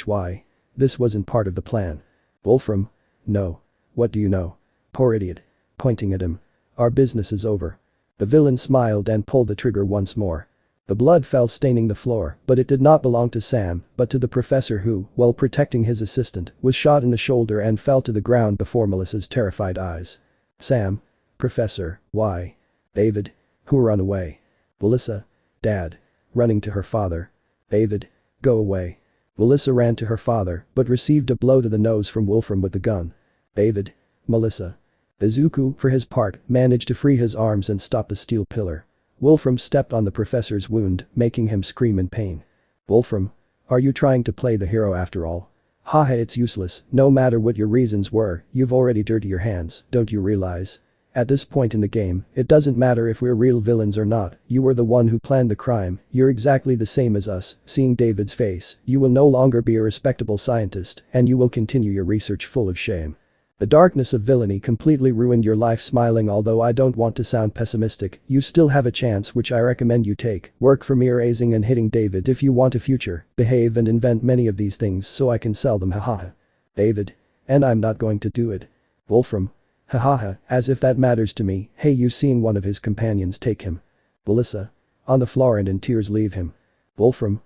Why? This wasn't part of the plan. Wolfram. No. What do you know? Poor idiot. Pointing at him. Our business is over. The villain smiled and pulled the trigger once more. The blood fell staining the floor, but it did not belong to Sam, but to the professor who, while protecting his assistant, was shot in the shoulder and fell to the ground before Melissa's terrified eyes. Sam. Professor, why? David. Who run away? Melissa. Dad. Running to her father. David. Go away. Melissa ran to her father, but received a blow to the nose from Wolfram with the gun. David. Melissa. Izuku, for his part, managed to free his arms and stop the steel pillar. Wolfram stepped on the professor's wound, making him scream in pain. Wolfram. Are you trying to play the hero after all? Haha, it's useless, no matter what your reasons were, you've already dirtied your hands, don't you realize? At this point in the game, it doesn't matter if we're real villains or not, you were the one who planned the crime, you're exactly the same as us. Seeing David's face, you will no longer be a respectable scientist, and you will continue your research full of shame. The darkness of villainy completely ruined your life. Smiling, although I don't want to sound pessimistic, you still have a chance which I recommend you take, work for me erasing and hitting David if you want a future, behave and invent many of these things so I can sell them. Haha. David. And I'm not going to do it. Wolfram. Hahaha, as if that matters to me. Hey, you seen one of his companions take him? Melissa. On the floor and in tears leave him. Wolfram.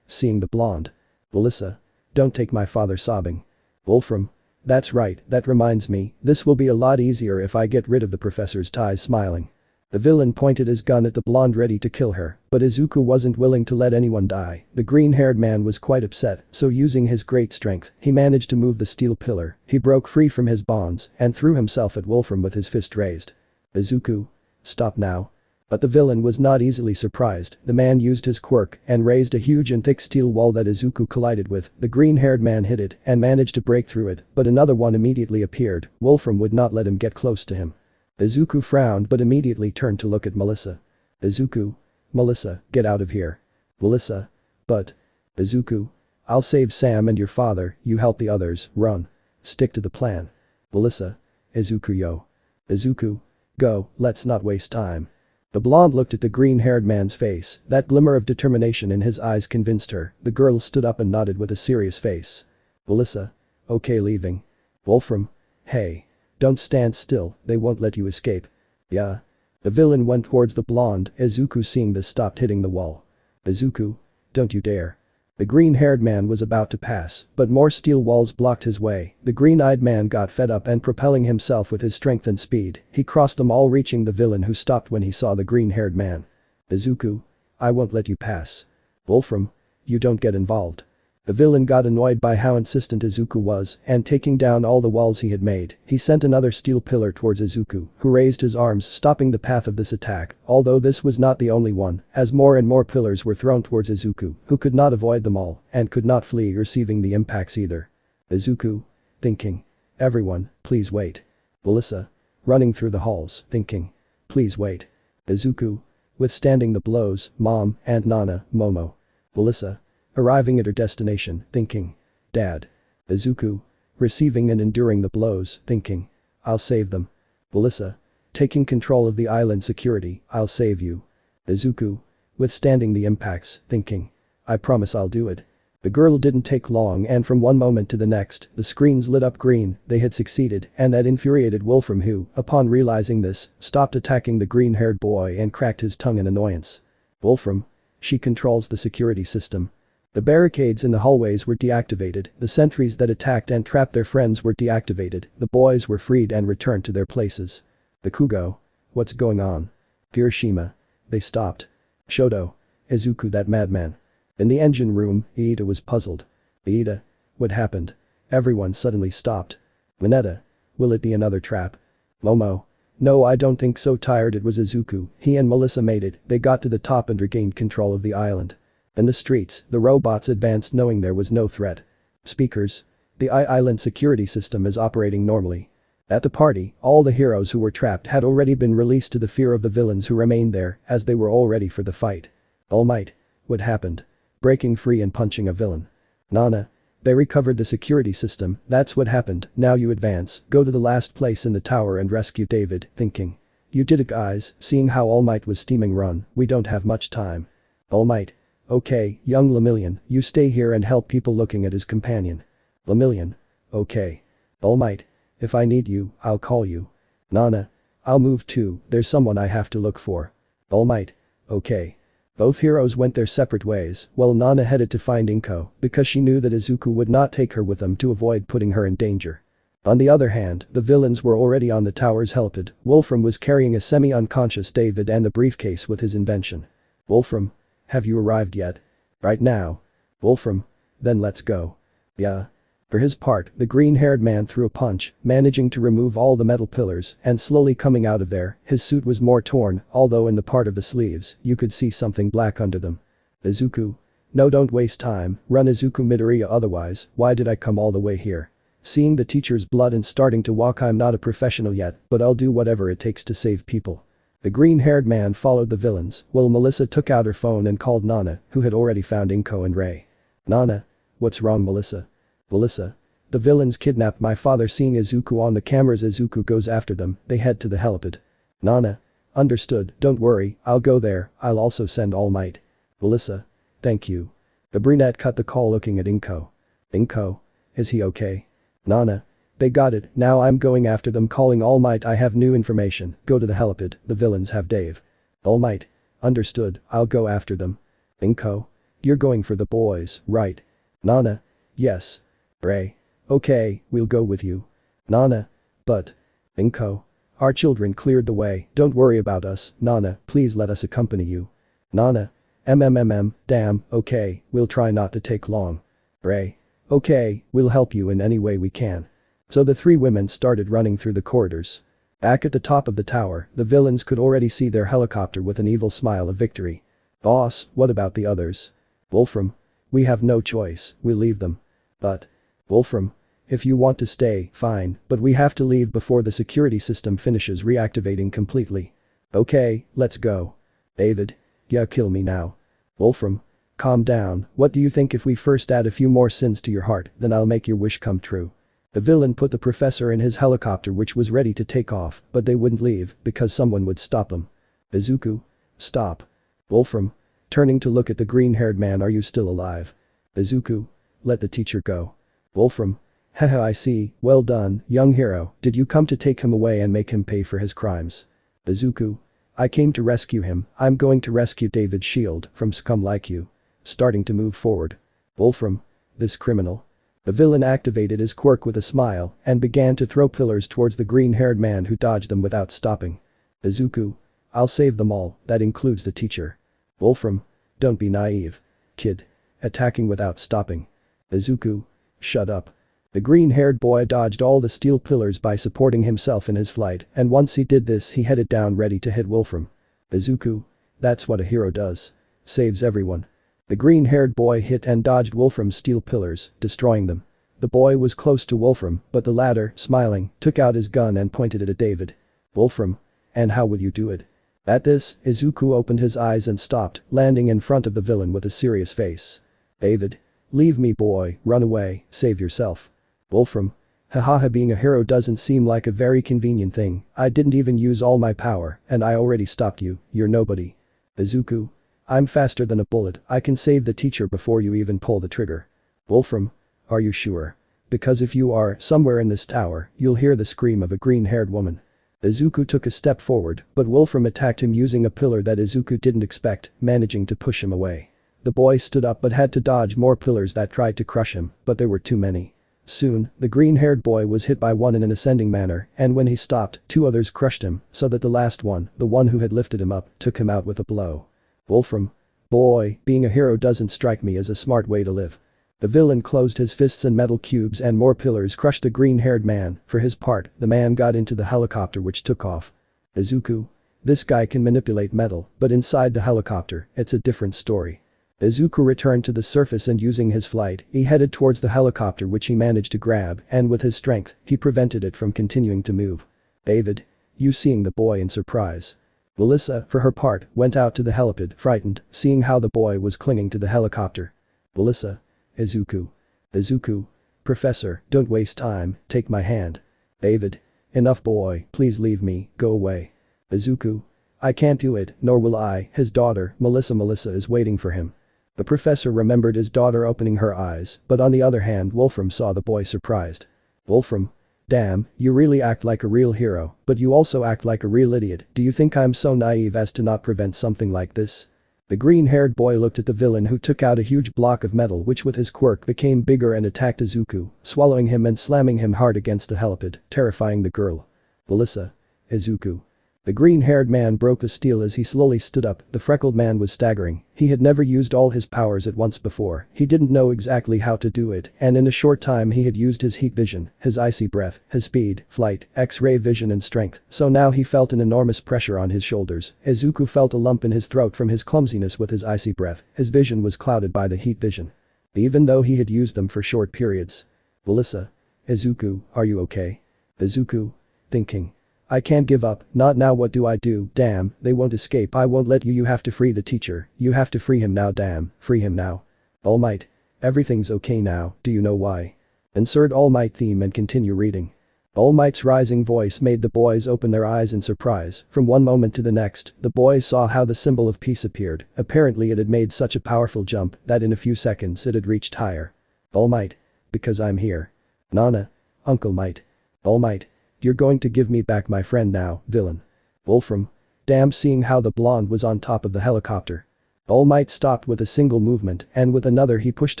Seeing the blonde. Melissa. Don't take my father sobbing. Wolfram. That's right, that reminds me, this will be a lot easier if I get rid of the professor's ties smiling. The villain pointed his gun at the blonde ready to kill her, but Izuku wasn't willing to let anyone die. The green-haired man was quite upset, so using his great strength, he managed to move the steel pillar. He broke free from his bonds and threw himself at Wolfram with his fist raised. Izuku. Stop now. But the villain was not easily surprised. The man used his quirk and raised a huge and thick steel wall that Izuku collided with. The green-haired man hit it and managed to break through it, but another one immediately appeared. Wolfram would not let him get close to him. Izuku frowned but immediately turned to look at Melissa. Izuku. Melissa, get out of here. Melissa. But. Izuku. I'll save Sam and your father, you help the others, run. Stick to the plan. Melissa. Izuku yo. Izuku. Go, let's not waste time. The blonde looked at the green-haired man's face, that glimmer of determination in his eyes convinced her. The girl stood up and nodded with a serious face. Melissa. Okay, leaving. Wolfram. Hey. Don't stand still, they won't let you escape. Yeah. The villain went towards the blonde. Izuku seeing this stopped hitting the wall. Izuku. Don't you dare. The green-haired man was about to pass, but more steel walls blocked his way. The green-eyed man got fed up and propelling himself with his strength and speed, he crossed them all reaching the villain who stopped when he saw the green-haired man. Izuku. I won't let you pass. Wolfram. You don't get involved. The villain got annoyed by how insistent Izuku was, and taking down all the walls he had made, he sent another steel pillar towards Izuku, who raised his arms stopping the path of this attack, although this was not the only one, as more and more pillars were thrown towards Izuku, who could not avoid them all, and could not flee receiving the impacts either. Izuku. Thinking. Everyone, please wait. Melissa. Running through the halls, thinking. Please wait. Izuku. Withstanding the blows, Mom, and Nana, Momo. Melissa. Arriving at her destination, thinking. Dad. Izuku. Receiving and enduring the blows, thinking. I'll save them. Melissa. Taking control of the island security, I'll save you. Izuku. Withstanding the impacts, thinking. I promise I'll do it. The girl didn't take long and from one moment to the next, the screens lit up green, they had succeeded and that infuriated Wolfram who, upon realizing this, stopped attacking the green-haired boy and cracked his tongue in annoyance. Wolfram. She controls the security system. The barricades in the hallways were deactivated, the sentries that attacked and trapped their friends were deactivated, the boys were freed and returned to their places. The Kugo. What's going on? Hiroshima. They stopped. Shoto. Izuku that madman. In the engine room, Iida was puzzled. Iida. What happened? Everyone suddenly stopped. Mineta. Will it be another trap? Momo. No, I don't think so. Tired it was Izuku, he and Melissa made it, they got to the top and regained control of the island. In the streets, the robots advanced knowing there was no threat. Speakers. The island security system is operating normally. At the party, all the heroes who were trapped had already been released to the fear of the villains who remained there, as they were all ready for the fight. Almight. What happened? Breaking free and punching a villain. Nana. They recovered the security system, that's what happened, now you advance, go to the last place in the tower and rescue David, thinking. You did it guys, seeing how Almight was steaming run, we don't have much time. Almight. Okay, young Lemillion, you stay here and help people looking at his companion. Lemillion. Okay. Almight. If I need you, I'll call you. Nana. I'll move too, there's someone I have to look for. Almight. Okay. Both heroes went their separate ways, while Nana headed to find Inko, because she knew that Izuku would not take her with them to avoid putting her in danger. On the other hand, the villains were already on the tower's helipad. Wolfram was carrying a semi-unconscious David and the briefcase with his invention. Wolfram. Have you arrived yet? Right now. Wolfram. Then let's go. Yeah. For his part, the green-haired man threw a punch, managing to remove all the metal pillars and slowly coming out of there, his suit was more torn, although in the part of the sleeves, you could see something black under them. Izuku. No, don't waste time, run Izuku Midoriya, otherwise, why did I come all the way here? Seeing the teacher's blood and starting to walk, I'm not a professional yet, but I'll do whatever it takes to save people. The green-haired man followed the villains, while Melissa took out her phone and called Nana, who had already found Inko and Ray. Nana. What's wrong, Melissa? Melissa. The villains kidnapped my father. Seeing Izuku on the cameras, Izuku goes after them, they head to the helipad. Nana. Understood, don't worry, I'll go there, I'll also send All Might. Melissa. Thank you. The brunette cut the call looking at Inko. Inko. Is he okay? Nana. They got it, now I'm going after them calling Almight. I have new information, go to the helipad, the villains have Dave. Almight. Understood, I'll go after them. Inko. You're going for the boys, right? Nana. Yes. Ray. Okay, we'll go with you. Nana. But. Inko. Our children cleared the way, don't worry about us, Nana, please let us accompany you. Nana. Damn, okay, we'll try not to take long. Ray. Okay, we'll help you in any way we can. So the three women started running through the corridors. Back at the top of the tower, the villains could already see their helicopter with an evil smile of victory. Boss, what about the others? Wolfram. We have no choice, we'll leave them. But. Wolfram. If you want to stay, fine, but we have to leave before the security system finishes reactivating completely. Okay, let's go. David. Yeah, kill me now. Wolfram. Calm down, what do you think if we first add a few more sins to your heart, then I'll make your wish come true. The villain put the professor in his helicopter which was ready to take off, but they wouldn't leave because someone would stop them. Izuku. Stop. Wolfram. Turning to look at the green-haired man, are you still alive? Izuku. Let the teacher go. Wolfram. Haha, I see, well done, young hero, did you come to take him away and make him pay for his crimes? Izuku. I came to rescue him, I'm going to rescue David's shield from scum like you. Starting to move forward. Wolfram. This criminal. The villain activated his quirk with a smile and began to throw pillars towards the green-haired man who dodged them without stopping. Izuku. I'll save them all, that includes the teacher. Wolfram. Don't be naive. Kid. Attacking without stopping. Izuku. Shut up. The green-haired boy dodged all the steel pillars by supporting himself in his flight, and once he did this he headed down ready to hit Wolfram. Izuku. That's what a hero does. Saves everyone. The green-haired boy hit and dodged Wolfram's steel pillars, destroying them. The boy was close to Wolfram, but the latter, smiling, took out his gun and pointed it at David. Wolfram. And how will you do it? At this, Izuku opened his eyes and stopped, landing in front of the villain with a serious face. David. Leave me, boy, run away, save yourself. Wolfram. Hahaha, being a hero doesn't seem like a very convenient thing, I didn't even use all my power, and I already stopped you, you're nobody. Izuku. I'm faster than a bullet, I can save the teacher before you even pull the trigger. Wolfram. Are you sure? Because if you are, somewhere in this tower, you'll hear the scream of a green-haired woman. Izuku took a step forward, but Wolfram attacked him using a pillar that Izuku didn't expect, managing to push him away. The boy stood up but had to dodge more pillars that tried to crush him, but there were too many. Soon, the green-haired boy was hit by one in an ascending manner, and when he stopped, two others crushed him, so that the last one, the one who had lifted him up, took him out with a blow. Wolfram. Boy, being a hero doesn't strike me as a smart way to live. The villain closed his fists and metal cubes and more pillars crushed the green-haired man. For his part, the man got into the helicopter which took off. Izuku. This guy can manipulate metal, but inside the helicopter, it's a different story. Izuku returned to the surface and using his flight, he headed towards the helicopter which he managed to grab, and with his strength, he prevented it from continuing to move. David. You seeing the boy in surprise. Melissa, for her part, went out to the helipad, frightened, seeing how the boy was clinging to the helicopter. Melissa. Izuku. Izuku. Professor, don't waste time, take my hand. David. Enough boy, please leave me, go away. Izuku. I can't do it, nor will I, his daughter, Melissa is waiting for him. The professor remembered his daughter opening her eyes, but on the other hand Wolfram saw the boy surprised. Wolfram. Damn, you really act like a real hero, but you also act like a real idiot, do you think I'm so naive as to not prevent something like this? The green-haired boy looked at the villain who took out a huge block of metal which with his quirk became bigger and attacked Izuku, swallowing him and slamming him hard against the helipad, terrifying the girl. Melissa. Izuku. The green-haired man broke the steel as he slowly stood up, the freckled man was staggering, he had never used all his powers at once before, he didn't know exactly how to do it, and in a short time he had used his heat vision, his icy breath, his speed, flight, X-ray vision and strength, so now he felt an enormous pressure on his shoulders. Izuku felt a lump in his throat from his clumsiness with his icy breath, his vision was clouded by the heat vision. Even though he had used them for short periods. Melissa. Izuku, are you okay? Izuku. Thinking. I can't give up, not now, what do I do, damn, they won't escape, I won't let you have to free the teacher, you have to free him now, damn, free him now. Almight. Everything's okay now, do you know why? Insert Almight theme and continue reading. Almight's rising voice made the boys open their eyes in surprise, from one moment to the next, the boys saw how the symbol of peace appeared, apparently it had made such a powerful jump that in a few seconds it had reached higher. Almight. Because I'm here. Nana. Uncle Might. All Might. You're going to give me back my friend now, villain. Wolfram. Damn, seeing how the blonde was on top of the helicopter. All Might stopped with a single movement and with another he pushed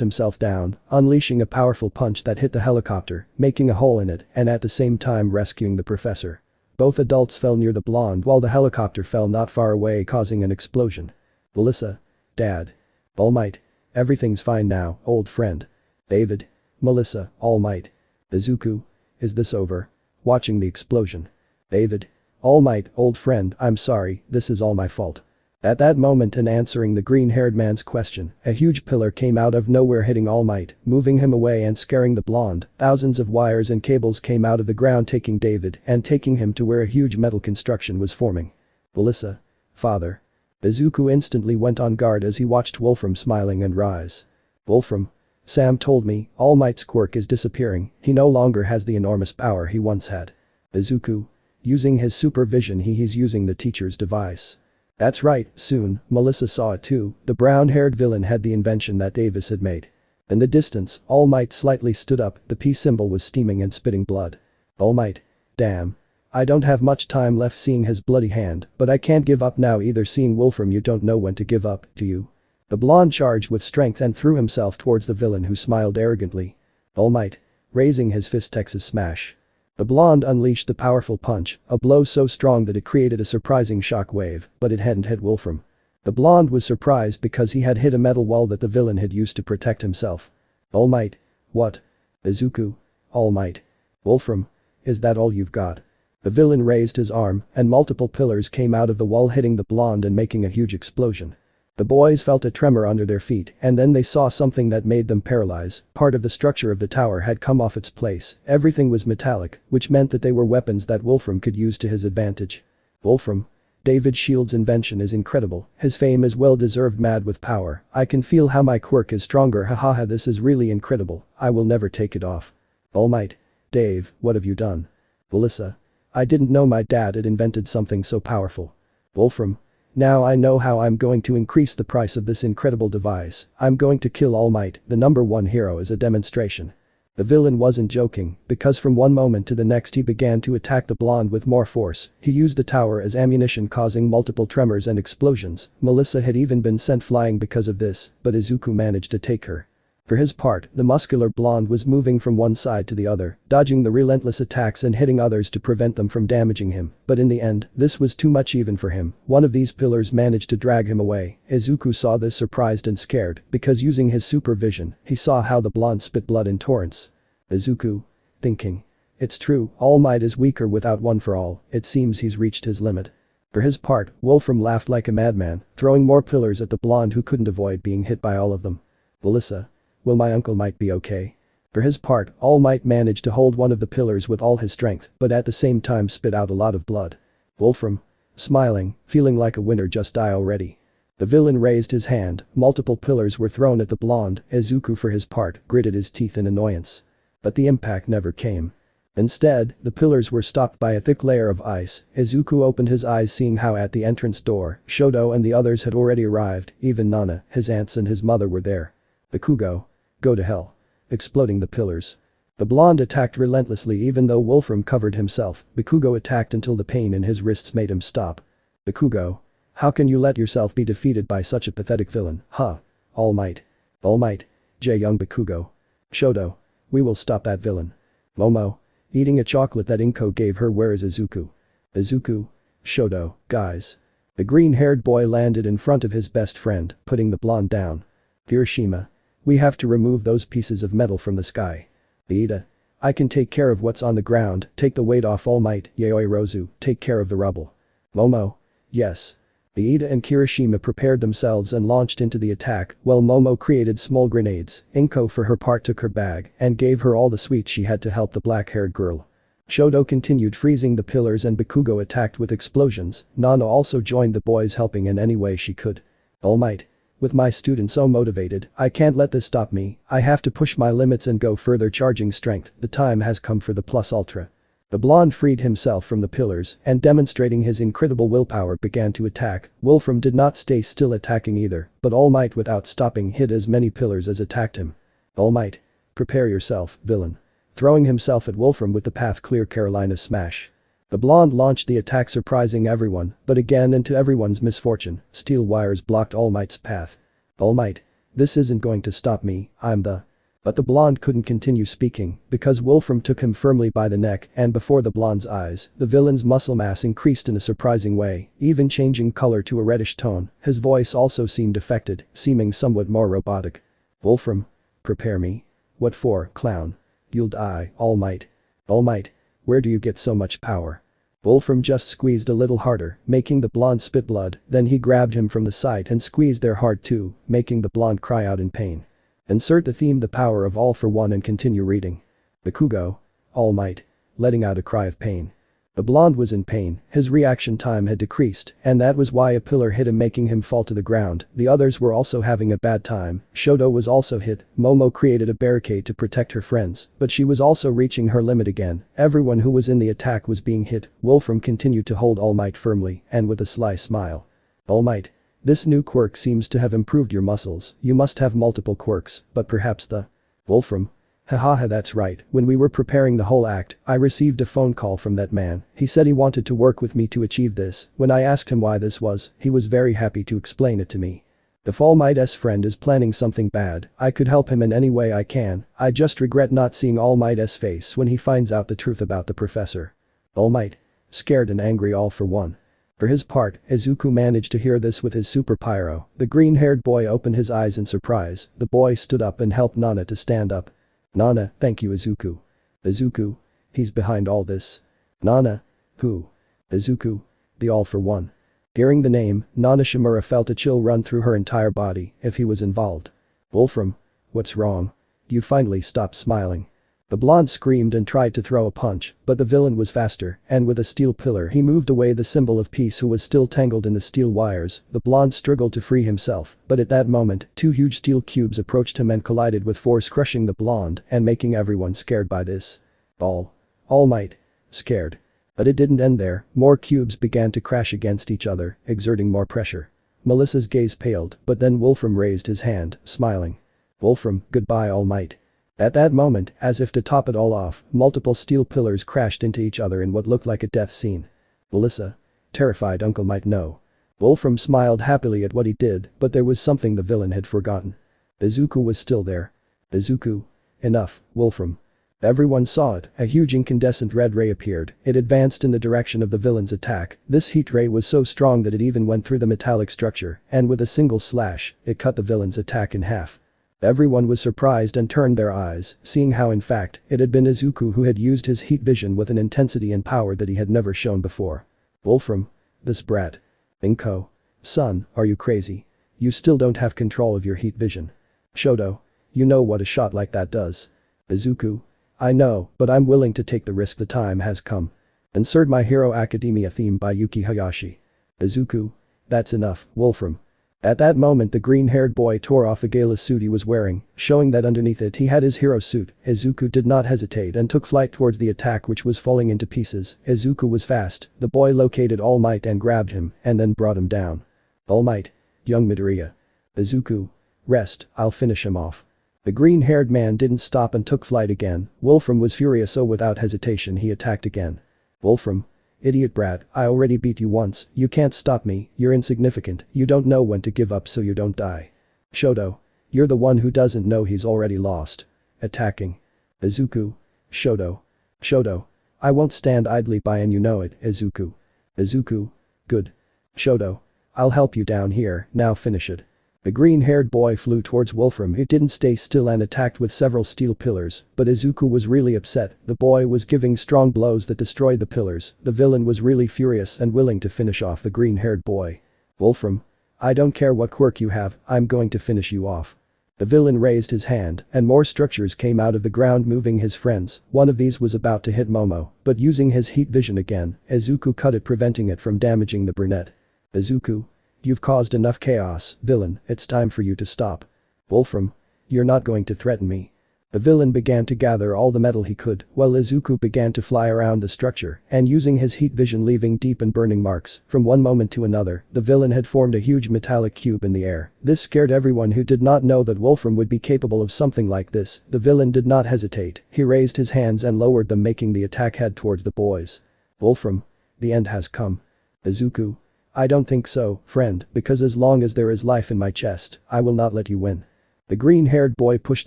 himself down, unleashing a powerful punch that hit the helicopter, making a hole in it and at the same time rescuing the professor. Both adults fell near the blonde while the helicopter fell not far away, causing an explosion. Melissa. Dad. All Might. Everything's fine now, old friend. David. Melissa. All Might. Izuku. Is this over? Watching the explosion. David. All Might, old friend, I'm sorry, this is all my fault. At that moment and answering the green-haired man's question, a huge pillar came out of nowhere hitting All Might, moving him away and scaring the blonde. Thousands of wires and cables came out of the ground, taking David and taking him to where a huge metal construction was forming. Melissa. Father. Izuku instantly went on guard as he watched Wolfram smiling and rise. Wolfram. Sam told me, All Might's quirk is disappearing, he no longer has the enormous power he once had. Izuku. Using his supervision he's using the teacher's device. That's right, soon, Melissa saw it too, the brown-haired villain had the invention that Davis had made. In the distance, All Might slightly stood up, the peace symbol was steaming and spitting blood. All Might. Damn. I don't have much time left, seeing his bloody hand, but I can't give up now either, seeing Wolfram. You don't know when to give up, do you? The blonde charged with strength and threw himself towards the villain, who smiled arrogantly. All Might. Raising his fist, Texas smash. The blonde unleashed the powerful punch, a blow so strong that it created a surprising shock wave, but it hadn't hit Wolfram. The blonde was surprised because he had hit a metal wall that the villain had used to protect himself. All Might. What? Izuku. All Might. Wolfram. Is that all you've got? The villain raised his arm and multiple pillars came out of the wall, hitting the blonde and making a huge explosion. The boys felt a tremor under their feet and then they saw something that made them paralyze. Part of the structure of the tower had come off its place, everything was metallic, which meant that they were weapons that Wolfram could use to his advantage. Wolfram. David Shield's invention is incredible, his fame is well deserved. Mad with power, I can feel how my quirk is stronger, hahaha, this is really incredible, I will never take it off. All Might. Dave, what have you done? Melissa. I didn't know my dad had invented something so powerful. Wolfram. Now I know how I'm going to increase the price of this incredible device, I'm going to kill All Might, the #1 hero, as a demonstration. The villain wasn't joking, because from one moment to the next he began to attack the blonde with more force. He used the tower as ammunition, causing multiple tremors and explosions. Melissa had even been sent flying because of this, but Izuku managed to take her. For his part, the muscular blonde was moving from one side to the other, dodging the relentless attacks and hitting others to prevent them from damaging him, but in the end, this was too much even for him. One of these pillars managed to drag him away. Izuku saw this, surprised and scared, because using his supervision, he saw how the blonde spit blood in torrents. Izuku. Thinking. It's true, All Might is weaker without One for All, it seems he's reached his limit. For his part, Wolfram laughed like a madman, throwing more pillars at the blonde, who couldn't avoid being hit by all of them. Melissa. Will my Uncle Might be okay? For his part, All Might managed to hold one of the pillars with all his strength, but at the same time spit out a lot of blood. Wolfram. Smiling, feeling like a winner, just die already. The villain raised his hand, multiple pillars were thrown at the blonde. Izuku for his part gritted his teeth in annoyance. But the impact never came. Instead, the pillars were stopped by a thick layer of ice. Izuku opened his eyes, seeing how at the entrance door, Shoto and the others had already arrived, even Nana, his aunts and his mother were there. Bakugo. Go to hell. Exploding the pillars. The blonde attacked relentlessly. Even though Wolfram covered himself, Bakugo attacked until the pain in his wrists made him stop. Bakugo. How can you let yourself be defeated by such a pathetic villain, huh? All Might. All Might. Young Bakugo. Shoto. We will stop that villain. Momo. Eating a chocolate that Inko gave her. Where is Izuku? Izuku. Shoto, guys. The green-haired boy landed in front of his best friend, putting the blonde down. Hiroshima. We have to remove those pieces of metal from the sky. Iida. I can take care of what's on the ground, take the weight off. All Might. Yaoirozu, take care of the rubble. Momo. Yes. Iida and Kirishima prepared themselves and launched into the attack, while Momo created small grenades. Inko for her part took her bag and gave her all the sweets she had to help the black-haired girl. Shoto continued freezing the pillars and Bakugo attacked with explosions. Nana also joined the boys, helping in any way she could. All Might. With my students so motivated, I can't let this stop me, I have to push my limits and go further. Charging strength, the time has come for the plus ultra. The blonde freed himself from the pillars and demonstrating his incredible willpower began to attack. Wolfram did not stay still attacking either, but All Might without stopping hit as many pillars as attacked him. All Might. Prepare yourself, villain. throwing himself at Wolfram with the path clear Carolina smash. The blonde launched the attack surprising everyone, but again and to everyone's misfortune, steel wires blocked Almight's path. Almight. This isn't going to stop me, I'm the… But the blonde couldn't continue speaking because Wolfram took him firmly by the neck and before the blonde's eyes, the villain's muscle mass increased in a surprising way, even changing color to a reddish tone. His voice also seemed affected, seeming somewhat more robotic. Wolfram. Prepare me. What for, clown? You'll die, Almight. Almight. Where do you get so much power? Wolfram just squeezed a little harder, making the blonde spit blood, then he grabbed him from the side and squeezed there hard too, making the blonde cry out in pain. Insert the theme The Power of All for One and continue reading. Bakugo. Almight. Letting out a cry of pain. The blonde was in pain, his reaction time had decreased, and that was why a pillar hit him making him fall to the ground. The others were also having a bad time. Shoto was also hit. Momo created a barricade to protect her friends, but she was also reaching her limit again. Everyone who was in the attack was being hit. Wolfram continued to hold Almight firmly, and with a sly smile. Almight. This new quirk seems to have improved your muscles. You must have multiple quirks, but perhaps the… Wolfram. Hahaha, that's right, when we were preparing the whole act, I received a phone call from that man. He said he wanted to work with me to achieve this. When I asked him why this was, he was very happy to explain it to me. If Almight's friend is planning something bad, I could help him in any way I can. I just regret not seeing Almight's face when he finds out the truth about the professor. Almight. Scared and angry all for one. For his part, Izuku managed to hear this with his super pyro. The green-haired boy opened his eyes in surprise. The boy stood up and helped Nana to stand up. Nana, thank you Izuku. Izuku. He's behind all this. Nana. Who? Izuku. The All for One. Hearing the name, Nana Shimura felt a chill run through her entire body if he was involved. Wolfram. What's wrong? You finally stopped smiling. The blonde screamed and tried to throw a punch, but the villain was faster, and with a steel pillar he moved away the symbol of peace who was still tangled in the steel wires. The blonde struggled to free himself, but at that moment, two huge steel cubes approached him and collided with force crushing the blonde and making everyone scared by this. Almight. Scared. But it didn't end there, more cubes began to crash against each other, exerting more pressure. Melissa's gaze paled, but then Wolfram raised his hand, smiling. Wolfram, goodbye Almight. At that moment, as if to top it all off, multiple steel pillars crashed into each other in what looked like a death scene. Melissa. Terrified uncle might know. Wolfram smiled happily at what he did, but there was something the villain had forgotten. Izuku was still there. Izuku. Enough, Wolfram. Everyone saw it, a huge incandescent red ray appeared. It advanced in the direction of the villain's attack. This heat ray was so strong that it even went through the metallic structure, and with a single slash, it cut the villain's attack in half. Everyone was surprised and turned their eyes, seeing how in fact, it had been Izuku who had used his heat vision with an intensity and power that he had never shown before. Wolfram. This brat. Inko. Son, are you crazy? You still don't have control of your heat vision. Shoto. You know what a shot like that does. Izuku. I know, but I'm willing to take the risk. The time has come. Insert My Hero Academia theme by Yuki Hayashi. Izuku. That's enough, Wolfram. At that moment the green-haired boy tore off the gala suit he was wearing, showing that underneath it he had his hero suit. Izuku did not hesitate and took flight towards the attack which was falling into pieces. Izuku was fast. The boy located All Might and grabbed him, and then brought him down. All Might. Young Midoriya. Izuku. Rest, I'll finish him off. The green-haired man didn't stop and took flight again. Wolfram was furious, so without hesitation he attacked again. Wolfram. Idiot brat, I already beat you once, you can't stop me, you're insignificant, you don't know when to give up so you don't die. Shoto. You're the one who doesn't know he's already lost. Attacking. Izuku. Shoto. Shoto. I won't stand idly by and you know it, Izuku. Izuku. Good. Shoto. I'll help you down here, now finish it. The green-haired boy flew towards Wolfram. He didn't stay still and attacked with several steel pillars, but Izuku was really upset. The boy was giving strong blows that destroyed the pillars. The villain was really furious and willing to finish off the green-haired boy. Wolfram. I don't care what quirk you have, I'm going to finish you off. The villain raised his hand, and more structures came out of the ground moving his friends. One of these was about to hit Momo, but using his heat vision again, Izuku cut it, preventing it from damaging the brunette. Izuku. You've caused enough chaos, villain, it's time for you to stop. Wolfram. You're not going to threaten me. The villain began to gather all the metal he could, while Izuku began to fly around the structure and using his heat vision leaving deep and burning marks. From one moment to another, the villain had formed a huge metallic cube in the air. This scared everyone who did not know that Wolfram would be capable of something like this. The villain did not hesitate. He raised his hands and lowered them, making the attack head towards the boys. Wolfram. The end has come. Izuku. I don't think so, friend, because as long as there is life in my chest, I will not let you win. The green-haired boy pushed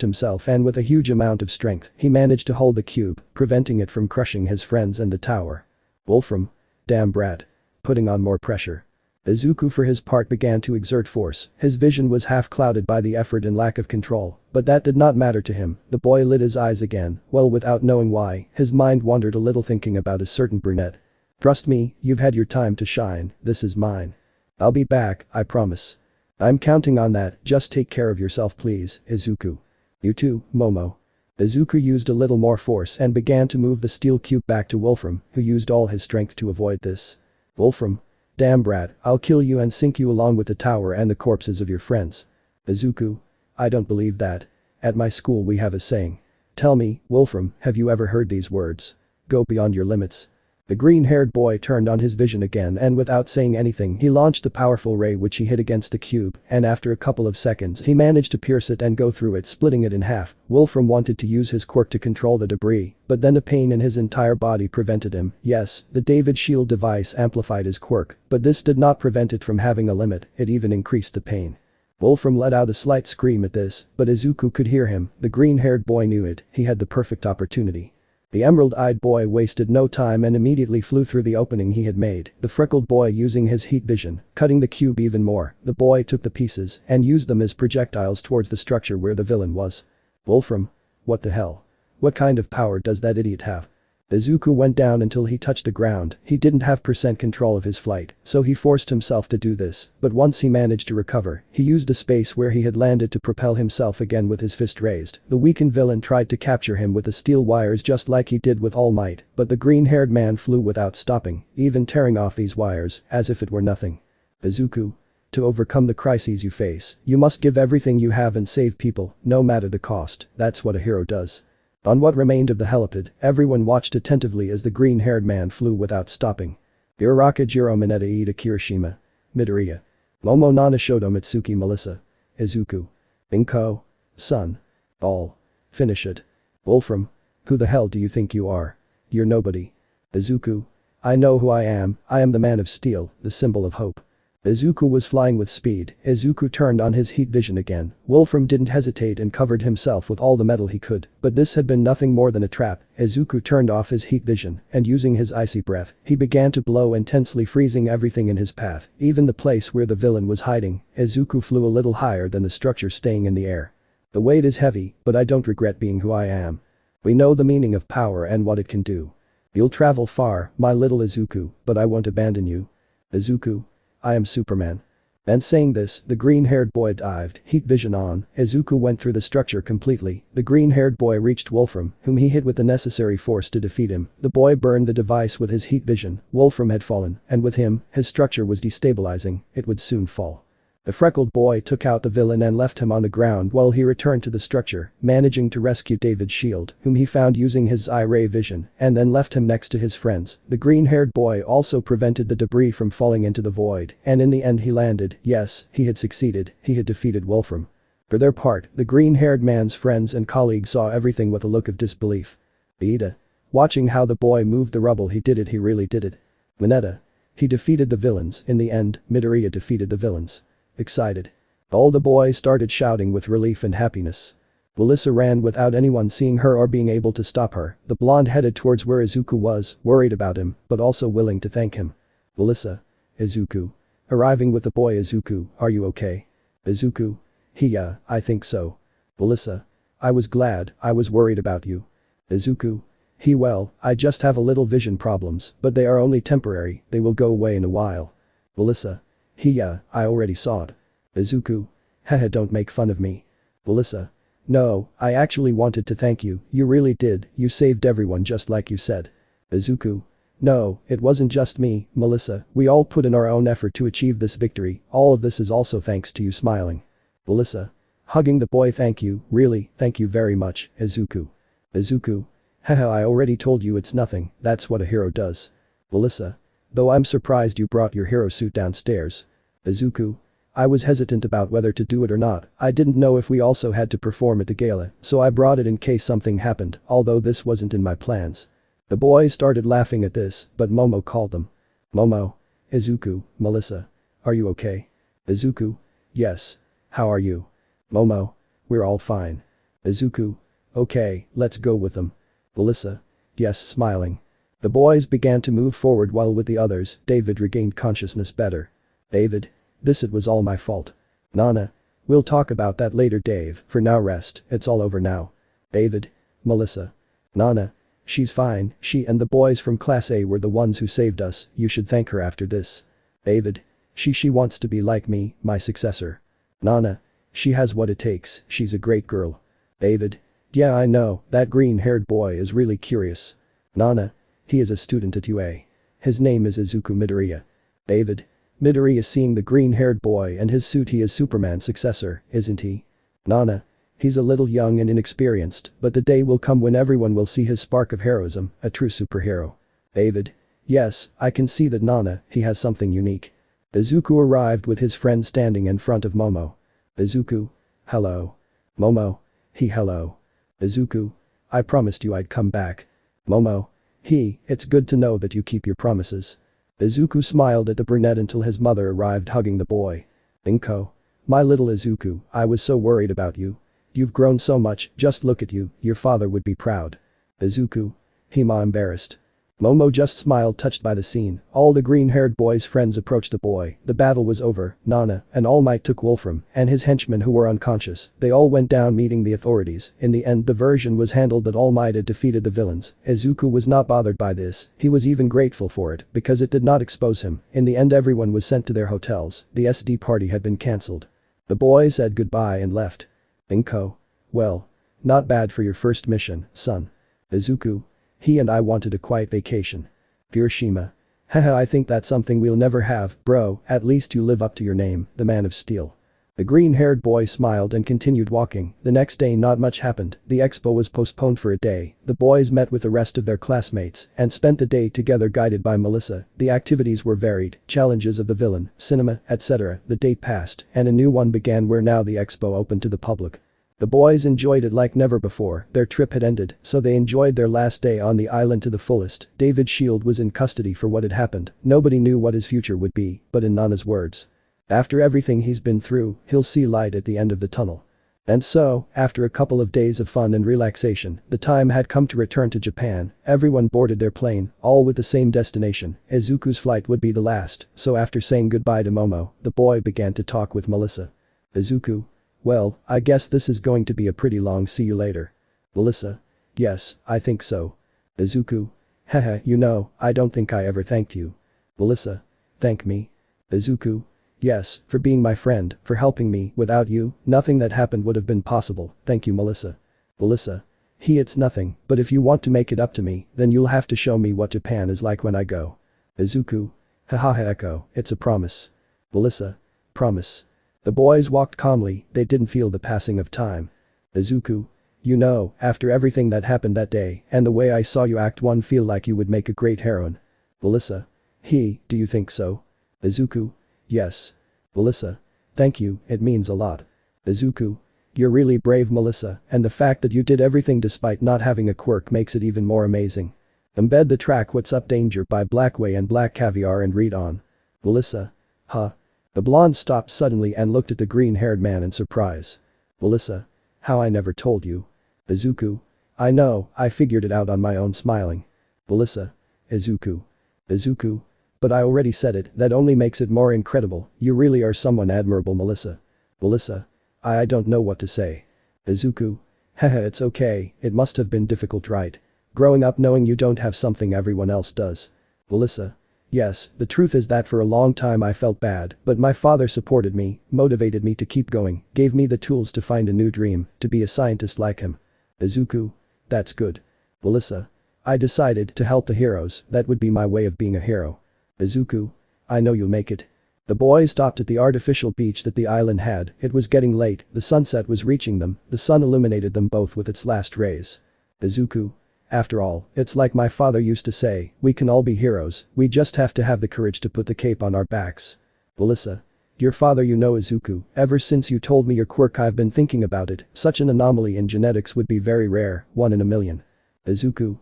himself and with a huge amount of strength, he managed to hold the cube, preventing it from crushing his friends and the tower. Wolfram. Damn brat. Putting on more pressure. Izuku for his part began to exert force. His vision was half clouded by the effort and lack of control, but that did not matter to him. The boy lit his eyes again, well without knowing why, his mind wandered a little thinking about a certain brunette. Trust me, you've had your time to shine, this is mine. I'll be back, I promise. I'm counting on that, just take care of yourself please, Izuku. You too, Momo. Izuku used a little more force and began to move the steel cube back to Wolfram, who used all his strength to avoid this. Wolfram. Damn brat, I'll kill you and sink you along with the tower and the corpses of your friends. Izuku. I don't believe that. At my school we have a saying. Tell me, Wolfram, have you ever heard these words? Go beyond your limits. The green-haired boy turned on his vision again and without saying anything he launched the powerful ray which he hit against the cube and after a couple of seconds he managed to pierce it and go through it, splitting it in half. Wolfram wanted to use his quirk to control the debris, but then a pain in his entire body prevented him. Yes, the David Shield device amplified his quirk, but this did not prevent it from having a limit, it even increased the pain. Wolfram let out a slight scream at this, but Izuku could hear him. The green-haired boy knew it, he had the perfect opportunity. The emerald-eyed boy wasted no time and immediately flew through the opening he had made, the freckled boy using his heat vision, cutting the cube even more. The boy took the pieces and used them as projectiles towards the structure where the villain was. Wolfram. What the hell? What kind of power does that idiot have? Izuku went down until he touched the ground. He didn't have control of his flight, so he forced himself to do this, but once he managed to recover, he used the space where he had landed to propel himself again with his fist raised. The weakened villain tried to capture him with the steel wires just like he did with All Might, but the green-haired man flew without stopping, even tearing off these wires, as if it were nothing. Izuku. To overcome the crises you face, you must give everything you have and save people, no matter the cost. That's what a hero does. On what remained of the helipad, everyone watched attentively as the green-haired man flew without stopping. Uraraka Jiro Mineta Ida Kirishima. Midoriya. Momo Nana Shoto Mitsuki Melissa. Izuku. Inko. Son. All. Finish it. Wolfram. Who the hell do you think you are? You're nobody. Izuku. I know who I am the man of steel, the symbol of hope. Izuku was flying with speed. Izuku turned on his heat vision again. Wolfram didn't hesitate and covered himself with all the metal he could, but this had been nothing more than a trap. Izuku turned off his heat vision and using his icy breath, he began to blow intensely, freezing everything in his path, even the place where the villain was hiding. Izuku flew a little higher than the structure, staying in the air. The weight is heavy, but I don't regret being who I am. We know the meaning of power and what it can do. You'll travel far, my little Izuku, but I won't abandon you. Izuku. I am Superman. And saying this, the green-haired boy dived, heat vision on. Izuku went through the structure completely. The green-haired boy reached Wolfram, whom he hit with the necessary force to defeat him. The boy burned the device with his heat vision. Wolfram had fallen, and with him, his structure was destabilizing. It would soon fall. The freckled boy took out the villain and left him on the ground while he returned to the structure, managing to rescue David's shield, whom he found using his eye-ray vision, and then left him next to his friends. The green-haired boy also prevented the debris from falling into the void, and in the end he landed. Yes, he had succeeded, he had defeated Wolfram. For their part, the green-haired man's friends and colleagues saw everything with a look of disbelief. Ida. Watching how the boy moved the rubble, he did it, he really did it. Mineta. He defeated the villains. In the end, Midoriya defeated the villains. Excited. All the boys started shouting with relief and happiness. Melissa ran without anyone seeing her or being able to stop her. The blonde headed towards where Izuku was, worried about him, but also willing to thank him. Melissa. Izuku. Arriving with the boy. Izuku, are you okay? Izuku. Yeah, I think so. Melissa. I was glad, I was worried about you. Izuku. Well, I just have a little vision problems, but they are only temporary, they will go away in a while. Melissa. Yeah, I already saw it. Izuku. Haha, don't make fun of me. Melissa. No, I actually wanted to thank you, you really did, you saved everyone just like you said. Izuku. No, it wasn't just me, Melissa, we all put in our own effort to achieve this victory, all of this is also thanks to you. Smiling. Melissa. Hugging the boy, thank you, really, thank you very much, Izuku. Izuku. Haha, I already told you it's nothing, that's what a hero does. Melissa. Though I'm surprised you brought your hero suit downstairs. Izuku. I was hesitant about whether to do it or not, I didn't know if we also had to perform at the gala, so I brought it in case something happened, although this wasn't in my plans. The boys started laughing at this, but Momo called them. Momo. Izuku, Melissa. Are you okay? Izuku. Yes. How are you? Momo. We're all fine. Izuku. Okay, let's go with them. Melissa. Yes, smiling. The boys began to move forward while with the others, David regained consciousness better. David. It was all my fault. Nana. We'll talk about that later, Dave, for now rest, it's all over now. David. Melissa. Nana. She's fine, she and the boys from Class A were the ones who saved us, you should thank her after this. David. She wants to be like me, my successor. Nana. She has what it takes, she's a great girl. David. Yeah, I know, that green-haired boy is really curious. Nana. He is a student at UA. His name is Izuku Midoriya. David. Midoriya, seeing the green-haired boy and his suit, he is Superman's successor, isn't he? Nana. He's a little young and inexperienced, but the day will come when everyone will see his spark of heroism, a true superhero. David. Yes, I can see that, Nana, he has something unique. Izuku arrived with his friend standing in front of Momo. Izuku. Hello. Momo. Hello. Izuku. I promised you I'd come back. Momo. It's good to know that you keep your promises. Izuku smiled at the brunette until his mother arrived hugging the boy. Inko. My little Izuku, I was so worried about you. You've grown so much, just look at you, your father would be proud. Izuku. Ma embarrassed. Momo just smiled, touched by the scene. All the green-haired boy's friends approached the boy, the battle was over, Nana and Almight took Wolfram and his henchmen who were unconscious, they all went down meeting the authorities. In the end, the version was handled that Almight had defeated the villains. Izuku was not bothered by this, he was even grateful for it because it did not expose him. In the end, everyone was sent to their hotels, the SD party had been cancelled. The boy said goodbye and left. Inko. Well. Not bad for your first mission, son. Izuku. He and I wanted a quiet vacation. Hiroshima. Haha, I think that's something we'll never have, bro, at least you live up to your name, the Man of Steel. The green-haired boy smiled and continued walking. The next day not much happened, the expo was postponed for a day, the boys met with the rest of their classmates and spent the day together guided by Melissa. The activities were varied, challenges of the villain, cinema, etc. The day passed and a new one began where now the expo opened to the public. The boys enjoyed it like never before, their trip had ended, so they enjoyed their last day on the island to the fullest. David Shield was in custody for what had happened, nobody knew what his future would be, but in Nana's words. After everything he's been through, he'll see light at the end of the tunnel. And so, after a couple of days of fun and relaxation, the time had come to return to Japan. Everyone boarded their plane, all with the same destination. Izuku's flight would be the last, so after saying goodbye to Momo, the boy began to talk with Melissa. Izuku. Well, I guess this is going to be a pretty long see you later. Melissa. Yes, I think so. Izuku. Haha, you know, I don't think I ever thanked you. Melissa. Thank me. Izuku. Yes, for being my friend, for helping me, without you, nothing that happened would have been possible, thank you Melissa. Melissa. It's nothing, but if you want to make it up to me, then you'll have to show me what Japan is like when I go. Izuku. Haha Echo, it's a promise. Melissa. Promise. The boys walked calmly, they didn't feel the passing of time. Izuku. You know, after everything that happened that day, and the way I saw you act, one feel like you would make a great heroine. Melissa. Do you think so? Izuku. Yes. Melissa. Thank you, it means a lot. Izuku. You're really brave Melissa, and the fact that you did everything despite not having a quirk makes it even more amazing. Embed the track What's Up Danger by Blackway and Black Caviar and read on. Melissa. Huh? The blonde stopped suddenly and looked at the green-haired man in surprise. Melissa. How I never told you. Izuku. I know, I figured it out on my own smiling. Melissa. Izuku. Izuku. But I already said it, that only makes it more incredible, you really are someone admirable Melissa. Melissa. I don't know what to say. Izuku. Haha, it's okay, it must have been difficult, right? Growing up knowing you don't have something everyone else does. Melissa. Yes, the truth is that for a long time I felt bad, but my father supported me, motivated me to keep going, gave me the tools to find a new dream, to be a scientist like him. Izuku. That's good. Melissa. I decided to help the heroes, that would be my way of being a hero. Izuku. I know you'll make it. The boys stopped at the artificial beach that the island had. It was getting late, the sunset was reaching them, the sun illuminated them both with its last rays. Izuku. After all, it's like my father used to say, we can all be heroes, we just have to have the courage to put the cape on our backs. Melissa. Your father, you know, Izuku, ever since you told me your quirk I've been thinking about it, such an anomaly in genetics would be very rare, 1 in a million. Izuku.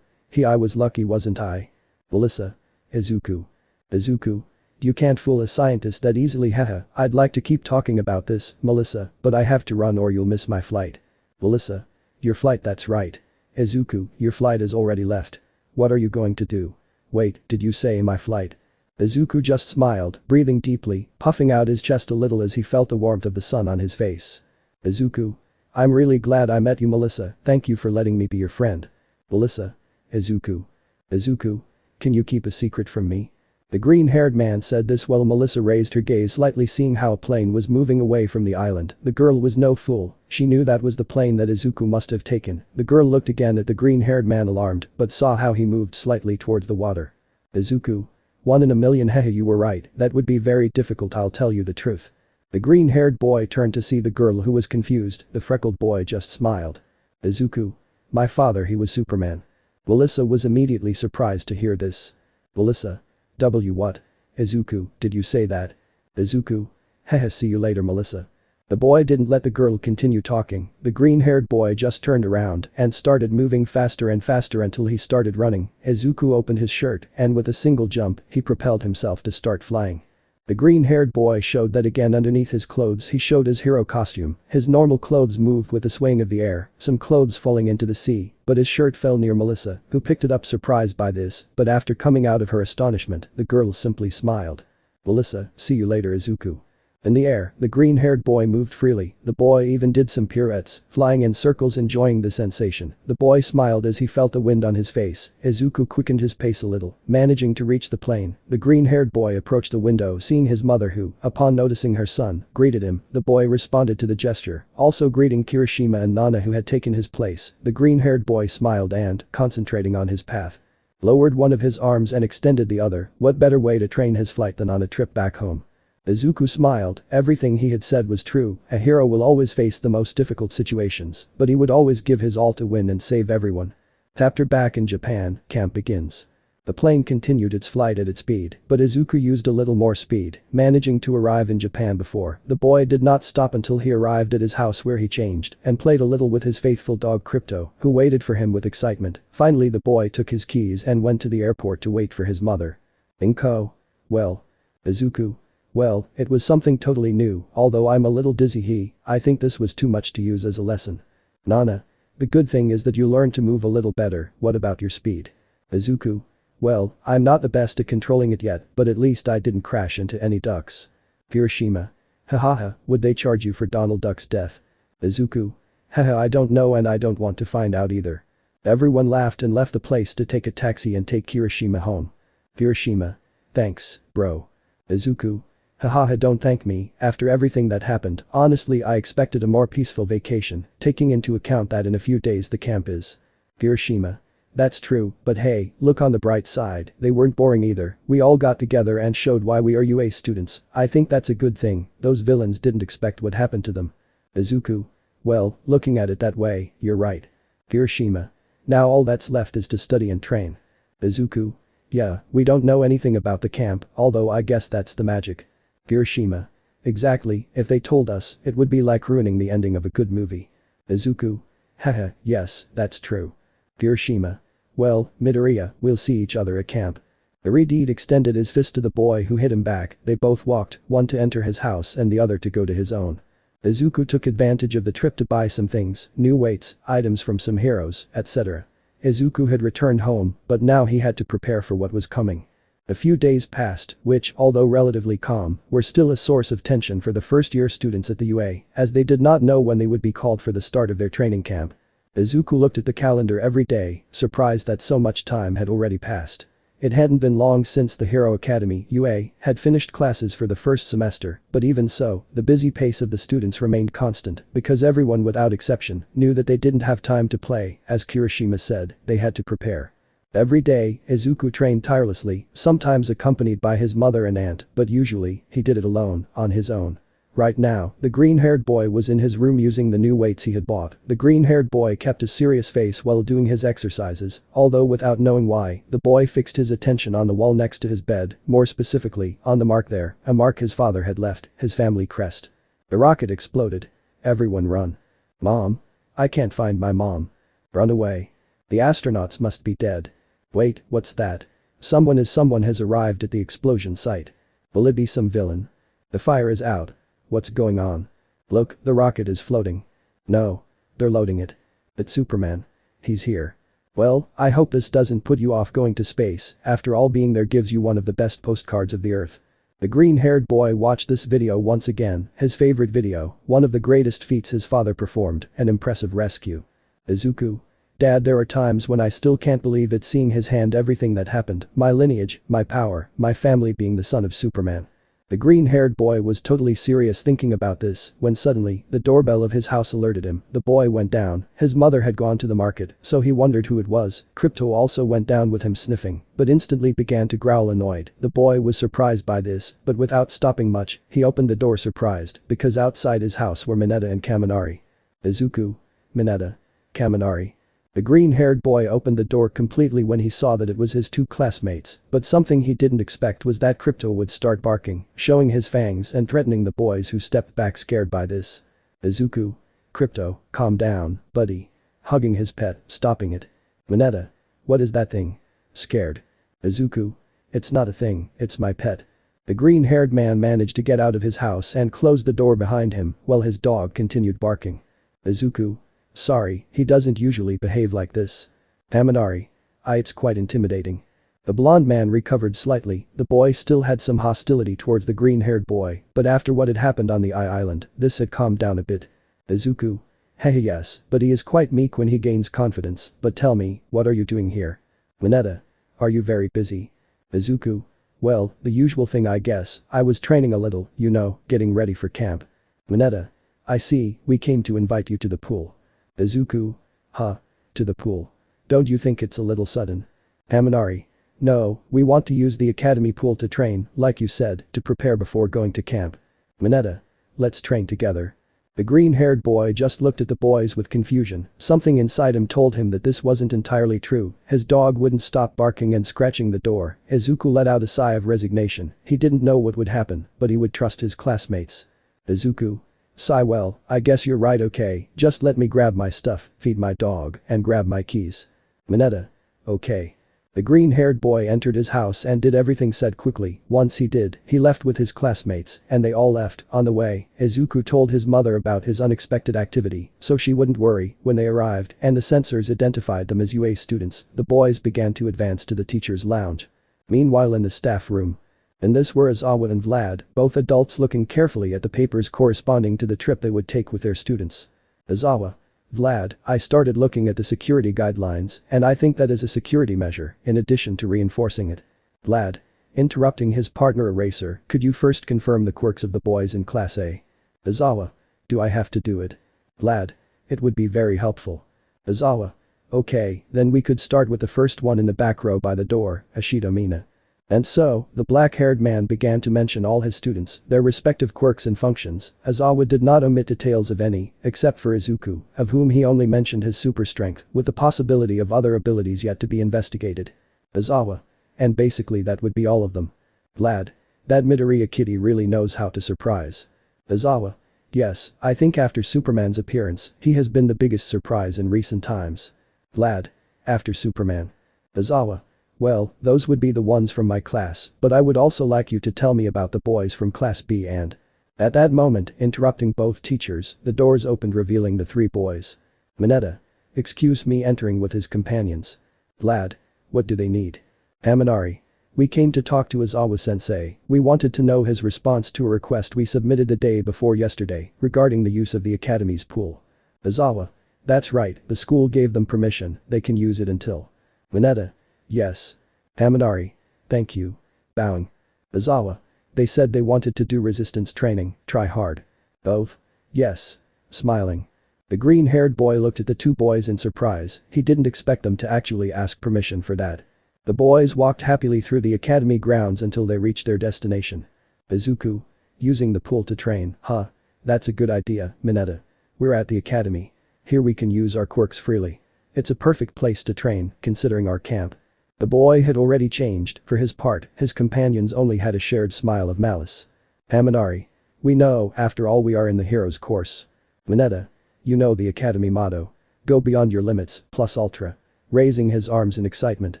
I was lucky, wasn't I? Melissa. Izuku. Izuku. You can't fool a scientist that easily, haha. I'd like to keep talking about this, Melissa, but I have to run or you'll miss my flight. Melissa. Your flight, that's right. Izuku, your flight is already left. What are you going to do? Wait, did you say my flight? Izuku just smiled, breathing deeply, puffing out his chest a little as he felt the warmth of the sun on his face. Izuku. I'm really glad I met you, Melissa, thank you for letting me be your friend. Melissa. Izuku. Izuku. Can you keep a secret from me? The green-haired man said this while Melissa raised her gaze slightly, seeing how a plane was moving away from the island. The girl was no fool, she knew that was the plane that Izuku must have taken. The girl looked again at the green-haired man, alarmed, but saw how he moved slightly towards the water. Izuku. 1 in a million, hehe, you were right, that would be very difficult, I'll tell you the truth. The green-haired boy turned to see the girl, who was confused. The freckled boy just smiled. Izuku. My father, he was Superman. Melissa was immediately surprised to hear this. Melissa. What? Izuku, did you say that? Izuku. Hehe, see you later, Melissa. The boy didn't let the girl continue talking. The green-haired boy just turned around and started moving faster and faster until he started running. Izuku opened his shirt and with a single jump, he propelled himself to start flying. The green-haired boy showed that again underneath his clothes he showed his hero costume. His normal clothes moved with the swaying of the air, some clothes falling into the sea, but his shirt fell near Melissa, who picked it up surprised by this, but after coming out of her astonishment, the girl simply smiled. Melissa, see you later, Izuku. In the air, the green-haired boy moved freely, the boy even did some pirouettes, flying in circles enjoying the sensation. The boy smiled as he felt the wind on his face. Izuku quickened his pace a little, managing to reach the plane. The green-haired boy approached the window, seeing his mother who, upon noticing her son, greeted him. The boy responded to the gesture, also greeting Kirishima and Nana who had taken his place. The green-haired boy smiled and, concentrating on his path, lowered one of his arms and extended the other. What better way to train his flight than on a trip back home? Izuku smiled, everything he had said was true, a hero will always face the most difficult situations, but he would always give his all to win and save everyone. Chapter back in Japan, camp begins. The plane continued its flight at its speed, but Izuku used a little more speed, managing to arrive in Japan before. The boy did not stop until he arrived at his house where he changed and played a little with his faithful dog Crypto, who waited for him with excitement. Finally the boy took his keys and went to the airport to wait for his mother. Inko. Well. Izuku. Well, it was something totally new, although I'm a little dizzy. I think this was too much to use as a lesson. Nana. The good thing is that you learned to move a little better, what about your speed? Izuku. Well, I'm not the best at controlling it yet, but at least I didn't crash into any ducks. Kirishima. Hahaha, would they charge you for Donald Duck's death? Izuku. Haha, I don't know and I don't want to find out either. Everyone laughed and left the place to take a taxi and take Kirishima home. Kirishima. Thanks, bro. Izuku. Hahaha, don't thank me, after everything that happened, honestly I expected a more peaceful vacation, taking into account that in a few days the camp is. Kirishima. That's true, but hey, look on the bright side, they weren't boring either, we all got together and showed why we are UA students, I think that's a good thing, those villains didn't expect what happened to them. Izuku. Well, looking at it that way, you're right. Kirishima. Now all that's left is to study and train. Izuku. Yeah, we don't know anything about the camp, although I guess that's the magic. Kirishima. Exactly, if they told us, it would be like ruining the ending of a good movie. Izuku. Haha, yes, that's true. Kirishima. Well, Midoriya, we'll see each other at camp. Iridid extended his fist to the boy who hit him back, they both walked, one to enter his house and the other to go to his own. Izuku took advantage of the trip to buy some things, new weights, items from some heroes, etc. Izuku had returned home, but now he had to prepare for what was coming. A few days passed, which, although relatively calm, were still a source of tension for the first-year students at the UA, as they did not know when they would be called for the start of their training camp. Izuku looked at the calendar every day, surprised that so much time had already passed. It hadn't been long since the Hero Academy UA had finished classes for the first semester, but even so, the busy pace of the students remained constant because everyone without exception knew that they didn't have time to play, as Kirishima said, they had to prepare. Every day, Izuku trained tirelessly, sometimes accompanied by his mother and aunt, but usually, he did it alone, on his own. Right now, the green-haired boy was in his room using the new weights he had bought. The green-haired boy kept a serious face while doing his exercises, although without knowing why, the boy fixed his attention on the wall next to his bed, more specifically, on the mark there, a mark his father had left, his family crest. The rocket exploded. Everyone run. Mom? I can't find my mom. Run away. The astronauts must be dead. Wait, what's that? Someone has arrived at the explosion site. Will it be some villain? The fire is out. What's going on? Look, the rocket is floating. No. They're loading it. It's Superman. He's here. Well, I hope this doesn't put you off going to space, after all being there gives you one of the best postcards of the Earth. The green-haired boy watched this video once again, his favorite video, one of the greatest feats his father performed, an impressive rescue. Izuku. Dad, there are times when I still can't believe it seeing his hand everything that happened, my lineage, my power, my family being the son of Superman. The green-haired boy was totally serious thinking about this when suddenly, the doorbell of his house alerted him. The boy went down, his mother had gone to the market, so he wondered who it was. Crypto also went down with him sniffing, but instantly began to growl annoyed. The boy was surprised by this, but without stopping much, he opened the door surprised, because outside his house were Mineta and Kaminari. Izuku. Mineta. Kaminari. The green-haired boy opened the door completely when he saw that it was his two classmates, but something he didn't expect was that Crypto would start barking, showing his fangs and threatening the boys who stepped back scared by this. Izuku. Crypto, calm down, buddy. Hugging his pet, stopping it. Mineta. What is that thing? Scared. Izuku. It's not a thing, it's my pet. The green-haired man managed to get out of his house and closed the door behind him while his dog continued barking. Izuku. Sorry, he doesn't usually behave like this. Kaminari. It's quite intimidating. The blonde man recovered slightly, the boy still had some hostility towards the green-haired boy, but after what had happened on the island, this had calmed down a bit. Izuku. Hey yes, but he is quite meek when he gains confidence, but tell me, what are you doing here? Mineta. Are you very busy? Izuku. Well, the usual thing I guess, I was training a little, you know, getting ready for camp. Mineta. I see, we came to invite you to the pool. Izuku. Huh. To the pool. Don't you think it's a little sudden? Kaminari. No, we want to use the academy pool to train, like you said, to prepare before going to camp. Mineta. Let's train together. The green-haired boy just looked at the boys with confusion, something inside him told him that this wasn't entirely true, his dog wouldn't stop barking and scratching the door. Izuku let out a sigh of resignation, he didn't know what would happen, but he would trust his classmates. Izuku. Sigh well, I guess you're right okay, just let me grab my stuff, feed my dog, and grab my keys. Mineta. Okay. The green-haired boy entered his house and did everything said quickly. Once he did, he left with his classmates, and they all left. On the way, Izuku told his mother about his unexpected activity, so she wouldn't worry. When they arrived, and the sensors identified them as UA students, the boys began to advance to the teacher's lounge. Meanwhile in the staff room. In this were Aizawa and Vlad, both adults looking carefully at the papers corresponding to the trip they would take with their students. Aizawa. Vlad, I started looking at the security guidelines, and I think that is a security measure, in addition to reinforcing it. Vlad. Interrupting his partner Eraser, could you first confirm the quirks of the boys in Class A? Aizawa. Do I have to do it? Vlad. It would be very helpful. Aizawa. Okay, then we could start with the first one in the back row by the door, Ashita Mina. And so, the black-haired man began to mention all his students, their respective quirks and functions. Aizawa did not omit details of any, except for Izuku, of whom he only mentioned his super strength, with the possibility of other abilities yet to be investigated. Aizawa. And basically that would be all of them. Vlad. That Midoriya kitty really knows how to surprise. Aizawa. Yes, I think after Superman's appearance, he has been the biggest surprise in recent times. Vlad. After Superman. Aizawa. Well, those would be the ones from my class, but I would also like you to tell me about the boys from Class B and… At that moment, interrupting both teachers, the doors opened revealing the three boys. Mineta. Excuse me entering with his companions. Vlad. What do they need? Kaminari. We came to talk to Aizawa-sensei, we wanted to know his response to a request we submitted the day before yesterday, regarding the use of the academy's pool. Aizawa. That's right, the school gave them permission, they can use it until… Mineta. Yes. Kaminari. Thank you. Bowing. Aizawa. They said they wanted to do resistance training, try hard. Both? Yes. Smiling. The green-haired boy looked at the two boys in surprise, he didn't expect them to actually ask permission for that. The boys walked happily through the academy grounds until they reached their destination. Izuku. Using the pool to train, huh? That's a good idea, Mineta. We're at the academy. Here we can use our quirks freely. It's a perfect place to train, considering our camp. The boy had already changed, for his part, his companions only had a shared smile of malice. Haminari. We know, after all we are in the hero's course. Mineta. You know the academy motto. Go beyond your limits, plus ultra. Raising his arms in excitement.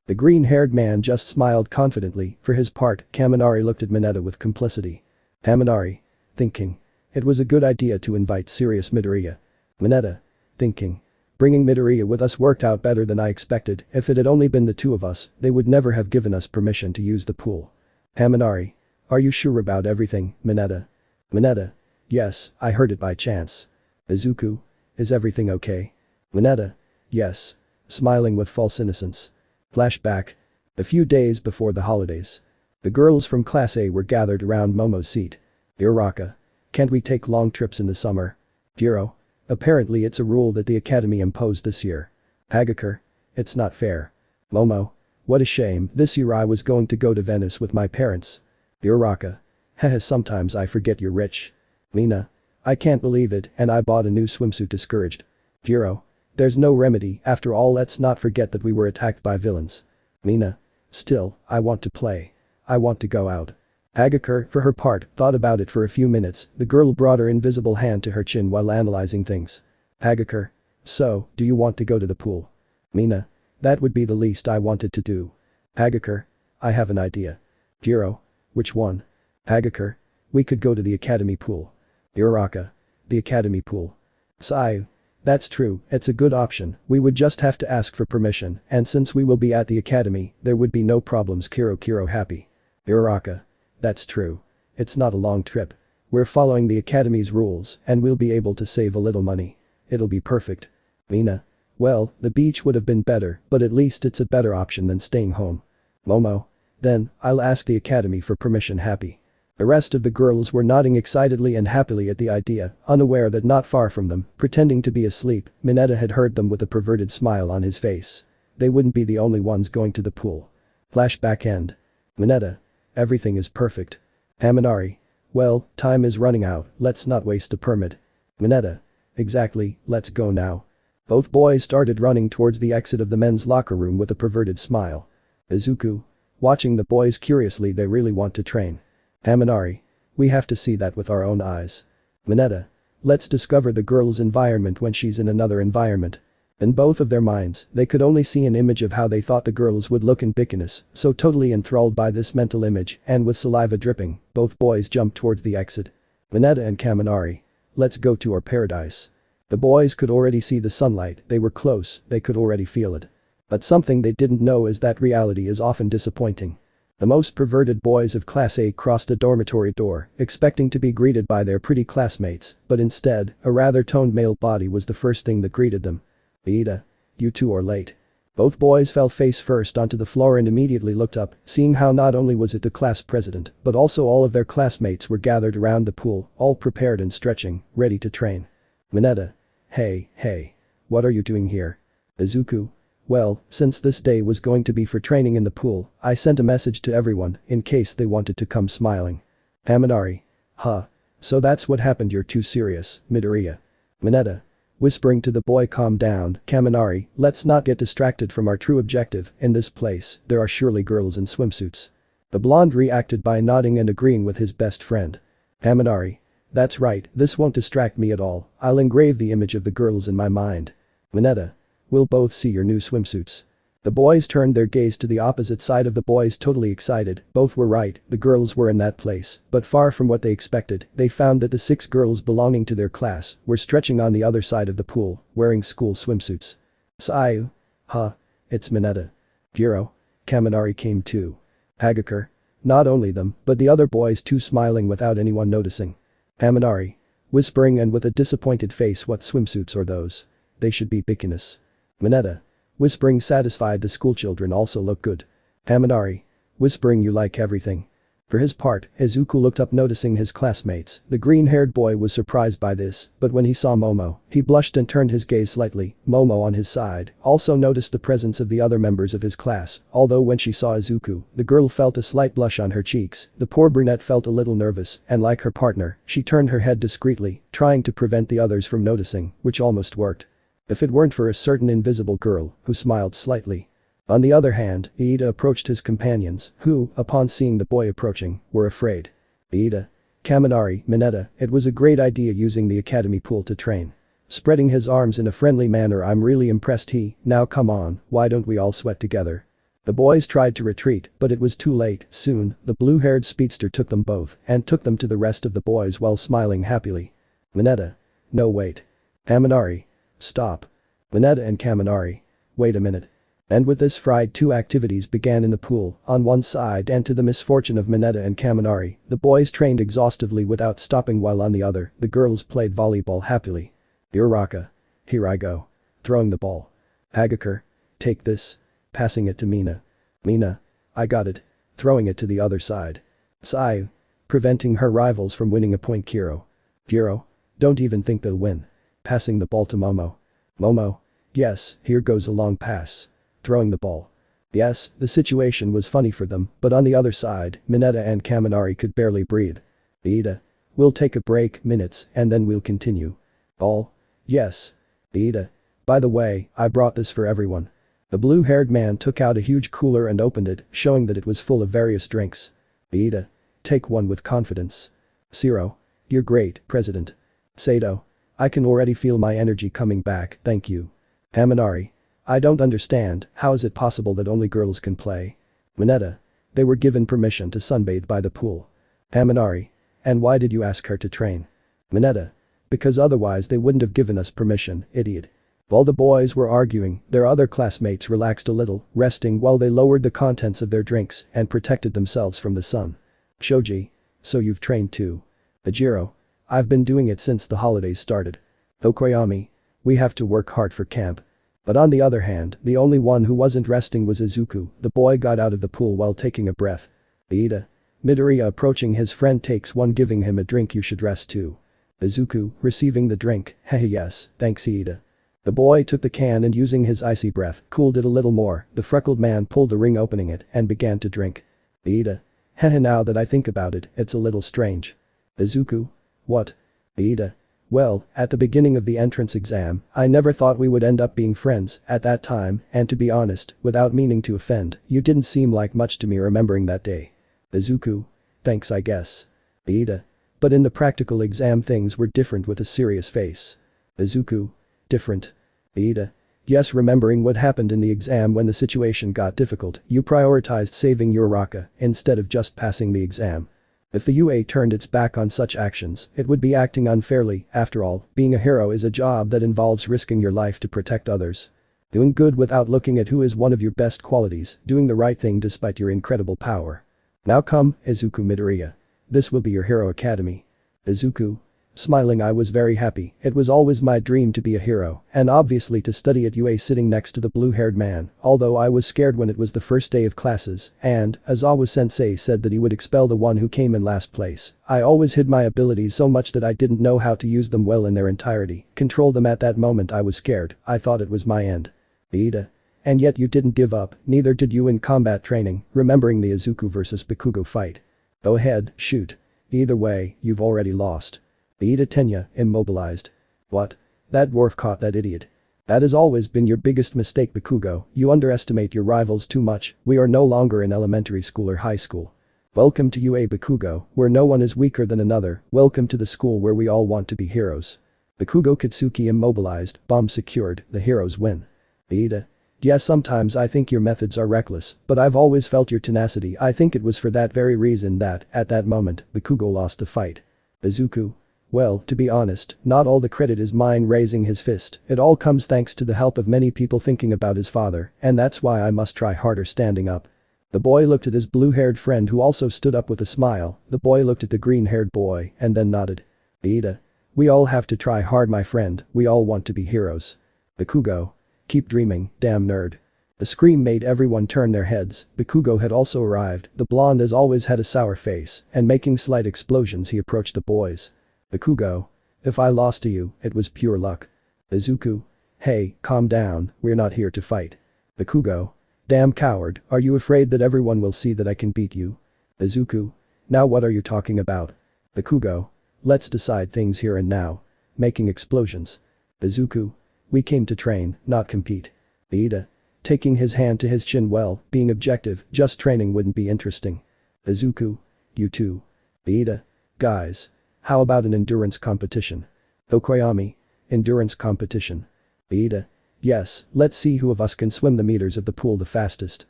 The green-haired man just smiled confidently, for his part, Kaminari looked at Mineta with complicity. Haminari. Thinking. It was a good idea to invite serious Midoriya. Mineta. Thinking. Bringing Midoriya with us worked out better than I expected, if it had only been the two of us, they would never have given us permission to use the pool. Haminari. Are you sure about everything, Mineta? Mineta. Yes, I heard it by chance. Izuku. Is everything okay? Mineta. Yes. Smiling with false innocence. Flashback. A few days before the holidays. The girls from Class A were gathered around Momo's seat. Uraraka. Can't we take long trips in the summer? Jiro. Apparently it's a rule that the academy imposed this year. Hagakure. It's not fair. Momo. What a shame, this year I was going to go to Venice with my parents. Uraraka. Haha, sometimes I forget you're rich. Lena. I can't believe it, and I bought a new swimsuit. Discouraged. Jiro. There's no remedy, after all let's not forget that we were attacked by villains. Lena. Still, I want to play. I want to go out. Hagakure, for her part, thought about it for a few minutes, the girl brought her invisible hand to her chin while analyzing things. Hagakure. So, do you want to go to the pool? Mina. That would be the least I wanted to do. Hagakure. I have an idea. Jiro. Which one? Hagakure. We could go to the academy pool. Uraraka. The academy pool. Sayu. That's true, it's a good option, we would just have to ask for permission, and since we will be at the academy, there would be no problems. Kiro happy. Uraraka. That's true. It's not a long trip. We're following the academy's rules, and we'll be able to save a little money. It'll be perfect. Lena. Well, the beach would have been better, but at least it's a better option than staying home. Momo. Then, I'll ask the academy for permission. Happy. The rest of the girls were nodding excitedly and happily at the idea, unaware that not far from them, pretending to be asleep, Mineta had heard them with a perverted smile on his face. They wouldn't be the only ones going to the pool. Flashback end. Mineta. Everything is perfect. Haminari. Well, time is running out, let's not waste a permit. Mineta. Exactly, let's go now. Both boys started running towards the exit of the men's locker room with a perverted smile. Izuku. Watching the boys curiously, they really want to train. Haminari. We have to see that with our own eyes. Mineta. Let's discover the girl's environment when she's in another environment. In both of their minds, they could only see an image of how they thought the girls would look in bikinis, so totally enthralled by this mental image, and with saliva dripping, both boys jumped towards the exit. Mineta and Kaminari. Let's go to our paradise. The boys could already see the sunlight, they were close, they could already feel it. But something they didn't know is that reality is often disappointing. The most perverted boys of Class A crossed a dormitory door, expecting to be greeted by their pretty classmates, but instead, a rather toned male body was the first thing that greeted them. Ida. You two are late. Both boys fell face first onto the floor and immediately looked up, seeing how not only was it the class president, but also all of their classmates were gathered around the pool, all prepared and stretching, ready to train. Mineta. Hey. What are you doing here? Izuku. Well, since this day was going to be for training in the pool, I sent a message to everyone, in case they wanted to come. Smiling. Haminari. Huh. So that's what happened. You're too serious, Midoriya. Mineta. Whispering to the boy, calm down, Kaminari, let's not get distracted from our true objective. In this place, there are surely girls in swimsuits. The blonde reacted by nodding and agreeing with his best friend. Kaminari. That's right, this won't distract me at all, I'll engrave the image of the girls in my mind. Mineta. We'll both see your new swimsuits. The boys turned their gaze to the opposite side of the boys, totally excited. Both were right, the girls were in that place, but far from what they expected, they found that the 6 girls belonging to their class were stretching on the other side of the pool, wearing school swimsuits. Sayu. Huh. It's Mineta. Jiro. Kaminari came too. Hagakure. Not only them, but the other boys too, smiling without anyone noticing. Kaminari. Whispering and with a disappointed face, what swimsuits are those? They should be bikinis. Mineta. Whispering, satisfied, the schoolchildren also look good. Haminari. Whispering, you like everything. For his part, Izuku looked up noticing his classmates. The green-haired boy was surprised by this, but when he saw Momo, he blushed and turned his gaze slightly. Momo on his side also noticed the presence of the other members of his class, although when she saw Izuku, the girl felt a slight blush on her cheeks. The poor brunette felt a little nervous, and like her partner, she turned her head discreetly, trying to prevent the others from noticing, which almost worked. If it weren't for a certain invisible girl, who smiled slightly. On the other hand, Iida approached his companions, who, upon seeing the boy approaching, were afraid. Iida. Kaminari, Mineta, it was a great idea using the academy pool to train. Spreading his arms in a friendly manner, I'm really impressed. Now come on, why don't we all sweat together? The boys tried to retreat, but it was too late. Soon, the blue-haired speedster took them both and took them to the rest of the boys while smiling happily. Mineta. No wait. Kaminari. Stop. Mineta and Kaminari. Wait a minute. And with this fried, two activities began in the pool, on one side, and to the misfortune of Mineta and Kaminari, the boys trained exhaustively without stopping, while on the other, the girls played volleyball happily. Uraraka. Here I go. Throwing the ball. Hagakure. Take this. Passing it to Mina. Mina. I got it. Throwing it to the other side. Sayu. Preventing her rivals from winning a point. Kiro. Kiro. Don't even think they'll win. Passing the ball to Momo. Momo. Yes, here goes a long pass. Throwing the ball. Yes, the situation was funny for them, but on the other side, Mineta and Kaminari could barely breathe. Iida. We'll take a break, minutes, and then we'll continue. Ball. Yes. Iida. By the way, I brought this for everyone. The blue-haired man took out a huge cooler and opened it, showing that it was full of various drinks. Iida. Take one with confidence. Zero. You're great, President. Sato. I can already feel my energy coming back, thank you. Kaminari. I don't understand, how is it possible that only girls can play? Mineta. They were given permission to sunbathe by the pool. Kaminari. And why did you ask her to train? Mineta. Because otherwise they wouldn't have given us permission, idiot. While the boys were arguing, their other classmates relaxed a little, resting while they lowered the contents of their drinks and protected themselves from the sun. Shoji. So you've trained too. Ajiro. I've been doing it since the holidays started. Okoyami. We have to work hard for camp. But on the other hand, the only one who wasn't resting was Izuku. The boy got out of the pool while taking a breath. Iida. Midoriya approaching his friend takes one, giving him a drink. You should rest too. Izuku, receiving the drink. Hehe, yes, thanks Iida. The boy took the can and using his icy breath, cooled it a little more. The freckled man pulled the ring, opening it, and began to drink. Iida. Hehe, now that I think about it, it's a little strange. Izuku. What? Iida. Well, at the beginning of the entrance exam, I never thought we would end up being friends at that time, and to be honest, without meaning to offend, you didn't seem like much to me remembering that day. Izuku. Thanks I guess. Iida. But in the practical exam things were different with a serious face. Izuku. Different. Iida. Yes, remembering what happened in the exam when the situation got difficult, you prioritized saving Uraraka instead of just passing the exam. If the UA turned its back on such actions, it would be acting unfairly. After all, being a hero is a job that involves risking your life to protect others. Doing good without looking at who is one of your best qualities, doing the right thing despite your incredible power. Now come, Izuku Midoriya. This will be your hero academy. Izuku. Smiling, I was very happy. It was always my dream to be a hero, and obviously to study at UA sitting next to the blue-haired man, although I was scared when it was the first day of classes, and, Aizawa-sensei said that he would expel the one who came in last place. I always hid my abilities so much that I didn't know how to use them well in their entirety, control them. At that moment I was scared, I thought it was my end. Iida. And yet you didn't give up, neither did you in combat training, remembering the Izuku vs Bakugo fight. Go ahead, shoot. Either way, you've already lost. Iida Tenya, immobilized. What? That dwarf caught that idiot. That has always been your biggest mistake, Bakugo. You underestimate your rivals too much. We are no longer in elementary school or high school. Welcome to UA Bakugo, where no one is weaker than another. Welcome to the school where we all want to be heroes. Bakugo Katsuki immobilized, bomb secured, the heroes win. Iida. Yes, sometimes I think your methods are reckless, but I've always felt your tenacity. I think it was for that very reason that, at that moment, Bakugo lost the fight. Izuku. Well, to be honest, not all the credit is mine. Raising his fist, it all comes thanks to the help of many people thinking about his father, and that's why I must try harder standing up. The boy looked at his blue-haired friend who also stood up with a smile. The boy looked at the green-haired boy and then nodded. Iida. We all have to try hard, my friend, we all want to be heroes. Bakugo. Keep dreaming, damn nerd. The scream made everyone turn their heads. Bakugo had also arrived. The blonde as always had a sour face, and making slight explosions he approached the boys. Bakugo. If I lost to you, it was pure luck. Izuku. Hey, calm down, we're not here to fight. Bakugo. Damn coward, are you afraid that everyone will see that I can beat you? Izuku. Now what are you talking about? Bakugo. Let's decide things here and now. Making explosions. Izuku. We came to train, not compete. Iida. Taking his hand to his chin. Well, being objective, just training wouldn't be interesting. Izuku. You too. Iida. Guys. How about an endurance competition? Okoyami. Endurance competition. Iida. Yes, let's see who of us can swim the meters of the pool the fastest.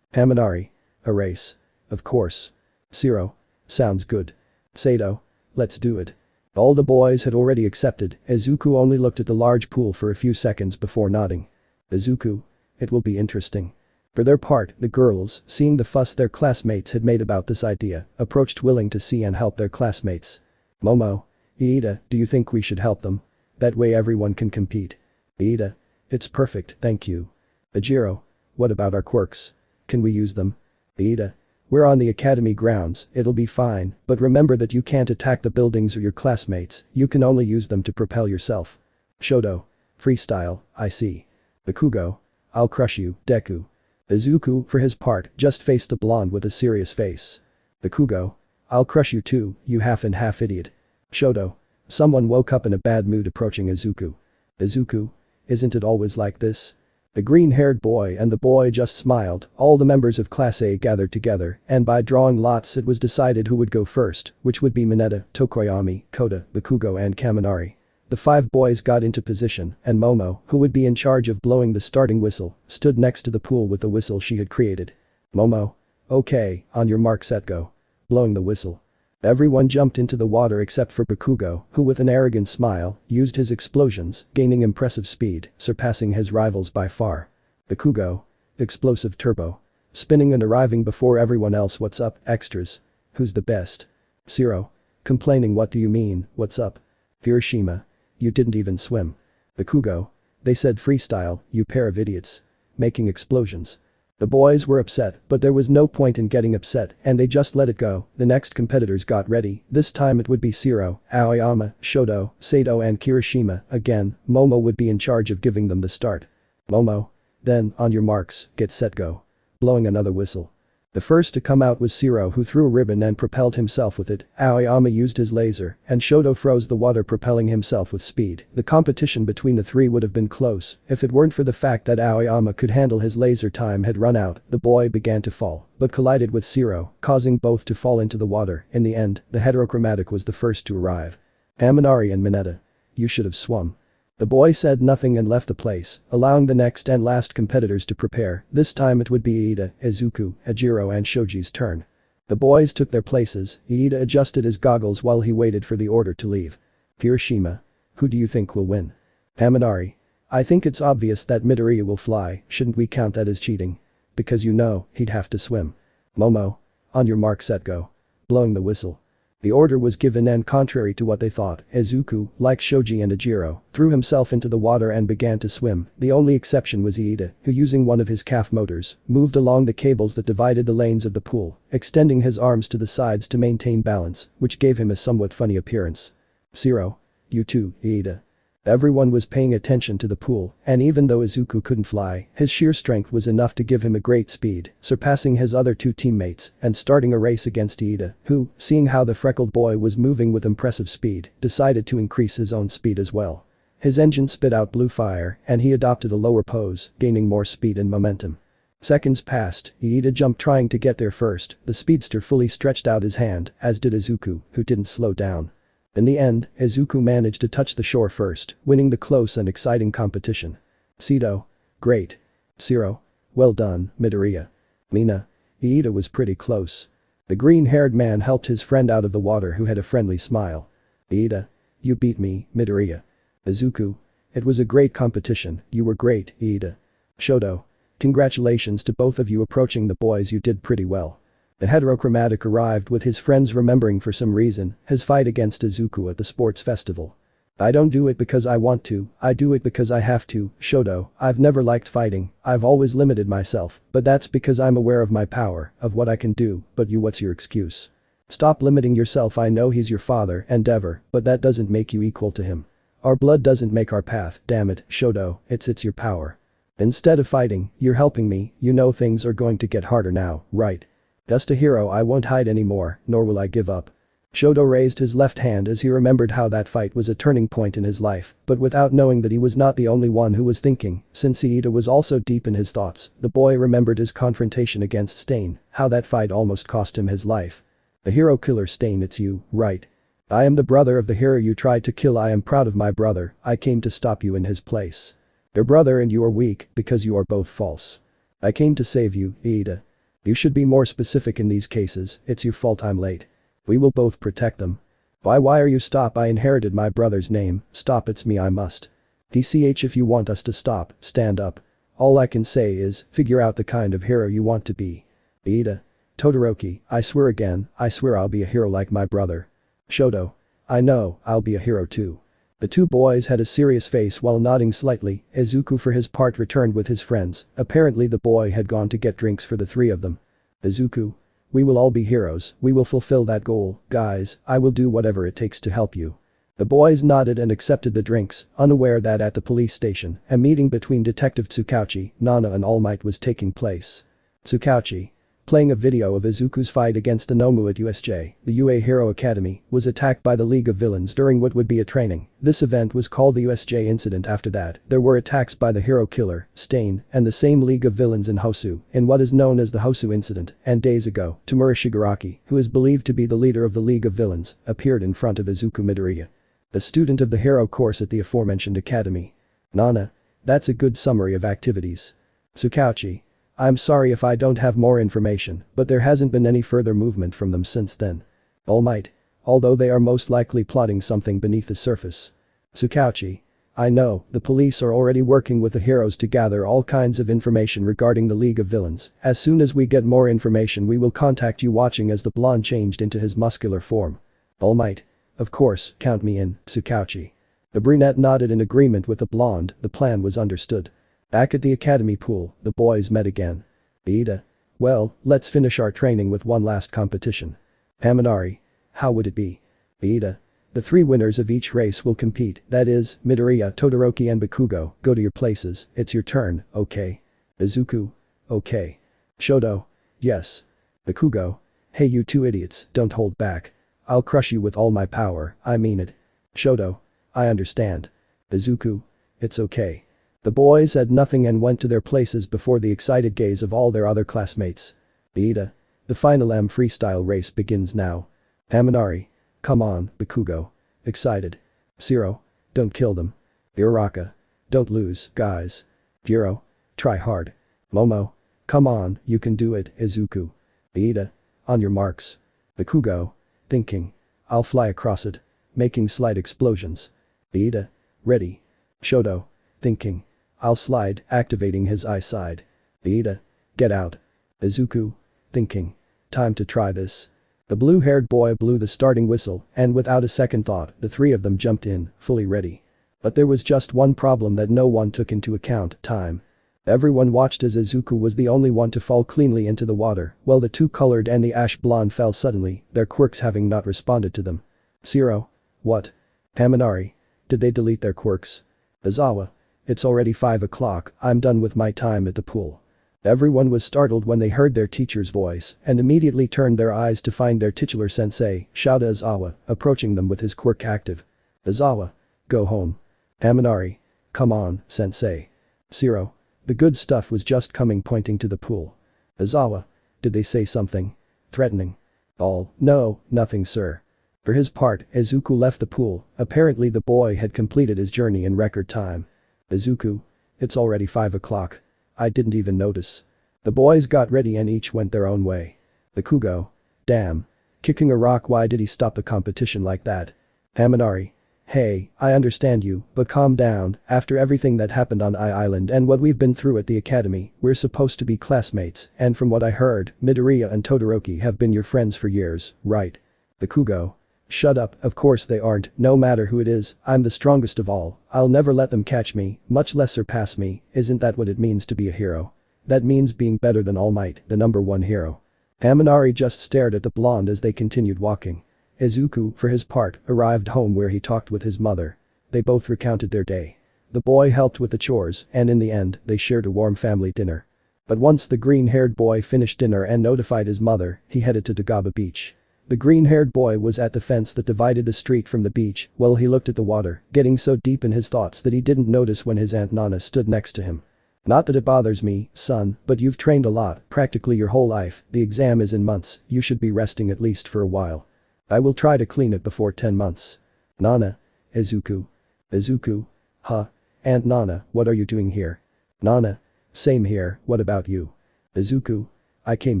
Haminari. A race. Of course. Zero. Sounds good. Sato. Let's do it. All the boys had already accepted. Izuku only looked at the large pool for a few seconds before nodding. Izuku. It will be interesting. For their part, the girls, seeing the fuss their classmates had made about this idea, approached willing to see and help their classmates. Momo. Iida, do you think we should help them? That way everyone can compete. Iida. It's perfect, thank you. Ajiro. What about our quirks? Can we use them? Iida. We're on the academy grounds, it'll be fine, but remember that you can't attack the buildings or your classmates, you can only use them to propel yourself. Shoto. Freestyle, I see. Bakugo. I'll crush you, Deku. Izuku, for his part, just faced the blonde with a serious face. Bakugo. I'll crush you too, you half and half idiot. Shoto. Someone woke up in a bad mood approaching Izuku. Izuku. Isn't it always like this? The green-haired boy and the boy just smiled. All the members of Class A gathered together, and by drawing lots it was decided who would go first, which would be Mineta, Tokoyami, Kota, Bakugo and Kaminari. The 5 boys got into position, and Momo, who would be in charge of blowing the starting whistle, stood next to the pool with the whistle she had created. Momo. Okay, on your mark set go. Blowing the whistle. Everyone jumped into the water except for Bakugo, who with an arrogant smile, used his explosions, gaining impressive speed, surpassing his rivals by far. Bakugo. Explosive turbo. Spinning and arriving before everyone else. What's up, extras? Who's the best? Zero. Complaining. What do you mean, what's up? Hiroshima. You didn't even swim. Bakugo. They said freestyle, you pair of idiots. Making explosions. The boys were upset, but there was no point in getting upset and they just let it go. The next competitors got ready. This time it would be Zero, Aoyama, Shoto, Sato and Kirishima. Again, Momo would be in charge of giving them the start. Momo. Then, on your marks, get set go. Blowing another whistle. The first to come out was Zero, who threw a ribbon and propelled himself with it. Aoyama used his laser, and Shoto froze the water, propelling himself with speed. The competition between the 3 would have been close if it weren't for the fact that Aoyama could handle his laser. Time had run out. The boy began to fall, but collided with Zero, causing both to fall into the water. In the end, the heterochromatic was the first to arrive. Haminari and Mineta. You should have swum. The boy said nothing and left the place, allowing the next and last competitors to prepare. This time it would be Iida, Izuku, Ajiro and Shoji's turn. The boys took their places. Iida adjusted his goggles while he waited for the order to leave. Hiroshima. Who do you think will win? Haminari. I think it's obvious that Midoriya will fly, shouldn't we count that as cheating? Because you know, he'd have to swim. Momo. On your mark set go. Blowing the whistle. The order was given and contrary to what they thought, Izuku, like Shoji and Ajiro, threw himself into the water and began to swim. The only exception was Iida, who using one of his calf motors, moved along the cables that divided the lanes of the pool, extending his arms to the sides to maintain balance, which gave him a somewhat funny appearance. Zero. You too, Iida. Everyone was paying attention to the pool, and even though Izuku couldn't fly, his sheer strength was enough to give him a great speed, surpassing his other 2 teammates and starting a race against Iida, who, seeing how the freckled boy was moving with impressive speed, decided to increase his own speed as well. His engine spit out blue fire, and he adopted a lower pose, gaining more speed and momentum. Seconds passed, Iida jumped trying to get there first. The speedster fully stretched out his hand, as did Izuku, who didn't slow down. In the end, Izuku managed to touch the shore first, winning the close and exciting competition. Sato. Great. Zero. Well done, Midoriya. Mina. Iida was pretty close. The green-haired man helped his friend out of the water, who had a friendly smile. Iida. You beat me, Midoriya. Izuku. It was a great competition, you were great, Iida. Shoto. Congratulations to both of you. Approaching the boys, you did pretty well. The heterochromatic arrived with his friends, remembering for some reason his fight against Izuku at the sports festival. I don't do it because I want to, I do it because I have to, Shoto, I've never liked fighting, I've always limited myself, but that's because I'm aware of my power, of what I can do, but you what's your excuse? Stop limiting yourself. I know he's your father, Endeavor, but that doesn't make you equal to him. Our blood doesn't make our path, damn it, Shoto, it's your power. Instead of fighting, you're helping me, you know things are going to get harder now, right? Just a hero I won't hide anymore, nor will I give up. Shoto raised his left hand as he remembered how that fight was a turning point in his life, but without knowing that he was not the only one who was thinking, since Iida was also deep in his thoughts, the boy remembered his confrontation against Stain, how that fight almost cost him his life. The hero killer Stain, it's you, right? I am the brother of the hero you tried to kill. I am proud of my brother, I came to stop you in his place. Your brother and you are weak because you are both false. I came to save you, Iida. You should be more specific in these cases, it's your fault I'm late. We will both protect them. Why are you stop? I inherited my brother's name, stop it's me I must. DCH if you want us to stop, stand up. All I can say is, figure out the kind of hero you want to be. Iida. Todoroki, I swear again, I swear I'll be a hero like my brother. Shoto. I know, I'll be a hero too. The two boys had a serious face while nodding slightly. Izuku for his part returned with his friends, apparently the boy had gone to get drinks for the three of them. Izuku. We will all be heroes, we will fulfill that goal, guys, I will do whatever it takes to help you. The boys nodded and accepted the drinks, unaware that at the police station, a meeting between Detective Tsukauchi, Nana and Almight was taking place. Tsukauchi, playing a video of Izuku's fight against the Nomu at USJ, the UA Hero Academy, was attacked by the League of Villains during what would be a training. This event was called the USJ incident. After that, there were attacks by the hero killer, Stain, and the same League of Villains in Hosu, in what is known as the Hosu incident, and days ago, Tamura Shigaraki, who is believed to be the leader of the League of Villains, appeared in front of Izuku Midoriya, a student of the hero course at the aforementioned academy. Nana. That's a good summary of activities. Tsukauchi. I'm sorry if I don't have more information, but there hasn't been any further movement from them since then. Almight. Although they are most likely plotting something beneath the surface. Tsukauchi. I know, the police are already working with the heroes to gather all kinds of information regarding the League of Villains. As soon as we get more information we will contact you. Watching as the blonde changed into his muscular form. Almight. Of course, count me in, Tsukauchi. The brunette nodded in agreement with the blonde, the plan was understood. Back at the academy pool, the boys met again. Iida. Well, let's finish our training with one last competition. Haminari. How would it be? Iida. The three winners of each race will compete, that is, Midoriya, Todoroki and Bakugo, go to your places, it's your turn, okay? Izuku. Okay. Shoto. Yes. Bakugo. Hey you two idiots, don't hold back. I'll crush you with all my power, I mean it. Shoto. I understand. Izuku. It's okay. The boys said nothing and went to their places before the excited gaze of all their other classmates. Iida. The final M freestyle race begins now. Haminari. Come on, Bakugo. Excited. Zero. Don't kill them. Uraraka. Don't lose, guys. Jiro. Try hard. Momo. Come on, you can do it, Izuku. Iida. On your marks. Bakugo. Thinking. I'll fly across it. Making slight explosions. Iida. Ready. Shoto. Thinking. I'll slide, activating his eyesight. Iida. Get out. Izuku. Thinking. Time to try this. The blue-haired boy blew the starting whistle, and without a second thought, the three of them jumped in, fully ready. But there was just one problem that no one took into account, time. Everyone watched as Izuku was the only one to fall cleanly into the water, while the two-colored and the ash blonde fell suddenly, their quirks having not responded to them. Zero. What? Haminari. Did they delete their quirks? Aizawa. It's already 5 o'clock, I'm done with my time at the pool. Everyone was startled when they heard their teacher's voice and immediately turned their eyes to find their titular sensei, shouted Aizawa, approaching them with his quirk active. Aizawa. Go home. Haminari. Come on, sensei. Zero. The good stuff was just coming, pointing to the pool. Aizawa. Did they say something? Threatening. All. No, nothing sir. For his part, Izuku left the pool, apparently the boy had completed his journey in record time. Izuku. It's already 5 o'clock. I didn't even notice. The boys got ready and each went their own way. Bakugo. Damn. Kicking a rock. Why did he stop the competition like that? Haminari. Hey, I understand you, but calm down, after everything that happened on Island and what we've been through at the academy, we're supposed to be classmates, and from what I heard, Midoriya and Todoroki have been your friends for years, right? Bakugo. Shut up, of course they aren't, no matter who it is, I'm the strongest of all, I'll never let them catch me, much less surpass me, isn't that what it means to be a hero? That means being better than Almight, the number one hero. Kaminari just stared at the blonde as they continued walking. Izuku, for his part, arrived home where he talked with his mother. They both recounted their day. The boy helped with the chores and in the end, they shared a warm family dinner. But once the green-haired boy finished dinner and notified his mother, he headed to Dagaba Beach. The green-haired boy was at the fence that divided the street from the beach while he looked at the water, getting so deep in his thoughts that he didn't notice when his Aunt Nana stood next to him. Not that it bothers me, son, but you've trained a lot, practically your whole life, the exam is in months, you should be resting at least for a while. I will try to clean it before 10 months. Nana. Izuku. Izuku. Huh. Aunt Nana, what are you doing here? Nana. Same here, what about you? Izuku. I came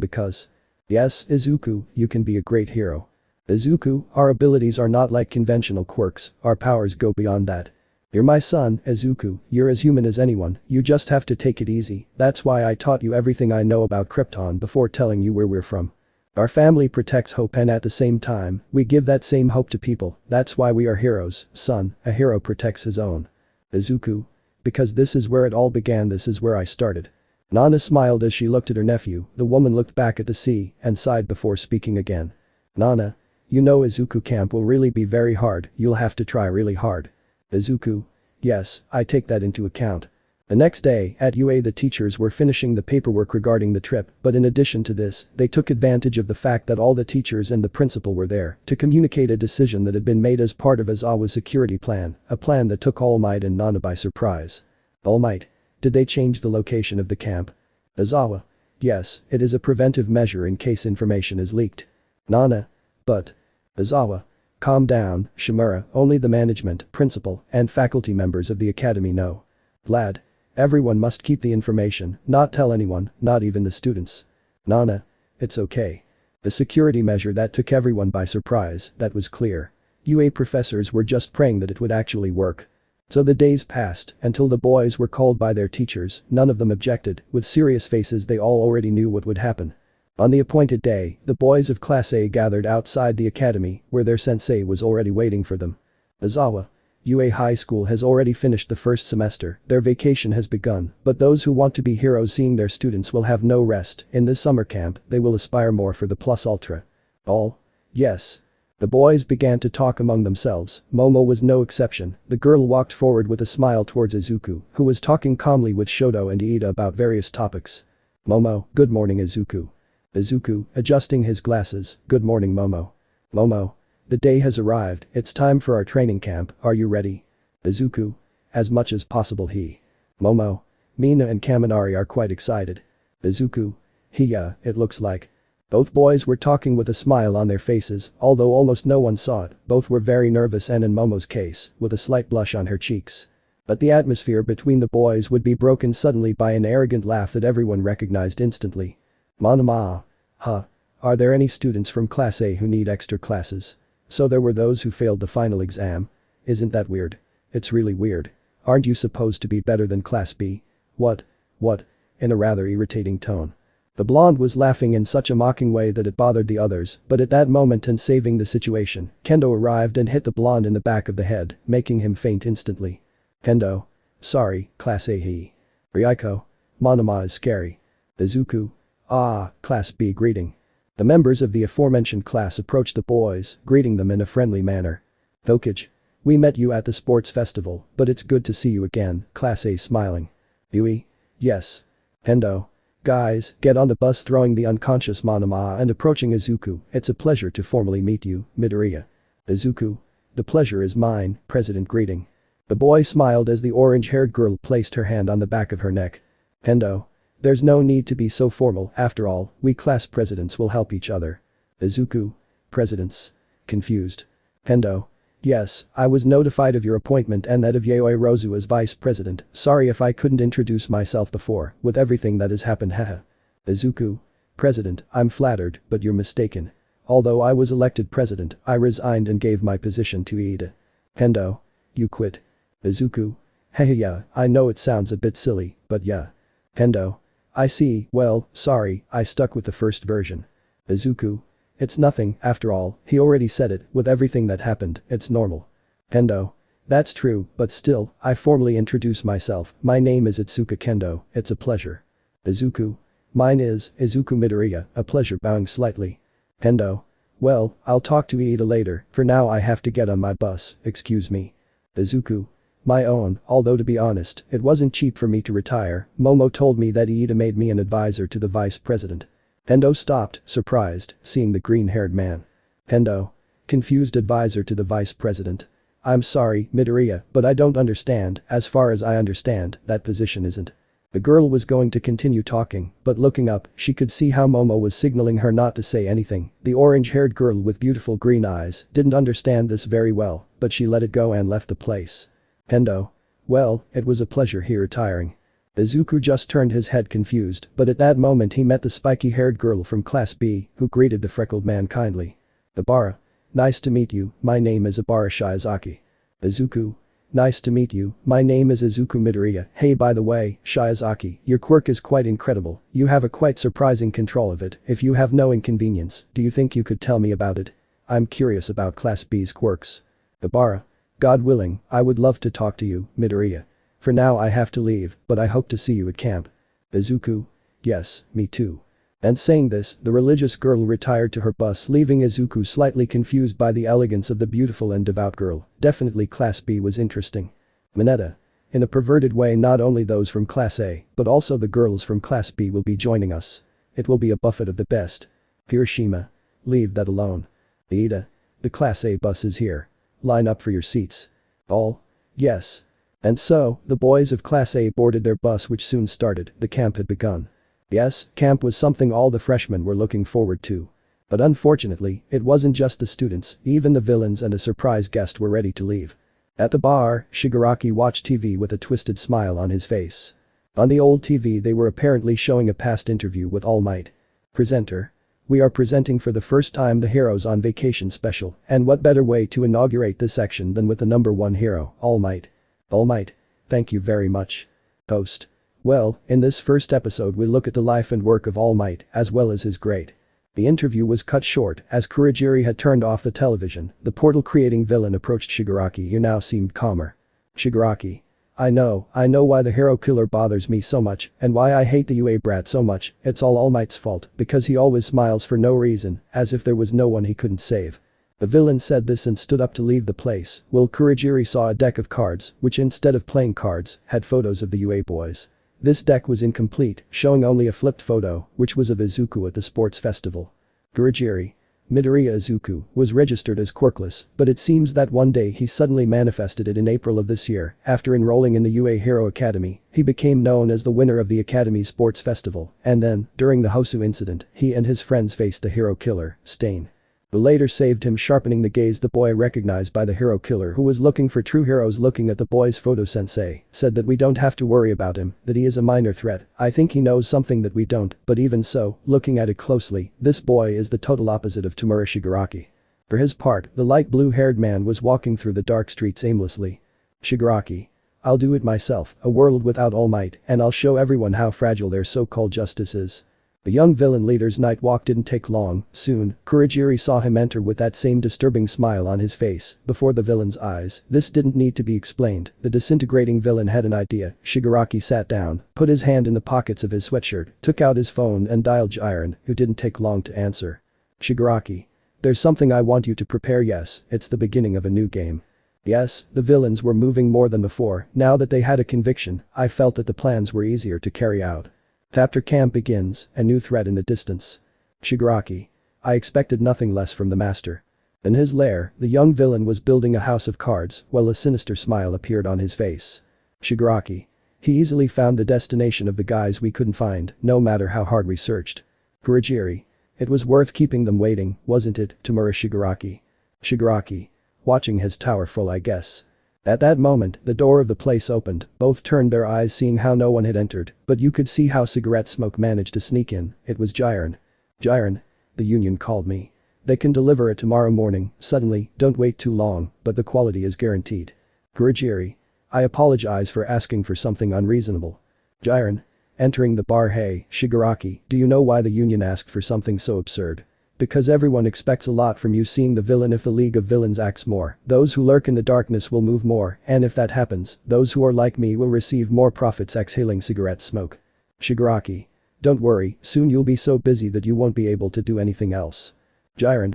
because. Yes, Izuku, you can be a great hero. Izuku, our abilities are not like conventional quirks, our powers go beyond that. You're my son, Izuku, you're as human as anyone, you just have to take it easy, that's why I taught you everything I know about Krypton before telling you where we're from. Our family protects hope and at the same time, we give that same hope to people, that's why we are heroes, son, a hero protects his own. Izuku. Because this is where it all began, this is where I started. Nana smiled as she looked at her nephew, the woman looked back at the sea and sighed before speaking again. Nana. You know Izuku camp will really be very hard, you'll have to try really hard. Izuku. Yes, I take that into account. The next day, at UA the teachers were finishing the paperwork regarding the trip, but in addition to this, they took advantage of the fact that all the teachers and the principal were there to communicate a decision that had been made as part of Aizawa's security plan, a plan that took Almight and Nana by surprise. Almight. Did they change the location of the camp? Aizawa. Yes, it is a preventive measure in case information is leaked. Nana. But. Aizawa. Calm down, Shimura, only the management, principal, and faculty members of the academy know. Lad. Everyone must keep the information, not tell anyone, not even the students. Nana. It's okay. The security measure that took everyone by surprise, that was clear. UA professors were just praying that it would actually work. So the days passed until the boys were called by their teachers, none of them objected, with serious faces they all already knew what would happen. On the appointed day, the boys of Class A gathered outside the academy where their sensei was already waiting for them. Aizawa. UA High School has already finished the first semester, their vacation has begun, but those who want to be heroes seeing their students will have no rest, in this summer camp, they will aspire more for the plus ultra. All? Yes. The boys began to talk among themselves, Momo was no exception, the girl walked forward with a smile towards Izuku, who was talking calmly with Shoto and Iida about various topics. Momo, good morning Izuku. Izuku, adjusting his glasses, good morning Momo. Momo. The day has arrived, it's time for our training camp, are you ready? Izuku. As much as possible he. Momo. Mina and Kaminari are quite excited. Izuku. Yeah, it looks like. Both boys were talking with a smile on their faces, although almost no one saw it, both were very nervous and in Momo's case, with a slight blush on her cheeks. But the atmosphere between the boys would be broken suddenly by an arrogant laugh that everyone recognized instantly. Manama. Huh. Are there any students from Class A who need extra classes? So there were those who failed the final exam? Isn't that weird? It's really weird. Aren't you supposed to be better than Class B? What? What? In a rather irritating tone. The blonde was laughing in such a mocking way that it bothered the others, but at that moment and saving the situation, Kendo arrived and hit the blonde in the back of the head, making him faint instantly. Kendo. Sorry, Class A he. Ryuko. Manama is scary. Izuku. Ah, Class B greeting. The members of the aforementioned class approached the boys, greeting them in a friendly manner. Dokage. We met you at the sports festival, but it's good to see you again, Class A smiling. Yui. Yes. Kendo. Guys, get on the bus throwing the unconscious Manama and approaching Izuku, it's a pleasure to formally meet you, Midoriya. Izuku. The pleasure is mine, President greeting. The boy smiled as the orange-haired girl placed her hand on the back of her neck. Kendo. There's no need to be so formal, after all, we class presidents will help each other. Izuku. Presidents. Confused. Kendo. Yes, I was notified of your appointment and that of YehosuaHernandez as vice president, sorry if I couldn't introduce myself before, with everything that has happened haha. Izuku. President, I'm flattered, but you're mistaken. Although I was elected president, I resigned and gave my position to Iida. Kendo. You quit. Izuku. Hey yeah, I know it sounds a bit silly, but yeah. Kendo. I see, well, sorry, I stuck with the first version. Izuku. It's nothing, after all, he already said it, with everything that happened, it's normal. Kendo. That's true, but still, I formally introduce myself, my name is Itsuka Kendo, it's a pleasure. Izuku. Mine is, Izuku Midoriya, a pleasure bowing slightly. Kendo. Well, I'll talk to Iida later, for now I have to get on my bus, excuse me. Izuku. My own, although to be honest, it wasn't cheap for me to retire, Momo told me that Iida made me an advisor to the vice president. Kendo stopped, surprised, seeing the green-haired man. Kendo. Confused advisor to the vice president. I'm sorry, Midoriya, but I don't understand, as far as I understand, that position isn't. The girl was going to continue talking, but looking up, she could see how Momo was signaling her not to say anything. The orange-haired girl with beautiful green eyes didn't understand this very well, but she let it go and left the place. Kendo. Well, it was a pleasure here retiring. Izuku just turned his head confused, but at that moment he met the spiky-haired girl from Class B, who greeted the freckled man kindly. Ibara. Nice to meet you, my name is Ibara Shiozaki. Izuku. Nice to meet you, my name is Izuku Midoriya. Hey, by the way, Shiozaki, your quirk is quite incredible, you have a quite surprising control of it. If you have no inconvenience, do you think you could tell me about it? I'm curious about Class B's quirks. Ibara. God willing, I would love to talk to you, Midoriya. For now I have to leave, but I hope to see you at camp. Izuku. Yes, me too. And saying this, the religious girl retired to her bus, leaving Izuku slightly confused by the elegance of the beautiful and devout girl. Definitely Class B was interesting. Mineta. In a perverted way, not only those from Class A, but also the girls from Class B will be joining us. It will be a buffet of the best. Hiroshima. Leave that alone. Iida. The Class A bus is here. Line up for your seats. All? Yes. And so, the boys of Class A boarded their bus, which soon started. The camp had begun. Yes, camp was something all the freshmen were looking forward to. But unfortunately, it wasn't just the students, even the villains and a surprise guest were ready to leave. At the bar, Shigaraki watched TV with a twisted smile on his face. On the old TV they were apparently showing a past interview with Almight. Presenter. We are presenting for the first time the Heroes on Vacation special, and what better way to inaugurate this section than with the #1 hero, Almight. Almight. Thank you very much. Host. Well, in this first episode we look at the life and work of Almight, as well as his grade. The interview was cut short, as Kurogiri had turned off the television. The portal-creating villain approached Shigaraki, who now seemed calmer. Shigaraki. I know why the hero killer bothers me so much, and why I hate the UA brat so much. It's all Almight's fault, because he always smiles for no reason, as if there was no one he couldn't save. The villain said this and stood up to leave the place. Well, Kurogiri saw a deck of cards, which instead of playing cards, had photos of the UA boys. This deck was incomplete, showing only a flipped photo, which was of Izuku at the sports festival. Kurogiri. Midoriya Izuku was registered as Quirkless, but it seems that one day he suddenly manifested it in April of this year. After enrolling in the UA Hero Academy, he became known as the winner of the Academy Sports Festival, and then, during the Hosu incident, he and his friends faced the hero killer, Stain. Who later saved him, sharpening the gaze. The boy recognized by the hero killer, who was looking for true heroes. Looking at the boy's photo, Sensei said that we don't have to worry about him, that he is a minor threat. I think he knows something that we don't, but even so, looking at it closely, this boy is the total opposite of Tomura Shigaraki. For his part, the light blue-haired man was walking through the dark streets aimlessly. Shigaraki. I'll do it myself, a world without All Might, and I'll show everyone how fragile their so-called justice is. The young villain leader's night walk didn't take long. Soon, Kurogiri saw him enter with that same disturbing smile on his face, before the villain's eyes. This didn't need to be explained. The disintegrating villain had an idea. Shigaraki sat down, put his hand in the pockets of his sweatshirt, took out his phone and dialed Jiren, who didn't take long to answer. Shigaraki. There's something I want you to prepare. Yes, it's the beginning of a new game. Yes, the villains were moving more than before. Now that they had a conviction, I felt that the plans were easier to carry out. After camp begins, a new threat in the distance. Shigaraki. I expected nothing less from the master. In his lair, the young villain was building a house of cards, while a sinister smile appeared on his face. Shigaraki. He easily found the destination of the guys we couldn't find, no matter how hard we searched. Kurogiri. It was worth keeping them waiting, wasn't it, Tomura Shigaraki? Shigaraki. Watching his tower full, I guess. At that moment, the door of the place opened. Both turned their eyes, seeing how no one had entered, but you could see how cigarette smoke managed to sneak in. It was Jiren. Jiren. The union called me. They can deliver it tomorrow morning. Suddenly, don't wait too long, but the quality is guaranteed. Kurogiri. I apologize for asking for something unreasonable. Jiren. Entering the bar. Hey, Shigaraki, do you know why the union asked for something so absurd? Because everyone expects a lot from you seeing the villain. If the League of Villains acts more, those who lurk in the darkness will move more, and if that happens, those who are like me will receive more profits. Exhaling cigarette smoke. Shigaraki. Don't worry, soon you'll be so busy that you won't be able to do anything else. Jiren.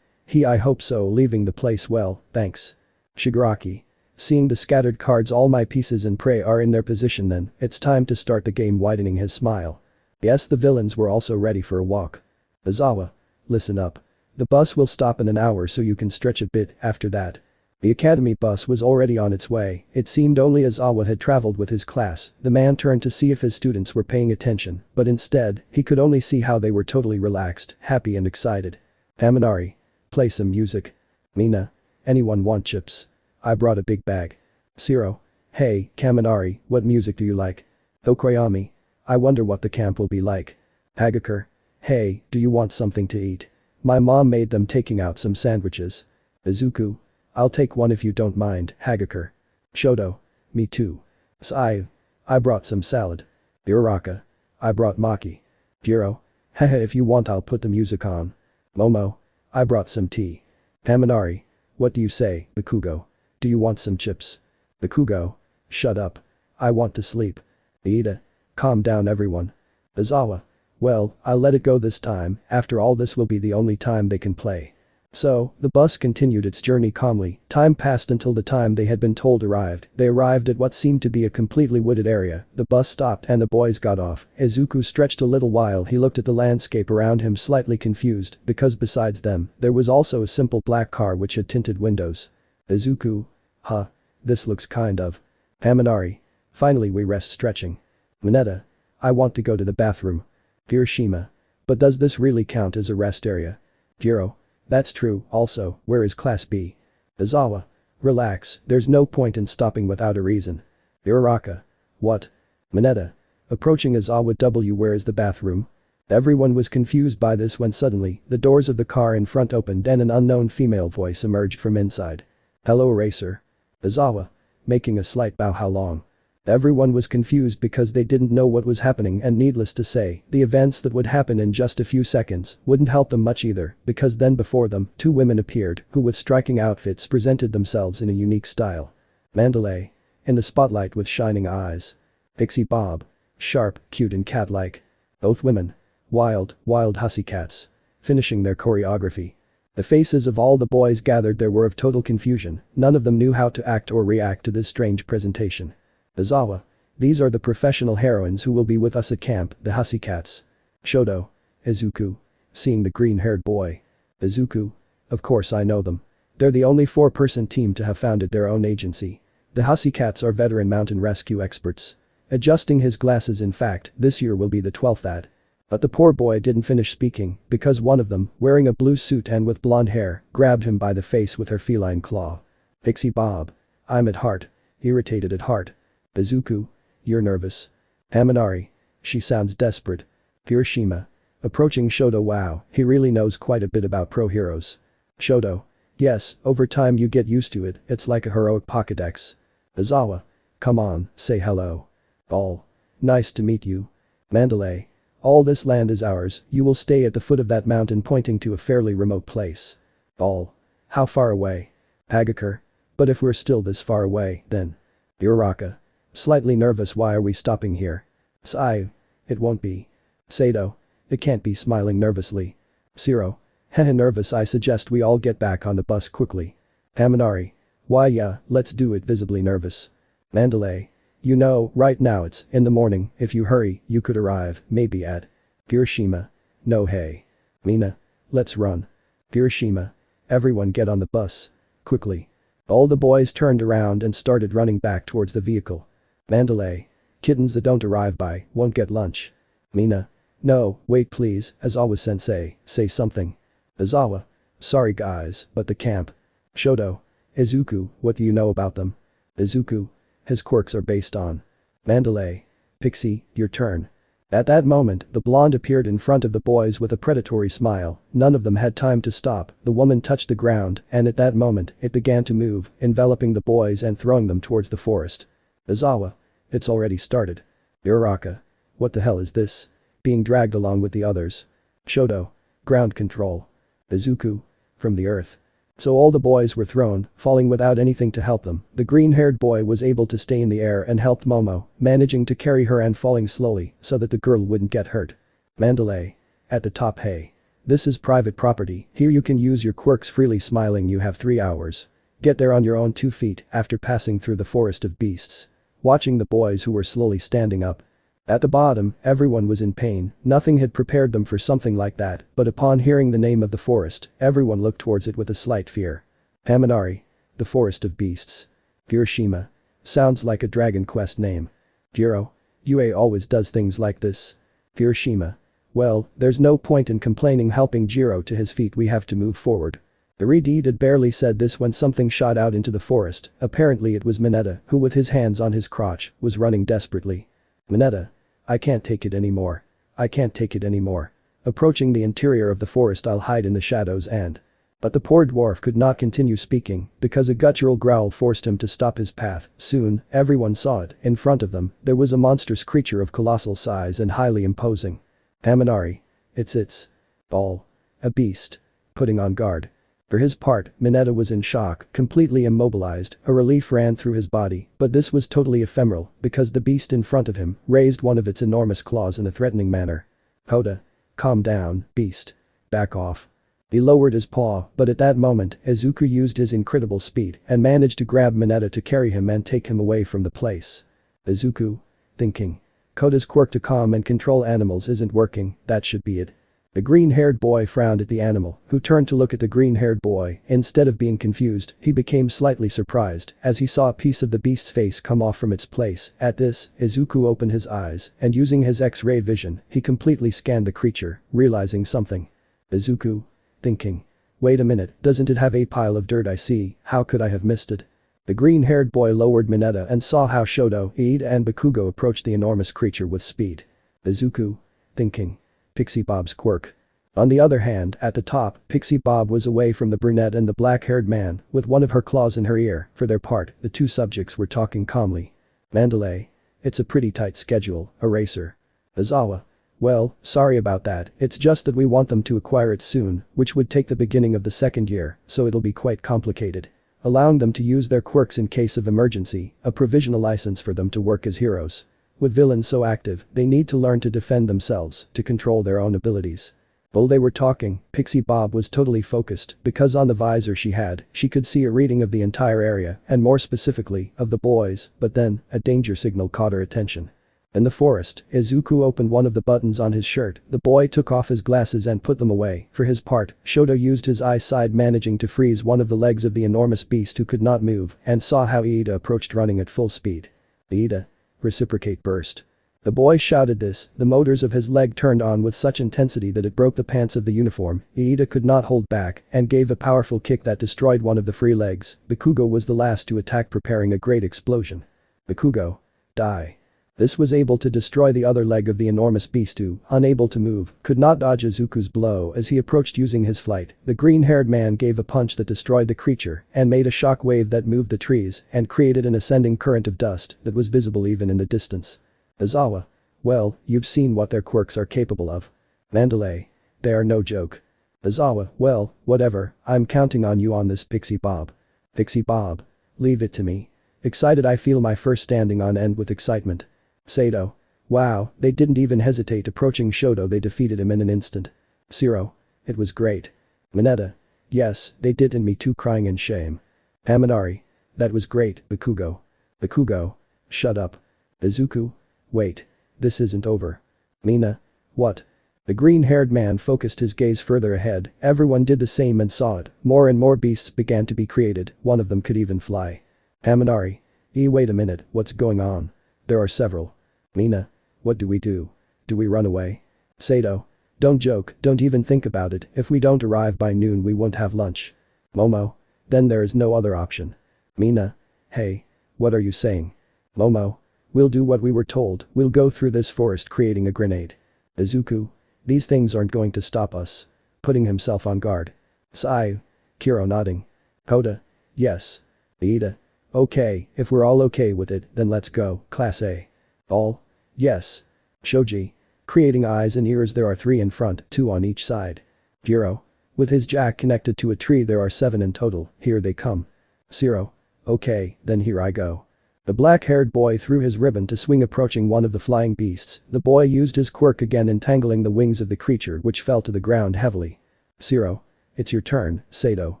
I hope so. Leaving the place. Well, thanks. Shigaraki. Seeing the scattered cards, all my pieces in prey are in their position. Then, it's time to start the game. Widening his smile. Yes, the villains were also ready for a walk. Aizawa. Listen up. The bus will stop in an hour so you can stretch a bit. After that. The academy bus was already on its way. It seemed only Aizawa had traveled with his class. The man turned to see if his students were paying attention, but instead, he could only see how they were totally relaxed, happy and excited. Haminari. Play some music. Mina. Anyone want chips? I brought a big bag. Zero. Hey, Kaminari, what music do you like? Okoyami. I wonder what the camp will be like. Hagakure. Hey, do you want something to eat? My mom made them. Taking out some sandwiches. Izuku. I'll take one if you don't mind. Hagakure. Shoto. Me too. Sai. I brought some salad. Uraraka. I brought maki. Jiro. Haha, if you want I'll put the music on. Momo. I brought some tea. Haminari. What do you say, Bakugo? Do you want some chips? Bakugo. Shut up. I want to sleep. Iida. Calm down everyone. Aizawa. Well, I'll let it go this time. After all, this will be the only time they can play. So, the bus continued its journey calmly. Time passed until the time they had been told arrived. They arrived at what seemed to be a completely wooded area. The bus stopped and the boys got off. Izuku stretched a little while. He looked at the landscape around him, slightly confused, because besides them, there was also a simple black car which had tinted windows. Izuku. Huh. This looks kind of. Haminari. Finally we rest stretching. Mineta. I want to go to the bathroom. Hiroshima. But does this really count as a rest area? Jiro. That's true. Also, where is Class B? Aizawa. Relax, there's no point in stopping without a reason. Uraraka. What? Mineta. Approaching Aizawa. Where is the bathroom? Everyone was confused by this when suddenly, the doors of the car in front opened and an unknown female voice emerged from inside. Hello Eraser. Aizawa. Making a slight bow. How long? Everyone was confused because they didn't know what was happening, and needless to say, the events that would happen in just a few seconds wouldn't help them much either, because then before them, two women appeared who with striking outfits presented themselves in a unique style. Mandalay. In the spotlight with shining eyes. Pixie Bob. Sharp, cute and cat-like. Both women. Wild hussy cats. Finishing their choreography. The faces of all the boys gathered there were of total confusion. None of them knew how to act or react to this strange presentation. Aizawa. These are the professional heroines who will be with us at camp, the hussy cats. Shoto. Izuku. Seeing the green-haired boy. Izuku. Of course I know them. They're the only 4-person team to have founded their own agency. The hussy cats are veteran mountain rescue experts. Adjusting his glasses. In fact, this year will be the 12th at. But the poor boy didn't finish speaking because one of them, wearing a blue suit and with blonde hair, grabbed him by the face with her feline claw. Pixie Bob. I'm at heart. Irritated at heart. Izuku. You're nervous. Haminari. She sounds desperate. Hiroshima. Approaching Shoto. Wow, he really knows quite a bit about pro heroes. Shoto. Yes, over time you get used to it, it's like a heroic Pokédex. Aizawa. Come on, say hello. All. Nice to meet you. Mandalay. All this land is ours, you will stay at the foot of that mountain, pointing to a fairly remote place. All. How far away? Hagakure. But if we're still this far away, then. Uraraka. Slightly nervous. Why are we stopping here? Sai. It won't be. Sato. It can't be. Smiling nervously. Zero. Heh, nervous. I suggest we all get back on the bus quickly. Haminari. Why yeah, let's do it. Visibly nervous. Mandalay. You know, right now it's in the morning, if you hurry, you could arrive, maybe at. Hiroshima. No hey. Mina. Let's run. Hiroshima. Everyone get on the bus. Quickly. All the boys turned around and started running back towards the vehicle. Mandalay. Kittens that don't arrive by won't get lunch. Mina. No, wait please, Aizawa-sensei, say something. Aizawa. Sorry guys, but the camp. Shoto. Izuku, what do you know about them? Izuku. His quirks are based on. Mandalay. Pixie, your turn. At that moment, the blonde appeared in front of the boys with a predatory smile. None of them had time to stop. The woman touched the ground, and at that moment, it began to move, enveloping the boys and throwing them towards the forest. Aizawa. It's already started. Uraraka. What the hell is this? Being dragged along with the others. Shoto. Ground control. Izuku. From the earth. So all the boys were thrown, falling without anything to help them. The green-haired boy was able to stay in the air and helped Momo, managing to carry her and falling slowly so that the girl wouldn't get hurt. Mandalay. At the top. Hey. This is private property, here you can use your quirks freely. Smiling. You have 3 hours. Get there on your own 2 feet after passing through the forest of beasts. Watching the boys who were slowly standing up. At the bottom, everyone was in pain, nothing had prepared them for something like that, but upon hearing the name of the forest, everyone looked towards it with a slight fear. Haminari. The forest of beasts. Hiroshima. Sounds like a Dragon Quest name. Jiro. UA always does things like this. Hiroshima. Well, there's no point in complaining. Helping Jiro to his feet. We have to move forward. Irid had barely said this when something shot out into the forest, apparently it was Mineta, who with his hands on his crotch, was running desperately. Mineta. I can't take it anymore. I can't take it anymore. Approaching the interior of the forest. I'll hide in the shadows and. But the poor dwarf could not continue speaking because a guttural growl forced him to stop his path. Soon, everyone saw it. In front of them, there was a monstrous creature of colossal size and highly imposing. Haminari. It's all. A beast. Putting on guard. For his part, Mineta was in shock, completely immobilized. A relief ran through his body, but this was totally ephemeral because the beast in front of him raised one of its enormous claws in a threatening manner. Hoda. Calm down, beast. Back off. He lowered his paw, but at that moment, Izuku used his incredible speed and managed to grab Mineta to carry him and take him away from the place. Izuku. Thinking. Koda's quirk to calm and control animals isn't working, that should be it. The green-haired boy frowned at the animal, who turned to look at the green-haired boy. Instead of being confused, he became slightly surprised as he saw a piece of the beast's face come off from its place. At this, Izuku opened his eyes, and using his X-ray vision, he completely scanned the creature, realizing something. Izuku. Thinking. Wait a minute, doesn't it have a pile of dirt? I see, how could I have missed it? The green-haired boy lowered Mineta and saw how Shoto, Iida and Bakugo approached the enormous creature with speed. Izuku. Thinking. Pixie Bob's quirk. On the other hand, at the top, Pixie Bob was away from the brunette and the black-haired man, with one of her claws in her ear. For their part, the two subjects were talking calmly. Mandalay. It's a pretty tight schedule, Eraser. Aizawa. Well, sorry about that, it's just that we want them to acquire it soon, which would take the beginning of the 2nd year, so it'll be quite complicated. Allowing them to use their quirks in case of emergency, a provisional license for them to work as heroes. With villains so active, they need to learn to defend themselves, to control their own abilities. While they were talking, Pixie Bob was totally focused because on the visor she could see a reading of the entire area and more specifically, of the boys, but then, a danger signal caught her attention. In the forest, Izuku opened one of the buttons on his shirt. The boy took off his glasses and put them away. For his part, Shoto used his eyesight managing to freeze one of the legs of the enormous beast who could not move and saw how Iida approached running at full speed. Iida. Reciprocate burst. The boy shouted this, the motors of his leg turned on with such intensity that it broke the pants of the uniform. Iida could not hold back and gave a powerful kick that destroyed one of the free legs. Bakugo was the last to attack, preparing a great explosion. Bakugo. Die. This was able to destroy the other leg of the enormous beast who, unable to move, could not dodge Izuku's blow as he approached using his flight. The green-haired man gave a punch that destroyed the creature and made a shock wave that moved the trees and created an ascending current of dust that was visible even in the distance. Aizawa. Well, you've seen what their quirks are capable of. Mandalay. They are no joke. Aizawa. Well, whatever, I'm counting on you on this, Pixie Bob. Pixie Bob. Leave it to me. Excited, I feel my first standing on end with excitement. Sato. Wow, they didn't even hesitate approaching Shoto, they defeated him in an instant. Zero. It was great. Mineta. Yes, they did, and me too, crying in shame. Haminari. That was great, Bakugo. Bakugo. Shut up. Izuku. Wait. This isn't over. Mina. What? The green-haired man focused his gaze further ahead. Everyone did the same and saw it. More and more beasts began to be created, one of them could even fly. Haminari. Wait a minute, what's going on? There are several. Mina. What do we do? Do we run away? Sato. Don't joke, don't even think about it, if we don't arrive by noon we won't have lunch. Momo. Then there is no other option. Mina. Hey. What are you saying? Momo. We'll do what we were told, we'll go through this forest creating a grenade. Izuku. These things aren't going to stop us. Putting himself on guard. Sai. Kiro nodding. Koda. Yes. Iida. Okay, if we're all okay with it, then let's go, Class A. All? Yes. Shoji. Creating eyes and ears, there are 3 in front, 2 on each side. Jiro. With his jack connected to a tree there are 7 in total, here they come. 0. Okay, then here I go. The black-haired boy threw his ribbon to swing approaching one of the flying beasts. The boy used his quirk again entangling the wings of the creature which fell to the ground heavily. 0. It's your turn, Sato.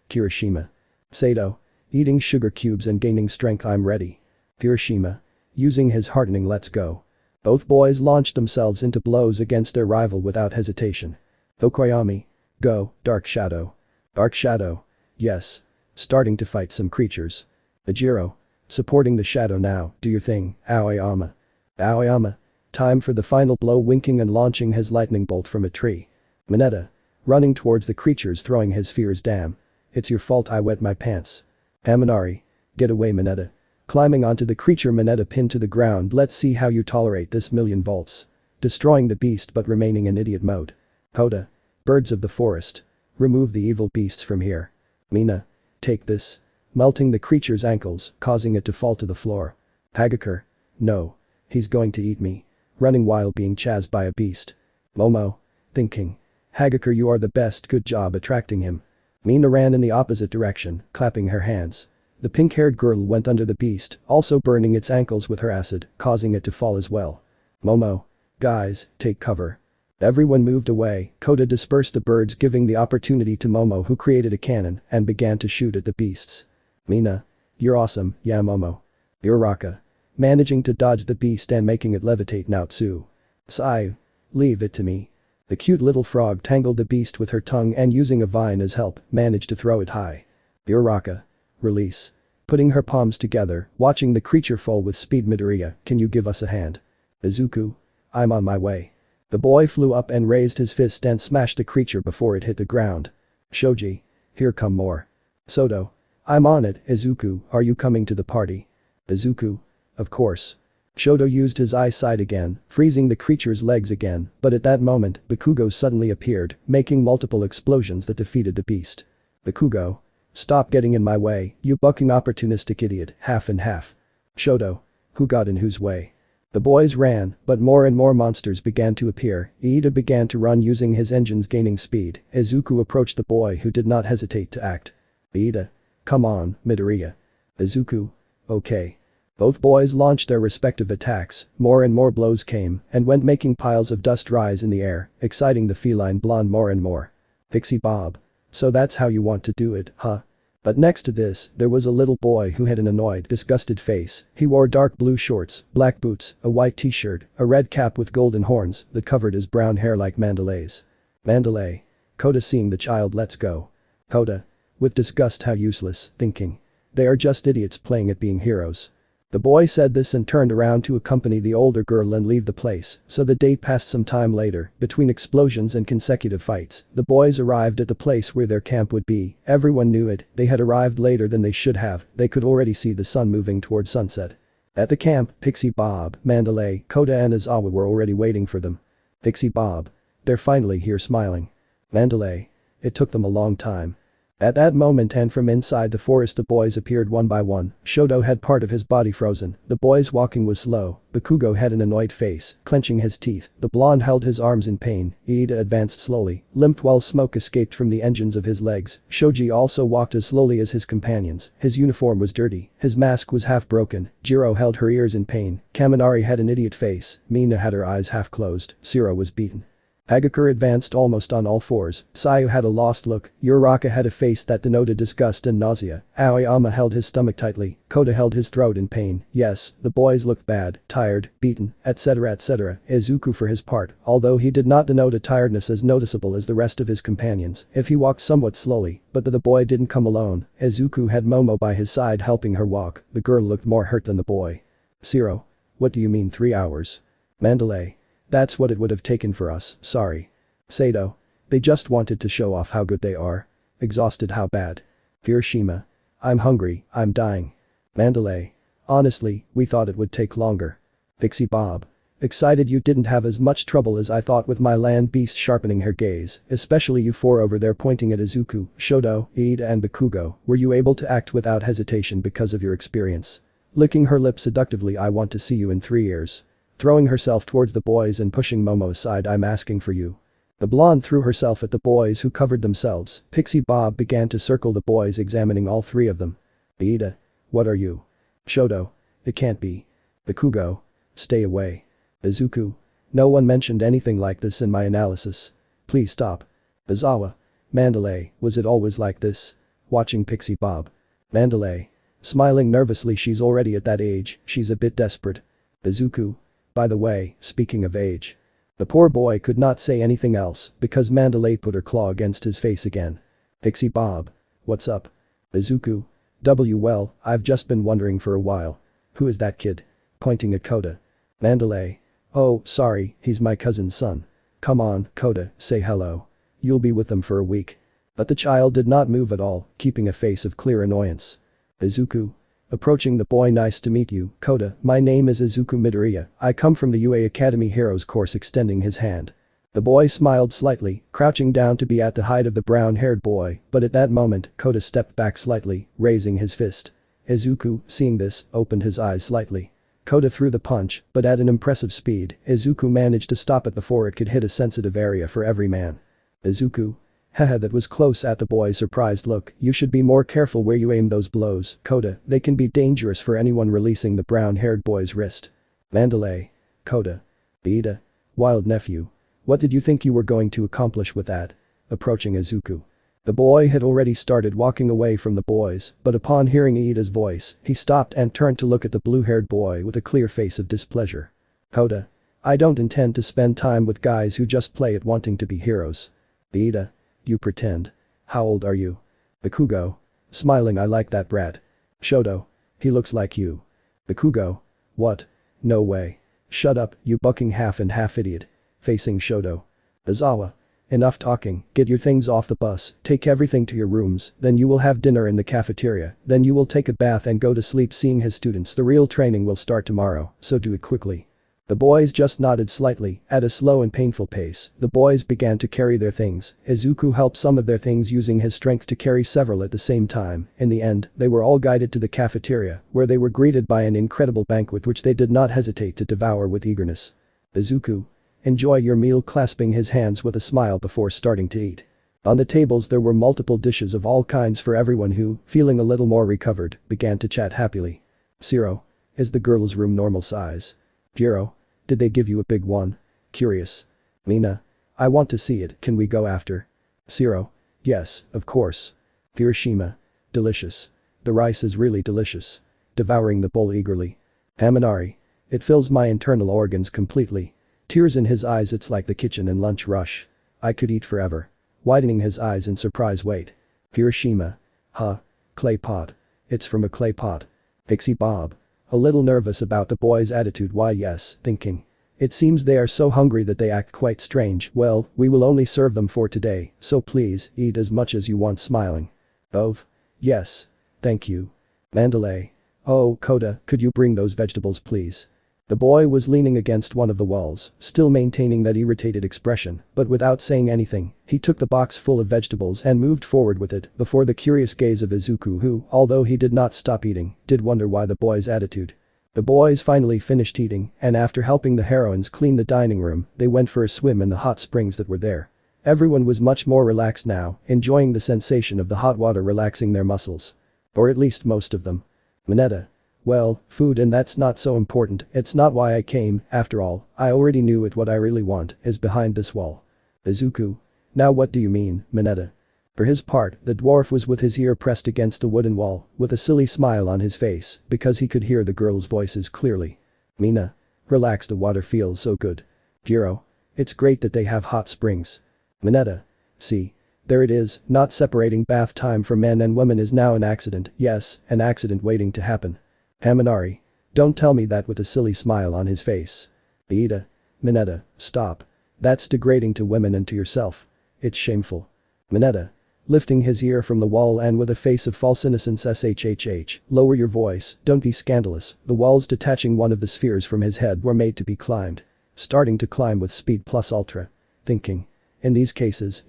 Kirishima. Sato. Eating sugar cubes and gaining strength, I'm ready. Kirishima. Using his hardening, let's go. Both boys launched themselves into blows against their rival without hesitation. Okoyami. Go, Dark Shadow. Dark Shadow. Yes. Starting to fight some creatures. Ajiro. Supporting the shadow now, do your thing, Aoyama. Aoyama. Time for the final blow, winking and launching his lightning bolt from a tree. Mineta. Running towards the creatures, throwing his fears. Damn. It's your fault I wet my pants. Amanari. Get away, Mineta. Climbing onto the creature, Mineta pinned to the ground. Let's see how you tolerate this million volts. Destroying the beast but remaining in idiot mode. Hoda. Birds of the forest. Remove the evil beasts from here. Mina. Take this. Melting the creature's ankles, causing it to fall to the floor. Hagakure. No. He's going to eat me. Running while being chased by a beast. Momo. Thinking. Hagakure, you are the best, good job attracting him. Mina ran in the opposite direction, clapping her hands. The pink-haired girl went under the beast, also burning its ankles with her acid, causing it to fall as well. Momo. Guys, take cover. Everyone moved away. Koda dispersed the birds, giving the opportunity to Momo, who created a cannon and began to shoot at the beasts. Mina. You're awesome, yeah Momo. Uraraka. Managing to dodge the beast and making it levitate. Naotsu. Sayu. Leave it to me. The cute little frog tangled the beast with her tongue and using a vine as help, managed to throw it high. Uraraka. Release. Putting her palms together, watching the creature fall with speed. Midoriya, can you give us a hand? Izuku. I'm on my way. The boy flew up and raised his fist and smashed the creature before it hit the ground. Shoji. Here come more. Soto. I'm on it, Izuku, are you coming to the party? Izuku. Of course. Shoto used his eyesight again, freezing the creature's legs again, but at that moment, Bakugo suddenly appeared, making multiple explosions that defeated the beast. Bakugo. Stop getting in my way, you bucking opportunistic idiot, half and half. Shoto. Who got in whose way? The boys ran, but more and more monsters began to appear. Iida began to run using his engines gaining speed. Izuku approached the boy, who did not hesitate to act. Iida. Come on, Midoriya. Izuku. Okay. Both boys launched their respective attacks, more and more blows came and went, making piles of dust rise in the air, exciting the feline blonde more and more. Pixie Bob. So that's how you want to do it, huh? But next to this, there was a little boy who had an annoyed, disgusted face. He wore dark blue shorts, black boots, a white t-shirt, a red cap with golden horns that covered his brown hair like Mandalays. Mandalay. Koda seeing the child, let's go. Koda. With disgust, how useless, thinking. They are just idiots playing at being heroes. The boy said this and turned around to accompany the older girl and leave the place, so the day passed. Some time later, between explosions and consecutive fights, the boys arrived at the place where their camp would be. Everyone knew it, they had arrived later than they should have, they could already see the sun moving toward sunset. At the camp, Pixie Bob, Mandalay, Koda and Aizawa were already waiting for them. Pixie Bob. They're finally here, smiling. Mandalay. It took them a long time. At that moment and from inside the forest the boys appeared one by one. Shoto had part of his body frozen, the boy's walking was slow, Bakugo had an annoyed face, clenching his teeth, the blonde held his arms in pain, Iida advanced slowly, limped while smoke escaped from the engines of his legs, Shoji also walked as slowly as his companions, his uniform was dirty, his mask was half broken, Jiro held her ears in pain, Kaminari had an idiot face, Mina had her eyes half closed, Siro was beaten. Hagakure advanced almost on all fours, Sayu had a lost look, Uraraka had a face that denoted disgust and nausea, Aoyama held his stomach tightly, Koda held his throat in pain, yes, the boys looked bad, tired, beaten, etc. etc. Izuku for his part, although he did not denote a tiredness as noticeable as the rest of his companions, if he walked somewhat slowly, but the boy didn't come alone, Izuku had Momo by his side helping her walk, the girl looked more hurt than the boy. Siro. What do you mean 3 hours? Mandalay. That's what it would have taken for us, sorry. Sato. They just wanted to show off how good they are. Exhausted, how bad? Hiroshima. I'm hungry, I'm dying. Mandalay. Honestly, we thought it would take longer. Pixie Bob. Excited you didn't have as much trouble as I thought with my land beast, sharpening her gaze, especially you four over there pointing at Izuku, Shoto, Iida and Bakugo, were you able to act without hesitation because of your experience? Licking her lips seductively, I want to see you in 3 years. Throwing herself towards the boys and pushing Momo aside, I'm asking for you. The blonde threw herself at the boys who covered themselves. Pixie Bob began to circle the boys, examining all three of them. Ida. What are you? Shoto. It can't be. Bakugo. Stay away. Izuku. No one mentioned anything like this in my analysis. Please stop. Aizawa. Mandalay, was it always like this? Watching Pixie Bob. Mandalay. Smiling nervously, she's already at that age, she's a bit desperate. Izuku. By the way, speaking of age. The poor boy could not say anything else because Mandalay put her claw against his face again. Pixie Bob. What's up? Izuku. Well, I've just been wondering for a while. Who is that kid? Pointing at Kota. Mandalay. Oh, sorry, he's my cousin's son. Come on, Kota, say hello. You'll be with them for a week. But the child did not move at all, keeping a face of clear annoyance. Izuku. Approaching the boy. Nice to meet you, Kota, my name is Izuku Midoriya, I come from the UA Academy Heroes course, extending his hand. The boy smiled slightly, crouching down to be at the height of the brown-haired boy, but at that moment, Kota stepped back slightly, raising his fist. Izuku, seeing this, opened his eyes slightly. Kota threw the punch, but at an impressive speed, Izuku managed to stop it before it could hit a sensitive area for every man. Izuku. Haha, that was close. At the boy's surprised look, you should be more careful where you aim those blows, Kota, they can be dangerous for anyone. Releasing the brown-haired boy's wrist. Mandalay. Kota. Ida. Wild nephew. What did you think you were going to accomplish with that? Approaching Izuku. The boy had already started walking away from the boys, but upon hearing Ida's voice, he stopped and turned to look at the blue-haired boy with a clear face of displeasure. Kota. I don't intend to spend time with guys who just play at wanting to be heroes. Ida. You pretend. How old are you? Bakugo. Smiling, I like that brat. Shoto. He looks like you. Bakugo. What? No way. Shut up, you bucking half and half idiot. Facing Shoto. Aizawa. Enough talking, get your things off the bus, take everything to your rooms, then you will have dinner in the cafeteria, then you will take a bath and go to sleep. Seeing his students, the real training will start tomorrow, so do it quickly. The boys just nodded slightly. At a slow and painful pace, the boys began to carry their things. Izuku helped some of their things, using his strength to carry several at the same time. In the end, they were all guided to the cafeteria, where they were greeted by an incredible banquet which they did not hesitate to devour with eagerness. Izuku. Enjoy your meal, clasping his hands with a smile before starting to eat. On the tables there were multiple dishes of all kinds for everyone who, feeling a little more recovered, began to chat happily. Zero. Is the girl's room normal size? Jiro. Did they give you a big one? Curious. Mina. I want to see it, can we go after? Zero. Yes, of course. Hiroshima. Delicious. The rice is really delicious. Devouring the bowl eagerly. Haminari. It fills my internal organs completely. Tears in his eyes, it's like the kitchen and lunch rush. I could eat forever. Widening his eyes in surprise. Wait. Hiroshima. Huh. Clay pot. It's from a clay pot. Pixie Bob. A little nervous about the boy's attitude. Why yes, thinking. It seems they are so hungry that they act quite strange. Well, we will only serve them for today, so please, eat as much as you want. Smiling. Ove. Yes. Thank you. Mandalay. Oh, Kota, could you bring those vegetables please? The boy was leaning against one of the walls, still maintaining that irritated expression, but without saying anything, he took the box full of vegetables and moved forward with it before the curious gaze of Izuku, who, although he did not stop eating, did wonder why the boy's attitude. The boys finally finished eating, and after helping the heroines clean the dining room, they went for a swim in the hot springs that were there. Everyone was much more relaxed now, enjoying the sensation of the hot water relaxing their muscles. Or at least most of them. Mineta. Well, food, and that's not so important, it's not why I came, after all, I already knew it. What I really want is behind this wall. Izuku. Now what do you mean, Mineta? For his part, the dwarf was with his ear pressed against the wooden wall, with a silly smile on his face, because he could hear the girls' voices clearly. Mina. Relax, the water feels so good. Jiro. It's great that they have hot springs. Mineta. See. There it is, not separating bath time for men and women is now an accident, yes, an accident waiting to happen. Haminari. Don't tell me that, with a silly smile on his face. Ida. Mineta, stop. That's degrading to women and to yourself. It's shameful. Mineta. Lifting his ear from the wall and with a face of false innocence. Shhh, lower your voice, don't be scandalous. The walls detaching one of the spheres from his head were made to be climbed. Starting to climb with speed plus ultra. Thinking. In these cases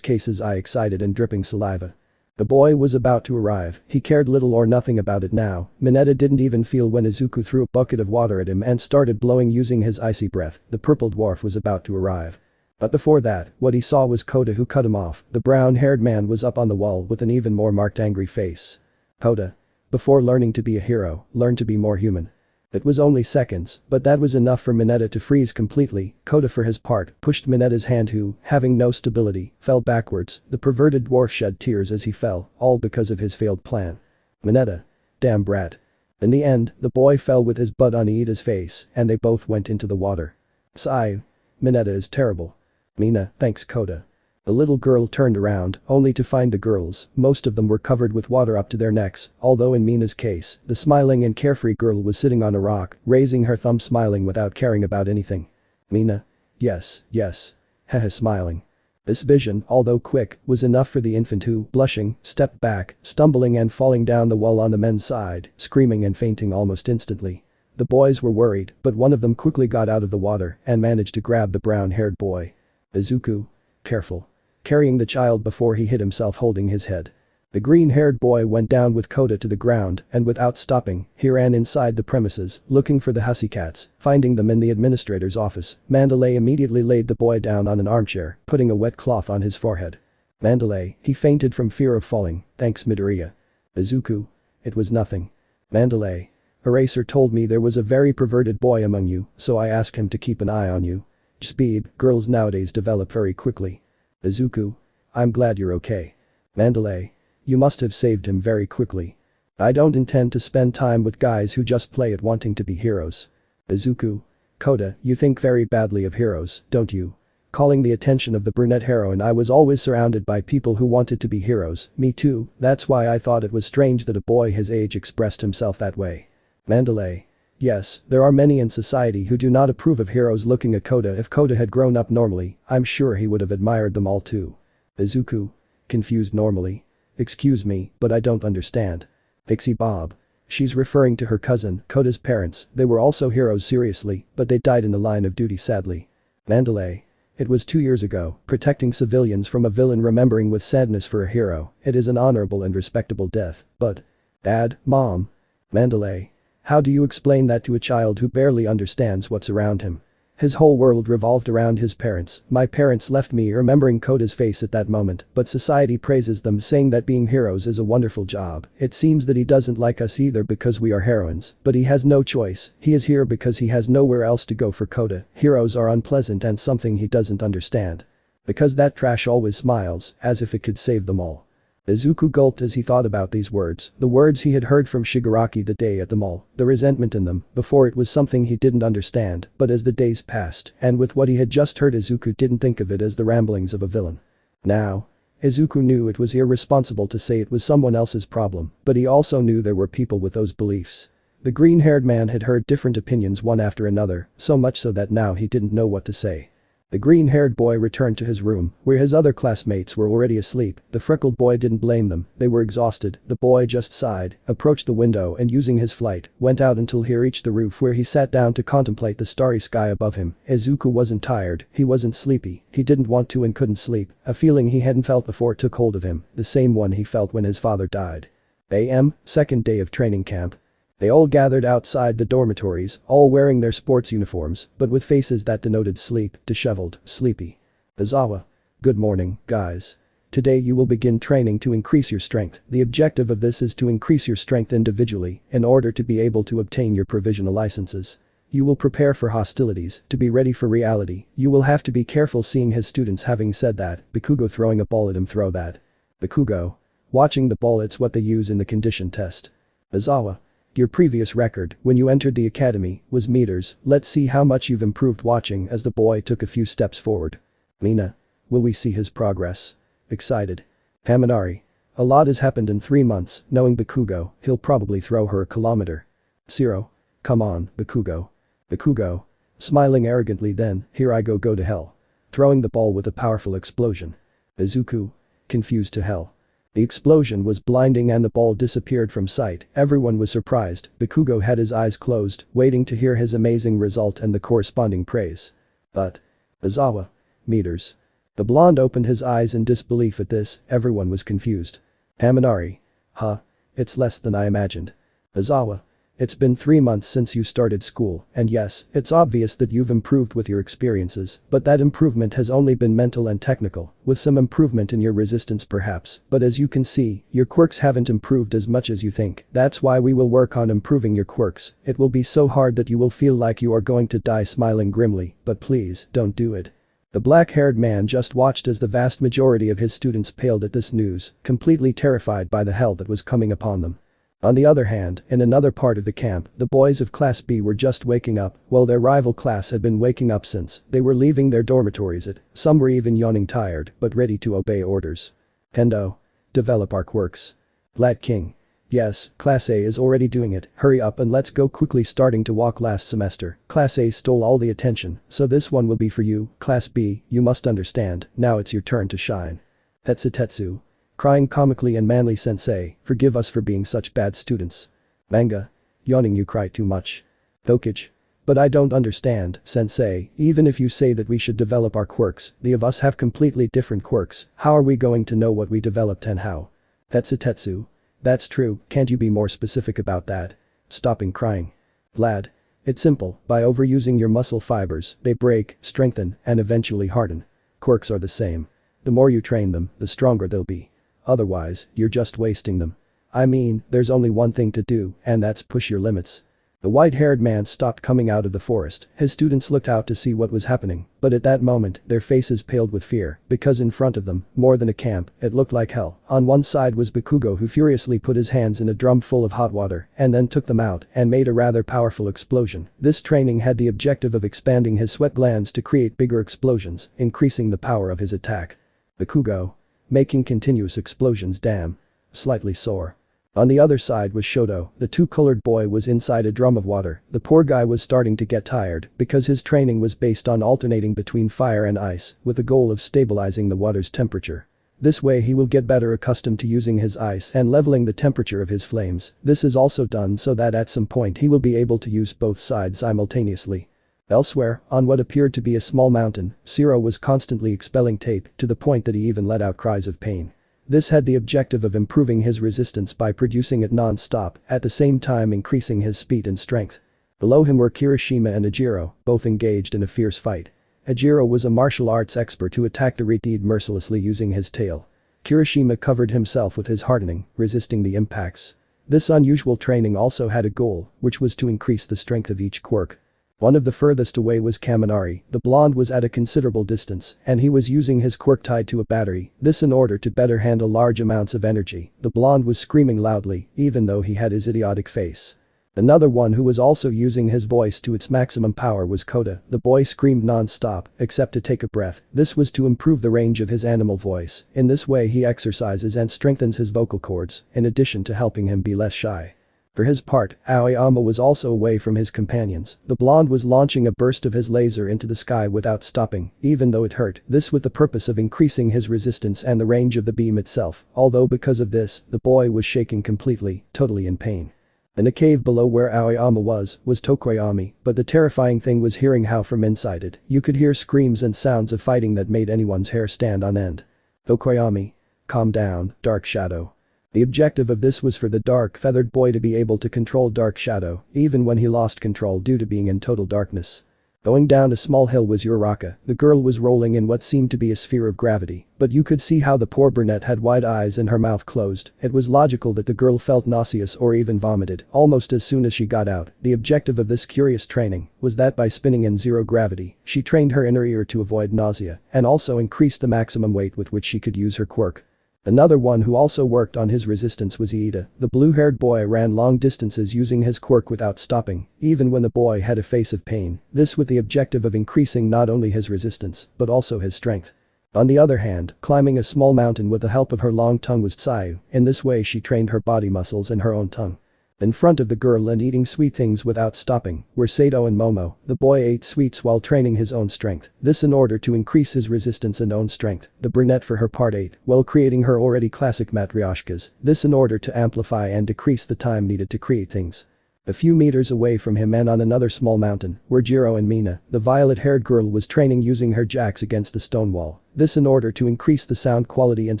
I excited and dripping saliva. The boy was about to arrive, he cared little or nothing about it now. Mineta didn't even feel when Izuku threw a bucket of water at him and started blowing using his icy breath. The purple dwarf was about to arrive. But before that, what he saw was Kota who cut him off. The brown-haired man was up on the wall with an even more marked angry face. Kota. Before learning to be a hero, learn to be more human. It was only seconds, but that was enough for Mineta to freeze completely. Kota for his part pushed Mineta's hand who, having no stability, fell backwards. The perverted dwarf shed tears as he fell, all because of his failed plan. Mineta. Damn brat. In the end, the boy fell with his butt on Iida's face, and they both went into the water. Sigh. Mineta is terrible. Mina, thanks Kota. The little girl turned around, only to find the girls, most of them were covered with water up to their necks, although in Mina's case, the smiling and carefree girl was sitting on a rock, raising her thumb smiling without caring about anything. Mina. Yes, yes. Haha smiling. This vision, although quick, was enough for the infant who, blushing, stepped back, stumbling and falling down the wall on the men's side, screaming and fainting almost instantly. The boys were worried, but one of them quickly got out of the water and managed to grab the brown-haired boy. Izuku. Careful. Carrying the child before he hit himself holding his head. The green-haired boy went down with Kota to the ground and without stopping, he ran inside the premises, looking for the hussy cats. Finding them in the administrator's office, Mandalay immediately laid the boy down on an armchair, putting a wet cloth on his forehead. Mandalay, he fainted from fear of falling, thanks Midoriya. Izuku. It was nothing. Mandalay. Eraser told me there was a very perverted boy among you, so I asked him to keep an eye on you. Speed, girls nowadays develop very quickly. Izuku. I'm glad you're okay. Mandalay. You must have saved him very quickly. I don't intend to spend time with guys who just play at wanting to be heroes. Izuku. Kota, you think very badly of heroes, don't you? Calling the attention of the brunette heroine, I was always surrounded by people who wanted to be heroes, me too, that's why I thought it was strange that a boy his age expressed himself that way. Mandalay. Yes, there are many in society who do not approve of heroes. Looking at Kota, if Kota had grown up normally, I'm sure he would have admired them all too. Izuku. Confused normally. Excuse me, but I don't understand. Pixie Bob. She's referring to her cousin, Kota's parents, they were also heroes seriously, but they died in the line of duty sadly. Mandalay. It was 2 years ago, protecting civilians from a villain, remembering with sadness for a hero, it is an honorable and respectable death, but… Dad, Mom. Mandalay. How do you explain that to a child who barely understands what's around him? His whole world revolved around his parents. My parents left me, remembering Kota's face at that moment, but society praises them, saying that being heroes is a wonderful job. It seems that he doesn't like us either because we are heroines, but he has no choice. He is here because he has nowhere else to go. For Kota, heroes are unpleasant and something he doesn't understand. Because that trash always smiles, as if it could save them all. Izuku gulped as he thought about these words, the words he had heard from Shigaraki the day at the mall, the resentment in them. Before it was something he didn't understand, but as the days passed, and with what he had just heard, Izuku didn't think of it as the ramblings of a villain. Now, Izuku knew it was irresponsible to say it was someone else's problem, but he also knew there were people with those beliefs. The green-haired man had heard different opinions one after another, so much so that now he didn't know what to say. The green-haired boy returned to his room, where his other classmates were already asleep. The freckled boy didn't blame them, they were exhausted. The boy just sighed, approached the window and using his flight, went out until he reached the roof, where he sat down to contemplate the starry sky above him. Izuku wasn't tired, he wasn't sleepy, he didn't want to and couldn't sleep. A feeling he hadn't felt before took hold of him, the same one he felt when his father died. AM, second day of training camp. They all gathered outside the dormitories, all wearing their sports uniforms, but with faces that denoted sleep, disheveled, sleepy. Aizawa. Good morning, guys. Today you will begin training to increase your strength. The objective of this is to increase your strength individually, in order to be able to obtain your provisional licenses. You will prepare for hostilities, to be ready for reality. You will have to be careful. Seeing his students having said that, Bakugo throwing a ball at him. Throw that. Bakugo. Watching the ball, it's what they use in the condition test. Aizawa. Your previous record, when you entered the academy, was meters. Let's see how much you've improved. Watching as the boy took a few steps forward. Mina. Will we see his progress? Excited. Haminari. A lot has happened in 3 months, knowing Bakugo, he'll probably throw her a kilometer. Zero. Come on, Bakugo. Bakugo. Smiling arrogantly, then, here I go to hell. Throwing the ball with a powerful explosion. Izuku. Confused to hell. The explosion was blinding and the ball disappeared from sight. Everyone was surprised. Bakugo had his eyes closed, waiting to hear his amazing result and the corresponding praise. But… Aizawa. Meters. The blonde opened his eyes in disbelief at this, everyone was confused. Haminari. Huh. It's less than I imagined. Aizawa. It's been 3 months since you started school, and yes, it's obvious that you've improved with your experiences, but that improvement has only been mental and technical, with some improvement in your resistance perhaps, but as you can see, your quirks haven't improved as much as you think. That's why we will work on improving your quirks. It will be so hard that you will feel like you are going to die smiling grimly, but please, don't do it. The black-haired man just watched as the vast majority of his students paled at this news, completely terrified by the hell that was coming upon them. On the other hand, in another part of the camp, the boys of Class B were just waking up, while their rival class had been waking up since they were leaving their dormitories. Some were even yawning tired, but ready to obey orders. Hendo. Develop our quirks. Lad King. Yes, Class A is already doing it, hurry up and let's go quickly. Starting to walk last semester, Class A stole all the attention, so this one will be for you, Class B, you must understand, now it's your turn to shine. Tetsu. Crying comically and manly sensei, forgive us for being such bad students. Manga. Yawning, you cry too much. Dokage. But I don't understand, sensei, even if you say that we should develop our quirks, the of us have completely different quirks, how are we going to know what we developed and how? Tetsu. That's true, can't you be more specific about that? Stopping crying. Lad. It's simple, by overusing your muscle fibers, they break, strengthen, and eventually harden. Quirks are the same. The more you train them, the stronger they'll be. Otherwise, you're just wasting them. I mean, there's only one thing to do, and that's push your limits. The white-haired man stopped coming out of the forest. His students looked out to see what was happening, but at that moment, their faces paled with fear, because in front of them, more than a camp, it looked like hell. On one side was Bakugo, who furiously put his hands in a drum full of hot water, and then took them out, and made a rather powerful explosion. This training had the objective of expanding his sweat glands to create bigger explosions, increasing the power of his attack. Bakugo. Making continuous explosions, damn. Slightly sore. On the other side was Shoto, the two-colored boy was inside a drum of water. The poor guy was starting to get tired because his training was based on alternating between fire and ice with the goal of stabilizing the water's temperature. This way he will get better accustomed to using his ice and leveling the temperature of his flames. This is also done so that at some point he will be able to use both sides simultaneously. Elsewhere, on what appeared to be a small mountain, Zero was constantly expelling tape to the point that he even let out cries of pain. This had the objective of improving his resistance by producing it non-stop, at the same time increasing his speed and strength. Below him were Kirishima and Ajiro, both engaged in a fierce fight. Ajiro was a martial arts expert who attacked Ariteed mercilessly using his tail. Kirishima covered himself with his hardening, resisting the impacts. This unusual training also had a goal, which was to increase the strength of each quirk. One of the furthest away was Kaminari. The blonde was at a considerable distance, and he was using his quirk tied to a battery, this in order to better handle large amounts of energy. The blonde was screaming loudly, even though he had his idiotic face. Another one who was also using his voice to its maximum power was Kota. The boy screamed non-stop, except to take a breath. This was to improve the range of his animal voice. In this way he exercises and strengthens his vocal cords, in addition to helping him be less shy. For his part, Aoyama was also away from his companions. The blonde was launching a burst of his laser into the sky without stopping, even though it hurt. This with the purpose of increasing his resistance and the range of the beam itself, although because of this, the boy was shaking completely, totally in pain. In a cave below where Aoyama was Tokoyami, but the terrifying thing was hearing how from inside it, you could hear screams and sounds of fighting that made anyone's hair stand on end. Tokoyami. Calm down, Dark Shadow. The objective of this was for the dark feathered boy to be able to control Dark Shadow, even when he lost control due to being in total darkness. Going down a small hill was Uraraka. The girl was rolling in what seemed to be a sphere of gravity, but you could see how the poor brunette had wide eyes and her mouth closed. It was logical that the girl felt nauseous or even vomited almost as soon as she got out. The objective of this curious training was that by spinning in zero gravity, she trained her inner ear to avoid nausea and also increased the maximum weight with which she could use her quirk. Another one who also worked on his resistance was Iida. The blue-haired boy ran long distances using his quirk without stopping, even when the boy had a face of pain, this with the objective of increasing not only his resistance, but also his strength. On the other hand, climbing a small mountain with the help of her long tongue was Tsayu. In this way she trained her body muscles and her own tongue. In front of the girl and eating sweet things without stopping were Sato and Momo. The boy ate sweets while training his own strength, this in order to increase his resistance and own strength. The brunette for her part ate while creating her already classic matryoshkas, this in order to amplify and decrease the time needed to create things. A few meters away from him and on another small mountain were Jiro and Mina. The violet-haired girl was training using her jacks against the stone wall. This in order to increase the sound quality and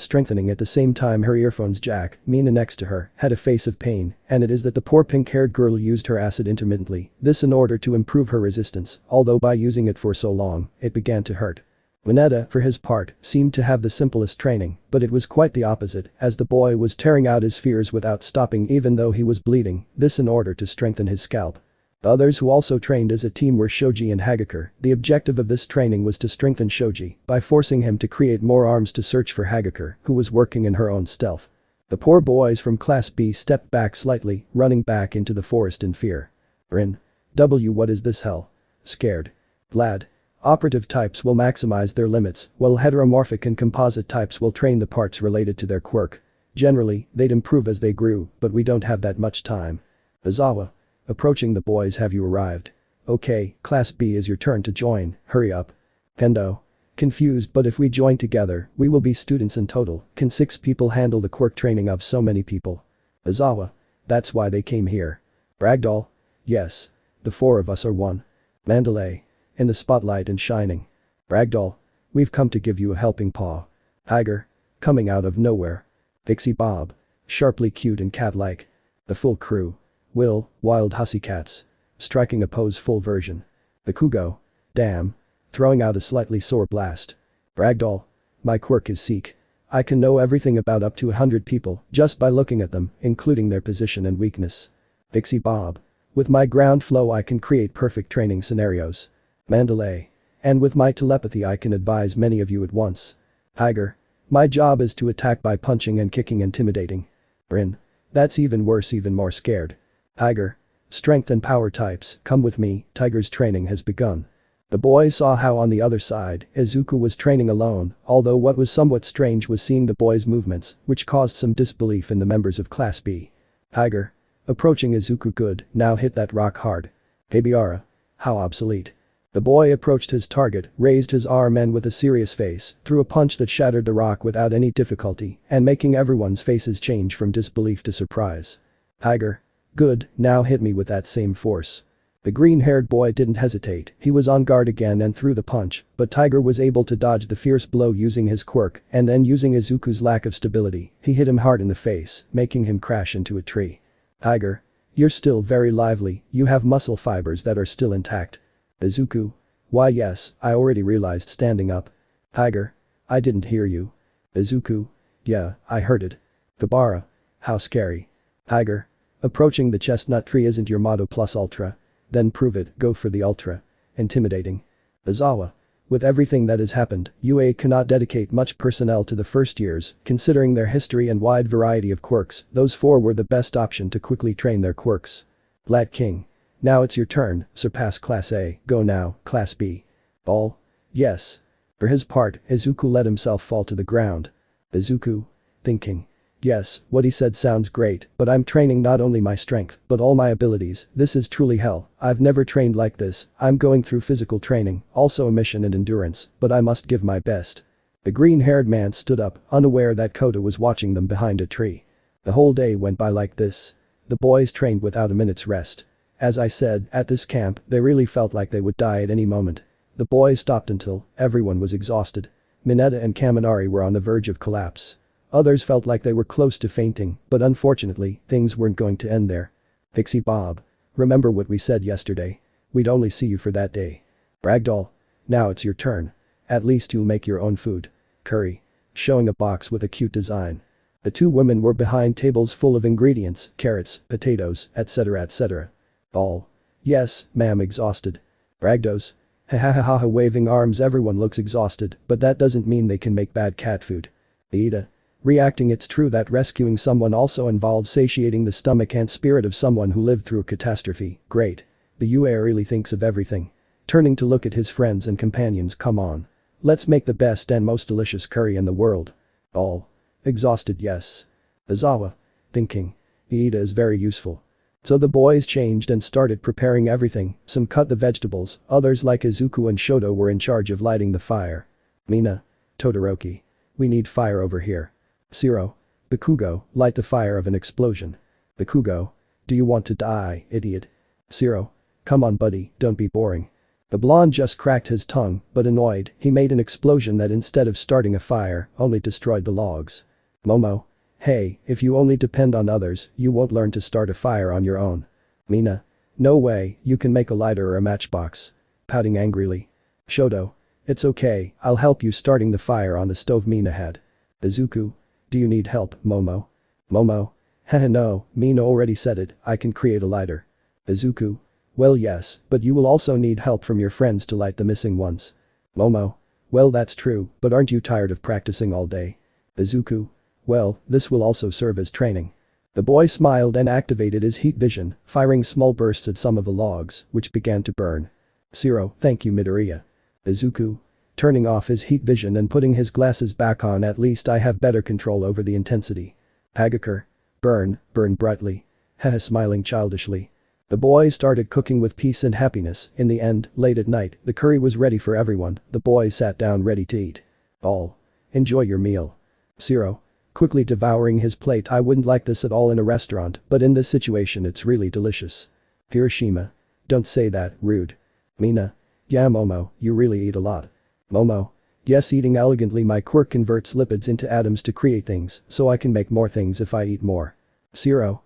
strengthening at the same time her earphones jack. Mina next to her had a face of pain, and it is that the poor pink-haired girl used her acid intermittently, this in order to improve her resistance, although by using it for so long, it began to hurt. Mineta, for his part, seemed to have the simplest training, but it was quite the opposite, as the boy was tearing out his spheres without stopping even though he was bleeding, this in order to strengthen his scalp. The others who also trained as a team were Shoji and Hagakure. The objective of this training was to strengthen Shoji by forcing him to create more arms to search for Hagakure, who was working in her own stealth. The poor boys from Class B stepped back slightly, running back into the forest in fear. Rin. W. What is this hell? Scared. Glad. Operative types will maximize their limits, while heteromorphic and composite types will train the parts related to their quirk. Generally, they'd improve as they grew, but we don't have that much time. Aizawa. Approaching the boys. Have you arrived? Okay, Class B is your turn to join, hurry up. Pendo. Confused, but if we join together, we will be students in total. Can 6 people handle the quirk training of so many people? Aizawa. That's why they came here. Ragdoll. Yes. The 4 of us are one. Mandalay. In the spotlight and shining. Ragdoll. We've come to give you a helping paw. Tiger. Coming out of nowhere. Pixie Bob. Sharply cute and cat-like. The full crew. Will, wild hussy cats. Striking a pose full version. Bakugo. Damn. Throwing out a slightly sore blast. Ragdoll. My quirk is seek. I can know everything about up to 100 people just by looking at them, including their position and weakness. Pixie Bob. With my ground flow I can create perfect training scenarios. Mandalay. And with my telepathy I can advise many of you at once. Tiger. My job is to attack by punching and kicking intimidating. Rin. That's even worse, even more scared. Tiger. Strength and power types, come with me, Tiger's training has begun. The boy saw how on the other side, Izuku was training alone, although what was somewhat strange was seeing the boy's movements, which caused some disbelief in the members of Class B. Tiger. Approaching Izuku. Good, now hit that rock hard. Hebiara. How obsolete. The boy approached his target, raised his arm and with a serious face, threw a punch that shattered the rock without any difficulty, and making everyone's faces change from disbelief to surprise. Tiger. Good, now hit me with that same force. The green-haired boy didn't hesitate, he was on guard again and threw the punch, but Tiger was able to dodge the fierce blow using his quirk, and then using Izuku's lack of stability, he hit him hard in the face, making him crash into a tree. Tiger. You're still very lively, you have muscle fibers that are still intact. Izuku. Why yes, I already realized, standing up. Tiger. I didn't hear you. Izuku. Yeah, I heard it. Kabara. How scary. Tiger. Approaching the chestnut tree isn't your motto plus ultra. Then prove it, go for the ultra. Intimidating. Aizawa. With everything that has happened, UA cannot dedicate much personnel to the first years, considering their history and wide variety of quirks, those 4 were the best option to quickly train their quirks. Black King. Now it's your turn, surpass Class A, go now, Class B. Ball. Yes. For his part, Izuku let himself fall to the ground. Izuku. Thinking. Yes, what he said sounds great, but I'm training not only my strength, but all my abilities, this is truly hell, I've never trained like this, I'm going through physical training, also a mission and endurance, but I must give my best. The green-haired man stood up, unaware that Kota was watching them behind a tree. The whole day went by like this. The boys trained without a minute's rest. As I said, at this camp, they really felt like they would die at any moment. The boys stopped until everyone was exhausted. Mineta and Kaminari were on the verge of collapse. Others felt like they were close to fainting, but unfortunately, things weren't going to end there. Pixie Bob. Remember what we said yesterday? We'd only see you for that day. Ragdoll. Now it's your turn. At least you'll make your own food. Curry. Showing a box with a cute design. The 2 women were behind tables full of ingredients, carrots, potatoes, etc. etc. Ball. Yes, ma'am, exhausted. Ragdos. Ha ha ha ha ha, waving arms. Everyone looks exhausted, but that doesn't mean they can make bad cat food. Aida. Reacting. It's true that rescuing someone also involves satiating the stomach and spirit of someone who lived through a catastrophe. Great. The UA really thinks of everything. Turning to look at his friends and companions. Come on. Let's make the best and most delicious curry in the world. All. Exhausted. Yes. Aizawa. Thinking. Aida is very useful. So the boys changed and started preparing everything, some cut the vegetables, others like Izuku and Shoto were in charge of lighting the fire. Mina. Todoroki. We need fire over here. Zero. Bakugo, light the fire of an explosion. Bakugo. Do you want to die, idiot? Zero. Come on buddy, don't be boring. The blonde just cracked his tongue, but annoyed, he made an explosion that instead of starting a fire, only destroyed the logs. Momo. Hey, if you only depend on others, you won't learn to start a fire on your own. Mina. No way, you can make a lighter or a matchbox. Pouting angrily. Shoto. It's okay, I'll help you starting the fire on the stove Mina had. Izuku. Do you need help, Momo? Momo. Haha no, Mina already said it, I can create a lighter. Izuku. Well yes, but you will also need help from your friends to light the missing ones. Momo. Well that's true, but aren't you tired of practicing all day? Izuku. Well, this will also serve as training. The boy smiled and activated his heat vision, firing small bursts at some of the logs, which began to burn. Zero, thank you Midoriya. Izuku. Turning off his heat vision and putting his glasses back on, at least I have better control over the intensity. Hagakure. Burn, burn brightly. Haha smiling childishly. The boy started cooking with peace and happiness. In the end, late at night, the curry was ready for everyone. The boy sat down ready to eat. All. Enjoy your meal. Zero. Quickly devouring his plate. I wouldn't like this at all in a restaurant, but in this situation it's really delicious. Hiroshima. Don't say that, rude. Mina. Yeah Momo, you really eat a lot. Momo. Yes, eating elegantly. My quirk converts lipids into atoms to create things, so I can make more things if I eat more. Zero.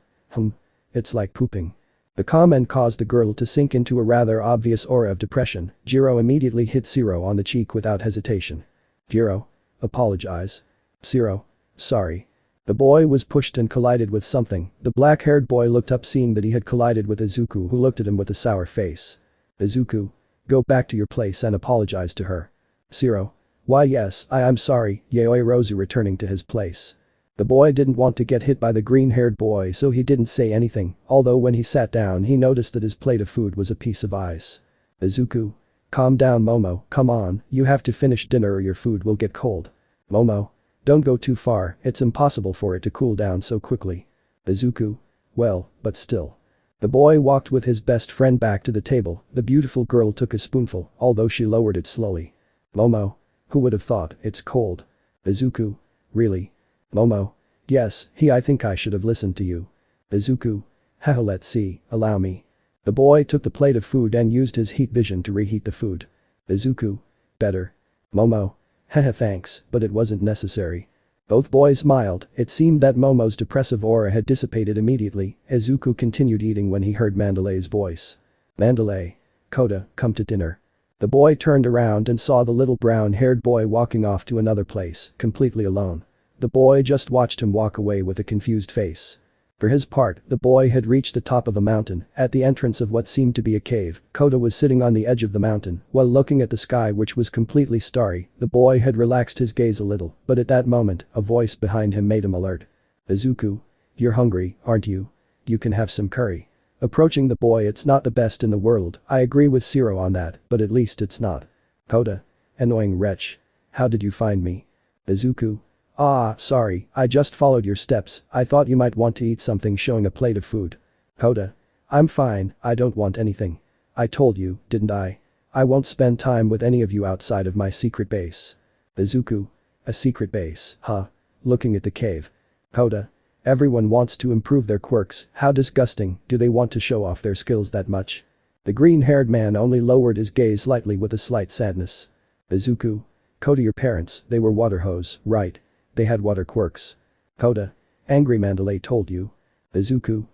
It's like pooping. The comment caused the girl to sink into a rather obvious aura of depression. Jiro immediately hit Zero on the cheek without hesitation. Jiro. Apologize. Zero. Sorry. The boy was pushed and collided with something. The black-haired boy looked up seeing that he had collided with Izuku, who looked at him with a sour face. Izuku. Go back to your place and apologize to her. Zero. Why yes, I'm sorry, Yaoyorozu returning to his place. The boy didn't want to get hit by the green-haired boy, so he didn't say anything, although when he sat down he noticed that his plate of food was a piece of ice. Izuku. Calm down Momo, come on, you have to finish dinner or your food will get cold. Momo. Don't go too far, it's impossible for it to cool down so quickly. Izuku. Well, but still. The boy walked with his best friend back to the table. The beautiful girl took a spoonful, although she lowered it slowly. Momo. Who would have thought, it's cold. Izuku. Really? Momo. Yes, I think I should have listened to you. Izuku. Haha let's see, allow me. The boy took the plate of food and used his heat vision to reheat the food. Izuku. Better. Momo. Haha thanks, but it wasn't necessary. Both boys smiled. It seemed that Momo's depressive aura had dissipated immediately. Izuku continued eating when he heard Mandalay's voice. Mandalay. Kota, come to dinner. The boy turned around and saw the little brown-haired boy walking off to another place, completely alone. The boy just watched him walk away with a confused face. For his part, the boy had reached the top of the mountain. At the entrance of what seemed to be a cave, Kota was sitting on the edge of the mountain, while looking at the sky which was completely starry. The boy had relaxed his gaze a little, but at that moment, a voice behind him made him alert. Izuku. You're hungry, aren't you? You can have some curry. Approaching the boy. It's not the best in the world, I agree with Zero on that, but at least it's not. Kota. Annoying wretch. How did you find me? Izuku. Ah, sorry, I just followed your steps. I thought you might want to eat something, showing a plate of food. Kota. I'm fine, I don't want anything. I told you, didn't I? I won't spend time with any of you outside of my secret base. Izuku. A secret base, huh? Looking at the cave. Kota. Everyone wants to improve their quirks, how disgusting, do they want to show off their skills that much? The green-haired man only lowered his gaze slightly with a slight sadness. Izuku. Kota, your parents, they were water hose, right? They had water quirks. Kota. Angry Mandalay told you. Izuku.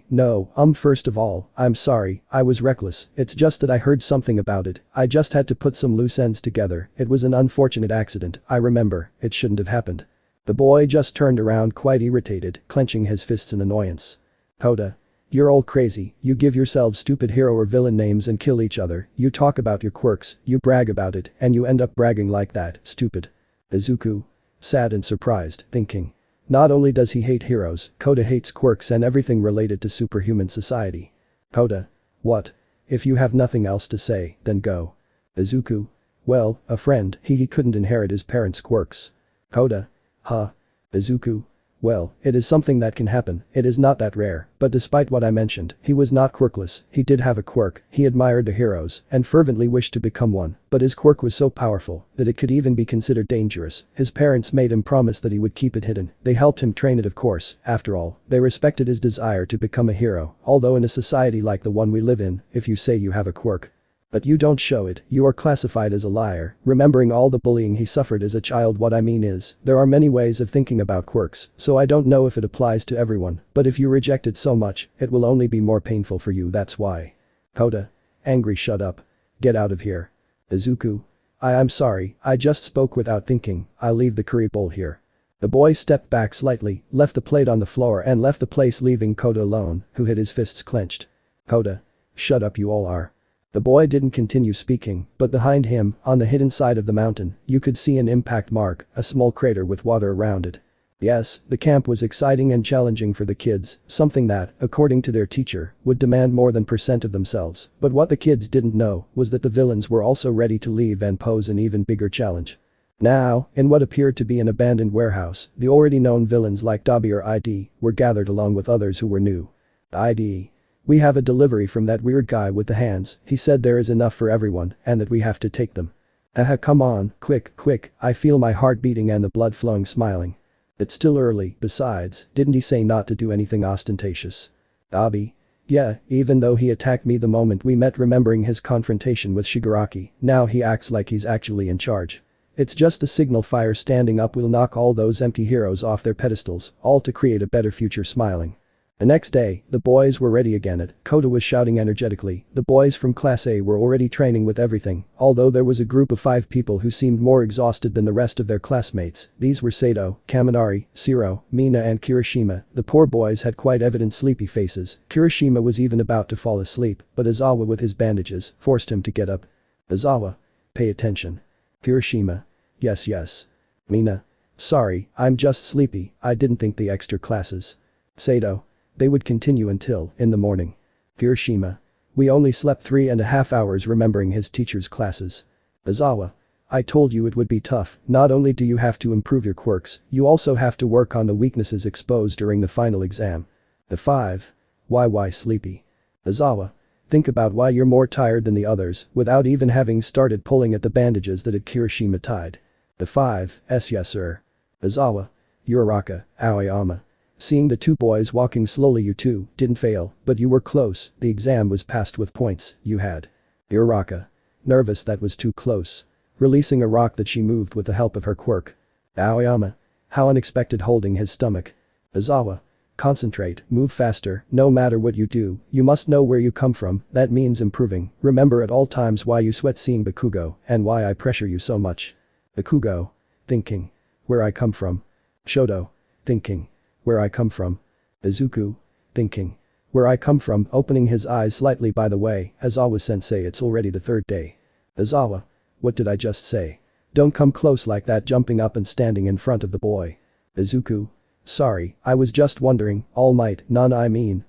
No, first of all, I'm sorry, I was reckless, it's just that I heard something about it, I just had to put some loose ends together, it was an unfortunate accident, I remember, it shouldn't have happened. The boy just turned around quite irritated, clenching his fists in annoyance. Kota. You're all crazy, you give yourselves stupid hero or villain names and kill each other, you talk about your quirks, you brag about it, and you end up bragging like that, stupid. Izuku. Sad and surprised, thinking. Not only does he hate heroes, Kota hates quirks and everything related to superhuman society. Kota. What? If you have nothing else to say, then go. Izuku. Well, a friend, he couldn't inherit his parents' quirks. Kota. Huh? Izuku. Well, it is something that can happen, it is not that rare, but despite what I mentioned, he was not quirkless, he did have a quirk, he admired the heroes, and fervently wished to become one, but his quirk was so powerful that it could even be considered dangerous. His parents made him promise that he would keep it hidden, they helped him train it of course, after all, they respected his desire to become a hero, although in a society like the one we live in, if you say you have a quirk. But you don't show it, you are classified as a liar, remembering all the bullying he suffered as a child. What I mean is, there are many ways of thinking about quirks, so I don't know if it applies to everyone, but if you reject it so much, it will only be more painful for you, that's why. Koda. Angry, shut up. Get out of here. Izuku. I'm sorry, I just spoke without thinking, I'll leave the curry bowl here. The boy stepped back slightly, left the plate on the floor and left the place, leaving Koda alone, who had his fists clenched. Koda. Shut up, you all are. The boy didn't continue speaking, but behind him, on the hidden side of the mountain, you could see an impact mark, a small crater with water around it. Yes, the camp was exciting and challenging for the kids, something that, according to their teacher, would demand more than % of themselves, but what the kids didn't know was that the villains were also ready to leave and pose an even bigger challenge. Now, in what appeared to be an abandoned warehouse, the already known villains like Dabi or ID were gathered along with others who were new. ID. We have a delivery from that weird guy with the hands, he said there is enough for everyone and that we have to take them. Come on, quick, I feel my heart beating and the blood flowing. Smiling. It's still early, besides, didn't he say not to do anything ostentatious? Dabi. Yeah, even though he attacked me the moment we met, remembering his confrontation with Shigaraki, now he acts like he's actually in charge. It's just the signal fire standing up will knock all those empty heroes off their pedestals, all to create a better future. Smiling. The next day, the boys were ready again. Koda was shouting energetically, the boys from Class A were already training with everything, although there was a group of 5 people who seemed more exhausted than the rest of their classmates. These were Sato, Kaminari, Shiro, Mina and Kirishima. The poor boys had quite evident sleepy faces. Kirishima was even about to fall asleep, but Aizawa with his bandages forced him to get up. Aizawa. Pay attention. Kirishima. Yes. Mina. Sorry, I'm just sleepy, I didn't think the extra classes. Sato. They would continue until, in the morning. Kirishima. We only slept 3.5 hours, remembering his teacher's classes. Aizawa. I told you it would be tough, not only do you have to improve your quirks, you also have to work on the weaknesses exposed during the final exam. The 5. Why sleepy? Aizawa. Think about why you're more tired than the others, without even having started pulling at the bandages that Kirishima tied. The 5. Yes sir. Aizawa. Uraraka, Aoyama. Seeing the 2 boys walking slowly, you 2 didn't fail, but you were close, the exam was passed with points, you had. Uraraka. Nervous, that was too close. Releasing a rock that she moved with the help of her quirk. Aoyama. How unexpected, holding his stomach. Aizawa. Concentrate, move faster, no matter what you do, you must know where you come from, that means improving, remember at all times why you sweat seeing Bakugo, and why I pressure you so much. Bakugo. Thinking. Where I come from. Shoto. Thinking. Where I come from. Izuku. Thinking. Where I come from, opening his eyes slightly. By the way, Aizawa-sensei, it's already the 3rd day. Aizawa. What did I just say? Don't come close like that, jumping up and standing in front of the boy. Izuku. Sorry, I was just wondering, Almight,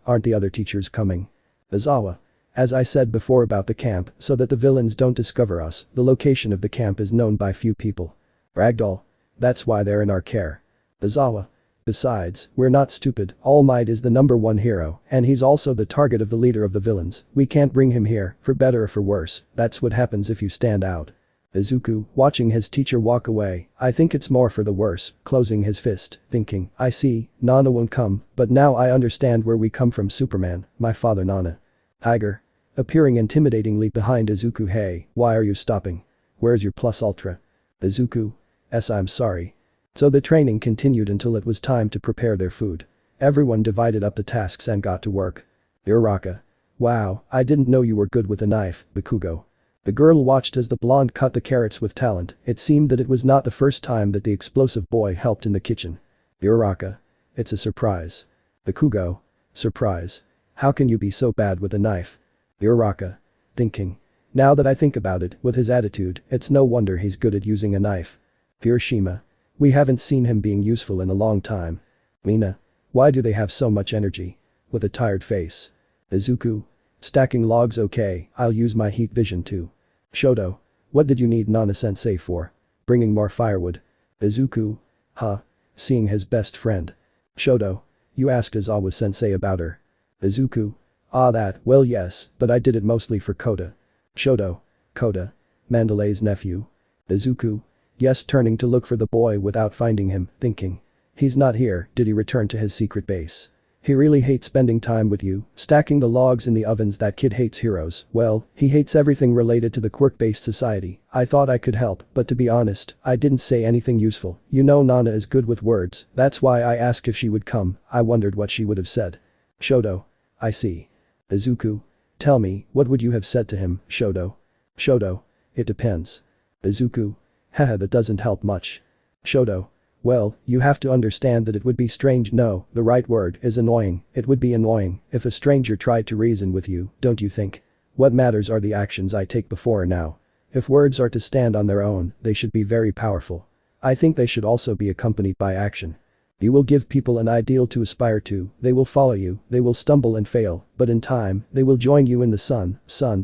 aren't the other teachers coming? Aizawa. As I said before about the camp, so that the villains don't discover us, the location of the camp is known by few people. Ragdoll. That's why they're in our care. Aizawa. Besides, we're not stupid, Almight is the #1 hero, and he's also the target of the leader of the villains. We can't bring him here, for better or for worse, that's what happens if you stand out. Izuku, watching his teacher walk away, I think it's more for the worse, closing his fist, thinking, I see, Nana won't come, but now I understand where we come from. Superman, my father Nana. Tiger. Appearing intimidatingly behind Izuku. Hey, why are you stopping? Where's your plus ultra? Izuku. I'm sorry. So the training continued until it was time to prepare their food. Everyone divided up the tasks and got to work. Uraraka. Wow, I didn't know you were good with a knife, Bakugo. The girl watched as the blonde cut the carrots with talent. It seemed that it was not the first time that the explosive boy helped in the kitchen. Uraraka. It's a surprise. Bakugo. Surprise. How can you be so bad with a knife? Uraraka. Thinking. Now that I think about it, with his attitude, it's no wonder he's good at using a knife. Kirishima. We haven't seen him being useful in a long time. Mina. Why do they have so much energy? With a tired face. Izuku. Stacking logs. Okay, I'll use my heat vision too. Shoto. What did you need Nana-sensei for? Bringing more firewood. Izuku. Huh. Seeing his best friend. Shoto. You asked Aizawa-sensei about her. Izuku. Ah, that, well yes, but I did it mostly for Koda. Shoto. Koda. Mandalay's nephew. Izuku. Yes, turning to look for the boy without finding him, thinking. He's not here, did he return to his secret base? He really hates spending time with you, stacking the logs in the ovens. That kid hates heroes. Well, he hates everything related to the quirk-based society. I thought I could help, but to be honest, I didn't say anything useful. You know Nana is good with words, that's why I asked if she would come. I wondered what she would have said. Shoto. I see. Izuku. Tell me, what would you have said to him, Shoto? Shoto. It depends. Izuku. Haha, that doesn't help much. Shoto. Well, you have to understand that it would be strange. No, the right word is annoying. It would be annoying if a stranger tried to reason with you, don't you think? What matters are the actions I take before and now. If words are to stand on their own, they should be very powerful. I think they should also be accompanied by action. You will give people an ideal to aspire to, they will follow you, they will stumble and fail, but in time, they will join you in the sun,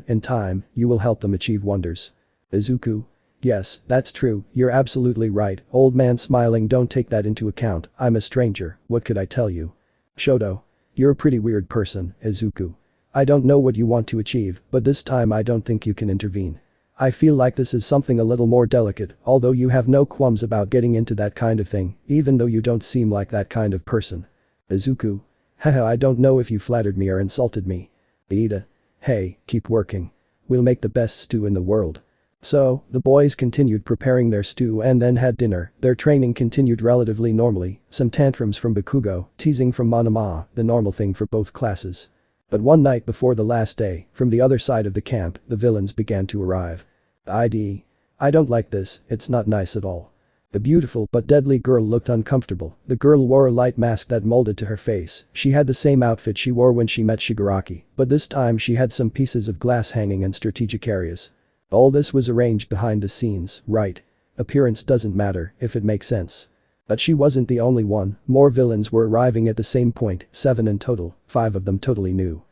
in time, you will help them achieve wonders. Izuku. Yes, that's true, you're absolutely right, old man smiling. Don't take that into account, I'm a stranger, what could I tell you? Shoto. You're a pretty weird person, Izuku. I don't know what you want to achieve, but this time I don't think you can intervene. I feel like this is something a little more delicate, although you have no qualms about getting into that kind of thing, even though you don't seem like that kind of person. Izuku. Haha, I don't know if you flattered me or insulted me. Ida. Hey, keep working. We'll make the best stew in the world. So, the boys continued preparing their stew and then had dinner. Their training continued relatively normally, some tantrums from Bakugo, teasing from Monoma, the normal thing for both classes. But one night before the last day, from the other side of the camp, the villains began to arrive. I don't like this, it's not nice at all. The beautiful but deadly girl looked uncomfortable. The girl wore a light mask that molded to her face. She had the same outfit she wore when she met Shigaraki, but this time she had some pieces of glass hanging in strategic areas. All this was arranged behind the scenes, right? Appearance doesn't matter, if it makes sense. But she wasn't the only one, more villains were arriving at the same point, 7 in total, 5 of them totally new.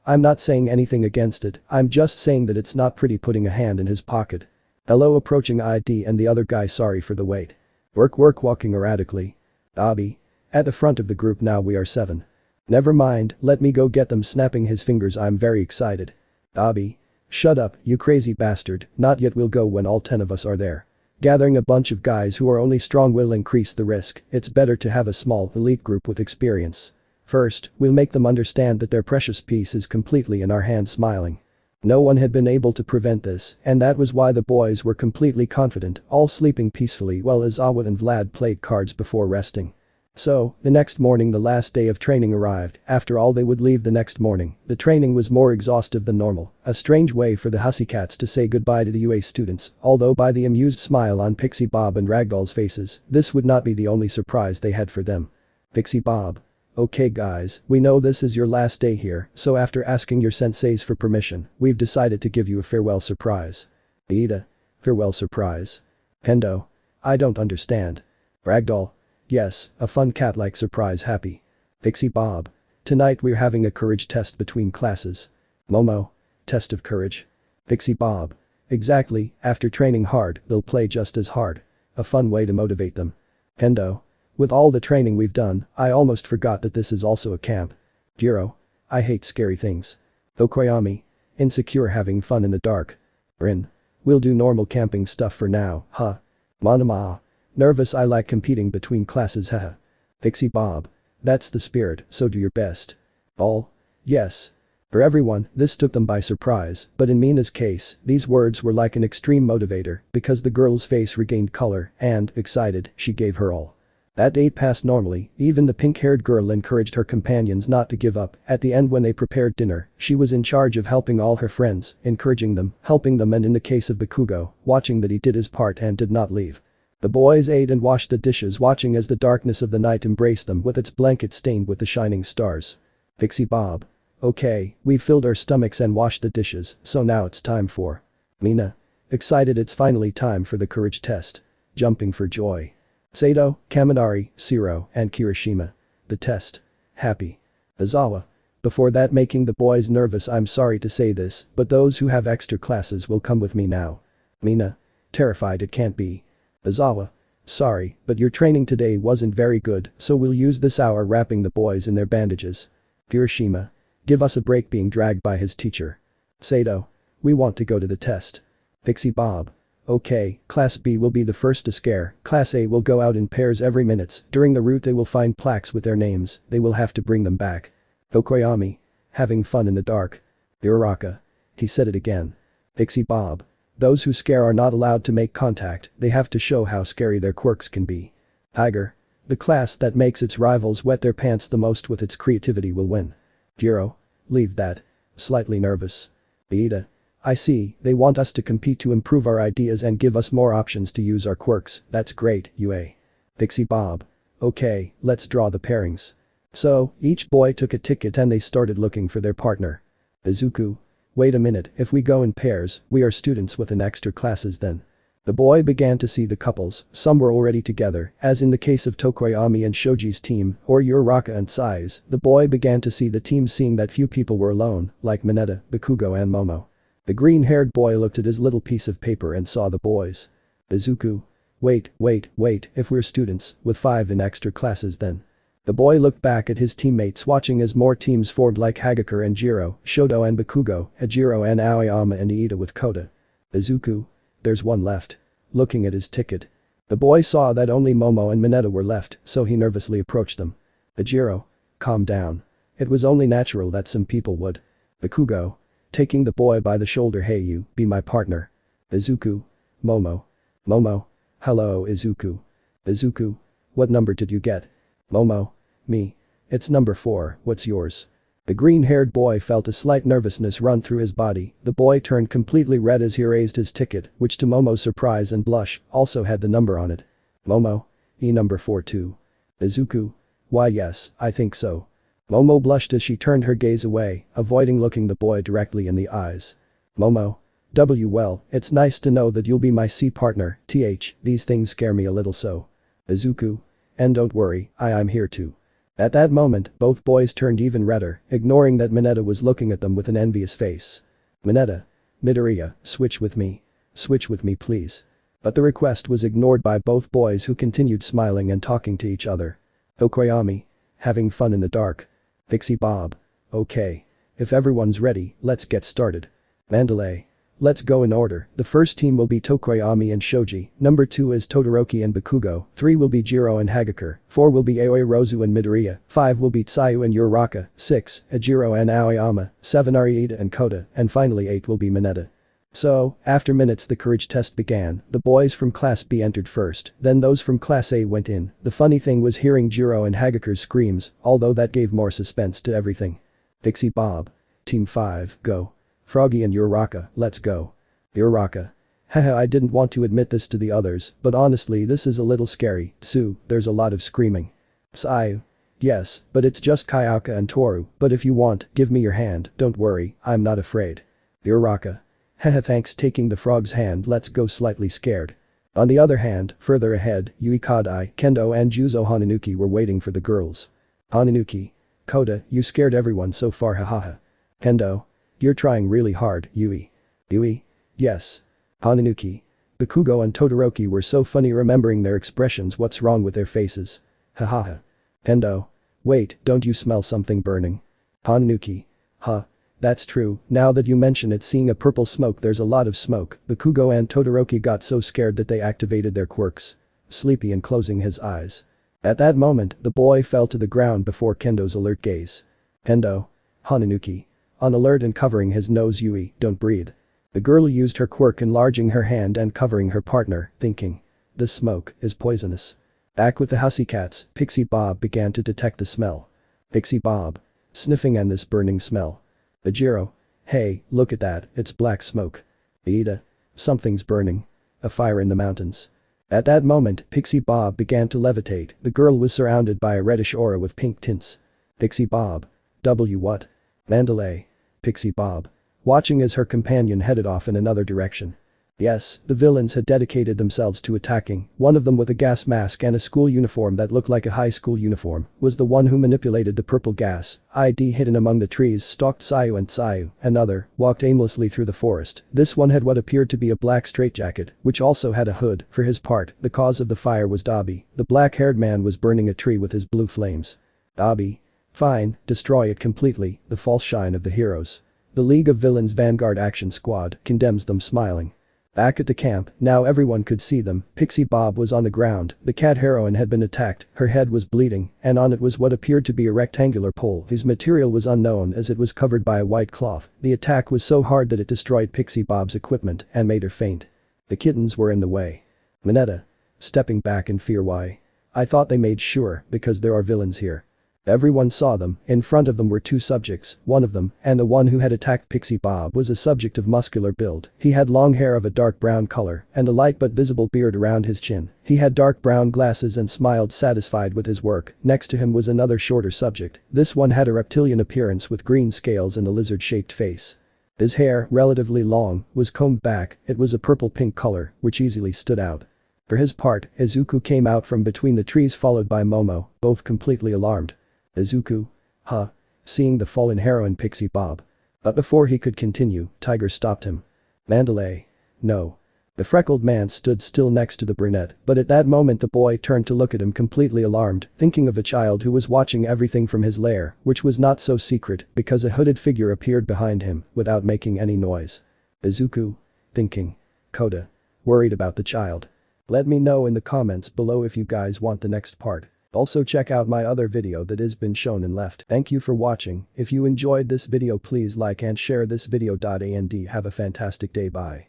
I'm not saying anything against it, I'm just saying that it's not pretty putting a hand in his pocket. Hello approaching ID and the other guy. Sorry for the wait. Work walking erratically. Abi. At the front of the group now we are 7. Never mind, let me go get them. Snapping his fingers. I'm very excited. Abi. Shut up, you crazy bastard, not yet, we'll go when all 10 of us are there. Gathering a bunch of guys who are only strong will increase the risk, it's better to have a small, elite group with experience. First, we'll make them understand that their precious piece is completely in our hands. Smiling. No one had been able to prevent this, and that was why the boys were completely confident, all sleeping peacefully while Aizawa and Vlad played cards before resting. So, the next morning, the last day of training arrived. After all, they would leave the next morning. The training was more exhaustive than normal, a strange way for the Hussycats to say goodbye to the UA students, although by the amused smile on Pixie Bob and Ragdoll's faces, this would not be the only surprise they had for them. Pixie Bob. Okay guys, we know this is your last day here, so after asking your senseis for permission, we've decided to give you a farewell surprise. Ida. Farewell surprise? Pendo. I don't understand. Ragdoll. Yes, a fun cat-like surprise. Happy. Pixie Bob. Tonight we're having a courage test between classes. Momo. Test of courage. Pixie Bob. Exactly, after training hard, they'll play just as hard. A fun way to motivate them. Pendo. With all the training we've done, I almost forgot that this is also a camp. Jiro. I hate scary things. Okoyami. Insecure having fun in the dark. Rin. We'll do normal camping stuff for now, huh? Monoma. Nervous. I like competing between classes. Haha. Pixie Bob. That's the spirit, so do your best. All? Yes. For everyone, this took them by surprise, but in Mina's case, these words were like an extreme motivator because the girl's face regained color and, excited, she gave her all. That day passed normally, even the pink-haired girl encouraged her companions not to give up. At the end when they prepared dinner, she was in charge of helping all her friends, encouraging them, helping them, and in the case of Bakugo, watching that he did his part and did not leave. The boys ate and washed the dishes, watching as the darkness of the night embraced them with its blanket stained with the shining stars. Pixie Bob. Okay, we filled our stomachs and washed the dishes, so now it's time for Mina. Excited, it's finally time for the courage test. Jumping for joy. Sato, Kaminari, Shiro, and Kirishima. The test. Happy. Aizawa. Before that, making the boys nervous. I'm sorry to say this, but those who have extra classes will come with me now. Mina. Terrified, it can't be. Aizawa. Sorry, but your training today wasn't very good, so we'll use this hour wrapping the boys in their bandages. Kirishima. Give us a break being dragged by his teacher. Sato. We want to go to the test. Pixie Bob. Okay, Class B will be the first to scare, Class A will go out in pairs every minute, during the route they will find plaques with their names, they will have to bring them back. Tokoyami. Having fun in the dark. Uraraka. He said it again. Pixie Bob. Those who scare are not allowed to make contact, they have to show how scary their quirks can be. Tiger. The class that makes its rivals wet their pants the most with its creativity will win. Jiro. Leave that. Slightly nervous. Ida. I see, they want us to compete to improve our ideas and give us more options to use our quirks, that's great, Yue. Pixie Bob. Okay, let's draw the pairings. So, each boy took a ticket and they started looking for their partner. Izuku. Wait a minute, if we go in pairs, we are students within extra classes then. The boy began to see the couples, some were already together, as in the case of Tokoyami and Shoji's team, or Uraraka and Sai's, the boy began to see the team seeing that few people were alone, like Mineta, Bakugo and Momo. The green-haired boy looked at his little piece of paper and saw the boys. Izuku. Wait, if we're students, with 5 in extra classes then. The boy looked back at his teammates watching as more teams formed like Hagakure and Jiro, Shoto and Bakugo, Hajiro and Aoyama and Iida with Kota. Izuku. There's one left. Looking at his ticket. The boy saw that only Momo and Mineta were left, so he nervously approached them. Hajiro. Calm down. It was only natural that some people would. Bakugo. Taking the boy by the shoulder, hey you, be my partner. Izuku. Momo. Momo. Hello Izuku. Izuku. What number did you get? Momo. Me. It's number 4, what's yours? The green-haired boy felt a slight nervousness run through his body, the boy turned completely red as he raised his ticket, which to Momo's surprise and blush, also had the number on it. Momo. Number 4 too. Izuku. Why yes, I think so. Momo blushed as she turned her gaze away, avoiding looking the boy directly in the eyes. Momo. Well, it's nice to know that you'll be my C partner, these things scare me a little so. Izuku. And don't worry, I'm here too. At that moment, both boys turned even redder, ignoring that Mineta was looking at them with an envious face. Mineta. Midoriya, switch with me. Switch with me please. But the request was ignored by both boys who continued smiling and talking to each other. Tokoyami. Having fun in the dark. Pixie Bob. Okay. If everyone's ready, let's get started. Mandalay. Let's go in order, the first team will be Tokoyami and Shoji, number 2 is Todoroki and Bakugo, 3 will be Jiro and Hagakure, 4 will be Aoyorozu and Midoriya, 5 will be Tsuyu and Uraraka, 6, Hajiro and Aoyama, 7 are Iida and Kota, and finally 8 will be Mineta. So, after minutes the courage test began, the boys from Class B entered first, then those from Class A went in, the funny thing was hearing Jiro and Hagakure's screams, although that gave more suspense to everything. Pixie Bob. Team 5, go. Froggy and Uraraka, let's go. Uraraka. Haha, I didn't want to admit this to the others, but honestly this is a little scary, Tsu, there's a lot of screaming. Tsuyu. Yes, but it's just Kayaka and Toru, but if you want, give me your hand, don't worry, I'm not afraid. Uraraka. Haha, thanks, taking the frog's hand, let's go, slightly scared. On the other hand, further ahead, Yui Kadai, Kendo and Juzo Hananuki were waiting for the girls. Hananuki. Kota, you scared everyone so far, hahaha. Kendo. You're trying really hard, Yui. Yui? Yes. Hananuki. Bakugo and Todoroki were so funny remembering their expressions, what's wrong with their faces? Hahaha. Kendo. Wait, don't you smell something burning? Hananuki. Huh. That's true, now that you mention it, seeing a purple smoke, there's a lot of smoke. Bakugo and Todoroki got so scared that they activated their quirks. Sleepy and closing his eyes. At that moment, the boy fell to the ground before Kendo's alert gaze. Kendo. Hananuki. On alert and covering his nose, Yui, don't breathe. The girl used her quirk, enlarging her hand and covering her partner, thinking. This smoke is poisonous. Back with the hussy cats, Pixie Bob began to detect the smell. Pixie Bob. Sniffing and this burning smell. Ajiro. Hey, look at that, it's black smoke. Iida. Something's burning. A fire in the mountains. At that moment, Pixie Bob began to levitate, the girl was surrounded by a reddish aura with pink tints. Pixie Bob. What? Mandalay. Pixie Bob. Watching as her companion headed off in another direction. Yes, the villains had dedicated themselves to attacking, one of them with a gas mask and a school uniform that looked like a high school uniform, was the one who manipulated the purple gas, ID hidden among the trees stalked Tsuyu and Tsuyu, another, walked aimlessly through the forest, this one had what appeared to be a black straitjacket, which also had a hood, for his part, the cause of the fire was Dabi, the black-haired man was burning a tree with his blue flames. Dabi. Fine, destroy it completely, the false shine of the heroes. The League of Villains Vanguard Action Squad condemns them smiling. Back at the camp, now everyone could see them. Pixie Bob was on the ground, the cat heroine had been attacked, her head was bleeding, and on it was what appeared to be a rectangular pole whose material was unknown as it was covered by a white cloth. The attack was so hard that it destroyed Pixie Bob's equipment and made her faint. The kittens were in the way. Mineta. Stepping back in fear. Why? I thought they made sure, because there are villains here. Everyone saw them, in front of them were two subjects, one of them, and the one who had attacked Pixie Bob was a subject of muscular build. He had long hair of a dark brown color and a light but visible beard around his chin. He had dark brown glasses and smiled satisfied with his work. Next to him was another shorter subject. This one had a reptilian appearance with green scales and a lizard-shaped face. His hair, relatively long, was combed back, it was a purple-pink color, which easily stood out. For his part, Izuku came out from between the trees followed by Momo, both completely alarmed. Izuku? Huh? Seeing the fallen heroine Pixie Bob. But before he could continue, Tiger stopped him. Mandalay? No. The freckled man stood still next to the brunette, but at that moment the boy turned to look at him completely alarmed, thinking of a child who was watching everything from his lair, which was not so secret because a hooded figure appeared behind him without making any noise. Izuku? Thinking. Coda. Worried about the child. Let me know in the comments below if you guys want the next part. Also check out my other video that has been shown and left. Thank you for watching. If you enjoyed this video please like and share this video. And have a fantastic day. Bye.